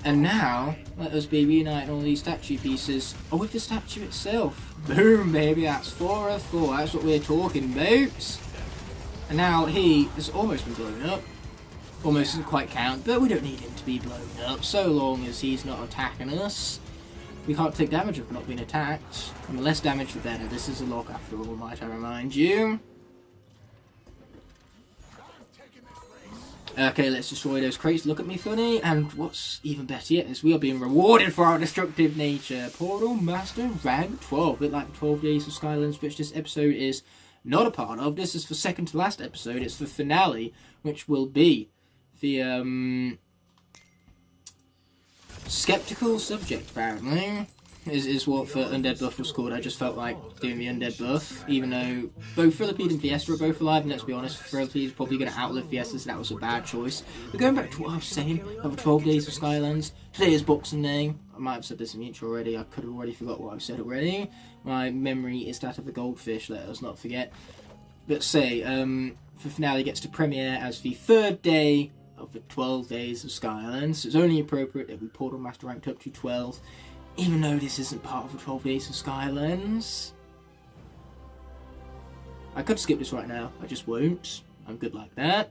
And now, let us be reuniting all these statue pieces with the statue itself. Boom, baby, that's 4 of 4. That's what we're talking about. And now he has almost been blown up. Almost doesn't quite count, but we don't need him to be blown up, so long as he's not attacking us. We can't take damage if we're not being attacked. And the less damage, the better. This is a lock after all, might I remind you. Okay, let's destroy those crates. Look at me funny. And what's even better yet is we are being rewarded for our destructive nature. Portal Master rank 12. A bit like the 12 Days of Skylands, which this episode is not a part of. This is the second to last episode. It's the finale, which will be the skeptical subject, apparently. Is what for Undead Buff was called. I just felt like doing the Undead Buff, even though both Philippine and Fiesta are both alive, and let's be honest, Philippine is probably going to outlive Fiesta, so that was a bad choice. But going back to what I was saying about the 12 Days of Skylands, today is Boxing Day. I might have said this in the intro already, I could have already forgot what I've said already. My memory is that of the goldfish, let us not forget. But say, the finale gets to premiere as the 3rd day of the 12 Days of Skylands, so it's only appropriate that we Portal Master ranked up to 12. Even though this isn't part of the 12 Days of Skylands. I could skip this right now, I just won't. I'm good like that.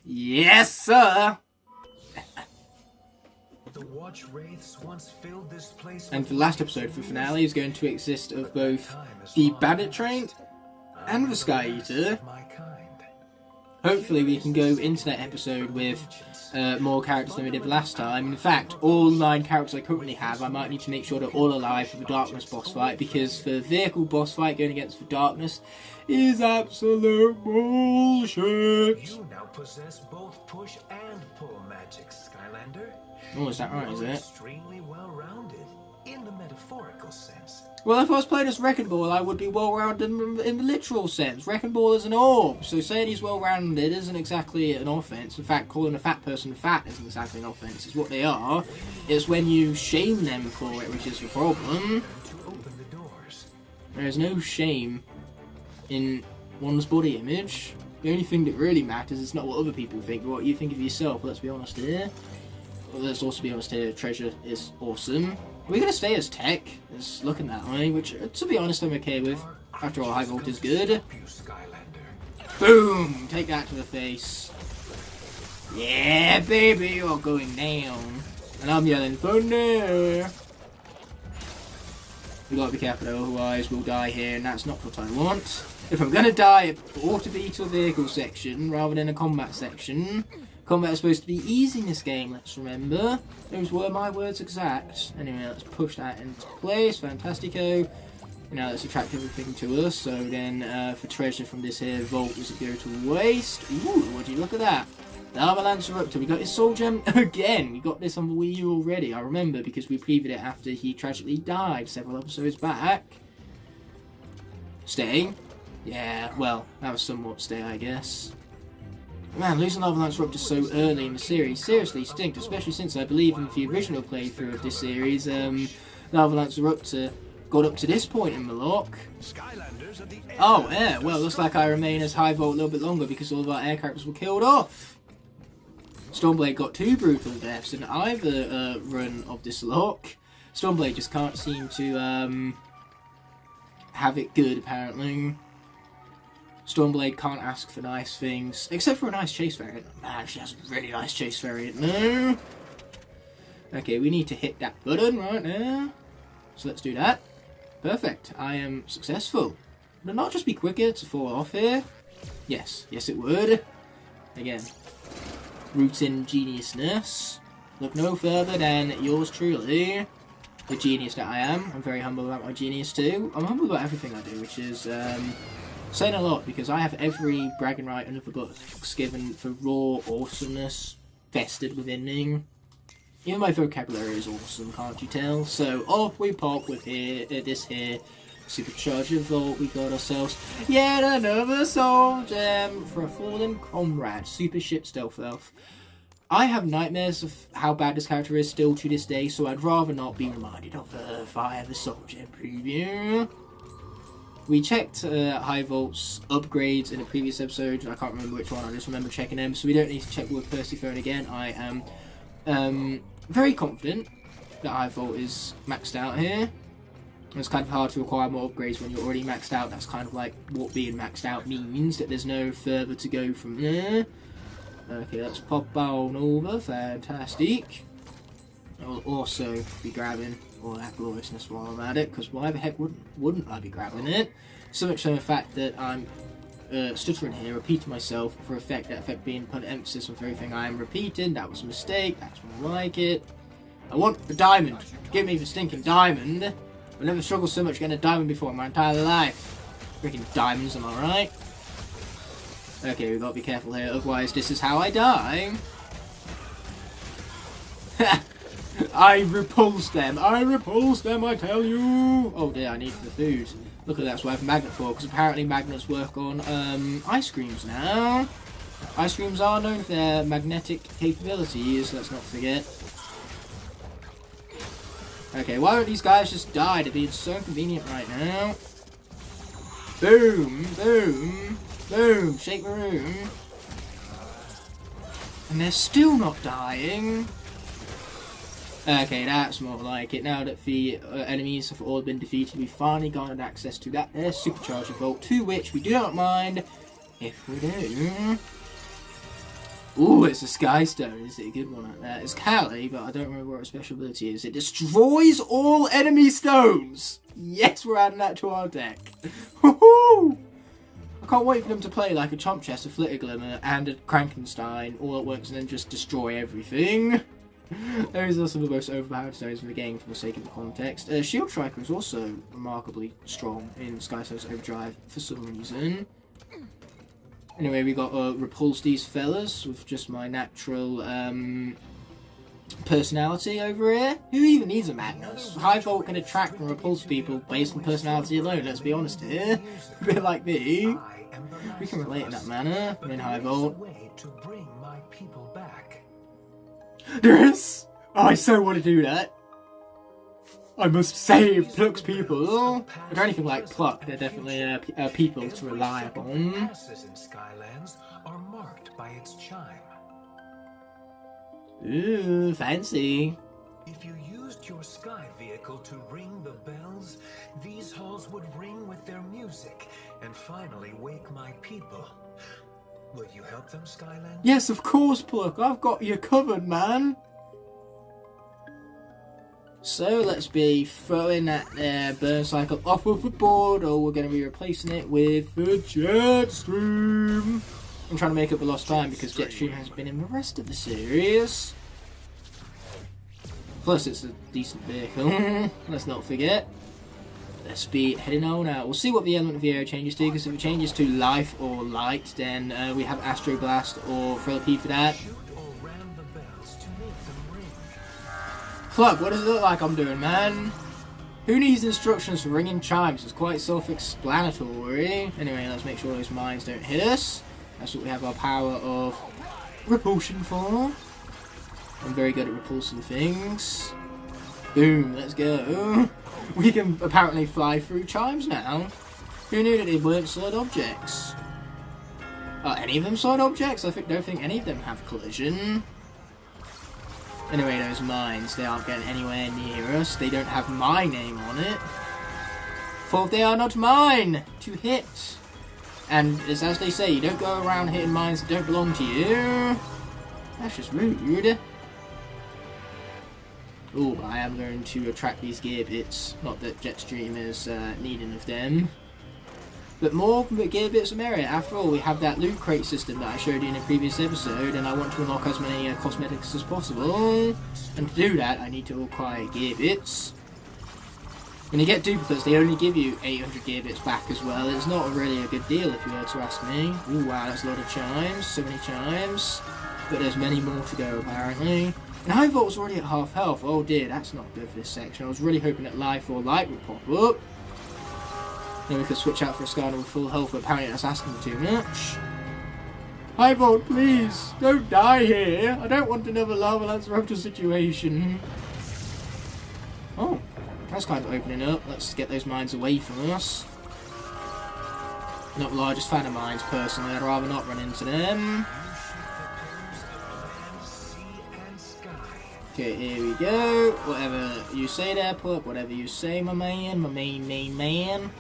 Yes, sir! The watch wraiths once filled this place. And the last episode for finale is going to exist of both the Bandit Train and the Sky Eater. Hopefully we can go into that episode with more characters than we did last time. In fact, all 9 characters I currently have, I might need to make sure they're all alive for the Darkness boss fight, because the vehicle boss fight going against the Darkness is absolute bullshit. You now possess both push and pull magic, Skylander. Oh, is that right, is it? Extremely well-rounded, in the metaphorical sense. Well, if I was playing as Wrecking Ball, I would be well-rounded in the literal sense. Wrecking Ball is an orb, so saying he's well-rounded isn't exactly an offence. In fact, calling a fat person fat isn't exactly an offence. It's what they are. It's when you shame them for it, which is the problem. There is no shame in one's body image. The only thing that really matters is not what other people think, but what you think of yourself. Let's be honest here. Well, let's also be honest here. Treasure is awesome. We're going to stay as Tech. It's looking that way, which, to be honest, I'm okay with. After all, High Volt is good. Boom! Take that to the face. Yeah, baby, you're going down. And I'm yelling, thunder! We gotta be careful though, otherwise we'll die here, and that's not what I want. If I'm gonna die, it ought to be to a vehicle section, rather than a combat section. Combat is supposed to be easy in this game, let's remember. Those were my words exact. Anyway, let's push that into place. Fantastico. Now let's attract everything to us. So then, for treasure from this here vault, does it go to waste? Ooh, would you look at that? The Avalanche Eruptor. We got his soul gem again. We got this on the Wii U already, I remember, because we previewed it after he tragically died several episodes back. Stay. Yeah, well, that was somewhat stay, I guess. Man, losing Avalanche Eruptor so early in the series seriously stinks, especially since I believe in the original playthrough of this series, the Avalanche Eruptor got up to this point in the lock. Skylanders are the Oh, yeah. Well, looks like I remain as high volt a little bit longer because all of our air characters were killed off. Stormblade got 2 brutal deaths in either run of this lock. Stormblade just can't seem to have it good, apparently. Stormblade can't ask for nice things, except for a nice chase variant. Man, she has a really nice chase variant now. Okay, we need to hit that button right now. So let's do that. Perfect. I am successful. Would it not just be quicker to fall off here? Yes. Yes, it would. Again. Routine geniusness. Look no further than yours truly. The genius that I am. I'm very humble about my genius too. I'm humble about everything I do, which is saying a lot, because I have every bragging right under the books given for raw awesomeness vested within me. Even my vocabulary is awesome, can't you tell? So off we pop with this here Supercharger Vault. We got ourselves yet another soul gem for a fallen comrade. Super shit stealth elf. I have nightmares of how bad this character is still to this day, so I'd rather not be reminded of her via the soul gem preview. We checked High Volt's upgrades in a previous episode. I can't remember which one, I just remember checking them, so we don't need to check with Persephone again. I am very confident that High Volt is maxed out here. It's kind of hard to acquire more upgrades when you're already maxed out. That's kind of like what being maxed out means, that there's no further to go from there. Okay, let's pop on over. Fantastic. I'll also be grabbing all that gloriousness while I'm at it, because why the heck wouldn't I be grabbing it? So much so, in fact, that I'm stuttering here, repeating myself for effect, that effect being put emphasis on everything I am repeating. That was a mistake. That's more like it. I want the diamond. Give me the stinking diamond. I've never struggled so much getting a diamond before in my entire life. Freaking diamonds, am I right? Okay, we've got to be careful here, otherwise this is how I die. I repulsed them, I tell you! Oh dear, I need the food. Look at that, that's what I have a magnet for, because apparently magnets work on ice creams now. Ice creams are known for their magnetic capabilities, let's not forget. Okay, why don't these guys just die? They're being so convenient right now. Boom, boom, boom, shake the room. And they're still not dying. Okay, that's more like it. Now that the enemies have all been defeated, we've finally garnered access to that there Supercharger Vault, to which we do not mind if we do. Ooh, it's a Sky Stone. Is it a good one? It's Callie, but I don't remember what her special ability is. It destroys all enemy stones! Yes, we're adding that to our deck. Woohoo! I can't wait for them to play like a Chomp Chest, a Flitter Glimmer, and a Krankenstein all at once and then just destroy everything. Those are some of the most overpowered stones in the game for the sake of the context. Shield Striker is also remarkably strong in Sky Stone's Overdrive for some reason. Anyway, we got repulse these fellas with just my natural personality over here. Who even needs a Magnus? High Volt can attract and repulse people based on personality alone, let's be honest here. A bit like me. We can relate in that manner. I'm in High Volt. There is! Oh, I so want to do that. I must save Pluck's people. If they're anything like Pluck, they're definitely people to rely upon. Passes in Skylands are marked by its chime. Ooh, fancy. If you used your sky vehicle to ring the bells, these halls would ring with their music and finally wake my people. Will you help them, Skyland? Yes, of course, Pluck. I've got you covered, man. So let's be throwing that burn cycle off of the board, or we're going to be replacing it with the Jetstream. I'm trying to make up the lost time because Jetstream has been in the rest of the series. Plus, it's a decent vehicle. Let's not forget. Let's be heading on out. We'll see what the element of the air changes to, because if it changes to life or light, then we have Astro Blast or Thriller for that. Plug, what does it look like I'm doing, man? Who needs instructions for ringing chimes? It's quite self-explanatory. Anyway, let's make sure those mines don't hit us. That's what we have our power of repulsion for. I'm very good at repulsing things. Boom, let's go. We can apparently fly through chimes now. Who knew that they weren't solid objects? Are any of them solid objects? I don't think any of them have collision. Anyway, those mines, they aren't getting anywhere near us. They don't have my name on it. For they are not mine to hit. And it's as they say, you don't go around hitting mines that don't belong to you. That's just rude. Oh, I am going to attract these gear bits. Not that Jetstream is needing of them. But more gear bits are merrier. After all, we have that loot crate system that I showed you in a previous episode, and I want to unlock as many cosmetics as possible. And to do that, I need to acquire gear bits. When you get duplicates, they only give you 800 gear bits back as well. It's not really a good deal if you were to ask me. Ooh, wow, that's a lot of chimes. So many chimes. But there's many more to go, apparently. And High Volt's already at half health. Oh dear, that's not good for this section. I was really hoping that Life or Light would pop up. Then we could switch out for a Skylander with full health, but apparently that's asking too much. High Volt, please, don't die here. I don't want another Lava Lance Raptor situation. Oh, that's kind of opening up. Let's get those mines away from us. Not the largest fan of mines, personally. I'd rather not run into them. Okay, here we go. Whatever you say there, Pup. Whatever you say, my man. My main man.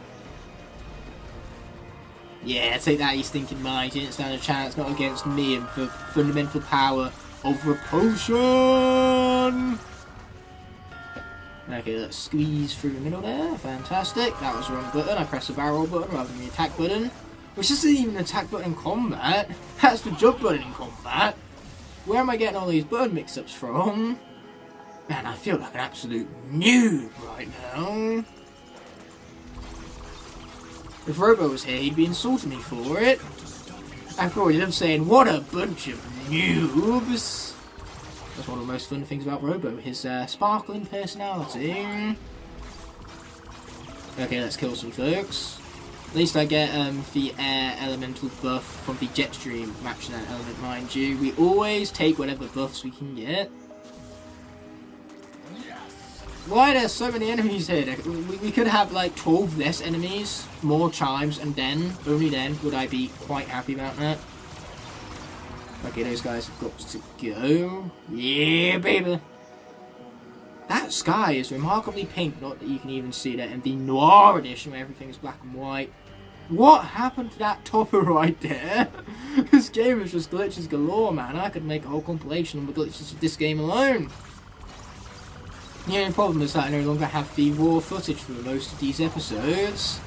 Yeah, take that, you stinking mind. You didn't stand a chance, not against me and for fundamental power over a potion. Okay, let's squeeze through the middle there. Fantastic. That was the wrong button. I pressed the barrel button rather than the attack button. Which isn't even an attack button in combat. That's the jump button in combat. Where am I getting all these button mix-ups from? Man, I feel like an absolute noob right now. If Robo was here, he'd be insulting me for it. After all, he loves saying, what a bunch of noobs. That's one of the most fun things about Robo, his sparkling personality. Okay, let's kill some folks. At least I get the air elemental buff from the Jetstream matching that element, mind you. We always take whatever buffs we can get. Why are there so many enemies here? We could have like 12 less enemies, more chimes, and then, only then, would I be quite happy about that. Okay, those guys have got to go. Yeah, baby! That sky is remarkably pink, not that you can even see that in the Noir edition where everything is black and white. What happened to that topper right there? This game is just glitches galore, man. I could make a whole compilation on the glitches of this game alone. The only problem is that I no longer have the raw footage for most of these episodes.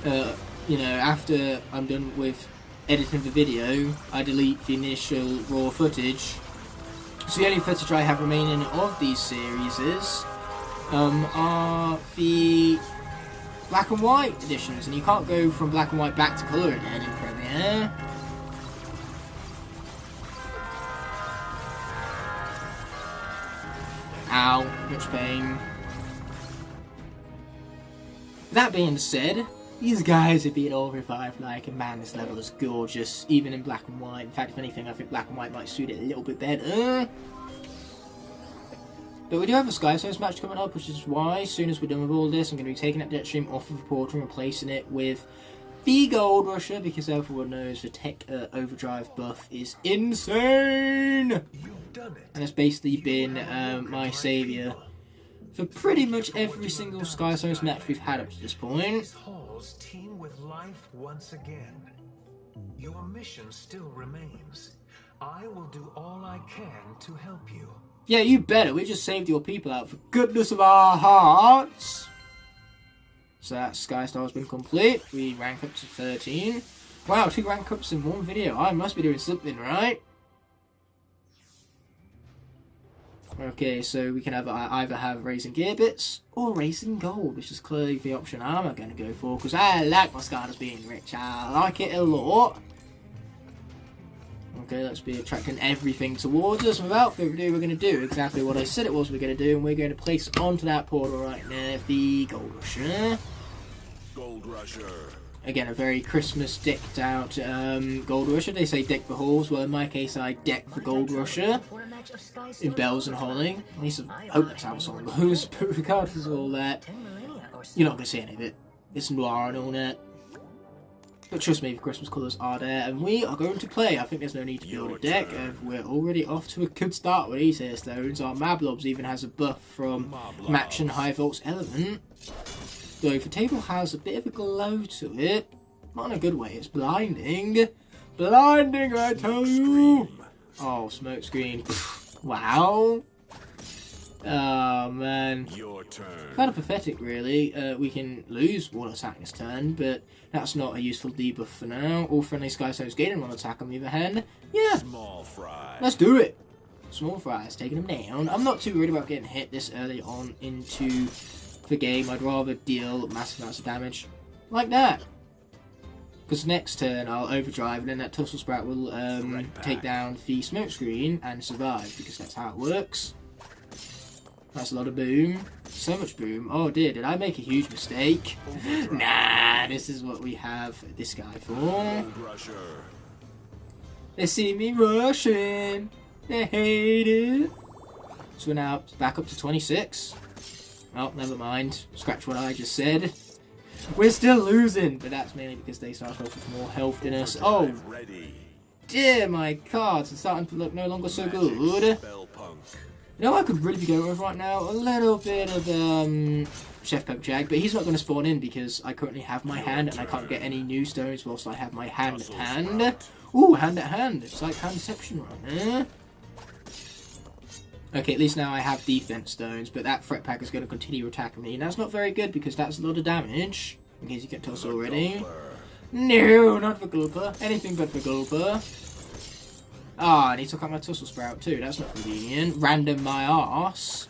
You know, after I'm done with editing the video, I delete the initial raw footage. So the only footage I have remaining of these series are the black and white editions, and you can't go from black and white back to colour again in Premiere. Ow, much pain. That being said, these guys are being all revived like, and man, this level is gorgeous, even in black and white. In fact, if anything, I think black and white might suit it a little bit better. But we do have a Sky Source match coming up, which is why, as soon as we're done with all this, I'm going to be taking that Jetstream off of the portal and replacing it with the Gold Rusher, because everyone knows the Tech Overdrive buff is insane! And it's basically been my saviour for pretty much every single Sky Source match we've had up to this point. Halls team with life once again. Your mission still remains. I will do all I can to help you. Yeah, you better. We just saved your people out for goodness of our hearts. So that Sky Star has been complete. We rank up to 13. Wow, 2 rank ups in one video. I must be doing something right. Okay, so we can either have Raising Gear Bits or Raising Gold, which is clearly the option I'm going to go for, because I like my Skylanders being rich. I like it a lot. Okay, let's be attracting everything towards us. Without further ado, we're going to do exactly what I said it was we're going to do, and we're going to place onto that portal right now the Gold Rusher. Gold Rusher. Again, a very Christmas decked out Gold Rusher. They say deck the halls. Well, in my case, I deck the Gold Rusher. in bells and holly. At least I hope that's how the song goes. But regardless of all that, you're not going to see any of it. It's noir and all that. But trust me, the Christmas colours are there, and we are going to play. I think there's no need to build a deck, we're already off to a good start with these here stones. Our Mablobs even has a buff from matching High Volt's element. Though the table has a bit of a glow to it. Not in a good way, it's blinding. Blinding, I tell you! Oh, smoke screen. Wow. Oh man. Your turn. Kind of pathetic, really. We can lose one attack this turn, but that's not a useful debuff for now. All friendly Sky Stones gaining one attack on the other hand. Yeah. Small fry. Let's do it. Small fries taking them down. I'm not too worried about getting hit this early on into the game. I'd rather deal massive amounts of damage like that. Because next turn I'll overdrive and then that Tussle Sprout will take down the smoke screen and survive, because that's how it works. That's a lot of boom. So much boom. Oh dear, did I make a huge mistake? Nah, this is what we have this guy for. They see me rushing. They hate it. So we're now back up to 26. Oh, never mind. Scratch what I just said. We're still losing, but that's mainly because they start off with more health than us. Oh, dear, my cards are starting to look no longer so good. You know what I could really be going with right now? A little bit of Chef Pep Jag, but he's not going to spawn in because I currently have my hand and I can't get any new stones whilst I have my hand at hand. Ooh, hand at hand. It's like handception right there. Okay, at least now I have defense stones, but that threat pack is going to continue attacking me, and that's not very good because that's a lot of damage, in case you can't tell us already. No, not the Gulper. Anything but the Gulper. Ah, and he took out my Tussle Sprout too, that's not convenient. Random my arse.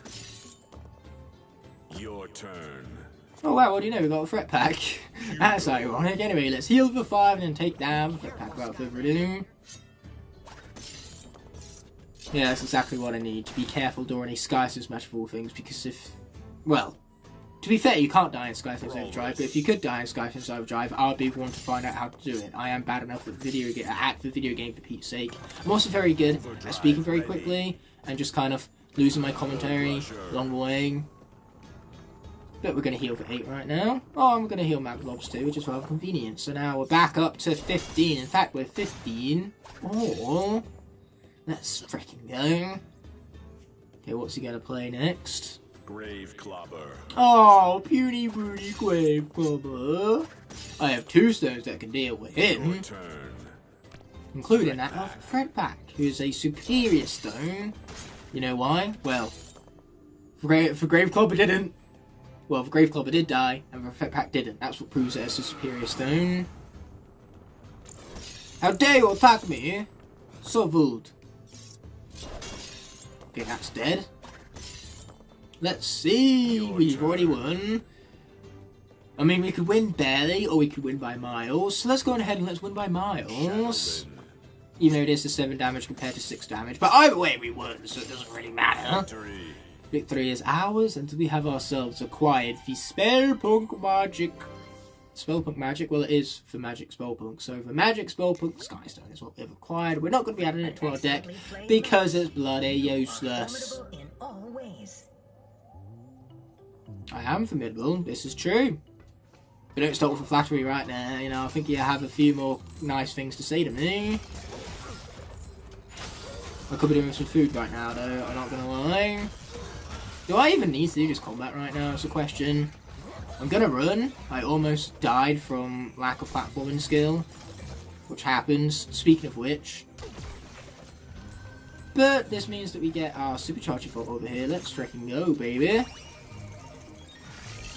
Your turn. Oh wow, what do you know, we got a threat pack. That's ironic. Anyway, let's heal for 5 and then take down the threat pack without further ado. Yeah, that's exactly what I need. To be careful during a Sky Stones match of all things, because if... Well, to be fair, you can't die in Sky Stones Overdrive, but if you could die in Sky Stones Overdrive, I'll be one to find out how to do it. I am bad enough at the video game for Pete's sake. I'm also very good at speaking very quickly, and just kind of losing my commentary along the way. But we're going to heal for 8 right now. Oh, I'm going to heal Mablobs too, which is rather convenient. So now we're back up to 15. In fact, we're 15. Oh... Let's freaking go. Okay, what's he gonna play next? Grave Clobber. Oh, puny booty Grave Clobber. I have 2 stones that can deal with him. Including that of Thread Pack, who's a superior stone. You know why? Well, for Grave Clobber didn't. Well, the Grave Clobber did die, and the Thread Pack didn't. That's what proves it as a superior stone. How dare you attack me? So rude. Okay, that's dead. Let's see. We've already won. I mean, we could win barely, or we could win by miles. So let's go ahead and let's win by miles. Even though it is the 7 damage compared to 6 damage. But either way, we won, so it doesn't really matter. Victory is ours, and we have ourselves acquired the Spellpunk Magic. Spellpunk Magic? Well, it is for Magic Spellpunk. So the Magic Spellpunk Skystone is what we've acquired. We're not going to be adding it to our deck because it's bloody useless. I am formidable, this is true. But don't stop for flattery right there, you know, I think you have a few more nice things to say to me. I could be doing some food right now though, I'm not going to lie. Do I even need to do this combat right now, is the question. I'm gonna run. I almost died from lack of platforming skill, which happens, speaking of which. But this means that we get our Supercharger Vault over here. Let's freaking go, baby.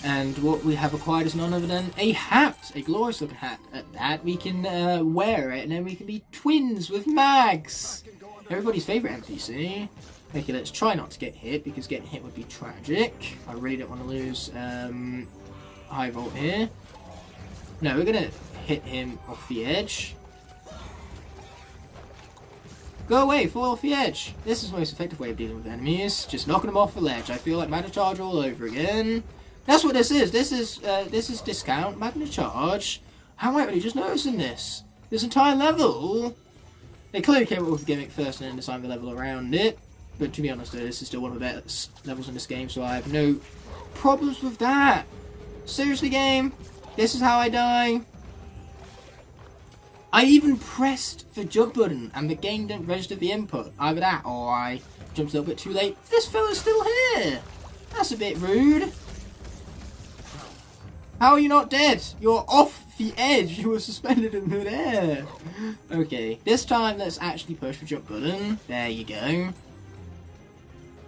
And what we have acquired is none other than a hat, a glorious looking hat. At that, we can wear it, and then we can be twins with Mags. Everybody's favourite NPC. Okay, let's try not to get hit, because getting hit would be tragic. I really don't want to lose High Volt here. No, we're going to hit him off the edge. Go away, fall off the edge. This is the most effective way of dealing with enemies. Just knocking them off the ledge. I feel like Magna Charge all over again. That's what this is. This is discount Magna Charge. How am I really just noticing this? This entire level. They clearly came up with a gimmick first and then designed the level around it. But to be honest though, this is still one of the best levels in this game, so I have no problems with that. Seriously game, this is how I die. I even pressed the jump button and the game didn't register the input. Either that or I jumped a little bit too late. This fella's still here. That's a bit rude. How are you not dead? You're off the edge. You were suspended in midair. Okay, this time let's actually push the jump button. There you go.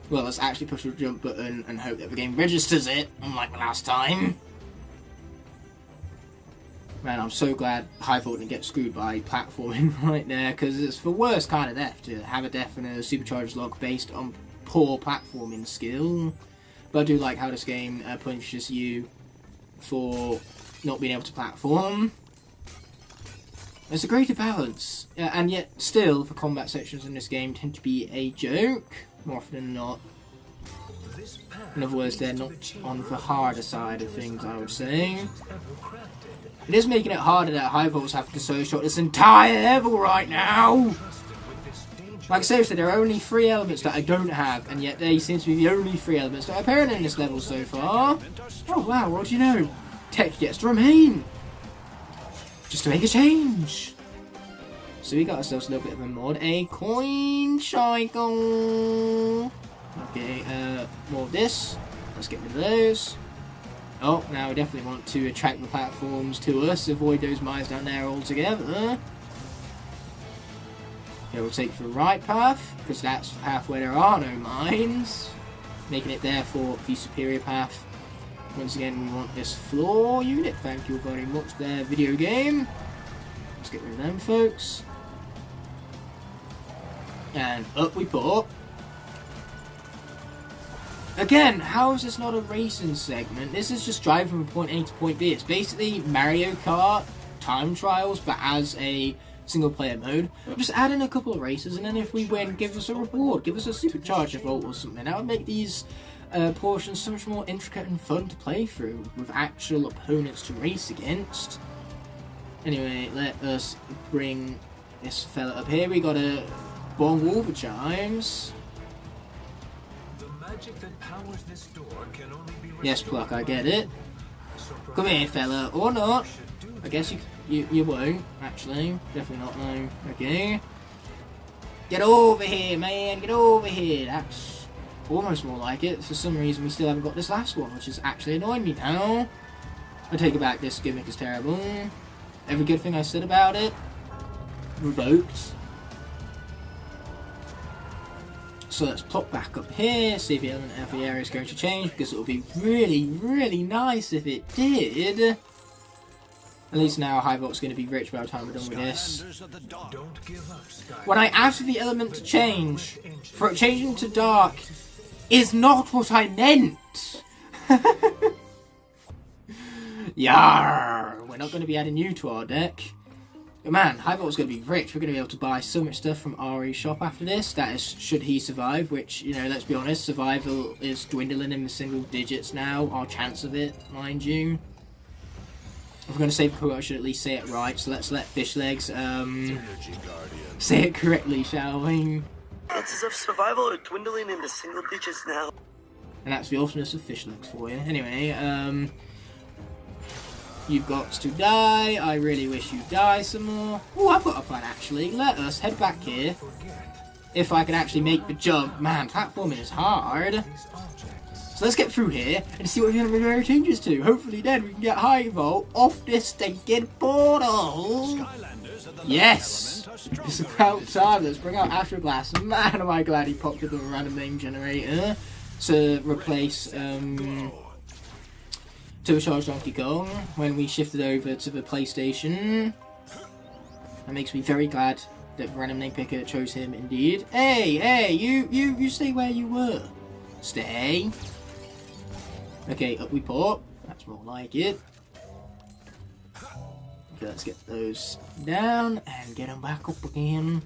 Well, let's actually push the jump button and hope that the game registers it, unlike the last time. Man, I'm so glad High Vault didn't get screwed by platforming right there, because it's the worst kind of death to have a death in a Superchargers lock based on poor platforming skill. But I do like how this game punishes you for not being able to platform. There's a greater balance, and yet still the combat sections in this game tend to be a joke, more often than not. In other words, they're not on the harder side of things, I would say. It is making it harder that High Vault's having to solo shot this entire level right now! Like seriously, there are only 3 elements that I don't have, and yet they seem to be the only 3 elements that are apparent in this level so far. Oh wow, what do you know? Tech gets to remain! Just to make a change! So we got ourselves a little bit of a mod, a coin cycle! Okay, more of this. Let's get rid of those. Oh, now we definitely want to attract the platforms to us, avoid those mines down there altogether. Okay, we'll take the right path, because that's the path where there are no mines. Making it therefore the superior path. Once again, we want this floor unit. Thank you very much there, video game. Let's get rid of them, folks. And up we pop. Again, how is this not a racing segment? This is just driving from point A to point B. It's basically Mario Kart time trials, but as a single player mode. Just add in a couple of races, and then if we win, give us a reward. Give us a supercharger vault or something. That would make these portions so much more intricate and fun to play through, with actual opponents to race against. Anyway, let us bring this fella up here. We got a bong all the chimes. Yes, Pluck, I get it. Come here, fella, or not. I guess you won't, actually. Definitely not, no. Okay. Get over here, man, get over here. That's almost more like it. For some reason, we still haven't got this last one, which is actually annoying me now. I take it back, this gimmick is terrible. Every good thing I said about it, revoked. So let's plop back up here, see if the element of the area is going to change, because it would be really, really nice if it did. At least now High Vault's going to be rich by the time we're done with this. When I asked for the element to change, for it changing to dark, is not what I meant! Yarr! We're not going to be adding you to our deck. But man, High Vault's going to be rich. We're going to be able to buy so much stuff from Ari's shop after this. That is, should he survive, which, you know, let's be honest, survival is dwindling in the single digits now. Our chance of it, mind you. If we're going to say the quote, I should at least say it right. So let's let Fishlegs say it correctly, shall we? Chances of survival are dwindling in the single digits now. And that's the awesomeness of Fishlegs for you. Anyway, you've got to die. I really wish you'd die some more. Oh, I've got a plan actually. Let us head back here. If I can actually make the jump. Man, platforming is hard. So let's get through here and see what the enemy changes to. Hopefully then we can get High Vault off this stinking portal. Yes! It's about time. Let's bring out Astro Glass. Man, am I glad he popped up a random name generator to replace Turbocharged Donkey Kong when we shifted over to the PlayStation. That makes me very glad that random name picker chose him indeed. Hey, you stay where you were. Stay. Okay, up we pop. That's more like it. Okay, let's get those down and get them back up again.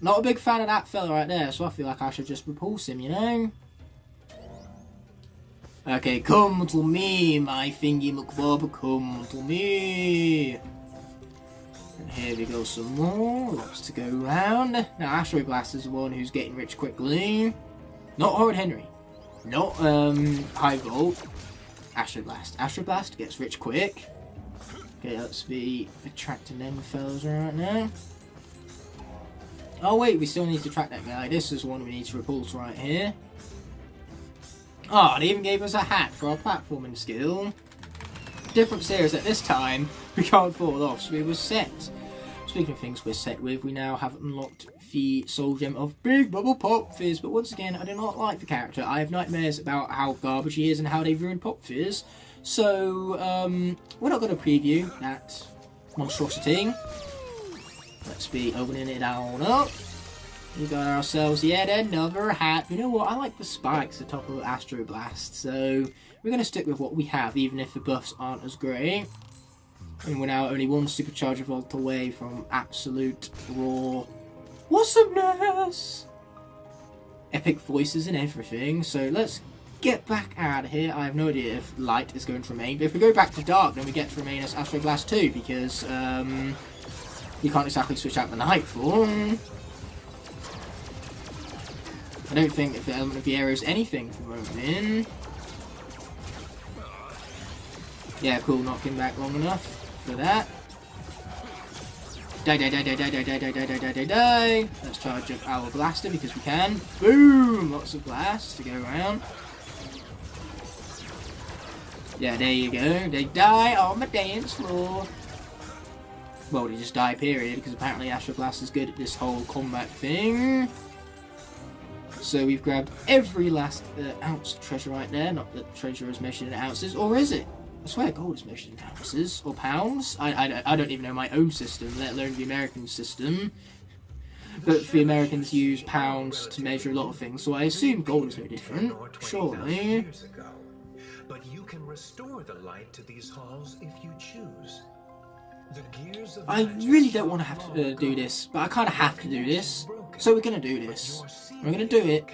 Not a big fan of that fella right there, so I feel like I should just repulse him, you know? Okay, come to me, my thingy McBob, come to me. And here we go some more. Lots to go round. Now, Astro Blast is the one who's getting rich quickly. Not Horrid Henry. Not High Volt. Astro Blast. Astro Blast gets rich quick. Okay, let's be attracting them fellas right now. Oh wait, we still need to track that guy. This is one we need to repulse right here. Oh, they even gave us a hat for our platforming skill. Difference here is that this time we can't fall off, so we were set. Speaking of things we're set with, we now have unlocked the soul gem of Big Bubble Pop Fizz. But once again, I do not like the character. I have nightmares about how garbage he is and how they've ruined Pop Fizz. So, we're not going to preview that monstrosity. Let's be opening it on up. We got ourselves yet another hat. You know what? I like the spikes at the top of Astro Blast. So, we're going to stick with what we have, even if the buffs aren't as great. And we're now only one Supercharger Vault away from absolute raw awesomeness. Epic voices and everything. So, let's get back out of here. I have no idea if light is going to remain. But if we go back to dark, then we get to remain as Astro Blast 2. Because, you can't exactly switch out the night form. I don't think if the element of the air is anything for the moment. Yeah, cool, not getting back long enough for that. Die, die, die, die, die, die, die, die, die, die, die, die, die. Let's charge up our blaster because we can. Boom! Lots of blasts to go around. Yeah, there you go. They die on the dance floor. Well, they just die, period, because apparently Astro Blast is good at this whole combat thing. So we've grabbed every last ounce of treasure right there. Not that treasure is measured in ounces, or is it? I swear gold is measured in ounces, or pounds. I don't even know my own system, let alone the American system. But the Americans use pounds to measure a lot of things, so I assume gold is no different, surely. But you can restore the light to these halls if you choose. I really don't want to have to do this, but I kind of have to do this. So we're going to do this. We're going to do it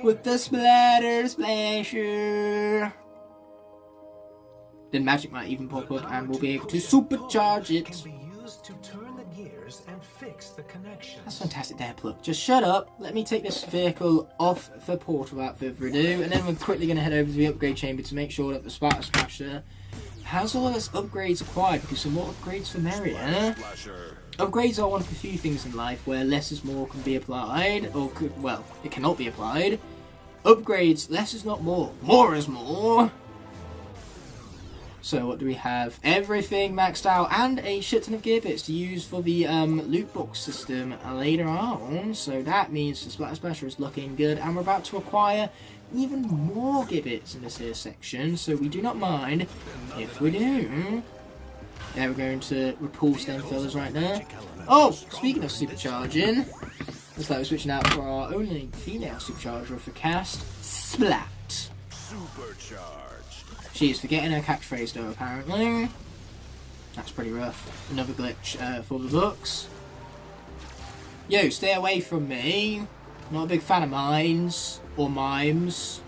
with the Splatter Splasher. Then magic might even pop up and we'll be able to supercharge it. That's fantastic there, Pluck. Just shut up. Let me take this vehicle off the portal without further ado. And then we're quickly going to head over to the upgrade chamber to make sure that the Splatter Splasher has all of its upgrades acquired, because the more upgrades the merrier. Upgrades are one of the few things in life where less is more can be applied, or could, well, it cannot be applied. Upgrades, less is not more, more is more. So what do we have? Everything maxed out and a shit ton of gear bits to use for the loot box system later on. So that means the Splatter Splasher is looking good, and we're about to acquire even more gibbets in this here section, so we do not mind if we do. Yeah, we're going to repulse them fellas right now. Oh, speaking of supercharging, looks like we're switching out for our only female supercharger of the cast, Splat. She is forgetting her catchphrase though, apparently. That's pretty rough. Another glitch for the books. Yo, stay away from me. Not a big fan of mines. Or mimes.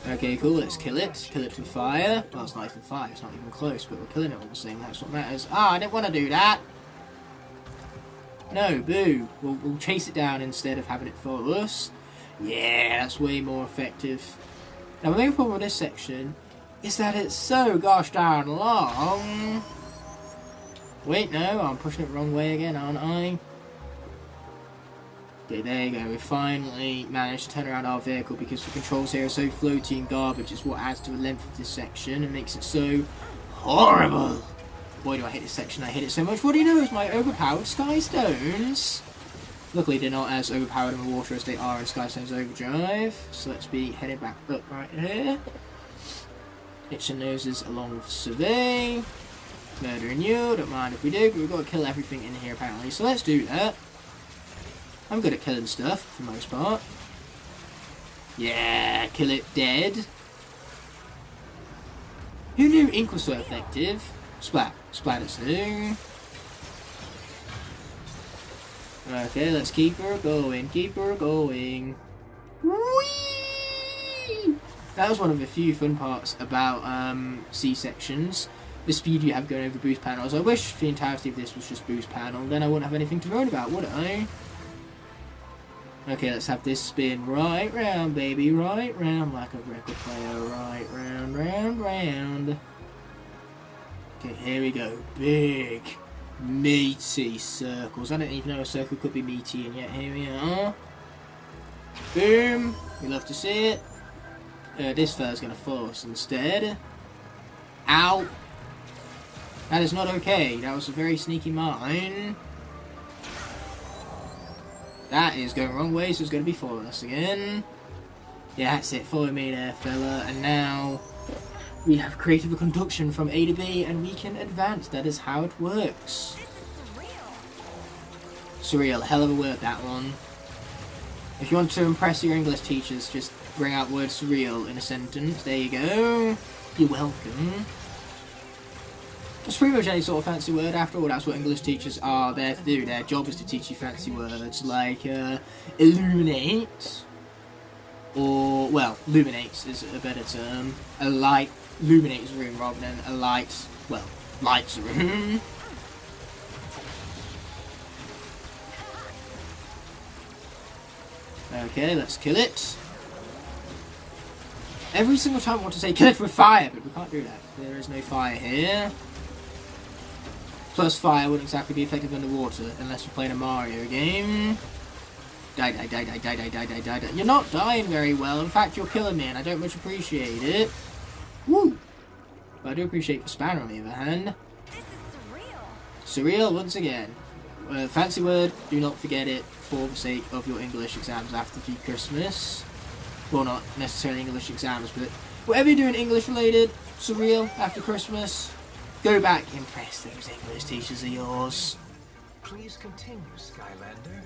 Okay, cool, let's kill it. Kill it with fire. Well, it's not even fire, it's not even close, but we're killing it all the same, that's what matters. Ah, I didn't want to do that! No, boo. We'll chase it down instead of having it follow us. Yeah, that's way more effective. Now, the main problem with this section is that it's so gosh darn long. Wait, no, I'm pushing it the wrong way again, aren't I? Okay, there you go, we finally managed to turn around our vehicle because the controls here are so floaty and garbage. It's what adds to the length of this section and makes it so horrible. Boy, do I hate this section, I hate it so much. What do you know is my overpowered Sky Stones? Luckily, they're not as overpowered in the water as they are in Sky Stones Overdrive. So let's be heading back up right here. Itching noses along with Survey. Murdering you, don't mind if we do, but we've got to kill everything in here apparently. So let's do that. I'm good at killing stuff, for the most part. Yeah, kill it dead. Who knew ink was so effective? Splat. Splat it too. Okay, let's keep her going. Keep her going. Whee! That was one of the few fun parts about C-sections. the speed you have going over boost panels. I wish the entirety of this was just boost panel, then I wouldn't have anything to worry about, would I? Okay, let's have this spin right round, baby, right round, like a record player, right round, round, round. Okay, here we go, big, meaty circles. I don't even know a circle could be meaty, and yet here we are. Boom, we love to see it. This fella's gonna follow us instead. Ow! That is not okay. That was a very sneaky mine. That is going the wrong way, so it's going to be following us again. Yeah, that's it. Follow me there, fella. And now we have created a conduction from A to B, and we can advance. That is how it works. Surreal. Hell of a word, that one. If you want to impress your English teachers, just bring out word surreal in a sentence. There you go. You're welcome. It's pretty much any sort of fancy word. After all, that's what English teachers are there to do. Their job is to teach you fancy words like illuminate, or, well, illuminates is a better term. A light illuminates a room rather than a light, well, lights a room. Okay, let's kill it. Every single time I want to say kill it with fire, but we can't do that. There is no fire here. Plus fire wouldn't exactly be effective underwater unless we're playing a Mario game. Die, die, die, die, die, die, die, die, die, die. You're not dying very well. In fact, you're killing me, and I don't much appreciate it. Woo! But I do appreciate the spanner on the other hand. This is surreal. Surreal once again. Fancy word, do not forget it for the sake of your English exams after the Christmas. Well, not necessarily English exams, but whatever you're doing English related, surreal after Christmas. Go back, impress those English teachers of yours. Please continue, Skylander.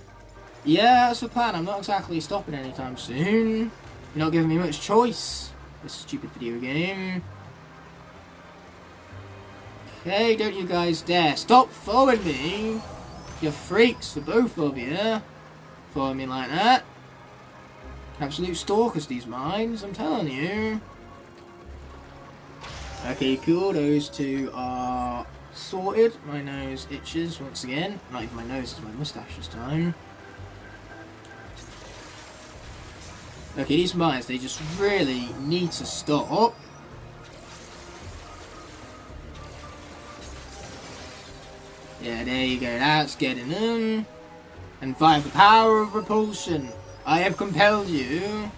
Yeah, that's the plan. I'm not exactly stopping anytime soon. You're not giving me much choice. This stupid video game. Okay, don't you guys dare. Stop following me. You're freaks, the both of you. Following me like that. Absolute stalkers, these mines, I'm telling you. Okay, cool, those two are sorted. My nose itches once again. Not even my nose, it's my moustache this time. Okay, these mines, they just really need to stop. Yeah, there you go, that's getting them. And via the power of repulsion, I have compelled you.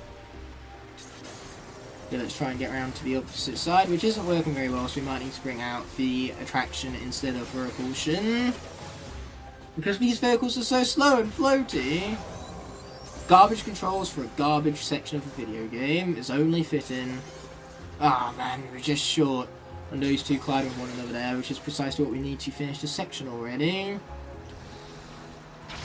Yeah, let's try and get around to the opposite side, which isn't working very well, so we might need to bring out the attraction instead of the repulsion. Because these vehicles are so slow and floaty. Garbage controls for a garbage section of a video game is only fitting. Ah, man, we were just short on those two colliding with one another there, which is precisely what we need to finish the section already.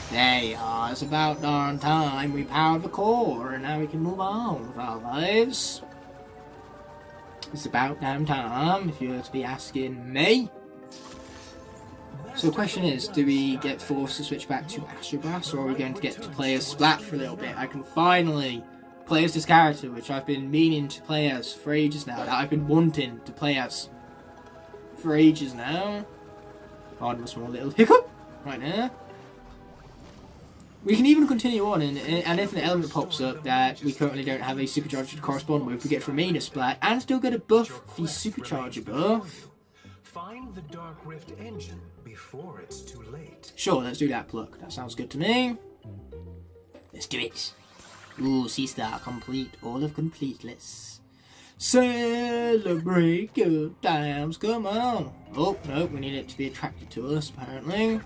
There you are, it's about darn time we powered the core, and now we can move on with our lives. It's about damn time, if you were to be asking me. So the question is, do we get forced to switch back to Astro Blast, or are we going to get to play as Splat for a little bit? I can finally play as this character, which I've been meaning to play as for ages now, that I've been wanting to play as for ages now. Pardon a small little hiccup right there. We can even continue on, and if an element pops up that we currently don't have a supercharger to correspond with, we get to remain a Splat and still get a buff, the supercharger buff. Find the Dark Rift engine before it's too late. Sure, let's do that, Pluck. That sounds good to me. Let's do it. Ooh, C-Star complete. All of completeless. Celebrate good times, come on. Oh, no, we need it to be attracted to us, apparently.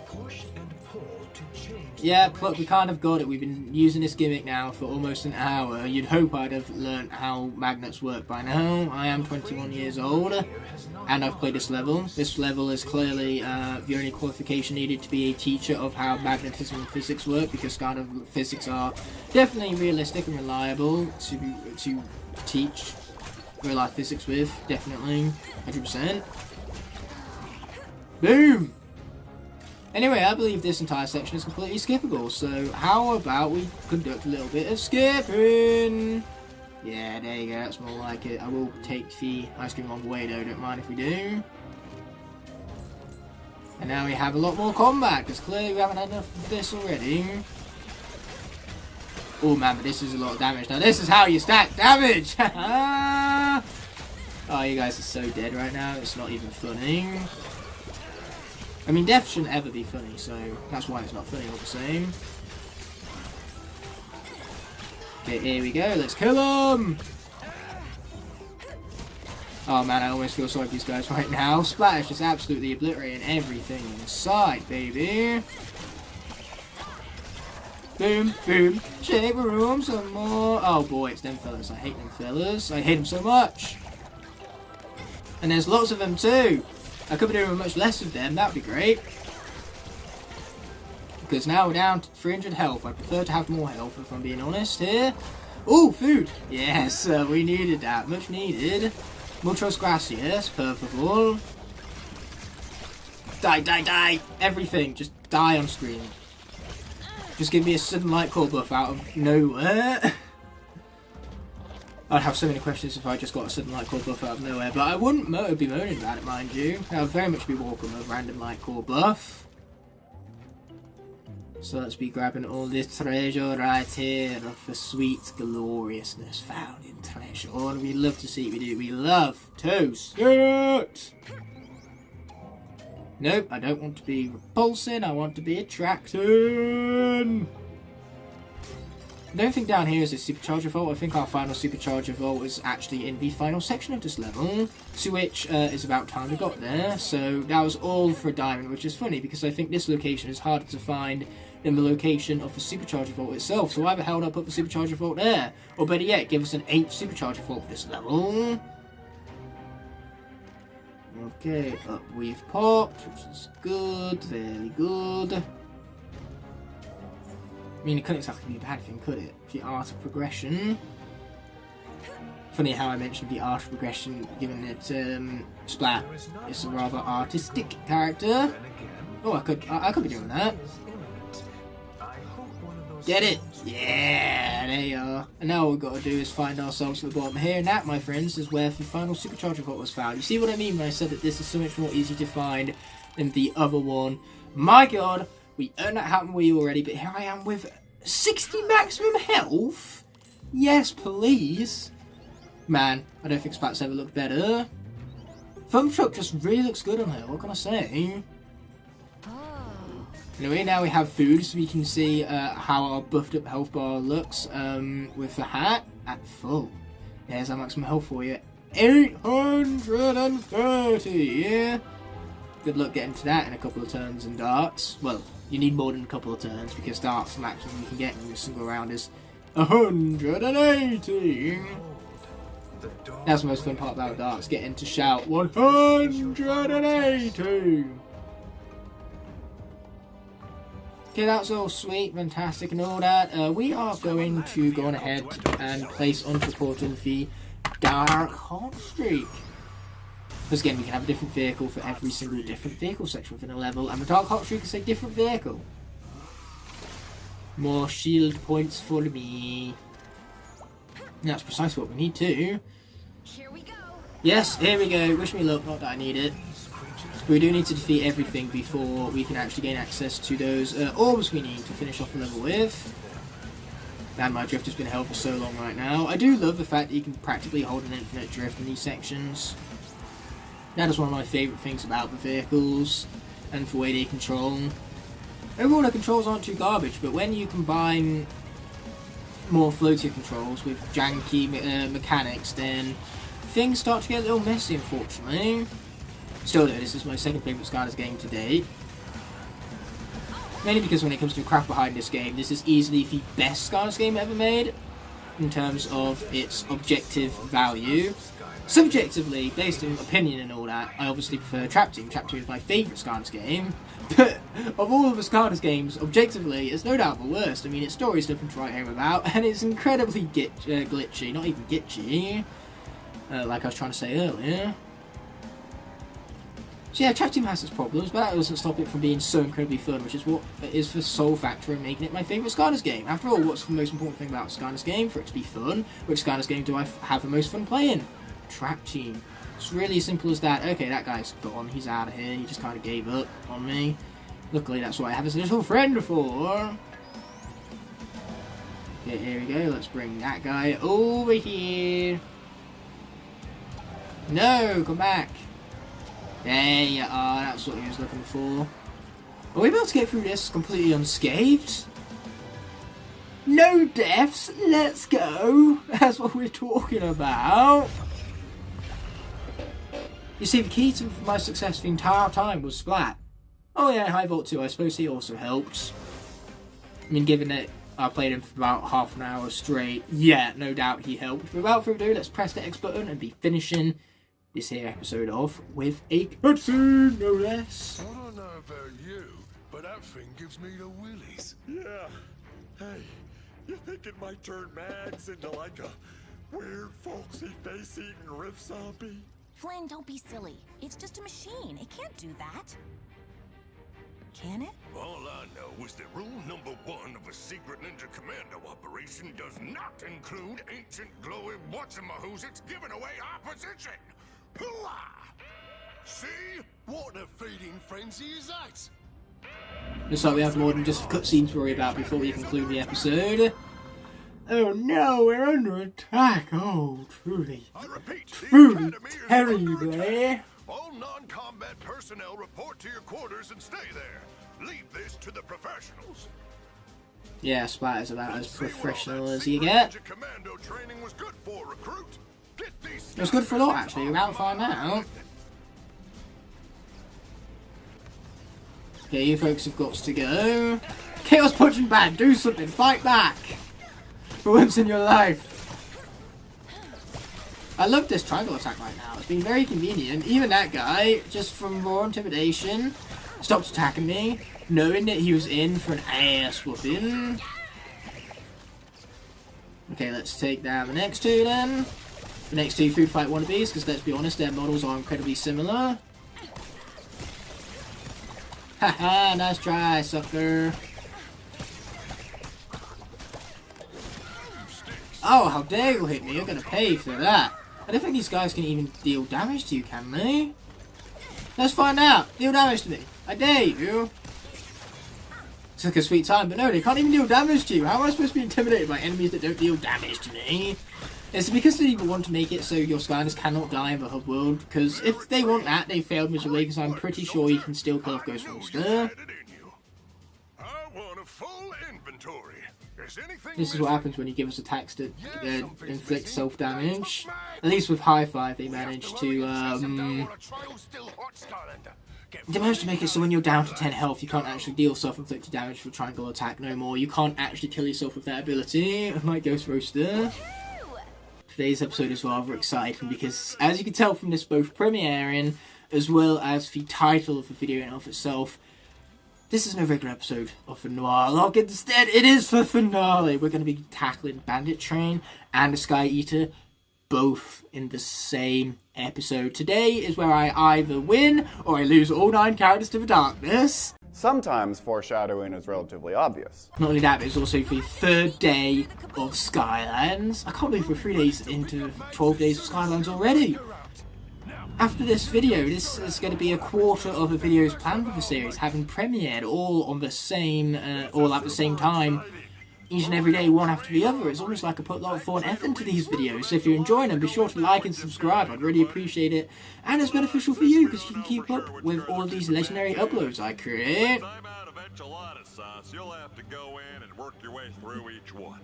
Push and pull to change. Yeah, Pluck, we kind of got it. We've been using this gimmick now for almost an hour. You'd hope I'd have learnt how magnets work by now. I am 21 years old, and I've played this level. This level is clearly the only qualification needed to be a teacher of how magnetism and physics work, because kind of physics are definitely realistic and reliable to teach real life physics with, definitely, 100%. Boom! Anyway, I believe this entire section is completely skippable, so how about we conduct a little bit of skipping? Yeah, there you go, that's more like it. I will take the ice cream on the way though, don't mind if we do. And now we have a lot more combat, because clearly we haven't had enough of this already. Oh man, but this is a lot of damage. Now this is how you stack damage! Oh, you guys are so dead right now, it's not even funny. I mean, death shouldn't ever be funny, so that's why it's not funny all the same. Okay, here we go, let's kill them! Oh man, I almost feel sorry for these guys right now. Splatter's just absolutely obliterating everything in sight, baby. Boom, boom, shake the room some more. Oh boy, it's them fellas. I hate them fellas. I hate them so much. And there's lots of them too. I could be doing much less of them, that would be great. Because now we're down to 300 health. I prefer to have more health if I'm being honest here. Ooh, food! Yes, we needed that. Much needed. Muchas gracias, per favor. Die, die, die! Everything, just die on screen. Just give me a sudden light core buff out of nowhere. I'd have so many questions if I just got a sudden light core buff out of nowhere, but I wouldn't be moaning about it, mind you. I would very much be welcome a random light core buff. So let's be grabbing all this treasure right here of the sweet gloriousness found in treasure. And we love to see it, we do. We love to see it! Nope, I don't want to be repulsing, I want to be attracting! I don't think down here is a supercharger vault. I think our final supercharger vault is actually in the final section of this level, to which is about time we got there. So that was all for a diamond, which is funny because I think this location is harder to find than the location of the supercharger vault itself. So either held up the supercharger vault there, or better yet, give us an 8th supercharger vault for this level. Okay, up we've popped, which is good, very good. I mean, it couldn't exactly be a bad thing, could it? The art of progression. Funny how I mentioned the art of progression, given that Splat is a rather artistic character. Oh, I could be doing that. Get it? Yeah, there you are. And now all we've got to do is find ourselves at the bottom here, and that, my friends, is where the final supercharger vault was found. You see what I mean when I said that this is so much more easy to find than the other one? My god! We earned that Happen Wheel already, but here I am with 60 maximum health? Yes, please. Man, I don't think Splat's ever looked better. Thumb Truck just really looks good on her, what can I say? Anyway, now we have food, so we can see how our buffed up health bar looks with the hat at full. There's our maximum health for you. 830, yeah? Good luck getting to that in a couple of turns in darts. Well, you need more than a couple of turns because darts the maximum you can get in a single round is 180. That's the most fun part about darts, getting to shout 180. Okay, that's all sweet, fantastic and all that. We are going to go on ahead and place onto the portal the Dark Hot Streak. Because again, we can have a different vehicle for every single different vehicle section within a level, and the Dark Hot Streak is a different vehicle. More shield points for me. And that's precisely what we need too. Here we go. Yes, here we go. Wish me luck, not that I need it. But we do need to defeat everything before we can actually gain access to those orbs we need to finish off the level with. Man, my drift has been held for so long right now. I do love the fact that you can practically hold an infinite drift in these sections. That is one of my favourite things about the vehicles and the way they control. Overall, the controls aren't too garbage, but when you combine more floaty controls with janky mechanics, then things start to get a little messy, unfortunately. Still though, this is my second favourite Skylanders game to date. Mainly because when it comes to the craft behind this game, this is easily the best Skylanders game ever made in terms of its objective value. Subjectively, based on opinion and all that, I obviously prefer Trap Team. Trap Team is my favourite Skylanders game. But of all of the Skylanders games, objectively, it's no doubt the worst. I mean, its story's nothing to write home about, and it's incredibly glitchy, not even gitchy, like I was trying to say earlier. So yeah, Tag Team has its problems, but that doesn't stop it from being so incredibly fun, which is what it is for Soul Factor and making it my favourite Skylanders game. After all, what's the most important thing about a Skylanders game? For it to be fun, which Skylanders game do I have the most fun playing? Track Team. It's really as simple as that. Okay, that guy's gone, he's out of here, he just kind of gave up on me. Luckily, that's what I have as a little friend for. Okay, here we go, let's bring that guy over here. No, come back. There you are, that's what he was looking for. Are we able to get through this completely unscathed? No deaths, let's go! That's what we're talking about. You see, the key to my success the entire time was Splat. Oh yeah, High Vault 2, I suppose he also helped. I mean, given that I played him for about half an hour straight, yeah, no doubt he helped. But without further ado, let's press the X button and be finishing this here episode off with a cutscene, no less. I don't know about you, but that thing gives me the willies. Yeah. Hey, you think it might turn Mags into like a weird, folksy, face-eating riff zombie? Flynn, don't be silly. It's just a machine. It can't do that. Can it? All I know is that rule number 1 of a secret ninja commando operation does not include ancient glowy whatchamahoozits giving away our position. Hooah! See? What a feeding frenzy is that? Looks like we have more than just cutscenes to worry about before we conclude the episode. Oh no, we're under attack. Oh, truly. I repeat, truly terribly. All non-combat personnel report to your quarters and stay there. Leave this to the professionals. Yeah, Splat is about as professional as you get. Commando training was good for, recruit. It was good for a lot, actually. We're about to find out. Okay, you folks have got to go. Chaos Punching Bag, do something, fight back. For once in your life. I love this triangle attack right now. It's been very convenient. Even that guy, just from raw intimidation, stopped attacking me, knowing that he was in for an ass whooping. Okay, let's take down the next two then. The next two food fight wannabes, because let's be honest, their models are incredibly similar. Haha, nice try, sucker. Oh, how dare you hit me, you're gonna pay for that. I don't think these guys can even deal damage to you, can they? Let's find out. Deal damage to me. I dare you. Took a sweet time, but no, they can't even deal damage to you. How am I supposed to be intimidated by enemies that don't deal damage to me? It's because they even want to make it so your Skylanders cannot die in the hub world, because if they want that, they failed miserably, because I'm pretty sure you can still kill off Ghost Roaster. I want a full inventory. This is what happens when you give us attacks that inflict self-damage. At least with High Five, they managed to, they managed to make it so when you're down to 10 health, you can't actually deal self-inflicted damage for triangle attack no more. You can't actually kill yourself with that ability, unlike Ghost Roaster. Today's episode is rather exciting because, as you can tell from this both premiering, as well as the title of the video in of itself, this is no regular episode of the Noir Locke. Instead, it is the finale. We're going to be tackling Bandit Train and the Sky Eater, both in the same episode. Today is where I either win or I lose all 9 characters to the darkness. Sometimes foreshadowing is relatively obvious. Not only that, but it's also the 3rd day of Skylands. I can't believe we're 3 days into 12 days of Skylands already. After this video, this is going to be a quarter of the videos planned for the series, having premiered all on the same, all at the same time, each and every day, one after the other. It's almost like I put a lot of thought and effort into these videos, so if you're enjoying them, be sure to like and subscribe. I'd really appreciate it, and it's beneficial for you, because you can keep up with all of these legendary uploads I create. I'm out of enchilada sauce. You'll have to go in and work your way through each one.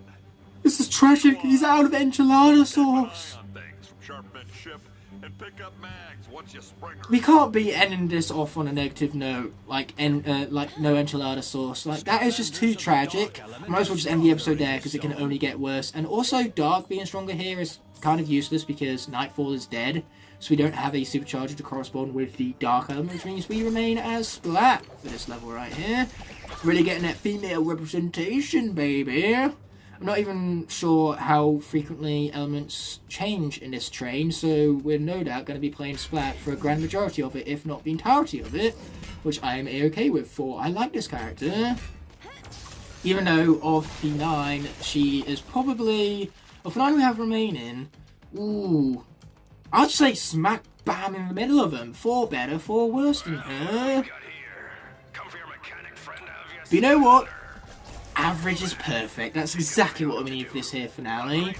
This is tragic, he's out of enchilada sauce. Things from Sharpman Ship and pick up Mags once you spring her. We can't be ending this off on a negative note, like no enchilada sauce. Like, that is just too tragic. I might as well just end the episode there, because it can only get worse. And also, Dark being stronger here is kind of useless, because Nightfall is dead, so we don't have a supercharger to correspond with the Dark element, which means we remain as Splat for this level right here. Really getting that female representation, baby. I'm not even sure how frequently elements change in this train, so we're no doubt going to be playing Splat for a grand majority of it, if not the entirety of it, which I am a-okay with, for I like this character. Even though of the 9, she is probably, of the 9 we have remaining, ooh, I'd say smack bam in the middle of them, 4 better, 4 worse than her. But you know what? Average is perfect. That's exactly what we need for this here finale.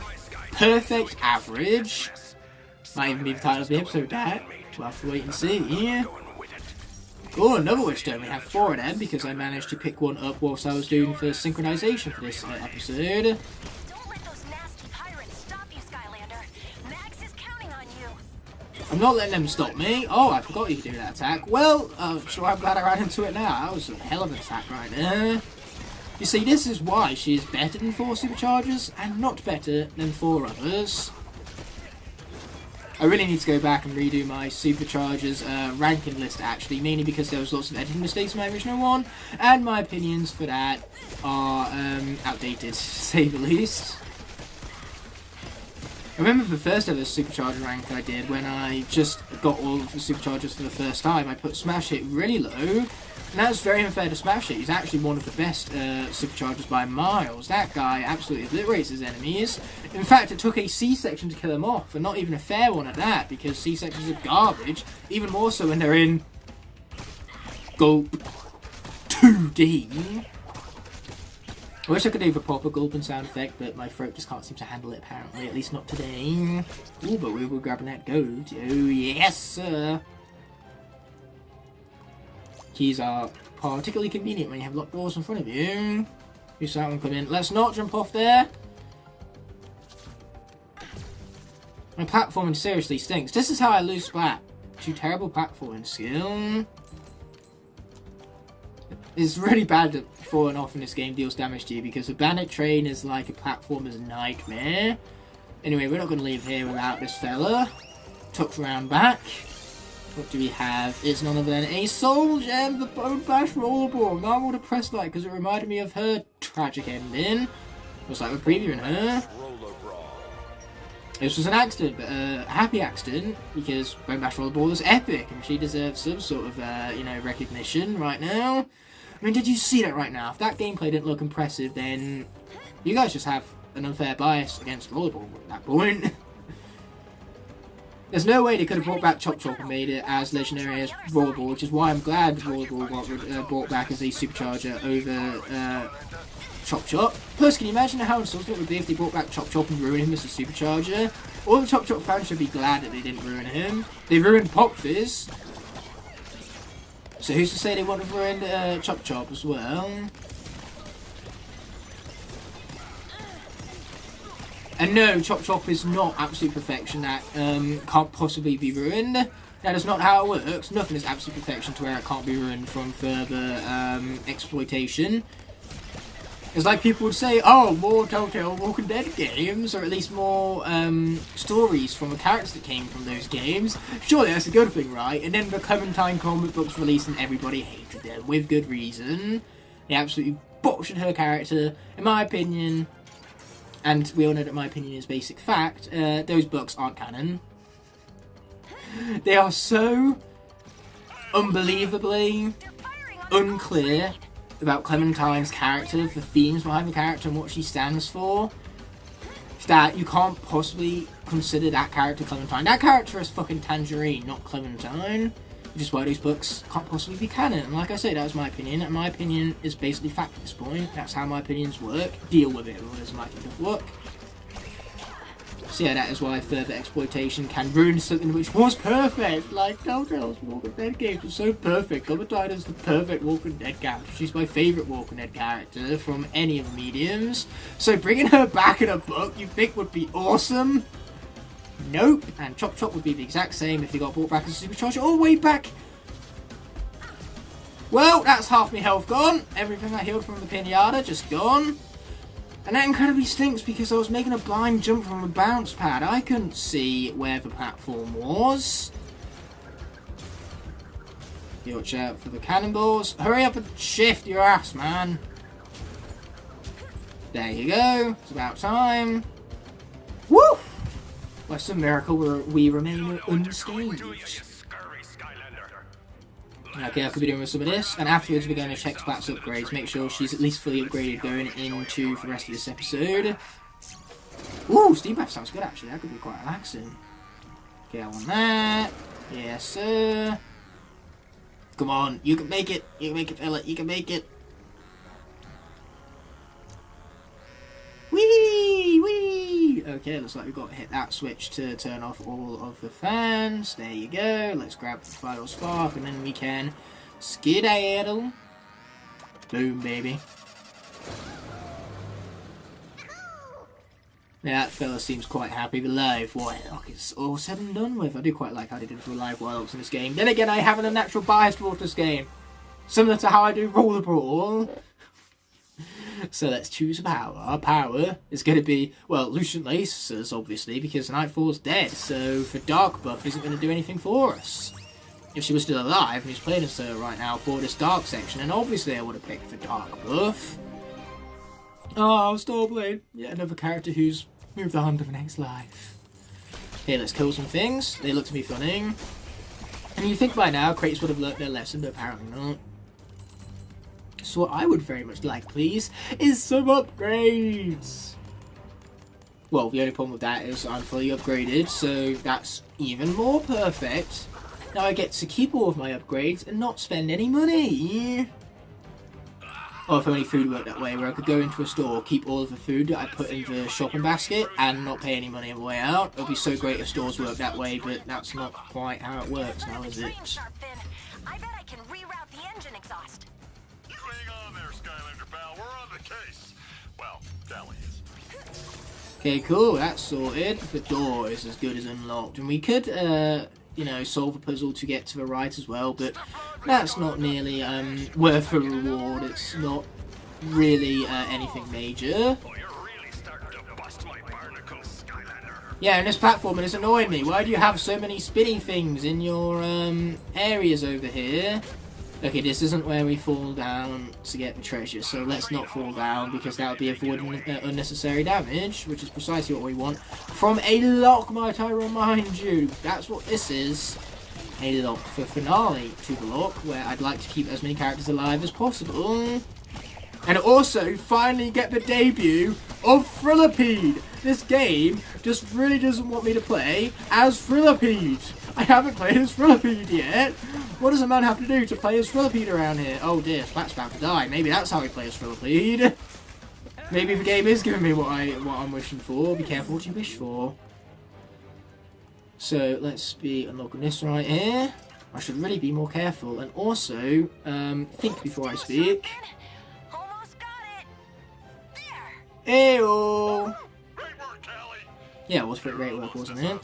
Perfect average. Might even be the title of the episode, that. We'll have to wait and see. Yeah. Oh, another witch stone. We have 4 of them because I managed to pick one up whilst I was doing the synchronization for this episode. Don't let those nasty pirates stop you, Skylander. Max is counting on you. I'm not letting them stop me. Oh, I forgot you could do that attack. Well, sure, I'm glad I ran into it now. That was a hell of an attack right there. You see, this is why she is better than 4 Superchargers and not better than 4 others. I really need to go back and redo my Superchargers ranking list, actually, mainly because there was lots of editing mistakes in my original one, and my opinions for that are outdated, to say the least. I remember the first ever Supercharger rank I did, when I just got all of the Superchargers for the first time, I put Smash Hit really low. And that was very unfair to Smash Hit. He's actually one of the best Superchargers by miles. That guy absolutely obliterates his enemies. In fact, it took a C-section to kill him off, and not even a fair one at that, because C-sections are garbage, even more so when they're in Gulp 2D. I wish I could do the proper gulping sound effect, but my throat just can't seem to handle it, apparently, at least not today. Ooh, but we were grabbing that gold. Oh, yes, sir. Keys are particularly convenient when you have locked doors in front of you. You saw that one come in. Let's not jump off there. My platforming seriously stinks. This is how I lose Splat. 2 terrible platforming skill. It's really bad that falling off in this game deals damage to you, because the bandit train is like a platformer's nightmare. Anyway, we're not going to leave here without this fella. Tucked around back. What do we have? It's none other than a Soul Gem, the Bone Bash Rollerball. Now I'm all depressed like, because it reminded me of her tragic ending. Looks like we're previewing her. This was an accident, but a happy accident, because Bone Bash Rollerball is epic, and she deserves some sort of, you know, recognition right now. I mean, did you see that right now? If that gameplay didn't look impressive, then you guys just have an unfair bias against Rollerball at that point. There's no way they could have brought back Chop Chop and made it as legendary as Rollerball, which is why I'm glad Rollerball got brought back as a Supercharger over Chop Chop. Plus, can you imagine how insulting it would be if they brought back Chop Chop and ruined him as a Supercharger? All the Chop Chop fans should be glad that they didn't ruin him. They ruined Pop Fizz. So who's to say they wouldn't have ruined Chop Chop as well? And no, Chop Chop is not absolute perfection that can't possibly be ruined. That is not how it works. Nothing is absolute perfection to where it can't be ruined from further exploitation. It's like people would say, oh, more Telltale Walking Dead games, or at least more stories from the characters that came from those games. Surely that's a good thing, right? And then the Clementine comic books released and everybody hated them, with good reason. They absolutely butchered her character, in my opinion. And we all know that my opinion is basic fact. Those books aren't canon. They are so unbelievably unclear about Clementine's character, the themes behind the character and what she stands for, that you can't possibly consider that character Clementine. That character is fucking Tangerine, not Clementine. Which is why those books can't possibly be canon. And like I say, that was my opinion, and my opinion is basically fact at this point. That's how my opinions work. Deal with it, or as my kind of work. So yeah, that is why further exploitation can ruin something which was perfect. Like Telltale's Walking Dead games were so perfect. Clementine is the perfect Walking Dead character. She's my favourite Walking Dead character from any of the mediums. So bringing her back in a book you think would be awesome? Nope. And Chop Chop would be the exact same if he got brought back as a Supercharger all the way back. Well, that's half my health gone. Everything I healed from the pinata just gone. And that incredibly stinks because I was making a blind jump from a bounce pad. I couldn't see where the platform was. Watch out for the cannonballs. Hurry up and shift your ass, man. There you go. It's about time. Woo! By some miracle, we remain unscathed. Okay, I could be doing with some of this, and afterwards we're going to check Splat's upgrades, make sure she's at least fully upgraded going into the rest of this episode. Ooh, steam bath sounds good actually, that could be quite relaxing. Okay, I want that. Yes, sir. Come on, you can make it. You can make it, fella. You can make it. Whee! Whee! Okay, looks like we've got to hit that switch to turn off all of the fans. There you go. Let's grab the final spark, and then we can skedaddle. Boom, baby. Yeah, that fella seems quite happy. The live Warlock is all said and done with. I do quite like how they did for the live Warlocks in this game. Then again, I have an unnatural bias towards this game. Similar to how I do Roller Brawl. So let's choose a power. Our power is going to be, well, Lucian Lasers, obviously, because Nightfall's dead. So the Dark buff isn't going to do anything for us. If she was still alive and he's playing as her right now for this Dark section, then obviously I would have picked the Dark buff. Oh, Stormblade. Yet another character who's moved on to the next life. Okay, let's kill some things. They look to be funny. And you think by now Kratos would have learnt their lesson, but apparently not. So what I would very much like, please, is some upgrades. Well, the only problem with that is I'm fully upgraded, so that's even more perfect. Now I get to keep all of my upgrades and not spend any money. Or if only food worked that way, where I could go into a store, keep all of the food that I put in the shopping basket, and not pay any money on the way out. It would be so great if stores worked that way, but that's not quite how it works now, is it? I bet I can reroute the engine exhaust. Hang on there, Skylander pal. We're on the case. Well, Dally is. Okay, cool. That's sorted. The door is as good as unlocked, and we could, you know, solve a puzzle to get to the right as well, but that's not nearly worth a reward. It's not really anything major. Yeah, and this platforming is annoying me. Why do you have so many spinning things in your areas over here? Okay, this isn't where we fall down to get the treasure, so let's not fall down, because that would be avoiding unnecessary damage, which is precisely what we want from a lock, might I remind you. That's what this is. A lock for finale to the lock, where I'd like to keep as many characters alive as possible. And also, finally get the debut of Thrillipede. This game just really doesn't want me to play as Thrillipede. I haven't played as Thrillipede yet. What does a man have to do to play as Thrillipede around here? Oh dear, Splat's about to die. Maybe that's how he plays Thrillipede. Maybe the game is giving me what I'm wishing for. Be careful what you wish for. So let's be unlocking this right here. I should really be more careful, and also think before I speak. Almost got it. Ew. Yeah, it was pretty great work, wasn't it?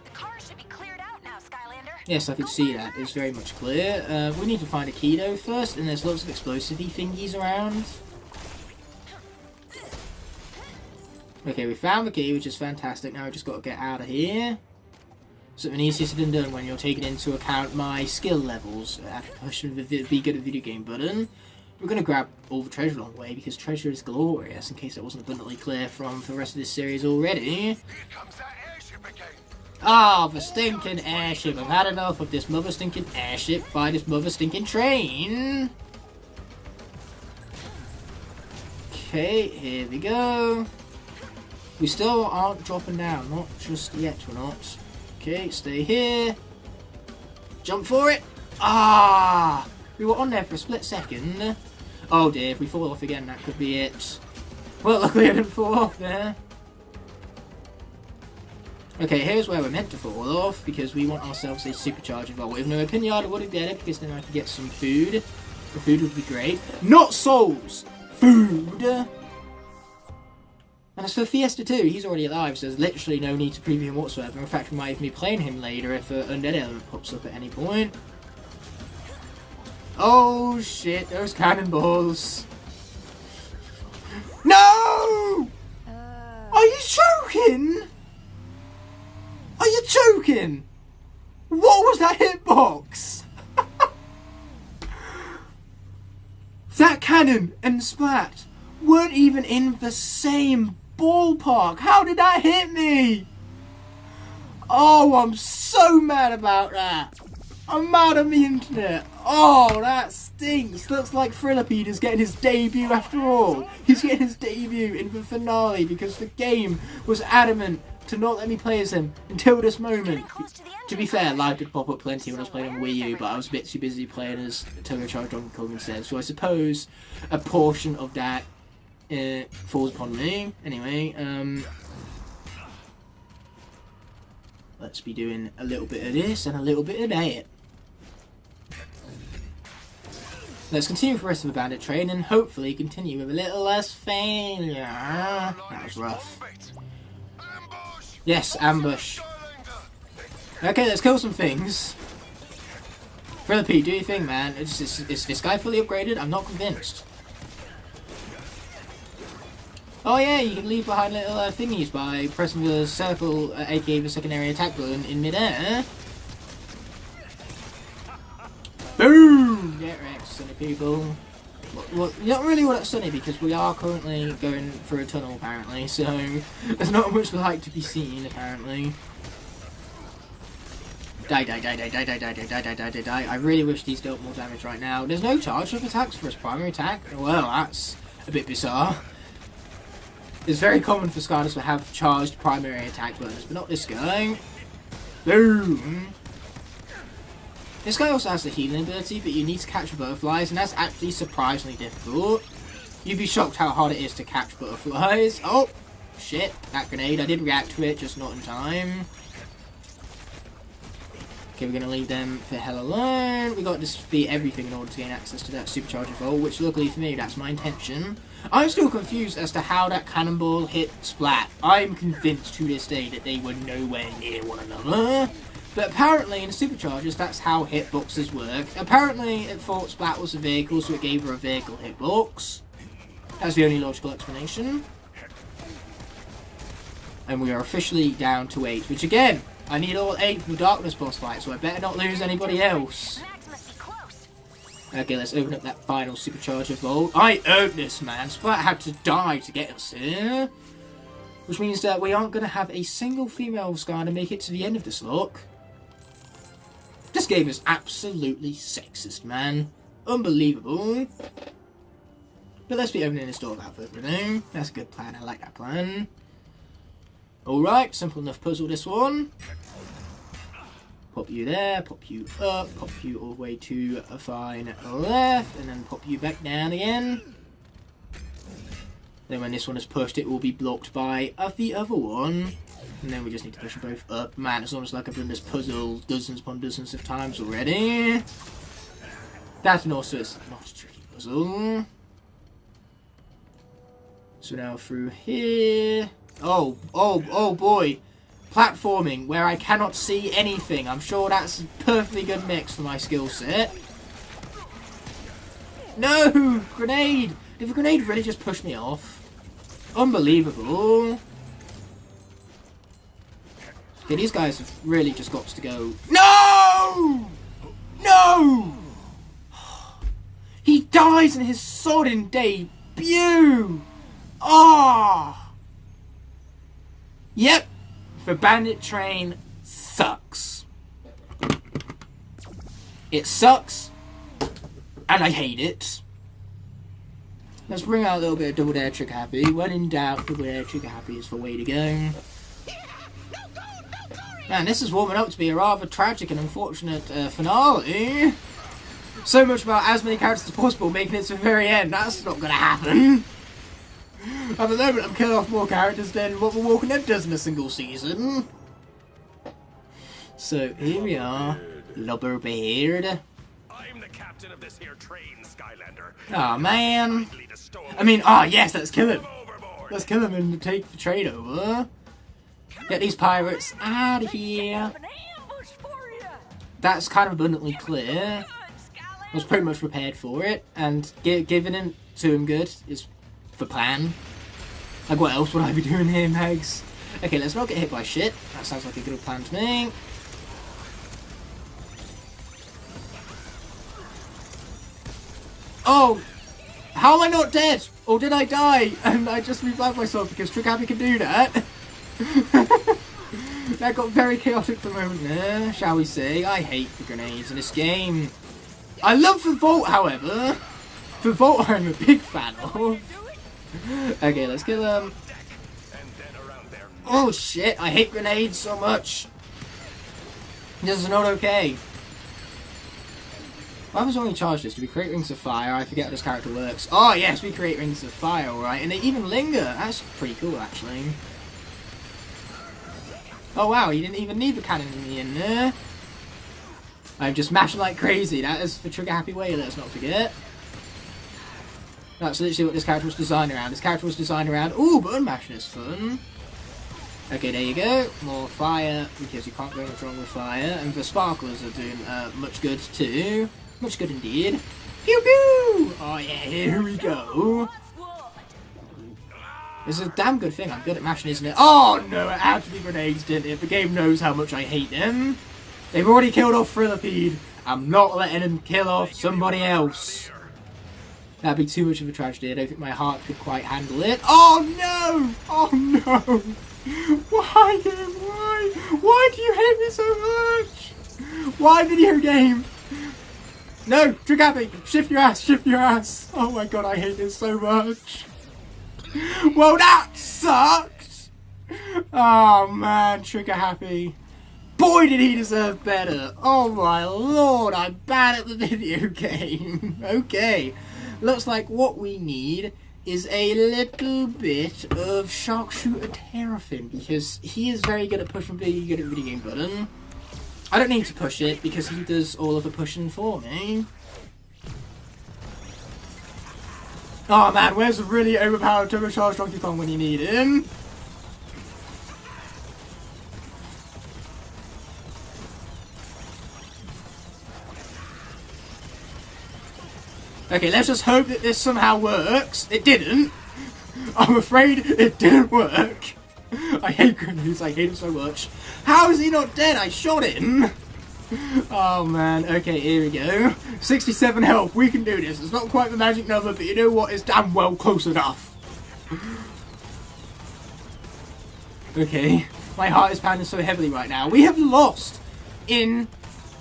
The car should be cleared out now, Skylander. Yes, I can see that. It's very much clear. We need to find a key though first, and there's lots of explosive-y thingies around. Okay, we found the key, which is fantastic. Now we just got to get out of here. Something easier said than done when you're taking into account my skill levels. After pushing the be good at video game button. We're going to grab all the treasure along the way, because treasure is glorious, in case that wasn't abundantly clear from the rest of this series already. Here comes that airship again. Ah, the stinking airship. I've had enough of this mother stinking airship by this mother stinking train. Okay, here we go. We still aren't dropping down, not just yet we're not. Okay, stay here. Jump for it. Ah! We were on there for a split second. Oh dear, if we fall off again, that could be it. Well, luckily I didn't fall off there. Okay, here's where we're meant to fall off, because we want ourselves a supercharger vault. With no pinata would have get it, because then I could get some food. The food would be great. Not souls! Food! And as for Fiesta 2, he's already alive, so there's literally no need to preview him whatsoever. In fact, we might even be playing him later if an undead element pops up at any point. Oh shit, those cannonballs. No! Are you joking? Are you joking? What was that hitbox? That cannon and Splat weren't even in the same ballpark. How did that hit me? Oh, I'm so mad about that. I'm mad on the internet. Oh, that stinks. Looks like Thrillipede is getting his debut after all. He's getting his debut in the finale because the game was adamant to not let me play as him until this moment. To be fair, live did pop up plenty when I was playing on Wii U, but I was a bit too busy playing as Turbocharged Donkey Kong instead. So I suppose a portion of that falls upon me. Anyway, let's be doing a little bit of this and a little bit of that. Let's continue with the rest of the bandit train and hopefully continue with a little less failure. That was rough. Yes, ambush. Okay, let's kill some things. Thrillipede, do your thing, man. Is this guy fully upgraded? I'm not convinced. Oh yeah, you can leave behind little thingies by pressing the circle, aka the secondary attack button, in midair. Boom! Get wrecked, sunny people. Well, not really all that sunny because we are currently going through a tunnel apparently, so there's not much light to be seen apparently. Die, die, die, die, die, die, die, die, die, die, die, die, die. I really wish these dealt more damage right now. There's no charge-up attacks for his primary attack. Well, that's a bit bizarre. It's very common for Skyders to have charged primary attack buttons, but not this guy. Boom! This guy also has the healing ability, but you need to catch butterflies, and that's actually surprisingly difficult. You'd be shocked how hard it is to catch butterflies. Oh! Shit, that grenade. I did react to it, just not in time. Okay, we're going to leave them for hell alone. We got to defeat everything in order to gain access to that Supercharger Vault, which luckily for me, that's my intention. I'm still confused as to how that cannonball hit Splat. I'm convinced to this day that they were nowhere near one another. But apparently in the Superchargers, that's how hitboxes work. Apparently it thought Splat was a vehicle, so it gave her a vehicle hitbox. That's the only logical explanation. And we are officially down to 8, which again, I need all 8 for the Darkness boss fight, so I better not lose anybody else. Okay, let's open up that final Supercharger Vault. I earned this, man. Splat had to die to get us here. Which means that we aren't going to have a single female Sky to make it to the end of this lock. This game is absolutely sexist, man. Unbelievable. But let's be opening this door without further ado. That's a good plan. I like that plan. Alright, simple enough puzzle this one. Pop you there, pop you up, pop you all the way to a fine left, and then pop you back down again. Then when this one is pushed, it will be blocked by the other one. And then we just need to push them both up. Man, it's almost like I've done this puzzle dozens upon dozens of times already. That's also not a tricky puzzle. So now through here. Oh boy. Platforming where I cannot see anything. I'm sure that's a perfectly good mix for my skill set. No! Grenade! Did the grenade really just push me off? Unbelievable. Okay, these guys have really just got to go. No! No! He dies in his sodden debut! Ah! Oh. Yep. The bandit train sucks. It sucks. And I hate it. Let's bring out a little bit of Double Dare Trigger Happy. When in doubt, Double Dare Trigger Happy is the way to go. Man, this is warming up to be a rather tragic and unfortunate finale. So much about as many characters as possible making it to the very end. That's not going to happen. At the moment, I'm killing off more characters than what The Walking Dead does in a single season. So, here we are. Lubberbeard. I'm the captain of this here train, Skylander. Aw, man. I mean, yes, let's kill him. Let's kill him and take the train over. Get these pirates out of here. That's kind of abundantly clear. I was pretty much prepared for it, and giving it to him good is the plan. Like, what else would I be doing here, Mags? Okay, let's not get hit by shit. That sounds like a good plan to me. Oh! How am I not dead? Or did I die and I just revived myself because Trigger Happy can do that? That got very chaotic for the moment there, shall we say. I hate the grenades in this game. I love the Vault, however. The Vault I'm a big fan of. Okay, let's kill them. Oh shit, I hate grenades so much. This is not okay. Why was only charged this? Do we create rings of fire? I forget how this character works. Oh yes, we create rings of fire, alright. And they even linger. That's pretty cool, actually. Oh wow, you didn't even need the cannon in the end there. I'm just mashing like crazy. That is the Trigger Happy way, let's not forget. That's literally what this character was designed around. This character was designed around... Ooh, button mashing is fun. Okay, there you go. More fire, because you can't go much wrong with fire. And the sparklers are doing much good too. Much good indeed. Pew pew! Oh yeah, here we go. This is a damn good thing. I'm good at mashing, isn't it? Oh no, it had to be grenades, didn't it? The game knows how much I hate them. They've already killed off Thrillipede. I'm not letting them kill off somebody else. That'd be too much of a tragedy. I don't think my heart could quite handle it. Oh no! Oh no! Why, game? Why? Why do you hate me so much? Why, video game? No! Trigger Happy! Shift your ass! Shift your ass! Oh my god, I hate this so much. Well, that sucked! Oh man, Trigger Happy. Boy, did he deserve better. Oh my lord, I'm bad at the video game. Okay. Looks like what we need is a little bit of Sharpshooter Terrafin, because he is very good at pushing, very good at video game button. I don't need to push it because he does all of the pushing for me. Oh man, where's the really overpowered turbocharged Donkey Kong when you need him? Okay, let's just hope that this somehow works. It didn't. I'm afraid it didn't work. I hate grenades, I hate him so much. How is he not dead? I shot him. Oh man, okay, here we go. 67 health, we can do this. It's not quite the magic number, but you know what? It's damn well close enough. Okay, my heart is pounding so heavily right now. We have lost in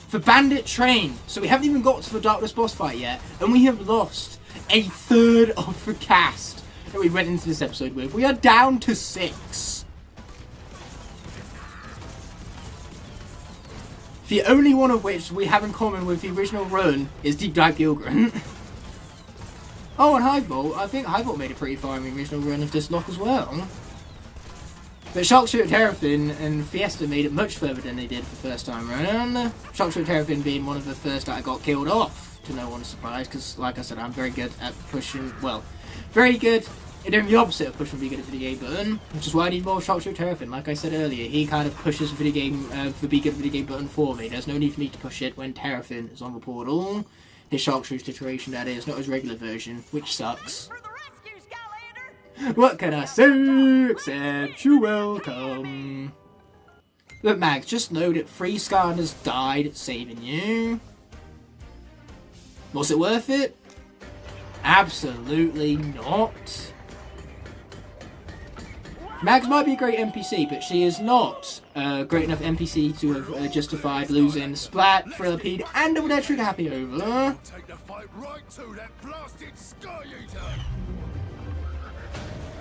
the Bandit Train, so we haven't even got to the Darkness boss fight yet, and we have lost a third of the cast that we went into this episode with. We are down to 6. The only one of which we have in common with the original run is Deep Dive Gilgren. Oh, and High Vault. I think High Vault made a pretty far in the original run of this lock as well. But Sharpshooter Terrafin and Fiesta made it much further than they did the first time around. Sharpshooter Terrafin being one of the first that I got killed off, to no one's surprise, because like I said, I'm very good at pushing, well, very good at doing the opposite of pushing Be Good at Video Game button, which is why I need more Sharpshooter Terrafin. Like I said earlier, he kind of pushes the video game, the Be Good at Video Game button for me. There's no need for me to push it when Terrafin is on the portal. His Sharpshooter iteration, that is, not his regular version, which sucks. What can I say except you're welcome? Look, Mags, just know that 3 Skylanders died saving you. Was it worth it? Absolutely not. Mags might be a great NPC, but she is not a great enough NPC to have justified losing Splat, Thrillipede, and Double Dead Trigger Happy over. Take the fight right to that blasted Sky Eater.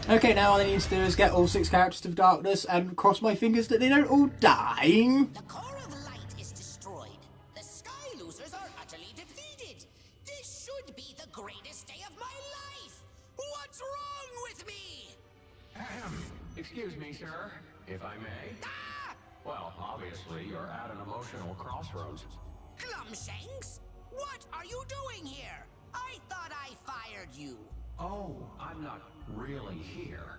Okay, now all I need to do is get all 6 characters to the darkness and cross my fingers that they don't all die. The core of light is destroyed. The Sky Losers are utterly defeated. This should be the greatest day of my life. What's wrong with me? Excuse me, sir, if I may. Well, obviously, you're at an emotional crossroads. Glumshanks? What are you doing here? I thought I fired you. Oh, I'm not really here.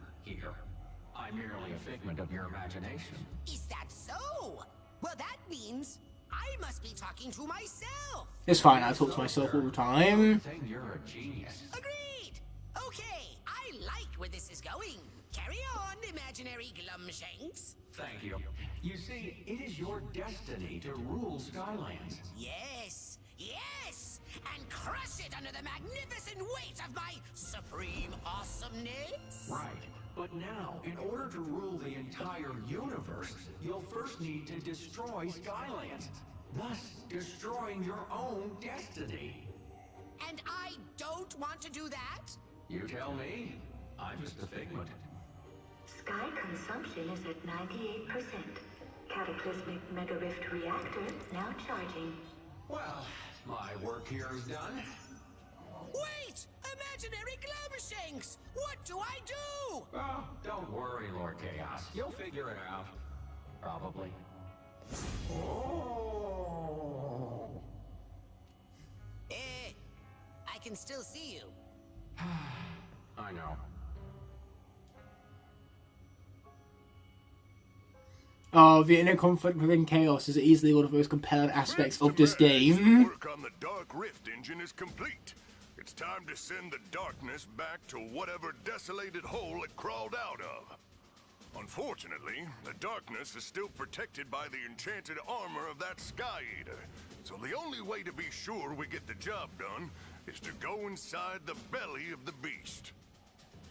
I'm merely a figment of your imagination. Is that so? Well, that means I must be talking to myself. It's fine, I talk to myself all the time. You're a genius. Agreed. Okay, I like where this is going. Carry on, imaginary Glumshanks. Thank you. You see, it is your destiny to rule Skylands. Yes, yes, and crush it under the magnificent weight of my supreme awesomeness? Right. But now, in order to rule the entire universe, you'll first need to destroy Skylands, thus destroying your own destiny. And I don't want to do that? You tell me. I'm just a figment. Sky consumption is at 98%. Cataclysmic Mega Rift reactor now charging. Well, my work here is done. Wait! Imaginary Glumshanks! What do I do? Oh, don't worry, Lord Chaos. You'll figure it out. Probably. Oh. I can still see you. I know. Oh, the inner conflict within Chaos is easily one of the most compelling aspects of this game. Work on the Dark Rift engine is complete. It's time to send the darkness back to whatever desolated hole it crawled out of. Unfortunately, the darkness is still protected by the enchanted armor of that Sky Eater. So the only way to be sure we get the job done is to go inside the belly of the beast.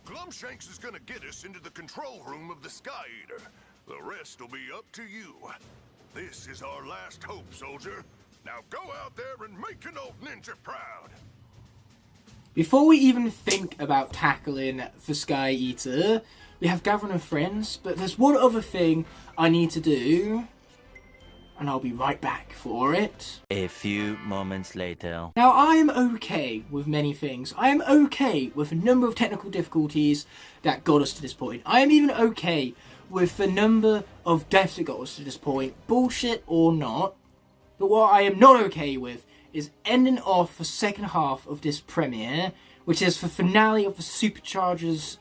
Glumshanks is gonna get us into the control room of the Sky Eater. The rest will be up to you. This is our last hope, soldier. Now go out there and make an old ninja proud. Before we even think about tackling the Sky Eater, we have gathering of friends, but there's one other thing I need to do, and I'll be right back for it. A few moments later. Now, I am okay with many things. I am okay with a number of technical difficulties that got us to this point. I am even okay with the number of deaths that got us to this point, bullshit or not. But what I am not okay with is ending off the second half of this premiere, which is the finale of the SUPERCHARGER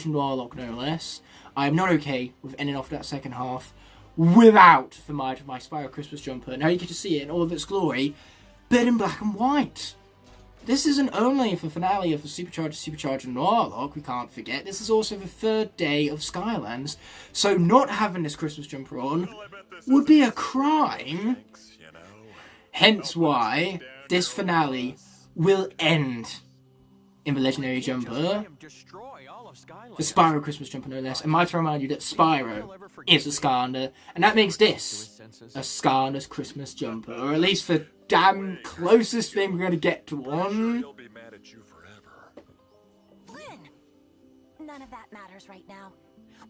NOIR LOCKE, no less. I am not okay with ending off that second half without the might of my Spyro Christmas jumper. Now you get to see it in all of its glory, but in black and white. This isn't only the finale of the SUPERCHARGER NOIR LOCKE, we can't forget, this is also the third day of Skylands, so not having this Christmas jumper on would be a crime. Hence why this finale will end in the legendary jumper, the Spyro Christmas jumper no less. And might to remind you that Spyro is a Skylander, and that makes this a Skylander's Christmas jumper, or at least the damn closest thing we're going to get to one. Flynn! None of that matters right now.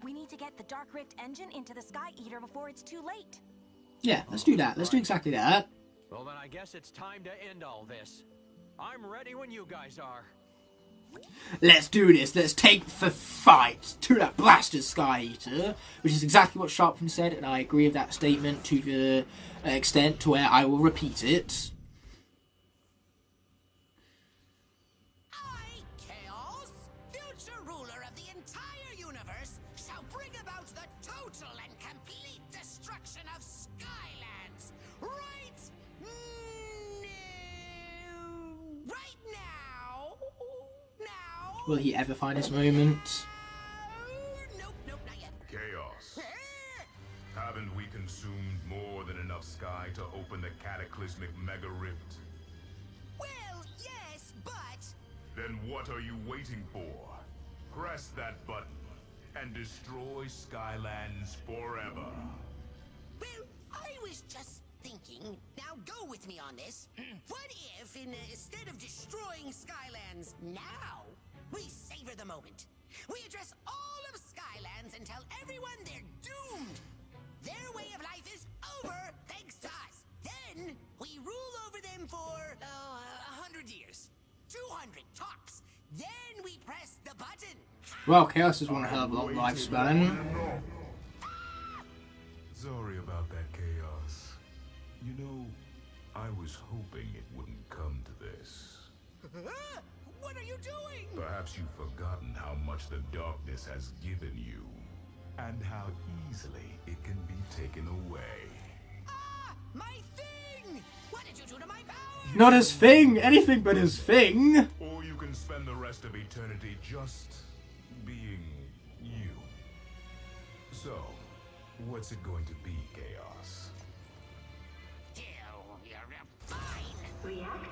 We need to get the Dark Rift engine into the Sky Eater before it's too late. Yeah, let's do that. Let's do exactly that. Well, then I guess it's time to end all this. I'm ready when you guys are. Let's do this. Let's take the fight to that blasted Sky Eater, which is exactly what Sharpton said, and I agree with that statement to the extent to where I will repeat it. I, Chaos, future ruler of the entire universe, shall bring about the total and complete destruction of Skylands. Right now. Will he ever find his moment? Nope, not yet. Chaos. Haven't we consumed more than enough sky to open the cataclysmic Mega Rift? Well, yes, but... Then what are you waiting for? Press that button and destroy Skylands forever. Well, I was just thinking, now go with me on this. What if, instead of destroying Skylands now, we savor the moment? We address all of Skylands and tell everyone they're doomed. Their way of life is over thanks to us. Then we rule over them for 100 years, 200 tops. Then we press the button. Well, Chaos has one hell of a long lifespan. Sorry about that, Chaos. You know, I was hoping it wouldn't come to this. What are you doing? Perhaps you've forgotten how much the darkness has given you, and how easily it can be taken away. Ah, my thing! What did you do to my power? Not his thing! Anything but his thing! Or you can spend the rest of eternity just being you. So, what's it going to be, Chaos? You're fine. Reactor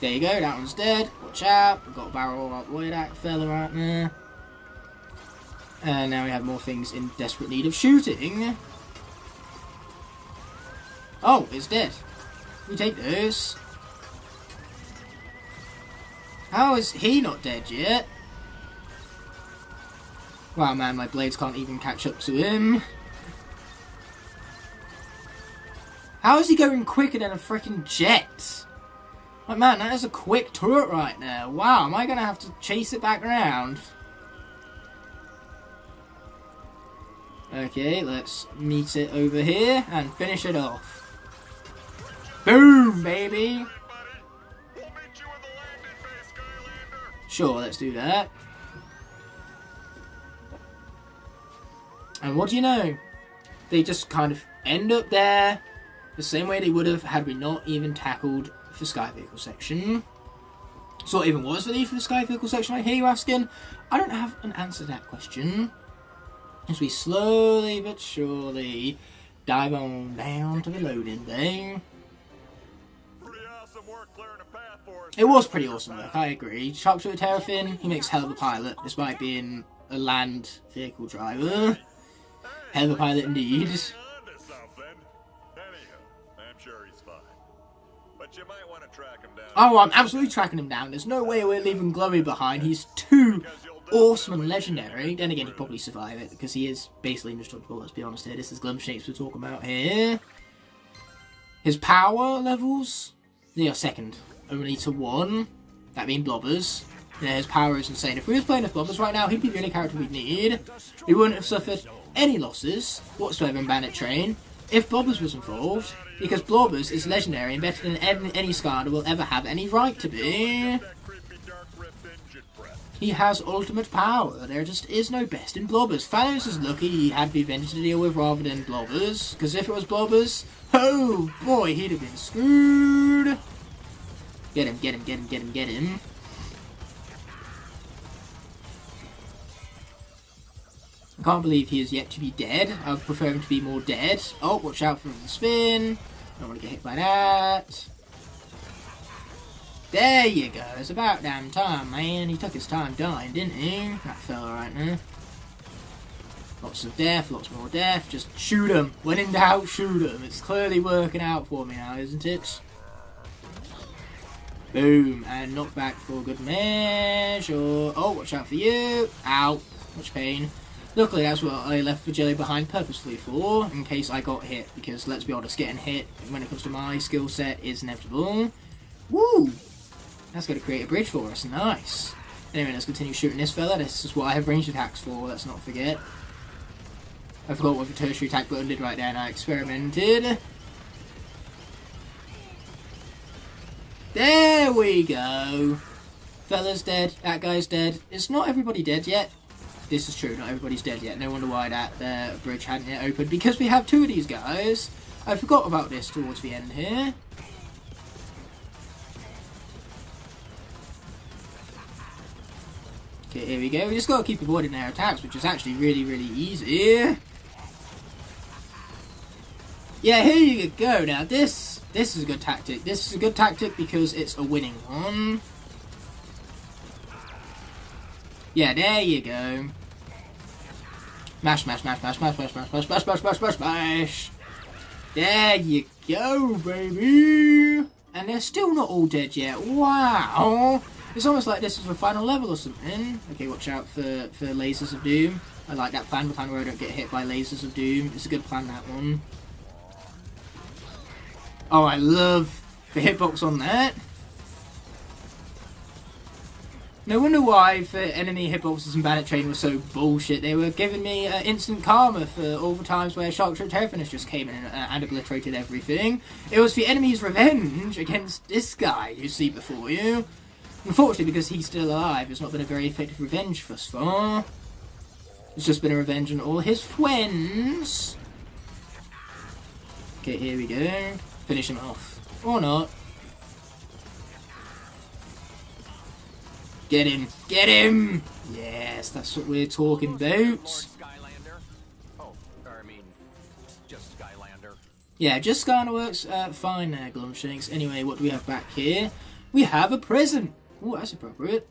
There you go, that one's dead. Watch out. We've got a barrel up way that fella right there. And now we have more things in desperate need of shooting. Oh, it's dead. We take those. How is he not dead yet? Wow, man, my blades can't even catch up to him. How is he going quicker than a freaking jet? Like, man, that is a quick turret right there. Wow, am I going to have to chase it back around? Okay, let's meet it over here and finish it off. Boom, baby! Sure, let's do that. And what do you know? They just kind of end up there the same way they would have had we not even tackled the Sky Vehicle section. So what even was the need for the Sky Vehicle section, I hear you asking? I don't have an answer to that question. As we slowly but surely dive on down to the loading bay. It was pretty awesome work, I agree. Shark Shooter Terrafin, he makes hell of a pilot, despite being a land vehicle driver. Hell of a pilot indeed. Oh, I'm absolutely tracking him down. There's no way we're leaving Glowy behind. He's too awesome and legendary. Then again, he'd probably survive it, because he is basically indestructible, let's be honest here. This is Glumshapes we're talking about here. His power levels, they are second only to one, that being Blobbers. Yeah, his power is insane. If we was playing with Blobbers right now, he'd be the only character we'd need. We wouldn't have suffered any losses whatsoever in Bandit Train if Blobbers was involved, because Blobbers is legendary and better than any Skylander will ever have any right to be. He has ultimate power. There just is no best in Blobbers. Thanos is lucky he had the Avenger to deal with rather than Blobbers, because if it was Blobbers, oh boy, he'd have been screwed. Get him, get him, get him, get him, get him. I can't believe he is yet to be dead. I would prefer him to be more dead. Oh, watch out for the spin. Don't want to get hit by that. There you go. It's about damn time, man. He took his time dying, didn't he? That fella right there. Lots of death, lots more death. Just shoot him. When in doubt, shoot him. It's clearly working out for me now, isn't it? Boom. And knock back for good measure. Oh, watch out for you. Ow. Much pain. Luckily, that's what I left the jelly behind purposefully for, in case I got hit. Because, let's be honest, getting hit when it comes to my skill set is inevitable. Woo! That's going to create a bridge for us. Nice. Anyway, let's continue shooting this fella. This is what I have ranged attacks for, let's not forget. I forgot what the tertiary attack button did right there, and I experimented. There we go. Fella's dead. That guy's dead. It's not everybody dead yet. This is true, not everybody's dead yet. No wonder why that bridge hadn't yet opened. Because we have two of these guys. I forgot about this towards the end here. Okay, here we go. We just got to keep avoiding their attacks, which is actually really, really easy. Yeah, here you go. Now, this is a good tactic. This is a good tactic because it's a winning one. Yeah, there you go. Mash, mash, mash, mash, mash, mash, mash, mash, mash, mash, mash, mash, mash. There you go, baby. And they're still not all dead yet. Wow. It's almost like this is the final level or something. Okay, watch out for lasers of doom. I like that plan, the plan where I don't get hit by lasers of doom. It's a good plan, that one. Oh, I love the hitbox on that. No wonder why the enemy hitboxes in Bandit Train were so bullshit. They were giving me instant karma for all the times where Shark Shooter Terrafin just came in and obliterated everything. It was the enemy's revenge against this guy you see before you. Unfortunately, because he's still alive, it's not been a very effective revenge thus far. It's just been a revenge on all his friends. Okay, here we go. Finish him off. Or not. Get him! Get him! Yes, that's what we're talking about. Oh, I mean, just Skylander. Yeah, just Skylander works fine there, Glumshanks. Anyway, what do we have back here? we have a present. Oh, that's appropriate.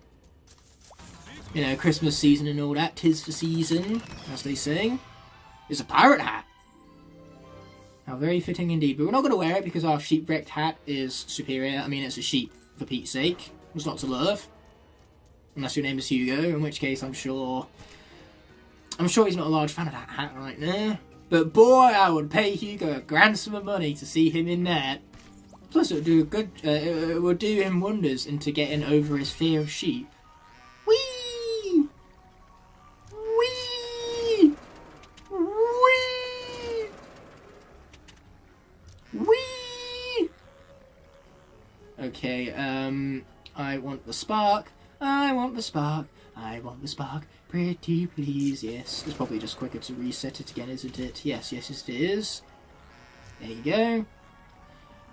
You know, Christmas season and all that. 'Tis the season, as they say. It's a pirate hat. How very fitting indeed. But we're not going to wear it because our sheep-wrecked hat is superior. I mean, it's a sheep, for Pete's sake. It's not to love. Unless your name is Hugo, in which case I'm sure he's not a large fan of that hat right now. But boy, I would pay Hugo a grand sum of money to see him in that. Plus, it would do it would do him wonders into getting over his fear of sheep. Whee! Whee! Whee! Whee! Okay, I want the spark. I want the spark. I want the spark. Pretty please, yes. It's probably just quicker to reset it again, isn't it? Yes, yes, it is. There you go.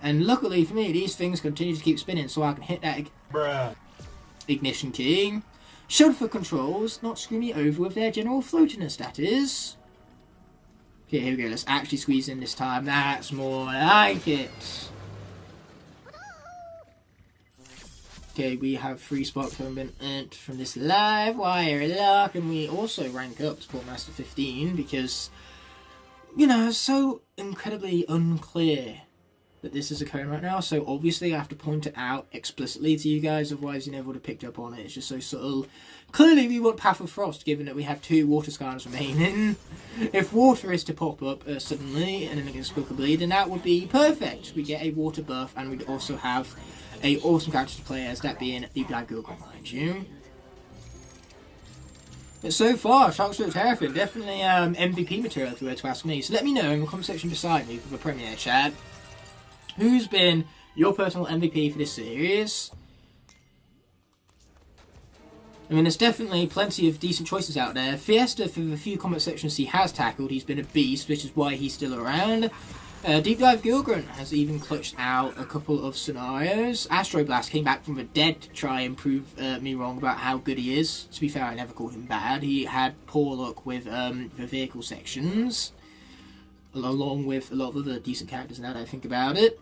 And luckily for me, these things continue to keep spinning, so I can hit that ignition key. Should for controls, not screw me over with their general floatiness, that is. Okay, here we go. Let's actually squeeze in this time. That's more like it. Okay, we have 3 sparks having been earned from this live wire lock, and we also rank up to Portmaster 15 because, you know, it's so incredibly unclear that this is occurring right now. So obviously I have to point it out explicitly to you guys, otherwise you never would have picked up on it. It's just so subtle. Clearly we want Path of Frost, given that we have 2 water skies remaining. If water is to pop up suddenly and then inexplicably, then that would be perfect. We get a water buff, and we'd also have a awesome character to play as, that being the Black Gilgrim, mind you. But so far, Sharks Super Terrifying, definitely MVP material if you were to ask me. So let me know in the comment section beside me for the premiere chat, who's been your personal MVP for this series. I mean, there's definitely plenty of decent choices out there. Fiesta, for the few comment sections he has tackled, he's been a beast, which is why he's still around. Deep Dive Gilgrim has even clutched out a couple of scenarios. Astro Blast came back from the dead to try and prove me wrong about how good he is. To be fair, I never called him bad. He had poor luck with the vehicle sections, along with a lot of other decent characters now that I think about it.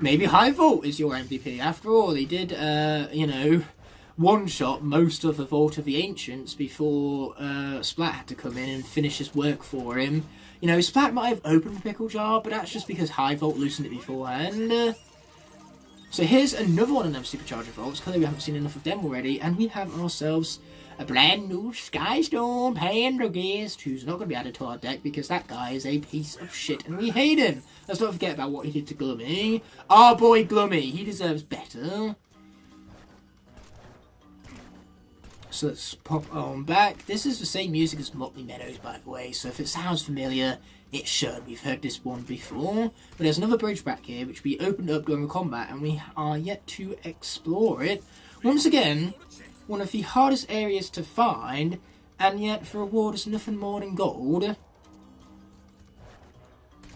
Maybe High Vault is your MVP. After all, he did, you know, one-shot most of the Vault of the Ancients before Splat had to come in and finish his work for him. You know, Splat might have opened the pickle jar, but that's just because High Vault loosened it beforehand. So here's another one of them Supercharger Vaults. Clearly we haven't seen enough of them already, and we have ourselves a brand new Skystorm Pendergast, who's not going to be added to our deck because that guy is a piece of shit and we hate him. Let's not forget about what he did to Glummy. Our boy Glummy, he deserves better. So let's pop on back. This is the same music as Motley Meadows, by the way, so if it sounds familiar, it should. We've heard this one before. But there's another bridge back here, which we opened up during the combat, and we are yet to explore it. Once again, one of the hardest areas to find, and yet for a reward is nothing more than gold.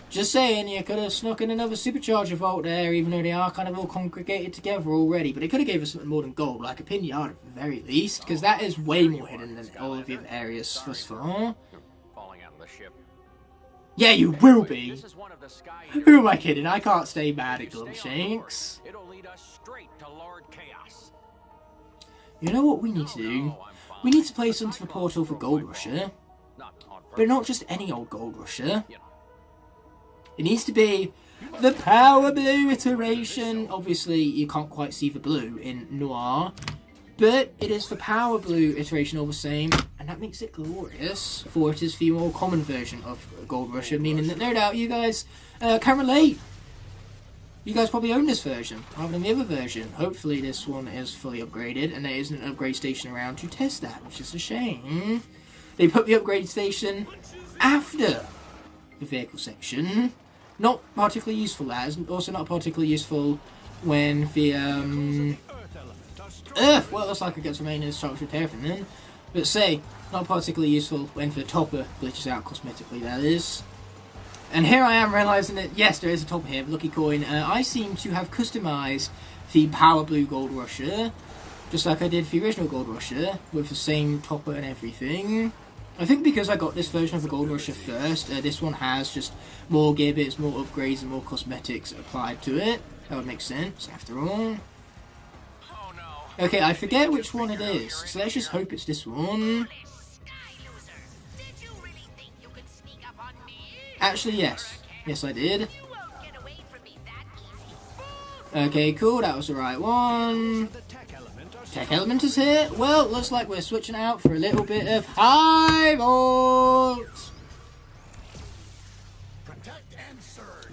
Just saying, you could have snuck in another Supercharger Vault there, even though they are kind of all congregated together already. But it could have gave us something more than gold, like a Pinata at the very least, because that is way more hidden than all of the other areas thus far. Falling out of the ship. Yeah, you will be. Who am I kidding? I can't stay mad at Glumshanks. It'll lead us straight to Lord Chaos. You know what we need to do? We need to place onto the portal for Gold Rusher. But not just any old Gold Rusher. It needs to be the Power Blue iteration. Obviously, you can't quite see the blue in Noir. But it is the Power Blue iteration all the same. And that makes it glorious. For it is the more common version of Gold Rusher. Meaning that no doubt you guys can relate. You guys probably own this version rather than the other version. Hopefully this one is fully upgraded. And there isn't an upgrade station around to test that. Which is a shame. They put the upgrade station after the vehicle section. Not particularly useful, that is also not particularly useful when the Earth, well, looks like it gets remaining as structured terrifying then. But say, not particularly useful when the topper glitches out cosmetically, that is. And here I am realising that yes, there is a topper here, Lucky Coin. I seem to have customised the Power Blue Gold Rusher, just like I did the original Gold Rusher, with the same topper and everything. I think because I got this version of the Gold Rusher first, this one has just more gear bits, more upgrades and more cosmetics applied to it. That would make sense, after all. Okay, I forget which one it is, so let's just hope it's this one. Actually, yes. Yes, I did. Okay, cool, that was the right one. Tech Element is here. Well, looks like we're switching out for a little bit of High Vault.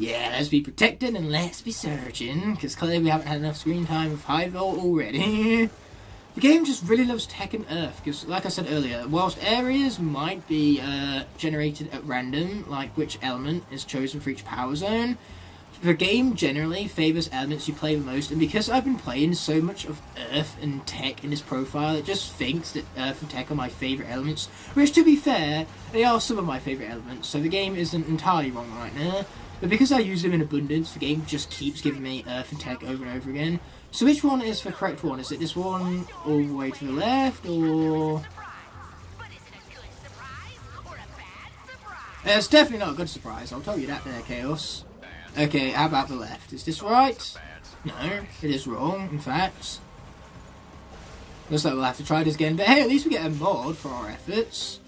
Yeah, let's be protected and let's be surging, because clearly we haven't had enough screen time with High Vault already. The game just really loves Tech and Earth, because like I said earlier, whilst areas might be generated at random, like which element is chosen for each power zone, the game generally favours elements you play the most, and because I've been playing so much of Earth and Tech in this profile, it just thinks that Earth and Tech are my favourite elements, which to be fair, they are some of my favourite elements, so the game isn't entirely wrong right now. But because I use them in abundance, the game just keeps giving me Earth and Tech over and over again. So which one is the correct one? Is it this one all the way to the left, or... It's definitely not a good surprise, I'll tell you that there, Chaos. Okay, how about the left? Is this right? No, it is wrong, in fact. Looks like we'll have to try this again, but hey, at least we get a mod for our efforts.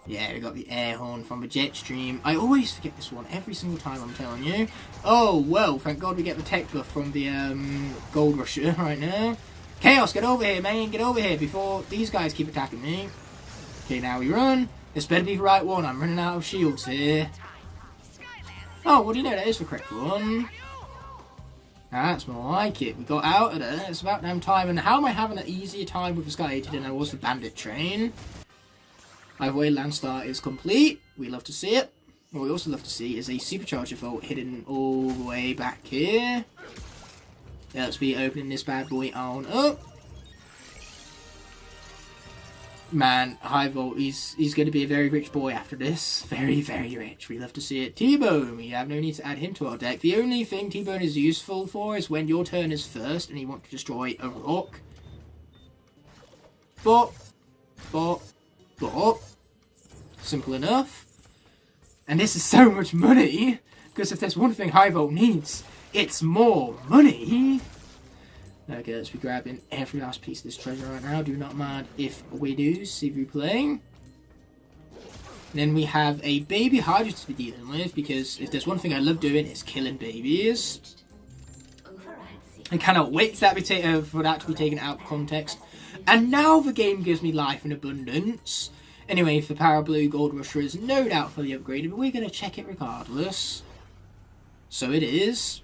Yeah, we got the air horn from the jet stream. I always forget this one every single time, I'm telling you. Oh, well, thank God we get the tech buff from the Gold Rusher right now. Chaos, get over here, man. Get over here before these guys keep attacking me. Okay, now we run. This better be the right one. I'm running out of shields here. Oh, what do you know? That is the correct one. That's more like it. We got out of there. It's about damn time. And how am I having an easier time with the Sky Eater than I was the Bandit Train? Either way, Landstar is complete. We love to see it. What we also love to see is a Supercharger Vault hidden all the way back here. Let's be opening this bad boy on up. Man, High Vault, he's going to be a very rich boy after this. Very, very rich. We love to see it. T-Bone, we have no need to add him to our deck. The only thing T-Bone is useful for is when your turn is first and you want to destroy a rock. But. Simple enough. And this is so much money, because if there's one thing High Vault needs, it's more money. Okay, let's be grabbing every last piece of this treasure right now. Do not mind if we do. See replaying. Then we have a baby Hydra to be dealing with, because if there's one thing I love doing, it's killing babies. I cannot wait for that to be taken out of context. And now the game gives me life in abundance. Anyway, if the Power Blue Gold Rusher is no doubt fully upgraded, but we're going to check it regardless. So it is.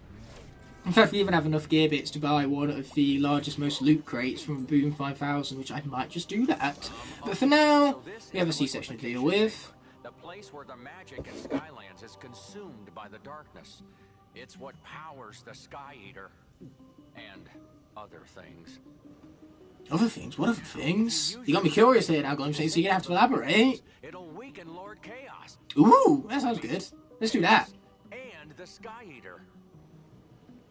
In fact, we even have enough gear bits to buy one of the largest, most loot crates from Boom 5000, which I might just do that. But for now, we have a C-section to deal with. The place where the magic in Skylands is consumed by the darkness. It's what powers the Sky Eater. And other things. Other things? What other things? You got me curious here now, Glimpse, so you're gonna have to elaborate. It'll weaken Lord Chaos. Ooh, that sounds good. Let's do that. And the Sky Eater.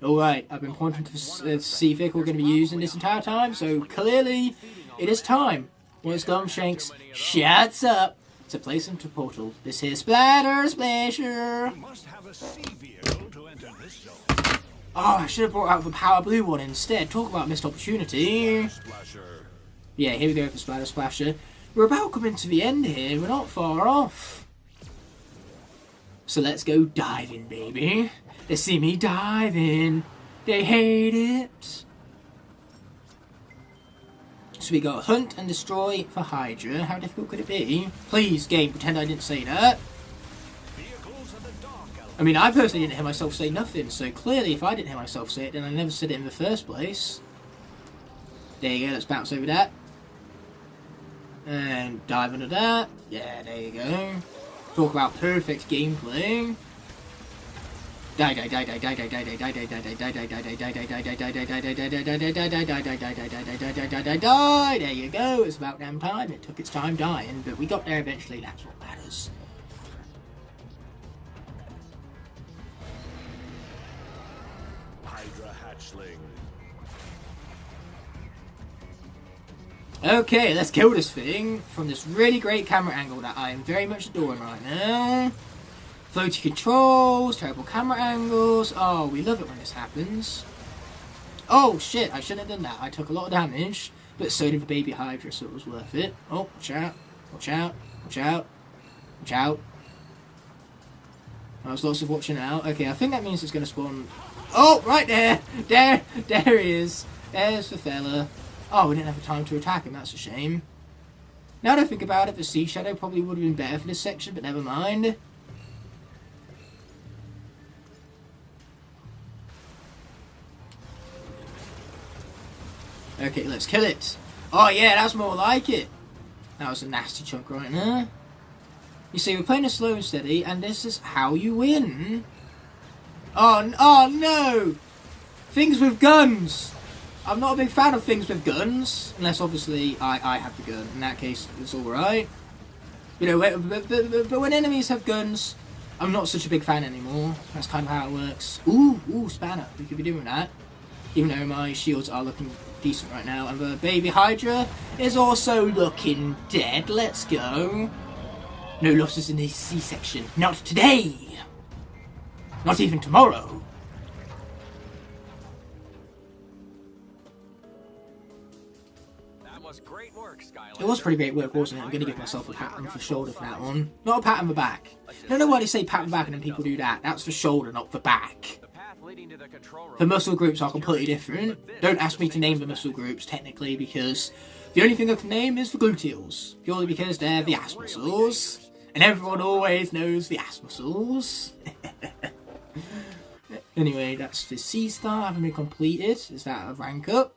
Alright, I've been pointing to the sea vehicle we're going to be using this entire time, so clearly it is time. Once Gumshanks shuts up to place him to portal. This here Splatter Splasher. Oh, I should have brought out the Power Blue one instead. Talk about missed opportunity. Yeah, here we go for Splatter Splasher. We're about coming to the end here. We're not far off. So let's go diving, baby. They see me diving. They hate it. So we got Hunt and Destroy for Hydra. How difficult could it be? Please, game, pretend I didn't say that. I mean, I personally didn't hear myself say nothing, so clearly if I didn't hear myself say it, then I never said it in the first place. There you go, let's bounce over that. And dive under that. Yeah, there you go. Talk about perfect gameplay. Die. There you go. It's about damn time. It took its time dying, but we got there eventually. That's what matters. Hydra hatchling. Okay, let's kill this thing from this really great camera angle that I am very much adoring right now. Floaty controls, terrible camera angles. Oh, we love it when this happens. Oh shit, I shouldn't have done that. I took a lot of damage, but so did the baby Hydra, so it was worth it. Oh, watch out, watch out, watch out, watch out. There's lots of watching out. Okay, I think that means it's going to spawn... Oh, right there! There he is. There's the fella. Oh, we didn't have time to attack him, that's a shame. Now that I think about it, the Sea Shadow probably would have been better for this section, but never mind. Okay, let's kill it. Oh yeah, that's more like it. That was a nasty chunk right there. You see, we're playing it slow and steady, and this is how you win. Oh no! Things with guns! I'm not a big fan of things with guns, unless obviously I have the gun. In that case, it's alright. You know, but when enemies have guns, I'm not such a big fan anymore. That's kind of how it works. Ooh, Spanner. We could be doing that. Even though my shields are looking decent right now. And the baby Hydra is also looking dead. Let's go. No losses in this C-section. Not today! Not even tomorrow! That was great work, Skylander. It was pretty great work, wasn't it? I'm going to give myself a pat on the shoulder for that one. Not a pat on the back. I don't know why they say pat on the back and then people do that. That's for shoulder, not for back. The muscle groups are completely different. Don't ask me to name the muscle groups, technically, because the only thing I can name is the gluteals. Purely because they're the ass muscles. And everyone always knows the ass muscles. Anyway, that's the C star having been completed. Is that a rank up?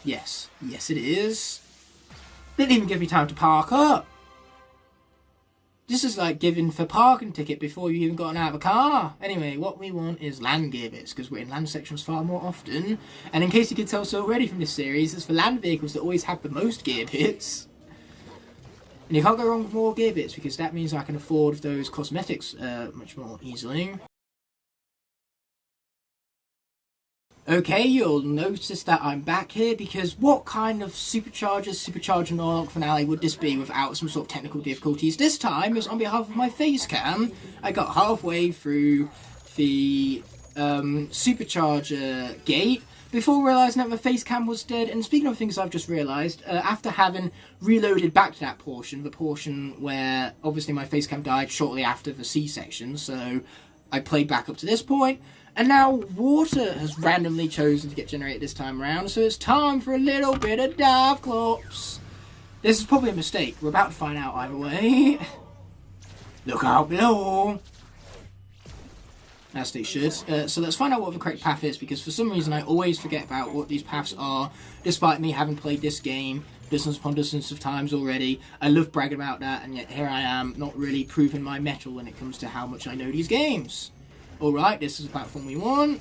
Yes. Yes, it is. Didn't even give me time to park up. This is like giving for parking ticket before you even gotten out of a car. Anyway, what we want is land gear bits, because we're in land sections far more often. And in case you could tell so already from this series, it's for land vehicles that always have the most gear bits. And you can't go wrong with more gear bits, because that means I can afford those cosmetics much more easily. Okay, you'll notice that I'm back here, because what kind of Supercharger Noir Locke finale would this be without some sort of technical difficulties? This time is on behalf of my face cam. I got halfway through the Supercharger gate before realising that my face cam was dead. And speaking of things I've just realised, after having reloaded back to that portion, the portion where obviously my face cam died shortly after the C-section, so I played back up to this point. And now water has randomly chosen to get generated this time around, so it's time for a little bit of dive clops. This is probably a mistake. We're about to find out either way. Look out below. As they should. So let's find out what the correct path is, because for some reason I always forget about what these paths are, despite me having played this game dozens upon dozens of times already. I love bragging about that, and yet here I am, not really proving my mettle when it comes to how much I know these games. Alright, this is the platform we want.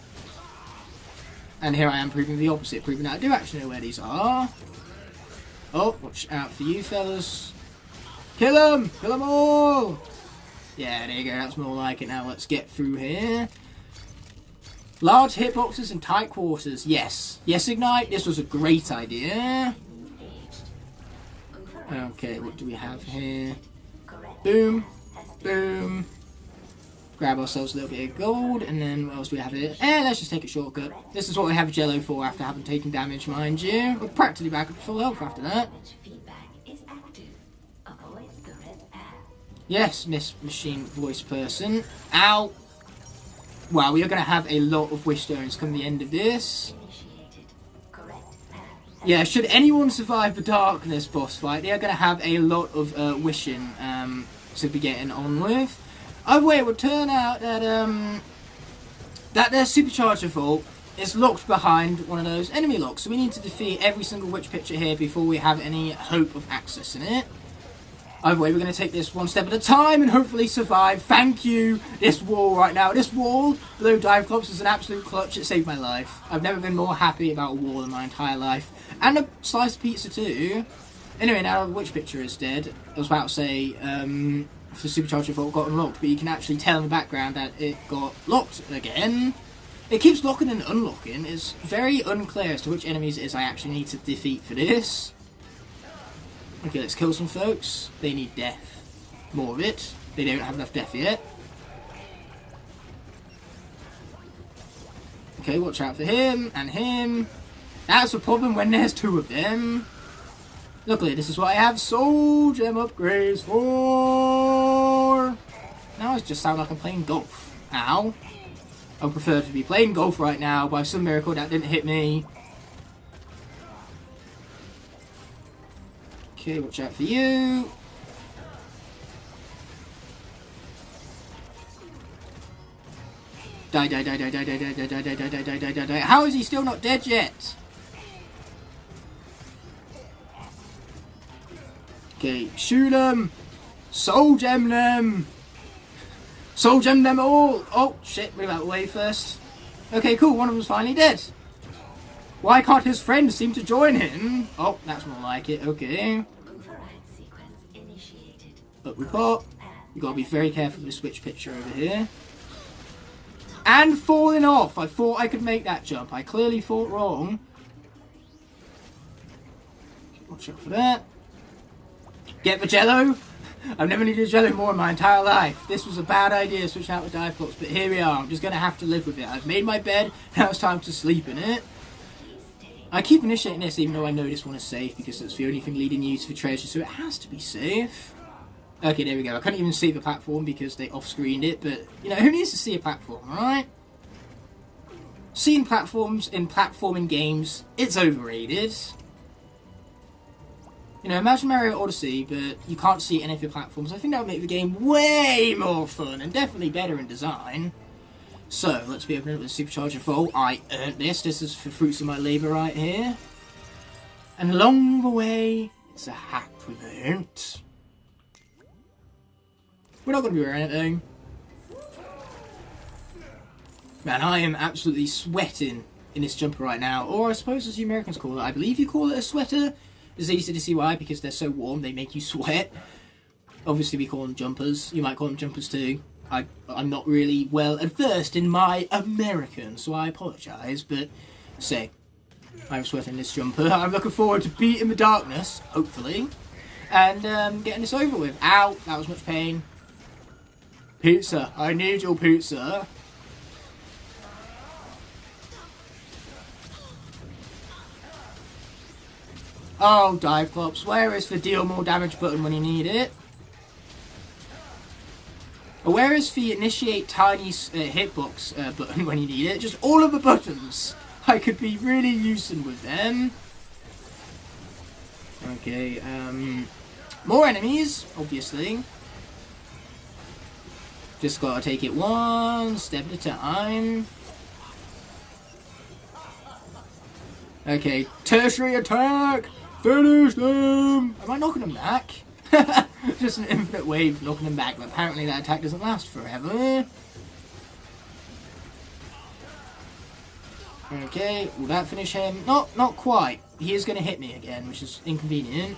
And here I am proving the opposite, proving that I do actually know where these are. Oh, watch out for you fellas. Kill them! Kill them all! Yeah, there you go, that's more like it. Now let's get through here. Large hitboxes and tight quarters. Yes. Yes, Ignite, this was a great idea. Okay, what do we have here? Boom. Boom. Grab ourselves a little bit of gold, and then what else do we have here? Let's just take a shortcut. This is what I have Jello for after having taken damage, mind you. We're practically back up to full health after that. Yes, Miss Machine Voice Person. Ow! Wow, we are going to have a lot of wish stones come the end of this. Yeah, should anyone survive the darkness boss fight, they are going to have a lot of wishing to be getting on with. Either way, it would turn out that that their Supercharger Vault is locked behind one of those enemy locks. So we need to defeat every single witch picture here before we have any hope of accessing it. Either way, we're going to take this one step at a time and hopefully survive. Thank you, this wall right now. This wall below Dive Clops is an absolute clutch. It saved my life. I've never been more happy about a wall in my entire life. And a sliced pizza too. Anyway, now the witch picture is dead. I was about to say, the Supercharger Vault got unlocked, but you can actually tell in the background that it got locked again. It keeps locking and unlocking. It's very unclear as to which enemies it is I actually need to defeat for this. Okay, let's kill some folks. They need death. More of it. They don't have enough death yet. Okay, watch out for him and him. That's a problem when there's two of them. Luckily, this is what I have soul gem upgrades for. Now I just sound like I'm playing golf. Ow. I would prefer to be playing golf right now. By some miracle, that didn't hit me. Okay, watch out for you. Die, die, die, die, die, die, die, die, die, die, die, die, die, die, die. How is he still not dead yet? Okay, shoot them! Soul gem them! Soul gem them all! Oh, shit, move out of the way first. Okay, cool, one of them's finally dead. Why can't his friends seem to join him? Oh, that's more like it, okay. Up we pop. You gotta be very careful with the switch picture over here. And falling off! I thought I could make that jump. I clearly thought wrong. Watch out for that. Get the jello! I've never needed jello more in my entire life. This was a bad idea, switching out the dive blocks, but here we are. I'm just going to have to live with it. I've made my bed, now it's time to sleep in it. I keep initiating this even though I know this one is safe, because it's the only thing leading you to the treasure, so it has to be safe. Okay, there we go. I couldn't even see the platform because they off-screened it, but, you know, who needs to see a platform, right? Seeing platforms in platforming games, it's overrated. You know, imagine Mario Odyssey, but you can't see any of your platforms. I think that would make the game way more fun and definitely better in design. So, let's be opening up the Supercharger Vault. I earned this. This is for fruits of my labour right here. And along the way, it's a hack we earned. We're not going to be wearing it though. Man, I am absolutely sweating in this jumper right now. Or I suppose as the Americans call it, I believe you call it a sweater. It's easy to see why, because they're so warm, they make you sweat. Obviously we call them jumpers. You might call them jumpers too. I'm not really well versed in my American, so I apologise, but say, I'm sweating this jumper. I'm looking forward to beating the darkness, hopefully, and getting this over with. Ow, that was much pain. Pizza, I need your pizza. Oh, dive flops, where is the deal more damage button when you need it? Where is the initiate tiny hitbox button when you need it? Just all of the buttons. I could be really using with them. Okay, more enemies, obviously. Just gotta take it one step at a time. Okay, tertiary attack! Finish them! Am I knocking them back? Just an infinite wave knocking them back, but apparently that attack doesn't last forever. Okay, will that finish him? Not quite. He is going to hit me again, which is inconvenient.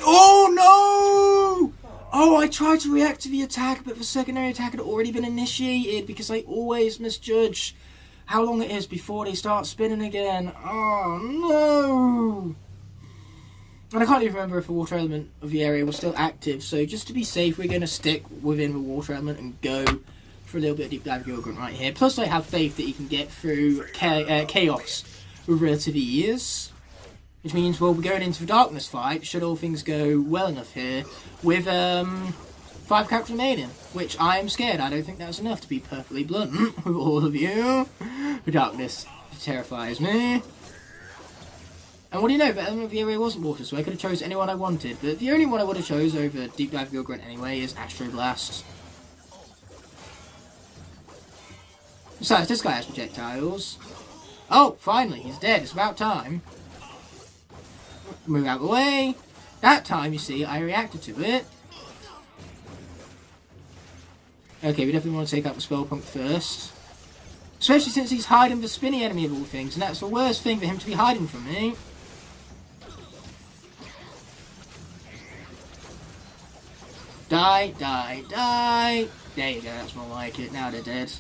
Oh no! Oh, I tried to react to the attack, but the secondary attack had already been initiated because I always misjudge how long it is before they start spinning again. Oh no! And I can't even remember if the water element of the area was still active, so just to be safe, we're going to stick within the water element and go for a little bit of deep dive Gilgrunt right here. Plus, I have faith that you can get through chaos with relative ease, which means we'll be going into the darkness fight, should all things go well enough here, with 5 characters remaining, which I am scared. I don't think that's enough, to be perfectly blunt with all of you. The darkness terrifies me. And what do you know, the element of the area wasn't water, so I could have chose anyone I wanted, but the only one I would have chose over Deep Dive Gilgrunt anyway is Astro Blast. Besides, this guy has projectiles. Oh, finally, he's dead. It's about time. Move out of the way. That time, you see, I reacted to it. Okay, we definitely want to take out the Spellpunk first. Especially since he's hiding the spinny enemy of all things, and that's the worst thing for him to be hiding from me. Die, die, die. There you go, that's more like it. Now they're dead.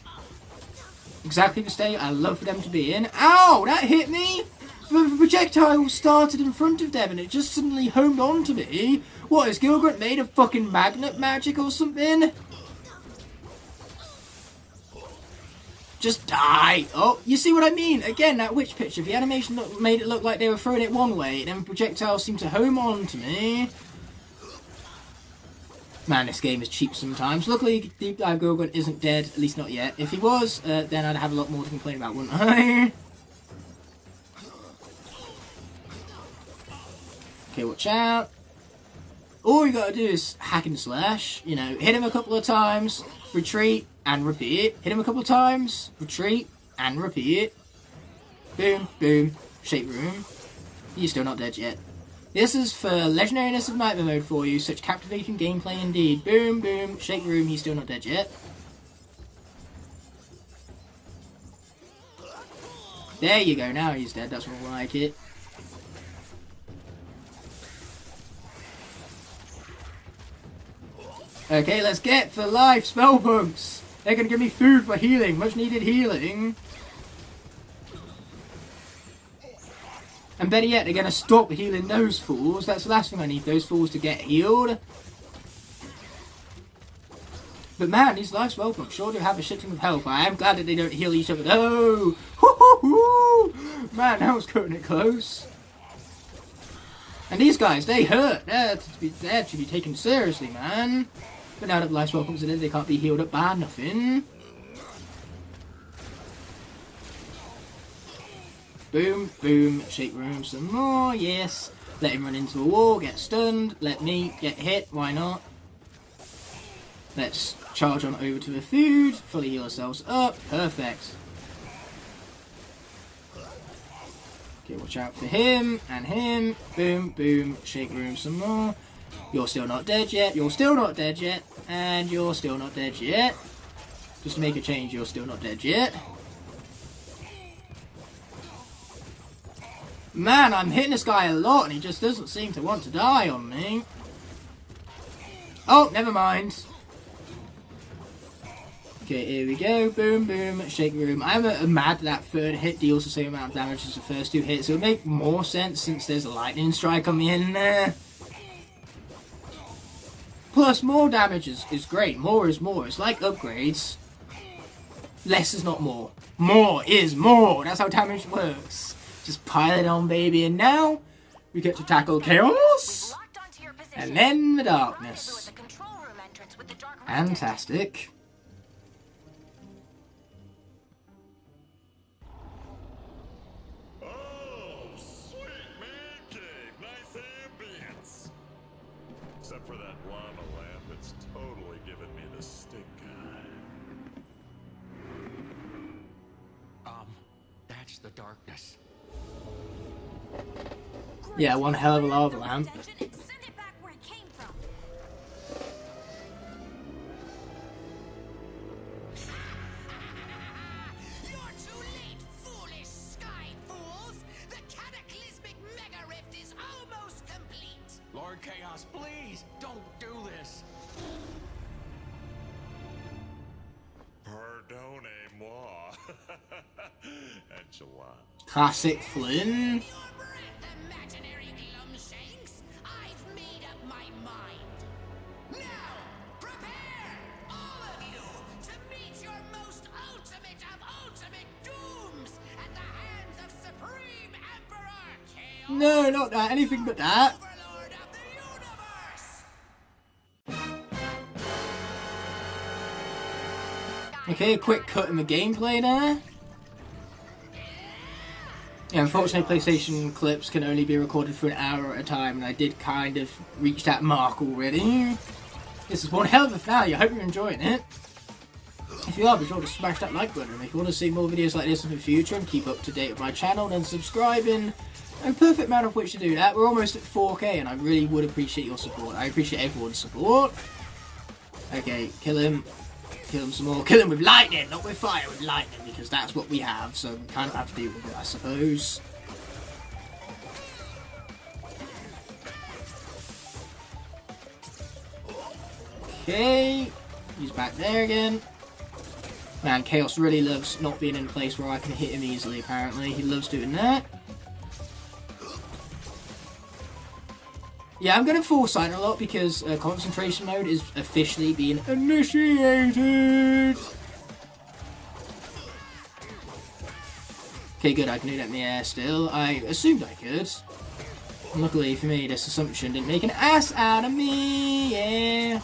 Exactly the state I love for them to be in. Ow! That hit me! The projectile started in front of them and it just suddenly homed onto me. What, is Gilgrunt made of fucking magnet magic or something? Just die! Oh, you see what I mean? Again, that witch picture. The animation made it look like they were throwing it one way, then projectiles seemed to home on to me. Man, this game is cheap sometimes. Luckily, Deep Dive Gorgon isn't dead, at least not yet. If he was, then I'd have a lot more to complain about, wouldn't I? Okay, watch out. All you gotta do is hack and slash. You know, hit him a couple of times, retreat, and repeat. Hit him a couple of times, retreat, and repeat. Boom, boom, shape room. You're still not dead yet. This is for Legendariness of Nightmare Mode for you, such captivating gameplay indeed. Boom, boom, shake room, he's still not dead yet. There you go, now he's dead, that's more like it. Okay, let's get for life spell pumps. They're gonna give me food for healing, much needed healing. And better yet, they're going to stop healing those fools. That's the last thing I need, those fools to get healed. But man, these life spell pumps sure do have a shit ton of health. I am glad that they don't heal each other. Oh! Man, that was cutting it close. And these guys, they hurt. They're to be taken seriously, man. But now that life spell pumps are in, they can't be healed up by nothing. Boom, boom, shake room some more, yes. Let him run into a wall, get stunned. Let me get hit, why not? Let's charge on over to the food, fully heal ourselves up, perfect. Okay, watch out for him, and him. Boom, boom, shake room some more. You're still not dead yet, you're still not dead yet, and you're still not dead yet. Just to make a change, you're still not dead yet. Man, I'm hitting this guy a lot and he just doesn't seem to want to die on me. Oh, never mind. Okay, here we go. Boom, boom, shake room. I'm mad that third hit deals the same amount of damage as the first two hits. It would make more sense since there's a lightning strike on the end there. Plus, more damage is great. More is more. It's like upgrades. Less is not more. More is more. That's how damage works. Just pile it on, baby, and now we get to tackle chaos, and then the darkness. Fantastic. Oh, sweet man cave, nice ambience. Except for that lava lamp, it's totally giving me the stink eye. That's the darkness. Yeah, one hell of a lava lamp. Lord Chaos, please, don't do this. Pardonnez-moi. Enchilada. Classic Flynn. No, not that. Anything but that. Okay, a quick cut in the gameplay there. Yeah, unfortunately PlayStation clips can only be recorded for an hour at a time, and I did kind of reach that mark already. This is one hell of a finale. I hope you're enjoying it. If you are, be sure to smash that like button. And if you want to see more videos like this in the future and keep up to date with my channel, then subscribing. A perfect amount of which to do that. We're almost at 4K, and I really would appreciate your support. I appreciate everyone's support. Okay, kill him. Kill him some more. Kill him with lightning, not with fire, with lightning, because that's what we have, so we kind of have to deal with it, I suppose. Okay, he's back there again. Man, Chaos really loves not being in a place where I can hit him easily, apparently. He loves doing that. Yeah, I'm going to foresight a lot because concentration mode is officially being initiated. Okay, good, I can do that in the air still. I assumed I could. Luckily for me, this assumption didn't make an ass out of me, yeah.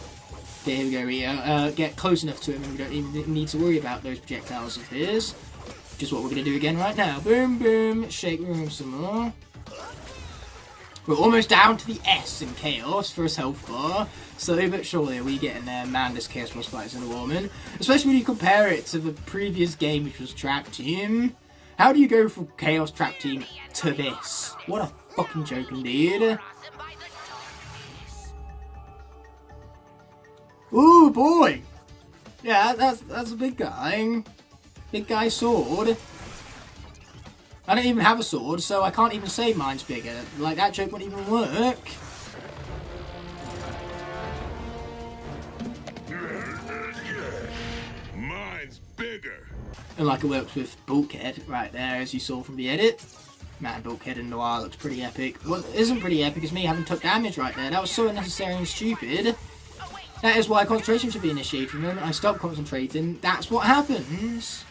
Okay, here we go, we get close enough to him and we don't even need to worry about those projectiles of his. Which is what we're going to do again right now. Boom, boom, shake room some more. We're almost down to the S in Chaos for his health bar. Slowly but surely are we getting there. Man, this Chaos boss fight is in a woman. Especially when you compare it to the previous game, which was Trap Team. How do you go from Chaos Trap Team to this? What a fucking joke indeed. Ooh, boy! Yeah, that's a big guy. Big guy sword. I don't even have a sword, so I can't even say mine's bigger. Like, that joke wouldn't even work. Mine's bigger. And like it works with Bulkhead right there, as you saw from the edit. Man, Bulkhead in Noir looks pretty epic. What isn't pretty epic is me having took damage right there. That was so unnecessary and stupid. That is why concentration should be initiated. From the moment I stop concentrating, that's what happens.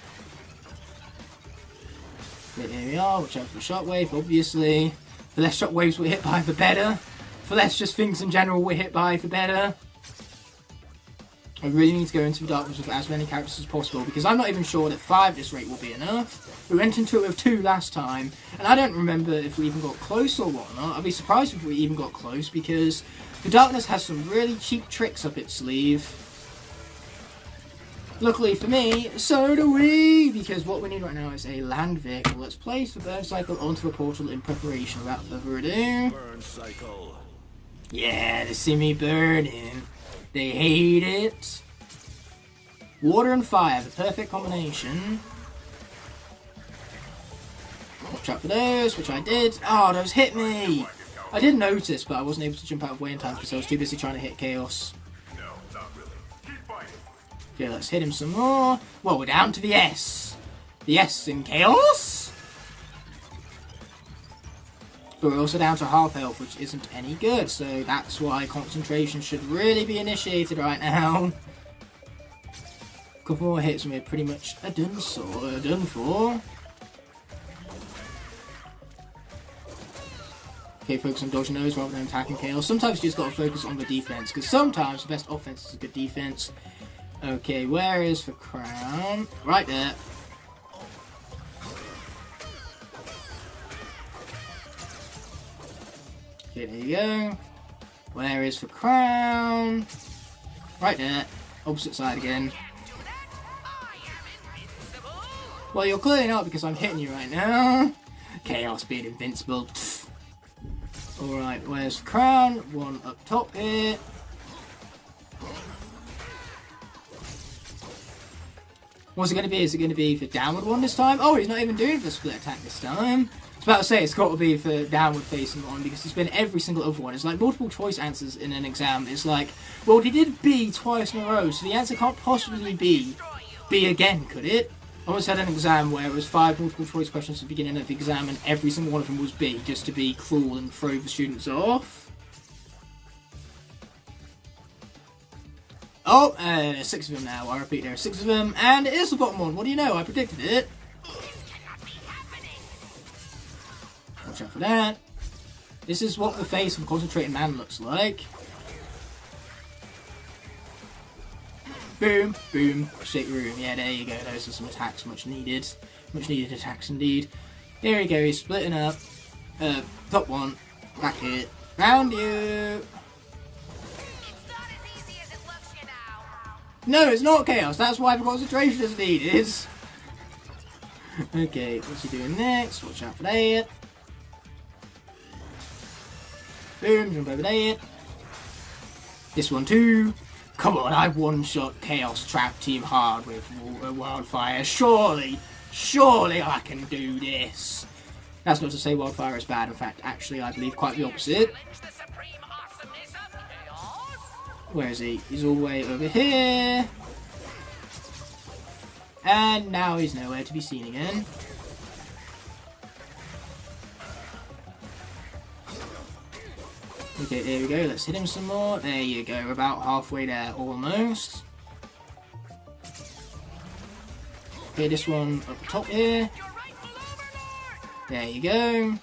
Here we are, watch out for the shockwave, obviously. The less shockwaves we're hit by, the better. The less just things in general we're hit by, the better. I really need to go into the darkness with as many characters as possible, because I'm not even sure that 5 at this rate will be enough. We went into it with 2 last time, and I don't remember if we even got close or whatnot. I'd be surprised if we even got close, because the darkness has some really cheap tricks up its sleeve. Luckily for me, so do we, because what we need right now is a land vehicle. Let's place the burn cycle onto the portal in preparation. Without further ado. Burn cycle. Yeah, they see me burning. They hate it. Water and fire, the perfect combination. Watch out for those, which I did. Oh, those hit me. I did notice, but I wasn't able to jump out of way in time because I was too busy trying to hit Chaos. Okay, let's hit him some more. Well, we're down to the S. The S in Chaos. But we're also down to half health, which isn't any good. So that's why concentration should really be initiated right now. A couple more hits and we're pretty much done for. Okay, focus on dodging those rather than attacking Chaos. Sometimes you just gotta focus on the defense, because sometimes the best offense is a good defense. Okay, where is the crown? Right there. Okay, there you go. Where is the crown? Right there. Opposite side again. Well, you're clearly not, because I'm hitting you right now. Chaos being invincible. Alright, where's the crown? One up top here. What's it going to be? Is it going to be for downward one this time? Oh, he's not even doing the split attack this time. I was about to say it's got to be for downward facing one, because it's been every single other one. It's like multiple choice answers in an exam. It's like, well, they did B twice in a row, so the answer can't possibly be B again, could it? I once had an exam where it was 5 multiple choice questions at the beginning of the exam, and every single one of them was B, just to be cruel and throw the students off. Oh, 6 of them now. I repeat, there are 6 of them, and it is the bottom one. What do you know? I predicted it. Watch out for that. This is what the face of a concentrated man looks like. Boom, boom, shake room. Yeah, there you go. Those are some attacks, much needed. Much needed attacks indeed. Here we go, he's splitting up. Top one. Back here. Round you. No, it's not Chaos. That's why the concentration is needed. Okay, what's he doing next? Watch out for that. Boom, jump over there. This one too. Come on, I one-shot Chaos Trap Team hard with Wildfire. Surely I can do this. That's not to say Wildfire is bad. In fact, actually, I believe quite the opposite. Where is he? He's all the way over here. And now he's nowhere to be seen again. Okay, there we go. Let's hit him some more. There you go. We're about halfway there, almost. Okay, this one up top here. There you go.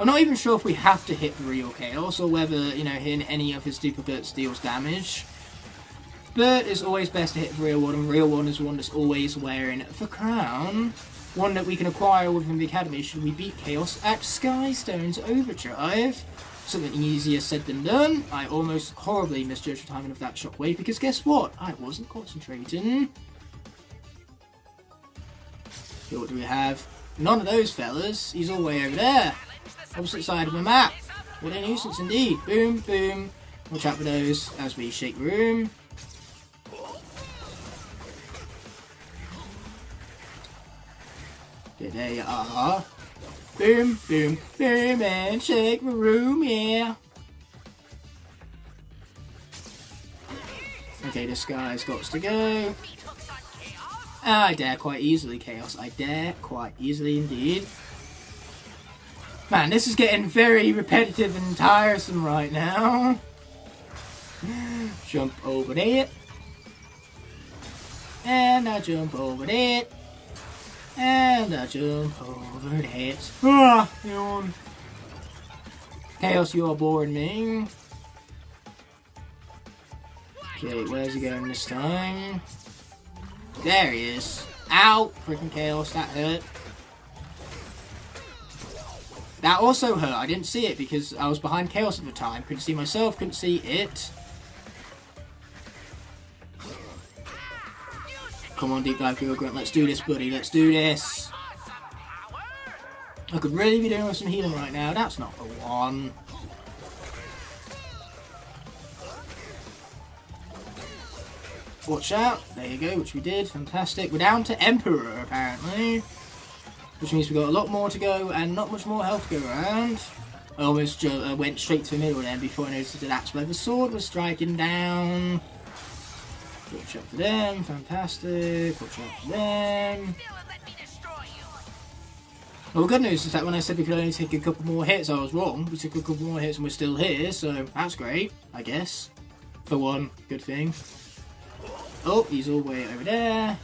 I'm not even sure if we have to hit the real Chaos or whether, you know, hitting any of his duplicates deals damage. But it's always best to hit the real one, and real one is one that's always wearing the crown. One that we can acquire within the academy should we beat Chaos at Skystone's Overdrive. Something easier said than done. I almost horribly misjudged the timing of that shockwave because guess what? I wasn't concentrating. Okay, what do we have? None of those fellas. He's all the way over there. Opposite side of the map. What a nuisance indeed. Boom, boom. Watch out for those as we shake the room. Okay, there you are. Boom, boom, boom, and shake the room, yeah. Okay, this guy's got to go. I dare quite easily, Chaos. I dare quite easily indeed. Man, this is getting very repetitive and tiresome right now. Jump over there. And I jump over there. And I jump over that. Ah, yawn. Chaos, you are boring me. Okay, where's he going this time? There he is. Ow! Freaking Chaos, that hurt. That also hurt. I didn't see it because I was behind Chaos at the time. Couldn't see myself, couldn't see it. Come on, Deep Dive Google Grunt. Let's do this, buddy. Let's do this. I could really be doing with some healing right now. That's not the one. Watch out. There you go, which we did. Fantastic. We're down to Emperor, apparently. Which means we've got a lot more to go and not much more health to go around. I almost went straight to the middle then before I noticed that that's where the sword was striking down. Watch out for them. Fantastic. Watch out for them. Well, the good news is that when I said we could only take a couple more hits, I was wrong. We took a couple more hits and we're still here, so that's great, I guess. For one, good thing. Oh, he's all the way over there.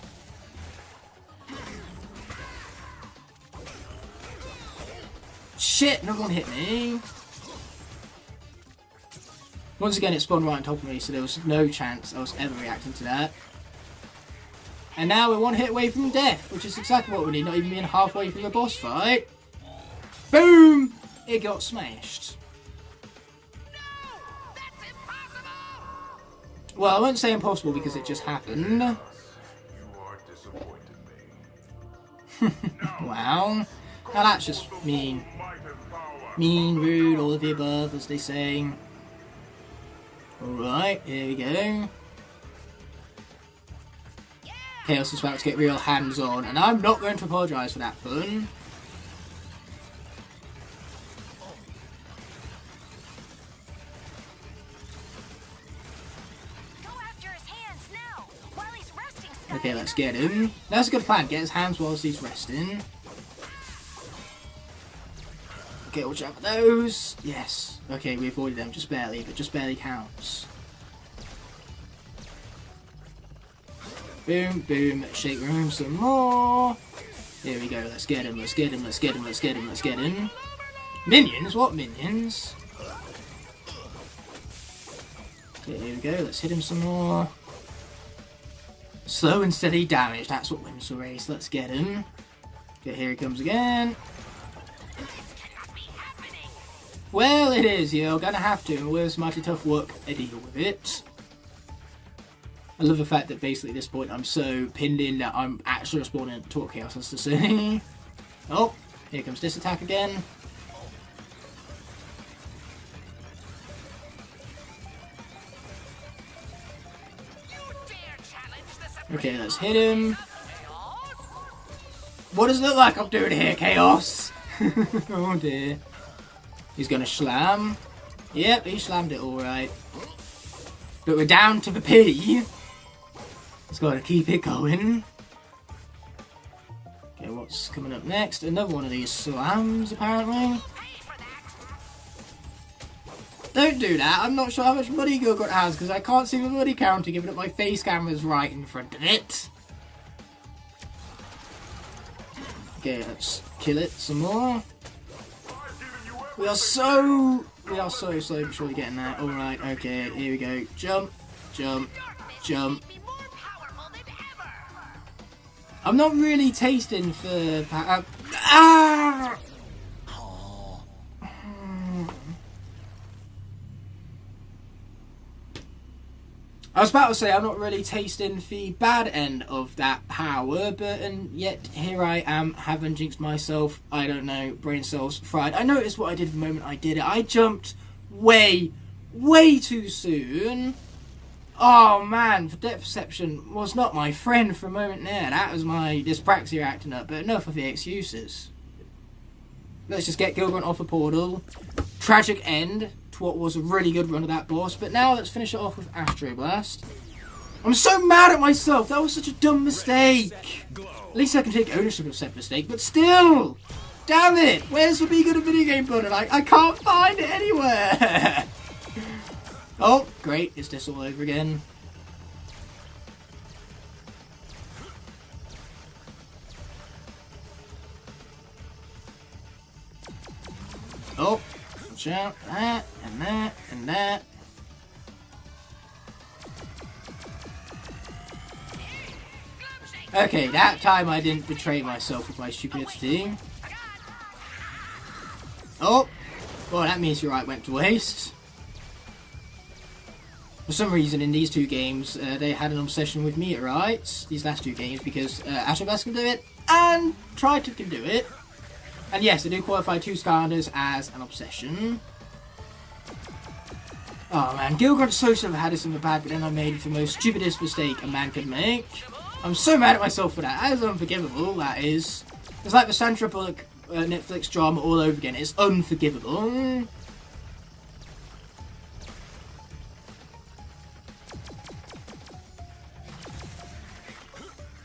Shit, no one hit me. Once again, it spawned right on top of me, so there was no chance I was ever reacting to that. And now we're one hit away from death, which is exactly what we need, not even being halfway through the boss fight. Boom! It got smashed. Well, I won't say impossible because it just happened. Wow. Now that's just mean. Mean, rude, all of the above, as they say. Alright, here we go. Chaos is about to get real hands-on, and I'm not going to apologise for that fun. Okay, let's get him. That's a good plan. Get his hands whilst he's resting. Okay, watch out for those. Yes. Okay, we avoided them just barely, but just barely counts. Boom, boom. Shake room some more. Here we go. Let's get him. Let's get him. Let's get him. Let's get him. Let's get him. Minions? What minions? Okay, here we go. Let's hit him some more. Slow and steady damage. That's what wins the race. Let's get him. Okay, here he comes again. Well, it is, you're gonna have to. It was mighty tough work to deal with it. I love the fact that basically at this point I'm so pinned in that I'm actually responding to what Chaos has to say. Oh, here comes this attack again. Okay, let's hit him. What does it look like I'm doing here, Chaos? Oh dear. He's gonna slam. Yep, he slammed it alright. But we're down to the P. Just gotta keep it going. Okay, what's coming up next? Another one of these slams, apparently. Don't do that. I'm not sure how much money Gilgurt has because I can't see the money counter given that my face camera's right in front of it. Okay, let's kill it some more. We are so slowly but surely getting there. Alright, okay, here we go. Jump, jump, jump. I'm not really tasting for... ah! I was about to say I'm not really tasting the bad end of that power, but and yet here I am, having jinxed myself. I don't know, brain cells fried. I noticed what I did the moment I did it. I jumped way too soon. Oh man, the depth perception was not my friend for a moment there. That was my dyspraxia acting up, but enough of the excuses. Let's just get Gilgrunt off a portal. Tragic end to what was a really good run of that boss, but now let's finish it off with Astro Blast. I'm so mad at myself, that was such a dumb mistake. At least I can take ownership of said mistake, but still! Damn it! Where's the Be Good at Video Game button? I can't find it anywhere! Oh, great, it's this all over again. Oh, watch out, that, and that, and that. Okay, that time I didn't betray myself with my stupidity. Oh, well that means your eye went to waste. For some reason in these two games, they had an obsession with meteorites, these last two games, because Astro Blast can do it, and Triton can do it. And yes, they do qualify 2 Skylanders as an obsession. Oh man, Gilgrunt so should have had this in the bag, but then I made the most stupidest mistake a man could make. I'm so mad at myself for that. That is unforgivable, that is. It's like the Sandra Bullock Netflix drama all over again. It's unforgivable.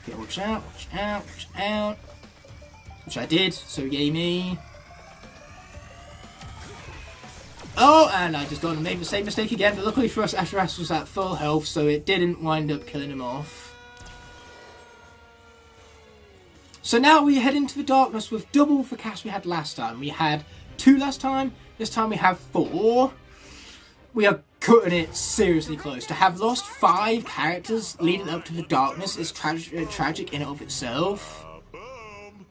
Okay, watch out, watch out, watch out. Which I did, so yay me. Oh, and I just got to make the same mistake again, but luckily for us, Astro Blast was at full health, so it didn't wind up killing him off. So now we head into the darkness with double the cast we had last time. We had 2 last time, this time we have 4. We are cutting it seriously close. To have lost 5 characters leading up to the darkness is tragic in and of itself.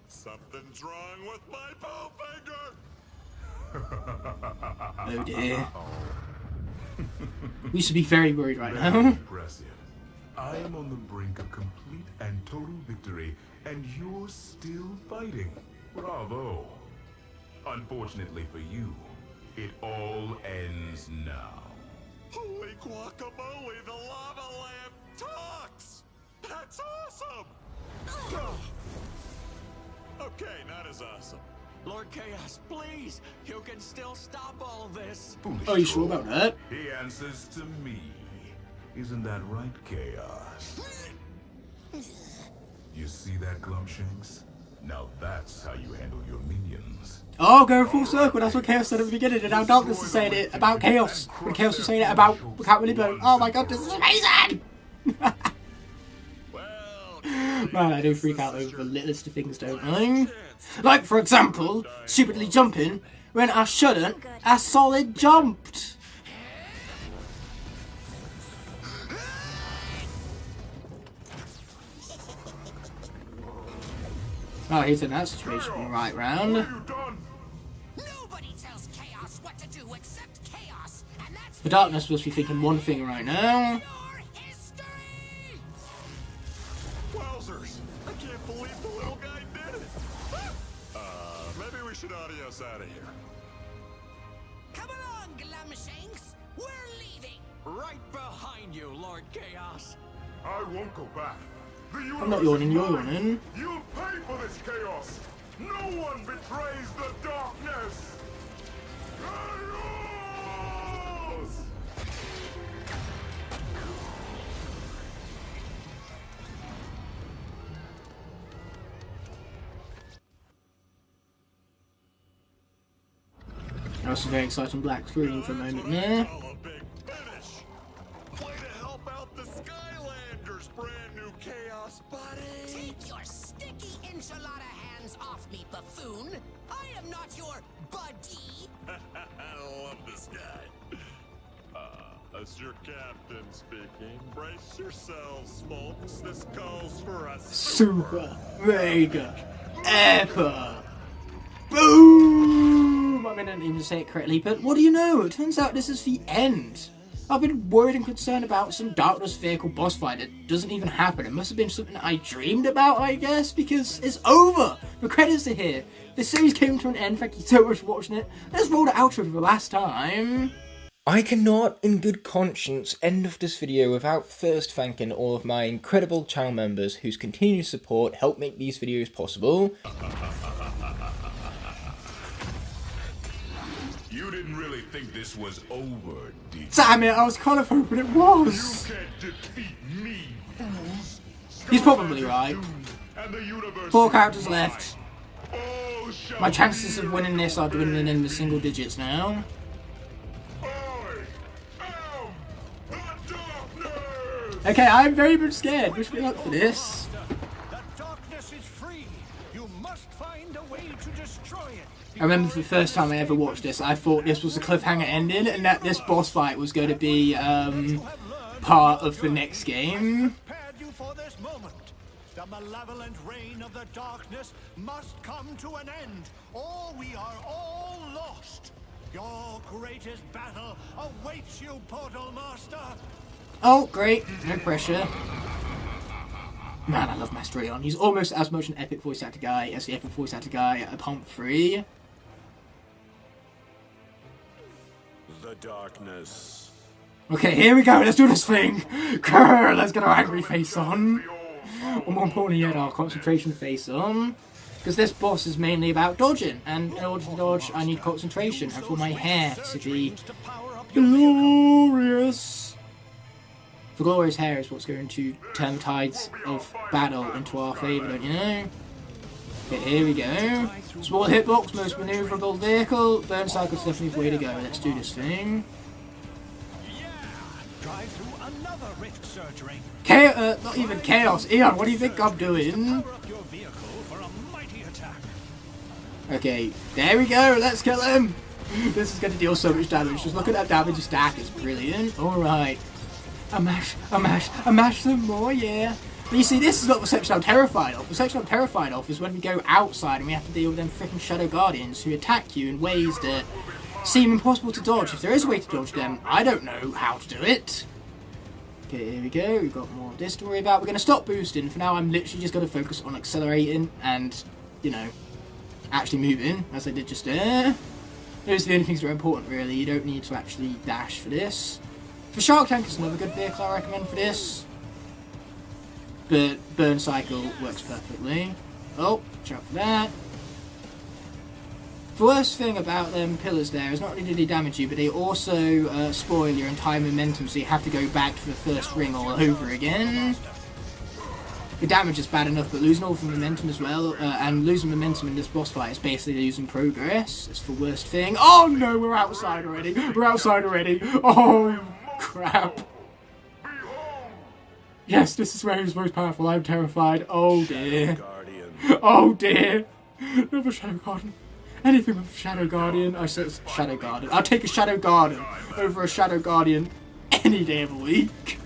Something's wrong with my ball finger. Oh dear. We should be very worried right now. Impressive. I am on the brink of complete and total victory, and you're still fighting. Bravo. Unfortunately for you, it all ends now. Holy guacamole, the lava lamp talks! That's awesome! Okay, not as awesome. Lord Chaos, please! You can still stop all this! Foolish Are you sure about that? He answers to me. Isn't that right, Chaos? You see that, Glumshanks? Now that's how you handle your minions. Oh, go full circle. That's what Chaos said at the beginning, and now Darkness is saying it about Chaos. And Chaos is saying it about Cat Willy Bone. Oh my god, this is amazing! Man, I do freak out over the littlest of things, don't I? Like, for example, stupidly jumping when I shouldn't, I solid jumped. Oh, he's in that situation right round. Nobody tells Chaos what to do except Chaos, and that's The Darkness must be thinking one thing right now. Wowzers! I can't believe the little guy did it! Maybe we should adios out of here. Come along, Glumshanks. We're leaving. Right behind you, Lord Chaos. I won't go back. I'm not yawning, you're yawning. You'll pay for this chaos. No one betrays the darkness. Chaos! That was a very exciting black screen for a moment there. Way to help out the Skylanders, brand new Chaos buddy. Take your sticky enchilada hand hands off me, buffoon! I am not your buddy! I love this guy. That's your captain speaking. Brace yourselves, folks. This calls for a super mega epic boom! I mean, I didn't even say it correctly, but what do you know? It turns out this is the end. I've been worried and concerned about some Darkness vehicle boss fight that doesn't even happen. It must have been something I dreamed about, I guess, because it's over. The credits are here. The series came to an end. Thank you so much for watching it. Let's roll the outro for the last time. I cannot, in good conscience, end off this video without first thanking all of my incredible channel members whose continued support help make these videos possible. You didn't really think this was over, did you? Damn it, I was kind of hoping it was. You can't defeat me, fools. He's probably right. 4 characters left. My chances of winning this are dwindling in the single digits now. Okay, I'm very much scared. Wish me luck for this. The darkness is free. You must find a way to destroy it. I remember the first time I ever watched this, I thought this was a cliffhanger ending and that this boss fight was going to be part of the next game. Prepared you for this moment. The malevolent reign of the darkness must come to an end, or we are all lost. Your greatest battle awaits you, Portal Master. Oh, great. No pressure. Man, I love Master Aeon. He's almost as much an epic voice actor guy as the epic voice actor guy at Pump 3. The darkness. Okay, here we go. Let's do this thing. Grrr, let's get our angry face on. Or more importantly yet, our concentration face on. Because this boss is mainly about dodging. And in order to dodge, I need concentration. And for my hair to be glorious. The glorious hair is what's going to turn the tides of battle into our favour, don't you know? Okay, here we go. Small hitbox, most manoeuvrable vehicle. Burn cycle's definitely the way to go. Let's do this thing. Drive through another rift surgery. Not even chaos. Eon, what do you think I'm doing? Okay, there we go. Let's kill him. This is going to deal so much damage. Just look at that damage stack. It's brilliant. Alright. I mash them more, yeah. But you see, this is not the section I'm terrified of. The section I'm terrified of is when we go outside and we have to deal with them freaking Shadow Guardians who attack you in ways that seem impossible to dodge. If there is a way to dodge them, I don't know how to do it. Okay, here we go. We've got more of this to worry about. We're going to stop boosting. For now, I'm literally just going to focus on accelerating and, you know, actually moving, as I did just there. Those are the only things that are important, really. You don't need to actually dash for this. The Shark Tank is another good vehicle I recommend for this. But Burn Cycle works perfectly. Oh, watch out for that. The worst thing about them pillars there is not only do they damage you, but they also spoil your entire momentum, so you have to go back to the first ring all over again. The damage is bad enough, but losing all the momentum as well, and losing momentum in this boss fight is basically losing progress. It's the worst thing. Oh no, we're outside already. We're outside already. Oh crap. Yes, this is where he's most powerful. I'm terrified. Oh dear. Oh dear. Another Shadow Guardian. Anything with Shadow Guardian. I said Shadow Guardian. I'll take a Shadow Guardian over a Shadow Guardian any day of the week.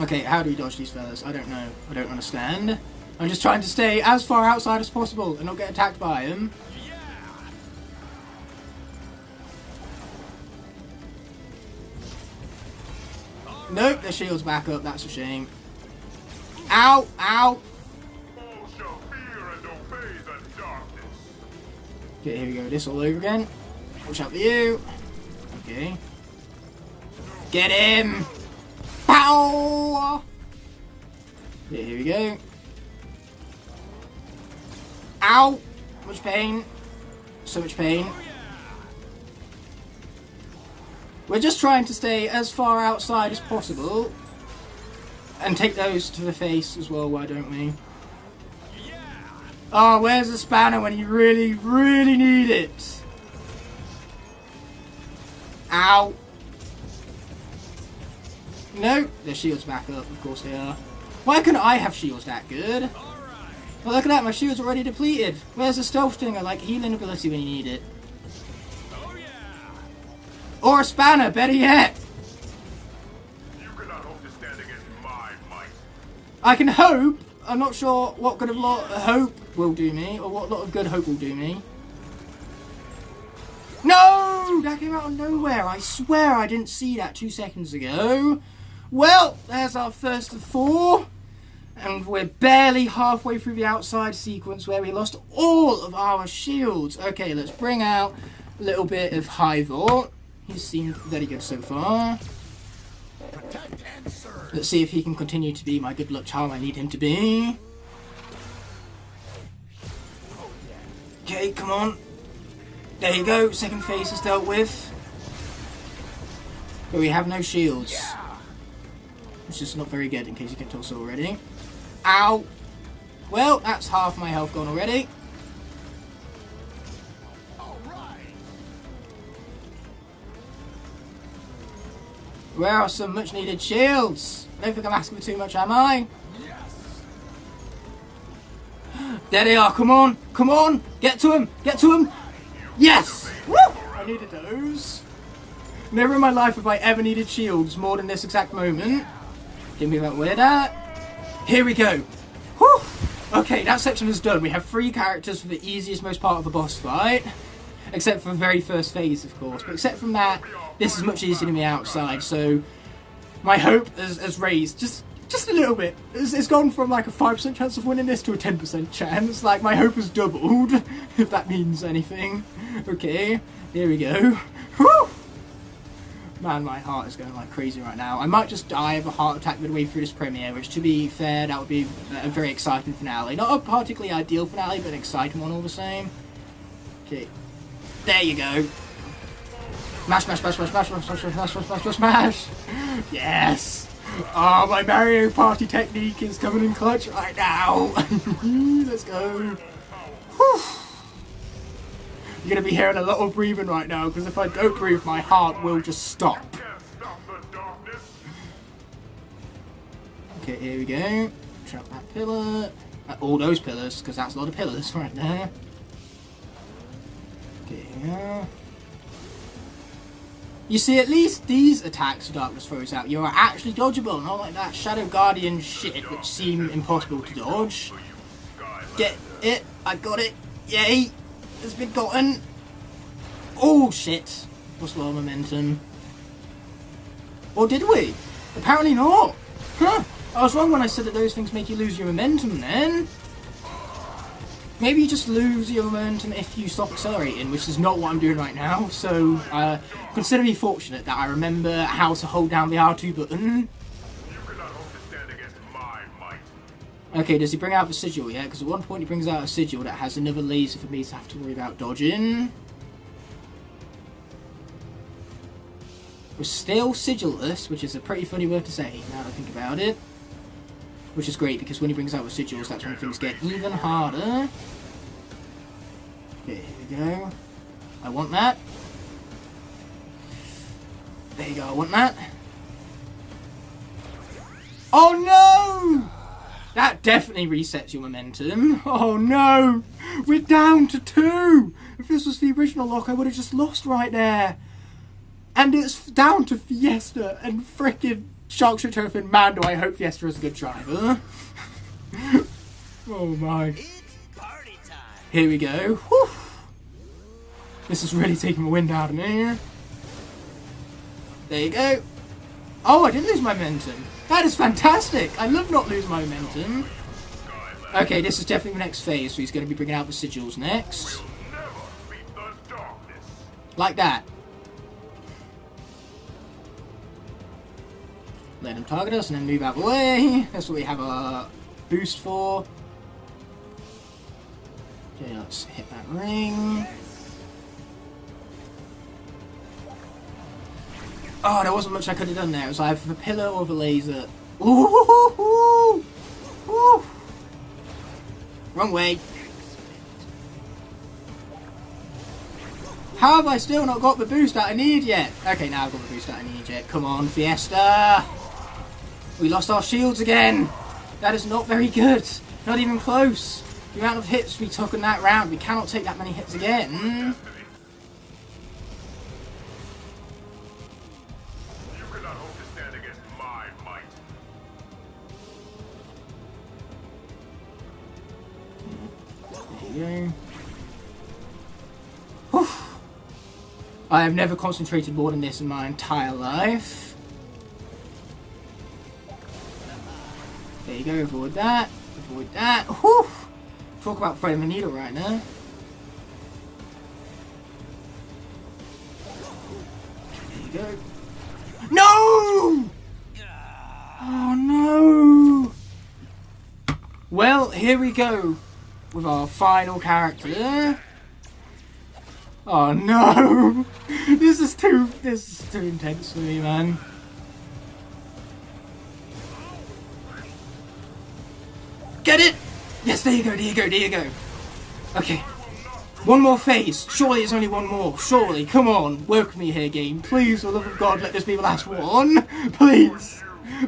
Okay, how do we dodge these fellas? I don't know. I don't understand. I'm just trying to stay as far outside as possible and not get attacked by him. Nope, their shield's back up. That's a shame. Ow! Ow! Okay, here we go. This all over again. Watch out for you. Okay. Get him! Pow! Yeah, here we go. Ow! Much pain. So much pain. We're just trying to stay as far outside as possible. And take those to the face as well, why don't we? Oh, where's the spanner when you really, really need it? Ow! No, their shield's back up, of course they are. Why couldn't I have shields that good? Well, look at that, my shield's already depleted. Where's the stealth stinger, like healing ability when you need it? Or a spanner, better yet! You cannot hope to stand against my might. I can hope. I'm not sure what good of lot of hope will do me, or what lot of good hope will do me. No! That came out of nowhere. I swear I didn't see that 2 seconds ago. Well, there's our first of 4. And we're barely halfway through the outside sequence where we lost all of our shields. Okay, let's bring out a little bit of High Vault. He's seemed very good so far. Let's see if he can continue to be my good luck charm I need him to be. Okay, come on. There you go, second phase is dealt with. But we have no shields. Which is not very good in case you can't tell so already. Ow! Well, that's half my health gone already. Where are some much needed shields? I don't think I'm asking for too much, am I? There they are, come on! Come on! Get to him! Get to him! Yes! Woo! I needed those. Never in my life have I ever needed shields more than this exact moment. Give me that weird at. Here we go. Whew. Okay, that section is done. We have 3 characters for the easiest, most part of the boss fight. Except for the very first phase, of course. But except from that, this is much easier than the outside. So, my hope has raised just a little bit. It's gone from like a 5% chance of winning this to a 10% chance. Like, my hope has doubled, if that means anything. Okay, here we go. Whew. Man, my heart is going like crazy right now. I might just die of a heart attack midway through this premiere, which, to be fair, that would be a very exciting finale. Not a particularly ideal finale, but an exciting one all the same. Okay. There you go. Smash, smash, smash, smash, smash, smash, smash, smash, smash, smash, smash. Yes. Oh, my Mario Party technique is coming in clutch right now. Let's go. Whew. You're going to be hearing a lot of breathing right now, because if I don't breathe, my heart will just stop. Okay, here we go. Trap that pillar. All those pillars, because that's a lot of pillars right there. Okay, yeah. You see, at least these attacks Darkness throws out, you are actually dodgeable, not like that Shadow Guardian shit, which seem impossible to dodge. Get it. I got it. Yay. It's been gotten. Oh shit. Lost a lot of momentum. Or did we? Apparently not. Huh. I was wrong when I said that those things make you lose your momentum then. Maybe you just lose your momentum if you stop accelerating, which is not what I'm doing right now. So, consider me fortunate that I remember how to hold down the R2 button. Okay, does he bring out the sigil yet? Because at one point he brings out a sigil that has another laser for me to have to worry about dodging. We're still sigilless, which is a pretty funny word to say, now that I think about it. Which is great, because when he brings out the sigils, that's when things get even harder. Okay, here we go. I want that. There you go, I want that. Oh no! That definitely resets your momentum. Oh no! We're down to 2! If this was the original lock, I would have just lost right there. And it's down to Fiesta and frickin' Sharkshot Turfin. Man, do I hope Fiesta is a good driver. Oh my. Here we go. Whew. This is really taking the wind out of me. There you go. Oh, I didn't lose my momentum. That is fantastic. I love not losing my momentum. Okay, this is definitely the next phase, so he's going to be bringing out the sigils next. Like that. Let him target us and then move out of the way. That's what we have a boost for. Okay, let's hit that ring. Oh, there wasn't much I could have done there. It was either the pillar or the laser. Ooh! Ooh! Wrong way. How have I still not got the boost that I need yet? Okay, now I've got the boost that I need yet. Come on, Fiesta! We lost our shields again! That is not very good. Not even close. The amount of hits we took in that round, we cannot take that many hits again. You cannot hope to stand against my might. There you go. Whew. I have never concentrated more than this in my entire life. There you go, avoid that. Avoid that. Whew. Talk about threading the needle right now. There you go. No! Oh no! Well, here we go with our final character. Oh no! This is too intense for me, man. Get it! Yes, there you go, there you go, there you go. Okay. One more phase. Surely it's only one more. Surely. Come on. Work with me here, game. Please, for the love of God, let this be the last one. Please.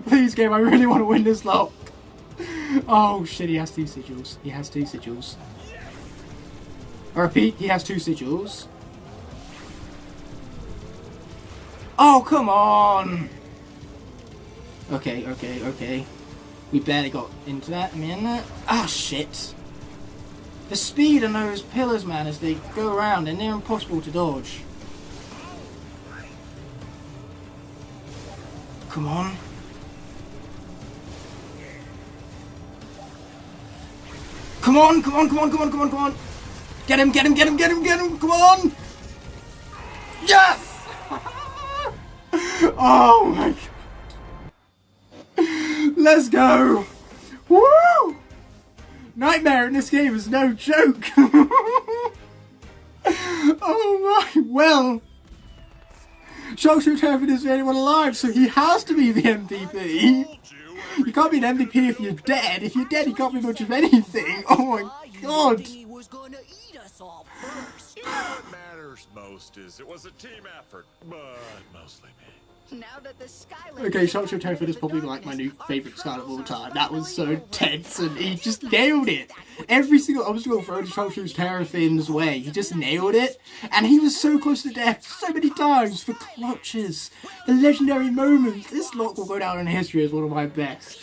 Please, game, I really want to win this lock. Oh, shit, he has 2 sigils. He has 2 sigils. I repeat, he has 2 sigils. Oh, come on! Okay, okay, okay. We barely got into that. Ah, shit. The speed on those pillars, man, as they go around, and they're impossible to dodge. Come on. Come on, come on, come on, come on, come on, come on. Get him, get him, get him, get him, get him, come on! Yes! Oh my god. Let's go! Woo! Nightmare in this game is no joke! Oh my, well... Shockshot Turfin is the only one alive, so he has to be the MVP! You can't be an MVP if you're dead. If you're dead, you can't be much of anything. Oh my god! What matters most is it was a team effort, but mostly me. Now that the Skylanders Okay, Shockshot Turfin is probably like my new favourite Skylander of all time. That was so tense and he just nailed it. Every single obstacle thrown Shockshot Turfin's way, he just nailed it. And he was so close to death so many times for clutches. The legendary moments. This lock will go down in history as one of my best.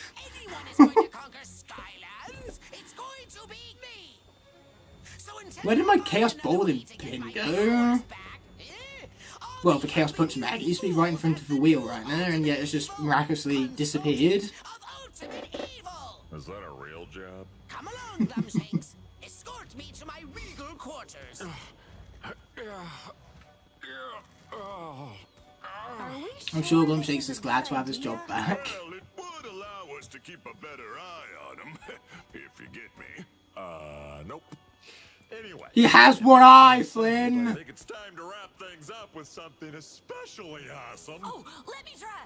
Where did my Chaos Bowling pin go? Well, the Chaos Punch bag. It used to be right in front of the wheel right there, and yet it's just miraculously disappeared. Is that a real job? Come along, Glumshanks. Escort me to my regal quarters. I'm sure Glumshanks is glad to have his job back. Well, it would allow us to keep a better eye on him, if you get me. Nope. Anyway, he has one eye, Flynn! I think it's time to wrap things up with something especially awesome. Oh, let me try.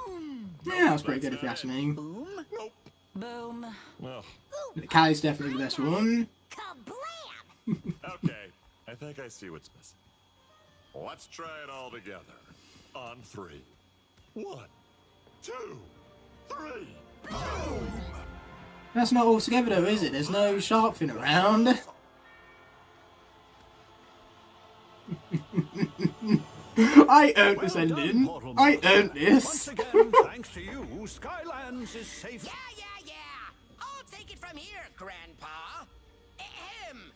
Boom! Yeah, that's pretty good if you ask me. Boom. Nope. Boom. Well. Callie's definitely the best one. Okay, I think I see what's missing. Let's try it all together. On 3. 1, 2, 3. Boom! That's not all together though, is it? There's no shark fin around. I earned this ending. I earned this. Once again, thanks to you, Skylands is safe. Yeah. I'll take it from here, Grandpa. Ahem.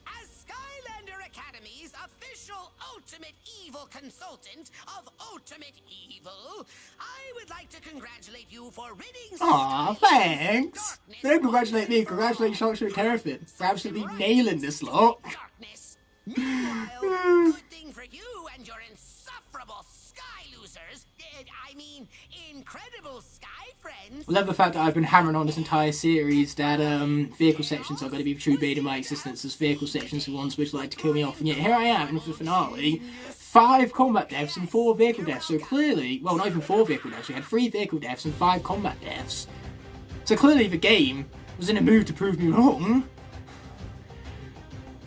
As Skylander Academy's official Ultimate Evil Consultant of Ultimate Evil, I would like to congratulate you for ridding... Aw, thanks! Don't congratulate me, congratulate Shockshot Turfin for absolutely nailing this lock. Meanwhile, good thing for you and your insufferable Sky losers. I mean, incredible Sky friends. I love the fact that I've been hammering on this entire series that vehicle sections are going to be the true bane of my existence, as vehicle sections are the ones which like to kill me off, and yet here I am in the finale. 5 combat deaths and 4 vehicle deaths, so clearly, well, not even 4 vehicle deaths, we had 3 vehicle deaths and 5 combat deaths. So clearly the game was in a mood to prove me wrong.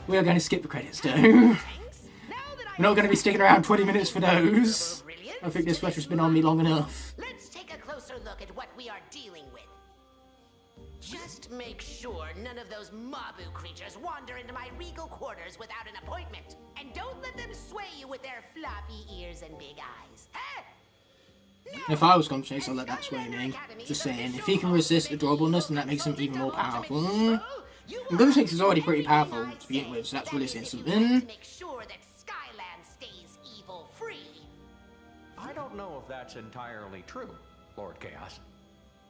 We are going to skip the credits though. We're not going to be sticking around 20 minutes for those. I think this pressure's been on me long enough. Let's take a closer look at what we are dealing with. Just make sure none of those Mabu creatures wander into my regal quarters without an appointment. And don't let them sway you with their floppy ears and big eyes. Huh? If I was Chase, I'd let that sway me. Just saying, if he can resist adorableness, then that makes him even more powerful. And Chase is already pretty powerful to begin with, so that's really saying something. Make sure that Skyland stays evil-free. I don't know if that's entirely true, Lord Chaos.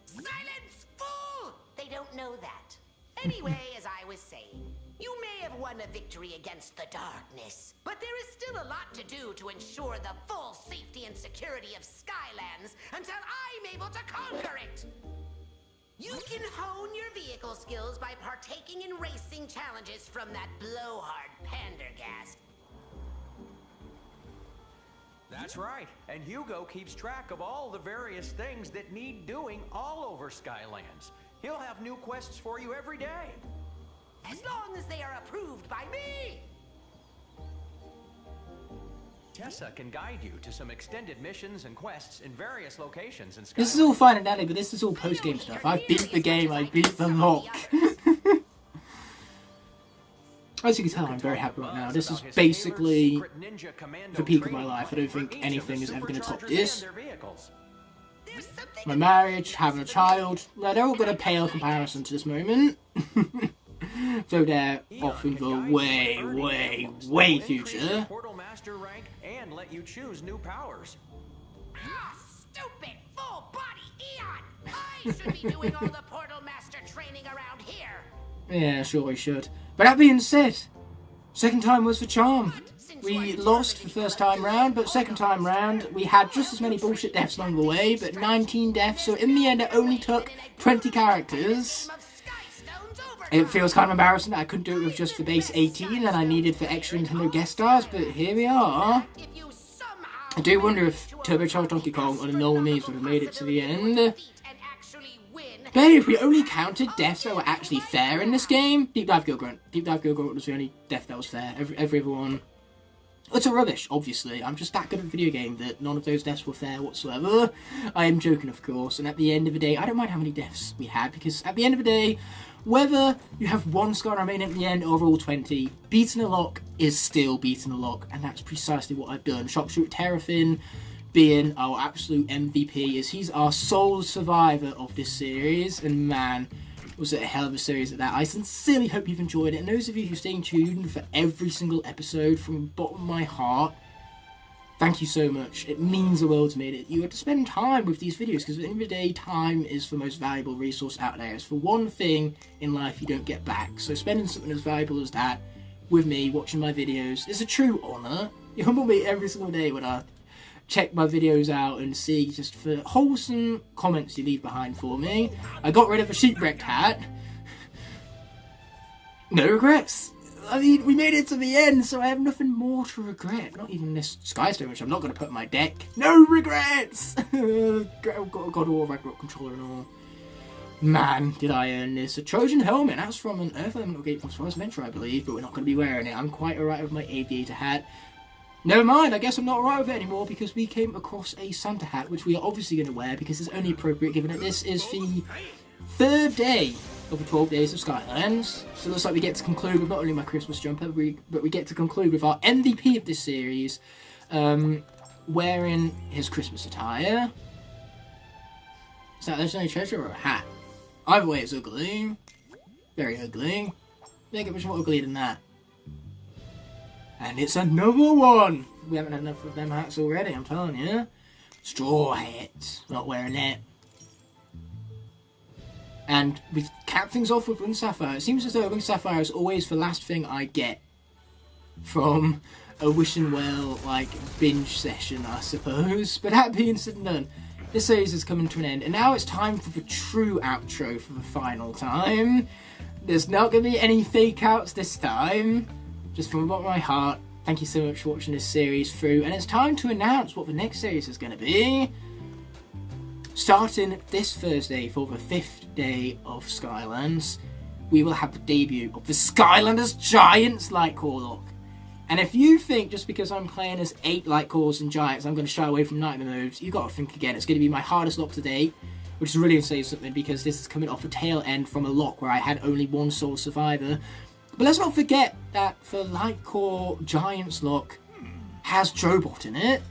Silence, fool! They don't know that. Anyway, as I was saying, you may have won a victory against the darkness, but there is still a lot to do to ensure the full safety and security of Skylands until I'm able to conquer it. You can hone your vehicle skills by partaking in racing challenges from that blowhard Pendergast. That's right, and Hugo keeps track of all the various things that need doing all over Skylands. He'll have new quests for you every day. As long as they are approved by me! Tessa can guide you to some extended missions and quests in various locations in Skylands. This is all fine and dandy, but this is all post-game stuff. I've beat the game, I beat the lock. As you can tell, I'm very happy right now. This is basically the peak of my life. I don't think anything is ever going to top this. My marriage, having a child, they're all going to pale in comparison to this moment. So they're off in the way, way, way future. Portal Master rank and let you choose new powers. Ah, stupid full-body Eon! I should be doing all the Portal Master training around here. Yeah, sure we should. But that being said, second time was the charm. We lost the first time round, but second time round, we had just as many bullshit deaths along the way, but 19 deaths, so in the end it only took 20 characters. It feels kind of embarrassing that I couldn't do it with just the base 18 and I needed for extra Nintendo guest stars, but here we are. I do wonder if Turbocharged Donkey Kong or the normal means would have made it to the end. But if we only counted deaths that were actually fair in this game, Deep Dive Gill Grunt. Deep Dive Gill Grunt was the only death that was fair. Every other one... It's a rubbish, obviously. I'm just that good at a video game that none of those deaths were fair whatsoever. I am joking, of course, and at the end of the day, I don't mind how many deaths we had, because at the end of the day, whether you have one scar remaining at the end or all 20, beating a lock is still beating a lock, and that's precisely what I've done. Shockshooter Terrafin being our absolute MVP, as he's our sole survivor of this series, and man, was it a hell of a series at that. I sincerely hope you've enjoyed it, and those of you who stay tuned for every single episode from the bottom of my heart, thank you so much. It means the world to me that you had to spend time with these videos, because at the end of the day, time is the most valuable resource out there. It's the one thing in life you don't get back, so spending something as valuable as that with me, watching my videos, is a true honour. You humble me every single day when I check my videos out and see just the wholesome comments you leave behind for me. I got rid of a sheep-wrecked hat. No regrets. I mean, we made it to the end, so I have nothing more to regret. Not even this Skystone, which I'm not going to put in my deck. No regrets! Got a God of War Ragnarok controller and all. Man, did I earn this. A Trojan helmet. That's from an Earth Elemental Gate from Forest Adventure, I believe, but we're not going to be wearing it. I'm quite alright with my aviator hat. Never mind, I guess I'm not alright with it anymore, because we came across a Santa hat, which we are obviously going to wear, because it's only appropriate given that this is the third day of the 12 days of Skylands. So it looks like we get to conclude with not only my Christmas jumper, but we get to conclude with our MVP of this series, wearing his Christmas attire. Is that Legendary Treasure or a hat? Either way, it's ugly. Very ugly. Make it much more ugly than that. And it's another one! We haven't had enough of them hats already, I'm telling you. Straw hat. Not wearing it. And we cap things off with Ring Sapphire. It seems as though Ring Sapphire is always the last thing I get from a wishing well, like, binge session, I suppose. But that being said and done, this series is coming to an end. And now it's time for the true outro for the final time. There's not going to be any fake outs this time. Just from the bottom of my heart, thank you so much for watching this series through, and it's time to announce what the next series is going to be. Starting this Thursday for the 5th day of Skylands, we will have the debut of the Skylanders Giants Lightcore Lock. And if you think just because I'm playing as 8 Lightcores and Giants I'm going to shy away from Nightmare modes, you've got to think again. It's going to be my hardest lock to date. which is really saying something because this is coming off the tail end from a lock where I had only one sole survivor. But let's not forget that the Light Core Giants lock has Drobot in it.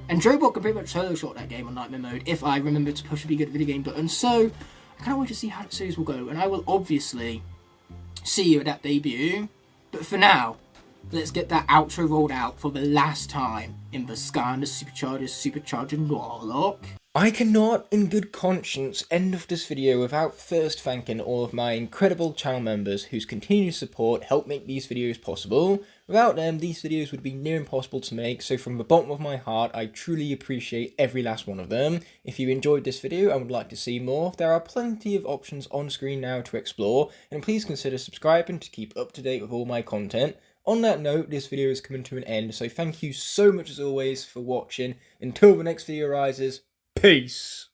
And Drobot can pretty much solo shot that game on Nightmare mode if I remember to push the Be Good video game button. So I can't wait to see how the series will go. And I will obviously see you at that debut. But for now, let's get that outro rolled out for the last time in the SKYLANDERS Supercharger Noir Lock. I cannot, in good conscience, end off this video without first thanking all of my incredible channel members whose continued support help make these videos possible. Without them, these videos would be near impossible to make, so from the bottom of my heart, I truly appreciate every last one of them. If you enjoyed this video and would like to see more, there are plenty of options on screen now to explore, and please consider subscribing to keep up to date with all my content. On that note, this video is coming to an end, so thank you so much as always for watching. Until the next video arises, peace!